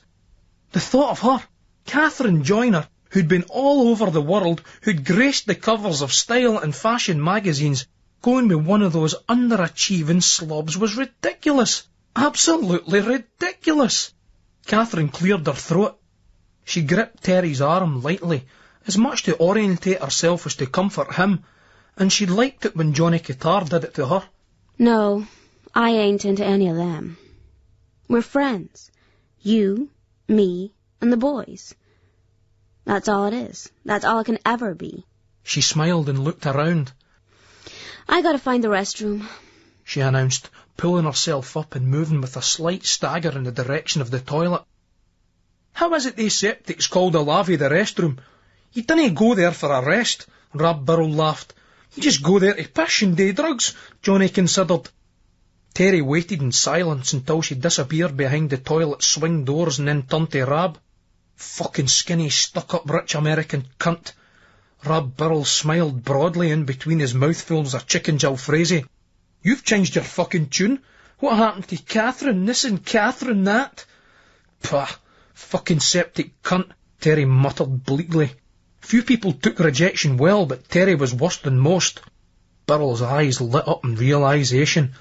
The thought of her, Catherine Joyner, who'd been all over the world, who'd graced the covers of style and fashion magazines, going with one of those underachieving slobs was ridiculous. Absolutely ridiculous. Catherine cleared her throat. She gripped Terry's arm lightly, as much to orientate herself as to comfort him, and she liked it when Johnny Qatar did it to her. No, I ain't into any of them. We're friends. You, me, and the boys. That's all it is. That's all it can ever be. She smiled and looked around. I gotta find the restroom, she announced, pulling herself up and moving with a slight stagger in the direction of the toilet. How is it they septics called a lavvy the restroom? You didn't go there for a rest, Rab Burrell laughed. You just go there to piss and do drugs, Johnny considered. Terry waited in silence until she disappeared behind the toilet swing doors and then turned to Rab. Fucking skinny, stuck-up rich American cunt. Rab Burrell smiled broadly in between his mouthfuls of chicken jalfrezi. You've changed your fucking tune. What happened to Catherine this and Catherine that? Pah, fucking septic cunt, Terry muttered bleakly. Few people took rejection well, but Terry was worse than most. Burrell's eyes lit up in realisation.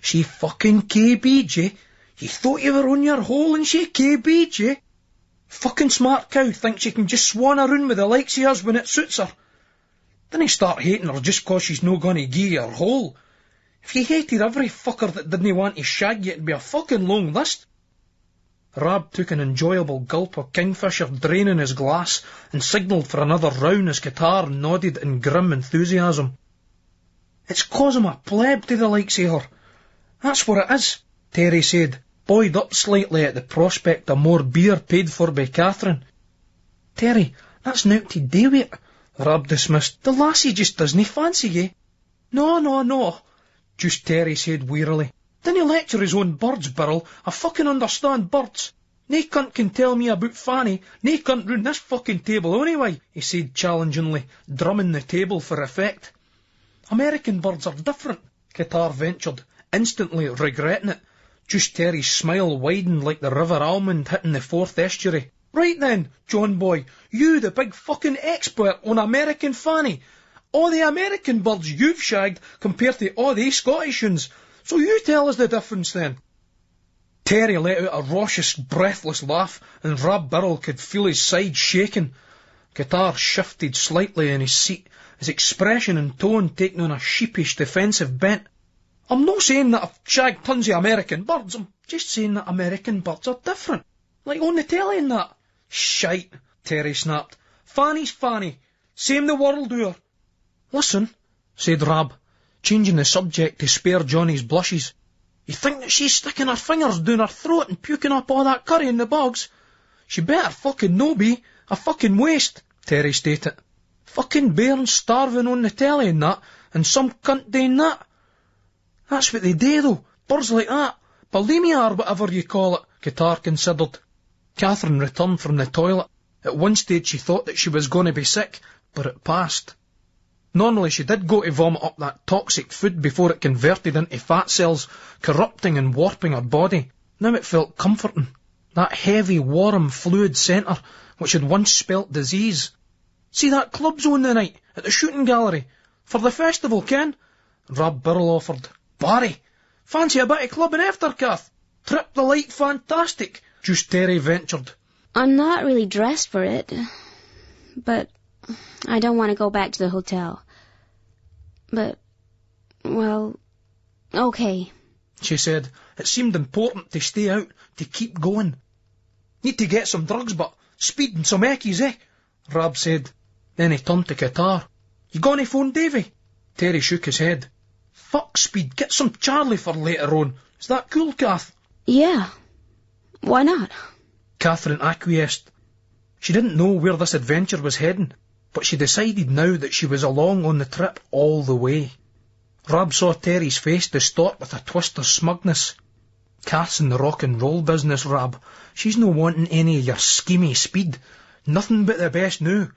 She fucking KB'd you. You thought you were on your hole and she KB'd you. Fucking smart cow thinks she can just swan around with the likes of yours when it suits her. Dinna start hating her just 'cause she's no gonna gie you her hole. If you hated every fucker that didn't want to shag you, it'd be a fucking long list. Rab took an enjoyable gulp of Kingfisher, draining his glass, and signalled for another round as Qatar nodded in grim enthusiasm. It's 'cause I'm a pleb to the likes of her. That's what it is, Terry said, buoyed up slightly at the prospect of more beer paid for by Catherine. Terry, that's nowt to do with it, Rab dismissed. The lassie just doesn't fancy ye. No, just Terry said wearily. Dinna lecture his own birds, Burrell. I fucking understand birds. Nae cunt can tell me about Fanny. Nae cunt round this fucking table anyway, he said challengingly, drumming the table for effect. American birds are different, Qatar ventured, instantly regretting it. Just Terry's smile widened like the River Almond hitting the 4th estuary. Right then, John boy, you the big fucking expert on American Fanny. All the American birds you've shagged compared to all the Scottish ones. So you tell us the difference then. Terry let out a raucous, breathless laugh, and Rab Burrell could feel his sides shaking. Qatar shifted slightly in his seat, his expression and tone taking on a sheepish, defensive bent. I'm not saying that I've shagged tons of American birds, I'm just saying that American birds are different. Like on the telly and that. Shite, Terry snapped. Fanny's Fanny. Same the world o'er. Listen, said Rab, changing the subject to spare Johnny's blushes. You think that she's sticking her fingers down her throat and puking up all that curry in the bogs? She better fucking no be. A fucking waste, Terry stated. Fucking bairns starving on the telly and that, and some cunt doing that. That's what they do though, birds like that. Bulimia or whatever you call it, Qatar considered. Catherine returned from the toilet. At one stage she thought that she was going to be sick, but it passed. Normally she did go to vomit up that toxic food before it converted into fat cells, corrupting and warping her body. Now it felt comforting. That heavy, warm, fluid centre, which had once spelt disease. See that club zone tonight, at the shooting gallery? For the festival, Ken? Rab Burrell offered. Barry, fancy a bit of clubbing after, Kath? Trip the light fantastic, just Terry ventured. I'm not really dressed for it. but I don't want to go back to the hotel. But, well, okay, she said. It seemed important to stay out, to keep going. Need to get some drugs, but speed and some eckies, eh? Rab said. Then he turned to Qatar. You gonna phone Davy? Terry shook his head. Fuck speed, get some Charlie for later on. Is that cool, Kath? Yeah, why not? Catherine acquiesced. She didn't know where this adventure was heading, but she decided now that she was along on the trip all the way. Rab saw Terry's face distort with a twist of smugness. Kath's in the rock and roll business, Rab. She's no wanting any of your schemy speed. Nothing but the best now.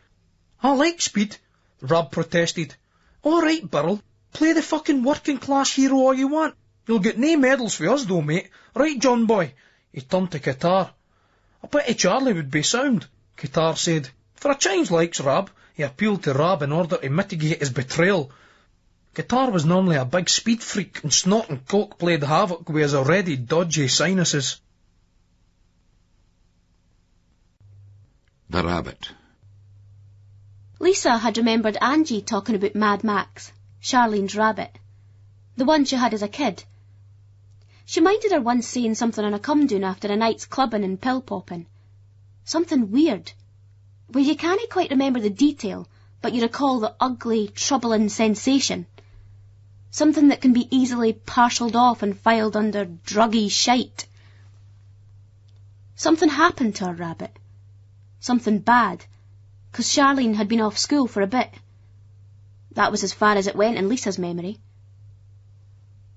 I like speed, Rab protested. All right, Burrell, play the fucking working class hero all you want. You'll get nae medals for us though, mate. Right, John boy? He turned to Qatar. I bet Charlie would be sound, Qatar said. For a change likes Rab. He appealed to Rab in order to mitigate his betrayal. Qatar was normally a big speed freak, and snorting coke played havoc with his already dodgy sinuses. The rabbit. Lisa had remembered Angie talking about Mad Max, Charlene's rabbit, the one she had as a kid. She minded her once saying something on a come-down after a night's clubbing and pill-popping. Something weird, where you can't quite remember the detail, but you recall the ugly, troubling sensation. Something that can be easily parcelled off and filed under druggy shite. Something happened to her rabbit. Something bad, 'cause Charlene had been off school for a bit. That was as far as it went in Lisa's memory.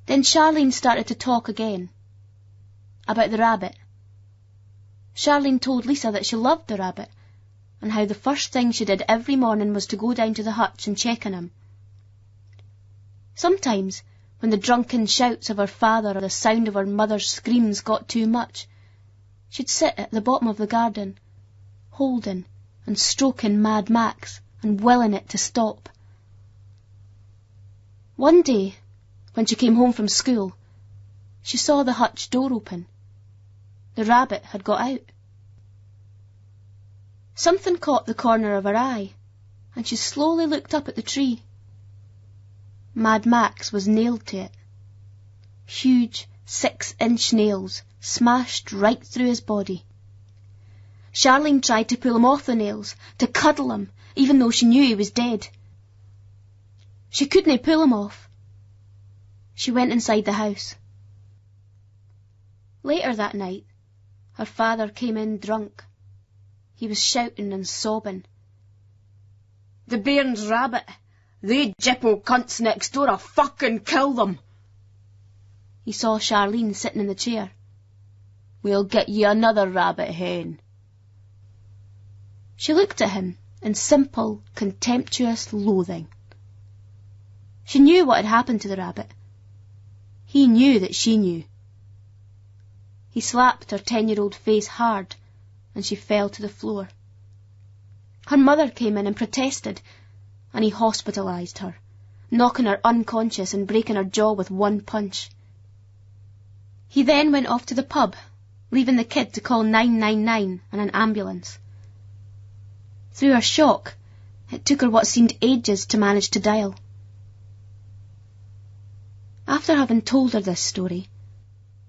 Then Charlene started to talk again. About the rabbit. Charlene told Lisa that she loved the rabbit, and how the first thing she did every morning was to go down to the hutch and check on him. Sometimes, when the drunken shouts of her father or the sound of her mother's screams got too much, she'd sit at the bottom of the garden, holding and stroking Mad Max and willing it to stop. One day, when she came home from school, she saw the hutch door open. The rabbit had got out. Something caught the corner of her eye, and she slowly looked up at the tree. Mad Max was nailed to it. Huge 6-inch nails smashed right through his body. Charlene tried to pull him off the nails, to cuddle him, even though she knew he was dead. She couldn't pull him off. She went inside the house. Later that night, her father came in drunk. He was shouting and sobbing. "The bairn's rabbit! They jippo cunts next door, I'll fucking kill them!" He saw Charlene sitting in the chair. "We'll get you another rabbit hen." She looked at him in simple, contemptuous loathing. She knew what had happened to the rabbit. He knew that she knew. He slapped her 10-year-old face hard, and she fell to the floor. Her mother came in and protested, and he hospitalised her, knocking her unconscious and breaking her jaw with one punch. He then went off to the pub, leaving the kid to call 999 and an ambulance. Through her shock, it took her what seemed ages to manage to dial. After having told her this story,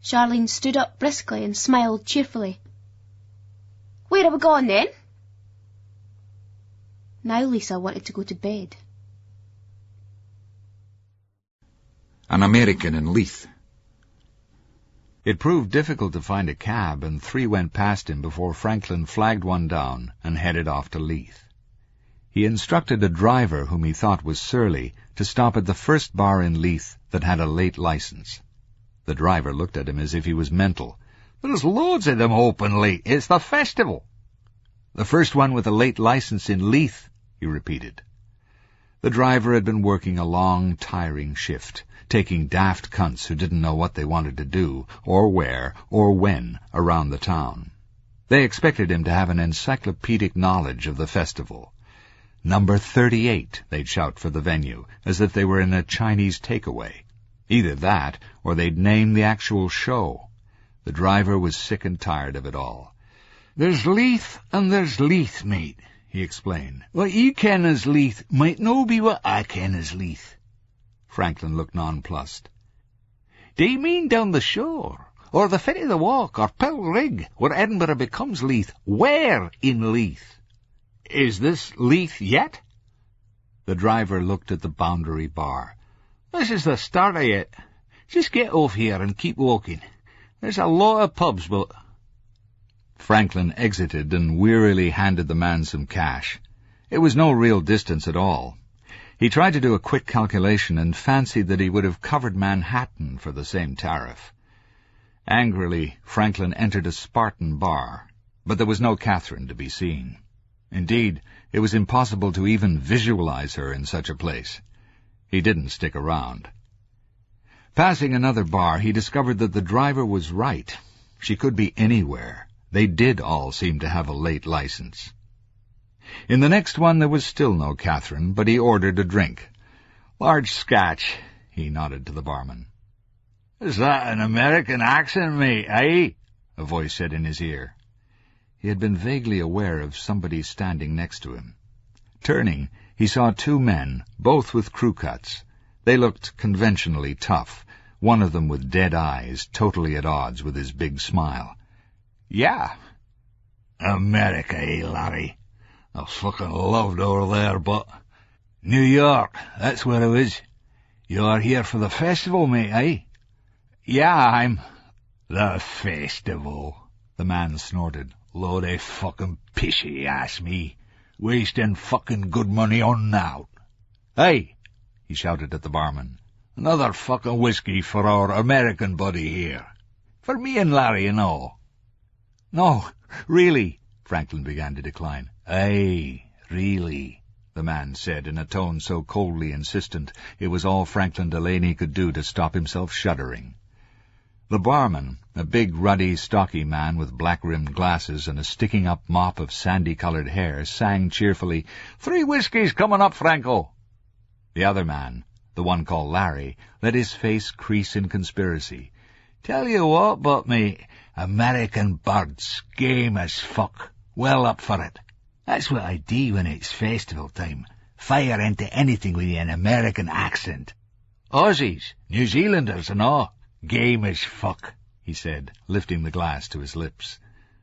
Charlene stood up briskly and smiled cheerfully. "Where are we going then?" Now Lisa wanted to go to bed. An American in Leith. It proved difficult to find a cab, and 3 went past him before Franklin flagged one down and headed off to Leith. He instructed a driver whom he thought was surly to stop at the first bar in Leith that had a late license. The driver looked at him as if he was mental. "There's loads of them open late. It's the festival." "The first one with a late license in Leith," he repeated. The driver had been working a long, tiring shift, taking daft cunts who didn't know what they wanted to do, or where, or when, around the town. They expected him to have an encyclopedic knowledge of the festival. "Number 38, they'd shout for the venue, as if they were in a Chinese takeaway. Either that, or they'd name the actual show. The driver was sick and tired of it all. "There's Leith and there's Leith, mate," he explained. What you ken as Leith might no be what I ken as Leith. Franklin looked nonplussed. Do you mean down the shore, or the fit of the walk, or Pill Rig, where Edinburgh becomes Leith? Where in Leith? Is this Leith yet? The driver looked at the boundary bar. This is the start of it. Just get off here and keep walking. There's a lot of pubs, but... Franklin exited and wearily handed the man some cash. It was no real distance at all. He tried to do a quick calculation and fancied that he would have covered Manhattan for the same tariff. Angrily, Franklin entered a Spartan bar, but there was no Catherine to be seen. Indeed, it was impossible to even visualize her in such a place. He didn't stick around. Passing another bar, he discovered that the driver was right. She could be anywhere. They did all seem to have a late license. In the next one there was still no Catherine, but he ordered a drink. Large scotch, he nodded to the barman. Is that an American accent, mate, eh? A voice said in his ear. He had been vaguely aware of somebody standing next to him. Turning, he saw two men, both with crew cuts. They looked conventionally tough, one of them with dead eyes, totally at odds with his big smile. Yeah. America, eh, Larry? I fucking loved over there, but... New York, that's where I was. You're here for the festival, mate, eh? Yeah, I'm... The festival, the man snorted. Load of fucking piss, you ask me. Wasting fucking good money on that. Hey, he shouted at the barman. Another fucking whiskey for our American buddy here. For me and Larry and all. No, really, Franklin began to decline. Aye, really, the man said in a tone so coldly insistent it was all Franklin Delaney could do to stop himself shuddering. The barman, a big, ruddy, stocky man with black-rimmed glasses and a sticking-up mop of sandy-coloured hair, sang cheerfully, 3 whiskies coming up, Franco. The other man, the one called Larry, let his face crease in conspiracy. Tell you what, but me, American birds, game as fuck, well up for it. That's what I do when it's festival time. Fire into anything with an American accent. Aussies, New Zealanders and all. Game as fuck, he said, lifting the glass to his lips.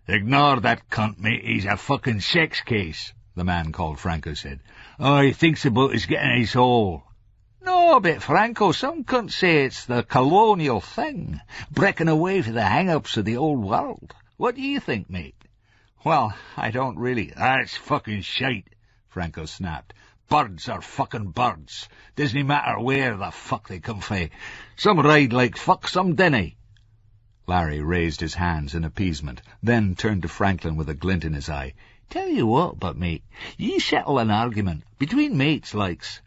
Ignore that cunt, mate. He's a fucking sex case, the man called Franco said. Oh, he thinks about his getting his hole. No, but Franco, some cunts say it's the colonial thing, breaking away for the hang-ups of the old world. What do you think, mate? Well, I don't really... That's fucking shite, Franco snapped. Birds are fucking birds. Doesn't matter where the fuck they come from. Some ride like fuck, some dinna. Larry raised his hands in appeasement, then turned to Franklin with a glint in his eye. Tell you what, but mate, ye settle an argument, between mates likes.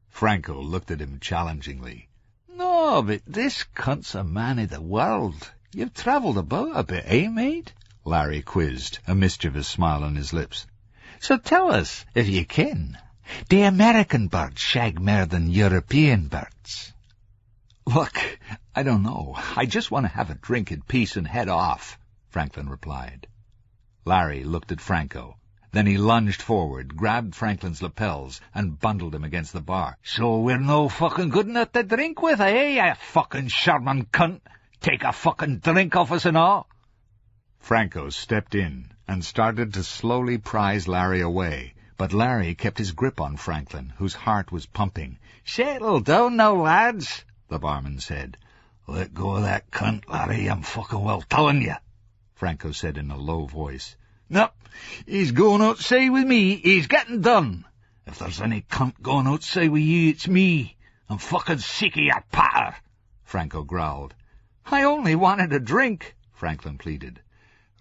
Franco looked at him challengingly. No, but this cunt's a man of the world. You've travelled about a bit, eh, mate? Larry quizzed, a mischievous smile on his lips. So tell us, if you can, do American birds shag more than European birds? Look, I don't know. I just want to have a drink in peace and head off, Franklin replied. Larry looked at Franco. Then he lunged forward, grabbed Franklin's lapels, and bundled him against the bar. So we're no fucking good enough to drink with, eh, you fucking Sherman cunt? Take a fucking drink off us and all? Franco stepped in and started to slowly prise Larry away, but Larry kept his grip on Franklin, whose heart was pumping. Settle down now, lads, the barman said. Let go of that cunt, Larry, I'm fucking well telling you, Franco said in a low voice. No, he's going outside with me. He's getting done. If there's any cunt going outside with you, it's me. I'm fucking sick of your patter, Franco growled. I only wanted a drink, Franklin pleaded.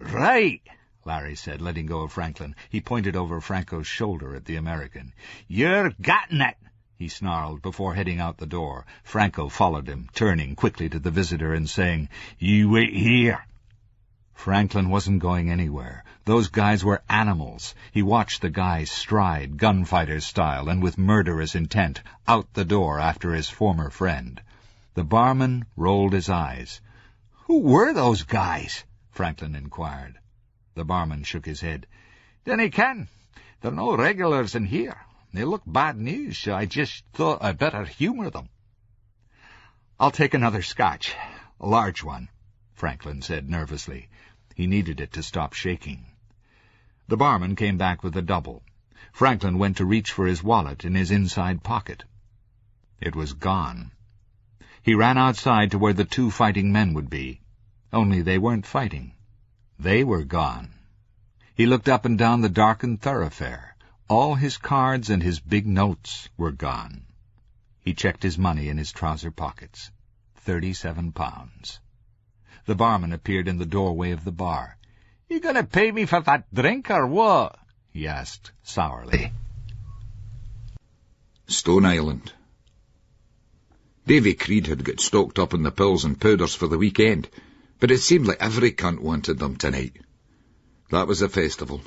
Right, Larry said, letting go of Franklin. He pointed over Franco's shoulder at the American. You're getting it, he snarled before heading out the door. Franco followed him, turning quickly to the visitor and saying, You wait here. Franklin wasn't going anywhere. Those guys were animals. He watched the guys stride, gunfighter style, and with murderous intent, out the door after his former friend. The barman rolled his eyes. Who were those guys? Franklin inquired. The barman shook his head. Then he can. There are no regulars in here. They look bad news, so I just thought I'd better humour them. I'll take another scotch. A large one, Franklin said nervously. He needed it to stop shaking. The barman came back with a double. Franklin went to reach for his wallet in his inside pocket. It was gone. He ran outside to where the two fighting men would be. Only they weren't fighting. They were gone. He looked up and down the darkened thoroughfare. All his cards and his big notes were gone. He checked his money in his trouser pockets. 37 pounds. The barman appeared in the doorway of the bar. "You gonna pay me for that drink, or what?" he asked sourly. Stone Island. Davy Creed had got stocked up on the pills and powders for the weekend, but it seemed like every cunt wanted them tonight. That was a festival.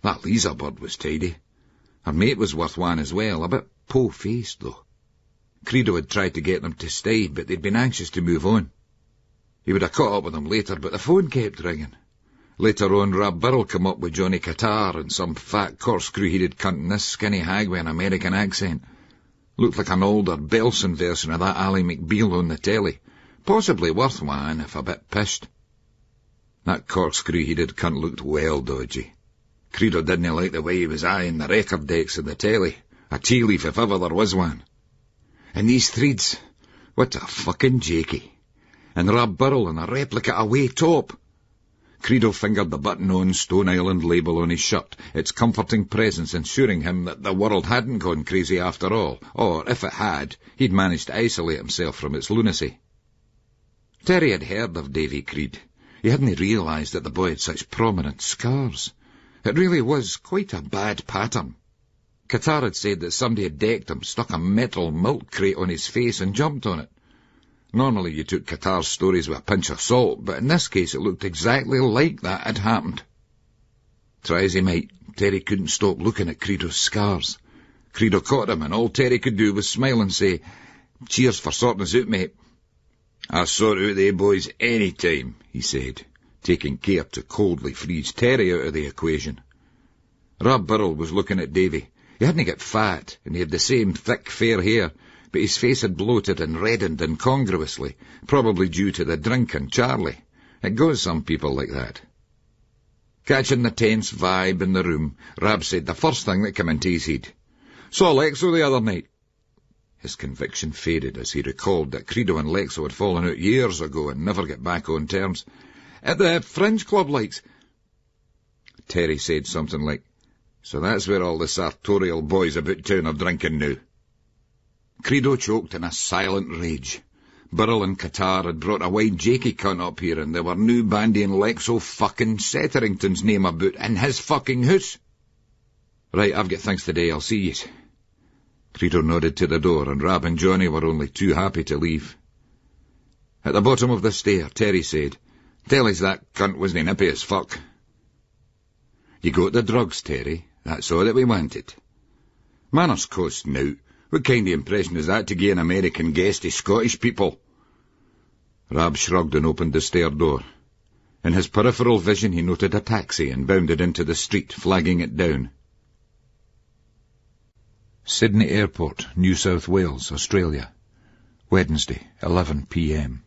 That Lisa bird was tidy. Her mate was worth one as well, a bit po-faced though. Credo had tried to get them to stay, but they'd been anxious to move on. He would have caught up with them later, but the phone kept ringing. Later on, Rab Burrell come up with Johnny Qatar and some fat corkscrew-headed cunt and this skinny hag with an American accent. Looked like an older Belson version of that Ally McBeal on the telly. Possibly worth one, if a bit pissed. That corkscrew-headed cunt looked well dodgy. Credo didn't like the way he was eyeing the record decks of the telly. A tea leaf if ever there was one. And these threads, what a fucking jakey. And Rab Burrell in a replica away top. Credo fingered the button-on Stone Island label on his shirt, its comforting presence ensuring him that the world hadn't gone crazy after all, or, if it had, he'd managed to isolate himself from its lunacy. Terry had heard of Davy Creed. He hadn't realised that the boy had such prominent scars. It really was quite a bad pattern. Qatar had said that somebody had decked him, stuck a metal milk crate on his face and jumped on it. Normally you took Qatar's stories with a pinch of salt, but in this case it looked exactly like that had happened. Try as he might, Terry couldn't stop looking at Credo's scars. Credo caught him, and all Terry could do was smile and say, "Cheers for sorting us out, mate." "I sort out they boys any time," he said, taking care to coldly freeze Terry out of the equation. Rab Burrell was looking at Davy. He hadn't got fat, and he had the same thick, fair hair, but his face had bloated and reddened incongruously, probably due to the drink and Charlie. It goes some people like that. Catching the tense vibe in the room, Rab said the first thing that came into his head. "Saw Lexo the other night." His conviction faded as he recalled that Credo and Lexo had fallen out years ago and never got back on terms. "At the Fringe Club, likes." Terry said something like, "So that's where all the sartorial boys about town are drinking now." Credo choked in a silent rage. Burrell and Qatar had brought a wide jakey cunt up here, and they were new bandying Lexo fucking Setterington's name about in his fucking house. "Right, I've got things to do, I'll see yous." Credo nodded to the door, and Rab and Johnny were only too happy to leave. At the bottom of the stair, Terry said, "Tell us that cunt wasn't nippy as fuck." "You got the drugs, Terry. That's all that we wanted." "Manners cost now. What kind of impression is that to give an American guest to Scottish people?" Rab shrugged and opened the stair door. In his peripheral vision he noted a taxi and bounded into the street, flagging it down. Sydney Airport, New South Wales, Australia. Wednesday, 11 p.m.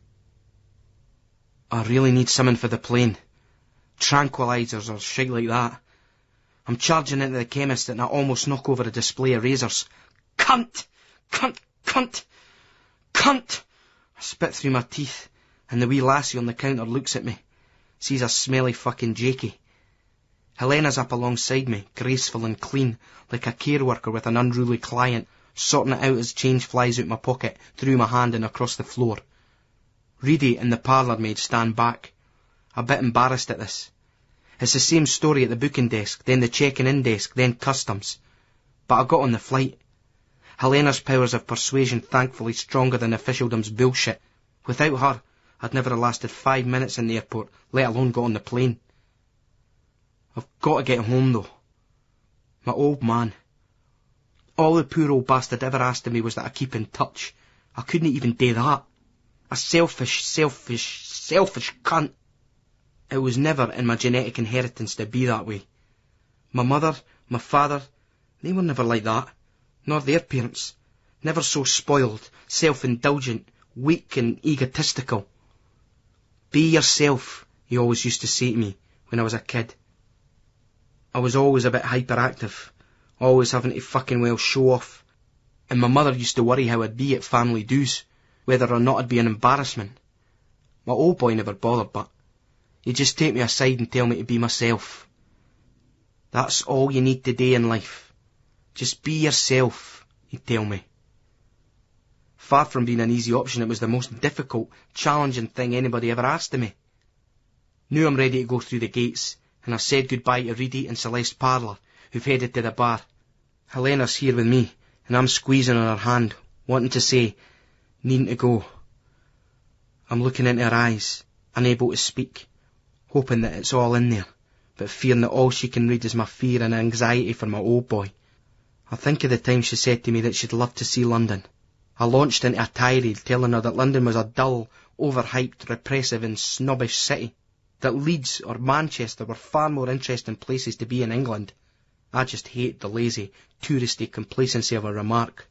"I really need something for the plane. Tranquilizers or shit like that. I'm charging into the chemist and I almost knock over a display of razors. Cunt! Cunt! Cunt! Cunt! I spit through my teeth, and the wee lassie on the counter looks at me, sees a smelly fucking jakey. Helena's up alongside me, graceful and clean, like a care worker with an unruly client, sorting it out as change flies out my pocket, through my hand and across the floor. Reedy and the parlour maid stand back, a bit embarrassed at this. It's the same story at the booking desk, then the checking-in desk, then customs. But I got on the flight. Helena's powers of persuasion thankfully stronger than officialdom's bullshit. Without her, I'd never have lasted 5 minutes in the airport, let alone got on the plane. I've got to get home, though. My old man. All the poor old bastard ever asked of me was that I keep in touch. I couldn't even do that. A selfish cunt. It was never in my genetic inheritance to be that way. My mother, My father, they were never like that, nor their parents. Never so spoiled, self-indulgent, weak and egotistical. Be yourself, he always used to say to me when I was a kid. I was always a bit hyperactive, always having to fucking well show off. And my mother used to worry how I'd be at family do's, whether or not I'd be an embarrassment. My old boy never bothered, but he'd just take me aside and tell me to be myself. That's all you need to do in life. Just be yourself, he'd tell me. Far from being an easy option, it was the most difficult, challenging thing anybody ever asked of me. Now I'm ready to go through the gates, and I've said goodbye to Reedy and Celeste Parlour, who've headed to the bar. Helena's here with me, and I'm squeezing on her hand, wanting to say, needing to go. I'm looking into her eyes, unable to speak, hoping that it's all in there, but fearing that all she can read is my fear and anxiety for my old boy. I think of the time she said to me that she'd love to see London. I launched into a tirade telling her that London was a dull, overhyped, repressive and snobbish city, that Leeds or Manchester were far more interesting places to be in England. I just hate the lazy, touristy complacency of her remark.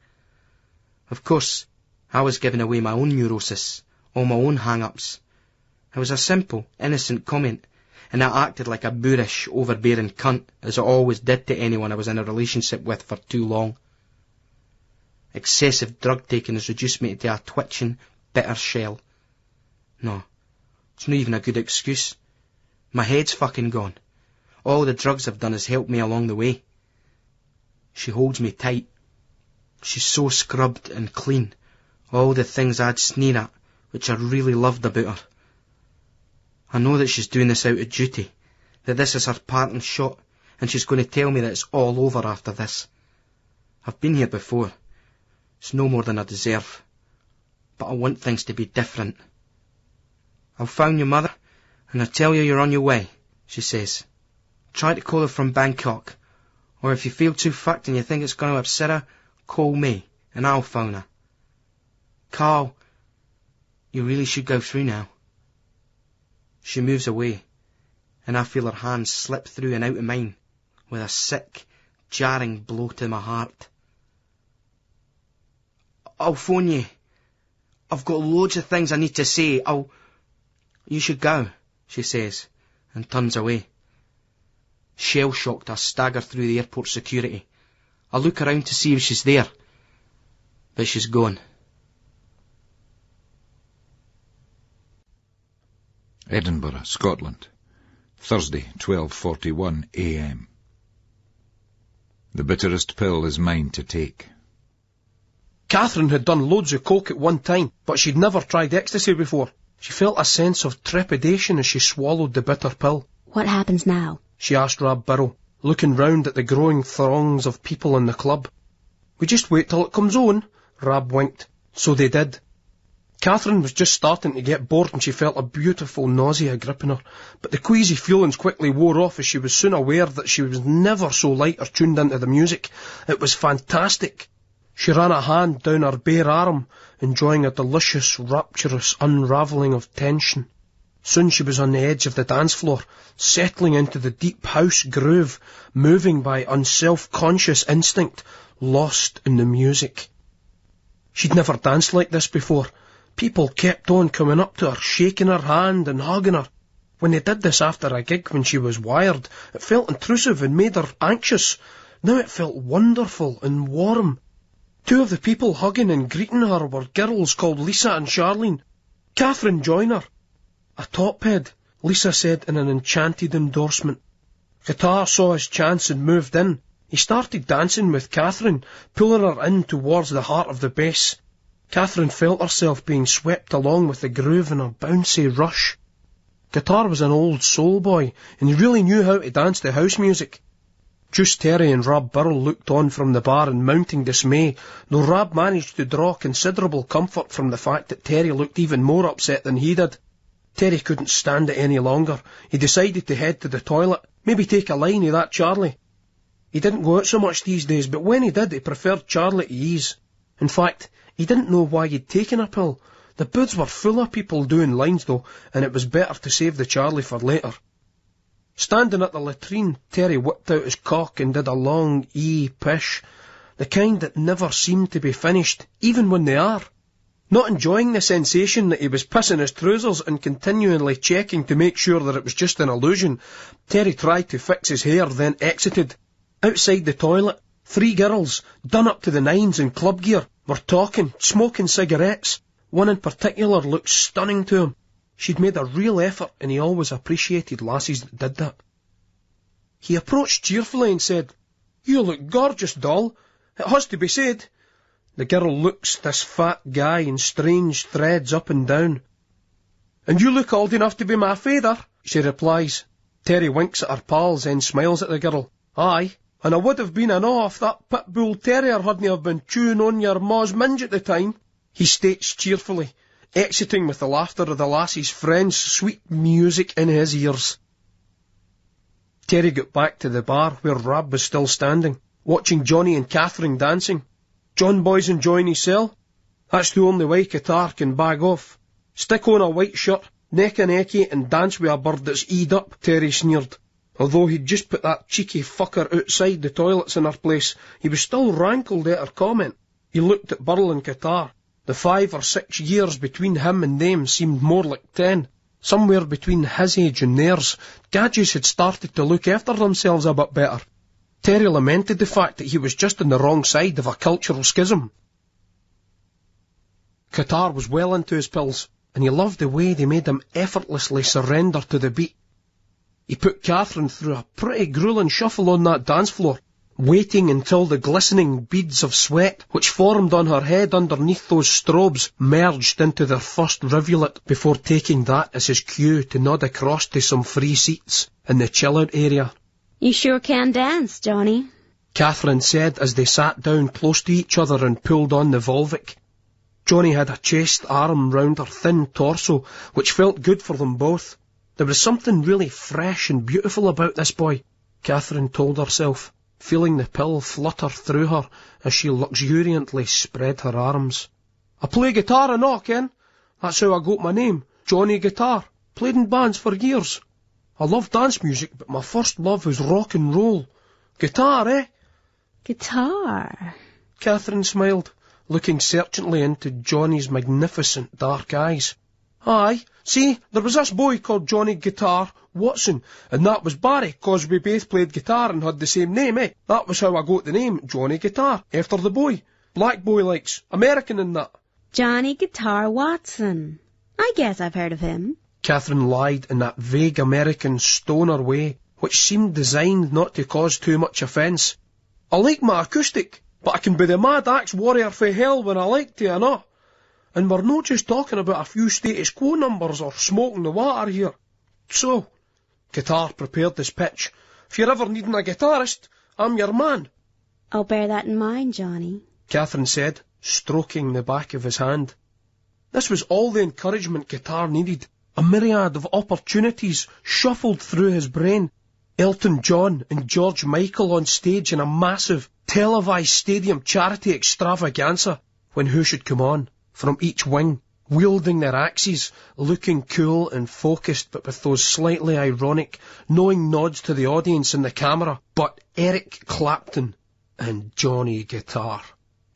Of course, I was giving away my own neurosis, all my own hang-ups. It was a simple, innocent comment, and I acted like a boorish, overbearing cunt, as I always did to anyone I was in a relationship with for too long. Excessive drug-taking has reduced me to a twitching, bitter shell. No, it's not even a good excuse. My head's fucking gone. All the drugs have done is help me along the way. She holds me tight. She's so scrubbed and clean. All the things I'd sneer at, which I really loved about her. I know that she's doing this out of duty, that this is her parting shot, and she's going to tell me that it's all over after this. I've been here before. It's no more than I deserve. But I want things to be different. I'll phone your mother, and I'll tell you you're on your way, she says. Try to call her from Bangkok, or if you feel too fucked and you think it's going to upset her, call me, and I'll phone her. Carl, you really should go through now. She moves away, and I feel her hand slip through and out of mine, with a sick, jarring blow to my heart. I'll phone you. I've got loads of things I need to say. You should go, she says, and turns away. Shell-shocked, I stagger through the airport security. I look around to see if she's there, but she's gone. Edinburgh, Scotland, Thursday, 12:41 a.m. The bitterest pill is mine to take. Catherine had done loads of coke at one time, but she'd never tried ecstasy before. She felt a sense of trepidation as she swallowed the bitter pill. What happens now? She asked Rab Burrow, looking round at the growing throngs of people in the club. We just wait till it comes on, Rab winked. So they did. Catherine was just starting to get bored and she felt a beautiful nausea gripping her, but the queasy feelings quickly wore off as she was soon aware that she was never so light or tuned into the music. It was fantastic. She ran a hand down her bare arm, enjoying a delicious, rapturous unravelling of tension. Soon she was on the edge of the dance floor, settling into the deep house groove, moving by unself-conscious instinct, lost in the music. She'd never danced like this before. People kept on coming up to her, shaking her hand and hugging her. When they did this after a gig when she was wired, it felt intrusive and made her anxious. Now it felt wonderful and warm. Two of the people hugging and greeting her were girls called Lisa and Charlene. Catherine joined her. A tophead, Lisa said in an enchanted endorsement. Guitar saw his chance and moved in. He started dancing with Catherine, pulling her in towards the heart of the bass. Catherine felt herself being swept along with the groove in a bouncy rush. Guitar was an old soul boy, and he really knew how to dance to house music. Juice Terry and Rab Burrell looked on from the bar in mounting dismay, though Rab managed to draw considerable comfort from the fact that Terry looked even more upset than he did. Terry couldn't stand it any longer. He decided to head to the toilet, maybe take a line of that Charlie. He didn't go out so much these days, but when he did, he preferred Charlie to ease. In fact, he didn't know why he'd taken a pill. The booths were full of people doing lines though, and it was better to save the Charlie for later. Standing at the latrine, Terry whipped out his cock and did a long pish, the kind that never seemed to be finished, even when they are. Not enjoying the sensation that he was pissing his trousers and continually checking to make sure that it was just an illusion, Terry tried to fix his hair, then exited. Outside the toilet, 3 girls, done up to the nines in club gear, were talking, smoking cigarettes. One in particular looked stunning to him. She'd made a real effort, and he always appreciated lassies that did that. He approached cheerfully and said, "You look gorgeous, doll. It has to be said." The girl looks this fat guy in strange threads up and down. "And you look old enough to be my father," she replies. Terry winks at her pals, then smiles at the girl. "Aye, and I would have been an awe if that pit bull terrier hadn't have been chewing on your ma's minge at the time," he states cheerfully, exiting with the laughter of the lassie's friends' sweet music in his ears. Terry got back to the bar where Rab was still standing, watching Johnny and Catherine dancing. "John boy's enjoying his cell? That's the only way Qatar can bag off. Stick on a white shirt, neck and necky, and dance with a bird that's eed up," Terry sneered. Although he'd just put that cheeky fucker outside the toilets in her place, he was still rankled at her comment. He looked at Burl and Qatar. The 5 or 6 years between him and them seemed more like 10. Somewhere between his age and theirs, gadgets had started to look after themselves a bit better. Terry lamented the fact that he was just on the wrong side of a cultural schism. Qatar was well into his pills, and he loved the way they made him effortlessly surrender to the beat. He put Catherine through a pretty gruelling shuffle on that dance floor, waiting until the glistening beads of sweat which formed on her head underneath those strobes merged into their first rivulet before taking that as his cue to nod across to some free seats in the chill-out area. "You sure can dance, Johnny," Catherine said as they sat down close to each other and pulled on the Volvic. Johnny had a chaste arm round her thin torso, which felt good for them both. There was something really fresh and beautiful about this boy, Catherine told herself, feeling the pill flutter through her as she luxuriantly spread her arms. "I play guitar and all, Ken. That's how I got my name, Johnny Guitar. Played in bands for years. I love dance music, but my first love was rock and roll. Guitar, eh?" "Guitar?" Catherine smiled, looking searchingly into Johnny's magnificent dark eyes. "Aye, see, there was this boy called Johnny Guitar Watson, and that was Barry, 'cause we both played guitar and had the same name, eh? That was how I got the name Johnny Guitar, after the boy. Black boy likes, American and that." "Johnny Guitar Watson. I guess I've heard of him." Catherine lied in that vague American stoner way, which seemed designed not to cause too much offence. "I like my acoustic, but I can be the mad axe warrior for hell when I like to, and all. And we're not just talking about a few status quo numbers or smoking the water here. So," Qatar prepared his pitch, "if you're ever needing a guitarist, I'm your man." "I'll bear that in mind, Johnny," Catherine said, stroking the back of his hand. This was all the encouragement Qatar needed. A myriad of opportunities shuffled through his brain. Elton John and George Michael on stage in a massive, televised stadium charity extravaganza, when who should come on, from each wing, wielding their axes, looking cool and focused, but with those slightly ironic, knowing nods to the audience and the camera, but Eric Clapton and Johnny Guitar.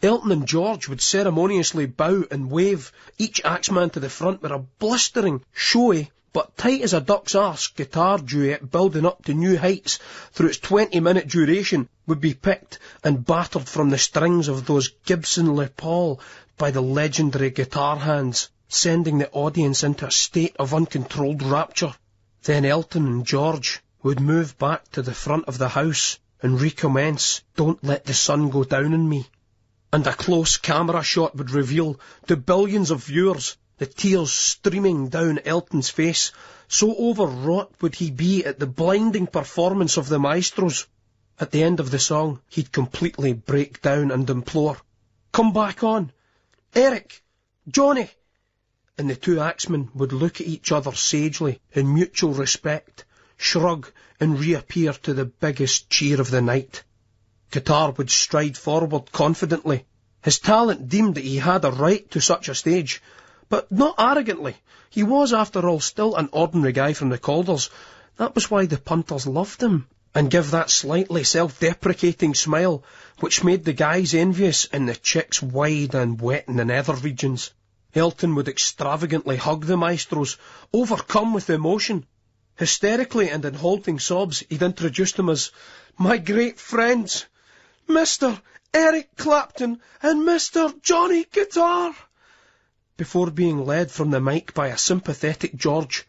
Elton and George would ceremoniously bow and wave, each axeman to the front with a blistering, showy, but tight as a duck's arse guitar duet building up to new heights through its 20-minute duration would be picked and battered from the strings of those Gibson Les Paul by the legendary guitar hands, sending the audience into a state of uncontrolled rapture. Then Elton and George would move back to the front of the house and recommence "Don't Let the Sun Go Down on Me." And a close camera shot would reveal to billions of viewers the tears streaming down Elton's face. So overwrought would he be at the blinding performance of the maestros. At the end of the song, he'd completely break down and implore, "Come back on! Eric! Johnny!" And the two axemen would look at each other sagely in mutual respect, shrug and reappear to the biggest cheer of the night. Qatar would stride forward confidently. His talent deemed that he had a right to such a stage, but not arrogantly. He was, after all, still an ordinary guy from the Calders. That was why the punters loved him, and give that slightly self-deprecating smile which made the guys envious and the chicks wide and wet in the nether regions. Elton would extravagantly hug the maestros, overcome with emotion. Hysterically and in halting sobs, he'd introduced them as, "My great friends, Mr. Eric Clapton and Mr. Johnny Guitar," before being led from the mic by a sympathetic George.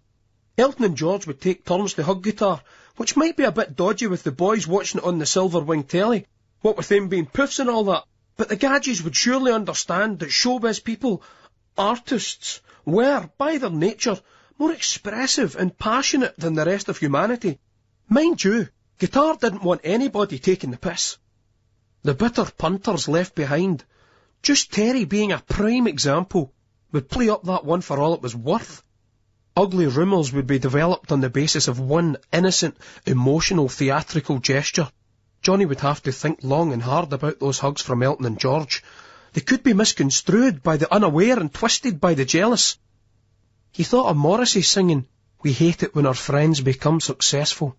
Elton and George would take turns to hug Guitar, which might be a bit dodgy with the boys watching it on the silver wing telly, what with them being poofs and all that, but the gadgets would surely understand that showbiz people, artists, were, by their nature, more expressive and passionate than the rest of humanity. Mind you, Guitar didn't want anybody taking the piss. The bitter punters left behind, just Terry being a prime example, would play up that one for all it was worth. Ugly rumours would be developed on the basis of one innocent, emotional, theatrical gesture. Johnny would have to think long and hard about those hugs from Elton and George. They could be misconstrued by the unaware and twisted by the jealous. He thought of Morrissey singing, "We hate it when our friends become successful."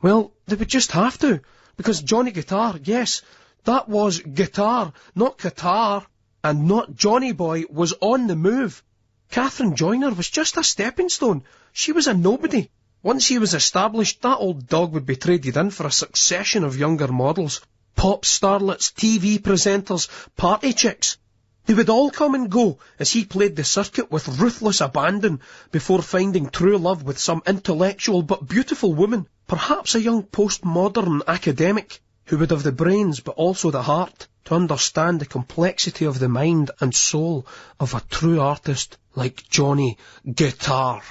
Well, they would just have to, because Johnny Guitar, yes, that was Guitar, not Qatar, and not Johnny Boy, was on the move. Catherine Joyner was just a stepping stone. She was a nobody. Once she was established, that old dog would be traded in for a succession of younger models, pop starlets, TV presenters, party chicks. They would all come and go as he played the circuit with ruthless abandon before finding true love with some intellectual but beautiful woman, perhaps a young postmodern academic who would have the brains but also the heart to understand the complexity of the mind and soul of a true artist like Johnny Guitar.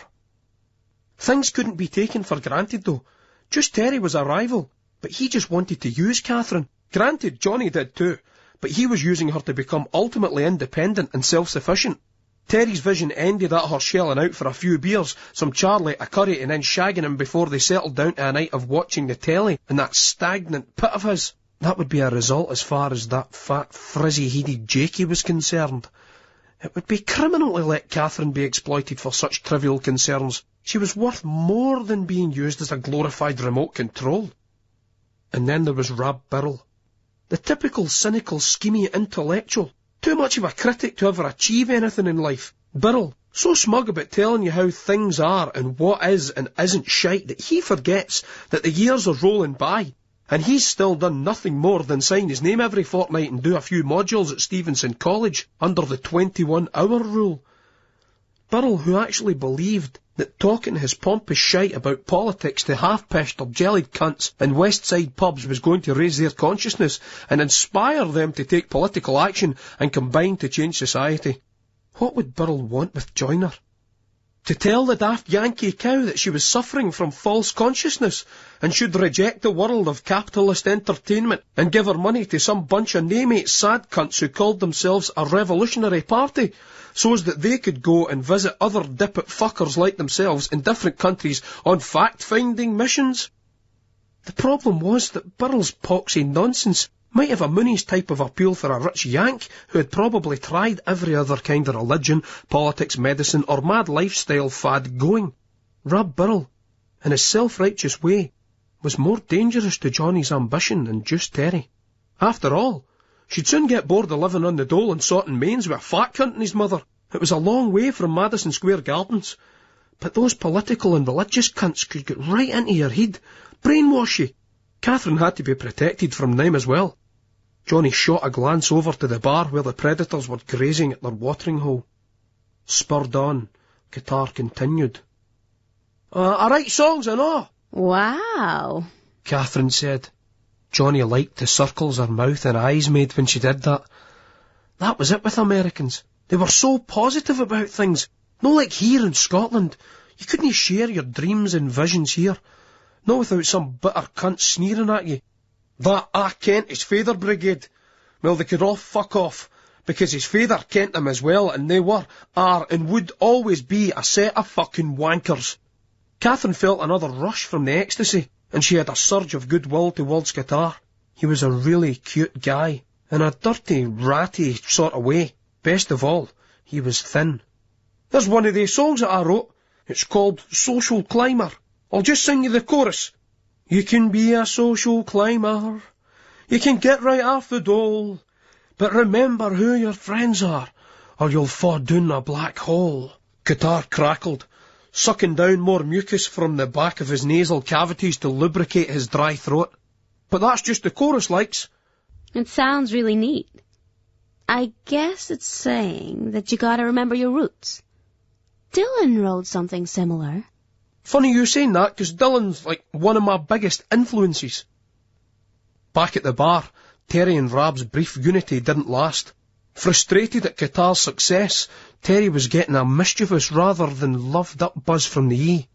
Things couldn't be taken for granted though. Just Terry was a rival, but he just wanted to use Catherine. Granted, Johnny did too, but he was using her to become ultimately independent and self-sufficient. Terry's vision ended at her shelling out for a few beers, some Charlie, a curry, and then shagging him before they settled down to a night of watching the telly in that stagnant pit of his. That would be a result as far as that fat, frizzy-headed Jakey was concerned. It would be criminal to let Catherine be exploited for such trivial concerns. She was worth more than being used as a glorified remote control. And then there was Rab Birrell. The typical cynical, schemy intellectual. Too much of a critic to ever achieve anything in life. Birrell, so smug about telling you how things are and what is and isn't shite that he forgets that the years are rolling by, and he's still done nothing more than sign his name every fortnight and do a few modules at Stevenson College under the 21-hour rule. Birrell, who actually believed that talking his pompous shite about politics to half-pissed or jellied cunts in West Side pubs was going to raise their consciousness and inspire them to take political action and combine to change society. What would Birrell want with Joyner? To tell the daft Yankee cow that she was suffering from false consciousness and should reject the world of capitalist entertainment and give her money to some bunch of namate sad cunts who called themselves a revolutionary party, so as that they could go and visit other dippet fuckers like themselves in different countries on fact-finding missions? The problem was that Birrell's poxy nonsense might have a Mooney's type of appeal for a rich Yank who had probably tried every other kind of religion, politics, medicine, or mad lifestyle fad going. Rab Birrell, in his self-righteous way, was more dangerous to Johnny's ambition than just Terry. After all, she'd soon get bored of living on the dole and Sawton Mains with a fat cunt and his mother. It was a long way from Madison Square Gardens. But those political and religious cunts could get right into your head, brainwash you. Catherine had to be protected from them as well. Johnny shot a glance over to the bar where the predators were grazing at their watering hole. Spurred on, Guitar continued. I write songs and all. Wow, Catherine said. Johnny liked the circles her mouth and eyes made when she did that. That was it with Americans. They were so positive about things. No like here in Scotland. You couldn't share your dreams and visions here. Not without some bitter cunt sneering at you. That Kent is Father Brigade. Well, they could all fuck off, because his father kent them as well, and they were, are, and would always be a set of fucking wankers. Catherine felt another rush from the ecstasy, and she had a surge of goodwill towards Guitar. He was a really cute guy, in a dirty, ratty sort of way. Best of all, he was thin. There's one of these songs that I wrote. It's called Social Climber. I'll just sing you the chorus. You can be a social climber, you can get right off the dole, but remember who your friends are, or you'll fall down a black hole. Guitar crackled, sucking down more mucus from the back of his nasal cavities to lubricate his dry throat. But that's just the chorus, likes. It sounds really neat. I guess it's saying that you gotta remember your roots. Dylan wrote something similar. Funny you saying that, 'cause Dylan's like one of my biggest influences. Back at the bar, Terry and Rab's brief unity didn't last. Frustrated at Qatar's success, Terry was getting a mischievous rather than loved-up buzz from the E.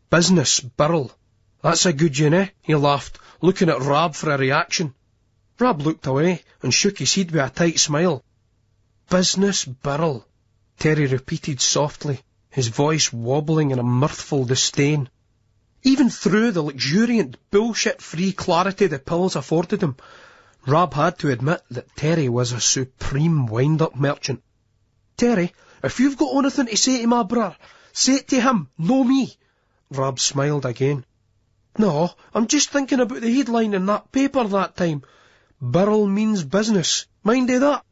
Business, Birrell. That's a good one, eh? He laughed, looking at Rab for a reaction. Rab looked away and shook his head with a tight smile. Business, Birrell, Terry repeated softly, his voice wobbling in a mirthful disdain. Even through the luxuriant, bullshit-free clarity the pills afforded him, Rab had to admit that Terry was a supreme wind-up merchant. Terry, if you've got anything to say to my brother, say it to him, no me. Rab smiled again. No, I'm just thinking about the headline in that paper that time. Birrell means business. Mind you that?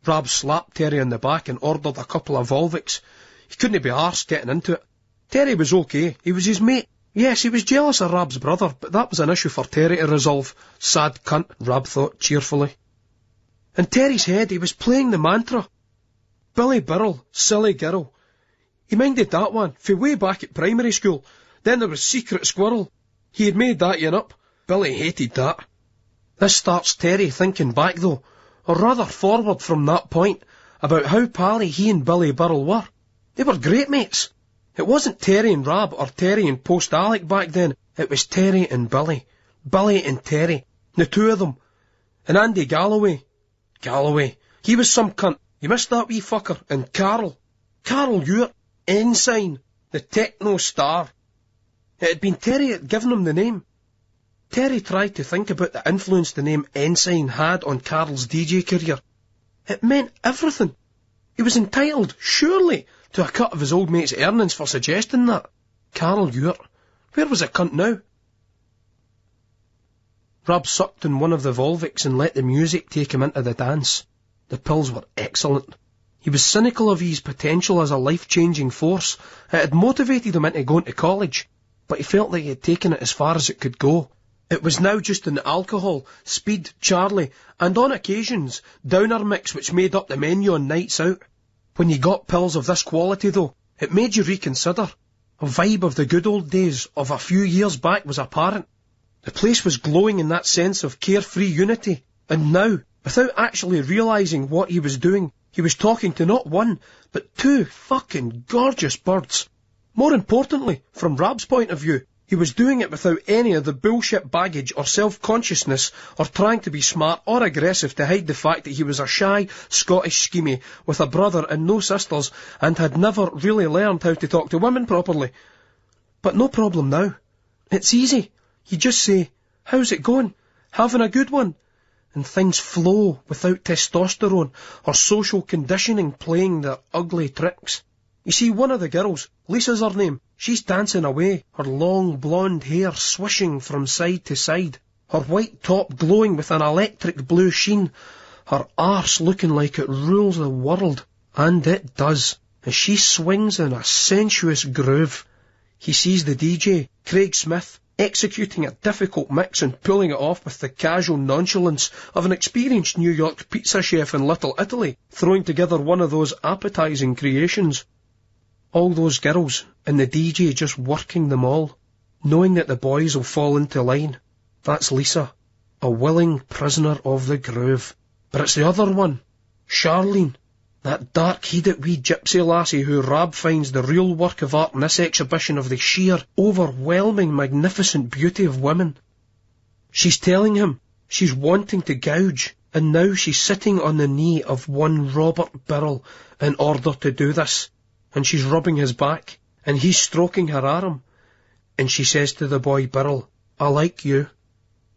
Rab slapped Terry on the back and ordered a couple of Volvics. He couldn't be arsed getting into it. Terry was okay. He was his mate. Yes, he was jealous of Rab's brother, but that was an issue for Terry to resolve. Sad cunt, Rab thought cheerfully. In Terry's head, he was playing the mantra. Billy Birrell, silly girl. He minded that one, from way back at primary school. Then there was Secret Squirrel. He had made that one up. Billy hated that. This starts Terry thinking back, though, or rather forward from that point, about how pally he and Billy Birrell were. They were great mates. It wasn't Terry and Rab or Terry and Post Alec back then. It was Terry and Billy. Billy and Terry. The two of them. And Andy Galloway. Galloway. He was some cunt. You missed that wee fucker. And Carl. Carl Ewart. Ensign. The techno star. It had been Terry that had given him the name. Terry tried to think about the influence the name Ensign had on Carl's DJ career. It meant everything. He was entitled, surely, to a cut of his old mate's earnings for suggesting that. Carl Ewart. Where was the cunt now? Rab sucked on one of the Volvics and let the music take him into the dance. The pills were excellent. He was cynical of his potential as a life-changing force. It had motivated him into going to college, but he felt like he had taken it as far as it could go. It was now just an alcohol, speed, Charlie, and on occasions, downer mix which made up the menu on nights out. When you got pills of this quality, though, it made you reconsider. A vibe of the good old days of a few years back was apparent. The place was glowing in that sense of carefree unity, and now, without actually realising what he was doing, he was talking to not one, but two fucking gorgeous birds. More importantly, from Rab's point of view, he was doing it without any of the bullshit baggage or self-consciousness or trying to be smart or aggressive to hide the fact that he was a shy Scottish schemie with a brother and no sisters and had never really learned how to talk to women properly. But no problem now. It's easy. You just say, how's it going? Having a good one? And things flow without testosterone or social conditioning playing their ugly tricks. You see, one of the girls, Lisa's her name, she's dancing away, her long blonde hair swishing from side to side, her white top glowing with an electric blue sheen, her arse looking like it rules the world. And it does, as she swings in a sensuous groove. He sees the DJ, Craig Smith, executing a difficult mix and pulling it off with the casual nonchalance of an experienced New York pizza chef in Little Italy, throwing together one of those appetising creations. All those girls, and the DJ just working them all, knowing that the boys will fall into line. That's Lisa, a willing prisoner of the groove. But it's the other one, Charlene, that dark-headed wee gypsy lassie who Rab finds the real work of art in this exhibition of the sheer, overwhelming, magnificent beauty of women. She's telling him she's wanting to gouge, and now she's sitting on the knee of one Robert Birrell in order to do this. And she's rubbing his back, and he's stroking her arm, and she says to the boy Birrell, I like you.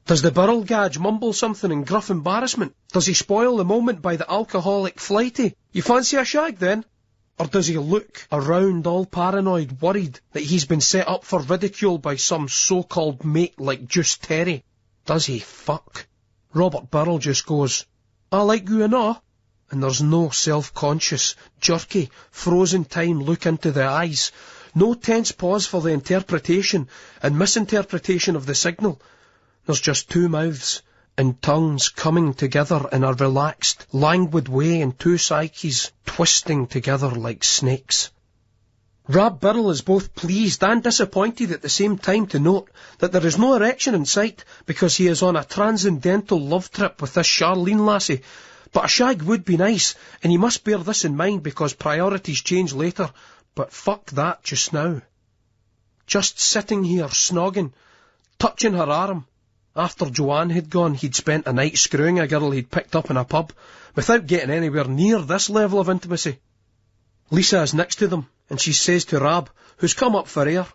Does the Birrell gadge mumble something in gruff embarrassment? Does he spoil the moment by the alcoholic flighty? You fancy a shag then? Or does he look around all paranoid, worried that he's been set up for ridicule by some so-called mate like Juice Terry? Does he fuck? Robert Burrell just goes, "I like you enough," and there's no self-conscious, jerky, frozen time look into the eyes, no tense pause for the interpretation and misinterpretation of the signal. There's just two mouths and tongues coming together in a relaxed, languid way, and two psyches twisting together like snakes. Rab Burrell is both pleased and disappointed at the same time to note that there is no erection in sight, because he is on a transcendental love trip with this Charlene lassie. But a shag would be nice, and he must bear this in mind because priorities change later. But fuck that just now. Just sitting here snogging, touching her arm. After Joanne had gone, he'd spent a night screwing a girl he'd picked up in a pub, without getting anywhere near this level of intimacy. Lisa is next to them, and she says to Rab, who's come up for air,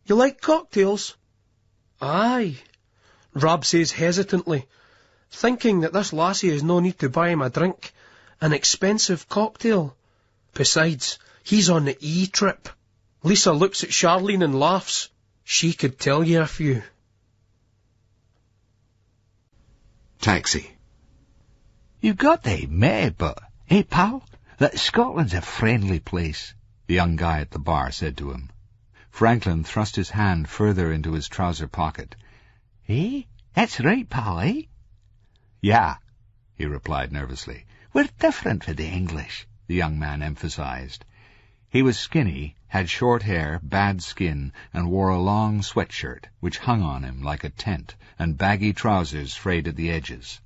"You like cocktails?" "Aye," Rab says hesitantly, thinking that this lassie has no need to buy him a drink, an expensive cocktail. Besides, he's on the E-trip. Lisa looks at Charlene and laughs. She could tell you a few. Taxi. "You've got to admit, but, hey pal, that Scotland's a friendly place," the young guy at the bar said to him. Franklin thrust his hand further into his trouser pocket. "Eh? That's right, pal, eh?" "Yeah," he replied nervously. "We're different for the English," the young man emphasized. He was skinny, had short hair, bad skin, and wore a long sweatshirt, which hung on him like a tent, and baggy trousers frayed at the edges.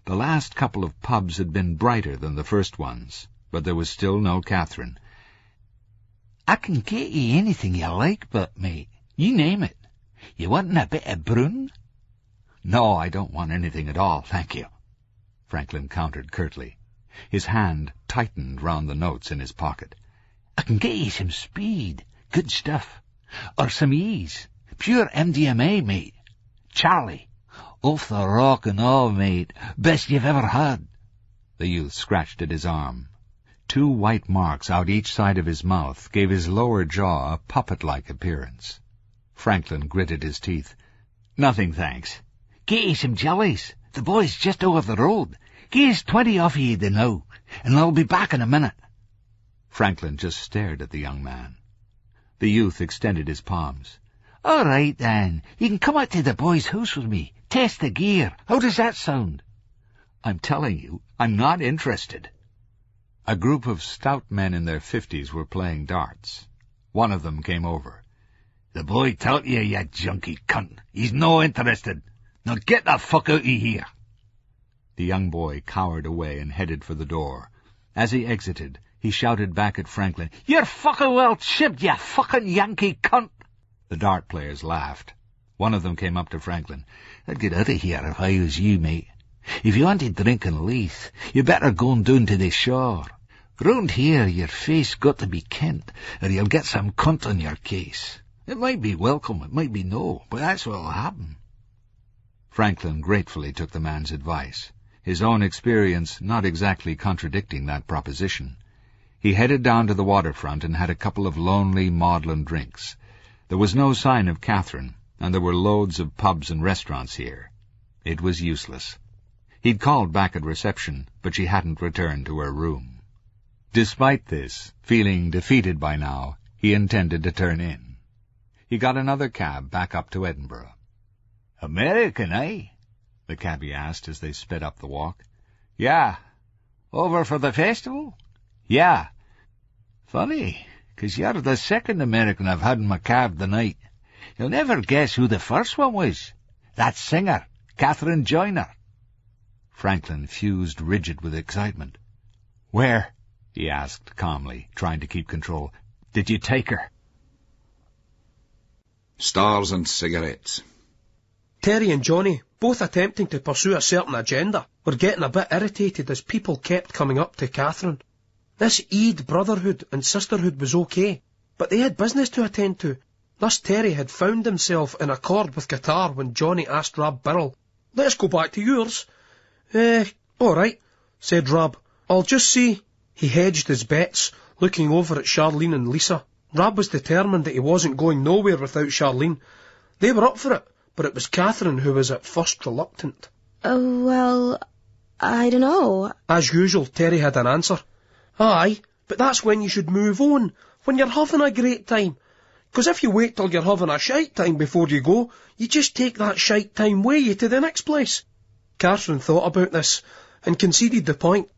The last couple of pubs had been brighter than the first ones, but there was still no Catherine. "I can get you anything you like, but, mate, you name it. You wantin' a bit of brune?" "No, I don't want anything at all, thank you," Franklin countered curtly. His hand tightened round the notes in his pocket. "I can get you some speed, good stuff, or some ease, pure MDMA, mate. Charlie, off the rock and all, mate, best you've ever had." The youth scratched at his arm. Two white marks out each side of his mouth gave his lower jaw a puppet-like appearance. Franklin gritted his teeth. "Nothing, thanks. Get you some jellies. The boy's just over the road. Get us 20 off you now, and I'll be back in a minute." Franklin just stared at the young man. The youth extended his palms. "All right, then. You can come out to the boy's house with me. Test the gear. How does that sound?" "I'm telling you, I'm not interested." A group of stout men in their 50s were playing darts. One of them came over. "The boy told you, you junkie cunt. He's no interested. Now get the fuck out of here." The young boy cowered away and headed for the door. As he exited, he shouted back at Franklin, "You're fucking well chipped, you fucking Yankee cunt!" The dart players laughed. One of them came up to Franklin. "I'd get out of here if I was you, mate. If you want to drink and Leith, you better go on down to the shore. Round here, your face got to be kent, or you'll get some cunt on your case. It might be welcome, it might be no, but that's what'll happen." Franklin gratefully took the man's advice, his own experience not exactly contradicting that proposition. He headed down to the waterfront and had a couple of lonely maudlin drinks. There was no sign of Catherine, and there were loads of pubs and restaurants here. It was useless. He'd called back at reception, but she hadn't returned to her room. Despite this, feeling defeated by now, he intended to turn in. He got another cab back up to Edinburgh. "American, eh?" the cabbie asked as they sped up the walk. "Yeah. Over for the festival?" "Yeah." "Funny, 'cause you're the second American I've had in my cab tonight. You'll never guess who the first one was. That singer, Catherine Joyner." Franklin fused rigid with excitement. "Where?" he asked calmly, trying to keep control. "Did you take her?" Stars and cigarettes. Terry and Johnny, both attempting to pursue a certain agenda, were getting a bit irritated as people kept coming up to Catherine. This Eid brotherhood and sisterhood was okay, but they had business to attend to. Thus Terry had found himself in accord with guitar when Johnny asked Rab Burrell, "Let's go back to yours." All right, said Rab. "I'll just see." He hedged his bets, looking over at Charlene and Lisa. Rab was determined that he wasn't going nowhere without Charlene. They were up for it, but it was Catherine who was at first reluctant. Well, I don't know. As usual, Terry had an answer. Aye, but that's when you should move on, when you're having a great time. 'Cause if you wait till you're having a shite time before you go, you just take that shite time with you to the next place. Catherine thought about this, and conceded the point.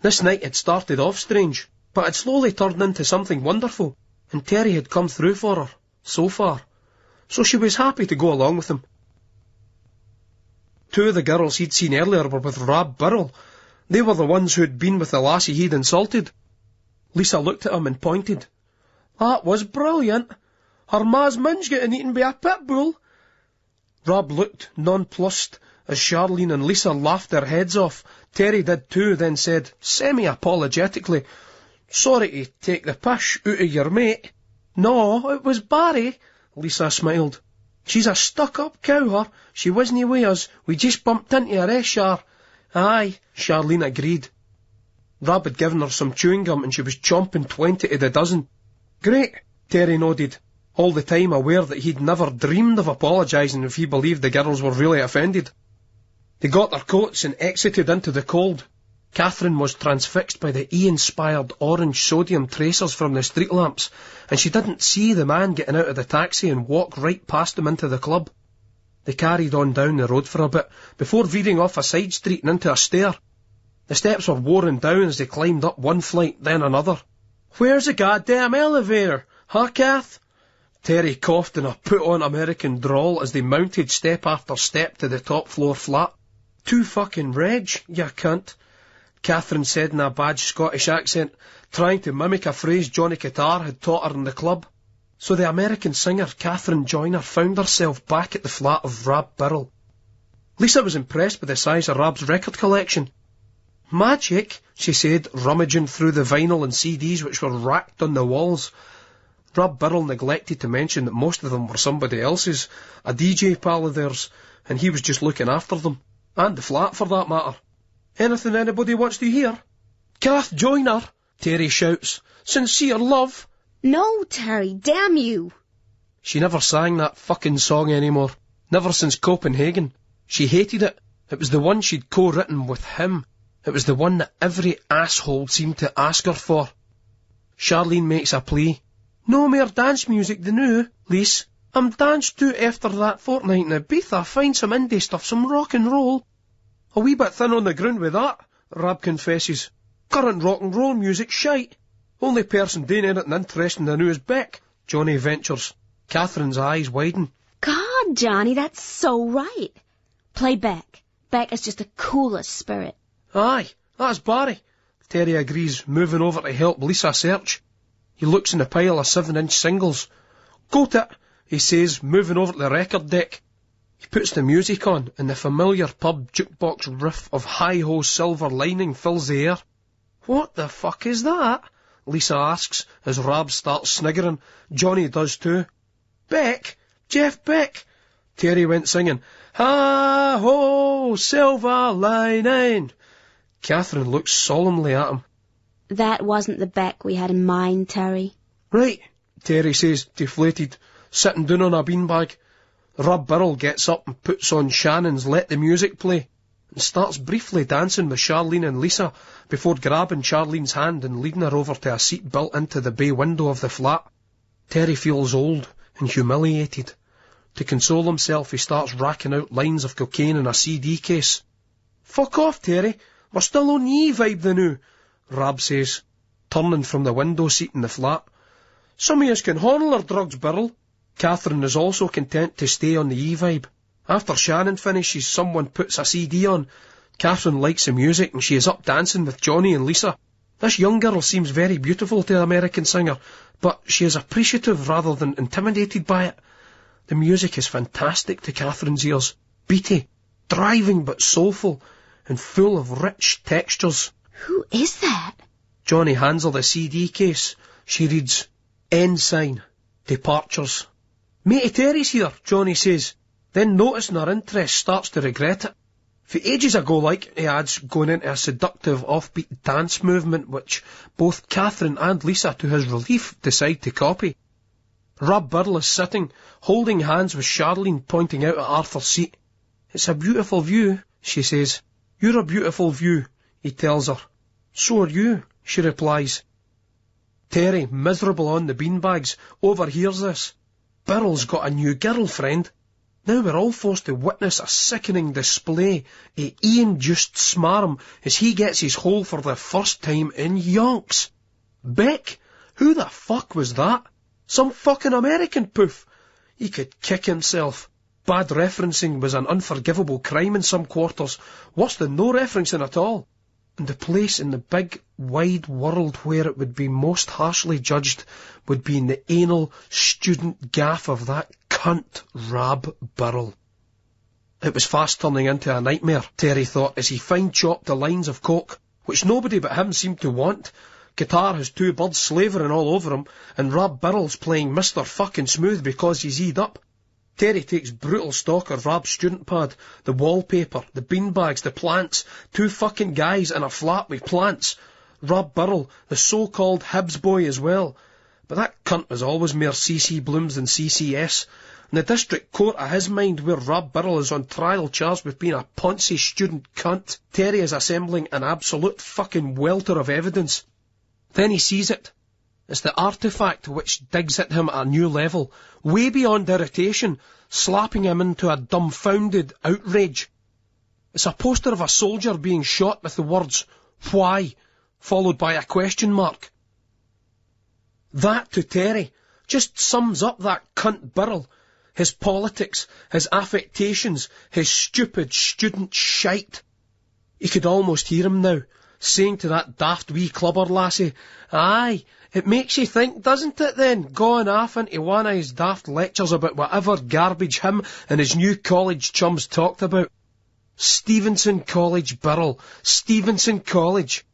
This night had started off strange, but had slowly turned into something wonderful, and Terry had come through for her, so far. So she was happy to go along with him. Two of the girls he'd seen earlier were with Rab Burrell. They were the ones who'd been with the lassie he'd insulted. Lisa looked at him and pointed. That was brilliant. Her ma's minge getting eaten by a pit bull. Rab looked nonplussed as Charlene and Lisa laughed their heads off. Terry did too, then said, semi-apologetically, Sorry to take the pish out of your mate. No, it was Barry. Lisa smiled. She's a stuck-up cow, her. She wasn't with us. We just bumped into her, Char? Aye, Charlene agreed. Rab had given her some chewing gum and she was chomping 20 to the dozen. Great, Terry nodded, all the time aware that he'd never dreamed of apologising if he believed the girls were really offended. They got their coats and exited into the cold. Catherine was transfixed by the E-inspired orange sodium tracers from the street lamps, and she didn't see the man getting out of the taxi and walk right past him into the club. They carried on down the road for a bit, before veering off a side street and into a stair. The steps were worn down as they climbed up one flight, then another. Where's the goddamn elevator? Huh, Kath? Terry coughed in a put-on American drawl as they mounted step after step to the top floor flat. Too fucking reg, you cunt, Catherine said in a bad Scottish accent, trying to mimic a phrase Johnny Catar had taught her in the club. So the American singer Catherine Joyner found herself back at the flat of Rab Burrell. Lisa was impressed with the size of Rab's record collection. Magic, she said, rummaging through the vinyl and CDs which were racked on the walls. Rab Burrell neglected to mention that most of them were somebody else's, a DJ pal of theirs, and he was just looking after them. And the flat, for that matter. Anything anybody wants to hear? Kath Joyner, Terry shouts. Sincere love. No, Terry, damn you. She never sang that fucking song anymore. Never since Copenhagen. She hated it. It was the one she'd co-written with him. It was the one that every asshole seemed to ask her for. Charlene makes a plea. No more dance music the new, Lise. I'm danced to after that fortnight in Ibiza. Find some indie stuff, some rock and roll. A wee bit thin on the ground with that, Rab confesses. Current rock and roll music's shite. Only person doing anything interesting the new is Beck, Johnny ventures. Catherine's eyes widen. God, Johnny, that's so right. Play Beck. Beck is just the coolest spirit. Aye, that's Barry, Terry agrees, moving over to help Lisa search. He looks in the pile of 7-inch singles. Got it, he says, moving over to the record deck. He puts the music on, and the familiar pub jukebox riff of Hi-Ho Silver Lining fills the air. What the fuck is that? Lisa asks, as Rab starts sniggering. Johnny does too. Beck? Jeff Beck? Terry went singing, Hi-Ho Silver Lining. Catherine looks solemnly at him. That wasn't the Beck we had in mind, Terry. Right, Terry says, deflated, sitting down on a beanbag. Rab Burrell gets up and puts on Shannon's Let the Music Play and starts briefly dancing with Charlene and Lisa before grabbing Charlene's hand and leading her over to a seat built into the bay window of the flat. Terry feels old and humiliated. To console himself, he starts racking out lines of cocaine in a CD case. Fuck off, Terry. We're still on ye vibe the new, Rab says, turning from the window seat in the flat. Some of us can handle our drugs, Burrell. Catherine is also content to stay on the E-vibe. After Shannon finishes, someone puts a CD on. Catherine likes the music and she is up dancing with Johnny and Lisa. This young girl seems very beautiful to the American singer, but she is appreciative rather than intimidated by it. The music is fantastic to Catherine's ears. Beaty, driving but soulful, and full of rich textures. Who is that? Johnny hands her the CD case. She reads, Ensign, Departures. Matey Terry's here, Johnny says, then noticing her interest starts to regret it. For ages ago, like, he adds, going into a seductive offbeat dance movement which both Catherine and Lisa, to his relief, decide to copy. Rob Biddle is sitting, holding hands with Charlene, pointing out at Arthur's seat. "It's a beautiful view," she says. "You're a beautiful view," he tells her. "So are you," she replies. Terry, miserable on the beanbags, overhears this. Birrell's got a new girlfriend. Now we're all forced to witness a sickening display of Ian-juiced smarm as he gets his hole for the first time in yonks. Beck? Who the fuck was that? Some fucking American poof. He could kick himself. Bad referencing was an unforgivable crime in some quarters, worse than no referencing at all. And the place in the big, wide world where it would be most harshly judged would be in the anal student gaff of that cunt Rab Biddle. It was fast turning into a nightmare, Terry thought, as he fine-chopped the lines of coke, which nobody but him seemed to want. Guitar has two birds slavering all over him, and Rab Biddle's playing Mr. Fucking Smooth because he's eed up. Terry takes brutal stock of Rab's student pad, the wallpaper, the beanbags, the plants, two fucking guys in a flat with plants. Rab Biddle, the so-called Hibs boy as well. But that cunt was always mere CC Blooms than CCS. In the district court of his mind, where Rab Biddle is on trial charged with being a poncy student cunt, Terry is assembling an absolute fucking welter of evidence. Then he sees it. It's the artefact which digs at him at a new level, way beyond irritation, slapping him into a dumbfounded outrage. It's a poster of a soldier being shot with the words, "Why?" followed by a question mark. That, to Terry, just sums up that cunt Biddle, his politics, his affectations, his stupid student shite. He could almost hear him now, saying to that daft wee clubber lassie, "Aye, it makes you think, doesn't it then?" Going off into one of his daft lectures about whatever garbage him and his new college chums talked about. Stevenson College, Biddle. Stevenson College.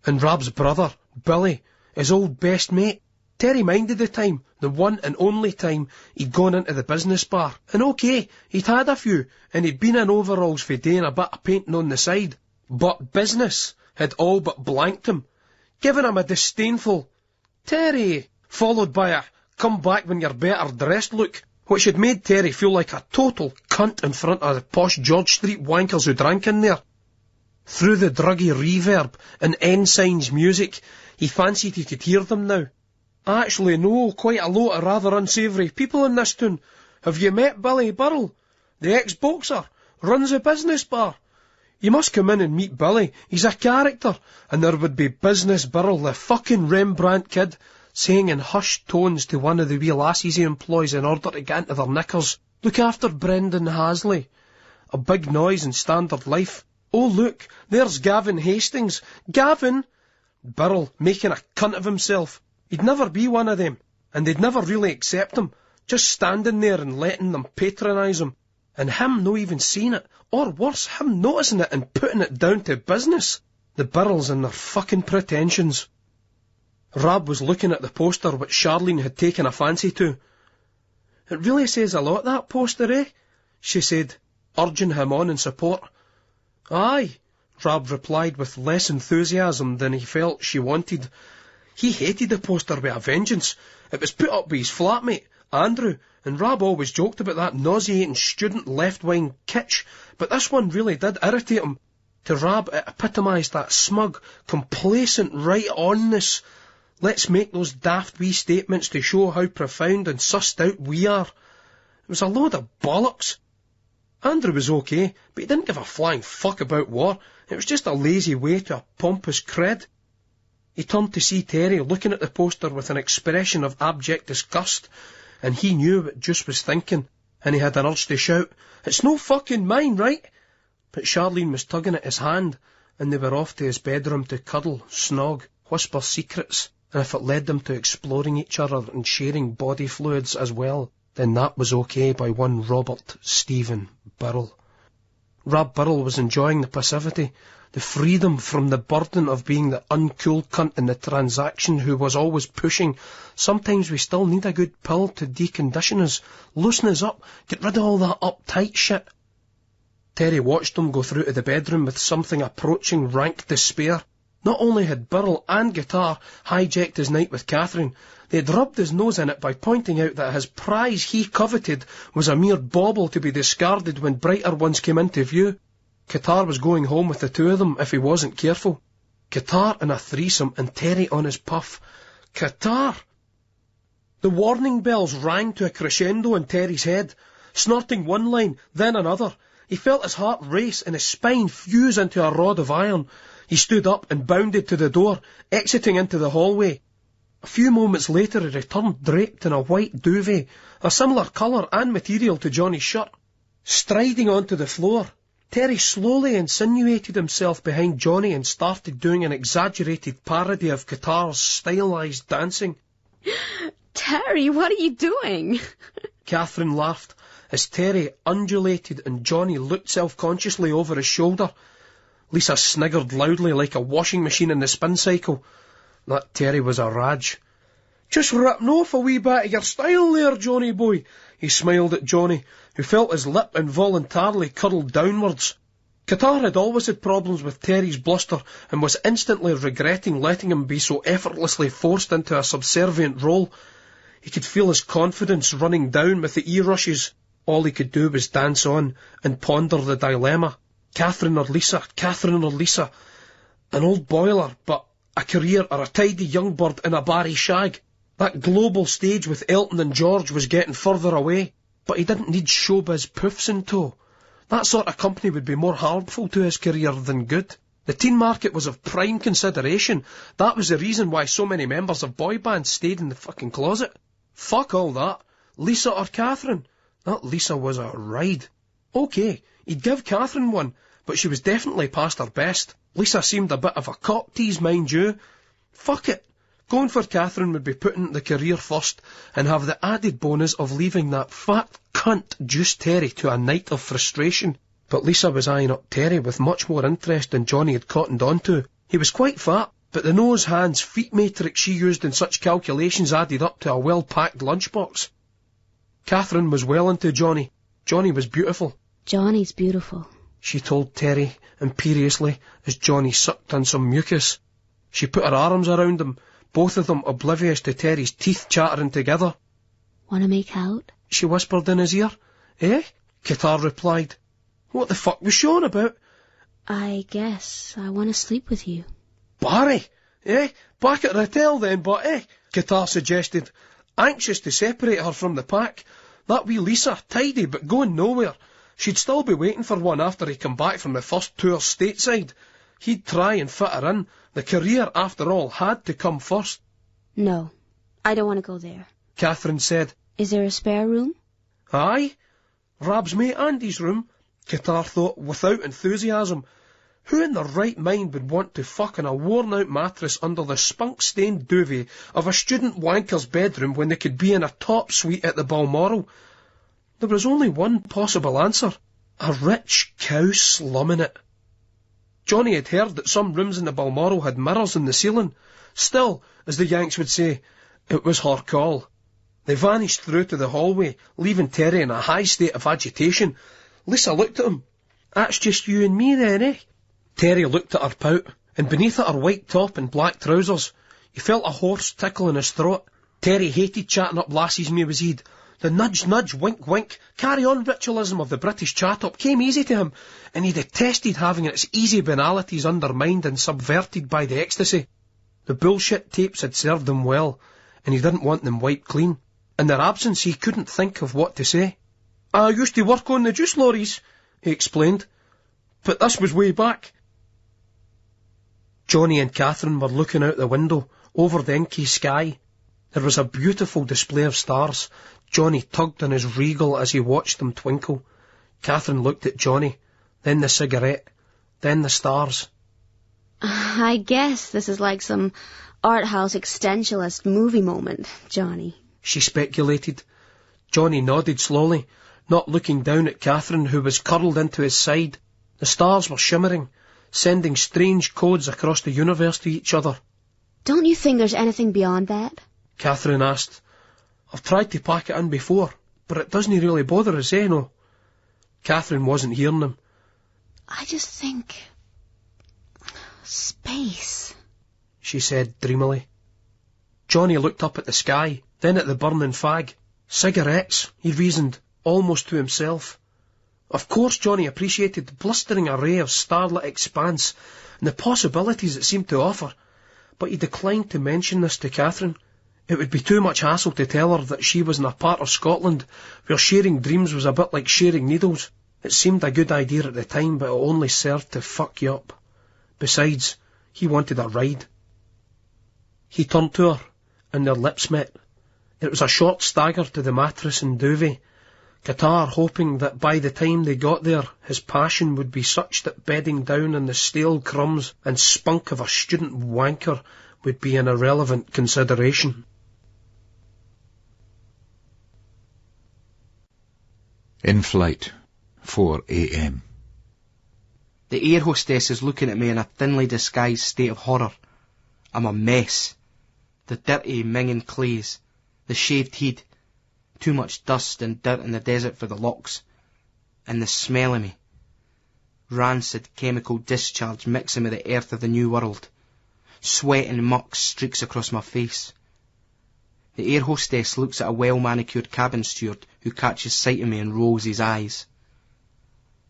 And Rab's brother, Billy, his old best mate. Terry minded the time, the one and only time he'd gone into the business bar. And okay, he'd had a few, and he'd been in overalls for doing a bit of painting on the side. But business had all but blanked him, giving him a disdainful "Terry," followed by a "come back when you're better dressed" look, which had made Terry feel like a total cunt in front of the posh George Street wankers who drank in there. Through the druggy reverb and Ensign's music, he fancied he could hear them now. "I actually know quite a lot of rather unsavoury people in this town. Have you met Billy Biddle? The ex-boxer, runs a business bar. You must come in and meet Billy, he's a character." And there would be Business Biddle, the fucking Rembrandt kid, saying in hushed tones to one of the wee lassies he employs in order to get into their knickers, "Look after Brendan Hasley." A big noise in standard life. "Oh look, there's Gavin Hastings. Gavin!" Biddle making a cunt of himself. He'd never be one of them, and they'd never really accept him, just standing there and letting them patronise him. And him no even seeing it, or worse, him noticing it and putting it down to business. The Birrells and their fucking pretensions. Rab was looking at the poster which Charlene had taken a fancy to. "It really says a lot, that poster, eh?" she said, urging him on in support. "Aye," Rab replied with less enthusiasm than he felt she wanted. He hated the poster with a vengeance. It was put up by his flatmate, Andrew, and Rab always joked about that nauseating student left-wing kitsch, but this one really did irritate him. To Rab it epitomised that smug, complacent right-onness. Let's make those daft wee statements to show how profound and sussed out we are. It was a load of bollocks. Andrew was okay, but he didn't give a flying fuck about war. It was just a lazy way to a pompous cred. He turned to see Terry looking at the poster with an expression of abject disgust, and he knew what Juice was thinking, and he had an urge to shout, "It's no fucking mine, right?" But Charlene was tugging at his hand, and they were off to his bedroom to cuddle, snog, whisper secrets, and if it led them to exploring each other and sharing body fluids as well, then that was okay by one Robert Stephen Biddle. Rab Biddle was enjoying the passivity, the freedom from the burden of being the uncool cunt in the transaction who was always pushing. Sometimes we still need a good pill to decondition us, loosen us up, get rid of all that uptight shit. Terry watched them go through to the bedroom with something approaching rank despair. Not only had Burrell and Guitar hijacked his night with Catherine, they'd rubbed his nose in it by pointing out that his prize he coveted was a mere bauble to be discarded when brighter ones came into view. Guitar was going home with the two of them if he wasn't careful. Guitar in a threesome and Terry on his puff. Guitar! The warning bells rang to a crescendo in Terry's head, snorting one line, then another. He felt his heart race and his spine fuse into a rod of iron. He stood up and bounded to the door, exiting into the hallway. A few moments later he returned draped in a white duvet, a similar colour and material to Johnny's shirt. Striding onto the floor, Terry slowly insinuated himself behind Johnny and started doing an exaggerated parody of Guitar's stylised dancing. Terry, what are you doing? Catherine laughed as Terry undulated and Johnny looked self-consciously over his shoulder. Lisa sniggered loudly like a washing machine in the spin cycle. That Terry was a raj. Just ripping off a wee bit of your style there, Johnny boy. He smiled at Johnny, who felt his lip involuntarily curled downwards. Guitar had always had problems with Terry's bluster and was instantly regretting letting him be so effortlessly forced into a subservient role. He could feel his confidence running down with the e-rushes. All he could do was dance on and ponder the dilemma. Catherine or Lisa, Catherine or Lisa. An old boiler, but a career or a tidy young bird in a Barry shag. That global stage with Elton and George was getting further away, but he didn't need showbiz poofs in tow. That sort of company would be more harmful to his career than good. The teen market was of prime consideration. That was the reason why so many members of boy bands stayed in the fucking closet. Fuck all that. Lisa or Catherine? That Lisa was a ride. OK, he'd give Catherine one, but she was definitely past her best. Lisa seemed a bit of a cock tease, mind you. Fuck it. Going for Catherine would be putting the career first and have the added bonus of leaving that fat cunt Juice Terry to a night of frustration. But Lisa was eyeing up Terry with much more interest than Johnny had cottoned on to. He was quite fat, but the nose, hands, feet matrix she used in such calculations added up to a well-packed lunchbox. Catherine was well into Johnny. Johnny was beautiful. Johnny's beautiful, she told Terry imperiously as Johnny sucked on some mucus. She put her arms around him, both of them oblivious to Terry's teeth chattering together. "Want to make out?" she whispered in his ear. "Eh?" Guitar replied. "What the fuck was she on about?" "I guess I want to sleep with you." "Barry? Eh? Back at the hotel then, but eh?" Guitar suggested, anxious to separate her from the pack. That wee Lisa, tidy but going nowhere. She'd still be waiting for one after he come back from the first tour stateside. He'd try and fit her in. The career, after all, had to come first. "No, I don't want to go there," Catherine said. "Is there a spare room?" "Aye. Rab's mate Andy's room," Guitar thought without enthusiasm. Who in their right mind would want to fuck on a worn-out mattress under the spunk-stained duvet of a student wanker's bedroom when they could be in a top suite at the Balmoral? There was only one possible answer. A rich cow slum in it. Johnny had heard that some rooms in the Balmoral had mirrors in the ceiling. Still, as the Yanks would say, it was her call. They vanished through to the hallway, leaving Terry in a high state of agitation. Lisa looked at him. "That's just you and me then, eh?" Terry looked at her pout, and beneath it her white top and black trousers. He felt a hoarse tickle in his throat. Terry hated chatting up lassies me was he'd. The nudge, nudge, wink, wink, carry-on ritualism of the British chat-up came easy to him, and he detested having its easy banalities undermined and subverted by the ecstasy. The bullshit tapes had served him well, and he didn't want them wiped clean. In their absence, he couldn't think of what to say. "I used to work on the juice lorries," he explained, "but this was way back." Johnny and Catherine were looking out the window, over the inky sky. There was a beautiful display of stars. Johnny tugged on his regal as he watched them twinkle. Catherine looked at Johnny, then the cigarette, then the stars. "I guess this is like some art house existentialist movie moment, Johnny," she speculated. Johnny nodded slowly, not looking down at Catherine, who was curled into his side. The stars were shimmering, sending strange codes across the universe to each other. "Don't you think there's anything beyond that?" Catherine asked. "I've tried to pack it in before, but it doesn't really bother us, eh, no?" Catherine wasn't hearing him. I just think... space, she said dreamily. Johnny looked up at the sky, then at the burning fag. Cigarettes, he reasoned, almost to himself. Of course Johnny appreciated the blistering array of starlit expanse and the possibilities it seemed to offer, but he declined to mention this to Catherine. It would be too much hassle to tell her that she was in a part of Scotland where sharing dreams was a bit like sharing needles. It seemed a good idea at the time, but it only served to fuck you up. Besides, he wanted a ride. He turned to her, and their lips met. It was a short stagger to the mattress and duvet, Qatar hoping that by the time they got there his passion would be such that bedding down in the stale crumbs and spunk of a student wanker would be an irrelevant consideration. In flight, 4 a.m. The air hostess is looking at me in a thinly disguised state of horror. I'm a mess. The dirty minging clays, the shaved head, too much dust and dirt in the desert for the locks, and the smell of me. Rancid chemical discharge mixing with the earth of the new world. Sweat and muck streaks across my face. The air hostess looks at a well-manicured cabin steward who catches sight of me and rolls his eyes.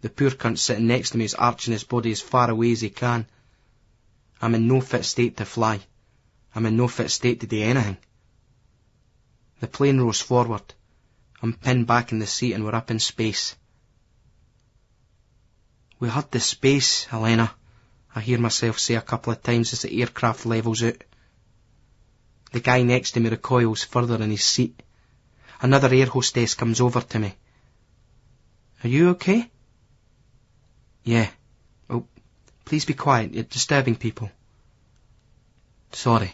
The poor cunt sitting next to me is arching his body as far away as he can. I'm in no fit state to fly. I'm in no fit state to do anything. The plane rose forward. I'm pinned back in the seat and we're up in space. We heard the space, Helena, I hear myself say a couple of times as the aircraft levels out. The guy next to me recoils further in his seat. Another air hostess comes over to me. Are you okay? Yeah. Oh, please be quiet, you're disturbing people. Sorry.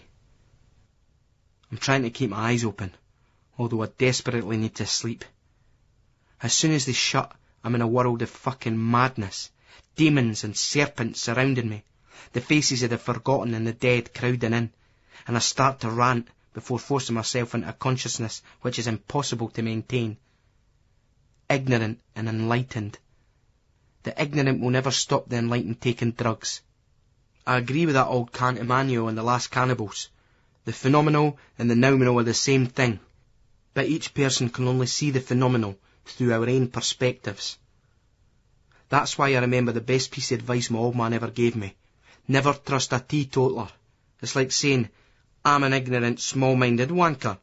I'm trying to keep my eyes open, although I desperately need to sleep. As soon as they shut, I'm in a world of fucking madness. Demons and serpents surrounding me. The faces of the forgotten and the dead crowding in. And I start to rant before forcing myself into a consciousness which is impossible to maintain. Ignorant and enlightened. The ignorant will never stop the enlightened taking drugs. I agree with that old cant Emmanuel in The Last Cannibals. The phenomenal and the nominal are the same thing, but each person can only see the phenomenal through our own perspectives. That's why I remember the best piece of advice my old man ever gave me. Never trust a teetotaler. It's like saying, I'm an ignorant, small-minded wanker.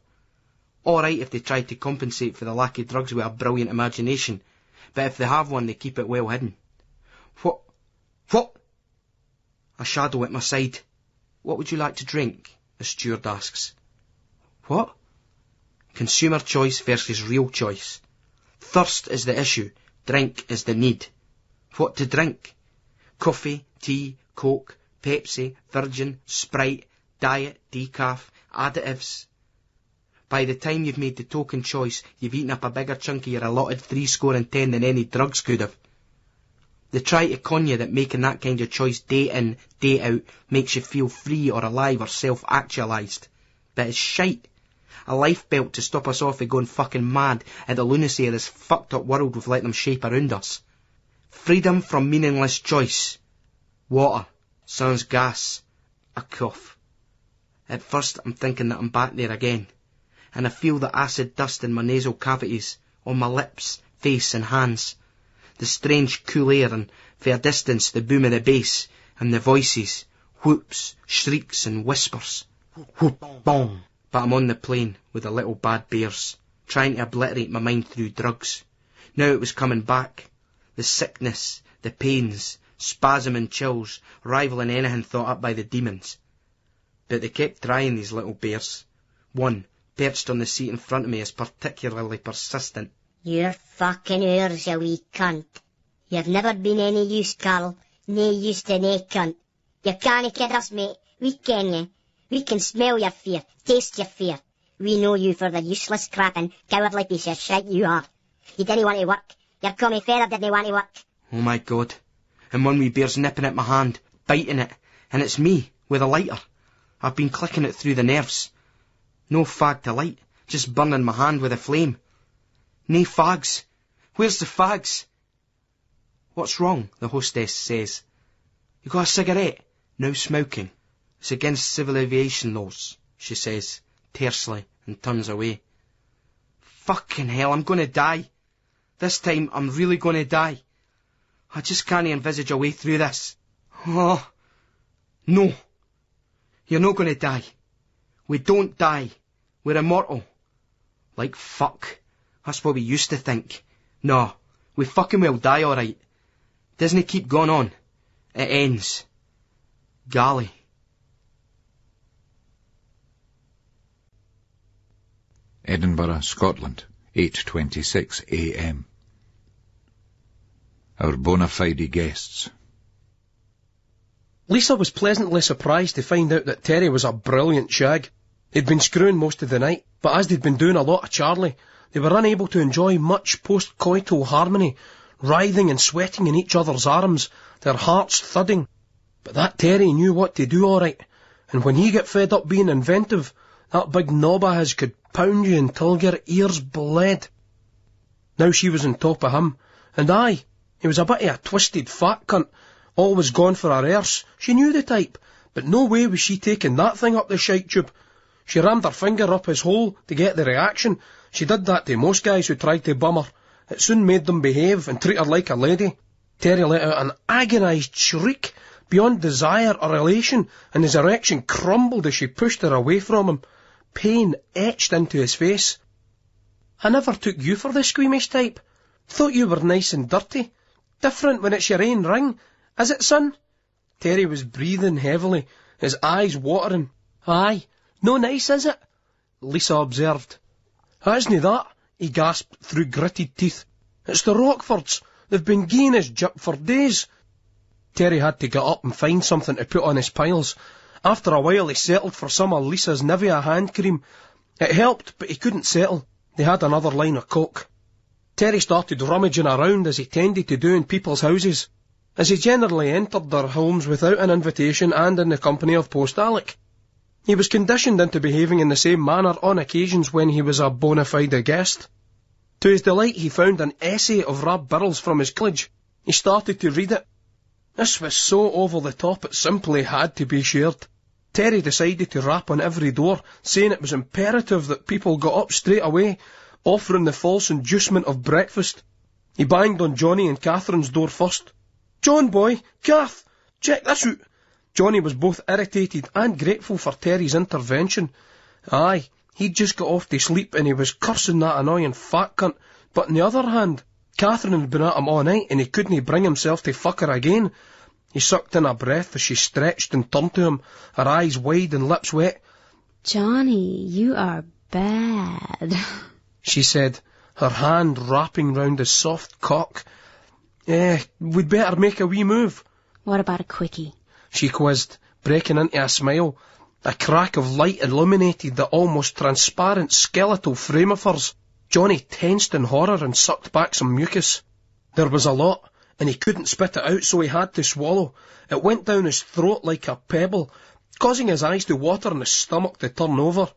All right if they try to compensate for the lack of drugs with a brilliant imagination, but if they have one, they keep it well hidden. What? A shadow at my side. What would you like to drink? The steward asks. What? Consumer choice versus real choice. Thirst is the issue, drink is the need. What to drink? Coffee, tea, Coke, Pepsi, Virgin, Sprite, Diet, Decaf, additives. By the time you've made the token choice, you've eaten up a bigger chunk of your allotted 10 than any drugs could have. They try to con you that making that kind of choice day in, day out makes you feel free or alive or self-actualised. But it's shite. A lifebelt to stop us off of going fucking mad at the lunacy of this fucked up world we've let them shape around us. Freedom from meaningless choice. Water. Sans gas. A cough. At first I'm thinking that I'm back there again, and I feel the acid dust in my nasal cavities, on my lips, face and hands. The strange cool air and, for a distance, the boom of the bass, and the voices, whoops, shrieks and whispers. Whoop, bong. But I'm on the plane with the little bad bears, trying to obliterate my mind through drugs. Now it was coming back. The sickness, the pains, spasm and chills, rivaling anything thought up by the demons. But they kept trying, these little bears. One, perched on the seat in front of me, is particularly persistent. You're fucking ours, you wee cunt. You've never been any use, Carl. Nae use to nae cunt. You can't kid us, mate. We ken you. We can smell your fear, taste your fear. We know you for the useless crapping, cowardly piece of shite you are. You didn't want to work. Your commie feather didn't want to work. Oh my God. And one wee bear's nipping at my hand, biting it, and it's me, with a lighter. I've been clicking it through the nerves. No fag to light, just burning my hand with a flame. Nae fags. Where's the fags? What's wrong? The hostess says. You got a cigarette? No smoking. It's against civil aviation laws, she says, tersely, and turns away. Fucking hell, I'm going to die. This time, I'm really going to die. I just can't envisage a way through this. Oh, no. You're not going to die. We don't die. We're immortal. Like fuck. That's what we used to think. No, we fucking will die alright. Doesn't it keep going on? It ends. Golly. Edinburgh, Scotland, 8:26 a.m. Our bona fide guests. Lisa was pleasantly surprised to find out that Terry was a brilliant shag. They'd been screwing most of the night, but as they'd been doing a lot of Charlie, they were unable to enjoy much post-coital harmony, writhing and sweating in each other's arms, their hearts thudding. But that Terry knew what to do all right, and when he got fed up being inventive, that big knob of his could pound you until your ears bled. Now she was on top of him, and aye, he was a bit of a twisted fat cunt, always gone for her arse. She knew the type, but no way was she taking that thing up the shite tube. She rammed her finger up his hole to get the reaction. She did that to most guys who tried to bum her. It soon made them behave and treat her like a lady. Terry let out an agonised shriek, beyond desire or elation, and his erection crumbled as she pushed her away from him. Pain etched into his face. I never took you for the squeamish type. Thought you were nice and dirty. Different when it's your ain ring. Is it, son? Terry was breathing heavily, his eyes watering. Aye, no nice, is it? Lisa observed. Isn't that? He gasped through gritted teeth. It's the Rockfords. They've been gieing his jip for days. Terry had to get up and find something to put on his piles. After a while he settled for some of Lisa's Nivea hand cream. It helped, but he couldn't settle. They had another line of coke. Terry started rummaging around as he tended to do in people's houses, as he generally entered their homes without an invitation and in the company of Post Alec. He was conditioned into behaving in the same manner on occasions when he was a bona fide guest. To his delight he found an essay of Rab Birrell's from his college. He started to read it. This was so over the top it simply had to be shared. Terry decided to rap on every door, saying it was imperative that people got up straight away, offering the false inducement of breakfast. He banged on Johnny and Catherine's door first. John boy, Kath, check this out. Johnny was both irritated and grateful for Terry's intervention. Aye, he'd just got off to sleep and he was cursing that annoying fat cunt, but on the other hand, Catherine had been at him all night and he couldn't bring himself to fuck her again. He sucked in a breath as she stretched and turned to him, her eyes wide and lips wet. Johnny, you are bad, she said, her hand wrapping round his soft cock. We'd better make a wee move. What about a quickie? She quizzed, breaking into a smile. A crack of light illuminated the almost transparent skeletal frame of hers. Johnny tensed in horror and sucked back some mucus. There was a lot, and he couldn't spit it out, so he had to swallow. It went down his throat like a pebble, causing his eyes to water and his stomach to turn over.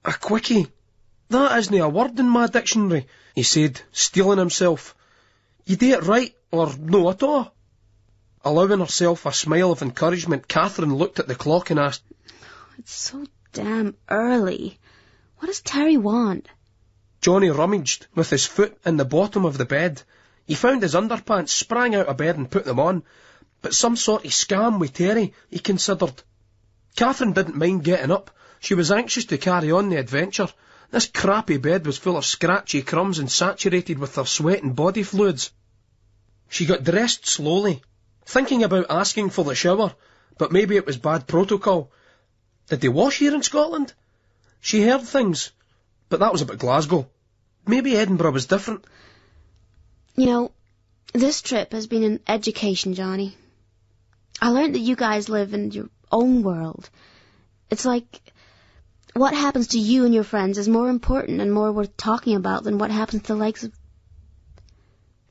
A quickie. That isn't a word in my dictionary, he said, steeling himself. You do it right, or no at all? Allowing herself a smile of encouragement, Catherine looked at the clock and asked, It's so damn early. What does Terry want? Johnny rummaged with his foot in the bottom of the bed. He found his underpants, sprang out of bed and put them on. But some sort of scam with Terry, he considered. Catherine didn't mind getting up. She was anxious to carry on the adventure. This crappy bed was full of scratchy crumbs and saturated with their sweat and body fluids. She got dressed slowly, thinking about asking for the shower, but maybe it was bad protocol. Did they wash here in Scotland? She heard things, but that was about Glasgow. Maybe Edinburgh was different. You know, this trip has been an education, Johnny. I learned that you guys live in your own world. It's like what happens to you and your friends is more important and more worth talking about than what happens to the likes of...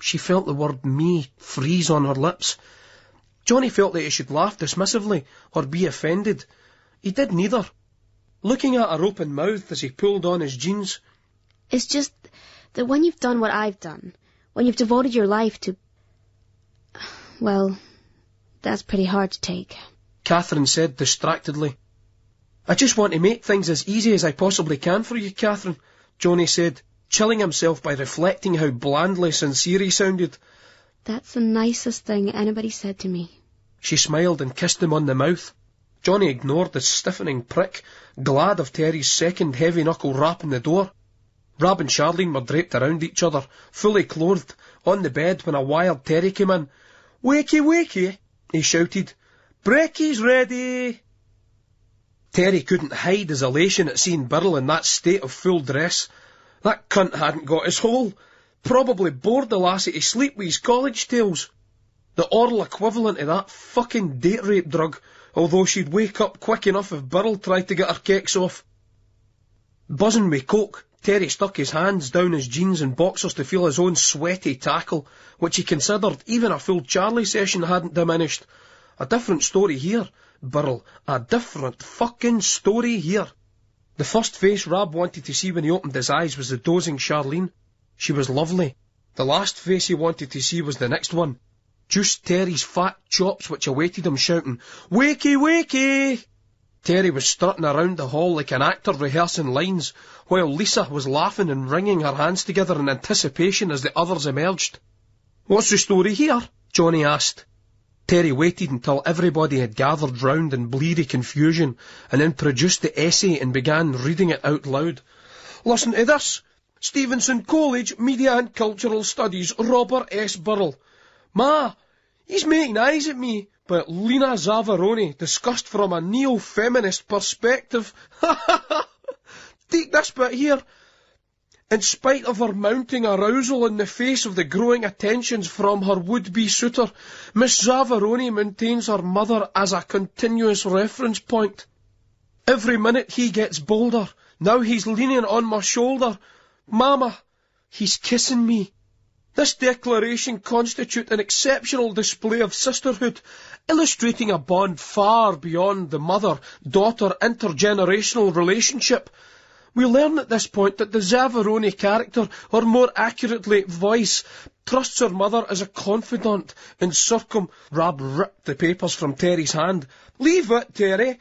She felt the word me freeze on her lips. Johnny felt that he should laugh dismissively or be offended. He did neither. Looking at her open mouth as he pulled on his jeans. It's just that when you've done what I've done, when you've devoted your life to... well, that's pretty hard to take. Catherine said distractedly. I just want to make things as easy as I possibly can for you, Catherine, Johnny said, chilling himself by reflecting how blandly sincere he sounded. That's the nicest thing anybody said to me. She smiled and kissed him on the mouth. Johnny ignored the stiffening prick, glad of Terry's second heavy-knuckle rap on the door. Rab and Charlene were draped around each other, fully clothed, on the bed when a wild Terry came in. "Wakey, wakey," he shouted. "Brekky's ready." Terry couldn't hide his elation at seeing Birrell in that state of full dress. That cunt hadn't got his hole. Probably bored the lassie to sleep with his college tales. The oral equivalent of that fucking date rape drug, although she'd wake up quick enough if Birrell tried to get her kicks off. Buzzing with coke, Terry stuck his hands down his jeans and boxers to feel his own sweaty tackle, which he considered even a full Charlie session hadn't diminished. A different story here, Birrell. A different fucking story here. The first face Rab wanted to see when he opened his eyes was the dozing Charlene. She was lovely. The last face he wanted to see was the next one. Just Terry's fat chops which awaited him shouting, "Wakey, wakey!" Terry was strutting around the hall like an actor rehearsing lines, while Lisa was laughing and wringing her hands together in anticipation as the others emerged. "What's the story here?" Johnny asked. Terry waited until everybody had gathered round in bleary confusion, and then produced the essay and began reading it out loud. "Listen to this. Stevenson College, Media and Cultural Studies, Robert S. Birrell. Ma, he's making eyes at me, but Lena Zavaroni, discussed from a neo-feminist perspective. Take this bit here. In spite of her mounting arousal in the face of the growing attentions from her would-be suitor, Miss Zavaroni maintains her mother as a continuous reference point. Every minute he gets bolder. Now he's leaning on my shoulder. Mama, he's kissing me. This declaration constitutes an exceptional display of sisterhood, illustrating a bond far beyond the mother-daughter intergenerational relationship. We learn at this point that the Zavaroni character, or more accurately, voice, trusts her mother as a confidant in Rab ripped the papers from Terry's hand. "Leave it, Terry."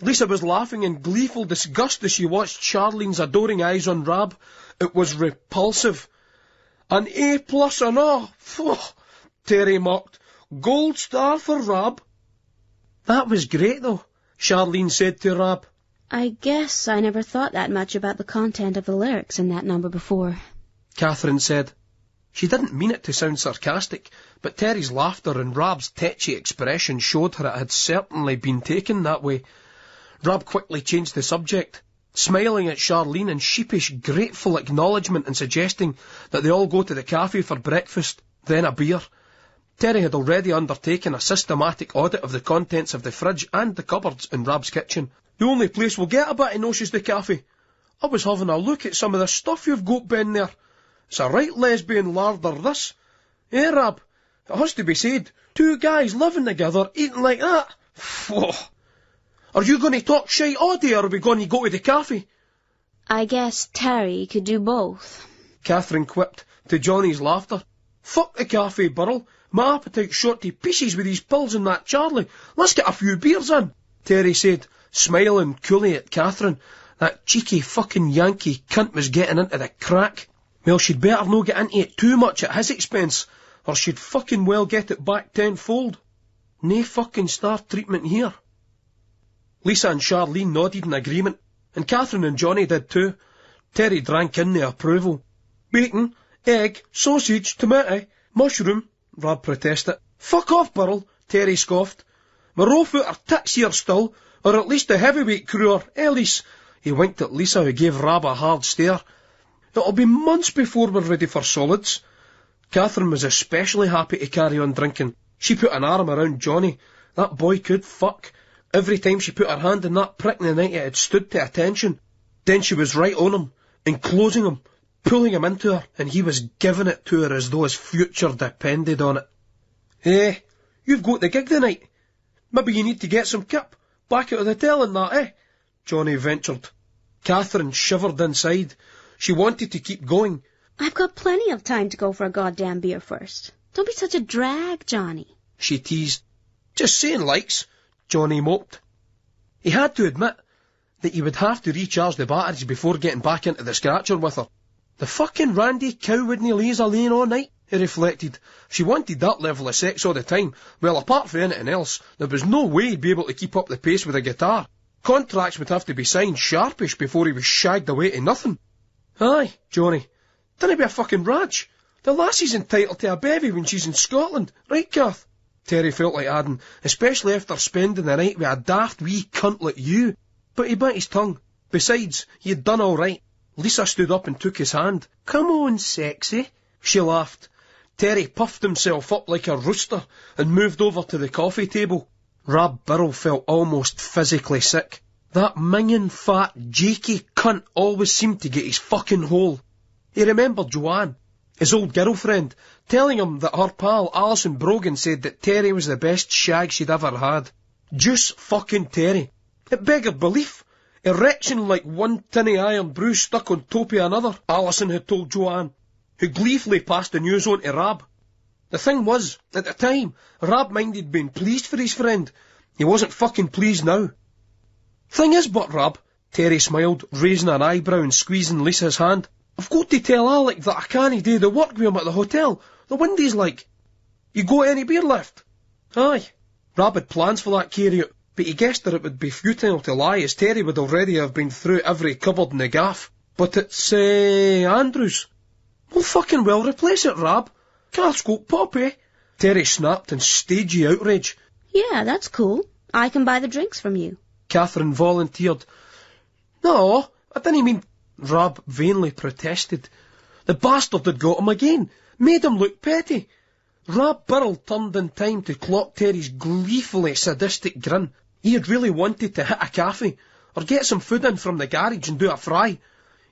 Lisa was laughing in gleeful disgust as she watched Charlene's adoring eyes on Rab. It was repulsive. "An A+ and all. Phew," Terry mocked. "Gold star for Rab." "That was great, though," Charlene said to Rab. I guess I never thought that much about the content of the lyrics in that number before, Catherine said. She didn't mean it to sound sarcastic, but Terry's laughter and Rab's tetchy expression showed her it had certainly been taken that way. Rab quickly changed the subject, smiling at Charlene in sheepish, grateful acknowledgement and suggesting that they all go to the cafe for breakfast, then a beer. Terry had already undertaken a systematic audit of the contents of the fridge and the cupboards in Rab's kitchen. "The only place we'll get a bit of noise is the cafe. I was having a look at some of the stuff you've got ben there. It's a right lesbian larder, this. Eh, Rab? It has to be said, two guys living together, eating like that. Phew. Are you going to talk shite all day, or are we going to go to the cafe?" I guess Terry could do both, Catherine quipped to Johnny's laughter. "Fuck the cafe, Birrell. My appetite's shot to pieces with these pills and that Charlie. Let's get a few beers in," Terry said, smiling coolly at Catherine. That cheeky fucking Yankee cunt was getting into the crack. Well, she'd better no get into it too much at his expense, or she'd fucking well get it back tenfold. Nae fucking star treatment here. Lisa and Charlene nodded in agreement, and Catherine and Johnny did too. Terry drank in the approval. "Bacon, egg, sausage, tomato, mushroom," Rab protested. "Fuck off, Birrell," Terry scoffed. "My raw-foot are tits here still, or at least a heavyweight crewer, Ellis." He winked at Lisa, who gave Rab a hard stare. "It'll be months before we're ready for solids." Catherine was especially happy to carry on drinking. She put an arm around Johnny. That boy could fuck. Every time she put her hand in that prick in the night, it had stood to attention. Then she was right on him, enclosing him, pulling him into her, and he was giving it to her as though his future depended on it. "Eh, you've got the gig tonight. Maybe you need to get some kip, back out of the hotel and that, eh?" Johnny ventured. Catherine shivered inside. She wanted to keep going. "I've got plenty of time to go for a goddamn beer first." Don't be such a drag, Johnny, she teased. Just saying, likes, Johnny moped. He had to admit that he would have to recharge the batteries before getting back into the scratcher with her. The fucking randy cow wouldn't leave us alone all night, he reflected. She wanted that level of sex all the time. Well, apart from anything else, there was no way he'd be able to keep up the pace with a guitar. Contracts would have to be signed sharpish before he was shagged away to nothing. Aye, Johnny, dinna be a fucking raj. The lassie's entitled to a bevy when she's in Scotland, right, Kath? Terry felt like adding, especially after spending the night with a daft wee cunt like you. But he bit his tongue. Besides, he had done all right. Lisa stood up and took his hand. Come on, sexy, she laughed. Terry puffed himself up like a rooster and moved over to the coffee table. Rab Burrell felt almost physically sick. That minging fat, jakey cunt always seemed to get his fucking hole. He remembered Joanne, his old girlfriend, telling him that her pal Alison Brogan said that Terry was the best shag she'd ever had. Juice fucking Terry. It beggared belief. Erection like one tinny iron brew stuck on top of another, Alison had told Joanne, who gleefully passed the news on to Rab. The thing was, at the time, Rab minded being pleased for his friend. He wasn't fucking pleased now. Thing is, but Rab, Terry smiled, raising an eyebrow and squeezing Lisa's hand, I've got to tell Alec that I can't do the work with him at the hotel. The window's like. You got any beer left? Aye. Rab had plans for that carry-out, but he guessed that it would be futile to lie, as Terry would already have been through every cupboard in the gaff. But it's, Andrews. Well, fucking well replace it, Rab. Kath's got pop, eh? Terry snapped in stagey outrage. Yeah, that's cool. I can buy the drinks from you. Catherine volunteered. No, I didn't mean... Rab vainly protested. The bastard had got him again. Made him look petty. Rab Burrell turned in time to clock Terry's gleefully sadistic grin. He had really wanted to hit a cafe, or get some food in from the garage and do a fry.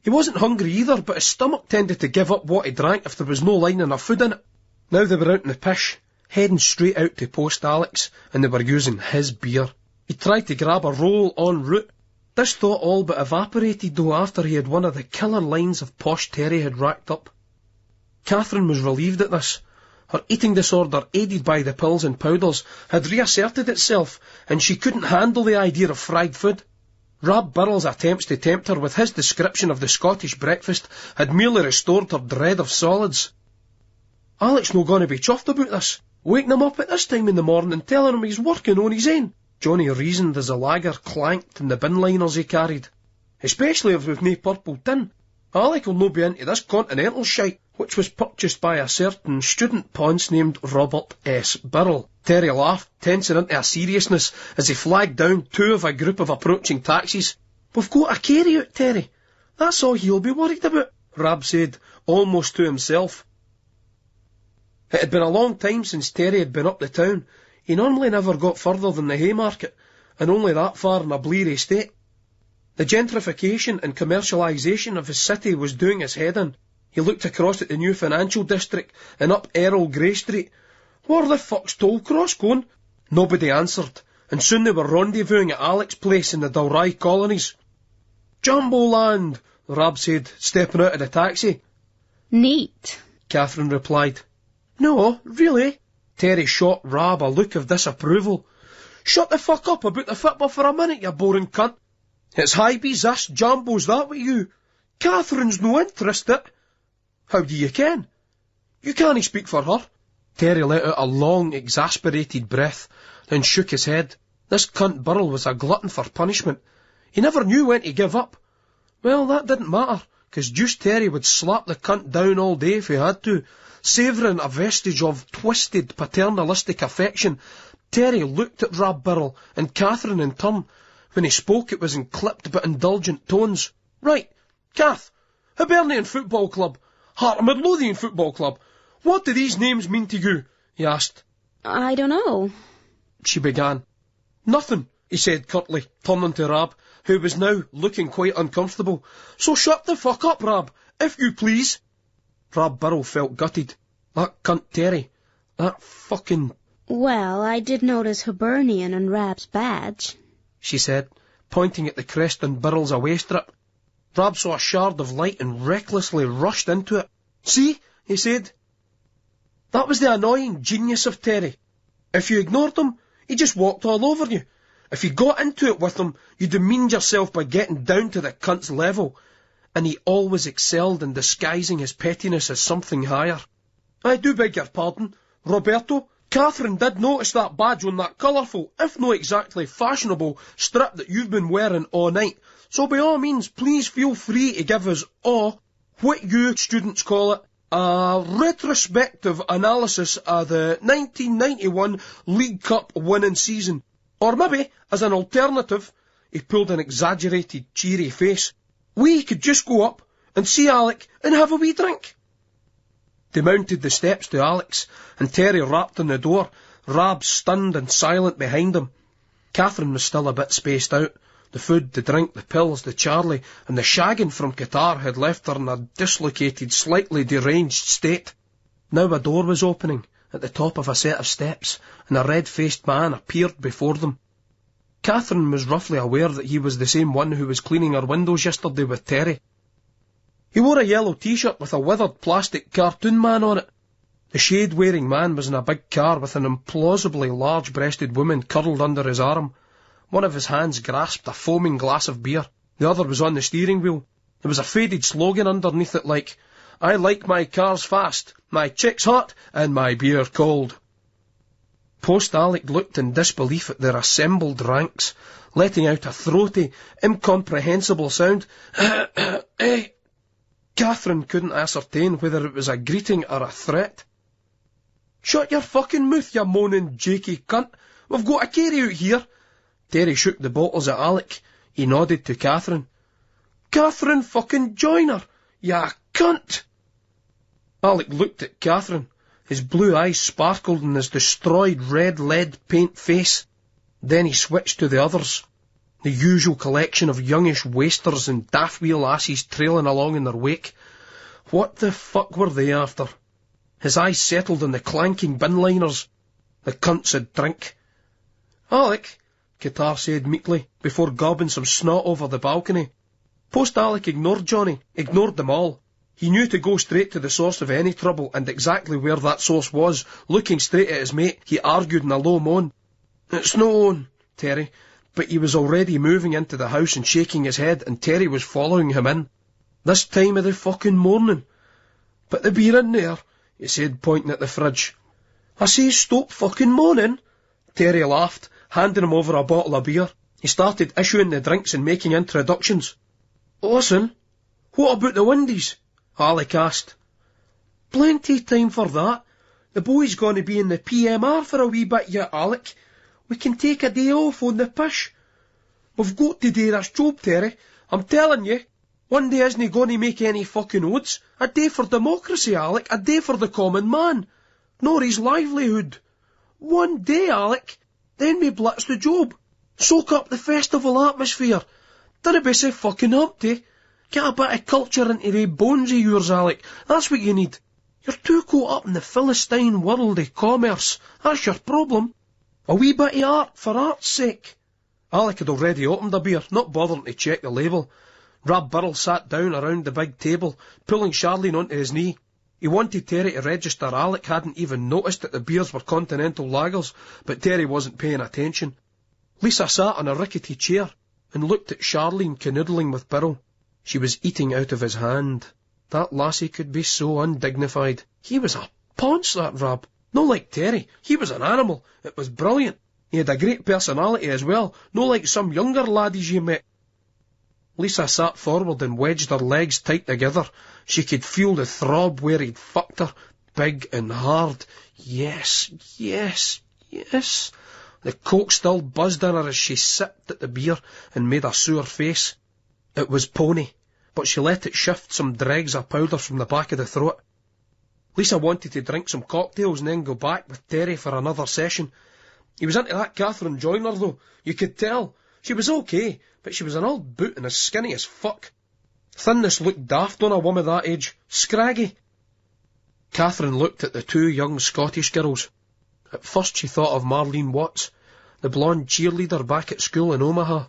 He wasn't hungry either, but his stomach tended to give up what he drank if there was no line enough food in it. Now they were out in the pish, heading straight out to Post Alex, and they were using his beer. He tried to grab a roll en route. This thought all but evaporated, though, after he had one of the killer lines of posh Terry had racked up. Catherine was relieved at this. Her eating disorder, aided by the pills and powders, had reasserted itself, and she couldn't handle the idea of fried food. Rab Burrell's attempts to tempt her with his description of the Scottish breakfast had merely restored her dread of solids. Alec's no going to be chuffed about this. Waking him up at this time in the morning and telling him he's working on his own, Johnny reasoned as the lager clanked in the bin liners he carried. Especially if we've nae purple tin. Alec will no be into this continental shite, which was purchased by a certain student ponce named Robert S. Burrell. Terry laughed, tensing into a seriousness as he flagged down two of a group of approaching taxis. We've got a carry-out, Terry. That's all he'll be worried about, Rab said, almost to himself. It had been a long time since Terry had been up the town. He normally never got further than the Haymarket, and only that far in a bleary state. The gentrification and commercialisation of his city was doing his head in. He looked across at the new financial district and up Errol Grey Street. Where the fuck's Tollcross going? Nobody answered, and soon they were rendezvousing at Alec's place in the Dalry colonies. Jumboland, Rab said, stepping out of the taxi. Neat, Catherine replied. No, really? Terry shot Rab a look of disapproval. Shut the fuck up about the football for a minute, you boring cunt. It's Hybe's this, Jumbo's that with you. Catherine's no interested. How do you ken? You can't speak for her. Terry let out a long, exasperated breath, then shook his head. This cunt Burrell was a glutton for punishment. He never knew when to give up. Well, that didn't matter, 'cause Juice Terry would slap the cunt down all day if he had to, savouring a vestige of twisted paternalistic affection. Terry looked at Rab Burrell and Catherine in turn. When he spoke, it was in clipped but indulgent tones. Right, Kath, Hibernian Football Club, Heart of Midlothian Football Club. What do these names mean to you? He asked. I don't know, she began. Nothing, he said curtly, turning to Rab, who was now looking quite uncomfortable. So shut the fuck up, Rab, if you please. Rab Burrell felt gutted. That cunt Terry, that fucking... Well, I did notice Hibernian on Rab's badge, she said, pointing at the crest on Burrell's away strip. Rab saw a shard of light and recklessly rushed into it. See, he said. That was the annoying genius of Terry. If you ignored him, he just walked all over you. If you got into it with him, you demeaned yourself by getting down to the cunt's level, and he always excelled in disguising his pettiness as something higher. I do beg your pardon, Roberto. Catherine did notice that badge on that colourful, if not exactly fashionable, strip that you've been wearing all night, so by all means please feel free to give us all what you students call it, a retrospective analysis of the 1991 League Cup winning season. Or maybe, as an alternative, he pulled an exaggerated, cheery face, we could just go up and see Alec and have a wee drink. They mounted the steps to Alec's, and Terry rapped on the door, Rab stunned and silent behind him. Catherine was still a bit spaced out. The food, the drink, the pills, the Charlie, and the shagging from Qatar had left her in a dislocated, slightly deranged state. Now a door was opening at the top of a set of steps, and a red-faced man appeared before them. Catherine was roughly aware that he was the same one who was cleaning her windows yesterday with Terry. He wore a yellow t-shirt with a withered plastic cartoon man on it. The shade-wearing man was in a big car with an implausibly large-breasted woman curled under his arm. One of his hands grasped a foaming glass of beer. The other was on the steering wheel. There was a faded slogan underneath it like, I like my cars fast, my chicks hot, and my beer cold. Post Alec looked in disbelief at their assembled ranks, letting out a throaty, incomprehensible sound. Catherine couldn't ascertain whether it was a greeting or a threat. Shut your fucking mouth, you moaning jakey cunt. We've got a carry out here. Terry shook the bottles at Alec. He nodded to Catherine. Catherine fucking Joyner, ya cunt! Alec looked at Catherine. His blue eyes sparkled in his destroyed red lead paint face. Then he switched to the others. The usual collection of youngish wasters and daft wheel asses trailing along in their wake. What the fuck were they after? His eyes settled on the clanking bin-liners. The cunts had drink. Alec, Qatar said meekly, before gobbing some snot over the balcony. Post Alec ignored Johnny, ignored them all. He knew to go straight to the source of any trouble, and exactly where that source was. Looking straight at his mate, he argued in a low moan. It's no on, Terry. But he was already moving into the house and shaking his head, and Terry was following him in. This time of the fucking morning. But the beer in there, he said, pointing at the fridge. I say stop fucking moaning. Terry laughed, handing him over a bottle of beer. He started issuing the drinks and making introductions. Listen, what about the Windies? Alec asked. Plenty time for that. The boy's going to be in the PMR for a wee bit yet, Alec. We can take a day off on the pish. We've got to do this job, Terry. I'm telling you, one day isn't going to make any fucking odds. A day for democracy, Alec. A day for the common man. Nor his livelihood. One day, Alec. Then we blitz the job. Soak up the festival atmosphere. Dinna be so fucking humpty. Get a bit of culture into the bones of yours, Alec. That's what you need. You're too caught up in the Philistine world of commerce. That's your problem. A wee bit of art for art's sake. Alec had already opened a beer, not bothering to check the label. Rab Burrell sat down around the big table, pulling Charlene onto his knee. He wanted Terry to register. Alec hadn't even noticed that the beers were continental lagers, but Terry wasn't paying attention. Lisa sat on a rickety chair and looked at Charlene canoodling with Burrell. She was eating out of his hand. That lassie could be so undignified. He was a ponce, that Rab. No like Terry. He was an animal. It was brilliant. He had a great personality as well. No like some younger laddies you met. Lisa sat forward and wedged her legs tight together. She could feel the throb where he'd fucked her. Big and hard. Yes, yes, yes. The coke still buzzed in her as she sipped at the beer and made a sour face. It was pony, but she let it shift some dregs of powder from the back of the throat. Lisa wanted to drink some cocktails and then go back with Terry for another session. He was into that Catherine Joyner, though. You could tell. She was okay, but she was an old boot and as skinny as fuck. Thinness looked daft on a woman that age. Scraggy. Catherine looked at the two young Scottish girls. At first she thought of Marlene Watts, the blonde cheerleader back at school in Omaha.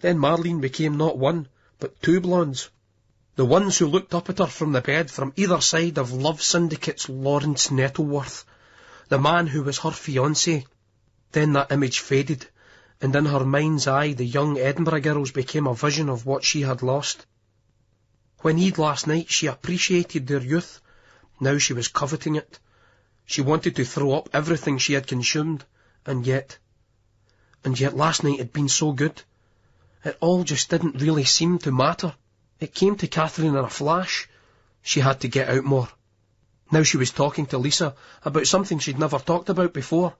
Then Marlene became not one, but two blondes. The ones who looked up at her from the bed from either side of Love Syndicate's Lawrence Nettleworth, the man who was her fiancé. Then that image faded, and in her mind's eye the young Edinburgh girls became a vision of what she had lost. When Eid last night she appreciated their youth, now she was coveting it. She wanted to throw up everything she had consumed, and yet last night had been so good. It all just didn't really seem to matter. It came to Catherine in a flash. She had to get out more. Now she was talking to Lisa about something she'd never talked about before.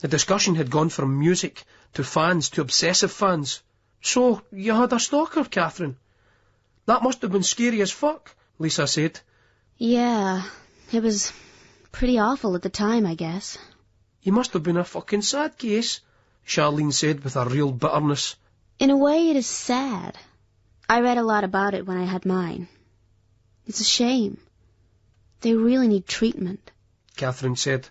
The discussion had gone from music to fans to obsessive fans. So, you had a stalker, Catherine? That must have been scary as fuck, Lisa said. Yeah, it was pretty awful at the time, I guess. You must have been a fucking sad case, Charlene said with a real bitterness. In a way, it is sad. I read a lot about it when I had mine. It's a shame. They really need treatment, Catherine said.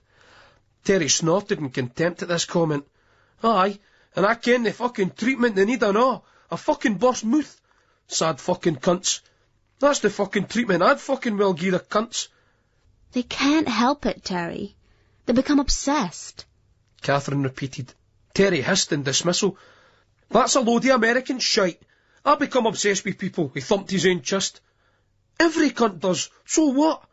Terry snorted in contempt at this comment. Aye, and I ken the fucking treatment they need and all. A fucking burst mouth. Sad fucking cunts. That's the fucking treatment I'd fucking well give the cunts. They can't help it, Terry. They become obsessed, Catherine repeated. Terry hissed in dismissal. That's a load of American shite. I become obsessed with people, he thumped his own chest. Every cunt does, so what?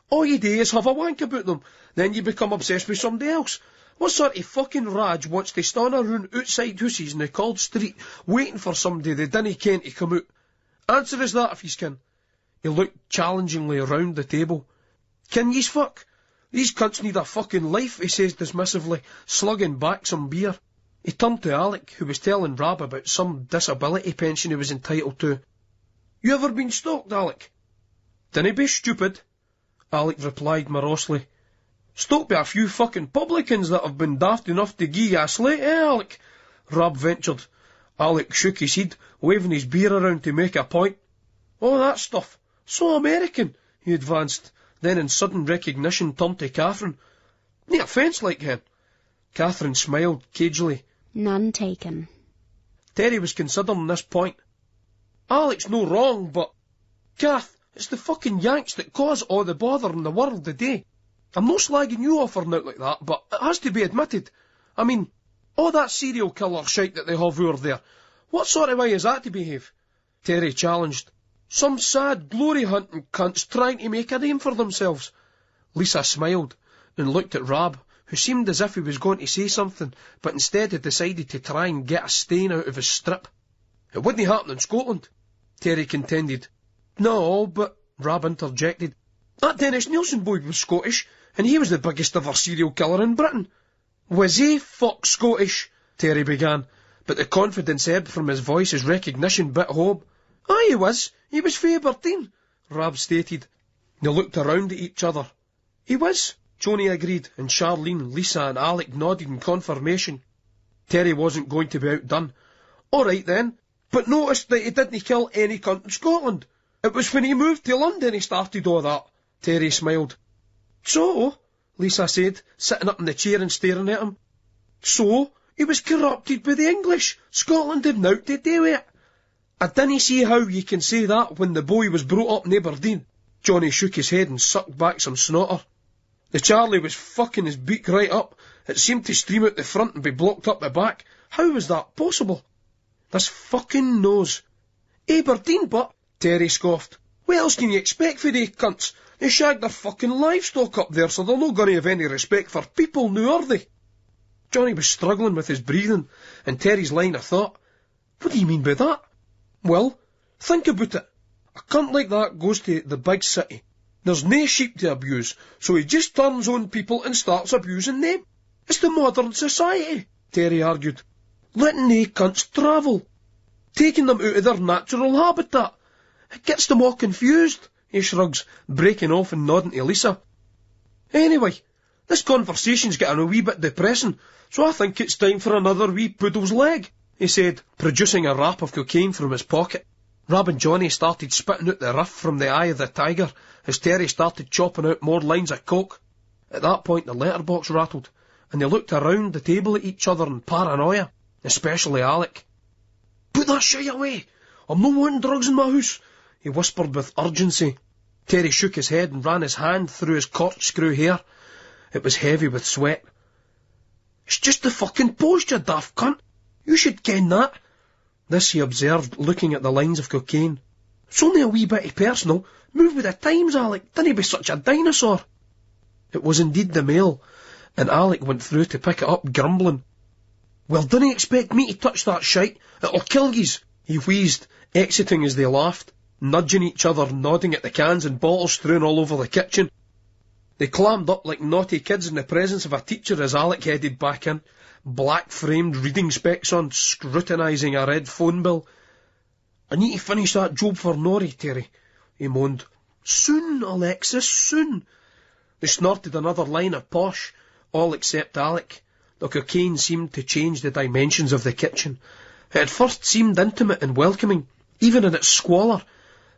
All you do is have a wank about them, then you become obsessed with somebody else. What sort of fucking Raj wants to stand around outside houses in the cold street, waiting for somebody they dinna ken to come out? Answer is that if yous can. He looked challengingly round the table. Can yous fuck? These cunts need a fucking life, he says dismissively, slugging back some beer. He turned to Alec, who was telling Rab about some disability pension he was entitled to. You ever been stalked, Alec? Dinna be stupid, Alec replied morosely. Stalked by a few fucking publicans that have been daft enough to gie you a slate, Alec? Rab ventured. Alec shook his head, waving his beer around to make a point. Oh, that stuff. So American, he advanced, then in sudden recognition turned to Catherine. No offence, like hen. Catherine smiled cagily. None taken. Terry was considering this point. Alec's no wrong, but... Kath, it's the fucking Yanks that cause all the bother in the world today. I'm not slagging you off or out like that, but it has to be admitted. I mean, all that serial killer shite that they have over there, what sort of way is that to behave? Terry challenged. Some sad glory-hunting cunts trying to make a name for themselves. Lisa smiled and looked at Rab, who seemed as if he was going to say something, but instead had decided to try and get a stain out of his strip. It wouldn't happen in Scotland, Terry contended. No, but, Rab interjected, that Dennis Nielsen boy was Scottish, and he was the biggest ever serial killer in Britain. Was he fuck Scottish? Terry began, but the confidence ebbed from his voice as recognition bit hob. Aye, he was. He was fae Aberdeen, Rab stated. They looked around at each other. He was, Joni agreed, and Charlene, Lisa and Alec nodded in confirmation. Terry wasn't going to be outdone. All right then, but notice that he didn't kill any cunt in Scotland. It was when he moved to London he started all that. Terry smiled. So, Lisa said, sitting up in the chair and staring at him. So, he was corrupted by the English. Scotland had nowt to do with it. I dinna see how you can say that when the boy was brought up in Aberdeen. Johnny shook his head and sucked back some snotter. The Charlie was fucking his beak right up. It seemed to stream out the front and be blocked up the back. How was that possible? This fucking nose. Aberdeen, but, Terry scoffed. What else can you expect for they cunts? They shag their fucking livestock up there, so they're not going to have any respect for people now, are they? Johnny was struggling with his breathing, and Terry's line of thought. What do you mean by that? Well, think about it. A cunt like that goes to the big city. There's nae sheep to abuse, so he just turns on people and starts abusing them. It's the modern society, Terry argued. Letting nae cunts travel. Taking them out of their natural habitat. It gets them all confused, he shrugs, breaking off and nodding to Lisa. Anyway, this conversation's getting a wee bit depressing, so I think it's time for another wee poodle's leg, he said, producing a wrap of cocaine from his pocket. Rab and Johnny started spitting out the riff from the eye of the tiger as Terry started chopping out more lines of coke. At that point the letterbox rattled, and they looked around the table at each other in paranoia, especially Alec. Put that shit away! I'm not wanting drugs in my house, he whispered with urgency. Terry shook his head and ran his hand through his corkscrew hair. It was heavy with sweat. "It's just the fucking post, you daft cunt. You should ken that." This he observed, looking at the lines of cocaine. "It's only a wee bitty personal. Move with the times, Alec. Dinna be such a dinosaur." It was indeed the mail, and Alec went through to pick it up, grumbling. "Well, dinna expect me to touch that shite. It'll kill yous," he wheezed, exiting as they laughed, nudging each other, nodding at the cans and bottles strewn all over the kitchen. They clammed up like naughty kids in the presence of a teacher as Alec headed back in, black-framed reading specs on, scrutinising a red phone bill. "I need to finish that job for Norrie, Terry," he moaned. "Soon, Alexis, soon." They snorted another line of posh, all except Alec. The cocaine seemed to change the dimensions of the kitchen. It at first seemed intimate and welcoming, even in its squalor,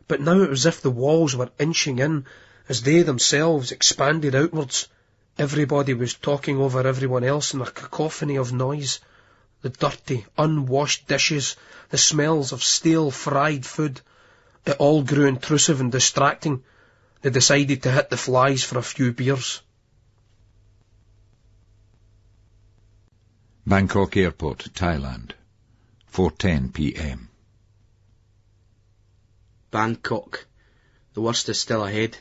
but now it was as if the walls were inching in, as they themselves expanded outwards. Everybody was talking over everyone else in a cacophony of noise. The dirty, unwashed dishes, the smells of stale, fried food. It all grew intrusive and distracting. They decided to hit the flies for a few beers. Bangkok Airport, Thailand, 4:10 p.m. Bangkok. The worst is still ahead.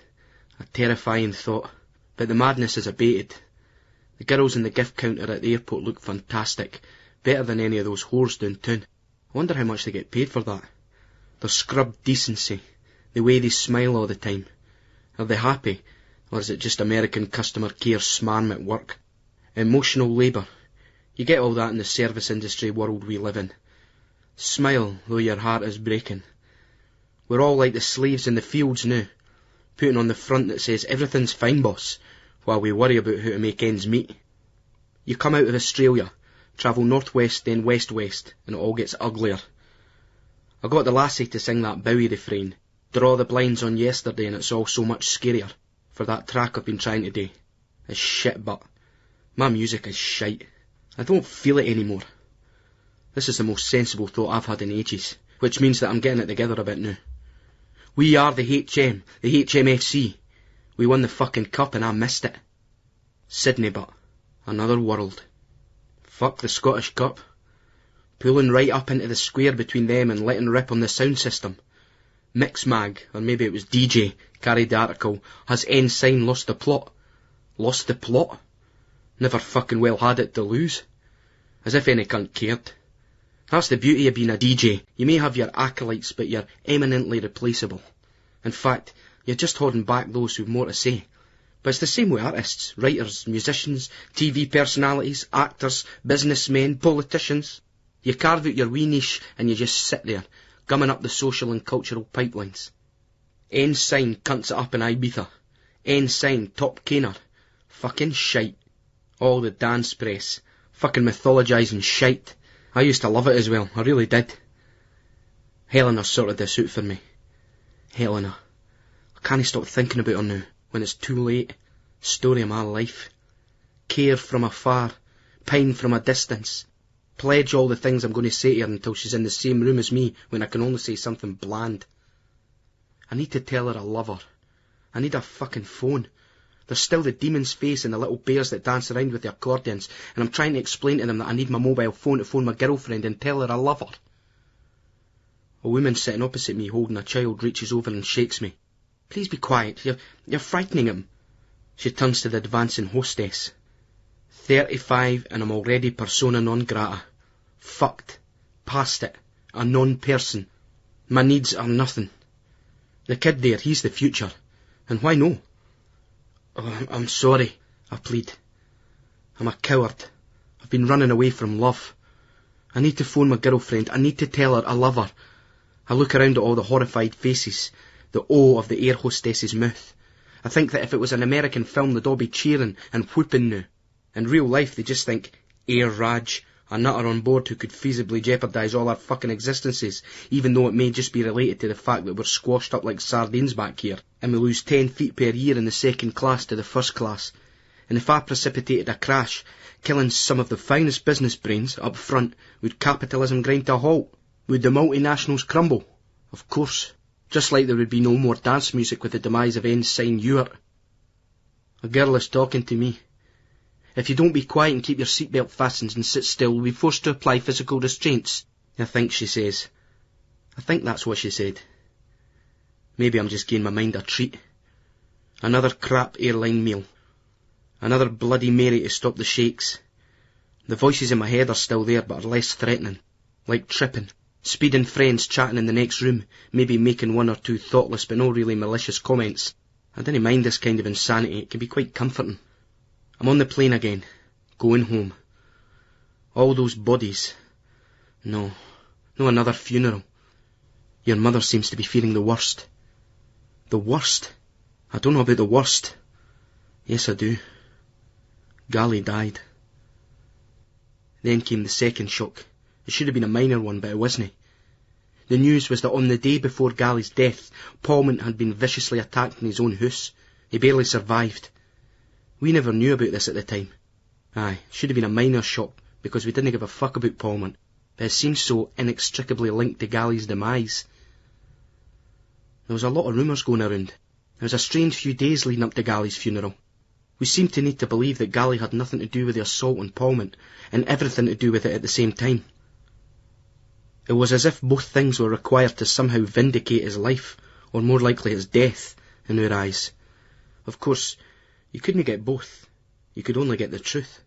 A terrifying thought. But the madness is abated. The girls in the gift counter at the airport look fantastic. Better than any of those whores downtown. I wonder how much they get paid for that. Their scrubbed decency. The way they smile all the time. Are they happy? Or is it just American customer care smarm at work? Emotional labour. You get all that in the service industry world we live in. Smile, though your heart is breaking. We're all like the slaves in the fields now, putting on the front that says everything's fine, boss, while we worry about how to make ends meet. You come out of Australia, travel northwest then west-west, and it all gets uglier. I got the lassie to sing that Bowie refrain, Draw the Blinds on yesterday, and it's all so much scarier, for that track I've been trying to do. It's shit, but my music is shite. I don't feel it anymore. This is the most sensible thought I've had in ages, which means that I'm getting it together a bit now. We are the HM, the HMFC. We won the fucking cup and I missed it. Sydney, but another world. Fuck the Scottish Cup. Pulling right up into the square between them and letting rip on the sound system. Mixmag, or maybe it was DJ, carried the article, has Ensign lost the plot? Lost the plot? Never fucking well had it to lose. As if any cunt cared. That's the beauty of being a DJ. You may have your acolytes, but you're eminently replaceable. In fact, you're just holding back those who've more to say. But it's the same with artists, writers, musicians, TV personalities, actors, businessmen, politicians. You carve out your wee niche and you just sit there, gumming up the social and cultural pipelines. Ensign cunts it up in Ibiza. Ensign top caner. Fucking shite. All the dance press. Fucking mythologising shite. I used to love it as well, I really did. Helena sorted this out for me. Helena. I can't stop thinking about her now, when it's too late. Story of my life. Care from afar. Pine from a distance. Pledge all the things I'm going to say to her until she's in the same room as me when I can only say something bland. I need to tell her I love her. I need a fucking phone. There's still the demon's face and the little bears that dance around with the accordions, and I'm trying to explain to them that I need my mobile phone to phone my girlfriend and tell her I love her. A woman sitting opposite me holding a child reaches over and shakes me. Please be quiet, you're frightening him. She turns to the advancing hostess. 35 and I'm already persona non grata. Fucked. Past it. A non-person. My needs are nothing. The kid there, he's the future. And why no? Oh, I'm sorry, I plead. I'm a coward. I've been running away from love. I need to phone my girlfriend. I need to tell her I love her. I look around at all the horrified faces, the O of the air hostess's mouth. I think that if it was an American film, they'd all be cheering and whooping now. In real life, they just think, Air Raj, a nutter on board who could feasibly jeopardise all our fucking existences, even though it may just be related to the fact that we're squashed up like sardines back here, and we lose 10 feet per year in the second class to the first class. And if I precipitated a crash, killing some of the finest business brains up front, would capitalism grind to a halt? Would the multinationals crumble? Of course. Just like there would be no more dance music with the demise of Ensign Ewart. A girl is talking to me. If you don't be quiet and keep your seatbelt fastened and sit still, we'll be forced to apply physical restraints. I think she says. I think that's what she said. Maybe I'm just giving my mind a treat. Another crap airline meal. Another Bloody Mary to stop the shakes. The voices in my head are still there, but are less threatening. Like tripping. Speeding friends chatting in the next room, maybe making one or two thoughtless but not really malicious comments. I didn't mind this kind of insanity, it can be quite comforting. I'm on the plane again, going home. All those bodies. No another funeral. Your mother seems to be feeling the worst. The worst? I don't know about the worst. Yes, I do. Gally died. Then came the second shock. It should have been a minor one, but it wasn't. The news was that on the day before Gally's death, Palmont had been viciously attacked in his own house. He barely survived. We never knew about this at the time. Aye, should have been a minor shock, because we didn't give a fuck about Palmont, but it seemed so inextricably linked to Gally's demise. There was a lot of rumours going around. There was a strange few days leading up to Gally's funeral. We seemed to need to believe that Gally had nothing to do with the assault on Palmont, and everything to do with it at the same time. It was as if both things were required to somehow vindicate his life, or more likely his death, in our eyes. Of course, you couldn't get both. You could only get the truth.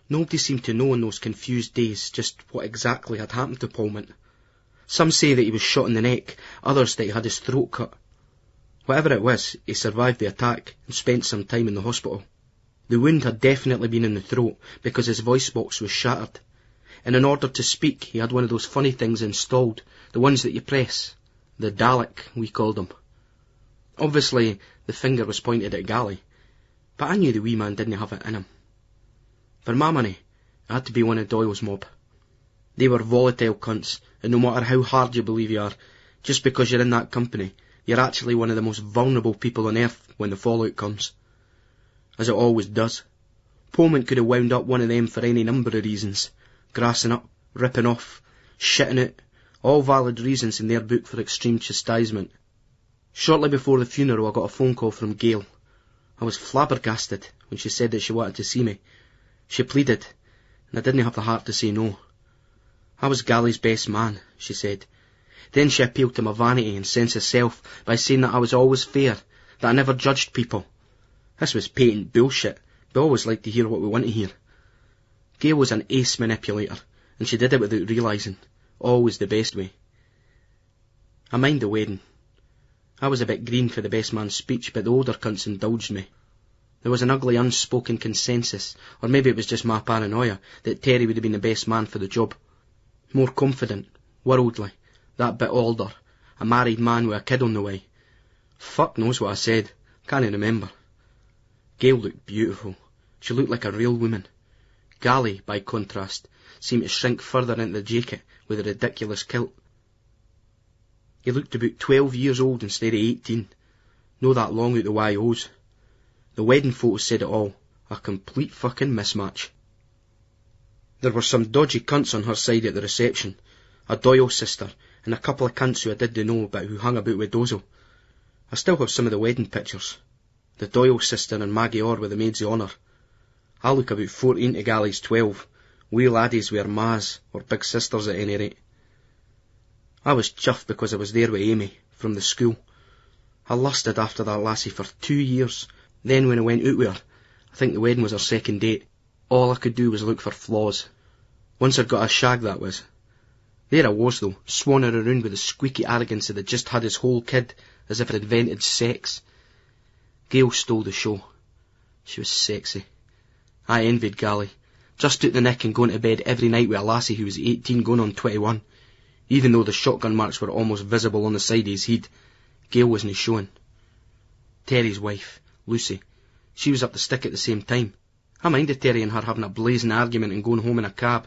Nobody seemed to know in those confused days just what exactly had happened to Palmont. Some say that he was shot in the neck, others that he had his throat cut. Whatever it was, he survived the attack and spent some time in the hospital. The wound had definitely been in the throat because his voice box was shattered. And in order to speak, he had one of those funny things installed, the ones that you press. The Dalek, we called them. Obviously, the finger was pointed at Gally, but I knew the wee man didn't have it in him. For my money, it had to be one of Doyle's mob. They were volatile cunts, and no matter how hard you believe you are, just because you're in that company, you're actually one of the most vulnerable people on earth when the fallout comes. As it always does. Palmont could have wound up one of them for any number of reasons. Grassing up, ripping off, shitting out, all valid reasons in their book for extreme chastisement. Shortly before the funeral I got a phone call from Gail. I was flabbergasted when she said that she wanted to see me. She pleaded, and I didn't have the heart to say no. I was Gally's best man, she said. Then she appealed to my vanity and sense of self by saying that I was always fair, that I never judged people. This was patent bullshit, but I always liked to hear what we want to hear. Gail was an ace manipulator, and she did it without realising, always the best way. I mind the wedding. I was a bit green for the best man's speech, but the older cunts indulged me. There was an ugly unspoken consensus, or maybe it was just my paranoia, that Terry would have been the best man for the job. More confident, worldly, that bit older, a married man with a kid on the way. Fuck knows what I said, can't remember. Gail looked beautiful. She looked like a real woman. Gally, by contrast, seemed to shrink further into the jacket with a ridiculous kilt. He looked about 12 years old instead of 18. No that long out the YOs. The wedding photos said it all. A complete fucking mismatch. There were some dodgy cunts on her side at the reception. A Doyle sister, and a couple of cunts who I didn't know but who hung about with Dozel. I still have some of the wedding pictures. The Doyle sister and Maggie Orr were the maids of honour. I look about 14 to Gally's 12. We laddies were ma's, or big sisters at any rate. I was chuffed because I was there with Amy, from the school. I lusted after that lassie for 2 years. Then when I went out with her, I think the wedding was her second date, all I could do was look for flaws. Once I'd got a shag, that was. There I was, though, swanning around with the squeaky arrogance that had just had his whole kid, as if it invented sex. Gail stole the show. She was sexy. I envied Gally. Just took the nick and going to bed every night with a lassie who was 18 going on 21. Even though the shotgun marks were almost visible on the side of his head, Gail wasn't showing. Terry's wife, Lucy, she was up the stick at the same time. I minded Terry and her having a blazing argument and going home in a cab.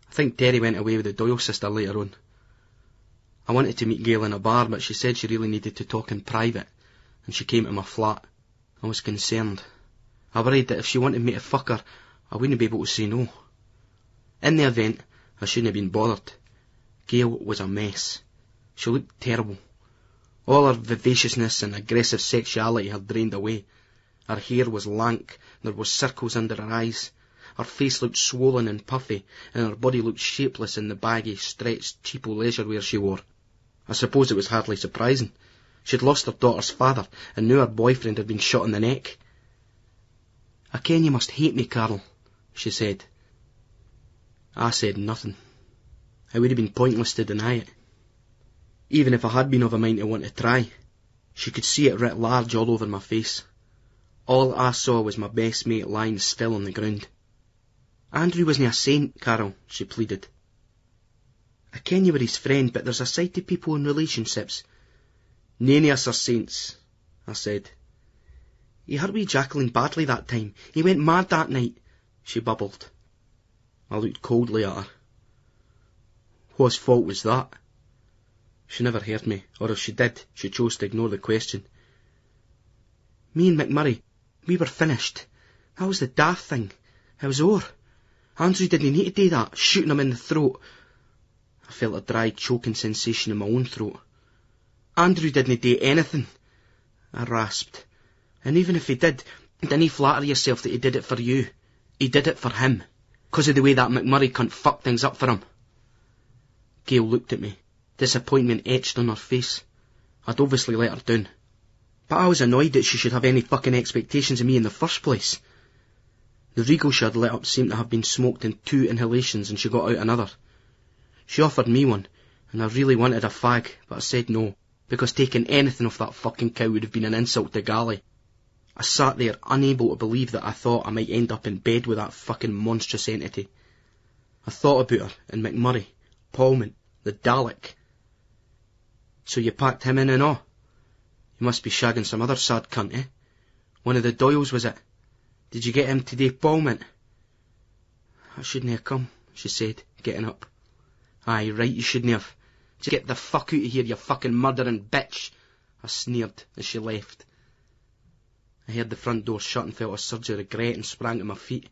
I think Terry went away with the Doyle sister later on. I wanted to meet Gail in a bar, but she said she really needed to talk in private, and she came to my flat. I was concerned. I worried that if she wanted me to fuck her, I wouldn't be able to say no. In the event, I shouldn't have been bothered. Gail was a mess. She looked terrible. All her vivaciousness and aggressive sexuality had drained away. Her hair was lank, there was circles under her eyes. Her face looked swollen and puffy, and her body looked shapeless in the baggy, stretched, cheapo leisure wear she wore. I suppose it was hardly surprising. She'd lost her daughter's father, and now her boyfriend had been shot in the neck. "I ken you must hate me, Carol," she said. I said nothing. It would have been pointless to deny it. Even if I had been of a mind to want to try, she could see it writ large all over my face. All I saw was my best mate lying still on the ground. "Andrew wasn't a saint, Carol," she pleaded. "I ken you were his friend, but there's a side to people in relationships. None of us are saints," I said. "He hurt wee Jacqueline badly that time. He went mad that night," she bubbled. I looked coldly at her. Whose fault was that? She never heard me, or if she did, she chose to ignore the question. "Me and McMurray, we were finished. That was the daft thing. It was o'er. Andrew didn't need to do that, shooting him in the throat." I felt a dry, choking sensation in my own throat. "Andrew didn't do anything," I rasped. "And even if he did, dinna flatter yourself that he did it for you. He did it for him, 'cause of the way that McMurray cunt fucked things up for him." Gail looked at me, disappointment etched on her face. I'd obviously let her down. But I was annoyed that she should have any fucking expectations of me in the first place. The regal she had lit up seemed to have been smoked in 2 inhalations, and she got out another. She offered me one, and I really wanted a fag, but I said no, because taking anything off that fucking cow would have been an insult to Gally. I sat there unable to believe that I thought I might end up in bed with that fucking monstrous entity. I thought about her and McMurray, Paulman, the Dalek. "So you packed him in and all? You must be shagging some other sad cunt, eh? One of the Doyles, was it? Did you get him to do Paulman?" "I shouldn't have come," she said, getting up. "Aye, right, you shouldn't have. Just get the fuck out of here, you fucking murdering bitch," I sneered as she left. I heard the front door shut and felt a surge of regret and sprang to my feet.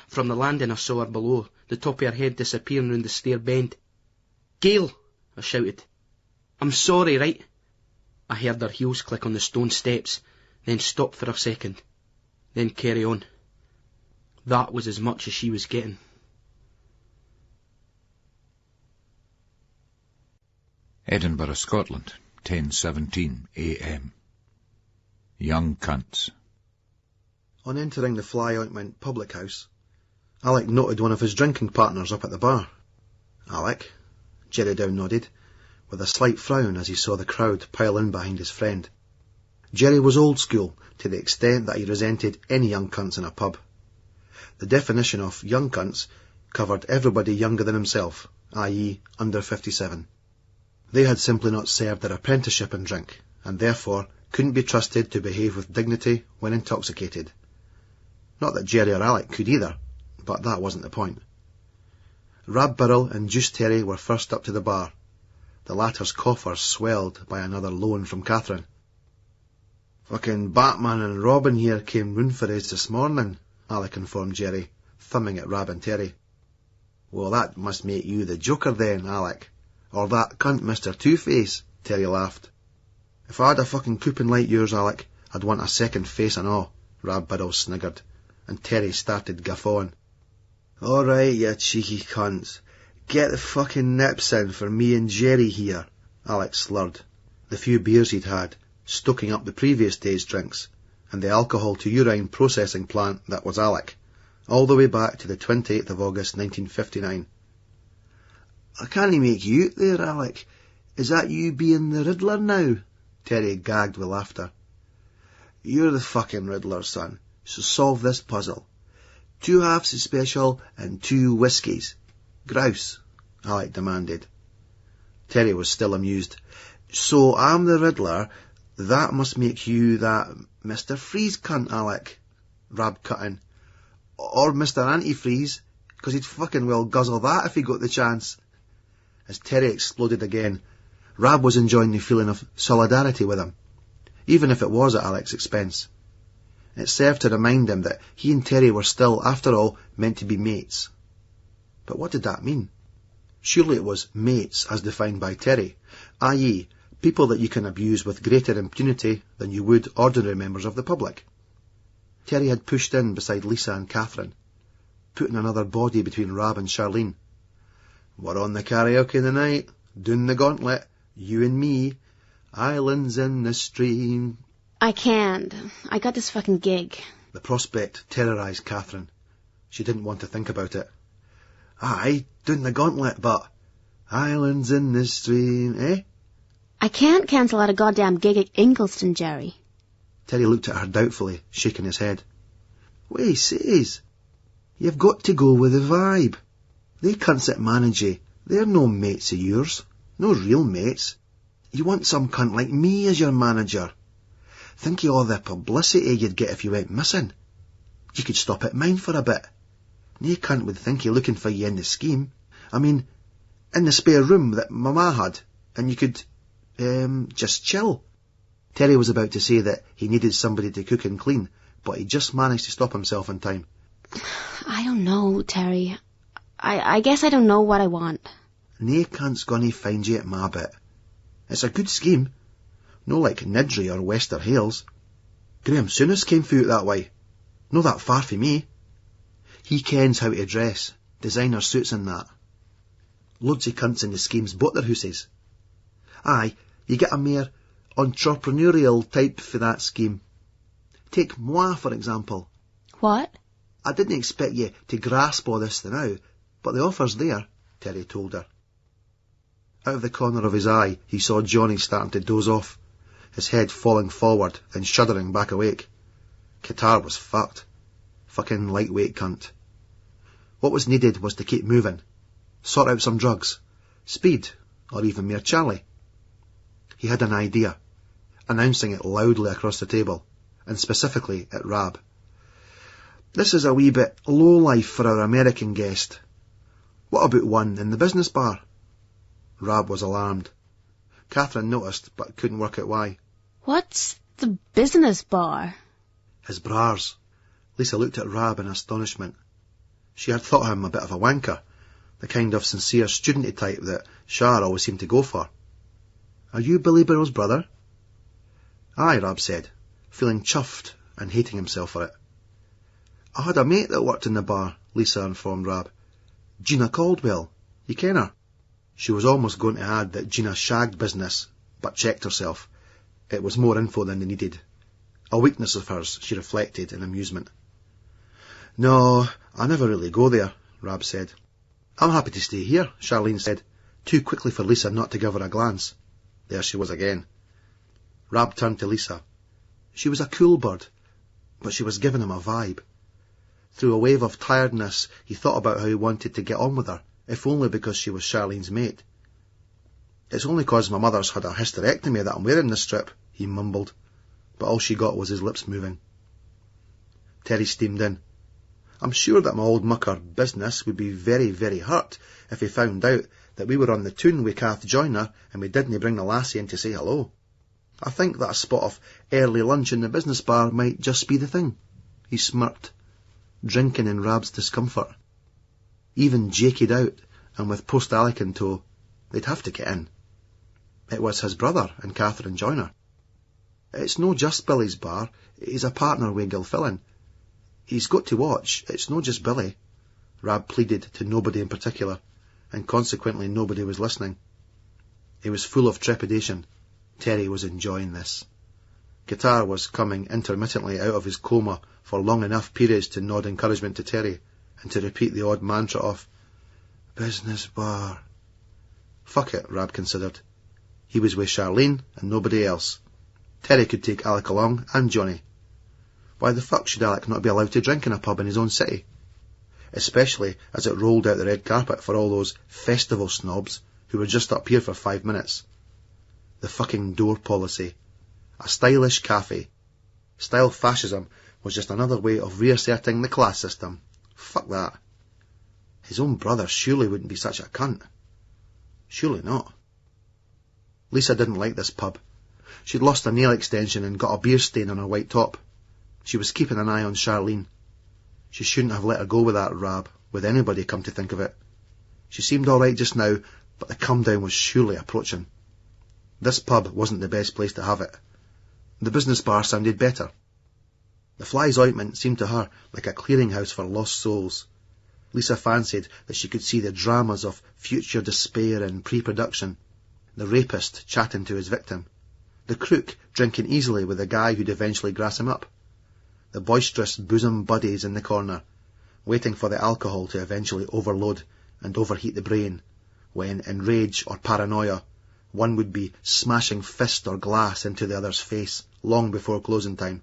From the landing I saw her below, the top of her head disappearing round the stair bend. "Gail!" I shouted. "I'm sorry, right?" I heard her heels click on the stone steps, then stop for a second, then carry on. That was as much as she was getting. Edinburgh, Scotland, 10:17 a.m. Young cunts. On entering the Fly Ointment public house, Alec noted one of his drinking partners up at the bar. "Alec?" Jerry Down nodded, with a slight frown as he saw the crowd pile in behind his friend. Jerry was old school to the extent that he resented any young cunts in a pub. The definition of young cunts covered everybody younger than himself, i.e. under 57. They had simply not served their apprenticeship in drink, and therefore couldn't be trusted to behave with dignity when intoxicated. Not that Jerry or Alec could either, but that wasn't the point. Rab Burrell and Juice Terry were first up to the bar, the latter's coffers swelled by another loan from Catherine. "Fucking Batman and Robin here came round for us this morning," Alec informed Jerry, thumbing at Rab and Terry. "Well, that must make you the Joker then, Alec. Or that cunt Mr. Two-Face," Terry laughed. "If I had a fucking coupon like yours, Alec, I'd want a second face and all," Rab Burrell sniggered, and Terry started guffawing. "All right, you cheeky cunts. Get the fucking nips in for me and Jerry here," Alec slurred, the few beers he'd had, stoking up the previous day's drinks, and the alcohol-to-urine processing plant that was Alec, all the way back to the 28th of August 1959. "I can't make you out there, Alec. Is that you being the Riddler now?" Terry gagged with laughter. "You're the fucking Riddler, son, so solve this puzzle. 2 halves of special and 2 whiskies. Grouse," Alec demanded. Terry was still amused. "So I'm the Riddler. That must make you that Mr. Freeze cunt, Alec," Rab cut in. "Or Mr. Antifreeze, 'cause he'd fucking well guzzle that if he got the chance." As Terry exploded again, Rab was enjoying the feeling of solidarity with him, even if it was at Alec's expense. It served to remind him that he and Terry were still, after all, meant to be mates. But what did that mean? Surely it was mates as defined by Terry, i.e., people that you can abuse with greater impunity than you would ordinary members of the public. Terry had pushed in beside Lisa and Catherine, putting another body between Rab and Charlene. We're on the karaoke tonight, doing the gauntlet, you and me, islands in the stream. I can't. I got this fucking gig. The prospect terrorised Catherine. She didn't want to think about it. Aye, doing the gauntlet, but islands in the stream, eh? I can't cancel out a goddamn gig at Ingleston, Jerry. Terry looked at her doubtfully, shaking his head. Wait, says, you've got to go with the vibe. They cunts that manage you, they're no mates of yours. No real mates. You want some cunt like me as your manager. Think of all the publicity you'd get if you went missing. You could stop at mine for a bit. Nae cunt would think you're looking for you in the scheme. I mean, in the spare room that Mama had, and you could, just chill. Terry was about to say that he needed somebody to cook and clean, but he just managed to stop himself in time. I don't know, Terry. I guess I don't know what I want. Nae cunt's gonna find you at my bit. It's a good scheme. No like Nidri or Wester Hales. Graham Souness came through it that way. No that far from me. He kens how to dress, designer suits and that. Loads of cunts in the schemes bought their hooses. Aye, you get a mere entrepreneurial type for that scheme. Take moi, for example. What? I didn't expect you to grasp all this now, but the offer's there, Terry told her. Out of the corner of his eye, he saw Johnny starting to doze off, his head falling forward and shuddering back awake. Qatar was fucked. Fucking lightweight cunt. What was needed was to keep moving, sort out some drugs, speed, or even mere Charlie. He had an idea, announcing it loudly across the table, and specifically at Rab. This is a wee bit low life for our American guest. What about one in the business bar? Rab was alarmed. Catherine noticed, but couldn't work out why. What's the business bar? His bras. Lisa looked at Rab in astonishment. She had thought him a bit of a wanker, the kind of sincere studenty type that Shar always seemed to go for. Are you Billy Burrow's brother? Aye, Rab said, feeling chuffed and hating himself for it. I had a mate that worked in the bar, Lisa informed Rab. Gina Caldwell. You ken her? She was almost going to add that Gina shagged business, but checked herself. It was more info than they needed. A weakness of hers, she reflected in amusement. No, I never really go there, Rab said. I'm happy to stay here, Charlene said, too quickly for Lisa not to give her a glance. There she was again. Rab turned to Lisa. She was a cool bird, but she was giving him a vibe. Through a wave of tiredness, he thought about how he wanted to get on with her, if only because she was Charlene's mate. It's only 'cause my mother's had a hysterectomy that I'm wearing this strip, he mumbled, but all she got was his lips moving. Terry steamed in. I'm sure that my old mucker business would be very, very hurt if he found out that we were on the tune with Kath Joyner and we didn't bring the lassie in to say hello. I think that a spot of early lunch in the business bar might just be the thing. He smirked, drinking in Rab's discomfort. Even jakied out, and with post-Alec in tow, they'd have to get in. It was his brother and Catherine Joyner. It's no just Billy's bar, he's a partner with Gilfillan. He's got to watch, it's no just Billy. Rab pleaded to nobody in particular, and consequently nobody was listening. He was full of trepidation. Terry was enjoying this. Qatar was coming intermittently out of his coma for long enough periods to nod encouragement to Terry, and to repeat the odd mantra of, business bar. Fuck it, Rab considered. He was with Charlene and nobody else. Terry could take Alec along, and Johnny. Why the fuck should Alec not be allowed to drink in a pub in his own city? Especially as it rolled out the red carpet for all those festival snobs who were just up here for 5 minutes. The fucking door policy. A stylish cafe. Style fascism was just another way of reasserting the class system. Fuck that. His own brother surely wouldn't be such a cunt. Surely not. Lisa didn't like this pub. She'd lost a nail extension and got a beer stain on her white top. She was keeping an eye on Charlene. She shouldn't have let her go with that Rab, with anybody come to think of it. She seemed all right just now, but the come-down was surely approaching. This pub wasn't the best place to have it. The business bar sounded better. The Fly's ointment seemed to her like a clearinghouse for lost souls. Lisa fancied that she could see the dramas of future despair in pre-production, the rapist chatting to his victim, the crook drinking easily with the guy who'd eventually grass him up, the boisterous bosom buddies in the corner, waiting for the alcohol to eventually overload and overheat the brain, when, in rage or paranoia, one would be smashing fist or glass into the other's face long before closing time.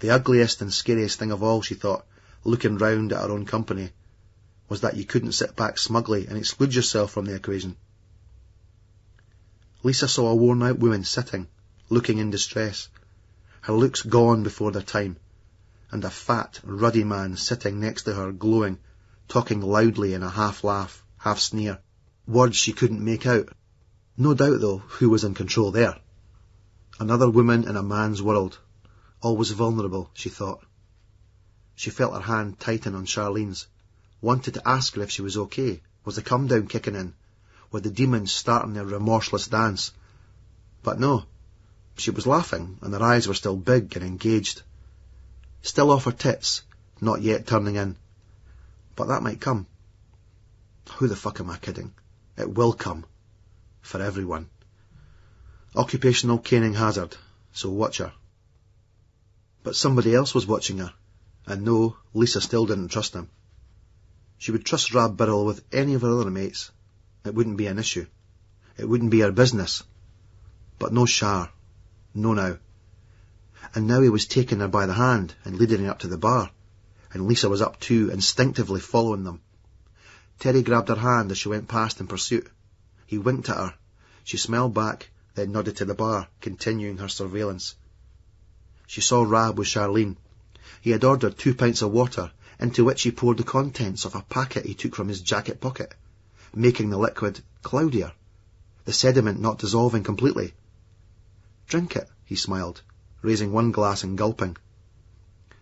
The ugliest and scariest thing of all, she thought, looking round at her own company, was that you couldn't sit back smugly and exclude yourself from the equation. Lisa saw a worn-out woman sitting, looking in distress, her looks gone before their time, and a fat, ruddy man sitting next to her, glowing, talking loudly in a half-laugh, half-sneer, words she couldn't make out. No doubt, though, who was in control there. Another woman in a man's world, always vulnerable, she thought. She felt her hand tighten on Charlene's, wanted to ask her if she was okay. Was the come-down kicking in? Were the demons starting their remorseless dance? But no, she was laughing, and her eyes were still big and engaged. Still off her tits, not yet turning in. But that might come. Who the fuck am I kidding? It will come. For everyone. Occupational caning hazard, so watch her. But somebody else was watching her, and no, Lisa still didn't trust him. She would trust Rab Birrell with any of her other mates. It wouldn't be an issue. It wouldn't be her business. But no Shar. No now. And now he was taking her by the hand and leading her up to the bar, and Lisa was up too, instinctively following them. Terry grabbed her hand as she went past in pursuit. He winked at her. She smiled back, then nodded to the bar, continuing her surveillance. She saw Rab with Charlene. He had ordered 2 pints of water, into which he poured the contents of a packet he took from his jacket pocket, making the liquid cloudier, the sediment not dissolving completely. "Drink it," he smiled, raising one glass and gulping.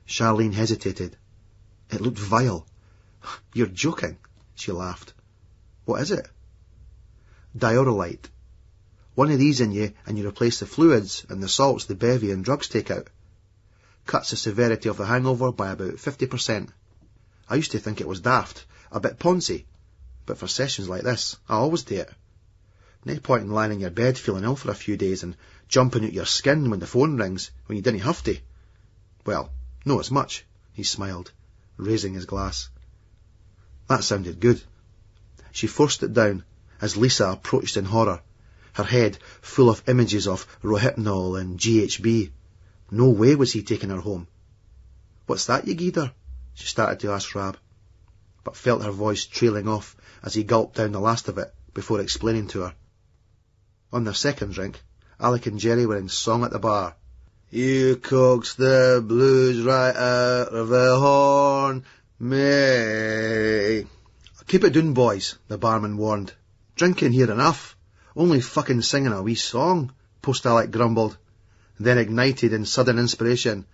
Charlene hesitated. It looked vile. "You're joking," she laughed. "What is it?" "Diorolite. One of these in you, and you replace the fluids and the salts the bevy and drugs take out. Cuts the severity of the hangover by about 50%. I used to think it was daft, a bit poncy, but for sessions like this, I always do it. No point in lying in your bed feeling ill for a few days and jumping out your skin when the phone rings, when you didn't have to. Well, no, as much," he smiled, raising his glass. That sounded good. She forced it down as Lisa approached in horror, her head full of images of Rohypnol and GHB. No way was he taking her home. "What's that you gied her?" she started to ask Rab, but felt her voice trailing off as he gulped down the last of it before explaining to her. On their second drink, Alec and Jerry were in song at the bar. "You coax the blues right out of the horn, May." "Keep it down, boys," the barman warned. "Drinking here enough. Only fucking singing a wee song," Post Alec grumbled, then ignited in sudden inspiration.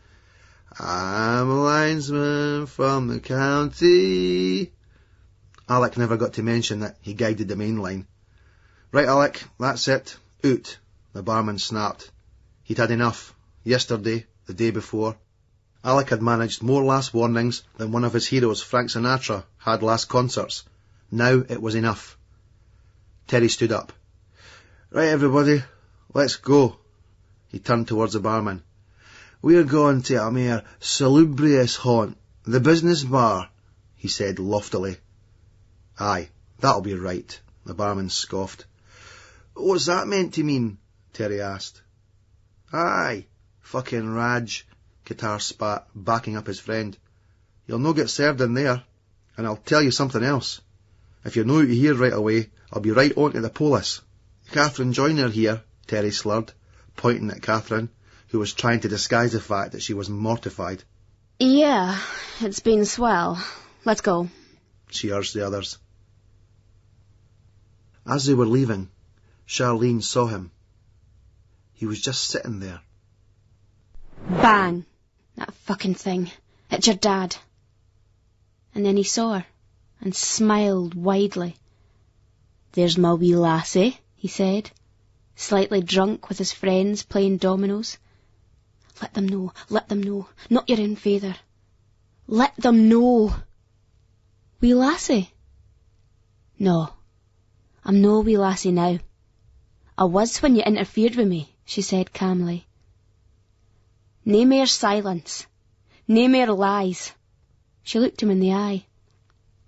"I'm a linesman from the county." Alec never got to mention that he guided the main line. "Right, Alec, that's it. Out," the barman snapped. He'd had enough. Yesterday, the day before. Alec had managed more last warnings than one of his heroes, Frank Sinatra, had last concerts. Now it was enough. Terry stood up. "Right, everybody, let's go." He turned towards the barman. "We're going to a mere salubrious haunt, the business bar," he said loftily. "Aye, that'll be right," the barman scoffed. "What's that meant to mean?" Terry asked. "Aye, fucking Raj," Guitar spat, backing up his friend. "You'll no get served in there. And I'll tell you something else. If you're no out of here right away, I'll be right on to the police." "Catherine Joyner here," Terry slurred, pointing at Catherine, who was trying to disguise the fact that she was mortified. "Yeah, it's been swell. Let's go," she urged the others. As they were leaving, Charlene saw him. He was just sitting there. Bang! That fucking thing. It's your dad. And then he saw her, and smiled widely. "There's my wee lassie," he said, slightly drunk with his friends playing dominoes. Let them know, not your own feyther. Let them know." "Wee lassie?" "No, I'm no wee lassie now. I was when you interfered with me," she said calmly. "Nae mair silence, nae mair lies." She looked him in the eye,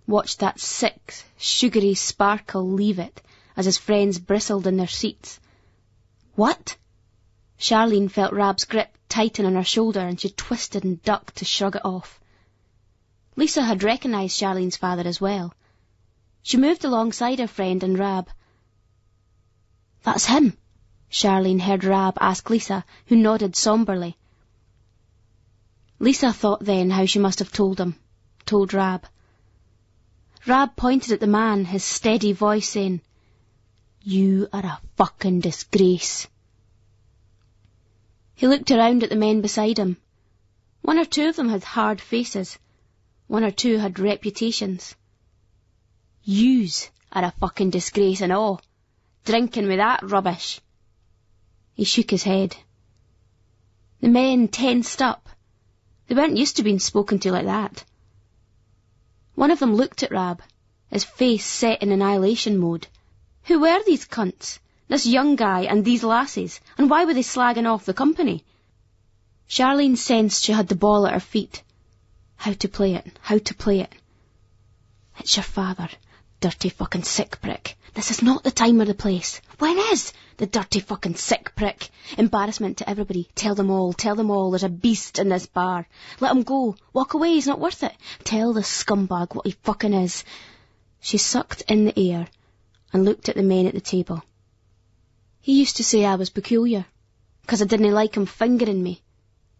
watched that sick, sugary sparkle leave it as his friends bristled in their seats. "What?" Charlene felt Rab's grip tighten on her shoulder, and she twisted and ducked to shrug it off. Lisa had recognised Charlene's father as well. She moved alongside her friend and Rab. "That's him," Charlene heard Rab ask Lisa, who nodded sombrely. Lisa thought then how she must have told Rab. Rab pointed at the man, his steady voice saying, "You are a fucking disgrace." He looked around at the men beside him. 1 or 2 of them had hard faces. 1 or 2 had reputations. "Yous are a fucking disgrace and all. Drinking with that rubbish." He shook his head. The men tensed up. They weren't used to being spoken to like that. One of them looked at Rab, his face set in annihilation mode. Who were these cunts? This young guy and these lassies, and why were they slagging off the company? Charlene sensed she had the ball at her feet. How to play it. "It's your father, dirty fucking sick prick. This is not the time or the place. When is? The dirty fucking sick prick. Embarrassment to everybody. Tell them all, there's a beast in this bar. Let him go. Walk away, he's not worth it. Tell the scumbag what he fucking is." She sucked in the air and looked at the men at the table. "He used to say I was peculiar, 'cause I didn't like him fingering me."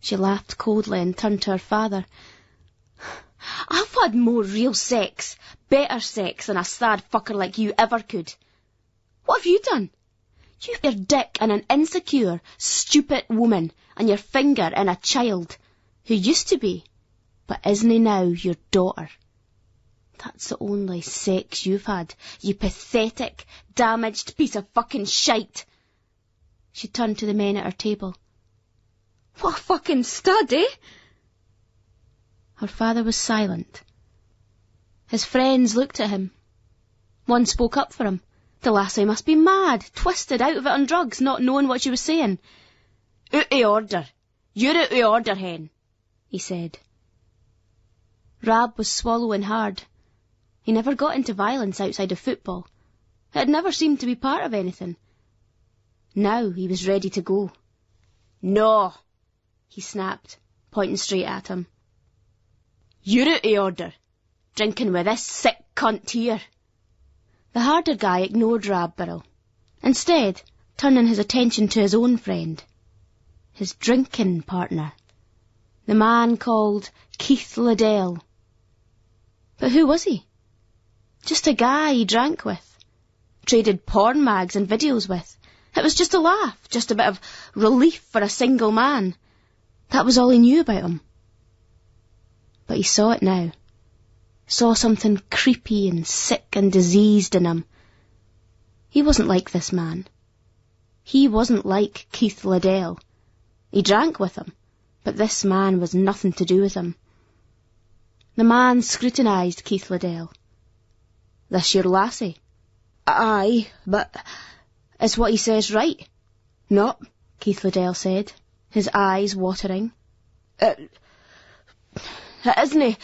She laughed coldly and turned to her father. "I've had more real sex, better sex than a sad fucker like you ever could. What have you done? You've your dick in an insecure, stupid woman and your finger in a child who used to be, but isn't now, your daughter. That's the only sex you've had, you pathetic, damaged piece of fucking shite." She turned to the men at her table. "What a fucking stud, eh?" Her father was silent. His friends looked at him. One spoke up for him. The lassie must be mad, twisted, out of it on drugs, not knowing what she was saying. "Out of order. You're out of order, hen," he said. Rab was swallowing hard. He never got into violence outside of football. It had never seemed to be part of anything. Now he was ready to go. "No," he snapped, pointing straight at him. "You're out of order. Drinking with this sick cunt here." The harder guy ignored Rab Birrell, instead turning his attention to his own friend, his drinking partner, the man called Keith Liddell. But who was he? Just a guy he drank with, traded porn mags and videos with. It was just a laugh, just a bit of relief for a single man. That was all he knew about him. But he saw it now. Saw something creepy and sick and diseased in him. He wasn't like this man. He wasn't like Keith Liddell. He drank with him, but this man was nothing to do with him. The man scrutinised Keith Liddell. "This your lassie?" "Aye, but is what he says right?" "No," Keith Liddell said, his eyes watering. It isn't.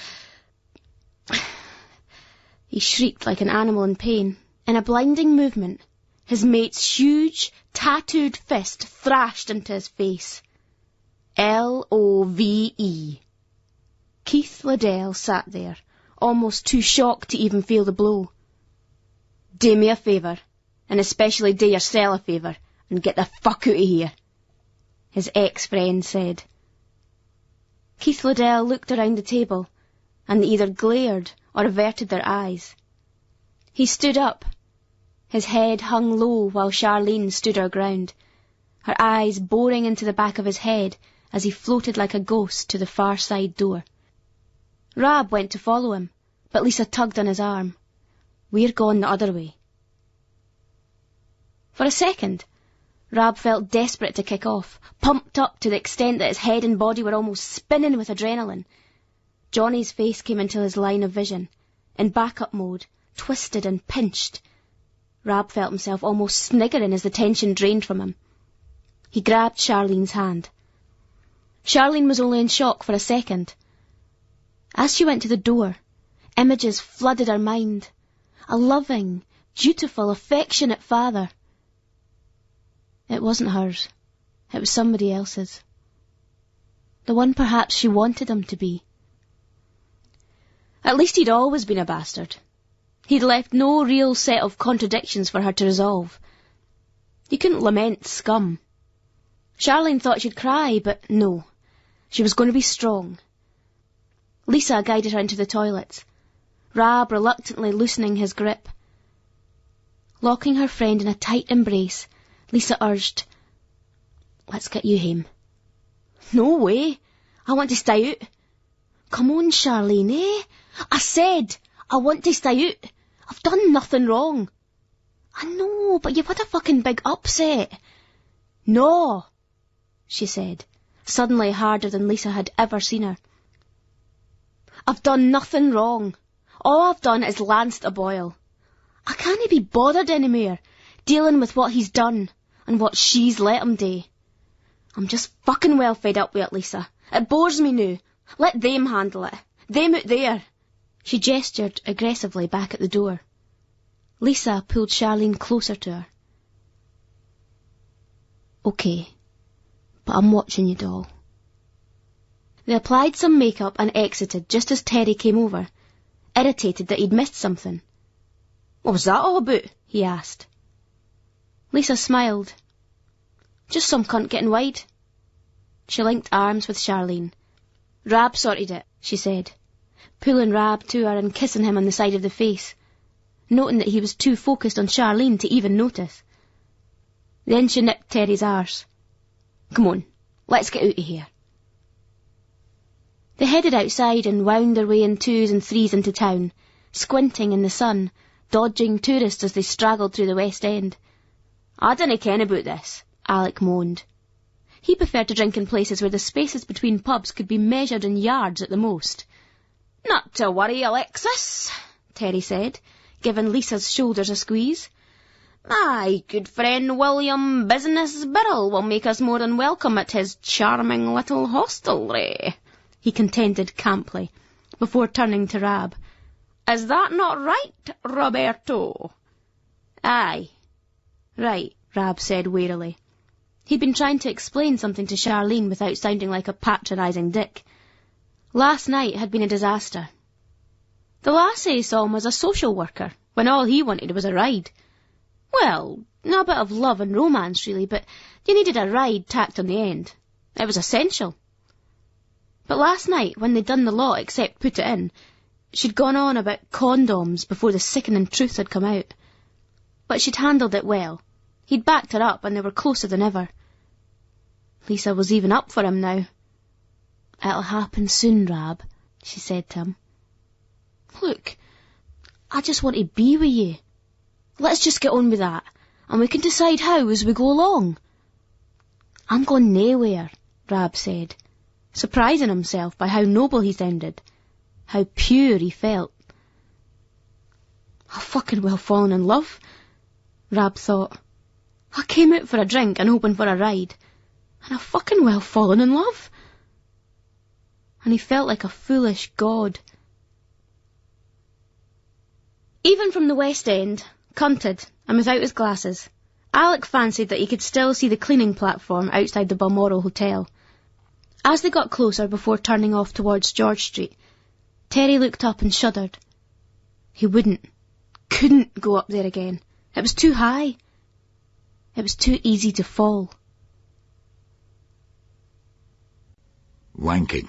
He shrieked like an animal in pain. In a blinding movement, his mate's huge, tattooed fist thrashed into his face. Love. Keith Liddell sat there, almost too shocked to even feel the blow. "Do me a favour, and especially do yourself a favour, and get the fuck out of here," his ex-friend said. Keith Liddell looked around the table, and they either glared or averted their eyes. He stood up. His head hung low while Charlene stood her ground, her eyes boring into the back of his head as he floated like a ghost to the far side door. Rab went to follow him, but Lisa tugged on his arm. "We're going the other way." For a second, Rab felt desperate to kick off, pumped up to the extent that his head and body were almost spinning with adrenaline. Johnny's face came into his line of vision, in backup mode, twisted and pinched. Rab felt himself almost sniggering as the tension drained from him. He grabbed Charlene's hand. Charlene was only in shock for a second. As she went to the door, images flooded her mind. A loving, dutiful, affectionate father. It wasn't hers. It was somebody else's. The one perhaps she wanted him to be. At least he'd always been a bastard. He'd left no real set of contradictions for her to resolve. You couldn't lament scum. Charlene thought she'd cry, but no. She was going to be strong. Lisa guided her into the toilets, Rab reluctantly loosening his grip. Locking her friend in a tight embrace, Lisa urged, "Let's get you home." "No way. I want to stay out." "Come on, Charlene, eh? I said I want to stay out. I've done nothing wrong." "I know, but you've had a fucking big upset." "No," she said, suddenly harder than Lisa had ever seen her. "I've done nothing wrong. All I've done is lanced a boil. I can't be bothered anymore, dealing with what he's done and what she's let him do. I'm just fucking well fed up with it, Lisa. It bores me now. Let them handle it. Them out there." She gestured aggressively back at the door. Lisa pulled Charlene closer to her. "Okay, but I'm watching you, doll." They applied some makeup and exited just as Terry came over, irritated that he'd missed something. "What was that all about?" he asked. Lisa smiled. "Just some cunt getting wide." She linked arms with Charlene. "Rab sorted it," she said, pulling Rab to her and kissing him on the side of the face, noting that he was too focused on Charlene to even notice. Then she nipped Terry's arse. "Come on, let's get out of here." They headed outside and wound their way in twos and threes into town, squinting in the sun, dodging tourists as they straggled through the West End. "I dinna ken about this," Alec moaned. He preferred to drink in places where the spaces between pubs could be measured in yards at the most. "Not to worry, Alexis," Terry said, giving Lisa's shoulders a squeeze. "My good friend William Business Birrell will make us more than welcome at his charming little hostelry," he contended camply, before turning to Rab. "Is that not right, Roberto?" "Aye. Right," Rab said wearily. He'd been trying to explain something to Charlene without sounding like a patronising dick. Last night had been a disaster. The lassie saw him as a social worker, when all he wanted was a ride. Well, a bit of love and romance, really, but you needed a ride tacked on the end. It was essential. But last night, when they'd done the lot except put it in, she'd gone on about condoms before the sickening truth had come out. But she'd handled it well. He'd backed her up and they were closer than ever. Lisa was even up for him now. "It'll happen soon, Rab," she said to him. "Look, I just want to be with you. Let's just get on with that, and we can decide how as we go along." "I'm going nowhere," Rab said, surprising himself by how noble he sounded, how pure he felt. "I've fucking well fallen in love," Rab thought. "I came out for a drink and hoping for a ride, and I've fucking well fallen in love." And he felt like a foolish god. Even from the West End, cunted and without his glasses, Alec fancied that he could still see the cleaning platform outside the Balmoral Hotel. As they got closer before turning off towards George Street, Terry looked up and shuddered. He couldn't go up there again. It was too high. It was too easy to fall. Wanking.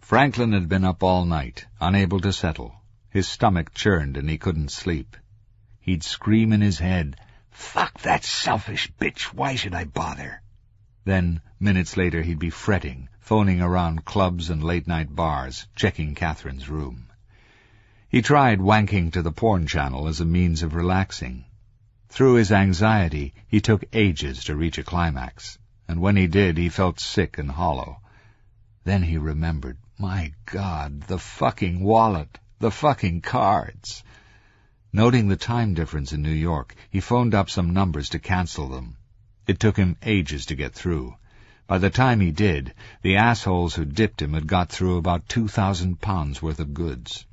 Franklin had been up all night, unable to settle. His stomach churned and he couldn't sleep. He'd scream in his head, "Fuck that selfish bitch, why should I bother?" Then, minutes later, he'd be fretting, phoning around clubs and late-night bars, checking Catherine's room. He tried wanking to the porn channel as a means of relaxing. Through his anxiety, he took ages to reach a climax, and when he did, he felt sick and hollow. Then he remembered, my God, the fucking wallet, the fucking cards. Noting the time difference in New York, he phoned up some numbers to cancel them. It took him ages to get through. By the time he did, the assholes who dipped him had got through about £2,000 worth of goods.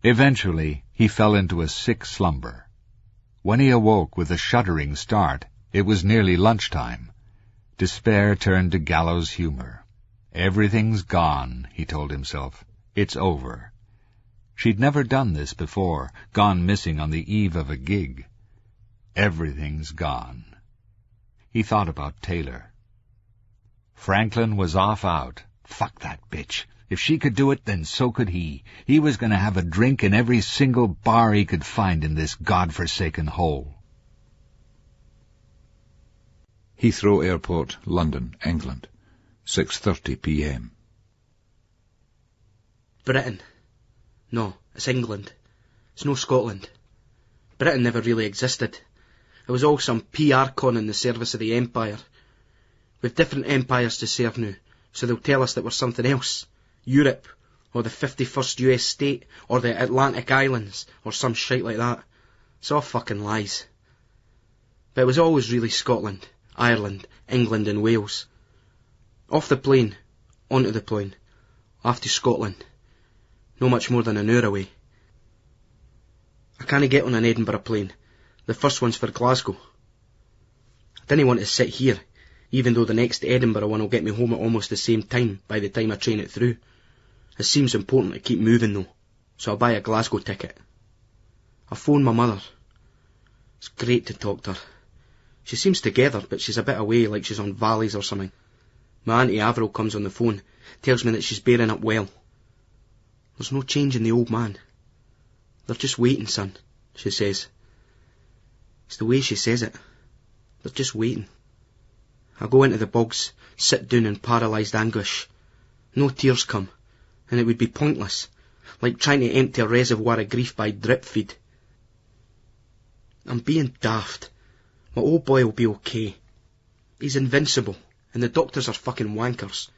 Eventually, he fell into a sick slumber. When he awoke with a shuddering start, it was nearly lunchtime. Despair turned to gallows humor. Everything's gone, he told himself. It's over. She'd never done this before, gone missing on the eve of a gig. Everything's gone. He thought about Taylor. Franklin was off out. Fuck that bitch. If she could do it, then so could he. He was going to have a drink in every single bar he could find in this godforsaken hole. Heathrow Airport, London, England. 6:30 p.m. Britain. No, it's England. It's no Scotland. Britain never really existed. It was all some PR con in the service of the Empire. We've different empires to serve now, so they'll tell us that we're something else. Europe, or the 51st US state, or the Atlantic Islands, or some shite like that. It's all fucking lies. But it was always really Scotland, Ireland, England and Wales. Off the plane, onto the plane, off to Scotland. No much more than an hour away. I can't get on an Edinburgh plane. The first one's for Glasgow. I didn't want to sit here, even though the next Edinburgh one will get me home at almost the same time by the time I train it through. It seems important to keep moving though, so I'll buy a Glasgow ticket. I phone my mother. It's great to talk to her. She seems together, but she's a bit away, like she's on Valleys or something. My Auntie Avril comes on the phone, tells me that she's bearing up well. There's no change in the old man. They're just waiting, son, she says. It's the way she says it. They're just waiting. I go into the bogs, sit down in paralysed anguish. No tears come, and it would be pointless, like trying to empty a reservoir of grief by drip feed. I'm being daft. My old boy will be okay. He's invincible, and the doctors are fucking wankers.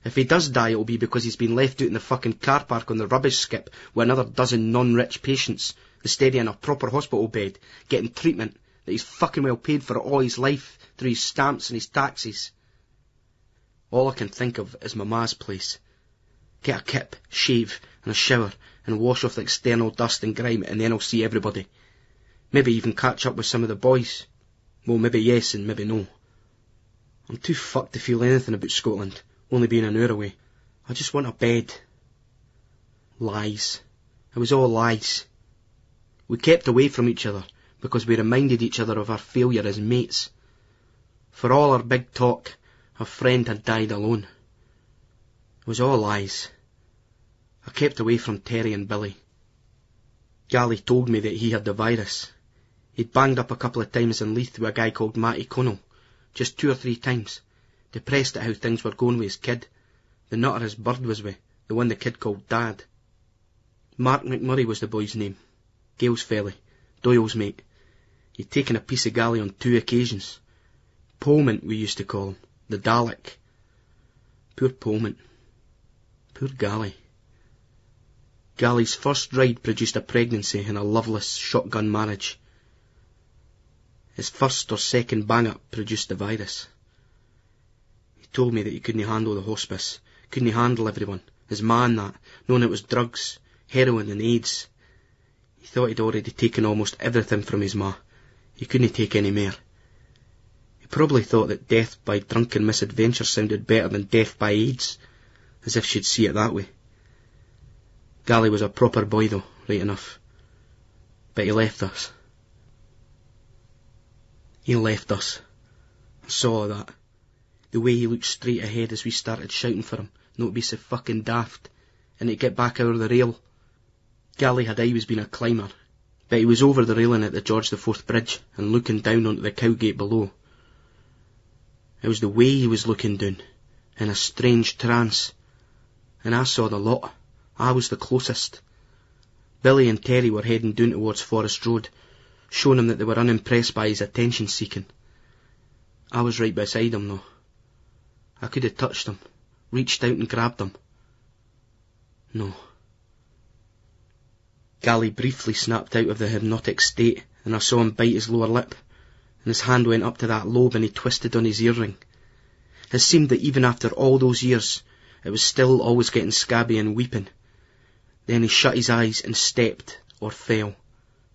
If he does die, it'll be because he's been left out in the fucking car park on the rubbish skip with another dozen non-rich patients, instead of in a proper hospital bed, getting treatment that he's fucking well paid for all his life through his stamps and his taxes. All I can think of is my ma's place. Get a kip, shave, and a shower, and wash off the external dust and grime, and then I'll see everybody. Maybe even catch up with some of the boys. Well, maybe yes and maybe no. I'm too fucked to feel anything about Scotland, only being an hour away. I just want a bed. Lies. It was all lies. We kept away from each other because we reminded each other of our failure as mates. For all our big talk, our friend had died alone. It was all lies. I kept away from Terry and Billy. Gally told me that he had the virus. He'd banged up a couple of times in Leith with a guy called Matty Connell, just 2 or 3 times, depressed at how things were going with his kid, the nutter his bird was with, the one the kid called Dad. Mark McMurray was the boy's name, Gail's felly, Doyle's mate. He'd taken a piece of Gally on 2 occasions. Polmant, we used to call him, the Dalek. Poor Polmant. Poor Gally. Gally's first ride produced a pregnancy and a loveless shotgun marriage. His first or second bang-up produced the virus. He told me that he couldn't handle the hospice, couldn't handle everyone, his ma and that, knowing it was drugs, heroin and AIDS. He thought he'd already taken almost everything from his ma. He couldn't take any more. He probably thought that death by drunken misadventure sounded better than death by AIDS, as if she'd see it that way. Gally was a proper boy though, right enough. But he left us. He left us. I saw that. The way he looked straight ahead as we started shouting for him, not to be so fucking daft, and to get back over the rail. Gally had always been a climber, but he was over the railing at the George IV Bridge and looking down onto the Cowgate below. It was the way he was looking down, in a strange trance, and I saw the lot. I was the closest. Billy and Terry were heading down towards Forest Road, showing him that they were unimpressed by his attention-seeking. I was right beside him, though. I could have touched him, reached out and grabbed him. No. Gally briefly snapped out of the hypnotic state, and I saw him bite his lower lip, and his hand went up to that lobe and he twisted on his earring. It seemed that even after all those years, it was still always getting scabby and weeping. Then he shut his eyes and stepped, or fell.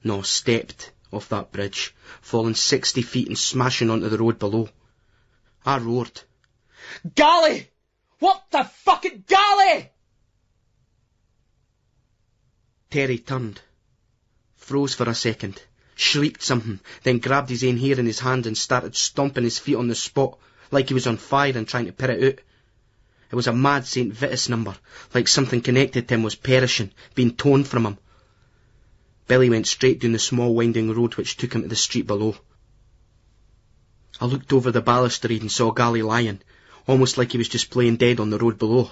No, stepped off that bridge, falling 60 feet and smashing onto the road below. I roared. "Gally! What the fucking Gally!" Terry turned, froze for a second, shrieked something, then grabbed his own hair in his hand and started stomping his feet on the spot, like he was on fire and trying to put it out. It was a mad St. Vitus number, like something connected to him was perishing, being torn from him. Billy went straight down the small winding road which took him to the street below. I looked over the balustrade and saw Gally lying, almost like he was just playing dead on the road below.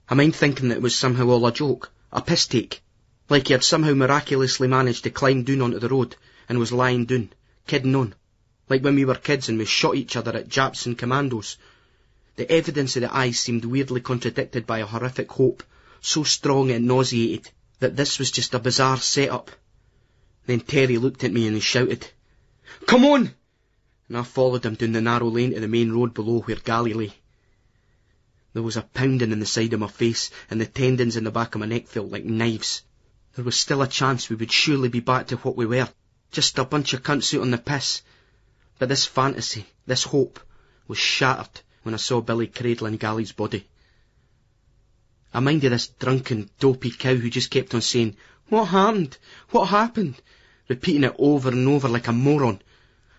I mind thinking that it was somehow all a joke, a piss take, like he had somehow miraculously managed to climb down onto the road and was lying down, kidding on, like when we were kids and we shot each other at Japs and Commandos. The evidence of the eyes seemed weirdly contradicted by a horrific hope, so strong it nauseated that this was just a bizarre set-up. Then Terry looked at me and he shouted, "Come on!" And I followed him down the narrow lane to the main road below where Gally lay. There was a pounding in the side of my face, and the tendons in the back of my neck felt like knives. There was still a chance we would surely be back to what we were, just a bunch of cunts out on the piss. But this fantasy, this hope, was shattered when I saw Billy cradling Gally's body. I minded this drunken, dopey cow who just kept on saying, "What happened? What happened?" repeating it over and over like a moron.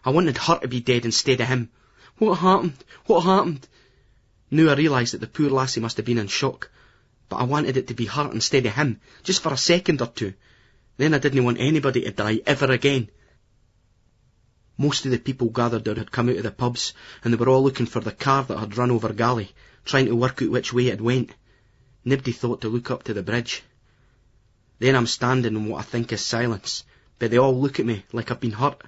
I wanted her to be dead instead of him. What happened? What happened? Now I realised that the poor lassie must have been in shock, but I wanted it to be her instead of him, just for a second or two. Then I didn't want anybody to die ever again. Most of the people gathered there had come out of the pubs, and they were all looking for the car that had run over Gally, trying to work out which way it went. Nobody thought to look up to the bridge. Then I'm standing in what I think is silence, but they all look at me like I've been hurt,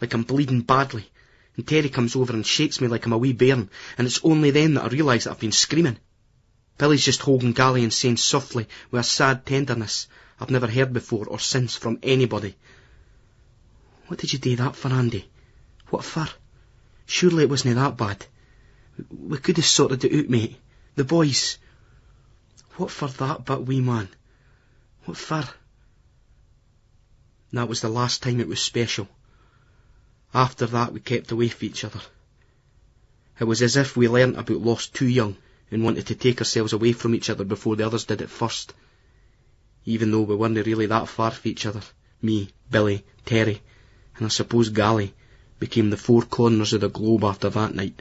like I'm bleeding badly, and Terry comes over and shakes me like I'm a wee bairn, and it's only then that I realise that I've been screaming. Billy's just holding Gally and saying softly, with a sad tenderness I've never heard before or since from anybody, "What did you do that for, Andy? What for? Surely it wasn't that bad. We could have sorted it out, mate. The boys. What for that but wee man? What for?" That was the last time it was special. After that we kept away from each other. It was as if we learnt about loss too young and wanted to take ourselves away from each other before the others did it first. Even though we weren't really that far from each other, me, Billy, Terry, and I suppose Gally became the four corners of the globe after that night.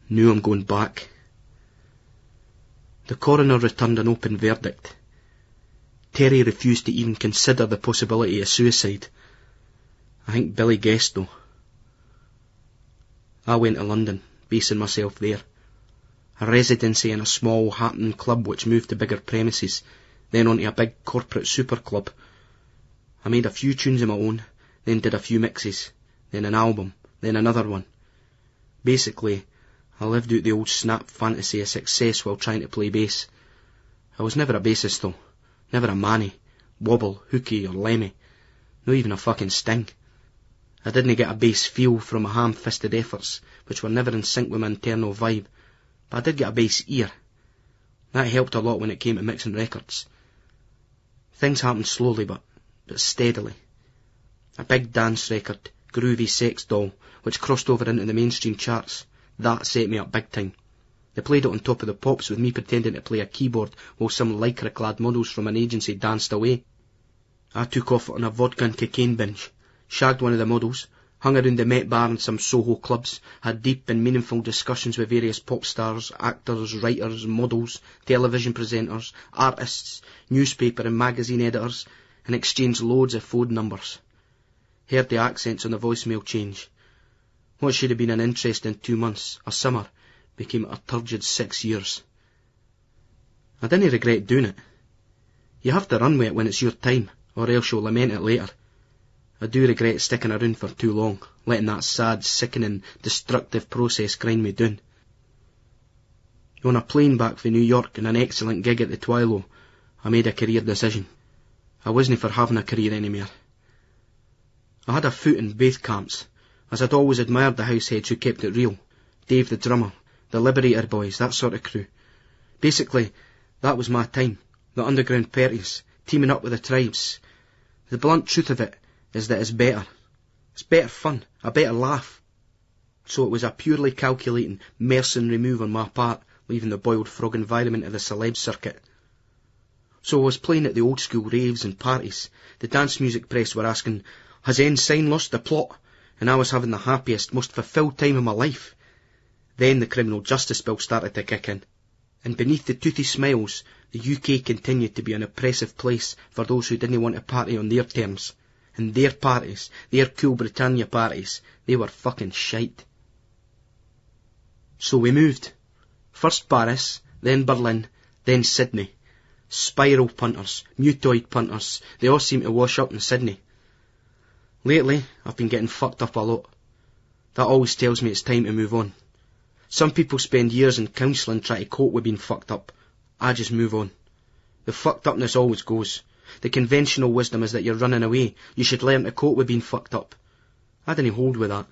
Now I'm going back. The coroner returned an open verdict. Terry refused to even consider the possibility of suicide. I think Billy guessed, though. I went to London, basing myself there. A residency in a small happening club which moved to bigger premises, then onto a big corporate super club. I made a few tunes of my own, then did a few mixes, then an album, then another one. Basically, I lived out the old snap fantasy of success while trying to play bass. I was never a bassist though, never a Manny, Wobble, Hookie or Lemmy, not even a fucking Sting. I didn't get a bass feel from my ham-fisted efforts, which were never in sync with my internal vibe, but I did get a bass ear. That helped a lot when it came to mixing records. Things happened slowly but steadily. A big dance record, Groovy Sex Doll, which crossed over into the mainstream charts, that set me up big time. They played it on Top of the Pops with me pretending to play a keyboard while some lycra-clad models from an agency danced away. I took off on a vodka and cocaine binge, shagged one of the models, hung around the Met Bar and some Soho clubs, had deep and meaningful discussions with various pop stars, actors, writers, models, television presenters, artists, newspaper and magazine editors, and exchanged loads of phone numbers. Heard the accents on the voicemail change. What should have been an interesting 2 months, a summer, became a turgid 6 years. I didn't regret doing it. You have to run with it when it's your time, or else you'll lament it later. I do regret sticking around for too long, letting that sad, sickening, destructive process grind me down. On a plane back from New York and an excellent gig at the Twilo, I made a career decision. I wasn't for having a career anymore. I had a foot in both camps, as I'd always admired the househeads who kept it real. Dave the drummer, the Liberator boys, that sort of crew. Basically, that was my time, the underground parties, teaming up with the tribes. The blunt truth of it is that it's better. It's better fun, a better laugh. So it was a purely calculating, mercenary move on my part, leaving the boiled frog environment of the celeb circuit. So I was playing at the old school raves and parties. The dance music press were asking, has Ensign lost the plot? And I was having the happiest, most fulfilled time of my life. Then the criminal justice bill started to kick in. And beneath the toothy smiles, the UK continued to be an oppressive place for those who didn't want to party on their terms. And their parties, their cool Britannia parties, they were fucking shite. So we moved. First Paris, then Berlin, then Sydney. Spiral punters, mutoid punters, they all seem to wash up in Sydney. Lately, I've been getting fucked up a lot. That always tells me it's time to move on. Some people spend years in counselling trying to cope with being fucked up. I just move on. The fucked upness always goes. The conventional wisdom is that you're running away. You should learn to cope with being fucked up. I didn't hold with that.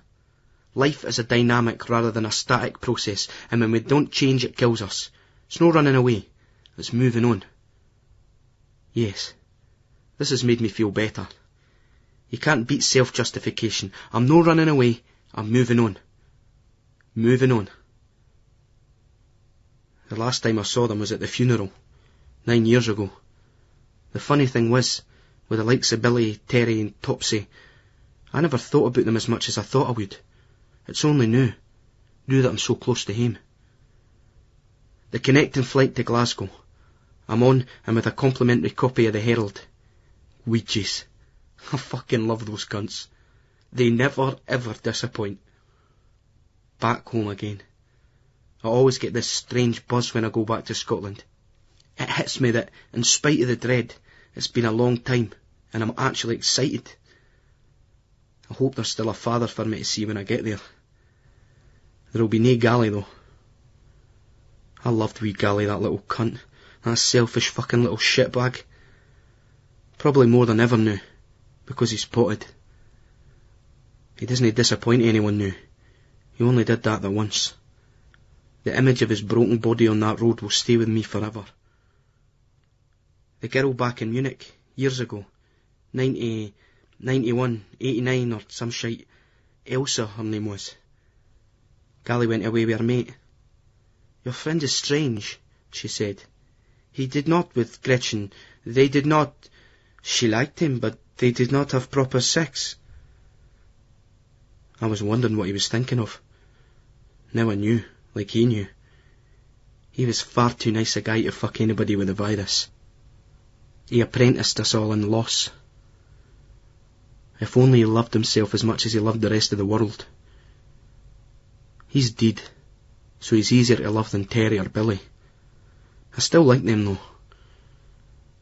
Life is a dynamic rather than a static process, and when we don't change it kills us. It's no running away. It's moving on. Yes, this has made me feel better. You can't beat self-justification. I'm no running away. I'm moving on. Moving on. The last time I saw them was at the funeral, 9 years ago. The funny thing was, with the likes of Billy, Terry and Topsy, I never thought about them as much as I thought I would. It's only now that I'm so close to home. The connecting flight to Glasgow. I'm on, and with a complimentary copy of the Herald. Ouija's. I fucking love those cunts. They never ever disappoint. Back home again. I always get this strange buzz when I go back to Scotland. It hits me that, in spite of the dread, it's been a long time, and I'm actually excited. I hope there's still a father for me to see when I get there. There'll be nae Gally though. I loved wee Gally, that little cunt. That selfish fucking little shitbag. Probably more than ever now, because he's potted. He doesn't disappoint anyone now. He only did that once. The image of his broken body on that road will stay with me forever. The girl back in Munich, years ago, 90, 91, 89 or some shite, Elsa her name was. Gally went away with her mate. Your friend is strange, she said. He did not with Gretchen. They did not... She liked him, but they did not have proper sex. I was wondering what he was thinking of. Now I knew, like he knew. He was far too nice a guy to fuck anybody with the virus. He apprenticed us all in loss. If only he loved himself as much as he loved the rest of the world. He's dead, so he's easier to love than Terry or Billy. I still like them though.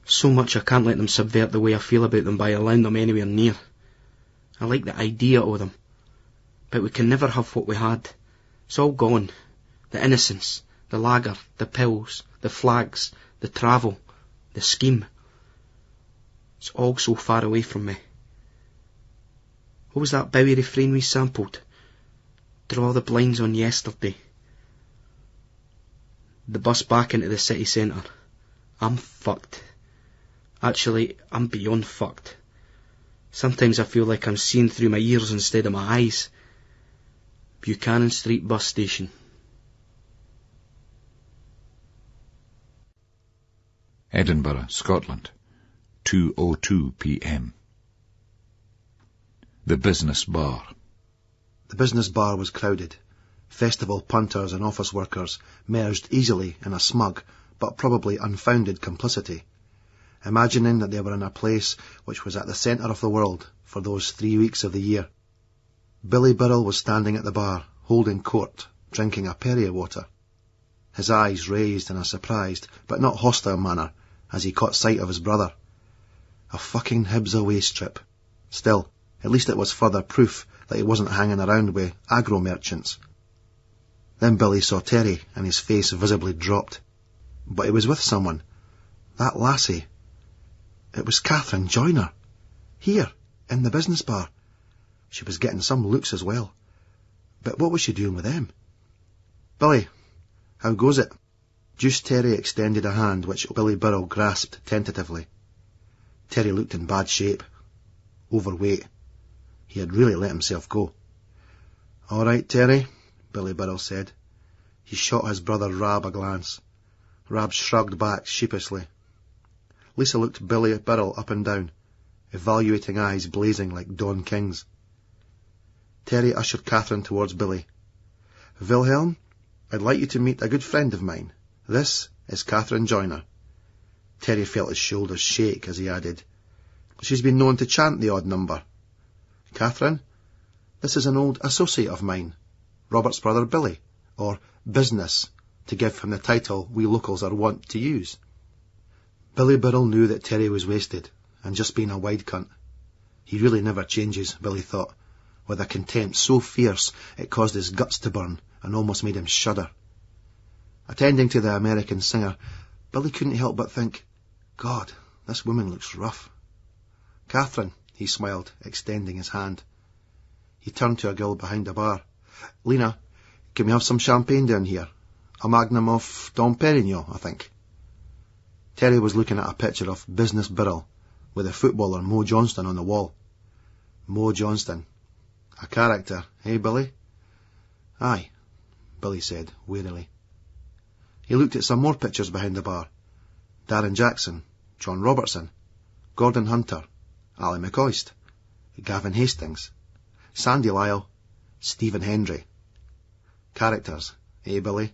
So much I can't let them subvert the way I feel about them by allowing them anywhere near. I like the idea of them. But we can never have what we had. It's all gone. The innocence, the lager, the pills, the flags, the travel, the scheme. It's all so far away from me. What was that Bowie refrain we sampled? Draw the blinds on yesterday. The bus back into the city centre. I'm fucked. Actually, I'm beyond fucked. Sometimes I feel like I'm seeing through my ears instead of my eyes. Buchanan Street bus station. Edinburgh, Scotland, 2:02 p.m. The business bar. The business bar was crowded. Festival punters and office workers merged easily in a smug, but probably unfounded complicity, imagining that they were in a place which was at the centre of the world for those 3 weeks of the year. Billy Burrell was standing at the bar, holding court, drinking a Perrier water. His eyes raised in a surprised, but not hostile manner, as he caught sight of his brother. A fucking Hibs away strip. Still, at least it was further proof that he wasn't hanging around with agro merchants. Then Billy saw Terry, and his face visibly dropped. But he was with someone. That lassie. It was Catherine Joyner. Here, in the business bar. She was getting some looks as well. But what was she doing with them? "Billy, how goes it?" Juice Terry extended a hand which Billy Burrell grasped tentatively. Terry looked in bad shape. Overweight. He had really let himself go. "All right, Terry," Billy Burrell said. He shot his brother Rab a glance. Rab shrugged back sheepishly. Lisa looked Billy Burrell up and down, evaluating eyes blazing like Don King's. Terry ushered Catherine towards Billy. "Wilhelm, I'd like you to meet a good friend of mine. This is Catherine Joyner." Terry felt his shoulders shake as he added, "She's been known to chant the odd number. Catherine, this is an old associate of mine, Robert's brother Billy, or Business, to give him the title we locals are wont to use." Billy Burrell knew that Terry was wasted, and just being a wide cunt. He really never changes, Billy thought, with a contempt so fierce it caused his guts to burn and almost made him shudder. Attending to the American singer, Billy couldn't help but think, God, this woman looks rough. "Catherine," he smiled, extending his hand. He turned to a girl behind the bar. "Lena, can we have some champagne down here? A magnum of Dom Perignon, I think." Terry was looking at a picture of Business Burrell, with the footballer Mo Johnston on the wall. Mo Johnston. A character, eh, Billy? "Aye," Billy said, wearily. He looked at some more pictures behind the bar. Darren Jackson, John Robertson, Gordon Hunter, Ali McCoist, Gavin Hastings, Sandy Lyle, Stephen Hendry. Characters, eh, Billy?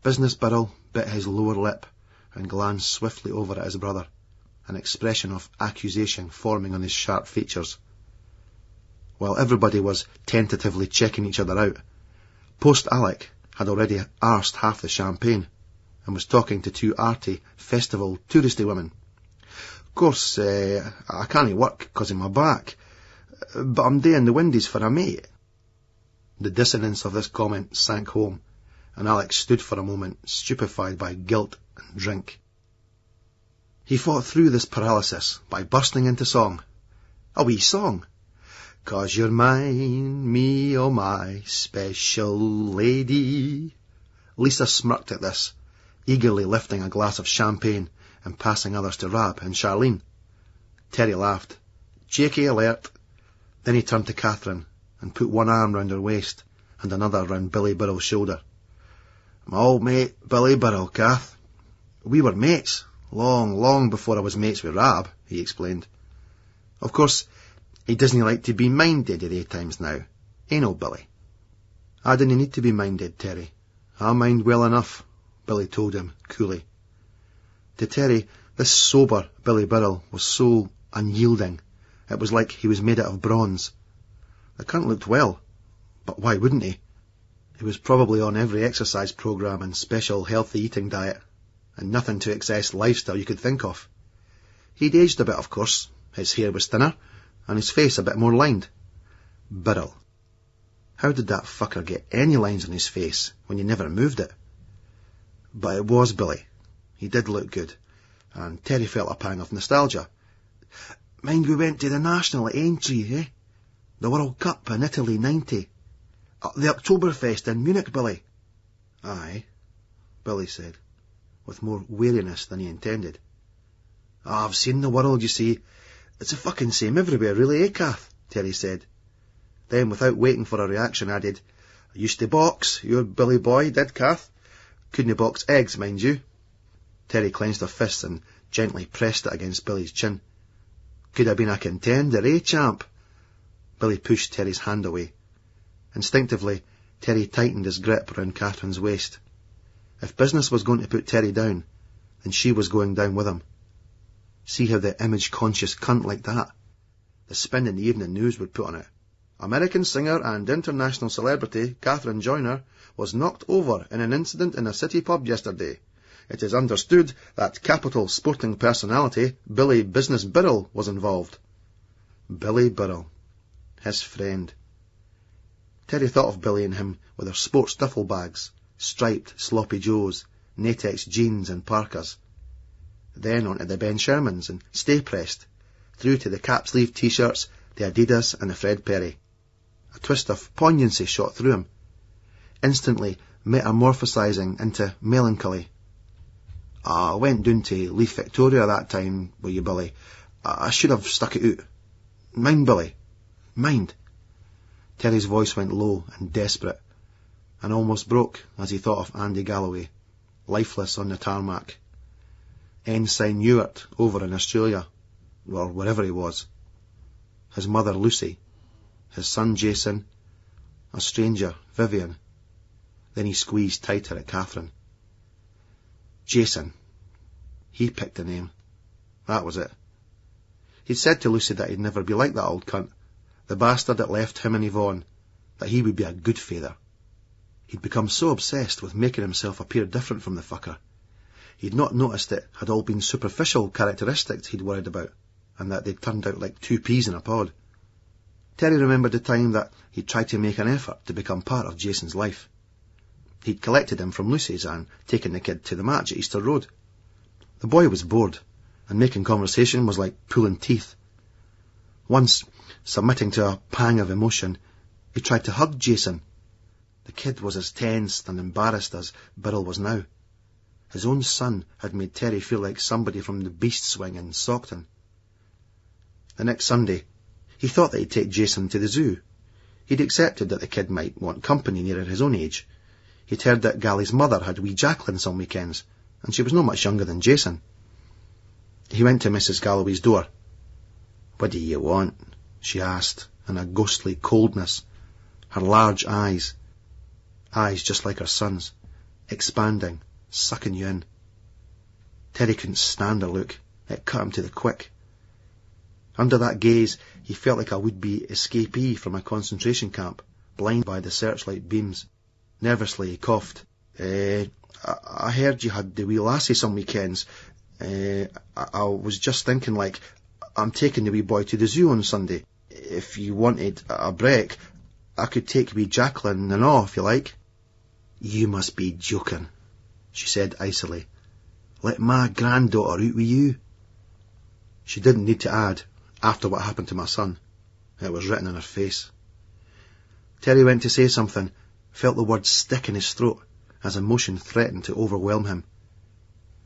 Business Burrell bit his lower lip and glanced swiftly over at his brother, an expression of accusation forming on his sharp features. While everybody was tentatively checking each other out, Post Alec had already arsed half the champagne and was talking to two arty, festival, touristy women. "Course, I can't work 'cause of my back, but I'm doing the Windies for a mate." The dissonance of this comment sank home, and Alex stood for a moment, stupefied by guilt and drink. He fought through this paralysis by bursting into song. A wee song. "'Cause you're mine, me, oh my special lady." Lisa smirked at this, eagerly lifting a glass of champagne and passing others to Rab and Charlene. Terry laughed. Cheeky alert. Then he turned to Catherine and put one arm round her waist and another round Billy Burrell's shoulder. "My old mate, Billy Burrell, Kath. We were mates, long before I was mates with Rab," he explained. "Of course, he doesn't like to be minded at A times now, ain't old Billy?" "I didn't need to be minded, Terry. I mind well enough," Billy told him coolly. To Terry, this sober Billy Burrell was so unyielding, it was like he was made out of bronze. The cunt looked well, but why wouldn't he? He was probably on every exercise programme and special healthy eating diet, and nothing to excess lifestyle you could think of. He'd aged a bit, of course. His hair was thinner, and his face a bit more lined. Burrell. How did that fucker get any lines on his face when you never moved it? But it was Billy. He did look good, and Terry felt a pang of nostalgia. "Mind we went to the National at Aintree, eh? The World Cup in Italy, 90. The Oktoberfest in Munich, Billy." "Aye," Billy said, with more weariness than he intended. "I've seen the world, you see. It's the fucking same everywhere, really, eh, Kath?" Terry said. Then, without waiting for a reaction, added, "I used to box, your Billy boy did, Kath. Couldn't box eggs, mind you." Terry clenched her fist and gently pressed it against Billy's chin. "Could have been a contender, eh, champ?" Billy pushed Terry's hand away. Instinctively, Terry tightened his grip round Catherine's waist. If business was going to put Terry down, then she was going down with him. See how the image-conscious cunt like that, the spin in the evening news would put on it. "American singer and international celebrity Catherine Joyner was knocked over in an incident in a city pub yesterday. it is understood that capital sporting personality Billy Business Birrell was involved. Billy Birrell. His friend. Terry thought of Billy and him with their sports duffel bags, striped sloppy joes, Natex jeans and parkas. Then on to the Ben Shermans and Stay Pressed, through to the cap-sleeve t-shirts, the Adidas and the Fred Perry. A twist of poignancy shot through him, instantly metamorphosizing into melancholy. I went down to Leaf Victoria that time with you, Billy. I should have stuck it out. Mind, Billy? Mind? Terry's voice went low and desperate, and almost broke as he thought of Andy Galloway, lifeless on the tarmac. Ensign Ewart over in Australia, or wherever he was. His mother Lucy, his son Jason, a stranger, Vivian. Then he squeezed tighter at Catherine. Jason. He picked a name. That was it. He'd said to Lucy that he'd never be like that old cunt, the bastard that left him and Yvonne, that he would be a good father. He'd become so obsessed with making himself appear different from the fucker. He'd not noticed it had all been superficial characteristics he'd worried about, and that they'd turned out like 2 peas in a pod. Terry remembered the time that he'd tried to make an effort to become part of Jason's life. He'd collected him from Lucy's and taken the kid to the match at Easter Road. The boy was bored, and making conversation was like pulling teeth. Once, submitting to a pang of emotion, he tried to hug Jason. The kid was as tense and embarrassed as Birrell was now. His own son had made Terry feel like somebody from the Beast Swing in Stockton. The next Sunday, he thought that he'd take Jason to the zoo. He'd accepted that the kid might want company nearer his own age. He'd heard that Gally's mother had wee Jacqueline some weekends, and she was no much younger than Jason. He went to Mrs. Galloway's door. "What do you want?" she asked, in a ghostly coldness, her large eyes just like her son's, expanding, sucking you in. Terry couldn't stand her look. It cut him to the quick. Under that gaze, he felt like a would-be escapee from a concentration camp, blinded by the searchlight beams. Nervously, he coughed. I heard you had the wee lassie some weekends. I was just thinking, like, I'm taking the wee boy to the zoo on Sunday. If you wanted a break, I could take wee Jacqueline and all, if you like." "You must be joking," she said icily. "Let my granddaughter out with you." She didn't need to add, "after what happened to my son." It was written on her face. Terry went to say something, felt the words stick in his throat as emotion threatened to overwhelm him.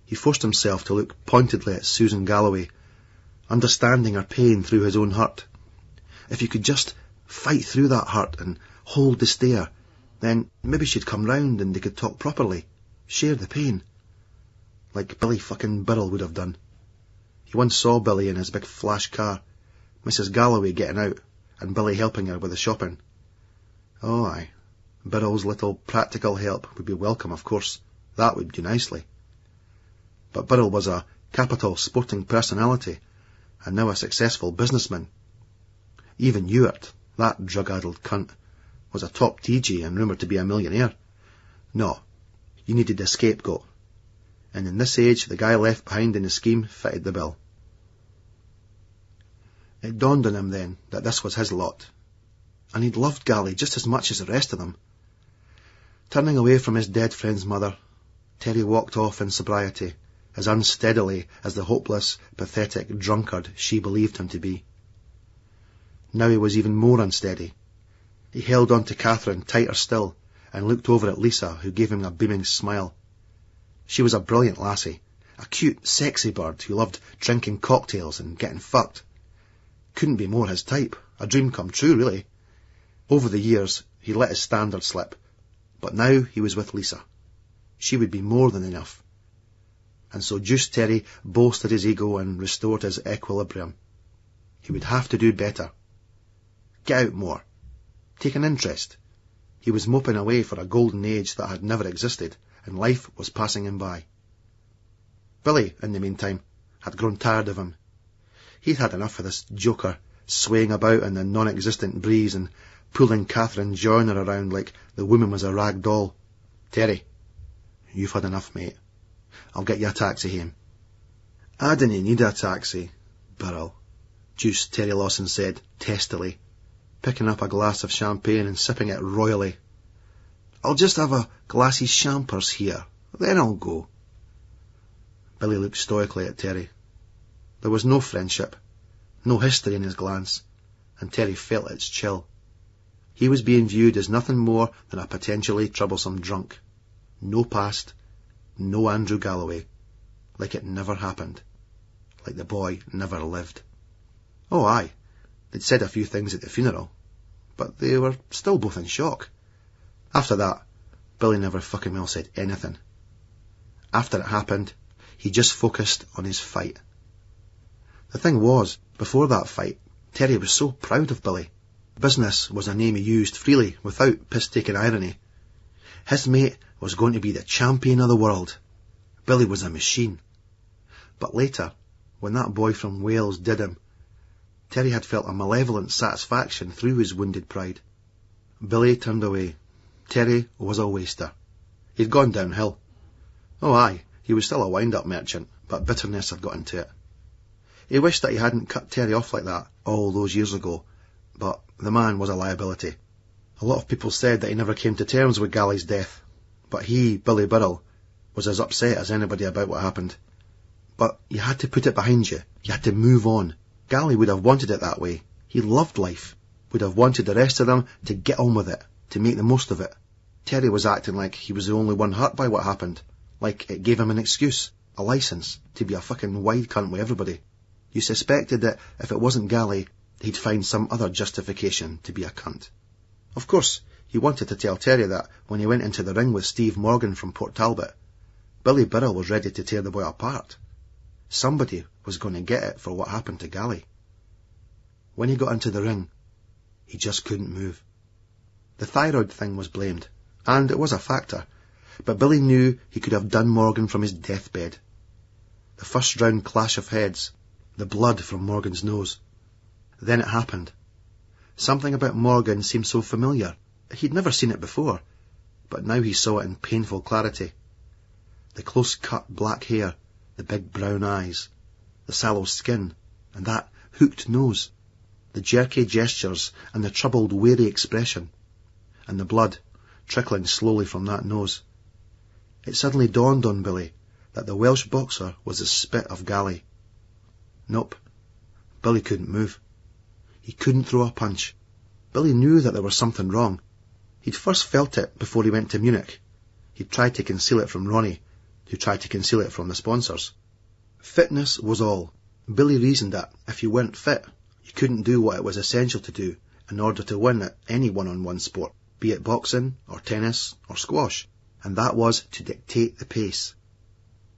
He forced himself to look pointedly at Susan Galloway, understanding her pain through his own hurt. If he could just fight through that hurt and hold the stare, then maybe she'd come round and they could talk properly, share the pain, like Billy fucking Birrell would have done. He once saw Billy in his big flash car, Mrs. Galloway getting out, and Billy helping her with the shopping. Oh, aye. Birrell's little practical help would be welcome, of course. That would do nicely. But Birrell was a capital sporting personality, and now a successful businessman. Even Ewart, that drug-addled cunt, was a top TG and rumoured to be a millionaire. No, you needed a scapegoat. And in this age, the guy left behind in the scheme fitted the bill. It dawned on him then that this was his lot, and he'd loved Gally just as much as the rest of them. Turning away from his dead friend's mother, Terry walked off in sobriety, as unsteadily as the hopeless, pathetic drunkard she believed him to be. Now he was even more unsteady. He held on to Catherine tighter still, and looked over at Lisa, who gave him a beaming smile. She was a brilliant lassie, a cute, sexy bird who loved drinking cocktails and getting fucked. Couldn't be more his type, a dream come true, really. Over the years, he let his standards slip, but now he was with Lisa. She would be more than enough. And so Juice Terry bolstered his ego and restored his equilibrium. He would have to do better. Get out more. Take an interest. He was moping away for a golden age that had never existed, and life was passing him by. Billy, in the meantime, had grown tired of him. He'd had enough of this joker, swaying about in the non-existent breeze and pulling Catherine Joyner around like the woman was a rag doll. "Terry, you've had enough, mate," I'll get you a taxi home." "I didn't need a taxi, Burrell," Juice Terry Lawson said, testily, picking up a glass of champagne and sipping it royally. "I'll just have a glassy champers here, then I'll go." Billy looked stoically at Terry. There was no friendship, no history in his glance, and Terry felt its chill. He was being viewed as nothing more than a potentially troublesome drunk. No past, no Andrew Galloway, like it never happened, like the boy never lived. Oh aye, they'd said a few things at the funeral, but they were still both in shock. After that, Billy never fucking well said anything. After it happened, he just focused on his fight. The thing was, before that fight, Terry was so proud of Billy. Business was a name he used freely, without piss-taking irony. His mate was going to be the champion of the world. Billy was a machine. But later, when that boy from Wales did him, Terry had felt a malevolent satisfaction through his wounded pride. Billy turned away. Terry was a waster. He'd gone downhill. Oh aye, he was still a wind-up merchant, but bitterness had got into it. He wished that he hadn't cut Terry off like that all those years ago, but the man was a liability. A lot of people said that he never came to terms with Galley's death, but he, Billy Burrell, was as upset as anybody about what happened. But you had to put it behind you. You had to move on. Galley would have wanted it that way. He loved life. Would have wanted the rest of them to get on with it, to make the most of it. Terry was acting like he was the only one hurt by what happened, like it gave him an excuse, a licence, to be a fucking wide cunt with everybody. You suspected that if it wasn't Galley, he'd find some other justification to be a cunt. Of course, he wanted to tell Terry that when he went into the ring with Steve Morgan from Port Talbot, Billy Burrell was ready to tear the boy apart. Somebody was going to get it for what happened to Galley. When he got into the ring, he just couldn't move. The thyroid thing was blamed, and it was a factor, but Billy knew he could have done Morgan from his deathbed. The first round clash of heads, the blood from Morgan's nose. Then it happened. Something about Morgan seemed so familiar. He'd never seen it before, but now he saw it in painful clarity. The close-cut black hair, the big brown eyes, the sallow skin, and that hooked nose, the jerky gestures and the troubled, weary expression, and the blood trickling slowly from that nose. It suddenly dawned on Billy that the Welsh boxer was the spit of Galley. Nope, Billy couldn't move. He couldn't throw a punch. Billy knew that there was something wrong. He'd first felt it before he went to Munich. He'd tried to conceal it from Ronnie, who tried to conceal it from the sponsors. Fitness was all. Billy reasoned that if you weren't fit, you couldn't do what it was essential to do in order to win at any one-on-one sport, be it boxing, or tennis, or squash, and that was to dictate the pace.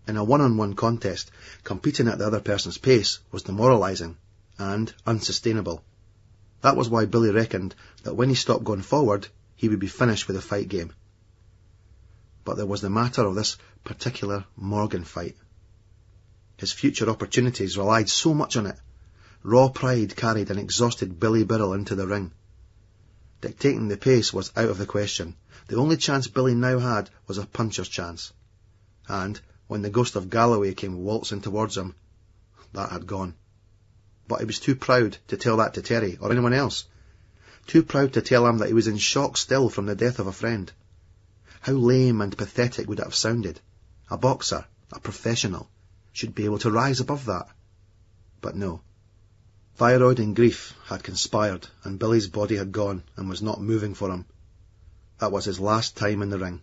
In a one-on-one contest, competing at the other person's pace was demoralising and unsustainable. That was why Billy reckoned that when he stopped going forward, he would be finished with the fight game. But there was the matter of this particular Morgan fight. His future opportunities relied so much on it. Raw pride carried an exhausted Billy Burrell into the ring. Dictating the pace was out of the question. The only chance Billy now had was a puncher's chance. And when the ghost of Galloway came waltzing towards him, that had gone. But he was too proud to tell that to Terry or anyone else. Too proud to tell him that he was in shock still from the death of a friend. How lame and pathetic would it have sounded? A boxer, a professional, should be able to rise above that. But no. Thyroid and grief had conspired, and Billy's body had gone and was not moving for him. That was his last time in the ring.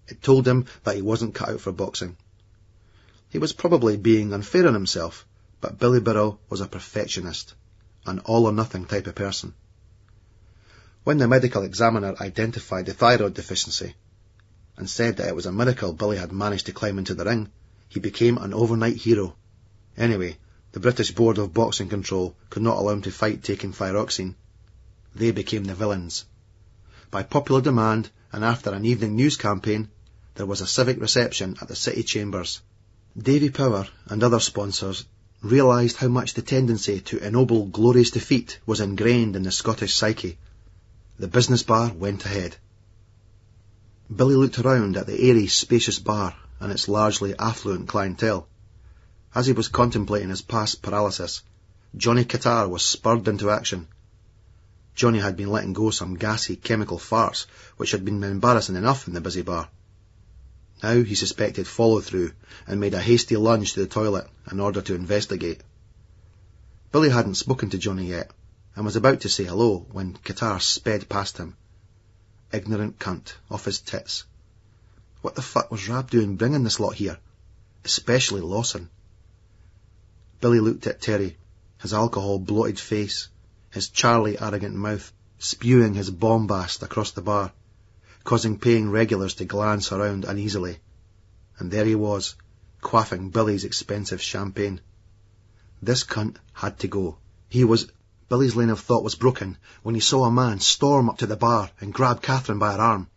It told him that he wasn't cut out for boxing. He was probably being unfair on himself, but Billy Burrell was a perfectionist, an all-or-nothing type of person. When the medical examiner identified the thyroid deficiency and said that it was a miracle Billy had managed to climb into the ring, he became an overnight hero. Anyway, the British Board of Boxing Control could not allow him to fight taking thyroxine. They became the villains. By popular demand, and after an evening news campaign, there was a civic reception at the city chambers. Davy Power and other sponsors realised how much the tendency to ennoble glorious defeat was ingrained in the Scottish psyche. The business bar went ahead. Billy looked around at the airy, spacious bar and its largely affluent clientele. As he was contemplating his past paralysis, Johnny Qatar was spurred into action. Johnny had been letting go some gassy chemical farts, which had been embarrassing enough in the busy bar. Now he suspected follow-through and made a hasty lunge to the toilet in order to investigate. Billy hadn't spoken to Johnny yet, and was about to say hello when Qatar sped past him. Ignorant cunt, off his tits. What the fuck was Rab doing bringing this lot here? Especially Lawson. Billy looked at Terry, his alcohol-bloated face, his Charlie arrogant mouth, spewing his bombast across the bar, causing paying regulars to glance around uneasily. And there he was, quaffing Billy's expensive champagne. This cunt had to go. Billy's lane of thought was broken when he saw a man storm up to the bar and grab Catherine by her arm.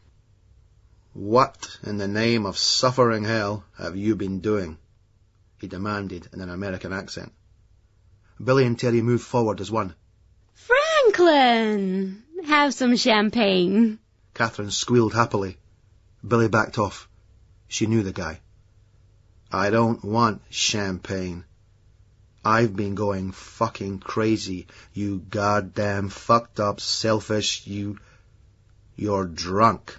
"What in the name of suffering hell have you been doing?" he demanded in an American accent. Billy and Terry moved forward as one. "Franklin, have some champagne." Catherine squealed happily. Billy backed off. She knew the guy. "I don't want champagne. I've been going fucking crazy, you goddamn fucked up, selfish, You're drunk.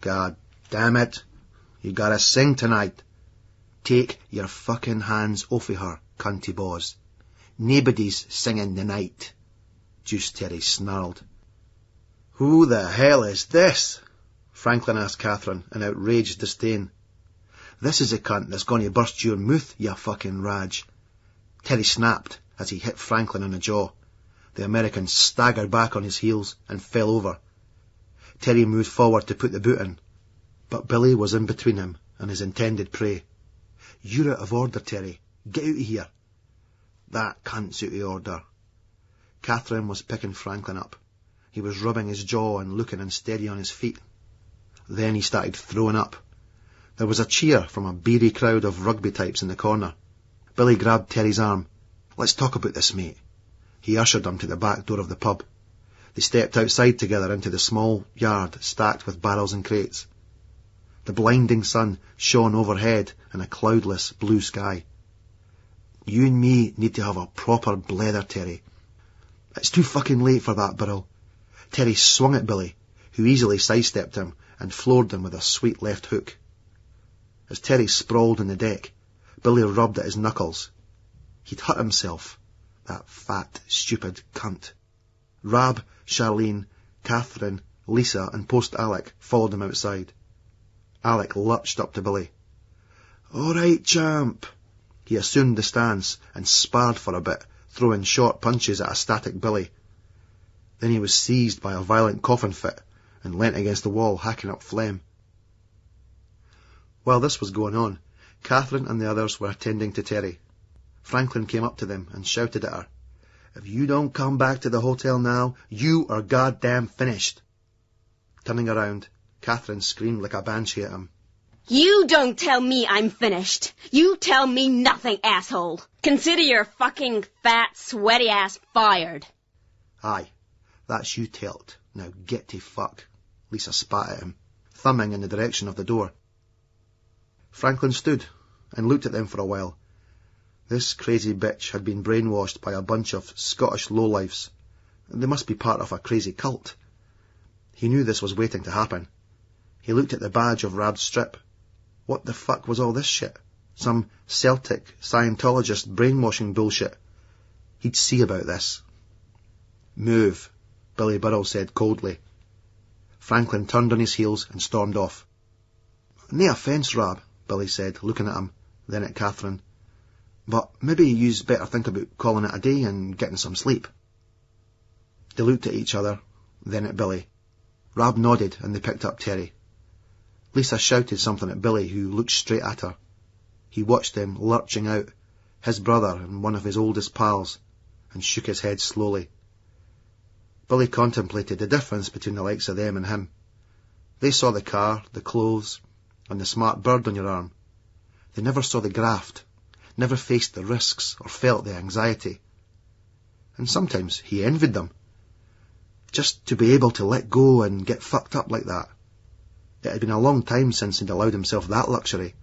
God damn it. You gotta sing tonight. Take your fucking hands off of her, cunty boss. Nobody's singing tonight." Juice Terry snarled. "Who the hell is this?" Franklin asked Catherine in outraged disdain. "This is a cunt that's going to burst your mouth, you fucking Raj." Terry snapped as he hit Franklin on the jaw. The American staggered back on his heels and fell over. Terry moved forward to put the boot in, but Billy was in between him and his intended prey. "You're out of order, Terry. Get out of here." "That cunt's out of order." Catherine was picking Franklin up. He was rubbing his jaw and looking unsteady on his feet. Then he started throwing up. There was a cheer from a beery crowd of rugby types in the corner. Billy grabbed Terry's arm. "Let's talk about this, mate." He ushered him to the back door of the pub. They stepped outside together into the small yard stacked with barrels and crates. The blinding sun shone overhead in a cloudless blue sky. "You and me need to have a proper blether, Terry." "It's too fucking late for that, Burrell." Terry swung at Billy, who easily sidestepped him and floored him with a sweet left hook. As Terry sprawled on the deck, Billy rubbed at his knuckles. He'd hurt himself, that fat, stupid cunt. Rab, Charlene, Catherine, Lisa and Post Alec followed him outside. Alec lurched up to Billy. "All right, champ." He assumed the stance and sparred for a bit, throwing short punches at a static Billy. Then he was seized by a violent coughing fit and leant against the wall, hacking up phlegm. While this was going on, Catherine and the others were attending to Terry. Franklin came up to them and shouted at her, "If you don't come back to the hotel now, you are goddamn finished." Turning around, Catherine screamed like a banshee at him. "You don't tell me I'm finished. You tell me nothing, asshole. Consider your fucking fat, sweaty ass fired." "Aye, that's you tell't. Now get to fuck." Lisa spat at him, thumbing in the direction of the door. Franklin stood and looked at them for a while. This crazy bitch had been brainwashed by a bunch of Scottish lowlifes. They must be part of a crazy cult. He knew this was waiting to happen. He looked at the badge of Rab's strip. What the fuck was all this shit? Some Celtic Scientologist brainwashing bullshit. He'd see about this. "Move," Billy Burrell said coldly. Franklin turned on his heels and stormed off. "No offence, Rab," Billy said, looking at him, then at Catherine. "But maybe you's better think about calling it a day and getting some sleep." They looked at each other, then at Billy. Rab nodded and they picked up Terry. Lisa shouted something at Billy, who looked straight at her. He watched them lurching out, his brother and one of his oldest pals, and shook his head slowly. Billy contemplated the difference between the likes of them and him. They saw the car, the clothes, and the smart bird on your arm. They never saw the graft, never faced the risks or felt the anxiety. And sometimes he envied them. Just to be able to let go and get fucked up like that. It had been a long time since he'd allowed himself that luxury.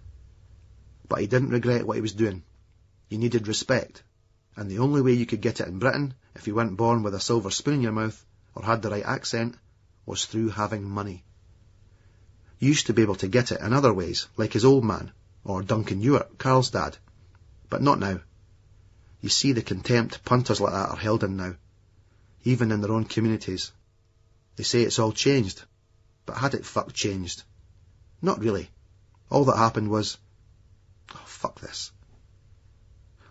but he didn't regret what he was doing. You needed respect, and the only way you could get it in Britain, if you weren't born with a silver spoon in your mouth, or had the right accent, was through having money. You used to be able to get it in other ways, like his old man, or Duncan Ewart, Carl's dad. But not now. You see the contempt punters like that are held in now, even in their own communities. They say it's all changed, but had it fuck changed? Not really. All that happened was, oh, fuck this.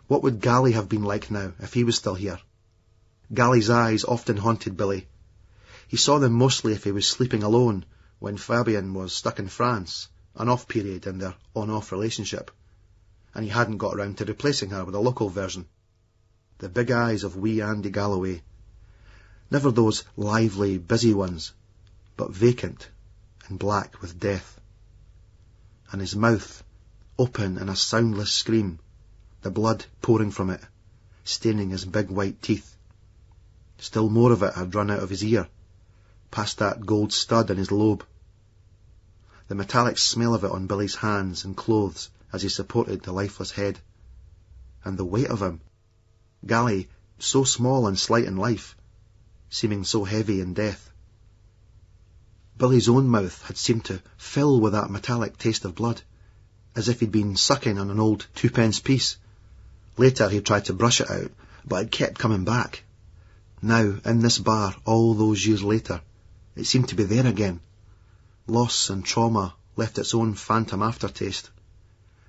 What would Gally have been like now, if he was still here? Gally's eyes often haunted Billy. He saw them mostly if he was sleeping alone, when Fabian was stuck in France, an off period in their on-off relationship, and he hadn't got around to replacing her with a local version. The big eyes of wee Andy Galloway. Never those lively, busy ones, but vacant and black with death. And his mouth, open in a soundless scream, the blood pouring from it, staining his big white teeth. Still more of it had run out of his ear, past that gold stud in his lobe. The metallic smell of it on Billy's hands and clothes as he supported the lifeless head. And the weight of him. Gally, so small and slight in life, seeming so heavy in death. Billy's own mouth had seemed to fill with that metallic taste of blood, as if he'd been sucking on an old 2-pence piece. Later he tried to brush it out, but it kept coming back. Now, in this bar, all those years later, it seemed to be there again. Loss and trauma left its own phantom aftertaste.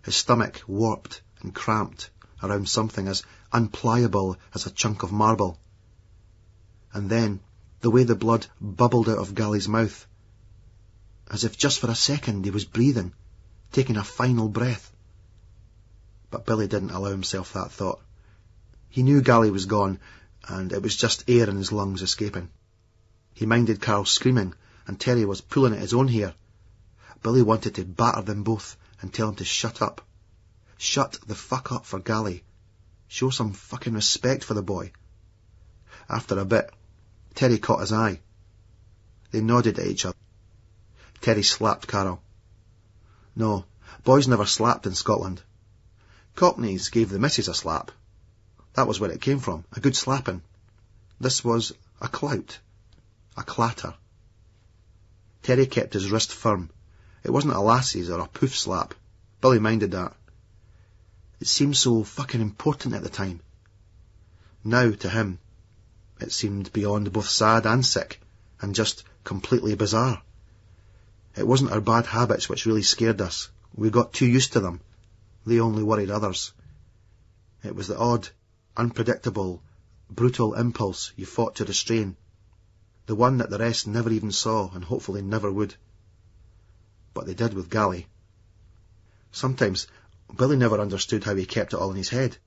His stomach warped and cramped around something as unpliable as a chunk of marble. And then, the way the blood bubbled out of Gally's mouth, as if just for a second he was breathing, taking a final breath. But Billy didn't allow himself that thought. He knew Gally was gone, and it was just air in his lungs escaping. He minded Carl screaming, and Terry was pulling at his own hair. Billy wanted to batter them both and tell him to shut up. Shut the fuck up for Gally. Show some fucking respect for the boy. After a bit, Terry caught his eye. They nodded at each other. Terry slapped Carol. No, boys never slapped in Scotland. Cockneys gave the missus a slap. That was where it came from, a good slapping. This was a clout, a clatter. Terry kept his wrist firm. It wasn't a lassie's or a poof slap. Billy minded that. It seemed so fucking important at the time. Now, to him, it seemed beyond both sad and sick, and just completely bizarre. It wasn't our bad habits which really scared us. We got too used to them. They only worried others. It was the odd, unpredictable, brutal impulse you fought to restrain, the one that the rest never even saw and hopefully never would. But they did with Gally. Sometimes Billy never understood how he kept it all in his head.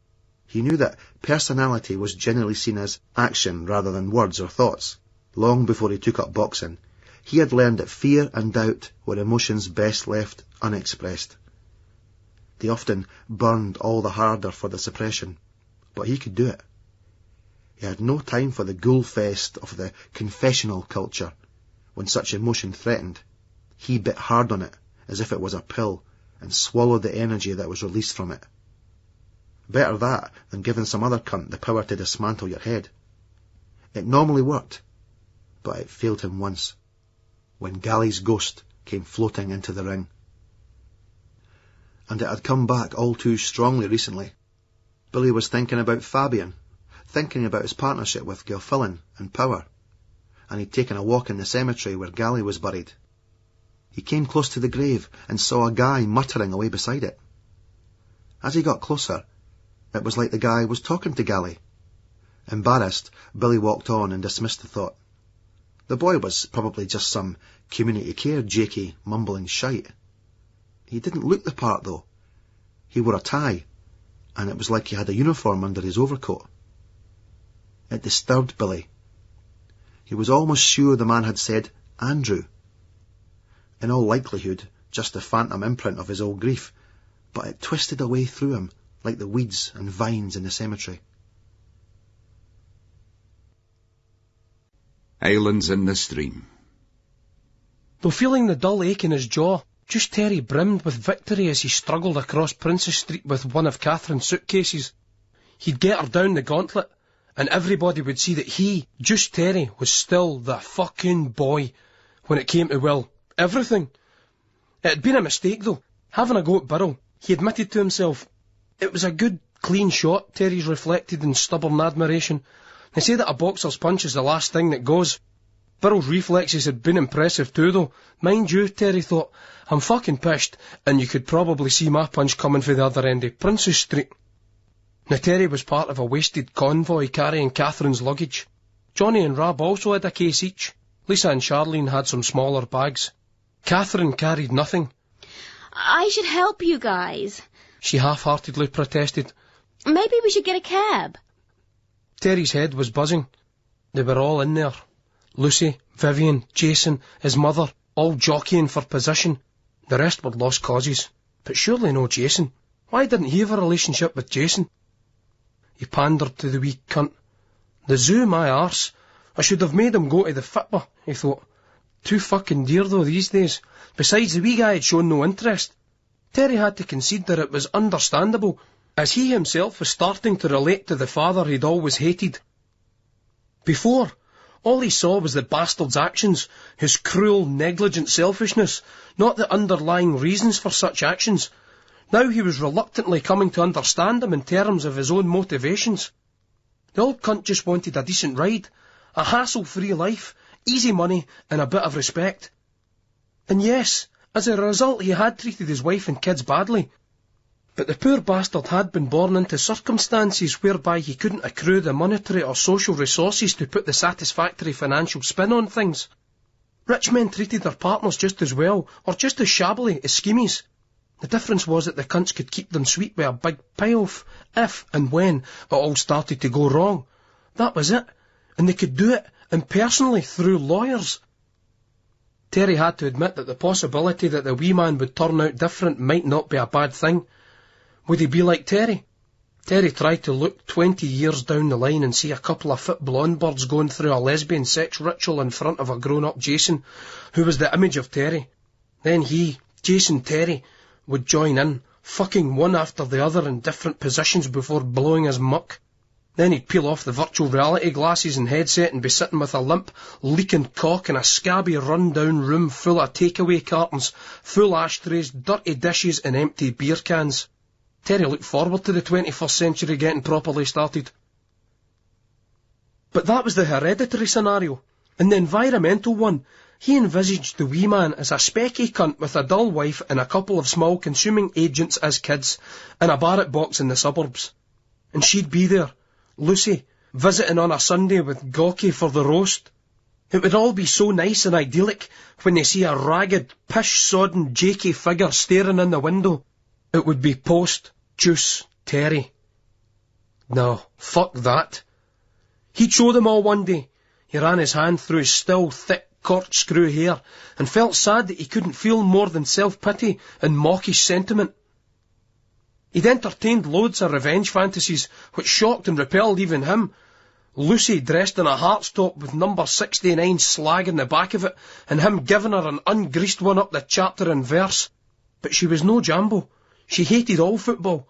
He knew that personality was generally seen as action rather than words or thoughts. Long before he took up boxing, he had learned that fear and doubt were emotions best left unexpressed. They often burned all the harder for the suppression, but he could do it. He had no time for the ghoul fest of the confessional culture. When such emotion threatened, he bit hard on it as if it was a pill and swallowed the energy that was released from it. Better that than giving some other cunt the power to dismantle your head. It normally worked, but it failed him once, when Gally's ghost came floating into the ring. And it had come back all too strongly recently. Billy was thinking about Fabian, thinking about his partnership with Gilfillan and power, and he'd taken a walk in the cemetery where Gally was buried. He came close to the grave and saw a guy muttering away beside it. As he got closer, it was like the guy was talking to Gally. Embarrassed, Billy walked on and dismissed the thought. The boy was probably just some community care jakey mumbling shite. He didn't look the part, though. He wore a tie, and it was like he had a uniform under his overcoat. It disturbed Billy. He was almost sure the man had said Andrew. In all likelihood, just the phantom imprint of his old grief, but it twisted away through him like the weeds and vines in the cemetery. Islands in the Stream. Though feeling the dull ache in his jaw, Just Terry brimmed with victory as he struggled across Princess Street with one of Catherine's suitcases. He'd get her down the gauntlet, and everybody would see that he, Just Terry, was still the fucking boy when it came to, well, everything. It had been a mistake, though, having a go at Burrell. He admitted to himself. It was a good, clean shot, Terry's reflected in stubborn admiration. They say that a boxer's punch is the last thing that goes. Burrell's reflexes had been impressive too, though. Mind you, Terry thought, I'm fucking pissed, and you could probably see my punch coming for the other end of Princess Street. Now Terry was part of a wasted convoy carrying Catherine's luggage. Johnny and Rab also had a case each. Lisa and Charlene had some smaller bags. Catherine carried nothing. I should help you guys, she half-heartedly protested. Maybe we should get a cab. Terry's head was buzzing. They were all in there. Lucy, Vivian, Jason, his mother, all jockeying for position. The rest were lost causes. But surely no Jason. Why didn't he have a relationship with Jason? He pandered to the wee cunt. The zoo, my arse. I should have made him go to the fitba, he thought. Too fucking dear though these days. Besides, the wee guy had shown no interest. Terry had to concede that it was understandable, as he himself was starting to relate to the father he'd always hated. Before, all he saw was the bastard's actions, his cruel, negligent selfishness, not the underlying reasons for such actions. Now he was reluctantly coming to understand them in terms of his own motivations. The old cunt just wanted a decent ride, a hassle-free life, easy money, and a bit of respect. And yes, as a result he had treated his wife and kids badly. But the poor bastard had been born into circumstances whereby he couldn't accrue the monetary or social resources to put the satisfactory financial spin on things. Rich men treated their partners just as well, or just as shabbily, as schemies. The difference was that the cunts could keep them sweet with a big payoff, if and when it all started to go wrong. That was it, and they could do it impersonally through lawyers. Terry had to admit that the possibility that the wee man would turn out different might not be a bad thing. Would he be like Terry? Terry tried to look 20 years down the line and see a couple of fit blonde birds going through a lesbian sex ritual in front of a grown-up Jason, who was the image of Terry. Then he, Jason Terry, would join in, fucking one after the other in different positions before blowing his muck. Then he'd peel off the virtual reality glasses and headset and be sitting with a limp, leaking cock in a scabby, run-down room full of takeaway cartons, full ashtrays, dirty dishes and empty beer cans. Terry looked forward to the 21st century getting properly started. But that was the hereditary scenario. In the environmental one, he envisaged the wee man as a specky cunt with a dull wife and a couple of small consuming agents as kids, in a barrack box in the suburbs. And she'd be there, Lucy, visiting on a Sunday with Gawky for the roast. It would all be so nice and idyllic when they see a ragged, pish-sodden, jakey figure staring in the window. It would be post-Juice Terry. No, fuck that. He'd show them all one day. He ran his hand through his still, thick, corkscrew hair, and felt sad that he couldn't feel more than self-pity and mawkish sentiment. He'd entertained loads of revenge fantasies, which shocked and repelled even him. Lucy dressed in a heart's top with number 69 slag in the back of it, and him giving her an ungreased one up the chapter in verse. But she was no Jambo. She hated all football.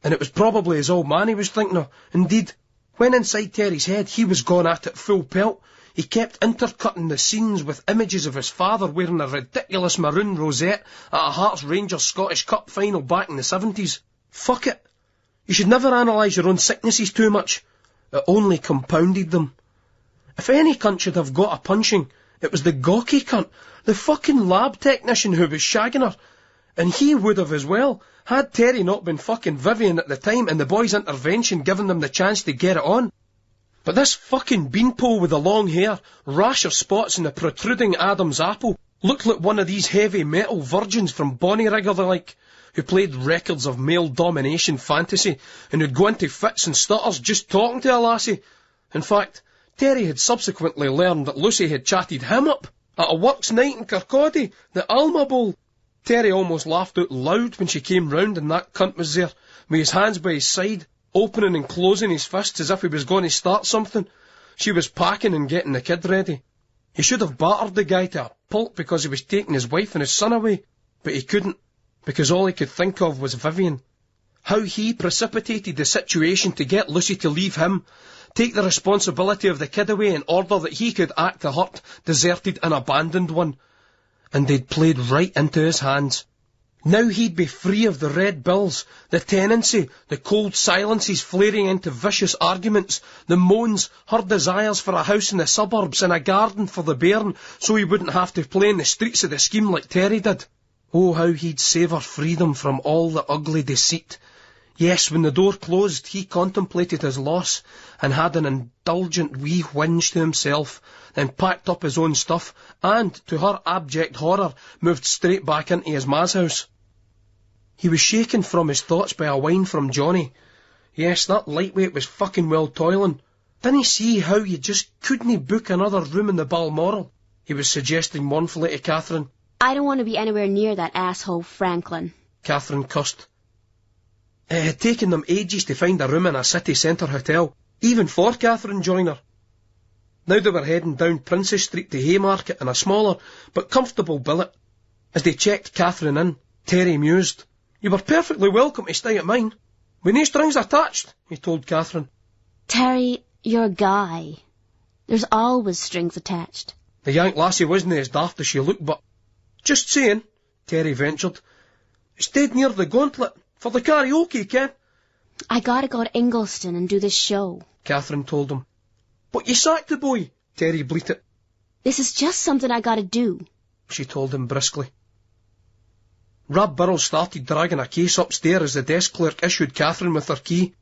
And it was probably his old man he was thinking of. Indeed, when inside Terry's head he was gone at it full pelt, he kept intercutting the scenes with images of his father wearing a ridiculous maroon rosette at a Hearts Rangers Scottish Cup final back in the 70s. Fuck it. You should never analyse your own sicknesses too much. It only compounded them. If any cunt should have got a punching, it was the gawky cunt, the fucking lab technician who was shagging her. And he would have as well, had Terry not been fucking Vivian at the time and the boys' intervention giving them the chance to get it on. But this fucking beanpole with the long hair, rash of spots and a protruding Adam's apple looked like one of these heavy metal virgins from Bonnyrigger the like, who played records of male domination fantasy and who'd go into fits and stutters just talking to a lassie. In fact, Terry had subsequently learned that Lucy had chatted him up at a works night in Kirkcaldy, the Alma Bowl. Terry almost laughed out loud when she came round and that cunt was there, with his hands by his side, opening and closing his fists as if he was going to start something. She was packing and getting the kid ready. He should have battered the guy to a pulp because he was taking his wife and his son away. but he couldn't, because all he could think of was Vivian. How he precipitated the situation to get Lucy to leave him, take the responsibility of the kid away in order that he could act the hurt, deserted and abandoned one. And they'd played right into his hands. Now he'd be free of the red bills, the tenancy, the cold silences flaring into vicious arguments, the moans, her desires for a house in the suburbs and a garden for the bairn, so he wouldn't have to play in the streets of the scheme like Terry did. Oh, how he'd savour freedom from all the ugly deceit. Yes, when the door closed, he contemplated his loss, and had an indulgent wee whinge to himself, then packed up his own stuff, and, to her abject horror, moved straight back into his ma's house. He was shaken from his thoughts by a whine from Johnny. Yes, that lightweight was fucking well toiling. Didn't he see how you just couldn't book another room in the Balmoral? He was suggesting mournfully to Catherine. I don't want to be anywhere near that asshole Franklin. Catherine cussed. It had taken them ages to find a room in a city centre hotel, even for Catherine Joyner. Now they were heading down Princess Street to Haymarket in a smaller but comfortable billet. As they checked Catherine in, Terry mused. You were perfectly welcome to stay at mine. With no strings attached, he told Catherine. Terry, you're a guy. There's always strings attached. The Yank lassie wasn't as daft as she looked, but... Just saying, Terry ventured. Stayed near the Gauntlet. For the karaoke, Ken. I gotta go to Ingliston and do this show, Catherine told him. But you sacked the boy, Terry bleated. This is just something I gotta do, she told him briskly. Rab Burrows started dragging a case upstairs as the desk clerk issued Catherine with her key.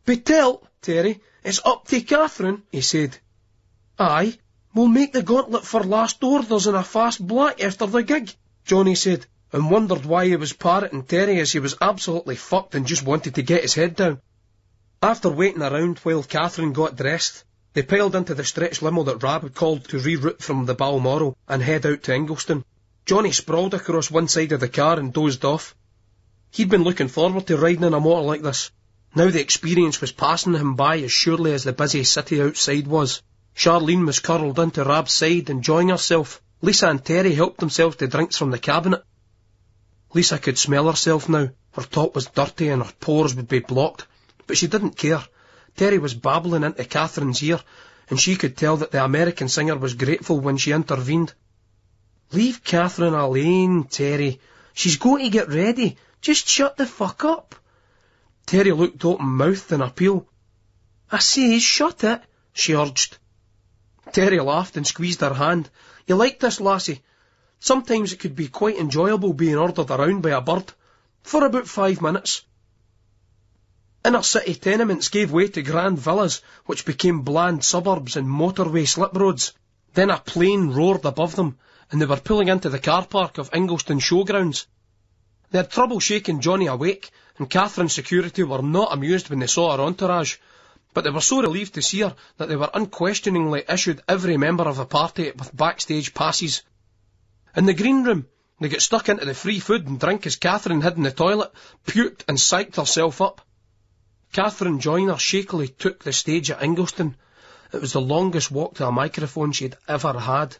But tell, Terry, it's up to Catherine, he said. Aye, we'll make the Gauntlet for last orders in a fast black after the gig, Johnny said, and wondered why he was parroting Terry as he was absolutely fucked and just wanted to get his head down. After waiting around while Catherine got dressed, they piled into the stretch limo that Rab had called to reroute from the Balmoral and head out to Ingliston. Johnny sprawled across one side of the car and dozed off. He'd been looking forward to riding in a motor like this. Now the experience was passing him by as surely as the busy city outside was. Charlene was curled into Rab's side, enjoying herself. Lisa and Terry helped themselves to drinks from the cabinet. Lisa could smell herself now. Her top was dirty and her pores would be blocked. But she didn't care. Terry was babbling into Catherine's ear, and she could tell that the American singer was grateful when she intervened. Leave Catherine alone, Terry. She's going to get ready. Just shut the fuck up. Terry looked open-mouthed in appeal. I say, shut it, she urged. Terry laughed and squeezed her hand. You like this, lassie? Sometimes it could be quite enjoyable being ordered around by a bird. For about 5 minutes. Inner city tenements gave way to grand villas, which became bland suburbs and motorway slip roads. Then a plane roared above them, and they were pulling into the car park of Ingliston Showgrounds. They had trouble shaking Johnny awake, and Catherine's security were not amused when they saw her entourage, but they were so relieved to see her that they were unquestioningly issued every member of the party with backstage passes. In the green room, they got stuck into the free food and drink as Catherine hid in the toilet, puked and psyched herself up. Catherine Joyner shakily took the stage at Ingliston. It was the longest walk to a microphone she'd ever had.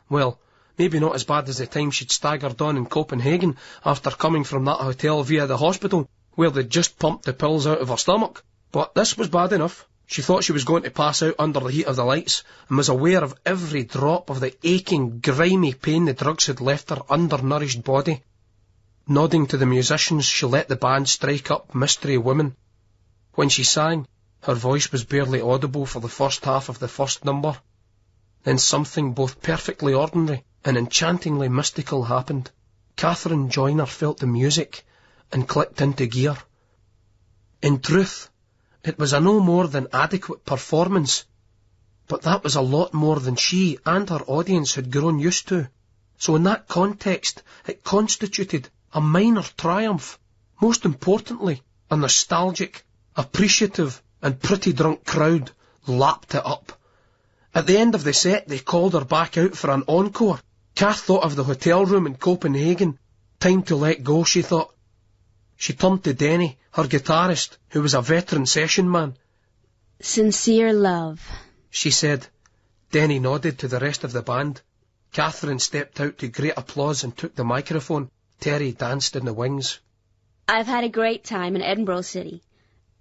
Well, maybe not as bad as the time she'd staggered on in Copenhagen after coming from that hotel via the hospital, where they'd just pumped the pills out of her stomach. But this was bad enough. She thought she was going to pass out under the heat of the lights, and was aware of every drop of the aching, grimy pain the drugs had left her undernourished body. Nodding to the musicians, she let the band strike up Mystery Woman. When she sang, her voice was barely audible for the first half of the first number. Then something both perfectly ordinary and enchantingly mystical happened. Catherine Joyner felt the music and clicked into gear. In truth, it was a no more than adequate performance, but that was a lot more than she and her audience had grown used to. So in that context, it constituted a minor triumph. Most importantly, a nostalgic, appreciative and pretty drunk crowd lapped it up. At the end of the set, they called her back out for an encore. Kath thought of the hotel room in Copenhagen. Time to let go, she thought. She turned to Denny, her guitarist, who was a veteran session man. Sincere love, she said. Denny nodded to the rest of the band. Catherine stepped out to great applause and took the microphone. Terry danced in the wings. I've had a great time in Edinburgh City.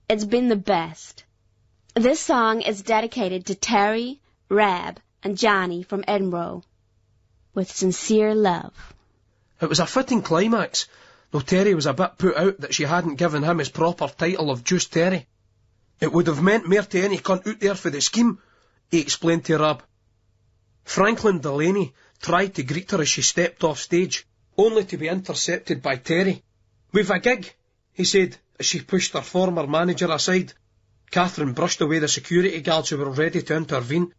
It's been the best. This song is dedicated to Terry, Rab, and Johnny from Edinburgh. With sincere love. It was a fitting climax, though Terry was a bit put out that she hadn't given him his proper title of Juice Terry. It would have meant more to any cunt out there for the scheme, he explained to Rab. Franklin Delaney tried to greet her as she stepped off stage, only to be intercepted by Terry. "We've a gig," he said, as she pushed her former manager aside. Catherine brushed away the security guards who were ready to intervene.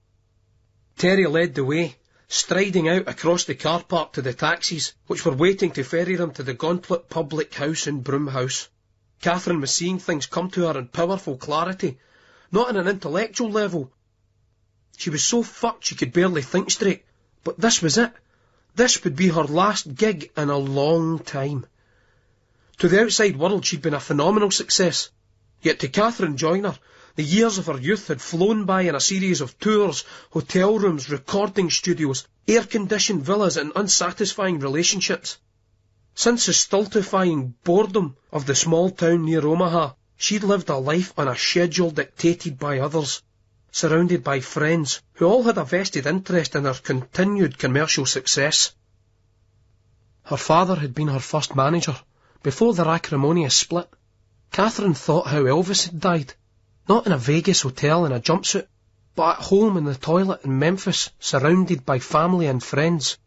Terry led the way, striding out across the car park to the taxis, which were waiting to ferry them to the Gauntlet Public House in Broomhouse. Catherine was seeing things come to her in powerful clarity, not on an intellectual level. She was so fucked she could barely think straight, but this was it. This would be her last gig in a long time. To the outside world she'd been a phenomenal success, yet to Catherine Joyner, the years of her youth had flown by in a series of tours, hotel rooms, recording studios, air-conditioned villas and unsatisfying relationships. Since the stultifying boredom of the small town near Omaha, she'd lived a life on a schedule dictated by others, surrounded by friends who all had a vested interest in her continued commercial success. Her father had been her first manager, before their acrimonious split. Catherine thought how Elvis had died, not in a Vegas hotel in a jumpsuit, but at home in the toilet in Memphis, surrounded by family and friends.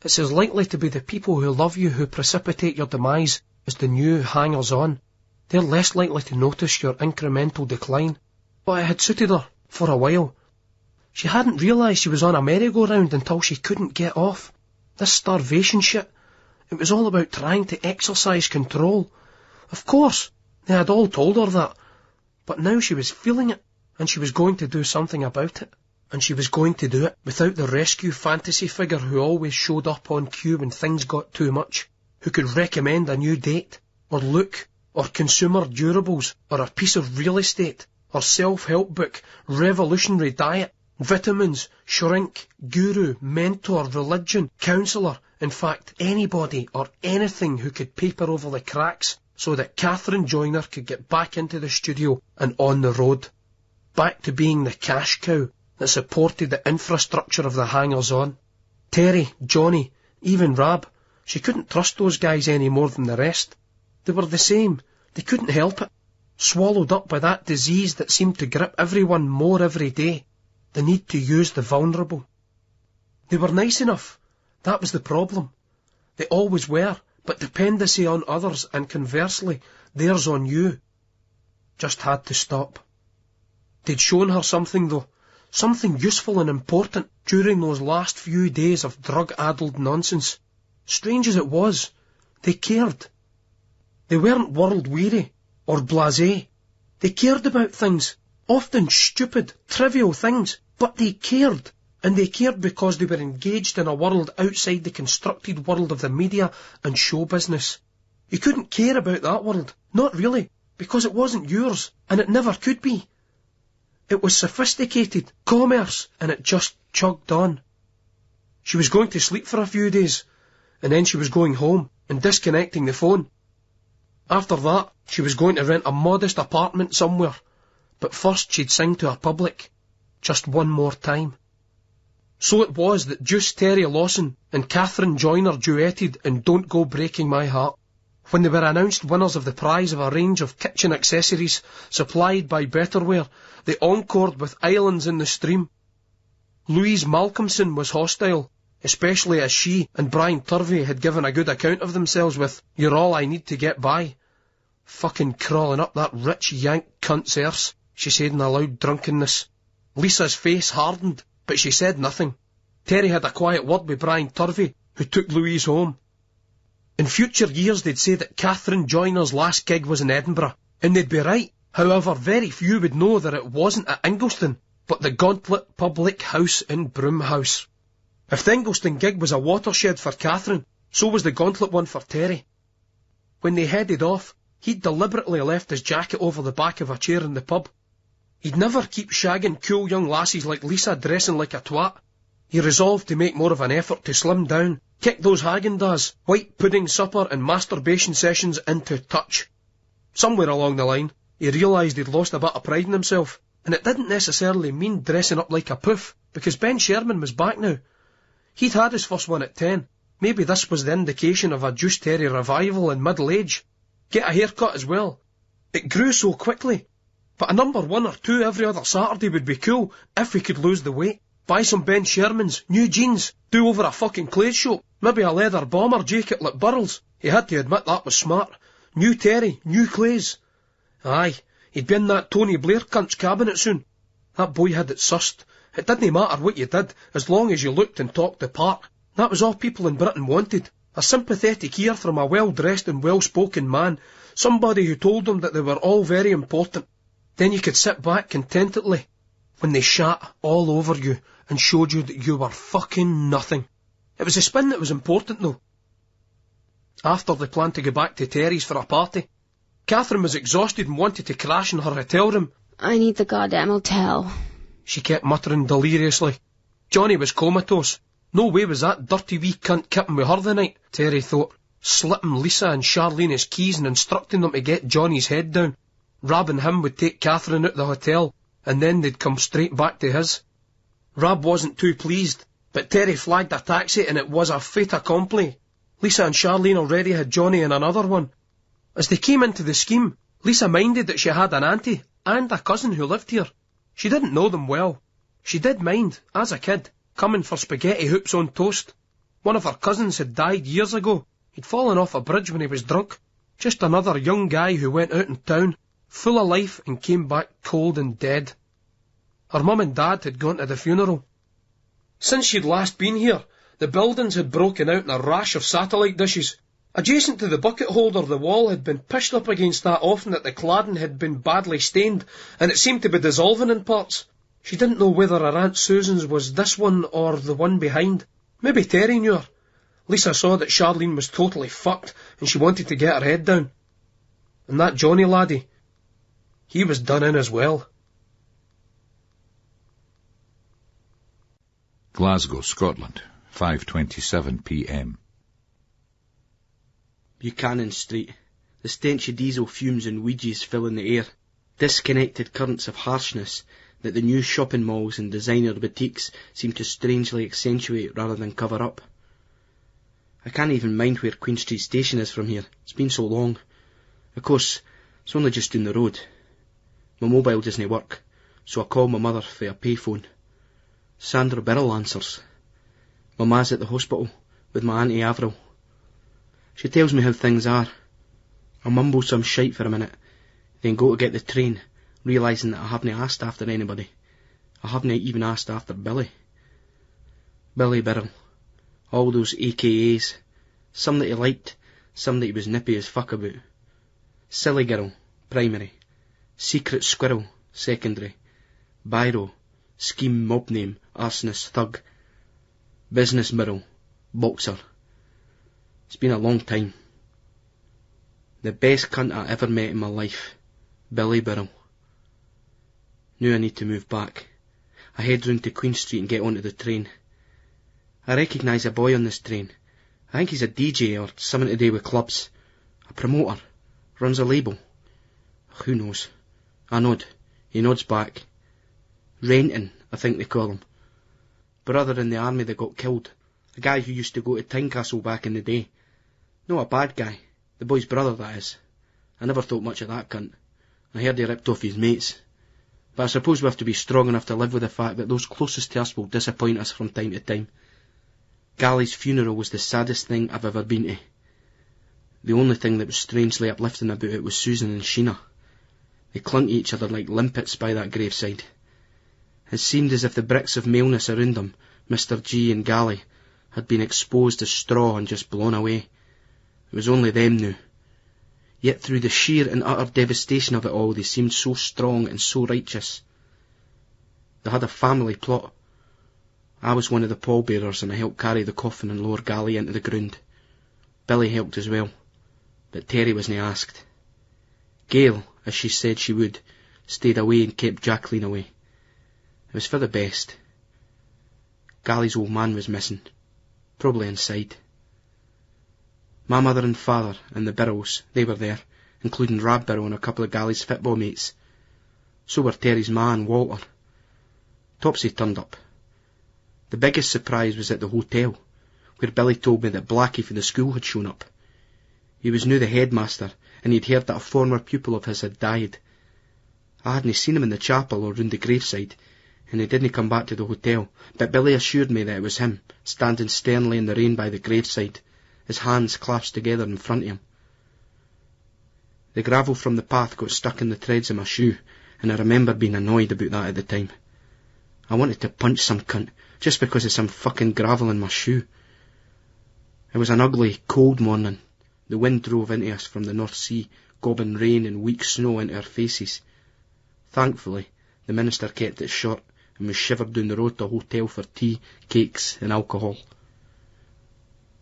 It's as likely to be the people who love you who precipitate your demise as the new hangers-on. They're less likely to notice your incremental decline. But it had suited her, for a while. She hadn't realised she was on a merry-go-round until she couldn't get off. This starvation shit, it was all about trying to exercise control. Of course, they had all told her that. But now she was feeling it, and she was going to do something about it. And she was going to do it without the rescue fantasy figure who always showed up on cue when things got too much, who could recommend a new date, or look, or consumer durables, or a piece of real estate, or self-help book, revolutionary diet, vitamins, shrink, guru, mentor, religion, counsellor, in fact, anybody or anything who could paper over the cracks so that Catherine Joyner could get back into the studio and on the road, back to being the cash cow that supported the infrastructure of the hangers-on. Terry, Johnny, even Rab, she couldn't trust those guys any more than the rest. They were the same, they couldn't help it, swallowed up by that disease that seemed to grip everyone more every day, the need to use the vulnerable. They were nice enough, that was the problem. They always were, but dependency on others and conversely, theirs on you, just had to stop. They'd shown her something though, something useful and important during those last few days of drug-addled nonsense. Strange as it was, they cared. They weren't world-weary or blasé. They cared about things, often stupid, trivial things, but they cared. And they cared because they were engaged in a world outside the constructed world of the media and show business. You couldn't care about that world, not really, because it wasn't yours, and it never could be. It was sophisticated, commerce, and it just chugged on. She was going to sleep for a few days, and then she was going home and disconnecting the phone. After that, she was going to rent a modest apartment somewhere, but first she'd sing to her public, just one more time. So it was that Juice Terry Lawson and Catherine Joyner duetted in Don't Go Breaking My Heart. When they were announced winners of the prize of a range of kitchen accessories supplied by Betterware, they encored with Islands in the Stream. Louise Malcolmson was hostile, especially as she and Brian Turvey had given a good account of themselves with You're All I Need to Get By. Fucking crawling up that rich yank cunt's arse, she said in a loud drunkenness. Lisa's face hardened, but she said nothing. Terry had a quiet word with Brian Turvey, who took Louise home. In future years they'd say that Catherine Joyner's last gig was in Edinburgh, and they'd be right. However, very few would know that it wasn't at Ingliston, but the Gauntlet Public House in Broomhouse. If the Ingliston gig was a watershed for Catherine, so was the Gauntlet one for Terry. When they headed off, he'd deliberately left his jacket over the back of a chair in the pub. He'd never keep shagging cool young lassies like Lisa dressing like a twat. He resolved to make more of an effort to slim down, kick those Haagen-Dazs, white pudding supper and masturbation sessions into touch. Somewhere along the line, he realised he'd lost a bit of pride in himself, and it didn't necessarily mean dressing up like a poof, because Ben Sherman was back now. He'd had his first one at 10. Maybe this was the indication of a Juice Terry revival in middle age. Get a haircut as well. It grew so quickly. But a number 1 or 2 every other Saturday would be cool if we could lose the weight. Buy some Ben Shermans, new jeans, do over a fucking clothes shop, maybe a leather bomber jacket like Burrell's. He had to admit that was smart. New Terry, new clays. Aye, he'd be in that Tony Blair cunt's cabinet soon. That boy had it sussed. It didn't matter what you did, as long as you looked and talked the part. That was all people in Britain wanted. A sympathetic ear from a well-dressed and well-spoken man. Somebody who told them that they were all very important. Then you could sit back contentedly when they shat all over you and showed you that you were fucking nothing. It was the spin that was important though. After they planned to go back to Terry's for a party, Catherine was exhausted and wanted to crash in her hotel room. I need the goddamn hotel, she kept muttering deliriously. Johnny was comatose. No way was that dirty wee cunt kipping with her the night, Terry thought, slipping Lisa and Charlene his keys and instructing them to get Johnny's head down. Rab and him would take Catherine out the hotel, and then they'd come straight back to his. Rab wasn't too pleased, but Terry flagged a taxi and it was a fait accompli. Lisa and Charlene already had Johnny in another one. As they came into the scheme, Lisa minded that she had an auntie and a cousin who lived here. She didn't know them well. She did mind, as a kid, coming for spaghetti hoops on toast. One of her cousins had died years ago. He'd fallen off a bridge when he was drunk. Just another young guy who went out in town, full of life, and came back cold and dead. Her mum and dad had gone to the funeral. Since she'd last been here, the buildings had broken out in a rash of satellite dishes. Adjacent to the bucket holder, the wall had been pushed up against that often that the cladding had been badly stained, and it seemed to be dissolving in parts. She didn't know whether her Aunt Susan's was this one or the one behind. Maybe Terry knew her. Lisa saw that Charlene was totally fucked, and she wanted to get her head down. And that Johnny laddie, he was done in as well. Glasgow, Scotland, 5:27 p.m. Buchanan Street. The stench of diesel fumes and Ouija's filling the air. Disconnected currents of harshness that the new shopping malls and designer boutiques seem to strangely accentuate rather than cover up. I can't even mind where Queen Street Station is from here. It's been so long. Of course, it's only just down the road. My mobile doesn't work, so I call my mother for a payphone. Sandra Birrell answers. My ma's at the hospital with my Auntie Avril. She tells me how things are. I mumble some shite for a minute, then go to get the train, realising that I haven't asked after anybody. I haven't even asked after Billy. Billy Birrell. All those AKAs. Some that he liked, some that he was nippy as fuck about. Silly girl, primary. Secret squirrel, secondary. Biro, scheme mob name, arsonist thug. Business Birrell, boxer. It's been a long time. The best cunt I ever met in my life. Billy Birrell. Now I need to move back. I head round to Queen Street and get onto the train. I recognise a boy on this train. I think he's a DJ or something to do with clubs. A promoter. Runs a label. Who knows? I nod. He nods back. Renton, I think they call him. Brother in the army that got killed. A guy who used to go to Tynecastle back in the day. No, a bad guy. The boy's brother, that is. I never thought much of that cunt. I heard he ripped off his mates. But I suppose we have to be strong enough to live with the fact that those closest to us will disappoint us from time to time. Gally's funeral was the saddest thing I've ever been to. The only thing that was strangely uplifting about it was Susan and Sheena. They clung to each other like limpets by that graveside. It seemed as if the bricks of maleness around them, Mr. G and Gally, had been exposed as straw and just blown away. It was only them now. Yet through the sheer and utter devastation of it all, they seemed so strong and so righteous. They had a family plot. I was one of the pallbearers and I helped carry the coffin and lower Gally into the ground. Billy helped as well, but Terry wasn't asked. Gail, as she said she would, stayed away and kept Jacqueline away. It was for the best. Gally's old man was missing, probably inside. My mother and father and the Birrells, they were there, including Rab Birrell and a couple of Gally's football mates. So were Terry's ma and Walter. Topsy turned up. The biggest surprise was at the hotel, where Billy told me that Blackie from the school had shown up. He was new the headmaster, and he'd heard that a former pupil of his had died. I hadn't seen him in the chapel or round the graveside, and he didn't come back to the hotel, but Billy assured me that it was him, standing sternly in the rain by the graveside, his hands clasped together in front of him. The gravel from the path got stuck in the treads of my shoe, and I remember being annoyed about that at the time. I wanted to punch some cunt, just because of some fucking gravel in my shoe. It was an ugly, cold morning. The wind drove into us from the North Sea, gobbing rain and weak snow into our faces. Thankfully, the minister kept it short, and we shivered down the road to a hotel for tea, cakes and alcohol.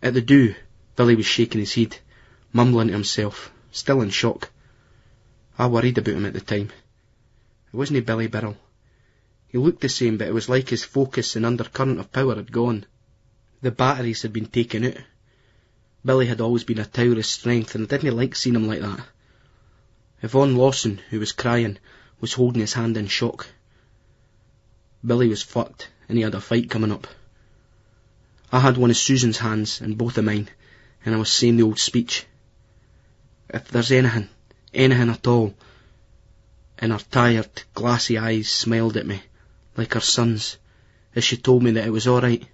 At the do, Billy was shaking his head, mumbling to himself, still in shock. I worried about him at the time. It wasn't Billy Birrell. He looked the same, but it was like his focus and undercurrent of power had gone. The batteries had been taken out. Billy had always been a tower of strength, and I didn't like seeing him like that. Yvonne Lawson, who was crying, was holding his hand in shock. Billy was fucked, and he had a fight coming up. I had one of Susan's hands in both of mine, and I was saying the old speech. If there's anything at all, and her tired, glassy eyes smiled at me, like her son's, as she told me that it was all right,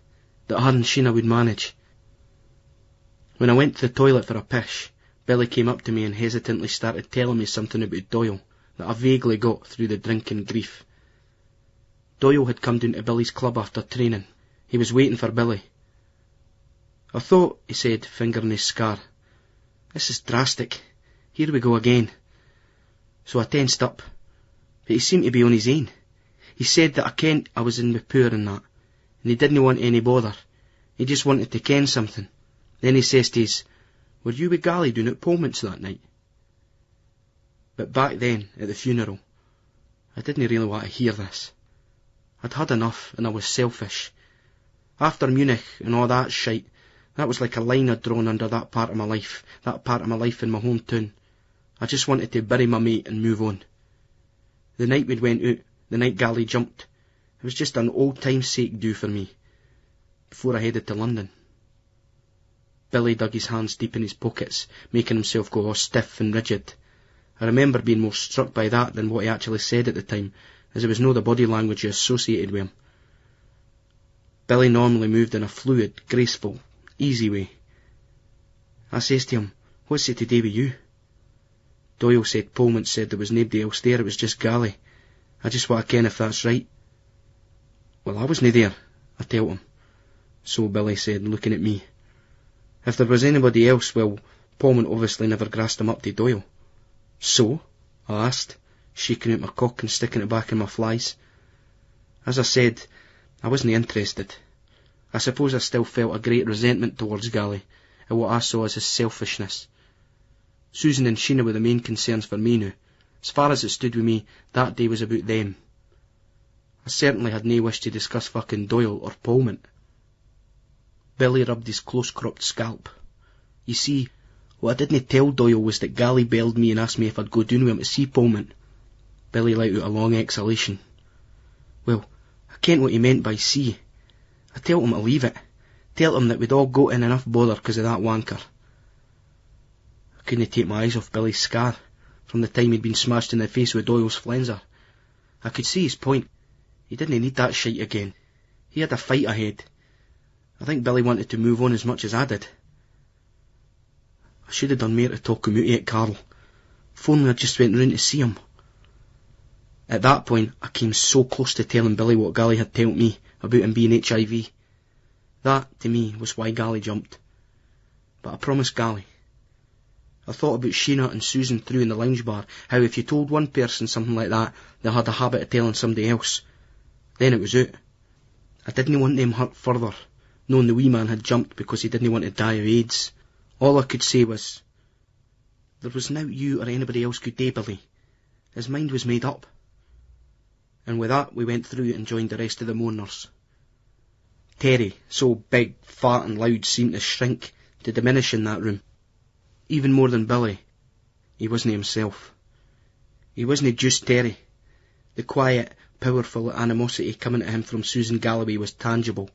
that her and Sheena would manage. When I went to the toilet for a pish, Billy came up to me and hesitantly started telling me something about Doyle that I vaguely got through the drink and grief. Doyle had come down to Billy's club after training. He was waiting for Billy. I thought, he said, fingering his scar, this is drastic. Here we go again. So I tensed up, but he seemed to be on his own. He said that I kent I was in my poor and that, and he didn't want any bother. He just wanted to ken something. Then he says to us, were you with Gally down at Pullman's that night? But back then, at the funeral, I didn't really want to hear this. I'd had enough, and I was selfish. After Munich and all that shite, that was like a line I'd drawn under that part of my life in my hometown. I just wanted to bury my mate and move on. The night we'd went out, the night Gally jumped, it was just an old time's sake do for me, before I headed to London. Billy dug his hands deep in his pockets, making himself go all stiff and rigid. I remember being more struck by that than what he actually said at the time, as it was no the body language you associated with him. Billy normally moved in a fluid, graceful, easy way. I says to him, what's it to do with you? Doyle said Pullman said there was nobody else there, it was just Gally. I just want to ken if that's right. Well, I wasn't there, I told him. So Billy said, looking at me. If there was anybody else, well, Pullman obviously never grassed him up to Doyle. So? I asked, shaking out my cock and sticking it back in my flies. As I said, I wasn't interested. I suppose I still felt a great resentment towards Gally, at what I saw as his selfishness. Susan and Sheena were the main concerns for me now. As far as it stood with me, that day was about them. I certainly had no wish to discuss fucking Doyle or Pullman. Billy rubbed his close-cropped scalp. You see, what I didn't tell Doyle was that Gally belled me and asked me if I'd go down with him to see Pullman. Billy let out a long exhalation. Well, I kent what he meant by see. I told him to leave it. Tell him that we'd all got in enough bother because of that wanker. I couldn't take my eyes off Billy's scar, from the time he'd been smashed in the face with Doyle's flenser. I could see his point. He didn't need that shite again. He had a fight ahead. I think Billy wanted to move on as much as I did. I should have done more to talk him out of it, Carl. If only I just went round to see him. At that point, I came so close to telling Billy what Gally had told me about him being HIV. That, to me, was why Gally jumped. But I promised Gally. I thought about Sheena and Susan through in the lounge bar, how if you told one person something like that, they had a habit of telling somebody else. Then it was out. I didn't want them hurt further, knowing the wee man had jumped because he didn't want to die of AIDS. All I could say was, there was no you or anybody else could do, Billy. His mind was made up. And with that we went through and joined the rest of the mourners. Terry, so big, fat and loud, seemed to shrink, to diminish in that room. Even more than Billy, he wasn't himself. He wasn't just Terry. The quiet, powerful animosity coming at him from Susan Galloway was tangible.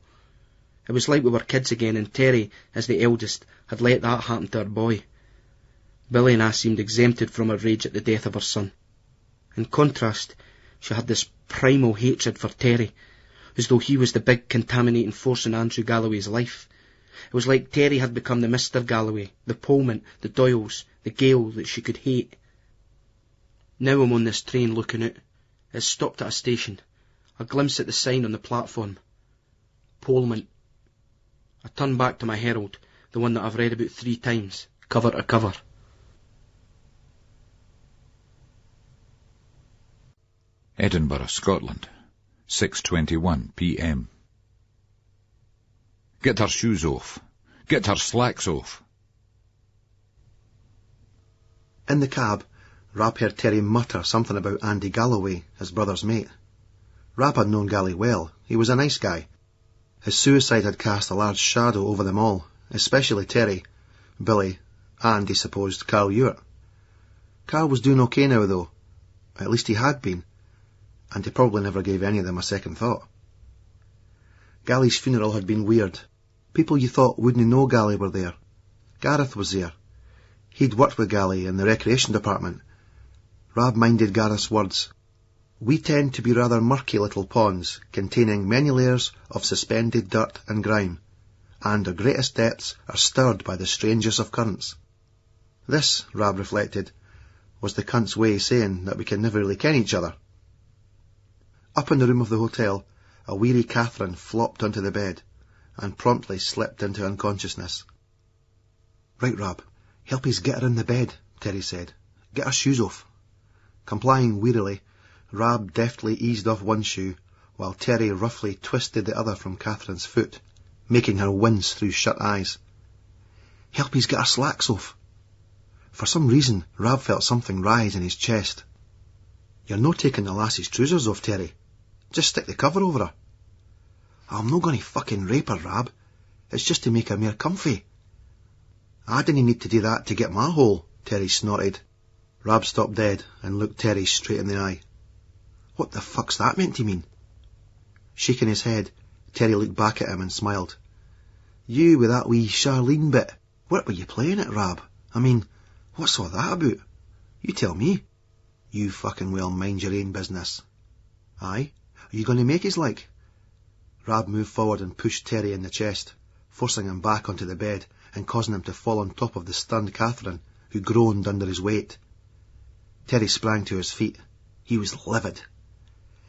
It was like we were kids again, and Terry, as the eldest, had let that happen to her boy. Billy and I seemed exempted from her rage at the death of her son. In contrast, she had this primal hatred for Terry, as though he was the big contaminating force in Andrew Galloway's life. It was like Terry had become the Mr. Galloway, the Pullman, the Doyles, the Gale that she could hate. Now I'm on this train looking out. It stopped at a station. A glimpse at the sign on the platform. Pullman. I turn back to my Herald, the one that I've read about 3 times, cover to cover. Edinburgh, Scotland, 6:21 p.m. Get her shoes off. Get her slacks off. In the cab, Rab heard Terry mutter something about Andy Galloway, his brother's mate. Rab had known Gally well. He was a nice guy. His suicide had cast a large shadow over them all, especially Terry, Billy, and, he supposed, Carl Ewart. Carl was doing okay now, though. At least he had been, and he probably never gave any of them a second thought. Gally's funeral had been weird. People you thought wouldn't know Gally were there. Gareth was there. He'd worked with Gally in the recreation department. Rab minded Gareth's words. We tend to be rather murky little ponds, containing many layers of suspended dirt and grime, and our greatest depths are stirred by the strangest of currents. This, Rab reflected, was the cunt's way of saying that we can never really ken each other. Up in the room of the hotel, a weary Catherine flopped onto the bed, and promptly slipped into unconsciousness. Right, Rab, help us get her in the bed, Terry said. Get her shoes off. Complying wearily, Rab deftly eased off one shoe, while Terry roughly twisted the other from Catherine's foot, making her wince through shut eyes. Help us get her slacks off. For some reason, Rab felt something rise in his chest. You're no taking the lassie's trousers off, Terry. Just stick the cover over her. I'm no going to fucking rape her, Rab. It's just to make her more comfy. I didn't need to do that to get my hole, Terry snorted. Rab stopped dead and looked Terry straight in the eye. What the fuck's that meant to mean? Shaking his head, Terry looked back at him and smiled. You with that wee Charlene bit. What were you playing at, Rab? I mean, what's all that about? You tell me. You fucking well mind your own business. Aye? Are you going to make us like? Rab moved forward and pushed Terry in the chest, forcing him back onto the bed and causing him to fall on top of the stunned Catherine, who groaned under his weight. Terry sprang to his feet. He was livid.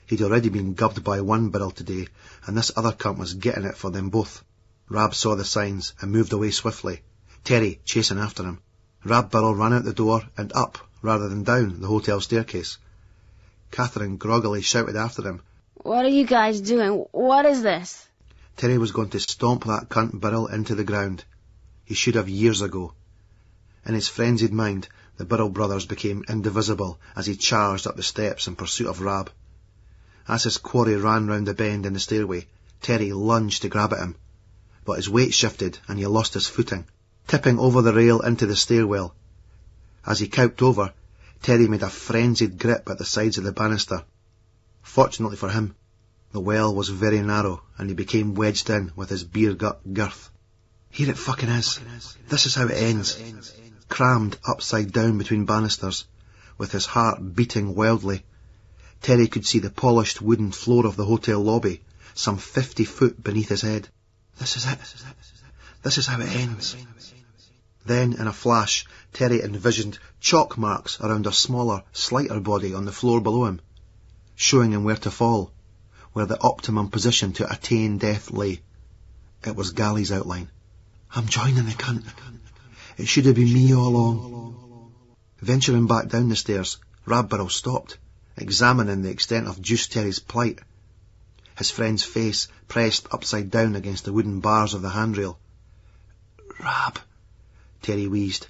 He'd already been gubbed by one barrel today, and this other cunt was getting it for them both. Rab saw the signs and moved away swiftly, Terry chasing after him. Rab Burrell ran out the door and up, rather than down, the hotel staircase. Catherine groggily shouted after him. What are you guys doing? What is this? Terry was going to stomp that cunt Burrell into the ground. He should have years ago. In his frenzied mind, the Burrell brothers became indivisible as he charged up the steps in pursuit of Rab. As his quarry ran round the bend in the stairway, Terry lunged to grab at him, but his weight shifted and he lost his footing, tipping over the rail into the stairwell. As he cowed over, Terry made a frenzied grip at the sides of the banister. Fortunately for him, the well was very narrow and he became wedged in with his beer gut girth. Here it fucking is. This is how it ends. Crammed upside down between banisters, with his heart beating wildly. Terry could see the polished wooden floor of the hotel lobby, some 50 foot beneath his head. This is it. This is how it ends. Then, in a flash, Terry envisioned chalk marks around a smaller, slighter body on the floor below him, showing him where to fall, where the optimum position to attain death lay. It was Gally's outline. I'm joining the cunt. It should have been me all along. Venturing back down the stairs, Rab Burrell stopped, examining the extent of Juice Terry's plight. His friend's face pressed upside down against the wooden bars of the handrail. Rab, Terry wheezed.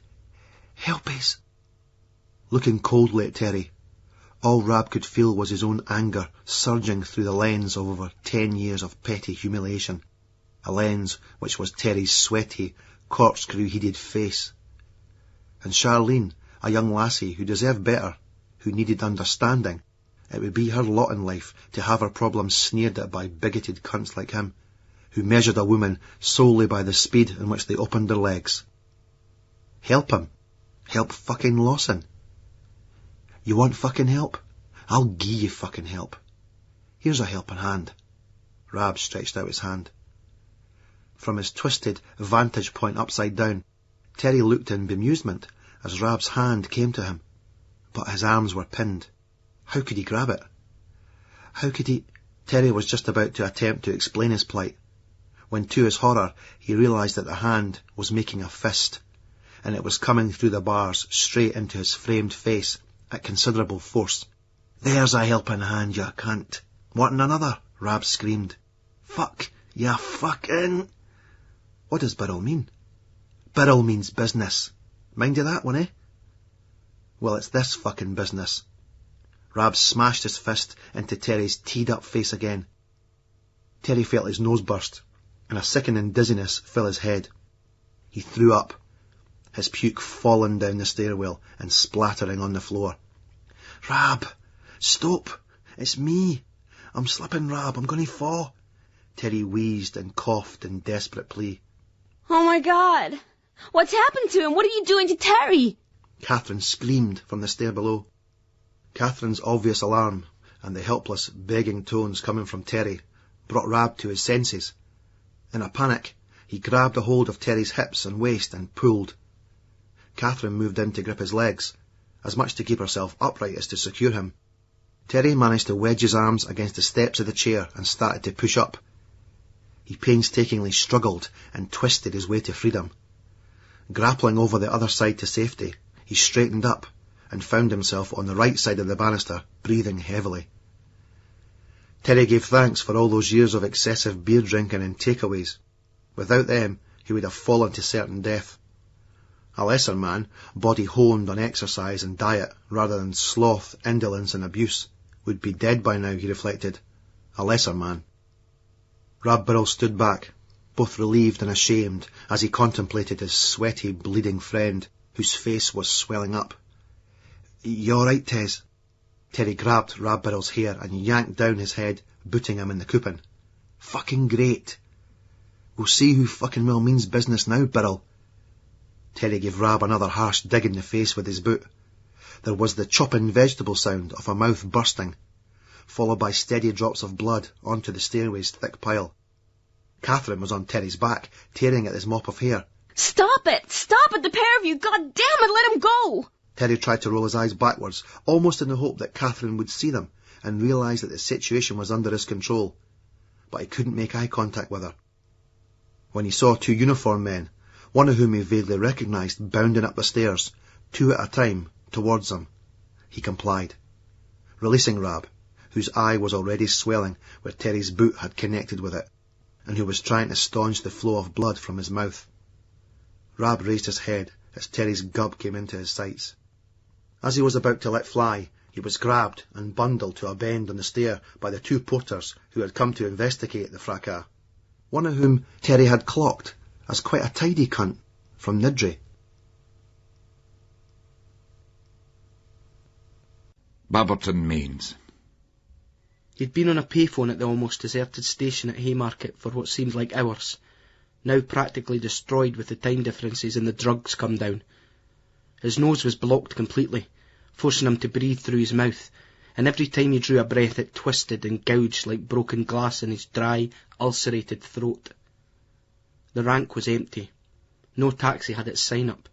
Help us. Looking coldly at Terry, all Rab could feel was his own anger surging through the lens of over 10 years of petty humiliation. a lens which was Terry's sweaty, corkscrew-headed face. And Charlene, a young lassie who deserved better, who needed understanding, it would be her lot in life to have her problems sneered at by bigoted cunts like him, who measured a woman solely by the speed in which they opened their legs. Help him. Help fucking Lawson. You want fucking help? I'll gie you fucking help. Here's a helping hand. Rab stretched out his hand. From his twisted vantage point upside down, Terry looked in bemusement as Rab's hand came to him, but his arms were pinned. How could he grab it? How could he... Terry was just about to attempt to explain his plight, when to his horror he realised that the hand was making a fist, and it was coming through the bars straight into his framed face at considerable force. There's a helping hand, you cunt. Wantin' another? Rab screamed. Fuck, ya fucking... What does Birrell mean? Birrell means business. Mind you that one, eh? Well, it's this fucking business. Rab smashed his fist into Terry's teed-up face again. Terry felt his nose burst, and a sickening dizziness fill his head. He threw up, his puke falling down the stairwell and splattering on the floor. Rab! Stop! It's me! I'm slipping, Rab, I'm going to fall! Terry wheezed and coughed in desperate plea. Oh my God! What's happened to him? What are you doing to Terry? Catherine screamed from the stair below. Catherine's obvious alarm and the helpless, begging tones coming from Terry brought Rab to his senses. In a panic, he grabbed a hold of Terry's hips and waist and pulled. Catherine moved in to grip his legs, as much to keep herself upright as to secure him. Terry managed to wedge his arms against the steps of the chair and started to push up. He painstakingly struggled and twisted his way to freedom. Grappling over the other side to safety, he straightened up and found himself on the right side of the banister, breathing heavily. Terry gave thanks for all those years of excessive beer drinking and takeaways. Without them, he would have fallen to certain death. A lesser man, body honed on exercise and diet rather than sloth, indolence and abuse, would be dead by now, he reflected. A lesser man. Rab Birrell stood back, both relieved and ashamed, as he contemplated his sweaty, bleeding friend, whose face was swelling up. You all right, Tez? Terry grabbed Rab Birrell's hair and yanked down his head, booting him in the coupon. Fucking great. We'll see who fucking well means business now, Birrell. Terry gave Rab another harsh dig in the face with his boot. There was the chopping vegetable sound of a mouth bursting, followed by steady drops of blood onto the stairway's thick pile. Catherine was on Terry's back, tearing at his mop of hair. Stop it! Stop it, the pair of you! God damn it, let him go! Terry tried to roll his eyes backwards, almost in the hope that Catherine would see them and realise that the situation was under his control. But he couldn't make eye contact with her. When he saw two uniformed men, one of whom he vaguely recognised, bounding up the stairs, two at a time, towards him, he complied, releasing Rab, whose eye was already swelling where Terry's boot had connected with it, and who was trying to staunch the flow of blood from his mouth. Rab raised his head as Terry's gub came into his sights. As he was about to let fly, he was grabbed and bundled to a bend on the stair by the two porters who had come to investigate the fracas, one of whom Terry had clocked as quite a tidy cunt from Niddrie. Babberton Mains. He'd been on a payphone at the almost deserted station at Haymarket for what seemed like hours, now practically destroyed with the time differences and the drugs come down. His nose was blocked completely, forcing him to breathe through his mouth, and every time he drew a breath it twisted and gouged like broken glass in his dry, ulcerated throat. The rank was empty. No taxi had its sign up.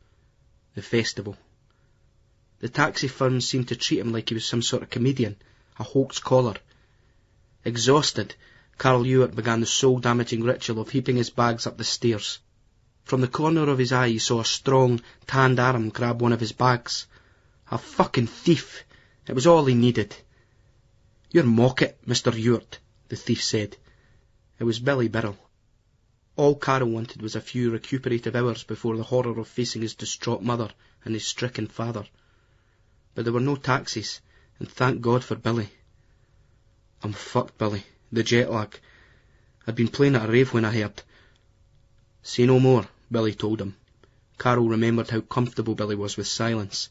The festival. The taxi firms seemed to treat him like he was some sort of comedian, a hoax caller. Exhausted, Carl Ewart began the soul-damaging ritual of heaping his bags up the stairs. From the corner of his eye he saw a strong, tanned arm grab one of his bags. A fucking thief! It was all he needed. "You're mock it, Mr. Ewart," the thief said. It was Billy Birrell. All Carol wanted was a few recuperative hours before the horror of facing his distraught mother and his stricken father. But there were no taxis, and thank God for Billy. "I'm fucked, Billy. The jet lag. I'd been playing at a rave when I heard. Say no more, Billy told him. Carroll remembered how comfortable Billy was with silence.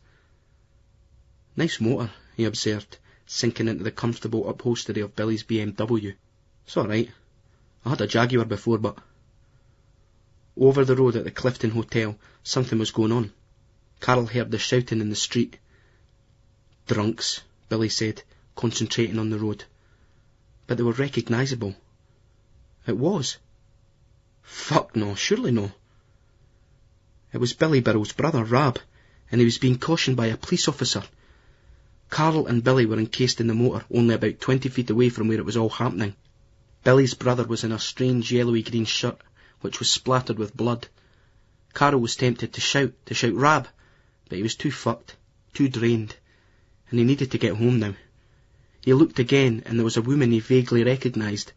Nice motor, he observed, sinking into the comfortable upholstery of Billy's BMW. It's all right. I had a Jaguar before, but... Over the road at the Clifton Hotel, something was going on. Carroll heard the shouting in the street. Drunks, Billy said, concentrating on the road. But they were recognisable. It was. Fuck no, surely no. It was Billy Birrell's brother, Rab, and he was being cautioned by a police officer. Carroll and Billy were encased in the motor, only about 20 feet away from where it was all happening. Billy's brother was in a strange yellowy-green shirt, which was splattered with blood. Carroll was tempted to shout Rab, but he was too fucked, too drained, and he needed to get home now. He looked again, and there was a woman he vaguely recognised,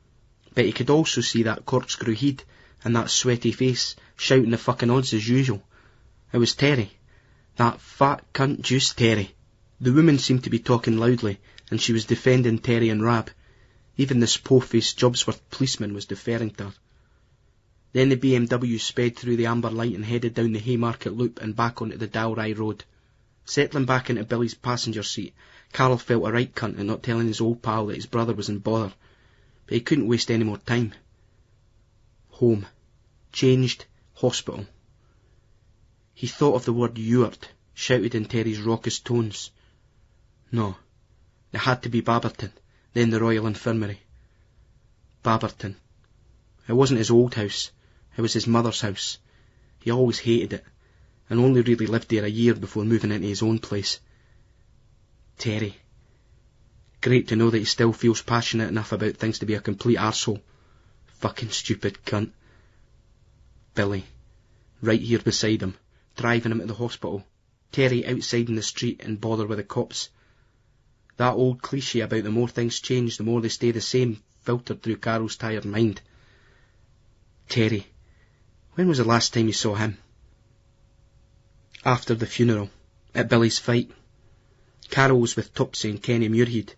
but he could also see that corkscrew head and that sweaty face, shouting the fucking odds as usual. It was Terry. That fat cunt juice Terry. The woman seemed to be talking loudly, and she was defending Terry and Rab. Even this po-faced Jobsworth policeman was deferring to her. Then the BMW sped through the amber light and headed down the Haymarket Loop and back onto the Dalry Road. Settling back into Billy's passenger seat, Carroll felt a right cunt at not telling his old pal that his brother was in bother, but he couldn't waste any more time. Home. Changed. Hospital. He thought of the word Ewart, shouted in Terry's raucous tones. No. It had to be Babberton, then the Royal Infirmary. Babberton. It wasn't his old house. It was his mother's house. He always hated it, and only really lived there a year before moving into his own place. Terry. Great to know that he still feels passionate enough about things to be a complete arsehole. Fucking stupid cunt. Billy. Right here beside him, driving him to the hospital. Terry outside in the street in bother with the cops. That old cliché about the more things change, the more they stay the same, filtered through Carroll's tired mind. Terry. When was the last time you saw him? After the funeral, at Billy's fight. Carroll was with Topsy and Kenny Muirhead.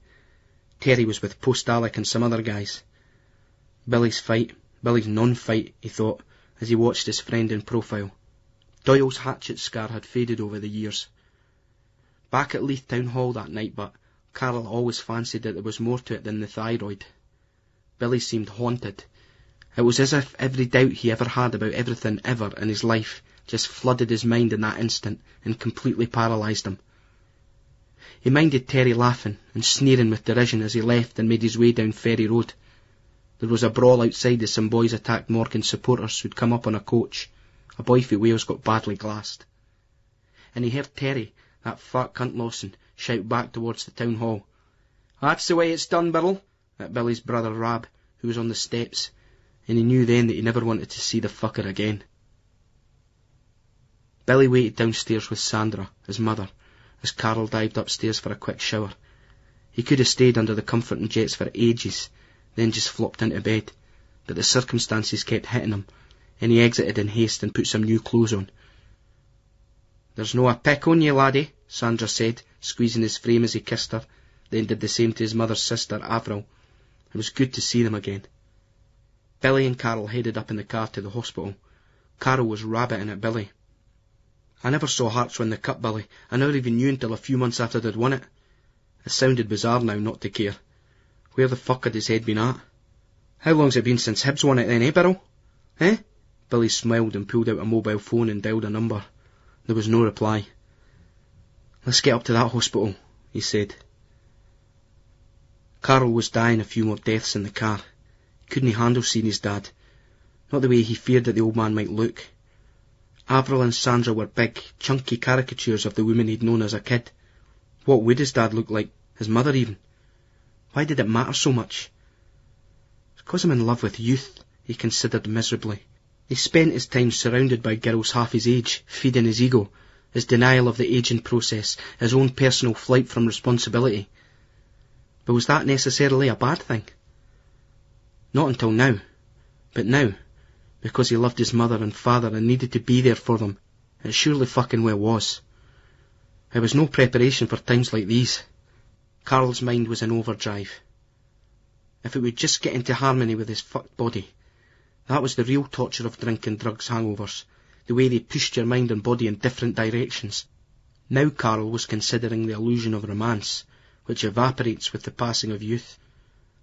Terry was with Post Alec and some other guys. Billy's fight, Billy's non-fight, he thought, as he watched his friend in profile. Doyle's hatchet scar had faded over the years. Back at Leith Town Hall that night, but Carroll always fancied that there was more to it than the thyroid. Billy seemed haunted. It was as if every doubt he ever had about everything ever in his life just flooded his mind in that instant and completely paralysed him. He minded Terry laughing and sneering with derision as he left and made his way down Ferry Road. There was a brawl outside as some boys attacked Morgan's supporters who'd come up on a coach. A boy from Wales got badly glassed. And he heard Terry, that fat cunt Lawson, shout back towards the town hall. "That's the way it's done, Birrell," at Billy's brother Rab, who was on the steps, and he knew then that he never wanted to see the fucker again. Billy waited downstairs with Sandra, his mother, as Carroll dived upstairs for a quick shower. He could have stayed under the comforting jets for ages, then just flopped into bed, but the circumstances kept hitting him, and he exited in haste and put some new clothes on. "There's no a pick on you, laddie," Sandra said, squeezing his frame as he kissed her, then did the same to his mother's sister, Avril. It was good to see them again. Billy and Carroll headed up in the car to the hospital. Carroll was rabbiting at Billy. "I never saw Hearts win the cup, Billy. I never even knew until a few months after they'd won it." It sounded bizarre now not to care. Where the fuck had his head been at? "How long's it been since Hibs won it then, Birrell? Eh?" Billy smiled and pulled out a mobile phone and dialed a number. There was no reply. "Let's get up to that hospital," he said. Carroll was dying a few more deaths in the car. Couldn't he handle seeing his dad? Not the way he feared that the old man might look. Avril and Sandra were big, chunky caricatures of the women he'd known as a kid. What would his dad look like? His mother even? Why did it matter so much? "Because I'm in love with youth," he considered miserably. He spent his time surrounded by girls half his age, feeding his ego, his denial of the ageing process, his own personal flight from responsibility. But was that necessarily a bad thing? Not until now. But now, because he loved his mother and father and needed to be there for them, it surely fucking well was. It was no preparation for times like these. Carroll's mind was in overdrive. If it would just get into harmony with his fucked body, That was the real torture of drink and drugs hangovers, the way they pushed your mind and body in different directions. Now Carol was considering the illusion of romance, which evaporates with the passing of youth.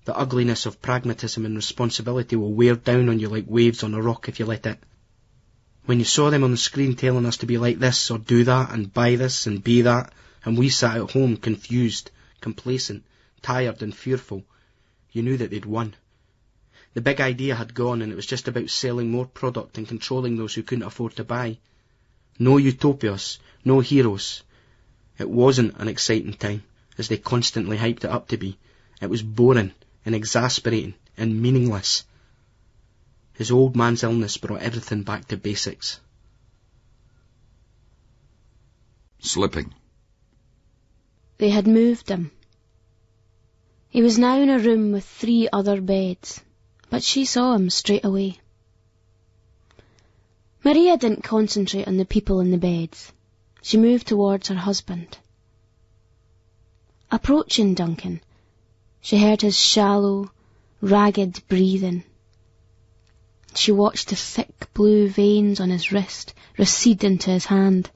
The ugliness of pragmatism and responsibility will wear down on you like waves on a rock if you let it. When you saw them on the screen telling us to be like this or do that and buy this and be that, and we sat at home confused, complacent, tired and fearful, you knew that they'd won. The big idea had gone, and it was just about selling more product and controlling those who couldn't afford to buy. No utopias, no heroes. It wasn't an exciting time, as they constantly hyped it up to be. It was boring and exasperating and meaningless. His old man's illness brought everything back to basics. Slipping. They had moved him. He was now in a room with 3 other beds, but she saw him straight away. Maria didn't concentrate on the people in the beds. She moved towards her husband. Approaching Duncan, she heard his shallow, ragged breathing. She watched the thick blue veins on his wrist recede into his hand.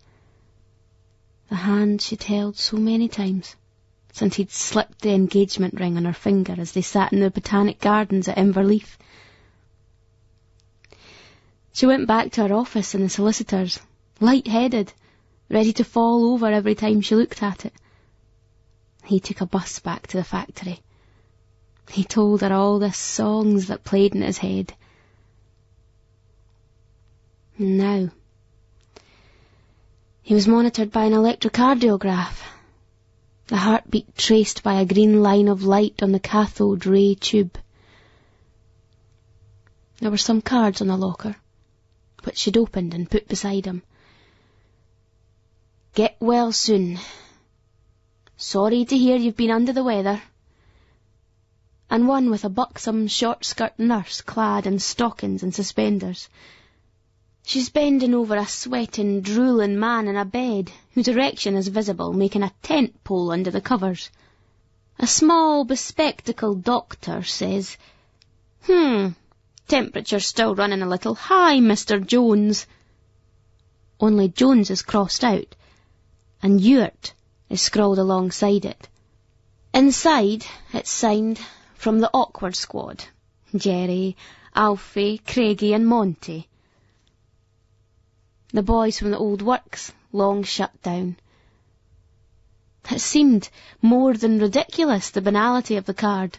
The hand she'd held so many times since he'd slipped the engagement ring on her finger as they sat in the Botanic Gardens at Inverleith. She went back to her office in the solicitor's, light-headed, ready to fall over every time she looked at it. He took a bus back to the factory. He told her all the songs that played in his head. And now, he was monitored by an electrocardiograph, the heartbeat traced by a green line of light on the cathode ray tube. There were some cards on the locker, which she'd opened and put beside him. Get well soon. Sorry to hear you've been under the weather. And one with a buxom short-skirt nurse clad in stockings and suspenders. She's bending over a sweating, drooling man in a bed, whose erection is visible, making a tent pole under the covers. A small, bespectacled doctor says, Temperature's still running a little high, Mr. Jones. Only Jones is crossed out, and Ewart is scrawled alongside it. Inside, it's signed, from the Awkward Squad, Jerry, Alfie, Craigie and Monty. The boys from the old works, long shut down. It seemed more than ridiculous, the banality of the card.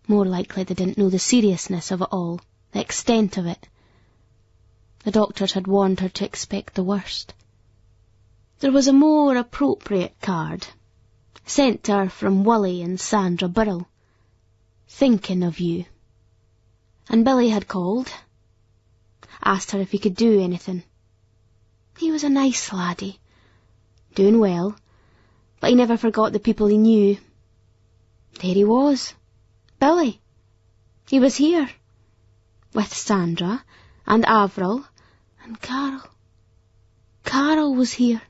More likely they didn't know the seriousness of it all, the extent of it. The doctors had warned her to expect the worst. There was a more appropriate card, sent to her from Willie and Sandra Burrell. Thinking of you. And Billy had called, asked her if he could do anything. He was a nice laddie, doing well, but he never forgot the people he knew. There he was, Billy. He was here, with Sandra and Avril and Carol. Carol was here.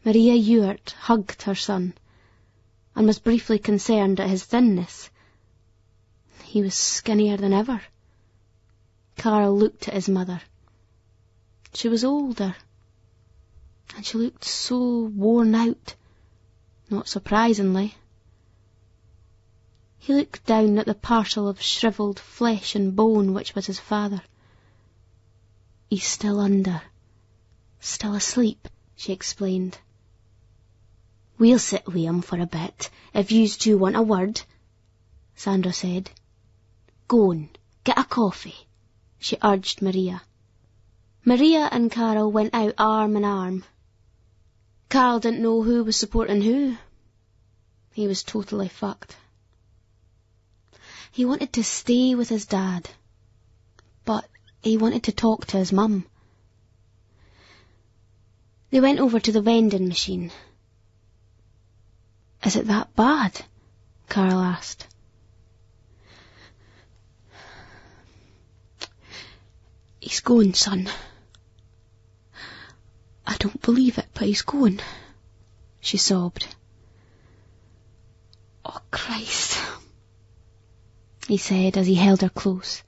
Maria Ewart hugged her son, and was briefly concerned at his thinness. He was skinnier than ever. Carol looked at his mother. She was older, and she looked so worn out, not surprisingly. He looked down at the parcel of shrivelled flesh and bone which was his father. He's still under, still asleep, she explained. We'll sit with him for a bit, if yous two want a word, Sandra said. Go on, get a coffee, she urged Maria. Maria and Carol went out arm in arm. Carl didn't know who was supporting who. He was totally fucked. He wanted to stay with his dad, but he wanted to talk to his mum. They went over to the vending machine. Is it that bad? Carol asked. He's going, son. I don't believe it, but he's going, she sobbed. Oh, Christ. he said as he held her close.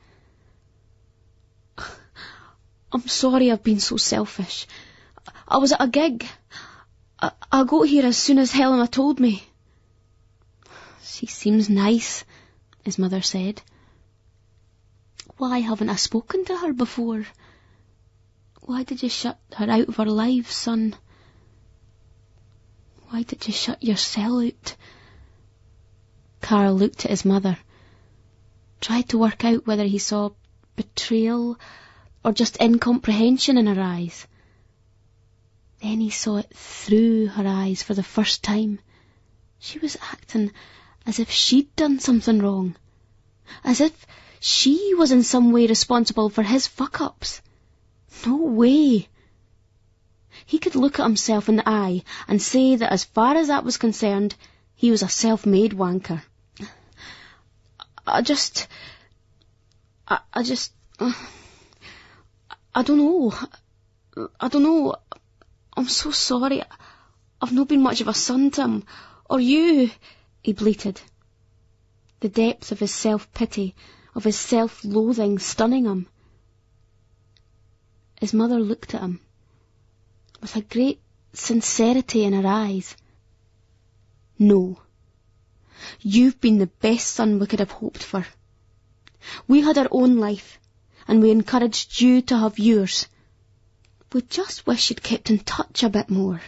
I'm sorry I've been so selfish. I was at a gig. I got here as soon as Helena told me. She seems nice, his mother said. Why haven't I spoken to her before? Why did you shut her out of our lives, son? Why did you shut your cell out? Carl looked at his mother, tried to work out whether he saw betrayal or just incomprehension in her eyes. Then he saw it through her eyes for the first time. She was acting as if she'd done something wrong, as if she was in some way responsible for his fuck-ups. No way. He could look at himself in the eye and say that as far as that was concerned, he was a self-made wanker. I don't know. I'm so sorry. I've not been much of a son to him. Or you, he bleated. The depth of his self-pity, of his self-loathing stunning him. His mother looked at him with a great sincerity in her eyes. No. You've been the best son we could have hoped for. We had our own life, and we encouraged you to have yours. We just wish you'd kept in touch a bit more.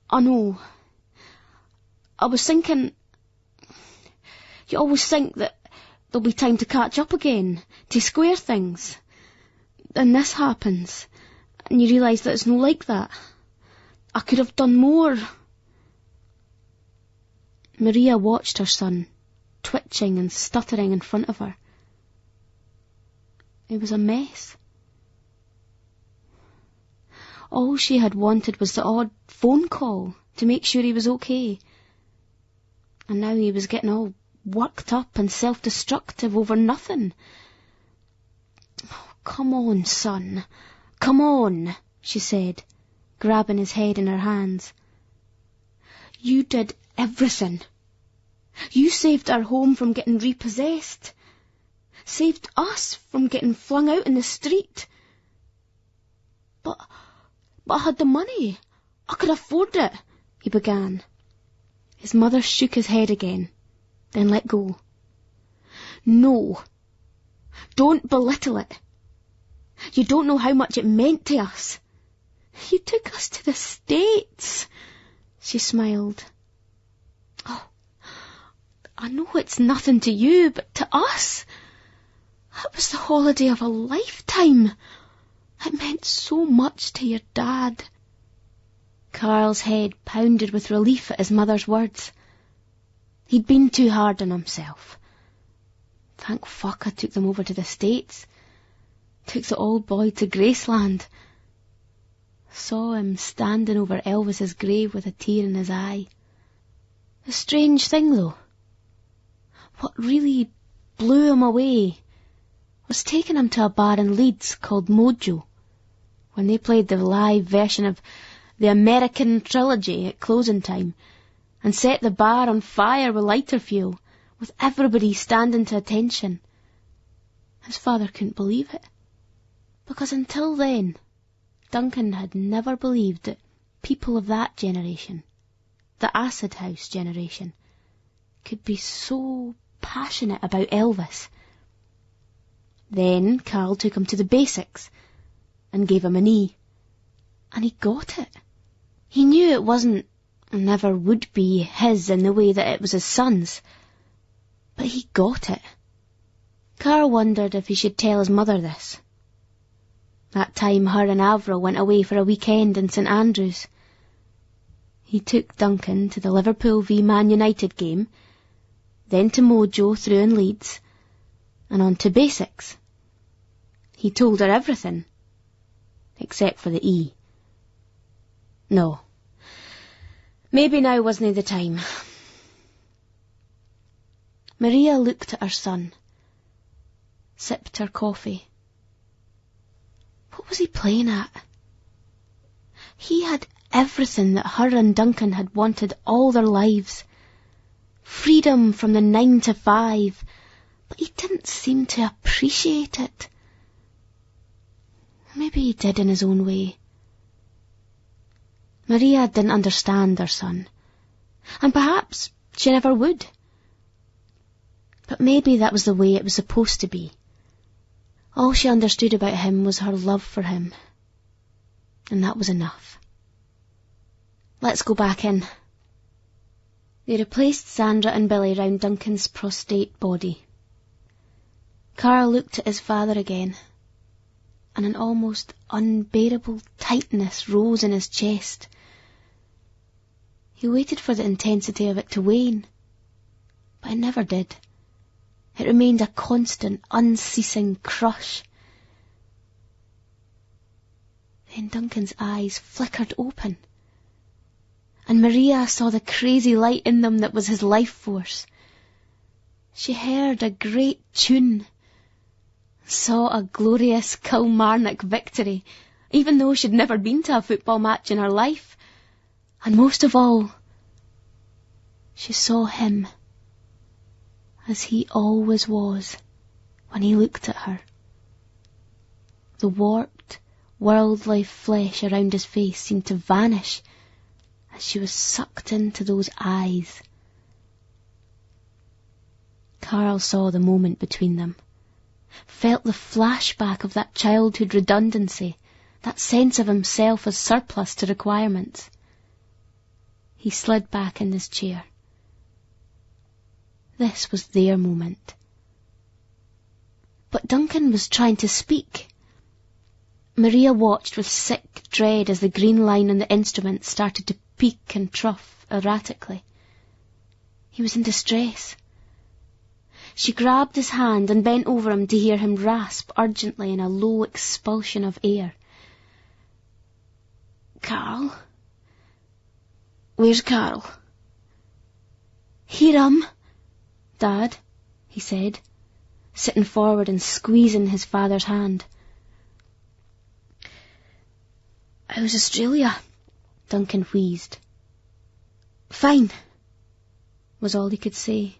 I know. I was thinking... You always think that there'll be time to catch up again, to square things. Then this happens, and you realise that it's no like that. I could have done more. Maria watched her son, twitching and stuttering in front of her. It was a mess. All she had wanted was the odd phone call to make sure he was okay. And now he was getting all worked up and self-destructive over nothing. Oh, come on, son. Come on, she said, grabbing his head in her hands. You did everything. You saved our home from getting repossessed. Saved us from getting flung out in the street. But I had the money. I could afford it, he began. His mother shook his head again, then let go. No. Don't belittle it. You don't know how much it meant to us. You took us to the States, she smiled. Oh, I know it's nothing to you, but to us, that was the holiday of a lifetime. It meant so much to your dad. Carl's head pounded with relief at his mother's words. He'd been too hard on himself. Thank fuck I took them over to the States. Took the old boy to Graceland. Saw him standing over Elvis's grave with a tear in his eye. The strange thing, though, what really blew him away was taking him to a bar in Leeds called Mojo, when they played the live version of the American Trilogy at closing time, and set the bar on fire with lighter fuel, with everybody standing to attention. His father couldn't believe it, because until then, Duncan had never believed that people of that generation, the Acid House generation, could be so passionate about Elvis. Then Carl took him to the basics and gave him an E. And he got it. He knew it wasn't, and never would be, his in the way that it was his son's. But he got it. Carl wondered if he should tell his mother this. That time her and Avril went away for a weekend in St Andrews. He took Duncan to the Liverpool v Man United game, then to Mojo through in Leeds, and on to basics. He told her everything, except for the E. No. Maybe now wasn't the time. Maria looked at her son, sipped her coffee. What was he playing at? He had everything that her and Duncan had wanted all their lives. freedom from the 9 to 5, but he didn't seem to appreciate it. Maybe he did in his own way. Maria didn't understand her son, and perhaps she never would. But maybe that was the way it was supposed to be. All she understood about him was her love for him, and that was enough. Let's go back in. They replaced Sandra and Billy round Duncan's prostrate body. Carl looked at his father again, and an almost unbearable tightness rose in his chest. He waited for the intensity of it to wane, but it never did. It remained a constant, unceasing crush. Then Duncan's eyes flickered open, and Maria saw the crazy light in them that was his life force. She heard a great tune, saw a glorious Kilmarnock victory, even though she'd never been to a football match in her life. And most of all, she saw him, as he always was when he looked at her. The warped, worldly flesh around his face seemed to vanish as she was sucked into those eyes. Carl saw the moment between them, felt the flashback of that childhood redundancy, that sense of himself as surplus to requirements. He slid back in his chair. This was their moment. But Duncan was trying to speak. Maria watched with sick dread as the green line on the instrument started to peak and trough erratically. He was in distress. She grabbed his hand and bent over him to hear him rasp urgently in a low expulsion of air. Carl? Where's Carl? Here, Dad, he said, sitting forward and squeezing his father's hand. How's Australia? Duncan wheezed. Fine, was all he could say.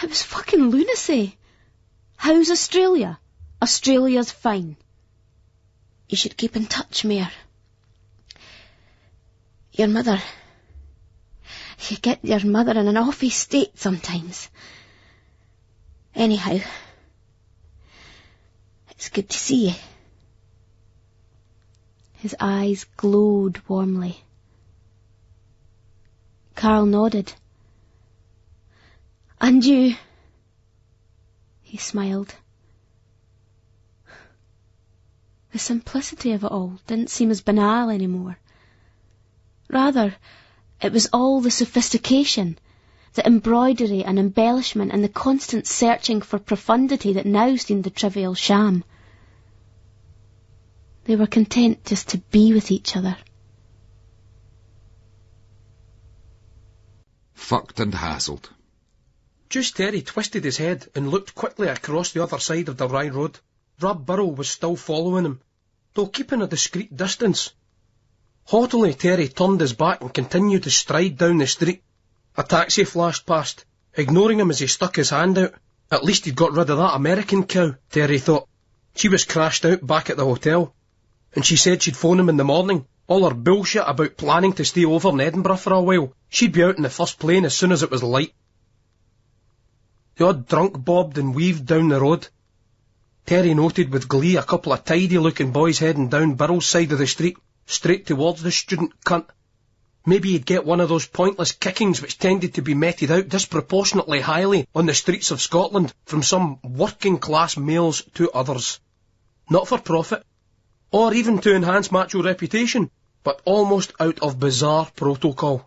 It was fucking lunacy. How's Australia? Australia's fine. You should keep in touch, Mayor. Your mother... You get your mother in an awful state sometimes. Anyhow, it's good to see you. His eyes glowed warmly. Carl nodded. And you? He smiled. The simplicity of it all didn't seem as banal anymore. Rather, it was all the sophistication, the embroidery and embellishment and the constant searching for profundity that now seemed a trivial sham. They were content just to be with each other. Fucked and hassled. Just Terry twisted his head and looked quickly across the other side of the Rye Road. Rob Burrow was still following him, though keeping a discreet distance. Haughtily, Terry turned his back and continued to stride down the street. A taxi flashed past, ignoring him as he stuck his hand out. At least he'd got rid of that American cow, Terry thought. She was crashed out back at the hotel, and she said she'd phone him in the morning. All her bullshit about planning to stay over in Edinburgh for a while. She'd be out in the first plane as soon as it was light. The odd drunk bobbed and weaved down the road. Terry noted with glee a couple of tidy-looking boys heading down Burrow's side of the street, straight towards the student cunt. Maybe he'd get one of those pointless kickings which tended to be meted out disproportionately highly on the streets of Scotland from some working-class males to others. Not for profit, or even to enhance macho reputation, but almost out of bizarre protocol.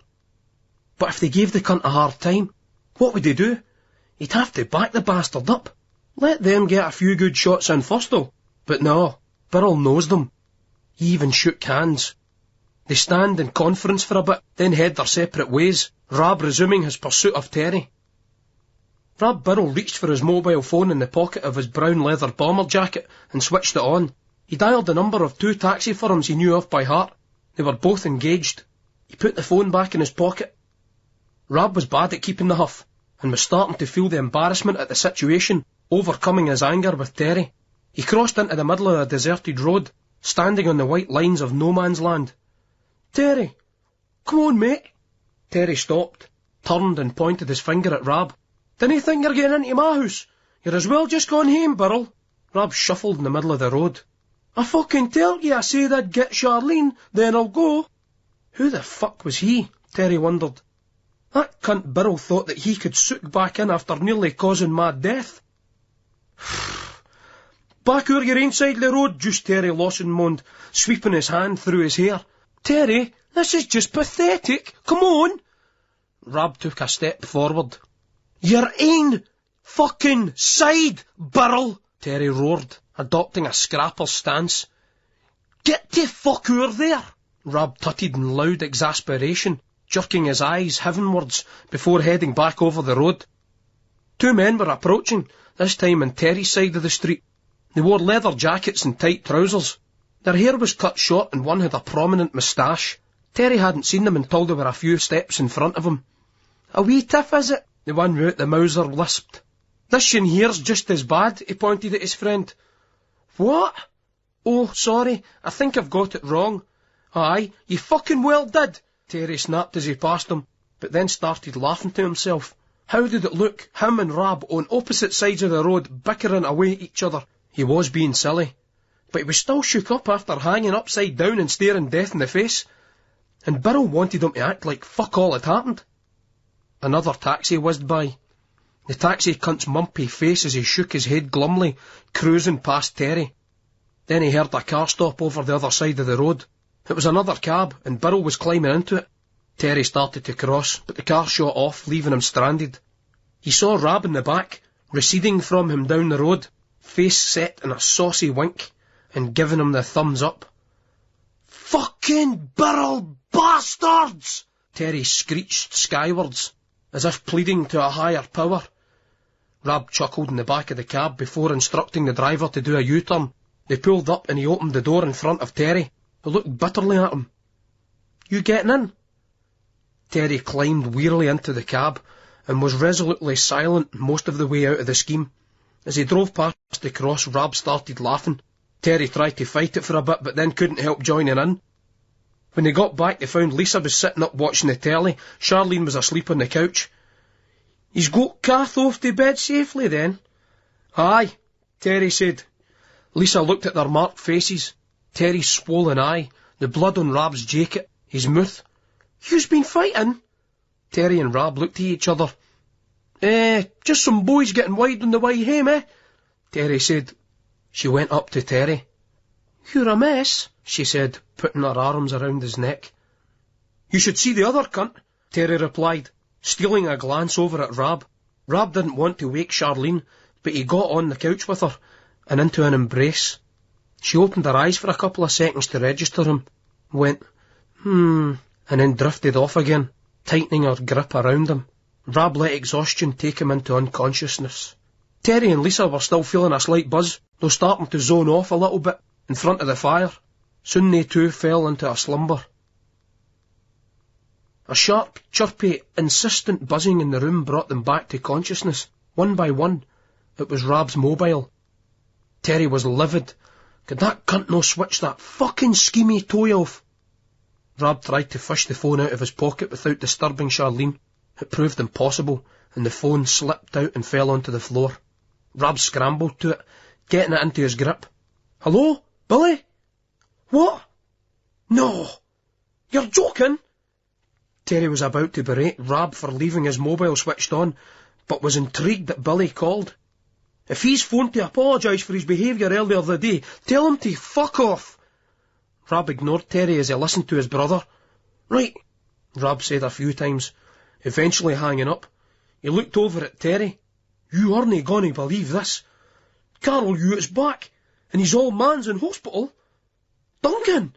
But if they gave the cunt a hard time, what would he do? He'd have to back the bastard up. Let them get a few good shots in first though. But no, Burrell knows them. He even shook hands. They stand in conference for a bit, then head their separate ways, Rab resuming his pursuit of Terry. Rab Burrell reached for his mobile phone in the pocket of his brown leather bomber jacket and switched it on. He dialed the number of 2 taxi firms he knew of by heart. They were both engaged. He put the phone back in his pocket. Rob was bad at keeping the huff, and was starting to feel the embarrassment at the situation, overcoming his anger with Terry. He crossed into the middle of a deserted road, standing on the white lines of no man's land. "Terry, come on, mate." Terry stopped, turned and pointed his finger at Rob. "Dinna think you're getting into my house? You're as well just gone home, Burrell." Rob shuffled in the middle of the road. "I fucking tell you I said I'd get Charlene, then I'll go." Who the fuck was he? Terry wondered. That cunt Burrell thought that he could sook back in after nearly causing my death. "Back o'er your own side of the road," Juice Terry Lawson moaned, sweeping his hand through his hair. "Terry, this is just pathetic. Come on." Rob took a step forward. "Your own fucking side, Burrell," Terry roared, adopting a scrapper stance. "Get the fuck over there." Rob tutted in loud exasperation, jerking his eyes heavenwards before heading back over the road. Two men were approaching, this time on Terry's side of the street. They wore leather jackets and tight trousers. Their hair was cut short and one had a prominent moustache. Terry hadn't seen them until they were a few steps in front of him. "A wee tiff, is it?" the one without the Mauser lisped. "This one here's just as bad," he pointed at his friend. "What? Oh, sorry, I think I've got it wrong." "Aye, you fucking well did," Terry snapped as he passed him, but then started laughing to himself. How did it look, him and Rob on opposite sides of the road, bickering away at each other? He was being silly, but he was still shook up after hanging upside down and staring death in the face, and Burrell wanted him to act like fuck all had happened. Another taxi whizzed by. The taxi cunt's mumpy face as he shook his head glumly, cruising past Terry. Then he heard a car stop over the other side of the road. It was another cab, and Burrell was climbing into it. Terry started to cross, but the car shot off, leaving him stranded. He saw Rob in the back, receding from him down the road, face set in a saucy wink, and giving him the thumbs up. "Fucking Burrell bastards!" Terry screeched skywards, as if pleading to a higher power. Rob chuckled in the back of the cab before instructing the driver to do a U-turn. They pulled up and he opened the door in front of Terry, who looked bitterly at him. "You getting in?" Terry climbed wearily into the cab and was resolutely silent most of the way out of the scheme. As he drove past the cross, Rob started laughing. Terry tried to fight it for a bit, but then couldn't help joining in. When they got back, they found Lisa was sitting up watching the telly. Charlene was asleep on the couch. "He's got Kath off to bed safely, then?" "Aye," Terry said. Lisa looked at their marked faces. Terry's swollen eye, the blood on Rob's jacket, his mouth. "You's been fighting?" Terry and Rob looked at each other. Just some boys getting wide on the way home, eh?" Terry said. She went up to Terry. "You're a mess," she said, putting her arms around his neck. "You should see the other cunt," Terry replied, stealing a glance over at Rob. Rob didn't want to wake Charlene, but he got on the couch with her and into an embrace. She opened her eyes for a couple of seconds to register him, went, and then drifted off again, tightening her grip around him. Rob let exhaustion take him into unconsciousness. Terry and Lisa were still feeling a slight buzz, though starting to zone off a little bit in front of the fire. Soon they too fell into a slumber. A sharp, chirpy, insistent buzzing in the room brought them back to consciousness, one by one. It was Rob's mobile. Terry was livid. Could that cunt no switch that fucking schemy toy off? Rob tried to fish the phone out of his pocket without disturbing Charlene. It proved impossible, and the phone slipped out and fell onto the floor. Rob scrambled to it, getting it into his grip. "Hello? Billy? What? No! You're joking!" Terry was about to berate Rob for leaving his mobile switched on, but was intrigued that Billy called. "If he's phoned to apologise for his behaviour earlier the day, tell him to fuck off." Rob ignored Terry as he listened to his brother. "Right," Rob said a few times, eventually hanging up. He looked over at Terry. "You aren't gonna believe this. Carl Hewitt's back, and his old man's in hospital." "Duncan?"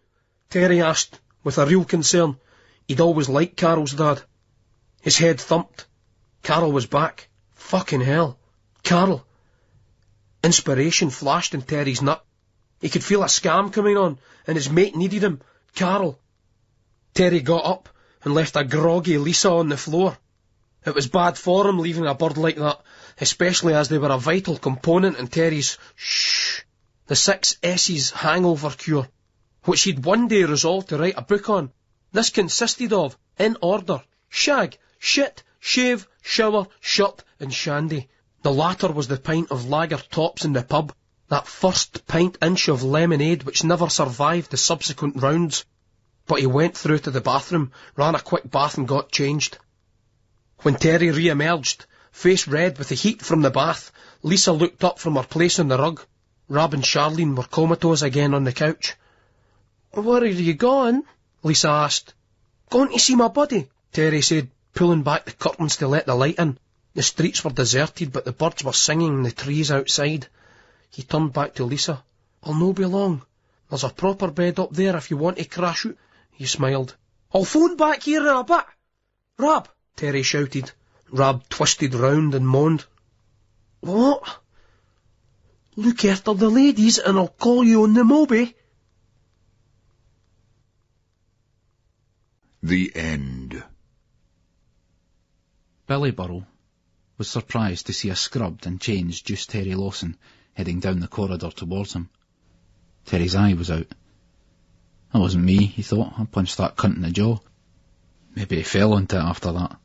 Terry asked, with a real concern. He'd always liked Carol's dad. His head thumped. Carol was back. Fucking hell. Carol. Inspiration flashed in Terry's nut. He could feel a scam coming on, and his mate needed him. Carol. Terry got up and left a groggy Lisa on the floor. It was bad form leaving a bird like that, especially as they were a vital component in Terry's the 6 S's hangover cure, which he'd one day resolved to write a book on. This consisted of, in order, shag, shit, shave, shower, shirt and shandy. The latter was the pint of lager tops in the pub, that first pint inch of lemonade which never survived the subsequent rounds. But he went through to the bathroom, ran a quick bath and got changed. When Terry re-emerged, face red with the heat from the bath, Lisa looked up from her place on the rug. Rab and Charlene were comatose again on the couch. "Where are you going?" Lisa asked. "Going to see my buddy," Terry said, pulling back the curtains to let the light in. The streets were deserted, but the birds were singing in the trees outside. He turned back to Lisa. "I'll no be long. There's a proper bed up there if you want to crash out." He smiled. "I'll phone back here in a bit." "Rab!" Terry shouted. Rab twisted round and moaned. "What?" "Look after the ladies and I'll call you on the mobie." The end. Billy Burrell was surprised to see a scrubbed and changed Juice Terry Lawson heading down the corridor towards him. Terry's eye was out. That wasn't me, he thought. I punched that cunt in the jaw. Maybe he fell onto it after that.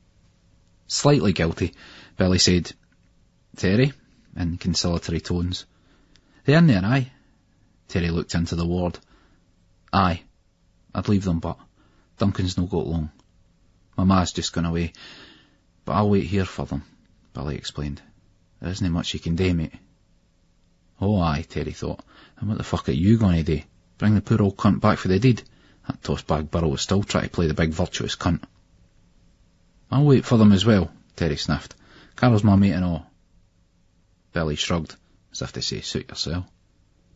Slightly guilty, Billy said, "Terry," in conciliatory tones. "They in there, aye?" Terry looked into the ward. "Aye. I'd leave them, but Duncan's no got long. My ma's just gone away, but I'll wait here for them," Billy explained. "There isn't much you can do, mate." "Oh, aye," Terry thought. "And what the fuck are you going to do? Bring the poor old cunt back for the deed?" That tossbag Burrow was still trying to play the big virtuous cunt. "I'll wait for them as well," Terry sniffed. "Carol's my mate and all." Billy shrugged, as if to say, "Suit yourself."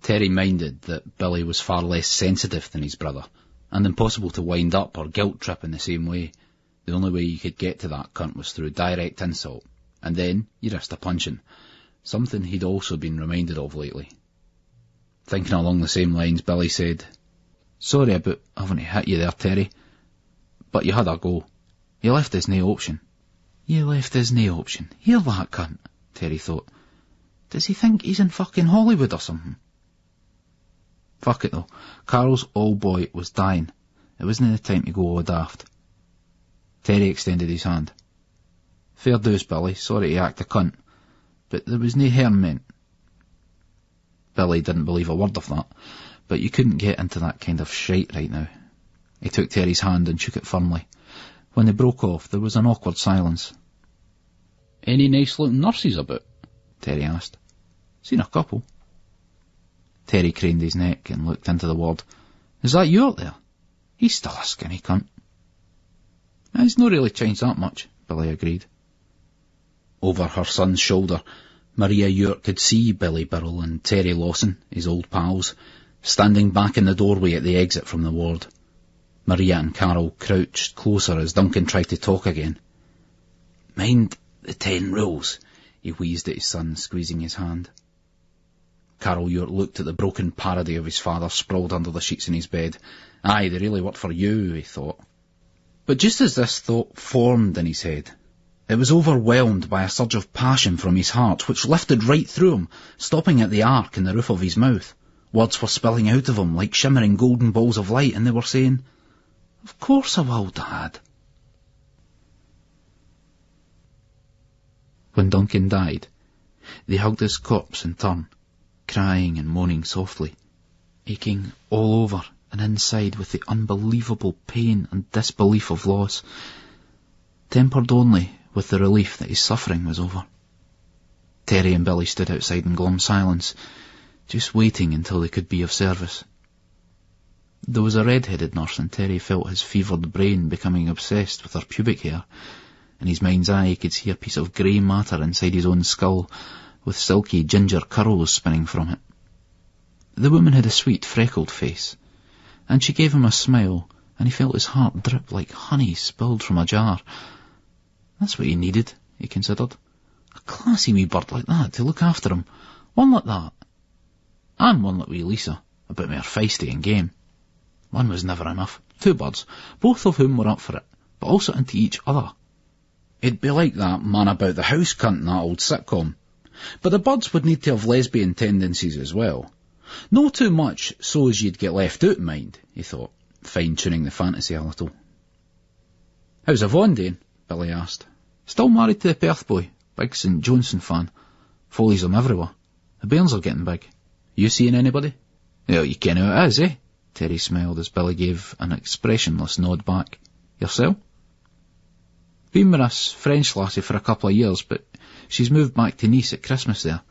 Terry minded that Billy was far less sensitive than his brother, and impossible to wind up or guilt-trip in the same way. The only way you could get to that cunt was through direct insult, and then you risked a punching, something he'd also been reminded of lately. Thinking along the same lines, Billy said, "Sorry about having to hit you there, Terry, but you had a go. You left us no option." "You left us no option. Hear that cunt," Terry thought. "Does he think he's in fucking Hollywood or something?" Fuck it though, Carol's old boy was dying. It wasn't the time to go all daft. Terry extended his hand. "Fair dues, Billy, sorry to act a cunt, but there was no harm meant." Billy didn't believe a word of that, but you couldn't get into that kind of shite right now. He took Terry's hand and shook it firmly. When they broke off, there was an awkward silence. "Any nice-looking nurses about?" Terry asked. "Seen a couple." Terry craned his neck and looked into the ward. "Is that you out there?" "He's still a skinny cunt." "He's not really changed that much," Billy agreed. Over her son's shoulder, Maria York could see Billy Burrell and Terry Lawson, his old pals, standing back in the doorway at the exit from the ward. Maria and Carol crouched closer as Duncan tried to talk again. "Mind the 10 rules," he wheezed at his son, squeezing his hand. Carol York looked at the broken parody of his father sprawled under the sheets in his bed. Aye, they really worked for you, he thought. But just as this thought formed in his head, it was overwhelmed by a surge of passion from his heart, which lifted right through him, stopping at the arc in the roof of his mouth. Words were spilling out of him like shimmering golden balls of light, and they were saying, "Of course I will, Dad." When Duncan died, they hugged his corpse in turn, crying and moaning softly, aching all over and inside with the unbelievable pain and disbelief of loss, tempered only with the relief that his suffering was over. Terry and Billy stood outside in glum silence, just waiting until they could be of service. There was a red-headed nurse, and Terry felt his fevered brain becoming obsessed with her pubic hair. In his mind's eye he could see a piece of grey matter inside his own skull, with silky ginger curls spinning from it. The woman had a sweet freckled face, and she gave him a smile, and he felt his heart drip like honey spilled from a jar. That's what he needed, he considered. A classy wee bird like that to look after him, one like that. And one like wee Lisa, a bit more feisty and game. One was never enough. 2 birds, both of whom were up for it, but also into each other. It'd be like that Man About the House cunt in that old sitcom. But the birds would need to have lesbian tendencies as well. No too much so as you'd get left out, mind, he thought, fine-tuning the fantasy a little. How's Yvonne doing? Billy asked. Still married to the Perth boy, big St Johnson fan. Follows him everywhere. The bairns are getting big. You seeing anybody? Well, you ken who it is, eh? Terry smiled as Billy gave an expressionless nod back. Yourself? Been with us French lassie for a couple of years, but she's moved back to Nice at Christmas there.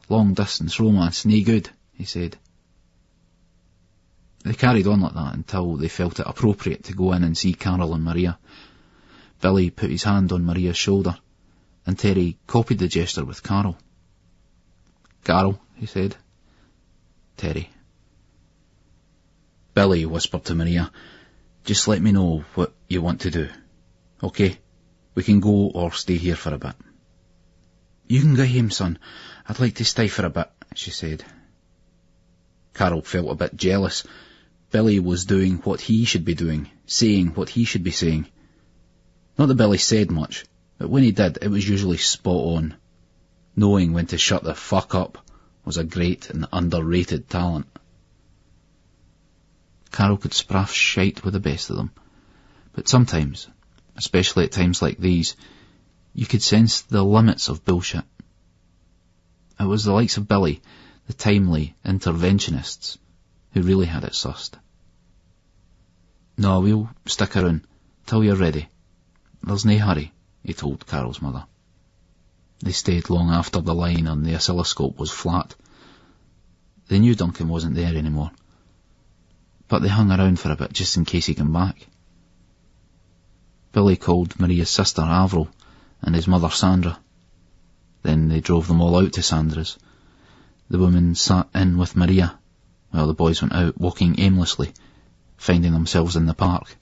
Long distance romance, nae good, he said. They carried on like that until they felt it appropriate to go in and see Carol and Maria. Billy put his hand on Maria's shoulder, and Terry copied the gesture with Carol. Carol, he said. Terry. Billy whispered to Maria, just let me know what you want to do. OK? We can go or stay here for a bit. You can go home, son. I'd like to stay for a bit, she said. Carol felt a bit jealous. Billy was doing what he should be doing, saying what he should be saying. Not that Billy said much, but when he did, it was usually spot on. Knowing when to shut the fuck up was a great and underrated talent. Carol could spraff shite with the best of them, but sometimes, especially at times like these, you could sense the limits of bullshit. It was the likes of Billy, the timely interventionists, who really had it sussed. No, we'll stick around till you're ready. There's nae hurry, he told Carol's mother. They stayed long after the line on the oscilloscope was flat. They knew Duncan wasn't there anymore, but they hung around for a bit just in case he came back. Billy called Maria's sister Avril and his mother Sandra. Then they drove them all out to Sandra's. The women sat in with Maria, while the boys went out walking aimlessly, finding themselves in the park.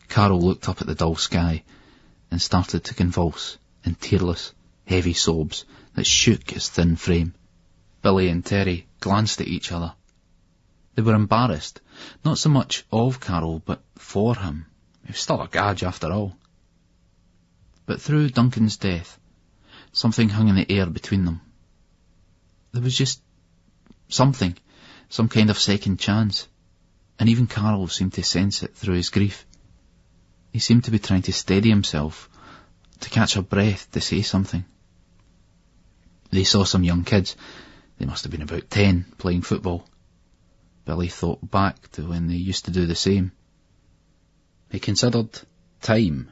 Carol looked up at the dull sky and started to convulse in tearless, heavy sobs that shook his thin frame. Billy and Terry glanced at each other. They were embarrassed, not so much of Carol, but for him. He was still a gadge after all. But through Duncan's death, something hung in the air between them. There was just something, some kind of second chance, and even Carol seemed to sense it through his grief. He seemed to be trying to steady himself, to catch a breath, to say something. They saw some young kids, they must have been about 10, playing football. Billy thought back to when they used to do the same. He considered time,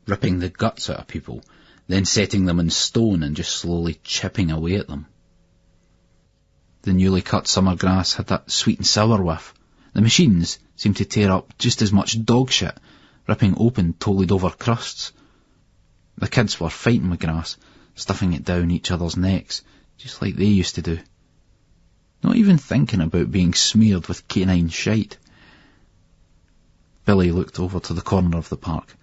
ripping the guts out of people, then setting them in stone and just slowly chipping away at them. The newly cut summer grass had that sweet and sour whiff. The machines seemed to tear up just as much dog shit, ripping open tolled over crusts. The kids were fighting with grass, stuffing it down each other's necks, just like they used to do. Not even thinking about being smeared with canine shite. Billy looked over to the corner of the park,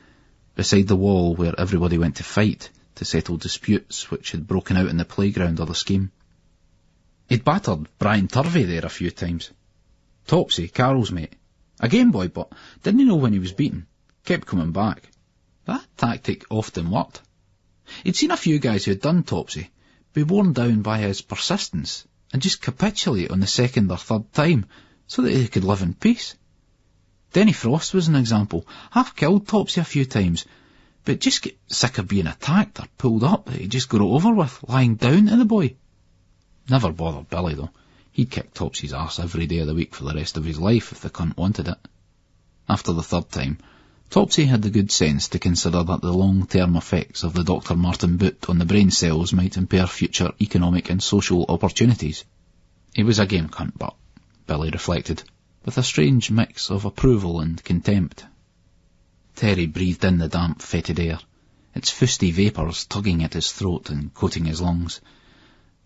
beside the wall where everybody went to fight, to settle disputes which had broken out in the playground or the scheme. He'd battered Brian Turvey there a few times. Topsy, Carol's mate. A game boy, but didn't know when he was beaten. Kept coming back. That tactic often worked. He'd seen a few guys who had done Topsy be worn down by his persistence and just capitulate on the second or third time so that they could live in peace. Denny Frost was an example. Half killed Topsy a few times, but just get sick of being attacked or pulled up that he'd just got it over with, lying down to the boy. Never bothered Billy, though. He'd kick Topsy's arse every day of the week for the rest of his life if the cunt wanted it. After the third time, Topsy had the good sense to consider that the long-term effects of the Dr. Martin boot on the brain cells might impair future economic and social opportunities. He was a game cunt, but, Billy reflected, with a strange mix of approval and contempt. Terry breathed in the damp, fetid air, its fusty vapours tugging at his throat and coating his lungs.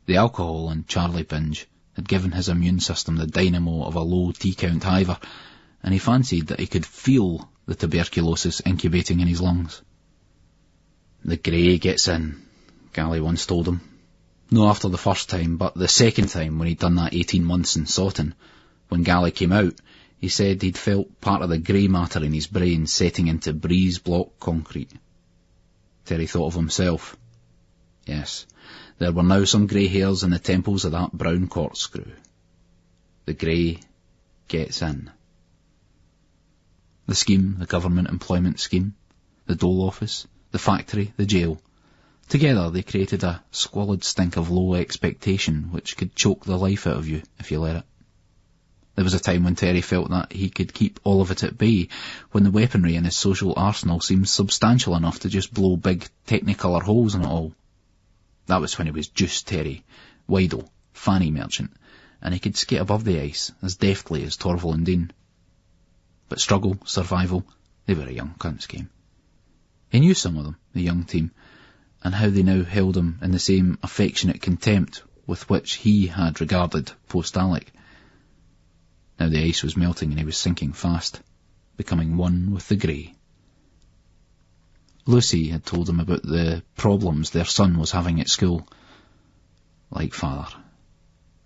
The alcohol and Charlie binge had given his immune system the dynamo of a low T-count hiver, and he fancied that he could feel the tuberculosis incubating in his lungs. The grey gets in, Gally once told him. No after the first time, but the second time when he'd done that 18 months in Sawton. When Gally came out, he said he'd felt part of the grey matter in his brain setting into breeze block concrete, Terry thought of himself. Yes, there were now some grey hairs in the temples of that brown corkscrew. The grey gets in. The scheme, the government employment scheme, the dole office, the factory, the jail. Together they created a squalid stink of low expectation which could choke the life out of you if you let it. There was a time when Terry felt that he could keep all of it at bay, when the weaponry in his social arsenal seemed substantial enough to just blow big technicolour holes in it all. That was when he was Juice Terry, Weidel, fanny merchant, and he could skate above the ice as deftly as Torval and Dean. But struggle, survival, they were a young cunt's game. He knew some of them, the young team, and how they now held him in the same affectionate contempt with which he had regarded post-Alec. Now the ice was melting and he was sinking fast, becoming one with the grey. Lucy had told him about the problems their son was having at school. Like father.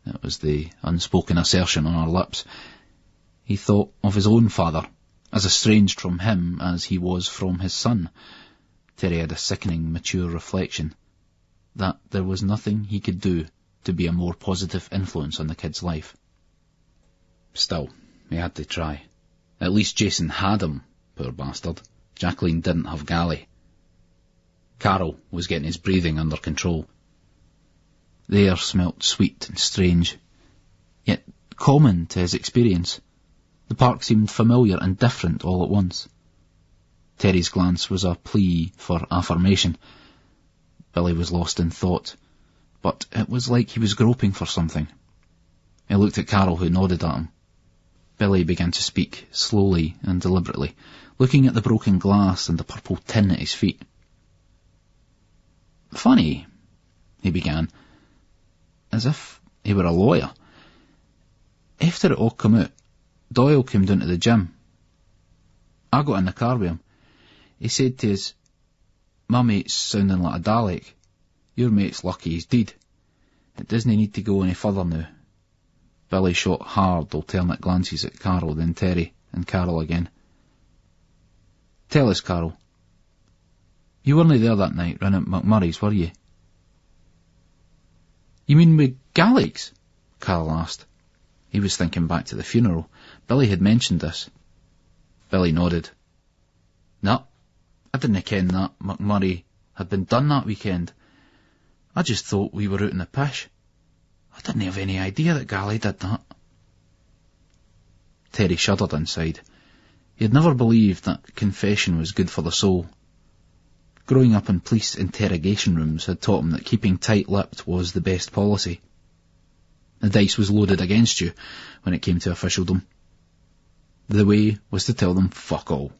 It was the unspoken assertion on her lips. He thought of his own father, as estranged from him as he was from his son. Terry had a sickening, mature reflection that there was nothing he could do to be a more positive influence on the kid's life. Still, he had to try. At least Jason had him, poor bastard. Jacqueline didn't have Gally. Carol was getting his breathing under control. The air smelt sweet and strange, yet common to his experience. The park seemed familiar and different all at once. Terry's glance was a plea for affirmation. Billy was lost in thought, but it was like he was groping for something. He looked at Carol, who nodded at him. Billy began to speak, slowly and deliberately, looking at the broken glass and the purple tin at his feet. "Funny," he began, as if he were a lawyer. "After it all come out, Doyle came down to the gym. I got in the car with him. He said to us, 'My mate's sounding like a Dalek. Your mate's lucky he's dead. It doesn't need to go any further now.'" Billy shot hard, alternate glances at Carol, then Terry, and Carol again. "Tell us, Carol. You weren't there that night round at McMurray's, were you?" "You mean with Galax?" Carol asked. He was thinking back to the funeral. Billy had mentioned this. Billy nodded. "No, I didn't ken that McMurray had been done that weekend. I just thought we were out in the pish. I didn't have any idea that Gally did that." Terry shuddered inside. He had never believed that confession was good for the soul. Growing up in police interrogation rooms had taught him that keeping tight-lipped was the best policy. The dice was loaded against you when it came to officialdom. The way was to tell them fuck all,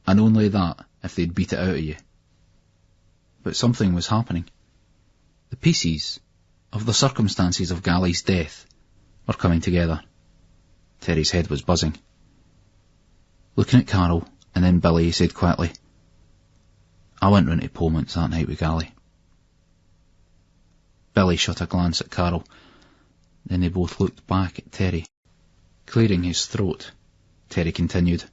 and only that if they'd beat it out of you. But something was happening. The pieces of the circumstances of Gally's death were coming together. Terry's head was buzzing. Looking at Carol and then Billy, he said quietly, "I went round to Pullman's that night with Gally." Billy shot a glance at Carol. Then they both looked back at Terry. Clearing his throat, Terry continued,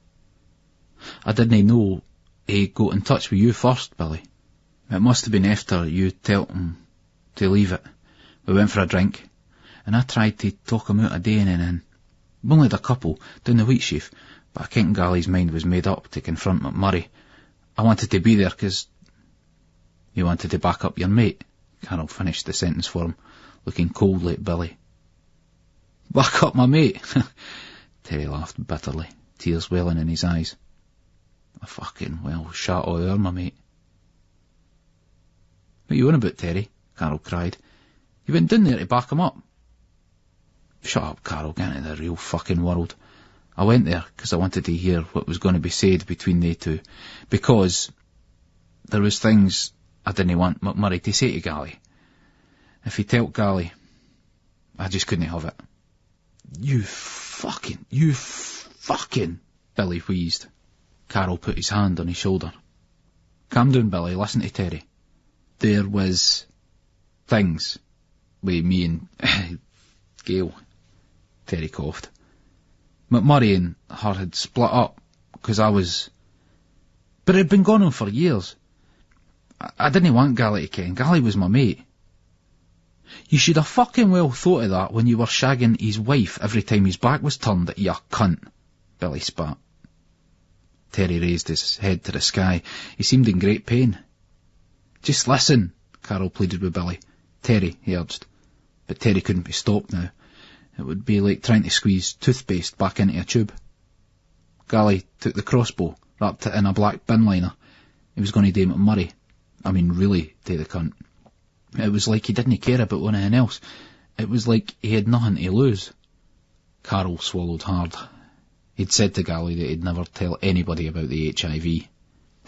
"I didn't know he got in touch with you first, Billy. It must have been after you told him to leave it. We went for a drink, and I tried to talk him out a day and in. We only had a couple down the Wheatsheaf, but I think Gally's mind was made up to confront McMurray. I wanted to be there because—" "You wanted to back up your mate?" Carol finished the sentence for him, looking coldly at Billy. "Back up my mate?" Terry laughed bitterly, tears welling in his eyes. "A fucking well shot all my mate." "What you on about, Terry?" Carol cried. "You went down there to back him up." "Shut up, Carol, get into the real fucking world. I went there because I wanted to hear what was going to be said between they two, because there was things I didn't want McMurray to say to Gally. If he told Gally, I just couldn't have it." You fucking, Billy wheezed. Carol put his hand on his shoulder. "Calm down, Billy, listen to Terry. There was things with me and Gail." Terry coughed. "McMurray and her had split up because I was... But it had been going on for years. I didn't want Gally to ken. Gally was my mate. You should have fucking well thought of that when you were shagging his wife every time his back was turned at you cunt, Billy spat. Terry raised his head to the sky. He seemed in great pain. Just listen, Carol pleaded with Billy. Terry, he urged. But Terry couldn't be stopped now. It would be like trying to squeeze toothpaste back into a tube. Gally took the crossbow, wrapped it in a black bin liner. He was going to do McMurray. I mean, really, take the cunt. It was like he didn't care about anything else. It was like he had nothing to lose. Carol swallowed hard. He'd said to Gally that he'd never tell anybody about the HIV.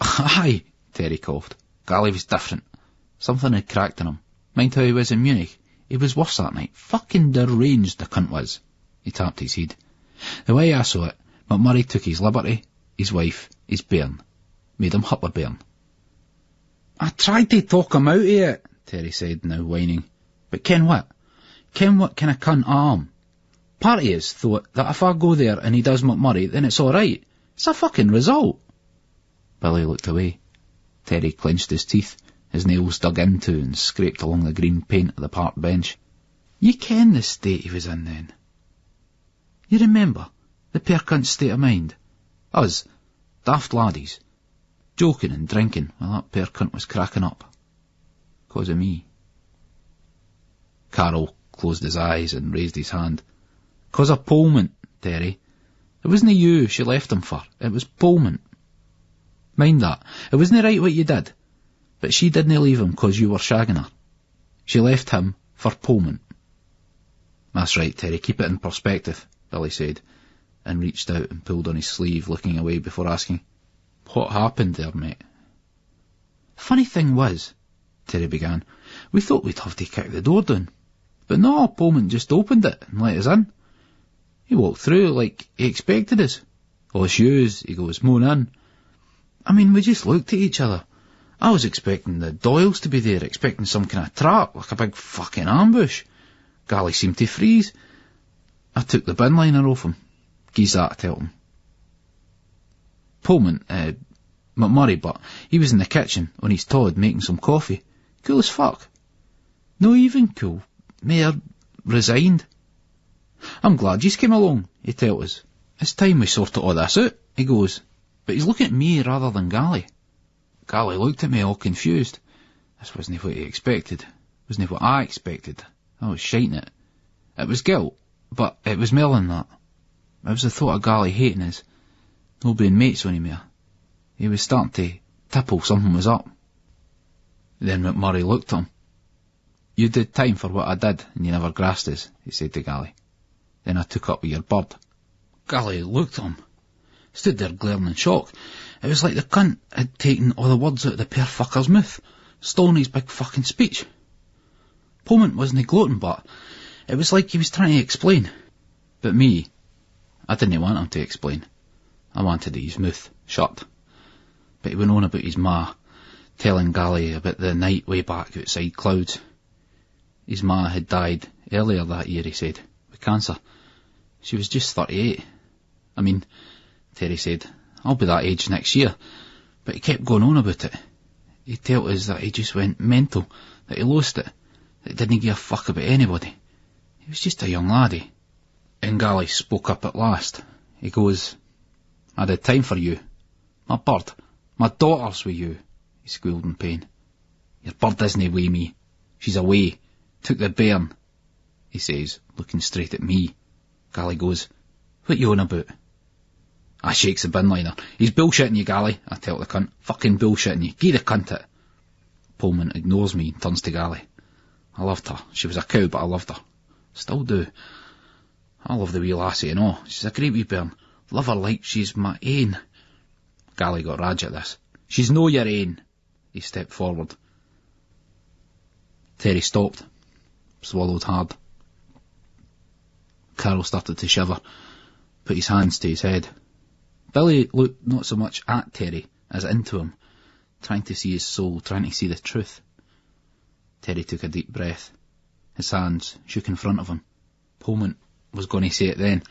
Aye, Terry coughed. Gally was different. Something had cracked in him. Mind how he was in Munich? He was worse that night. Fucking deranged the cunt was. He tapped his head. The way I saw it, McMurray took his liberty, his wife, his bairn. Made him hurt the bairn. I tried to talk him out of it, Terry said, now whining. But ken what? Ken what kind of cunt I am? Part of us thought that if I go there and he does McMurray, then it's all right. It's a fucking result. Billy looked away. Terry clenched his teeth, his nails dug into and scraped along the green paint of the park bench. You ken the state he was in then. You remember the pair cunt's state of mind? Us, daft laddies, joking and drinking while that pair cunt was cracking up. 'Cause of me. Carol closed his eyes and raised his hand. 'Cause of Pullman, Terry. It wasn't you she left him for, it was Pullman. Mind that, it wasn't right what you did, but she didn't leave him 'cause you were shagging her. She left him for Pullman. That's right, Terry, keep it in perspective, Billy said, and reached out and pulled on his sleeve, looking away before asking, What happened there, mate? Funny thing was, Terry began, we thought we'd have to kick the door down. But no, Pullman just opened it and let us in. He walked through like he expected us. All shoes, he goes, moan in. I mean, we just looked at each other. I was expecting the Doyles to be there, expecting some kind of trap, like a big fucking ambush. Gally seemed to freeze. I took the bin liner off him. Geez that to help him. Pullman, McMurray, but he was in the kitchen on his Todd making some coffee. Cool as fuck. No even cool. Mayor resigned. I'm glad you came along, he tells us. It's time we sorted all this out, he goes. But he's looking at me rather than Gally. Gally looked at me all confused. This wasn't what he expected. Wasn't what I expected. I was shiting it. It was guilt, but it was more than that. It was the thought of Gally hating us. No being mates anymore. He was starting to tipple something was up. Then McMurray looked at him. You did time for what I did, and you never grassed us, he said to Gally. Then I took up with your bird. Gally looked at him. Stood there glaring in shock. It was like the cunt had taken all the words out of the pair fucker's mouth, stolen his big fucking speech. Pullman wasn't gloating, but it was like he was trying to explain. But me, I didn't want him to explain. I wanted his mouth shut. But he went on about his ma, telling Gally about the night way back outside Clouds. His ma had died earlier that year, he said, with cancer. She was just 38. I mean, Terry said, I'll be that age next year. But he kept going on about it. He told us that he just went mental, that he lost it, that he didn't give a fuck about anybody. He was just a young laddie. And Gally spoke up at last. He goes, I had time for you. My bird, my daughter's with you, he squealed in pain. Your bird isn't away me. She's away. Took the bairn, he says, looking straight at me. Gally goes, what you on about? I shakes the bin liner. He's bullshitting you, Gally, I tell the cunt. Fucking bullshitting you. Give the cunt it. Pullman ignores me and turns to Gally. I loved her. She was a cow, but I loved her. Still do. I love the wee lassie and all. She's a great wee bairn. Love her like she's my ain. Gally got rage at this. She's no your ain. He stepped forward. Terry stopped. Swallowed hard. Carol started to shiver. Put his hands to his head. Billy looked not so much at Terry as into him, trying to see his soul, trying to see the truth. Terry took a deep breath. His hands shook in front of him. Pullman was going to say it then.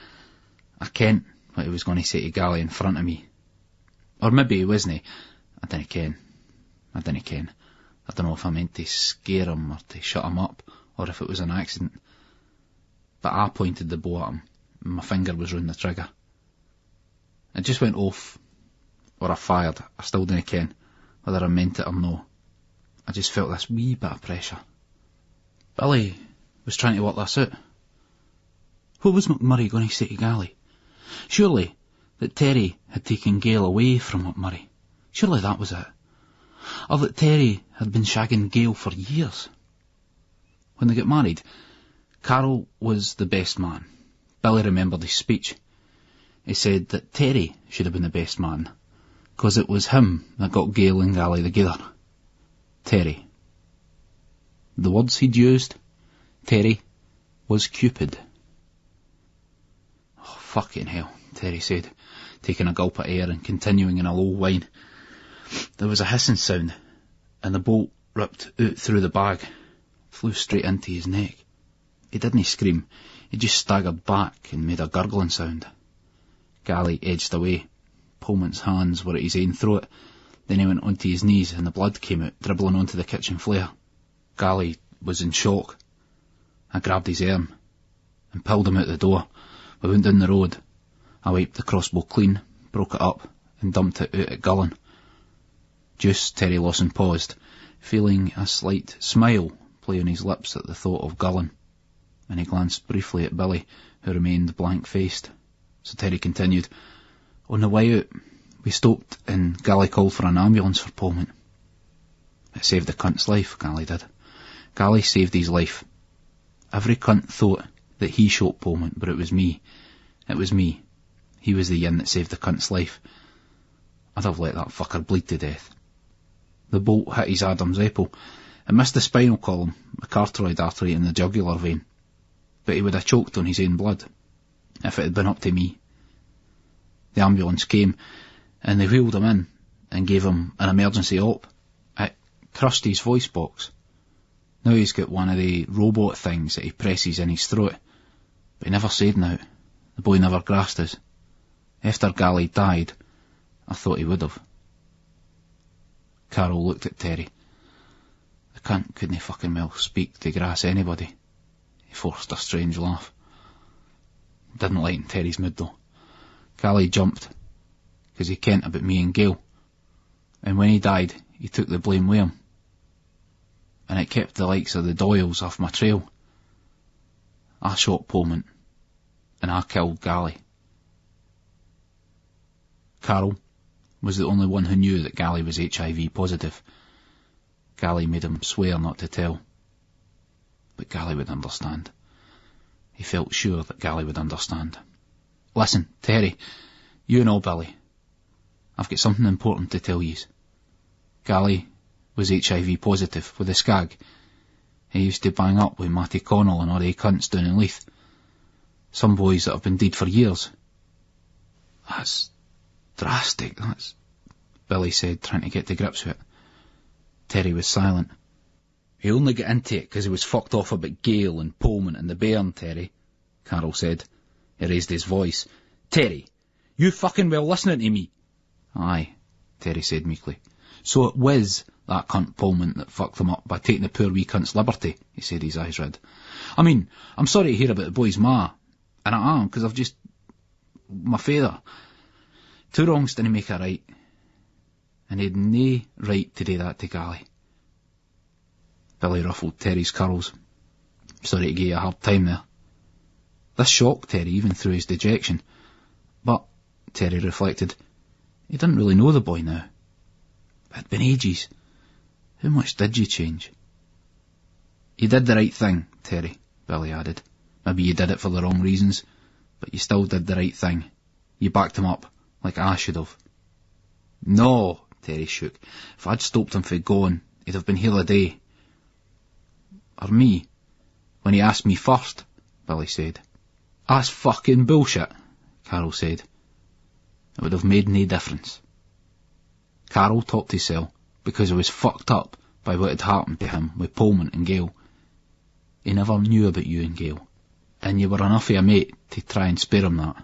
I kent what he was going to say to Gally in front of me. Or maybe he wasn't. I didn't ken. I don't know if I meant to scare him or to shut him up, or if it was an accident. But I pointed the bow at him, and my finger was round the trigger. It just went off, or I fired. I still didn't ken whether I meant it or no. I just felt this wee bit of pressure. Billy was trying to work this out. What was McMurray going to say to Gally? Surely that Terry had taken Gail away from McMurray. Surely that was it. Or that Terry had been shagging Gail for years. When they got married, Carol was the best man. Billy remembered his speech. He said that Terry should have been the best man, because it was him that got Gail and Gally together. Terry. The words he'd used, Terry, was Cupid. Oh, fucking hell, Terry said, taking a gulp of air and continuing in a low whine. There was a hissing sound, and the bolt ripped out through the bag, flew straight into his neck. He didn't scream, he just staggered back and made a gurgling sound. Gally edged away. Pullman's hands were at his own throat. Then he went onto his knees and the blood came out, dribbling onto the kitchen flare. Gally was in shock. I grabbed his arm and pulled him out the door. We went down the road. I wiped the crossbow clean, broke it up and dumped it out at Gullen. Juice, Terry Lawson paused, feeling a slight smile play on his lips at the thought of Gullen, and he glanced briefly at Billy, who remained blank-faced. So Terry continued, On the way out, we stopped and Gally called for an ambulance for Pullman. It saved the cunt's life, Gally did. Gally saved his life. Every cunt thought that he shot Pullman, but it was me. It was me. He was the yin that saved the cunt's life. I'd have let that fucker bleed to death. The bolt hit his Adam's apple. It missed the spinal column, the carotid artery and the jugular vein. But he would have choked on his own blood, if it had been up to me. The ambulance came, and they wheeled him in, and gave him an emergency op. It crushed his voice box. Now he's got one of the robot things that he presses in his throat. But he never said now. The boy never grasped us. After Gally died, I thought he would have. Carol looked at Terry. The cunt couldn't fucking well speak to grass anybody. He forced a strange laugh. Didn't lighten Terry's mood though. Gally jumped, 'cause he kent about me and Gail. And when he died, he took the blame with him. And it kept the likes of the Doyles off my trail. I shot Pullman, and I killed Gally. Carol was the only one who knew that Gally was HIV positive. Gally made him swear not to tell. But Gally would understand. He felt sure that Gally would understand. Listen, Terry, you know Billy. I've got something important to tell yous. Gally was HIV positive with a skag. He used to bang up with Matty Connell and all they cunts down in Leith. Some boys that have been dead for years. That's drastic, that's... Billy said, trying to get to grips with it. Terry was silent. He only got into it 'cause he was fucked off about Gail and Pullman and the bairn, Terry, Carol said. He raised his voice. Terry, you fucking well listening to me? Aye, Terry said meekly. So it was that cunt Pullman that fucked him up by taking the poor wee cunt's liberty, he said, his eyes red. I mean, I'm sorry to hear about the boy's ma, and I am, 'cause I've just... my father. Two wrongs didn't make a right, and he'd nae right to do that to Gally. Billy ruffled Terry's curls. Sorry to give you a hard time there. This shocked Terry even through his dejection. But, Terry reflected, he didn't really know the boy now. It'd been ages. How much did you change? You did the right thing, Terry, Billy added. Maybe you did it for the wrong reasons, but you still did the right thing. You backed him up, like I should have. No, Terry shook. If I'd stopped him from going, he'd have been here a day. Or me, when he asked me first, Billy said. That's fucking bullshit, Carol said. It would have made no difference. Carol topped himself because he was fucked up by what had happened to him with Pullman and Gail. He never knew about you and Gail, and you were enough of a mate to try and spare him that.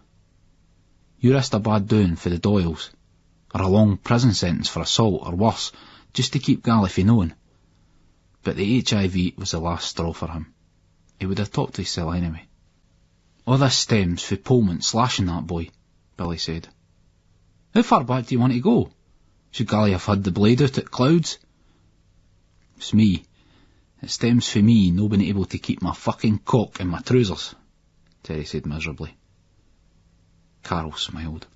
You risked a bad doing for the Doyles, or a long prison sentence for assault or worse, just to keep Gally from knowing. but the HIV was the last straw for him. He would have talked to his cell anyway. All this stems from Pullman slashing that boy, Billy said. How far back do you want to go? Should Gally have had the blade out at Clouds? It's me. It stems from me no being able to keep my fucking cock in my trousers, Terry said miserably. Carol smiled.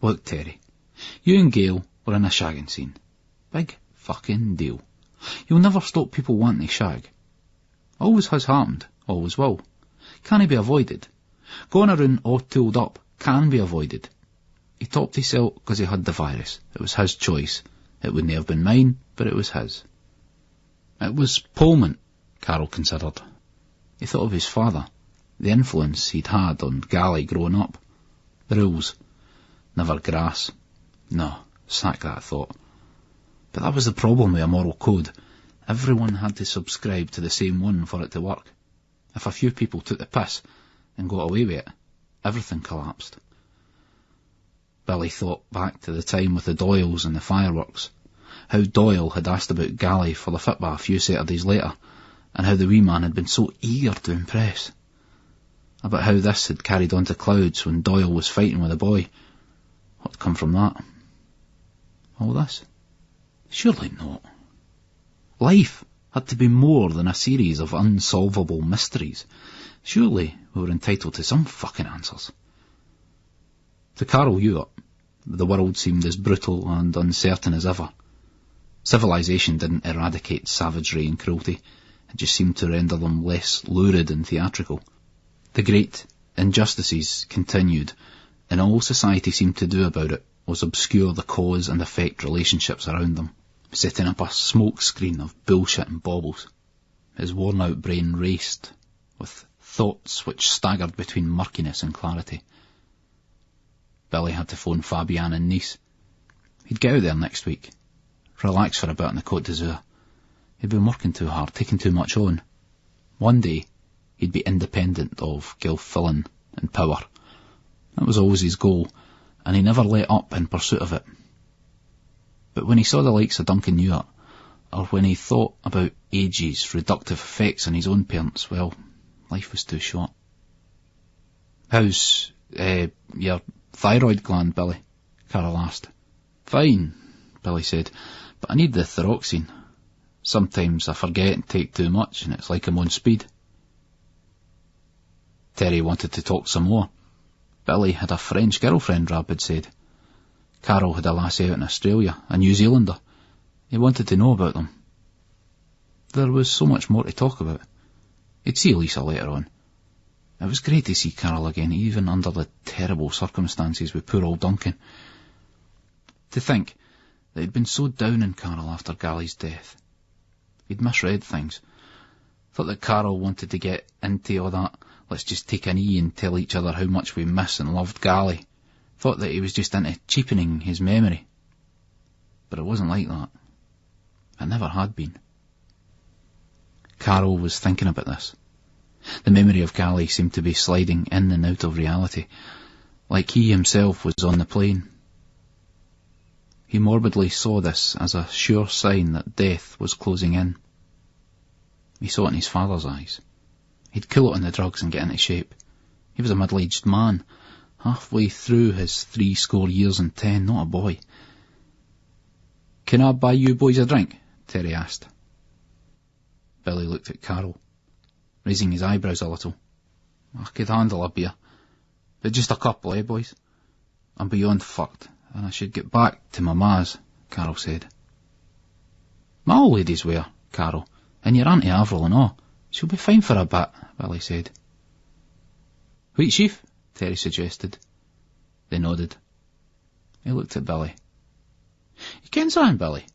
Look, Terry, you and Gail were in a shagging scene. Big fucking deal. You'll never stop people wanting to shag. Always has happened, always will. Can't be avoided. Going around all tooled up can be avoided. He topped his cell because he had the virus. It was his choice. It wouldn't have been mine, but it was his. It was Pullman, Carol considered. He thought of his father, the influence he'd had on Gally growing up. The rules. Never grass. No, sack that thought. But that was the problem with a moral code. Everyone had to subscribe to the same one for it to work. If a few people took the piss and got away with it, everything collapsed. Billy thought back to the time with the Doyles and the fireworks, how Doyle had asked about Gally for the football a few Saturdays later, and how the wee man had been so eager to impress. About how this had carried on to Clouds when Doyle was fighting with a boy. What'd come from that? All this? Surely not. Life had to be more than a series of unsolvable mysteries. Surely we were entitled to some fucking answers. To Carol Ewart, the world seemed as brutal and uncertain as ever. Civilization didn't eradicate savagery and cruelty, it just seemed to render them less lurid and theatrical. The great injustices continued, and all society seemed to do about it was obscure the cause and effect relationships around them, setting up a smoke screen of bullshit and baubles. His worn-out brain raced, with thoughts which staggered between murkiness and clarity. Billy had to phone Fabienne in Nice. He'd get out there next week, relax for a bit on the Côte d'Azur. He'd been working too hard, taking too much on. One day, he'd be independent of Gilfillan and power. That was always his goal, and he never let up in pursuit of it. But when he saw the likes of Duncan Ewart, or when he thought about age's reductive effects on his own parents, well, life was too short. How's, your thyroid gland, Billy? Carol asked. Fine, Billy said, but I need the thyroxine. Sometimes I forget and take too much, and it's like I'm on speed. Terry wanted to talk some more. Billy had a French girlfriend, Rab had said. Carol had a lassie out in Australia, a New Zealander. He wanted to know about them. There was so much more to talk about. He'd see Lisa later on. It was great to see Carol again, even under the terrible circumstances with poor old Duncan. To think that he'd been so down on Carol after Gally's death. He'd misread things. Thought that Carol wanted to get into all that, let's just take an E and tell each other how much we miss and loved Gally. Thought that he was just into cheapening his memory. But it wasn't like that. It never had been. Carol was thinking about this. The memory of Gally seemed to be sliding in and out of reality, like he himself was on the plane. He morbidly saw this as a sure sign that death was closing in. He saw it in his father's eyes. He'd cool it on the drugs and get into shape. He was a middle-aged man, halfway through his 70 years and 10, not a boy. Can I buy you boys a drink? Terry asked. Billy looked at Carol, raising his eyebrows a little. I could handle a beer, but just a couple, eh, boys? I'm beyond fucked, and I should get back to my ma's, Carol said. My old lady's where, Carol, and your Auntie Avril and all. She'll be fine for a bit, Billy said. Wheat sheaf? Terry suggested. They nodded. He looked at Billy. You ken something, Billy?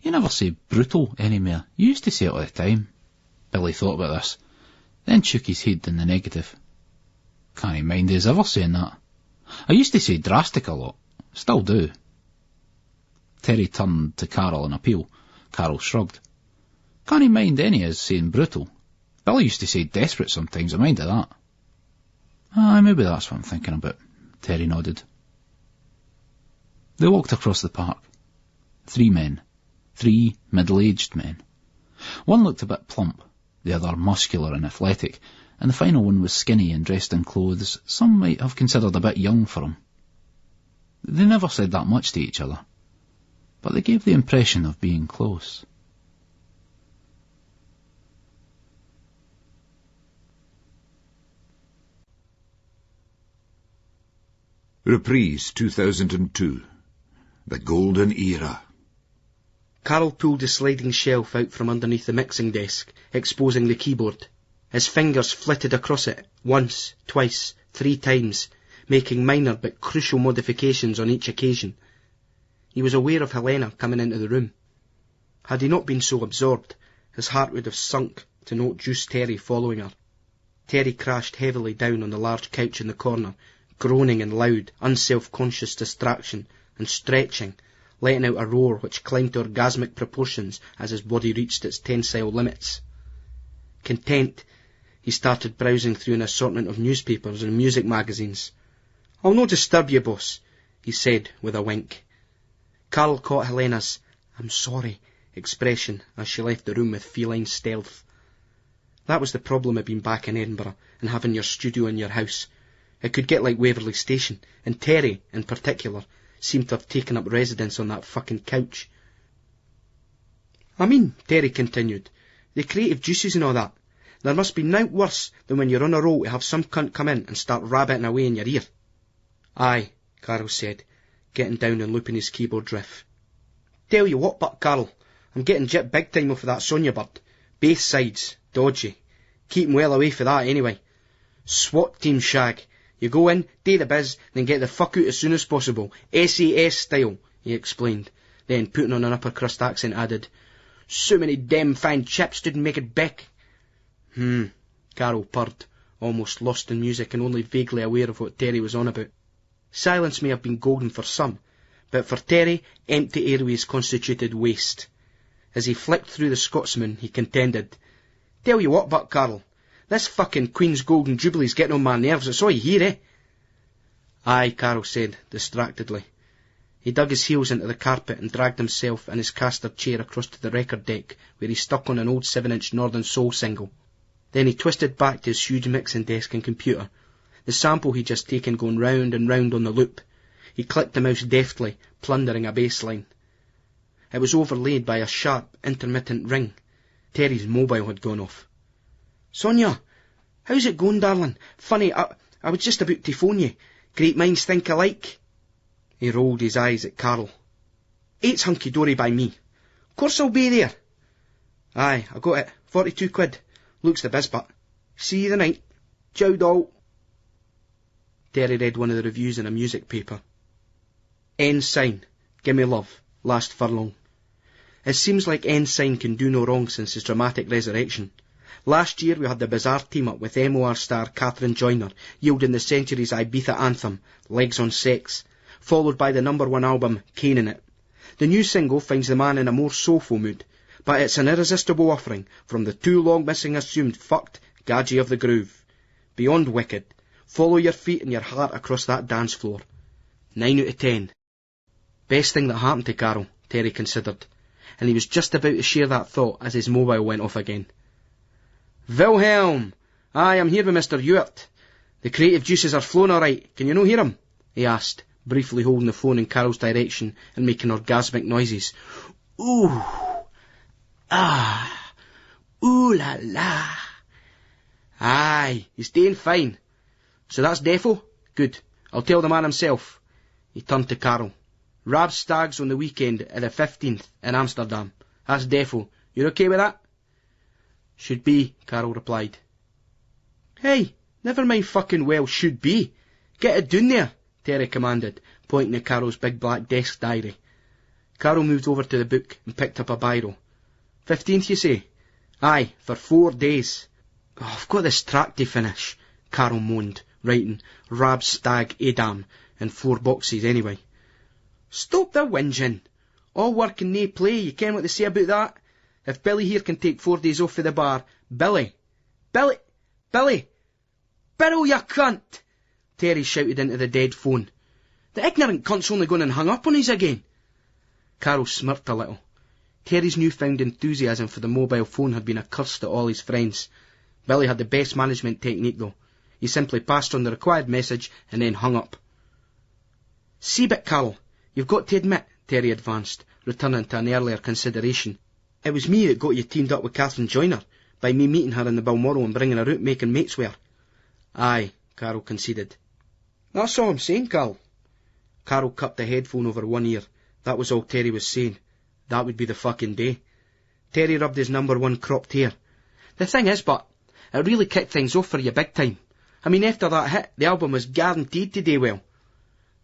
You never say brutal anymore. You used to say it all the time. Billy thought about this, then shook his head in the negative. Can't mind his ever saying that. I used to say drastic a lot. Still do. Terry turned to Carol in appeal. Carol shrugged. Can't mind any as saying brutal. Billy used to say desperate sometimes, I minded that. Aye, maybe that's what I'm thinking about. Terry nodded. They walked across the park. 3 men. 3 middle-aged men. One looked a bit plump, the other muscular and athletic, and the final one was skinny and dressed in clothes some might have considered a bit young for him. They never said that much to each other, but they gave the impression of being close. Reprise 2002. The Golden Era. Carol pulled the sliding shelf out from underneath the mixing desk, exposing the keyboard. His fingers flitted across it, once, twice, 3 times, making minor but crucial modifications on each occasion. He was aware of Helena coming into the room. Had he not been so absorbed, his heart would have sunk to note Juice Terry following her. Terry crashed heavily down on the large couch in the corner, groaning in loud, unself-conscious distraction, and stretching, letting out a roar which climbed to orgasmic proportions as his body reached its tensile limits. Content, he started browsing through an assortment of newspapers and music magazines. "I'll no disturb you, boss," he said with a wink. Carol caught Helena's "I'm sorry" expression as she left the room with feline stealth. That was the problem of being back in Edinburgh and having your studio in your house. It could get like Waverley Station, and Terry, in particular, seemed to have taken up residence on that fucking couch. "I mean," Terry continued, "the creative juices and all that. There must be nowt worse than when you're on a roll to have some cunt come in and start rabbiting away in your ear." "Aye," Carol said, getting down and looping his keyboard riff. "Tell you what, but Carol, I'm getting jip big time off of that Sonia bird. Both sides, dodgy. Keep 'em well away for that anyway. SWAT team shag. You go in, do the biz, then get the fuck out as soon as possible. SAS style," he explained. Then, putting on an upper crust accent, added, "So many damn fine chaps didn't make it back." Carol purred, almost lost in music and only vaguely aware of what Terry was on about. Silence may have been golden for some, but for Terry, empty airways constituted waste. As he flicked through the Scotsman, he contended, "Tell you what, but Carol, this fucking Queen's Golden Jubilee's getting on my nerves, it's all you hear, eh?" "Aye," Carol said, distractedly. He dug his heels into the carpet and dragged himself and his caster chair across to the record deck, where he stuck on an old 7-inch Northern Soul single. Then he twisted back to his huge mixing desk and computer, the sample he'd just taken going round and round on the loop. He clicked the mouse deftly, plundering a bass line. It was overlaid by a sharp, intermittent ring. Terry's mobile had gone off. "Sonia, how's it going, darling? Funny, I was just about to phone you. Great minds think alike." He rolled his eyes at Carol. "Eight's hunky-dory by me. Course I'll be there." "Aye, I got it. 42 quid. Looks the biz, but. See you the night. Ciao, doll." Terry read one of the reviews in a music paper. "Ensign, Gimme Love, last furlong. It seems like Ensign can do no wrong since his dramatic resurrection. Last year we had the bizarre team-up with MOR star Catherine Joyner, yielding the century's Ibiza anthem, Legs on Sex, followed by the #1 album, Caning It. The new single finds the man in a more soulful mood, but it's an irresistible offering from the too long missing assumed fucked Gadgie of the Groove. Beyond wicked. Follow your feet and your heart across that dance floor. 9 out of 10. Best thing that happened to Carol, Terry considered, and he was just about to share that thought as his mobile went off again. "Wilhelm! Aye, I'm here with Mr. Ewart. The creative juices are flowing all right. Can you no hear 'em?" he asked, briefly holding the phone in Carol's direction and making orgasmic noises. "Ooh! Ah! Ooh la la! Aye, he's doing fine. So that's defo? Good. I'll tell the man himself." He turned to Carol. "Rab Stags on the weekend at the 15th in Amsterdam. That's defo. You're okay with that?" "Should be," Carol replied. "Hey, never mind fucking well should be. Get it down there," Terry commanded, pointing at Carol's big black desk diary. Carol moved over to the book and picked up a biro. 15th, you say? "Aye, for 4 days. Oh, I've got this track to finish," Carol moaned, writing Rab Stag Edam in 4 boxes anyway. "Stop the whinging. All work and nae play, you ken what they say about that? If Billy here can take 4 days off for the bar, Billy, Bill, you cunt!" Terry shouted into the dead phone. "The ignorant cunt's only gone and hung up on us again." Carol smirked a little. Terry's newfound enthusiasm for the mobile phone had been a curse to all his friends. Billy had the best management technique though. He simply passed on the required message and then hung up. "See bit, Carol, you've got to admit," Terry advanced, returning to an earlier consideration. "It was me that got you teamed up with Catherine Joyner, by me meeting her in the Balmoral and bringing her out making mates with her." "Aye," Carol conceded. "That's all I'm saying, Carol." Carol cupped the headphone over one ear. That was all Terry was saying. That would be the fucking day. Terry rubbed his number one cropped hair. "The thing is, but it really kicked things off for you big time. I mean, after that hit, the album was guaranteed to do well."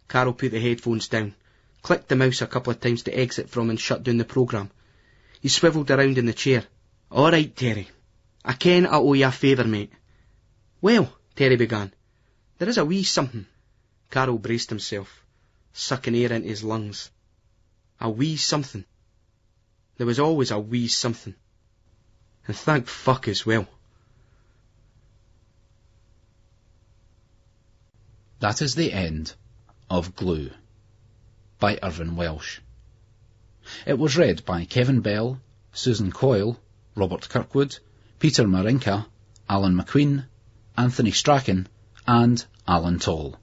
Carol put the headphones down, clicked the mouse a couple of times to exit from and shut down the programme. He swivelled around in the chair. "All right, Terry. I ken I owe you a favour, mate." "Well," Terry began, "there is a wee something." Carol braced himself, sucking air into his lungs. A wee something. There was always a wee something. And thank fuck as well. That is the end of Glue by Irvine Welsh. It was read by Kevin Bell, Susan Coyle, Robert Kirkwood, Peter Marinka, Alan McQueen, Anthony Strachan and Alan Toll.